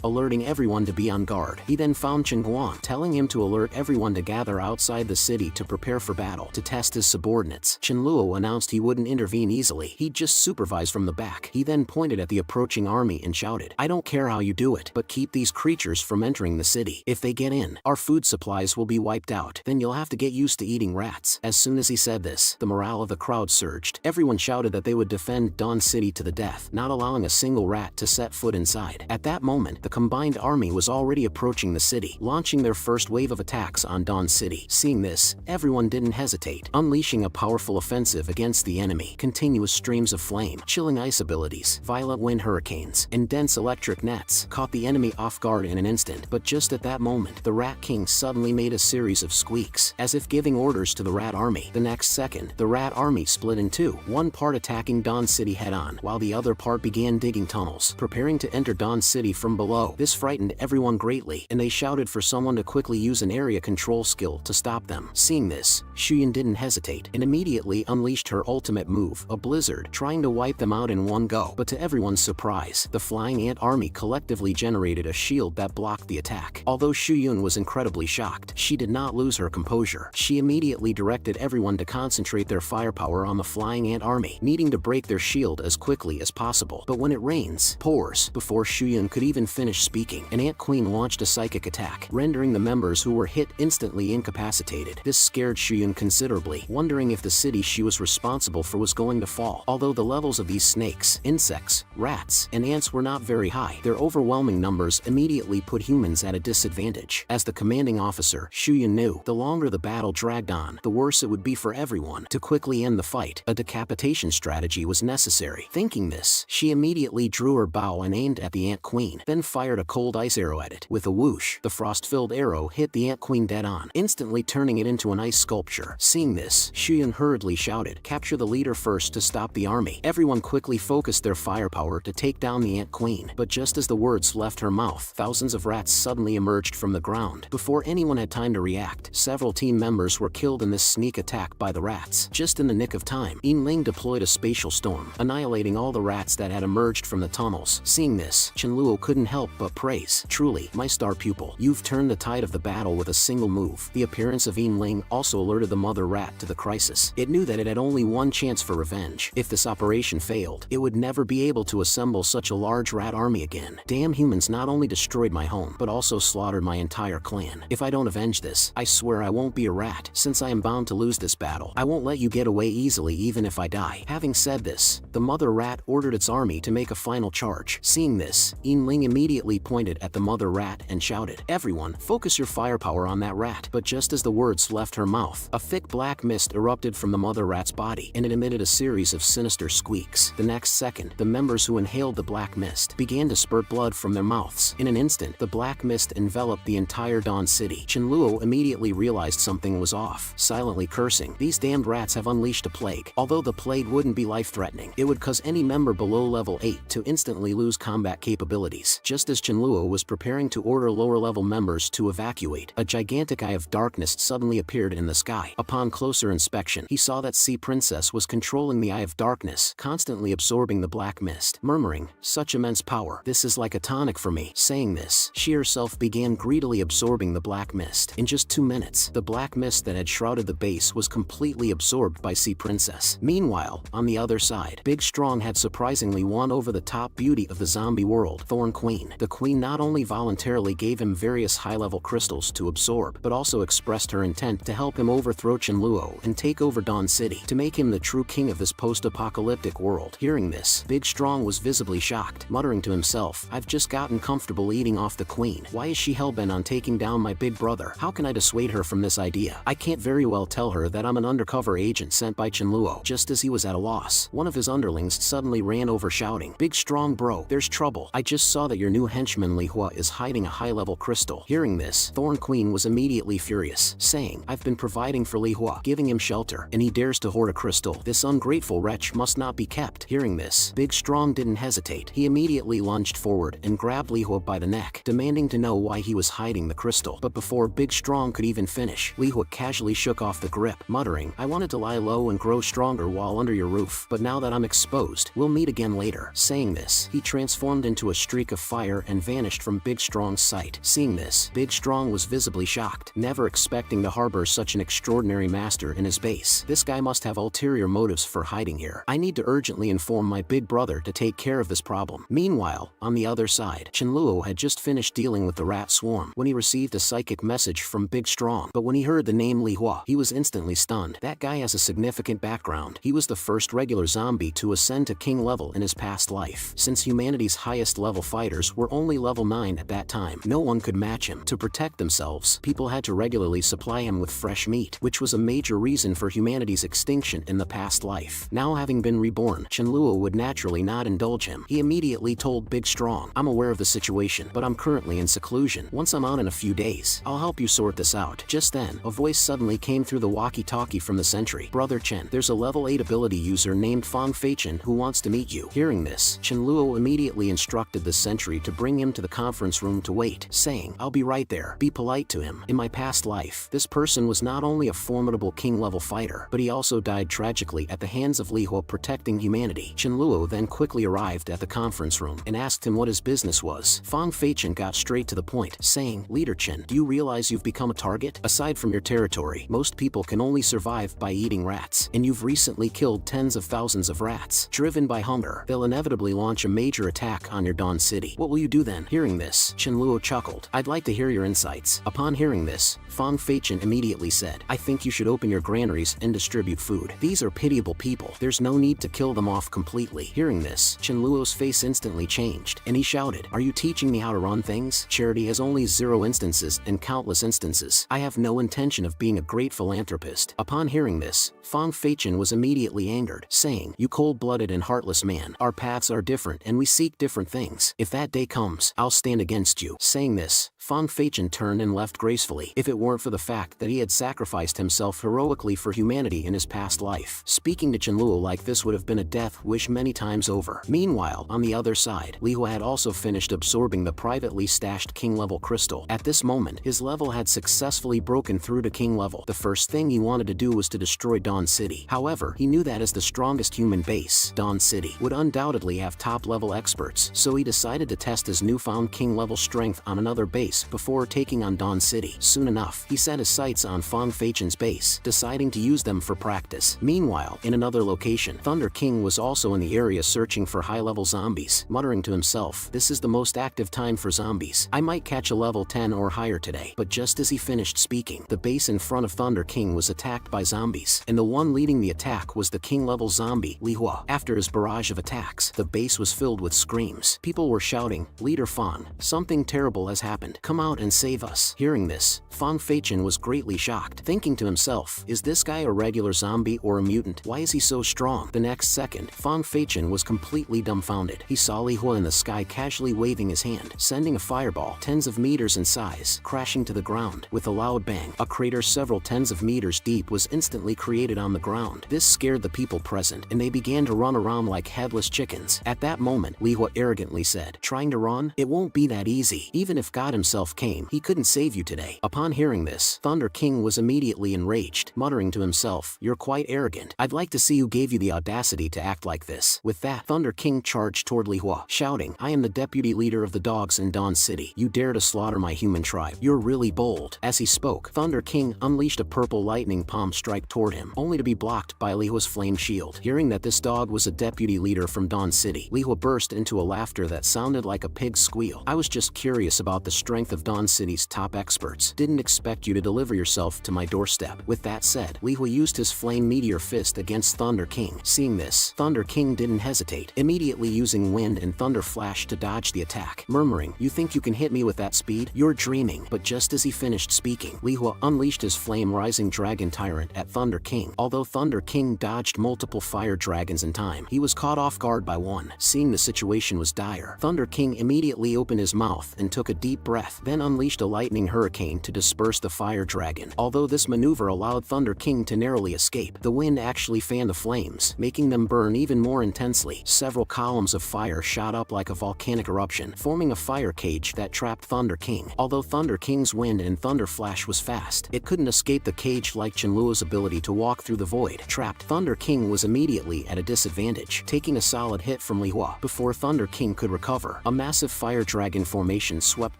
alerting everyone to be on guard. He then found Chen Guan, telling him to alert everyone to gather outside the city to prepare for battle. To test his subordinates, Chenluo announced he wouldn't intervene easily. He'd just supervise from the back. He then pointed at the approaching army and shouted, "I don't care how you do it, but keep these creatures from entering the city. If they get in, our food supplies will be wiped out. Then you'll have to get used to eating rats." As soon as he said this, the morale of the crowd surged. Everyone shouted that they would defend Dawn City to the death, not allowing a single rat to set foot inside. At that moment, the combined army was already approaching the city, launching their first wave of attacks on Dawn City. Seeing this, everyone didn't hesitate, unleashing a powerful offensive against the enemy. Continuous streams of flame, chilling ice abilities, violent wind hurricanes, and dense electric nets caught the enemy off guard in an instant. But just at that moment, the Rat King suddenly made a series of squeaks, as if giving orders to the rat army. The next second, the rat army split in two, one part attacking Dawn City head-on, while the other part began digging tunnels, preparing to enter Dawn City from below. This frightened everyone greatly, and they shouted for someone to quickly use an area control skill to stop them. Seeing this, Shuyun didn't hesitate, and immediately unleashed her ultimate move, a blizzard, trying to wipe them out in one go. But to everyone's surprise, the flying ant army collectively generated a shield that blocked the attack. Although Shuyun was incredibly shocked, she did not lose her composure. She immediately directed everyone to concentrate their firepower on the flying ant army, needing to break their shield as quickly as possible. But when it rains, pours. Before Shuyun could even finish speaking, an ant queen launched a psychic attack, rendering the members who were hit instantly incapacitated. This scared Shuyun considerably, wondering if the city she was responsible for was going to fall. Although the levels of these snakes, insects, rats, and ants were not very high, their overwhelming numbers immediately put humans at a disadvantage. As the commanding officer, Shuyun knew the longer the battle dragged on, the worse it would be for everyone. To quickly end the fight, a decapitation strategy was necessary. Thinking this, she immediately drew her bow and aimed at the ant queen, then fired a cold ice arrow at it. With a whoosh, the frost-filled arrow hit the ant queen dead on, instantly turning it into an ice sculpture. Seeing this, Shuyun hurriedly shouted, "Capture the leader first to stop the army." Everyone quickly focused their firepower to take down the ant queen, but just as the words left her mouth, thousands of rats suddenly emerged from the ground. Before anyone had time to react, several team members were killed in this sneak attack by the rats. Just in the nick of time, Yinling deployed a spatial storm, annihilating all the rats that had emerged from the tunnels. Seeing this, Chenluo couldn't help but praise, "Truly, my star pupil, you've turned the tide of the battle with a single move." The appearance of Yinling also alerted the mother rat to the crisis. It knew that it had only one chance for revenge. If this operation failed, it would never be able to assemble such a large rat army again. Damn humans not only destroyed my home, but also slaughtered my entire clan. If I don't avenge this, I swear I won't be a rat. Since since I am bound to lose this battle, I won't let you get away easily even if I die. Having said this, the mother rat ordered its army to make a final charge. Seeing this, Ling immediately pointed at the mother rat and shouted, "Everyone, focus your firepower on that rat." But just as the words left her mouth, a thick black mist erupted from the mother rat's body, and it emitted a series of sinister squeaks. The next second, the members who inhaled the black mist began to spurt blood from their mouths. In an instant, the black mist enveloped the entire Dawn City. Qianluo immediately realized something was off. Silently cursing, "These damned rats have unleashed a plague." Although the plague wouldn't be life-threatening, it would cause any member below level 8 to instantly lose combat capabilities. Just as Qianluo was preparing to order lower-level members to evacuate, a gigantic eye of darkness suddenly appeared in the sky. Upon closer inspection, he saw that Sea Princess was controlling the eye of darkness, constantly absorbing the black mist, murmuring, "Such immense power. This is like a tonic for me." Saying this, she herself began greedily absorbing the black mist. In just 2 minutes, the black mist that had shrouded the base was completely absorbed by Sea Princess. Meanwhile, on the other side, Big Strong had surprisingly won over the top beauty of the zombie world, Thorn Queen. The Queen not only voluntarily gave him various high-level crystals to absorb, but also expressed her intent to help him overthrow Qianluo and take over Dawn City, to make him the true king of this post-apocalyptic world. Hearing this, Big Strong was visibly shocked, muttering to himself, "I've just gotten comfortable eating off the Queen. Why is she hellbent on taking down my big brother? How can I dissuade her from this idea? I can't very well tell her that I'm an undercover agent sent by Qianluo." Just as he was at a loss, one of his underlings suddenly ran over shouting, "Big Strong bro, there's trouble. I just saw that your new henchman Li Hua is hiding a high-level crystal." Hearing this, Thorn Queen was immediately furious, saying, "I've been providing for Li Hua, giving him shelter, and he dares to hoard a crystal. This ungrateful wretch must not be kept." Hearing this, Big Strong didn't hesitate. He immediately lunged forward and grabbed Li Hua by the neck, demanding to know why he was hiding the crystal. But before Big Strong could even finish, Li Hua casually shook off the grip, muttering, "I wanted to lie low and grow stronger while under your roof, but now that I'm exposed, we'll meet again later." Saying this, he transformed into a streak of fire and vanished from Big Strong's sight. Seeing this, Big Strong was visibly shocked, never expecting to harbor such an extraordinary master in his base. This guy must have ulterior motives for hiding here. I need to urgently inform my big brother to take care of this problem. Meanwhile, on the other side, Qianluo had just finished dealing with the rat swarm when he received a psychic message from Big Strong. But when he heard the name Li Hua, he was instantly stunned. That guy has a significant background. He was the first regular zombie to ascend to king level in his past life. Since humanity's highest level fighters were only level 9 at that time, no one could match him. To protect themselves, people had to regularly supply him with fresh meat, which was a major reason for humanity's extinction in the past life. Now having been reborn, Qianluo would naturally not indulge him. He immediately told Big Strong, "I'm aware of the situation, but I'm currently in seclusion. Once I'm on in a few days, I'll help you sort this out." Just then, a voice suddenly came through the walkie-talkie from the sentry. "Brother Chen, there's a level 8 ability user named Fang Feichen who wants to meet you." Hearing this, Qianluo immediately instructed the sentry to bring him to the conference room to wait, saying, "I'll be right there. Be polite to him. In my past life, this person was not only a formidable king-level fighter, but he also died tragically at the hands of Li Hua protecting humanity." Qianluo then quickly arrived at the conference room and asked him what his business was. Fang Feichen got straight to the point, saying, "Leader Chen, do you realize you've become a target? Aside from your territory, most people can only survive by eating rats, and you've recently killed tens of thousands of rats. Driven by hunger, they'll inevitably launch a major attack on your Dawn City. What will you do then?" Hearing this, Qianluo chuckled. "I'd like to hear your insights." Upon hearing this, Fang Feichen immediately said, "I think you should open your granaries and distribute food. These are pitiable people. There's no need to kill them off completely." Hearing this, Qianluo's face instantly changed, and he shouted, "Are you teaching me how to run things? Charity has only 0 instances and countless instances. I have no intention of being a great philanthropist." Upon hearing this, Fang Feichen was immediately angered, saying, "You cold-blooded and heartless man, our paths are different and we seek different things. If that day comes, I'll stand against you." Saying this, Fang Feichen turned and left gracefully, if it weren't for the fact that he had sacrificed himself heroically for humanity in his past life. Speaking to Qianluo like this would have been a death wish many times over. Meanwhile, on the other side, Li Hua had also finished absorbing the privately stashed king-level crystal. At this moment, his level had successfully broken through to king level. The first thing he wanted to do was to destroy Dawn City. However, he knew that as the strongest human base, Dawn City would undoubtedly have top-level experts, so he decided to test his newfound king-level strength on another base before taking on Dawn City. Soon enough, off. He set his sights on Fang Feichen's base, deciding to use them for practice. Meanwhile, in another location, Thunder King was also in the area searching for high-level zombies, muttering to himself, "This is the most active time for zombies. I might catch a level 10 or higher today." But just as he finished speaking, the base in front of Thunder King was attacked by zombies, and the one leading the attack was the king-level zombie, Li Hua. After his barrage of attacks, the base was filled with screams. People were shouting, "Leader Fang, something terrible has happened. Come out and save us." Hearing this, Fang Feichen was greatly shocked, thinking to himself, "Is this guy a regular zombie or a mutant? Why is he so strong?" The next second, Fang Feichen was completely dumbfounded. He saw Li Hua in the sky casually waving his hand, sending a fireball tens of meters in size, crashing to the ground. With a loud bang, a crater several tens of meters deep was instantly created on the ground. This scared the people present, and they began to run around like headless chickens. At that moment, Li Hua arrogantly said, "Trying to run? It won't be that easy. Even if God himself came, he couldn't save you today." Upon hearing this, Thunder King was immediately enraged, muttering to himself, "You're quite arrogant. I'd like to see who gave you the audacity to act like this." With that, Thunder King charged toward Li Hua, shouting, "I am the deputy leader of the dogs in Dawn City. You dare to slaughter my human tribe. You're really bold." As he spoke, Thunder King unleashed a purple lightning palm strike toward him, only to be blocked by Li Hua's flame shield. Hearing that this dog was a deputy leader from Dawn City, Li Hua burst into a laughter that sounded like a pig's squeal. "I was just curious about the strength of Dawn City's top experts. Didn't expect you to deliver yourself to my doorstep." With that said, Li Hua used his flame meteor fist against Thunder King. Seeing this, Thunder King didn't hesitate, immediately using wind and thunder flash to dodge the attack, murmuring, "You think you can hit me with that speed? You're dreaming." But just as he finished speaking, Li Hua unleashed his flame-rising dragon tyrant at Thunder King. Although Thunder King dodged multiple fire dragons in time, he was caught off guard by one. Seeing the situation was dire, Thunder King immediately opened his mouth and took a deep breath, then unleashed a lightning hurricane to disperse the fire dragon. Although this maneuver allowed Thunder King to narrowly escape, the wind actually fanned the flames, making them burn even more intensely. Several columns of fire shot up like a volcanic eruption, forming a fire cage that trapped Thunder King. Although Thunder King's wind and thunder flash was fast, it couldn't escape the cage like Chenluo's ability to walk through the void. Trapped, Thunder King was immediately at a disadvantage, taking a solid hit from Li Hua. Before Thunder King could recover, a massive fire dragon formation swept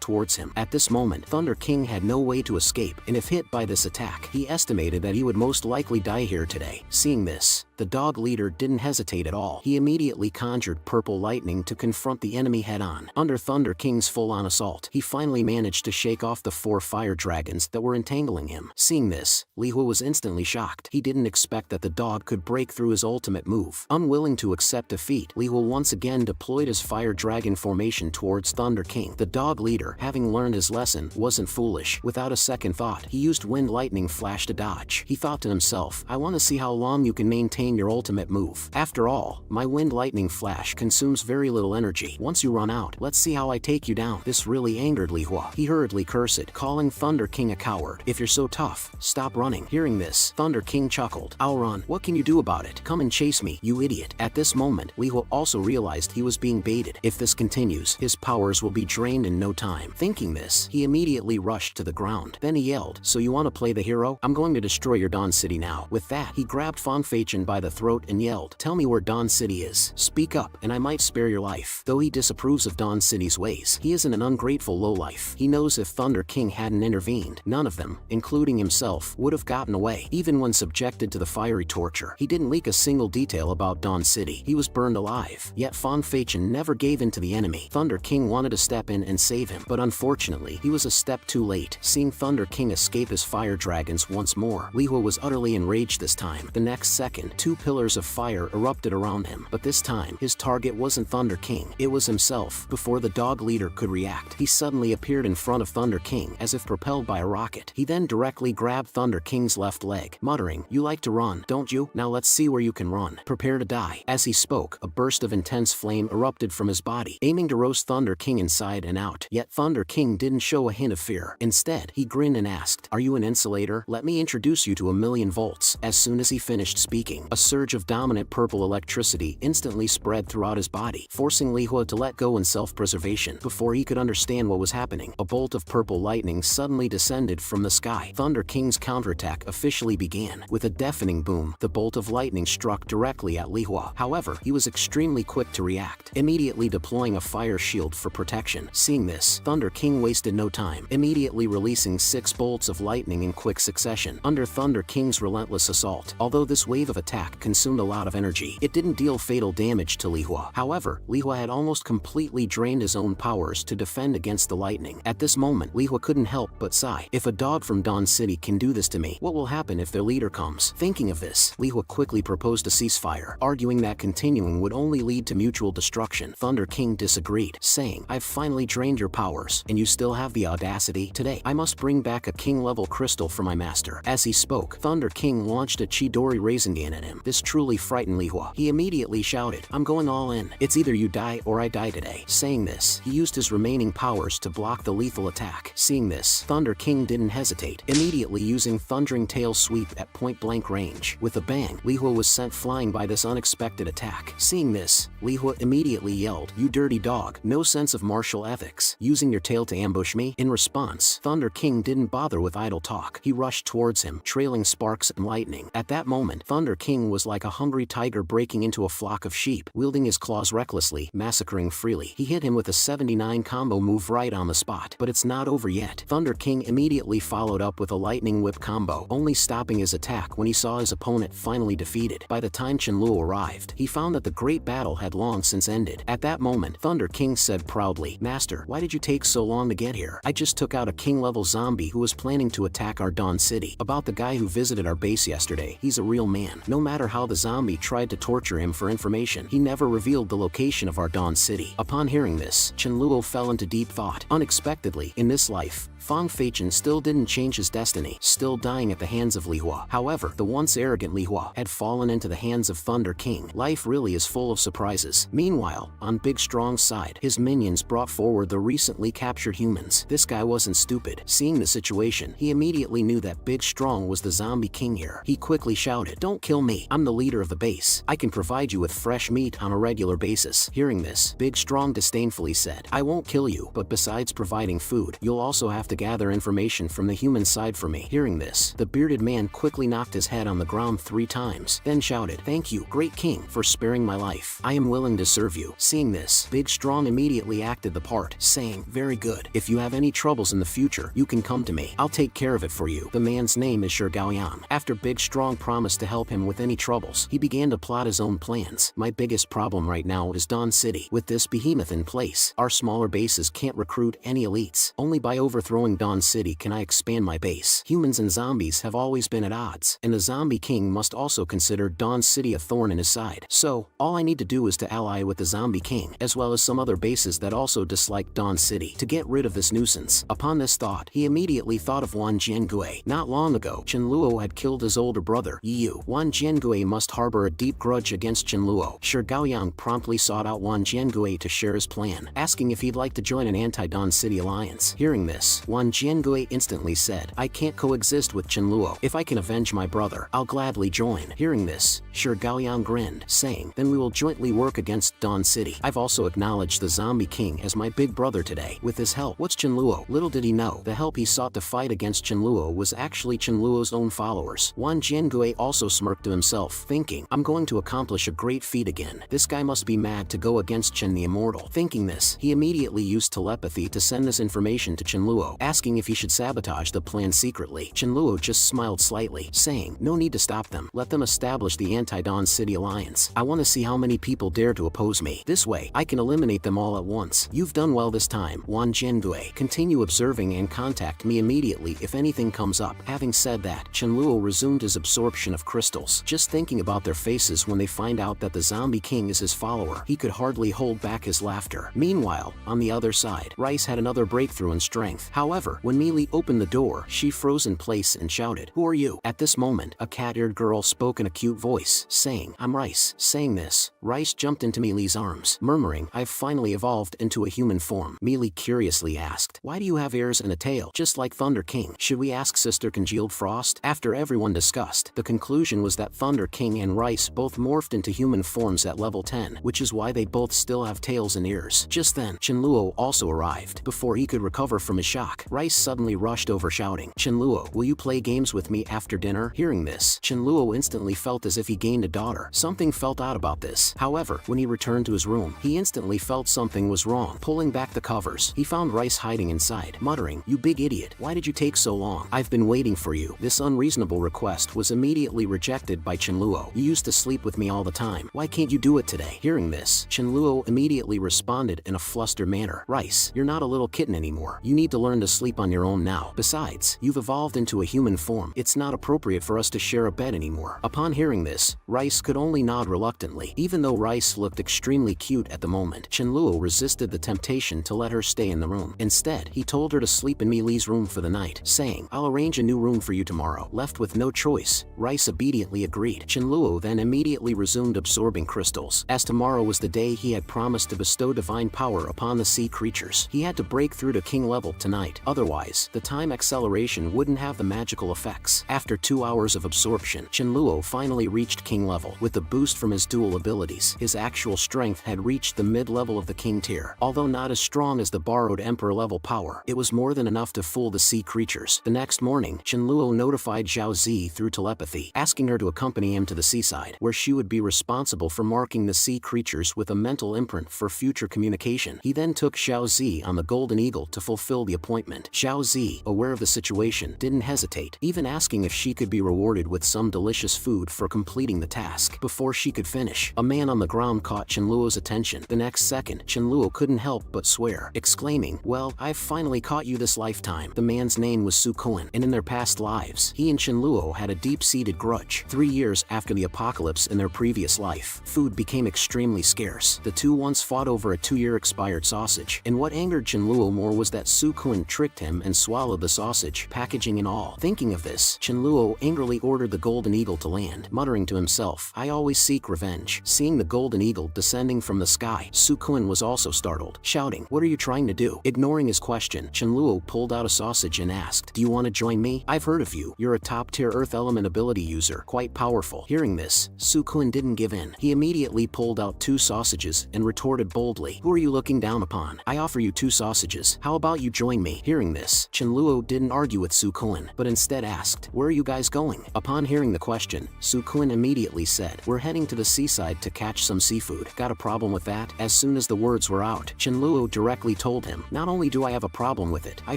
towards him. At this moment, Thunder King had no way to escape, and if hit by this attack, he estimated that he would most likely die here today. Seeing this, the dog leader didn't hesitate at all. He immediately conjured purple lightning to confront the enemy head-on. Under Thunder King's full-on assault, he finally managed to shake off the 4 fire dragons that were entangling him. Seeing this, Li Hua was instantly shocked. He didn't expect that the dog could break through his ultimate move. Unwilling to accept defeat, Li Hua once again deployed his fire dragon formation towards Thunder King. The dog leader, having learned his lesson, wasn't foolish. Without a second thought, he used wind lightning flash to dodge. He thought to himself, "I want to see how long you can maintain your ultimate move. After all, my wind lightning flash consumes very little energy. Once you run out, let's see how I take you down." This really angered Li Hua. He hurriedly cursed, calling Thunder King a coward. "If you're so tough, stop running." Hearing this, Thunder King chuckled, "I'll run. What can you do about it? Come and chase me, you idiot." At this moment, Li Hua also realized he was being baited. If this continues, his powers will be drained in no time. Thinking this, he immediately rushed to the ground. Then he yelled, "So you want to play the hero? I'm going to destroy your Dawn City now." With that, he grabbed Fang Feichen by the throat and yelled, "Tell me where Dawn City is. Speak up, and I might spare your life." Though he disapproves of Dawn City's ways, he isn't an ungrateful lowlife. He knows if Thunder King hadn't intervened, none of them, including himself, would have gotten away. Even when subjected to the fiery torture, he didn't leak a single detail about Dawn City. He was burned alive. Yet Fang Feichen never gave in to the enemy. Thunder King wanted to step in and save him, but unfortunately, he was a step too late. Seeing Thunder King escape his fire dragons once more, Li Hua was utterly enraged this time. The next second, 2 pillars of fire erupted around him, but this time, his target wasn't Thunder King, it was himself. Before the dog leader could react, he suddenly appeared in front of Thunder King, as if propelled by a rocket. He then directly grabbed Thunder King's left leg, muttering, "You like to run, don't you? Now let's see where you can run. Prepare to die." As he spoke, a burst of intense flame erupted from his body, aiming to roast Thunder King inside and out. Yet Thunder King didn't show a hint of fear. Instead, he grinned and asked, "Are you an insulator? Let me introduce you to 1,000,000 volts." As soon as he finished speaking, a surge of dominant purple electricity instantly spread throughout his body, forcing Li Hua to let go in self-preservation. Before he could understand what was happening, a bolt of purple lightning suddenly descended from the sky. Thunder King's counterattack officially began. With a deafening boom, the bolt of lightning struck directly at Li Hua. However, he was extremely quick to react, immediately deploying a fire shield for protection. Seeing this, Thunder King wasted no time, immediately releasing 6 bolts of lightning in quick succession under Thunder King's relentless assault. Although this wave of attack consumed a lot of energy, it didn't deal fatal damage to Li Hua. However, Li Hua had almost completely drained his own powers to defend against the lightning. At this moment, Li Hua couldn't help but sigh. If a dog from Dawn City can do this to me, what will happen if their leader comes? Thinking of this, Li Hua quickly proposed a ceasefire, arguing that continuing would only lead to mutual destruction. Thunder King disagreed, saying, "I've finally drained your powers, and you still have the audacity? Today, I must bring back a king-level crystal for my master." As he spoke, Thunder King launched a Chidori Rasengan at him. This truly frightened Li Hua. He immediately shouted, "I'm going all in. It's either you die or I die today." Saying this, he used his remaining powers to block the lethal attack. Seeing this, Thunder King didn't hesitate, immediately using Thundering Tail Sweep at point-blank range. With a bang, Li Hua was sent flying by this unexpected attack. Seeing this, Li Hua immediately yelled, "You dirty dog, no sense of martial ethics, using your tail to ambush me?" In response, Thunder King didn't bother with idle talk. He rushed towards him, trailing sparks and lightning. At that moment, Thunder King was like a hungry tiger breaking into a flock of sheep, wielding his claws recklessly, massacring freely. He hit him with a 79 combo move right on the spot. But it's not over yet. Thunder King immediately followed up with a lightning whip combo, only stopping his attack when he saw his opponent finally defeated. By the time Chen Luo arrived, he found that the great battle had long since ended. At that moment, Thunder King said proudly, "Master, why did you take so long to get here? I just took out a king-level zombie who was planning to attack our Dawn City. About the guy who visited our base yesterday, he's a real man. No matter how the zombie tried to torture him for information, he never revealed the location of our Dawn City." Upon hearing this, Chen Luo fell into deep thought. Unexpectedly, in this life, Fang Feichen still didn't change his destiny, still dying at the hands of Li Hua. However, the once arrogant Li Hua had fallen into the hands of Thunder King. Life really is full of surprises. Meanwhile, on Big Strong's side, his minions brought forward the recently captured humans. This guy wasn't stupid. Seeing the situation, he immediately knew that Big Strong was the zombie king here. He quickly shouted, "Don't kill me. I'm the leader of the base. I can provide you with fresh meat on a regular basis." Hearing this, Big Strong disdainfully said, "I won't kill you, but besides providing food, you'll also have to gather information from the human side for me." Hearing this, the bearded man quickly knocked his head on the ground 3 times, then shouted, "Thank you, great king, for sparing my life. I am willing to serve you." Seeing this, Big Strong immediately acted the part, saying, "Very good. If you have any troubles in the future, you can come to me. I'll take care of it for you." The man's name is Gaoyang. After Big Strong promised to help him with any troubles, he began to plot his own plans. "My biggest problem right now is Dawn City. With this behemoth in place, our smaller bases can't recruit any elites. Only by overthrowing Dawn City can I expand my base. Humans and zombies have always been at odds, and the zombie king must also consider Dawn City a thorn in his side. So, all I need to do is to ally with the zombie king, as well as some other bases that also dislike Dawn City, to get rid of this nuisance." Upon this thought, he immediately thought of Wan Jiangui. Not long ago, Chen Luo had killed his older brother, Yu. Wan Jiangui must harbor a deep grudge against Chen Luo. Shi Gaoyang promptly sought out Wan Jiangui to share his plan, asking if he'd like to join an anti-Dawn City alliance. Hearing this, Wan Jiangui instantly said, "I can't coexist with Chen Luo. If I can avenge my brother, I'll gladly join." Hearing this, Shi Gaoyang grinned, saying, "Then we will jointly work against Dawn City. I've also acknowledged the zombie king as my big brother today. With his help, what's Chen Luo?" Little did he know, the help he sought to fight against Chen Luo was actually Chen Luo's own followers. Wan Jiangui also smirked to himself, thinking, "I'm going to accomplish a great feat again. This guy must be mad to go against Chen the Immortal." Thinking this, he immediately used telepathy to send this information to Chen Luo, asking if he should sabotage the plan secretly. Chen Luo just smiled slightly, saying, "No need to stop them. Let them establish the anti-Dawn City alliance. I want to see how many people dare to oppose me. This way, I can eliminate them all at once." "You've done well this time, Wan Jiangui. Continue observing and contact me immediately if anything comes up." Having said that, Chen Luo resumed his absorption of crystals. Just thinking about their faces when they find out that the zombie king is his follower, he could hardly hold back his laughter. Meanwhile, on the other side, Rice had another breakthrough in strength. However, when Meili opened the door, she froze in place and shouted, "Who are you?" At this moment, a cat-eared girl spoke in a cute voice, saying, "I'm Rice." Saying this, Rice jumped into Meili's arms, murmuring, "I've finally evolved into a human form." Meili curiously asked, "Why do you have ears and a tail, just like Thunder King? Should we ask Sister Congealed Frost?" After everyone discussed, the conclusion was that Thunder King and Rice both morphed into human forms at level 10, which is why they both still have tails and ears. Just then, Chen Luo also arrived. Before he could recover from his shock, Rice suddenly rushed over shouting, "Chen Luo, will you play games with me after dinner?" Hearing this, Chen Luo instantly felt as if he gained a daughter. Something felt odd about this. However, when he returned to his room, he instantly felt something was wrong. Pulling back the covers, he found Rice hiding inside, muttering, "You big idiot. idiot, why did you take so long? I've been waiting for you. This unreasonable request was immediately rejected by Chenluo. You used to sleep with me all the time. Why can't you do it today? Hearing this, Chenluo immediately responded in a flustered manner. Rice, you're not a little kitten anymore. You need to learn to sleep on your own now. Besides, you've evolved into a human form. It's not appropriate for us to share a bed anymore. Upon hearing this, Rice could only nod reluctantly. Even though Rice looked extremely cute at the moment, Chenluo resisted the temptation to let her stay in the room. Instead, he told her to sleep in Mili's room for the night, saying, I'll arrange a new room for you tomorrow. Left with no choice, Rice obediently agreed. Chenluo then immediately resumed absorbing crystals. As tomorrow was the day he had promised to bestow divine power upon the sea creatures, he had to break through to king level tonight. Otherwise, the time acceleration wouldn't have the magical effects. After 2 hours of absorption, Chenluo finally reached king level. With the boost from his dual abilities, his actual strength had reached the mid-level of the king tier. Although not as strong as the borrowed emperor level power, it was more than enough to fool the sea creatures. The next morning, Chenluo notified Zhao Zi through telepathy, asking her to accompany him to the seaside, where she would be responsible for marking the sea creatures with a mental imprint for future communication. He then took Zhao Zi on the Golden Eagle to fulfill the appointment. Zhao Zi, aware of the situation, didn't hesitate, even asking if she could be rewarded with some delicious food for completing the task. Before she could finish, a man on the ground caught Chenluo's attention. The next second, Chenluo couldn't help but swear, exclaiming, well, I've finally caught you this lifetime. The man's name was Su Cohen, and in their past lives, he and Chenluo had a deep-seated grudge. 3 years after the apocalypse in their previous life, food became extremely scarce. The two once fought over a 2-year expired sausage, and what angered Chenluo more was that Su Cohen tricked him and swallowed the sausage, packaging and all. Thinking of this, Chenluo angrily ordered the Golden Eagle to land, muttering to himself, I always seek revenge. Seeing the Golden Eagle descending from the sky, Su Cohen was also startled, shouting, what are you trying to do? Ignoring his question, Chenluo pulled out a sausage and asked, do you want to join me? I've heard of you. You're a top-tier Earth Element ability user, quite powerful. Hearing this, Su Cohen didn't give in. He immediately pulled out 2 sausages and retorted boldly, who are you looking down upon? I offer you 2 sausages. How about you join me? Hearing this, Chenluo didn't argue with Su Cohen, but instead asked, where are you guys going? Upon hearing the question, Su Cohen immediately said, we're heading to the seaside to catch some seafood. Got a problem with that? As soon as the words were out, Chenluo directly told him, not only do I have a problem with it, I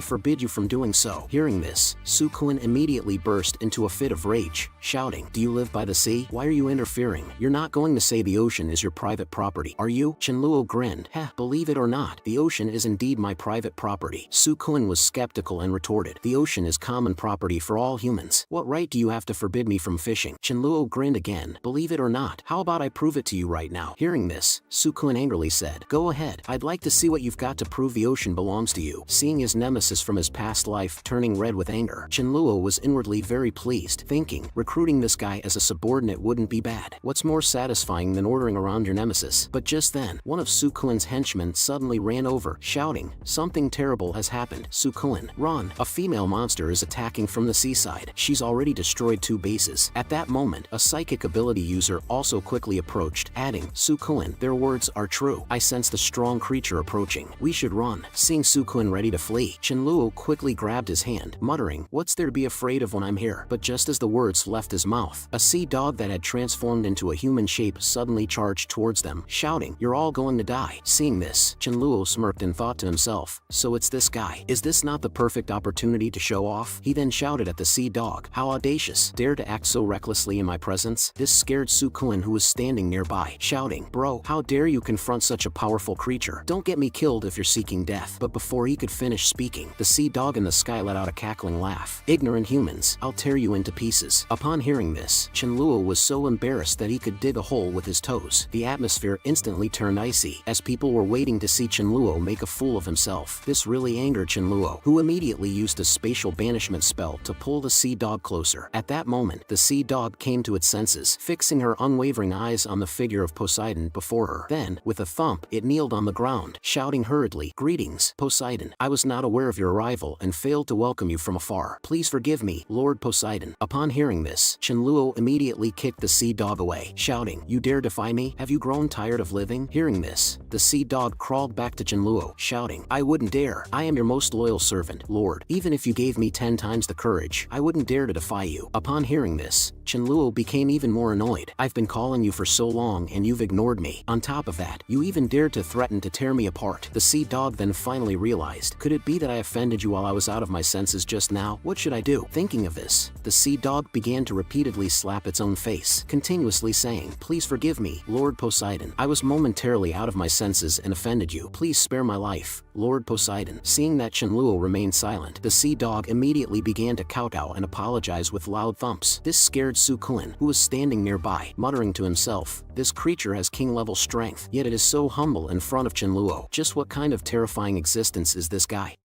forbid you from doing so. Hearing this, Su Cohen immediately burst into a fit of rage, shouting, do you live by the sea? Why are you interfering? You're not going to say the ocean is your private property, are you? Chenluo grinned, believe it or not, the ocean is indeed my private property. Su Cohen was skeptical and retorted, the ocean is common property for all humans. What right do you have to forbid me from fishing? Chenluo grinned again, believe it or not, how about I prove it to you right now? Hearing this, Su Cohen angrily said, go ahead, I'd like to see what you've got to prove the ocean belongs to you. Seeing his nemesis from his past life turning red with anger, Chenluo was inwardly very pleased, thinking, recruiting this guy as a subordinate wouldn't be bad. What's more satisfying than ordering around your nemesis? But just then, one of Su Cohen's henchmen suddenly ran over, shouting, something terrible has happened. Su Cohen, run! A female monster is attacking from the seaside. She's already destroyed 2 bases. At that moment, a psychic ability user also quickly approached, adding, Su Cohen, their words are true. I sensed a strong creature approaching. We should run. Seeing Su Cohen ready to flee, Chenluo quickly grabbed his hand, muttering, what's there to be afraid of when I'm here? But just as the words left his mouth, a sea dog that had transformed into a human shape suddenly charged towards them, shouting, you're all going to die. Seeing this, Chenluo smirked and thought to himself, so it's this guy. Is this not the perfect opportunity to show off? He then shouted at the sea dog, how audacious, dare to act so recklessly in my presence? This scared Su Cohen, who was standing nearby, shouting, bro, how dare you confront such a powerful creature? Don't get me killed if you're seeking death. But before he could finish speaking, the sea dog in the sky let out a cackling laugh. Ignorant humans, I'll tear you into pieces. Upon hearing this, Chenluo was so embarrassed that he could dig a hole with his toes. The atmosphere instantly turned icy, as people were waiting to see Chenluo make a fool of himself. This really angered Chenluo, who immediately used a spatial banishment spell to pull the sea dog closer. At that moment, the sea dog came to its senses, fixing her unwavering eyes on the figure of Poseidon before her. Then, with a thump, it kneeled on the ground, shouting hurriedly, greetings, Poseidon. I was not aware of your arrival and failed to welcome you from afar. Please forgive me, Lord Poseidon. Upon hearing this, this. Chenluo immediately kicked the sea dog away, shouting, "You dare defy me? Have you grown tired of living?" Hearing this, the sea dog crawled back to Chenluo, shouting, "I wouldn't dare. I am your most loyal servant, Lord. Even if you gave me 10 times the courage, I wouldn't dare to defy you." Upon hearing this, Chenluo became even more annoyed. "I've been calling you for so long and you've ignored me. On top of that, you even dared to threaten to tear me apart." The sea dog then finally realized, could it be that I offended you while I was out of my senses just now? What should I do? Thinking of this, the sea dog began to repeatedly slap its own face, continuously saying, "Please forgive me, Lord Poseidon. I was momentarily out of my senses and offended you. Please spare my life, Lord Poseidon." Seeing that Chenluo remained silent, the sea dog immediately began to kowtow and apologize with loud thumps. This scared Su Kulin, who was standing nearby, muttering to himself, "This creature has king-level strength, yet it is so humble in front of Chenluo. Just what kind of terrifying existence is this guy?"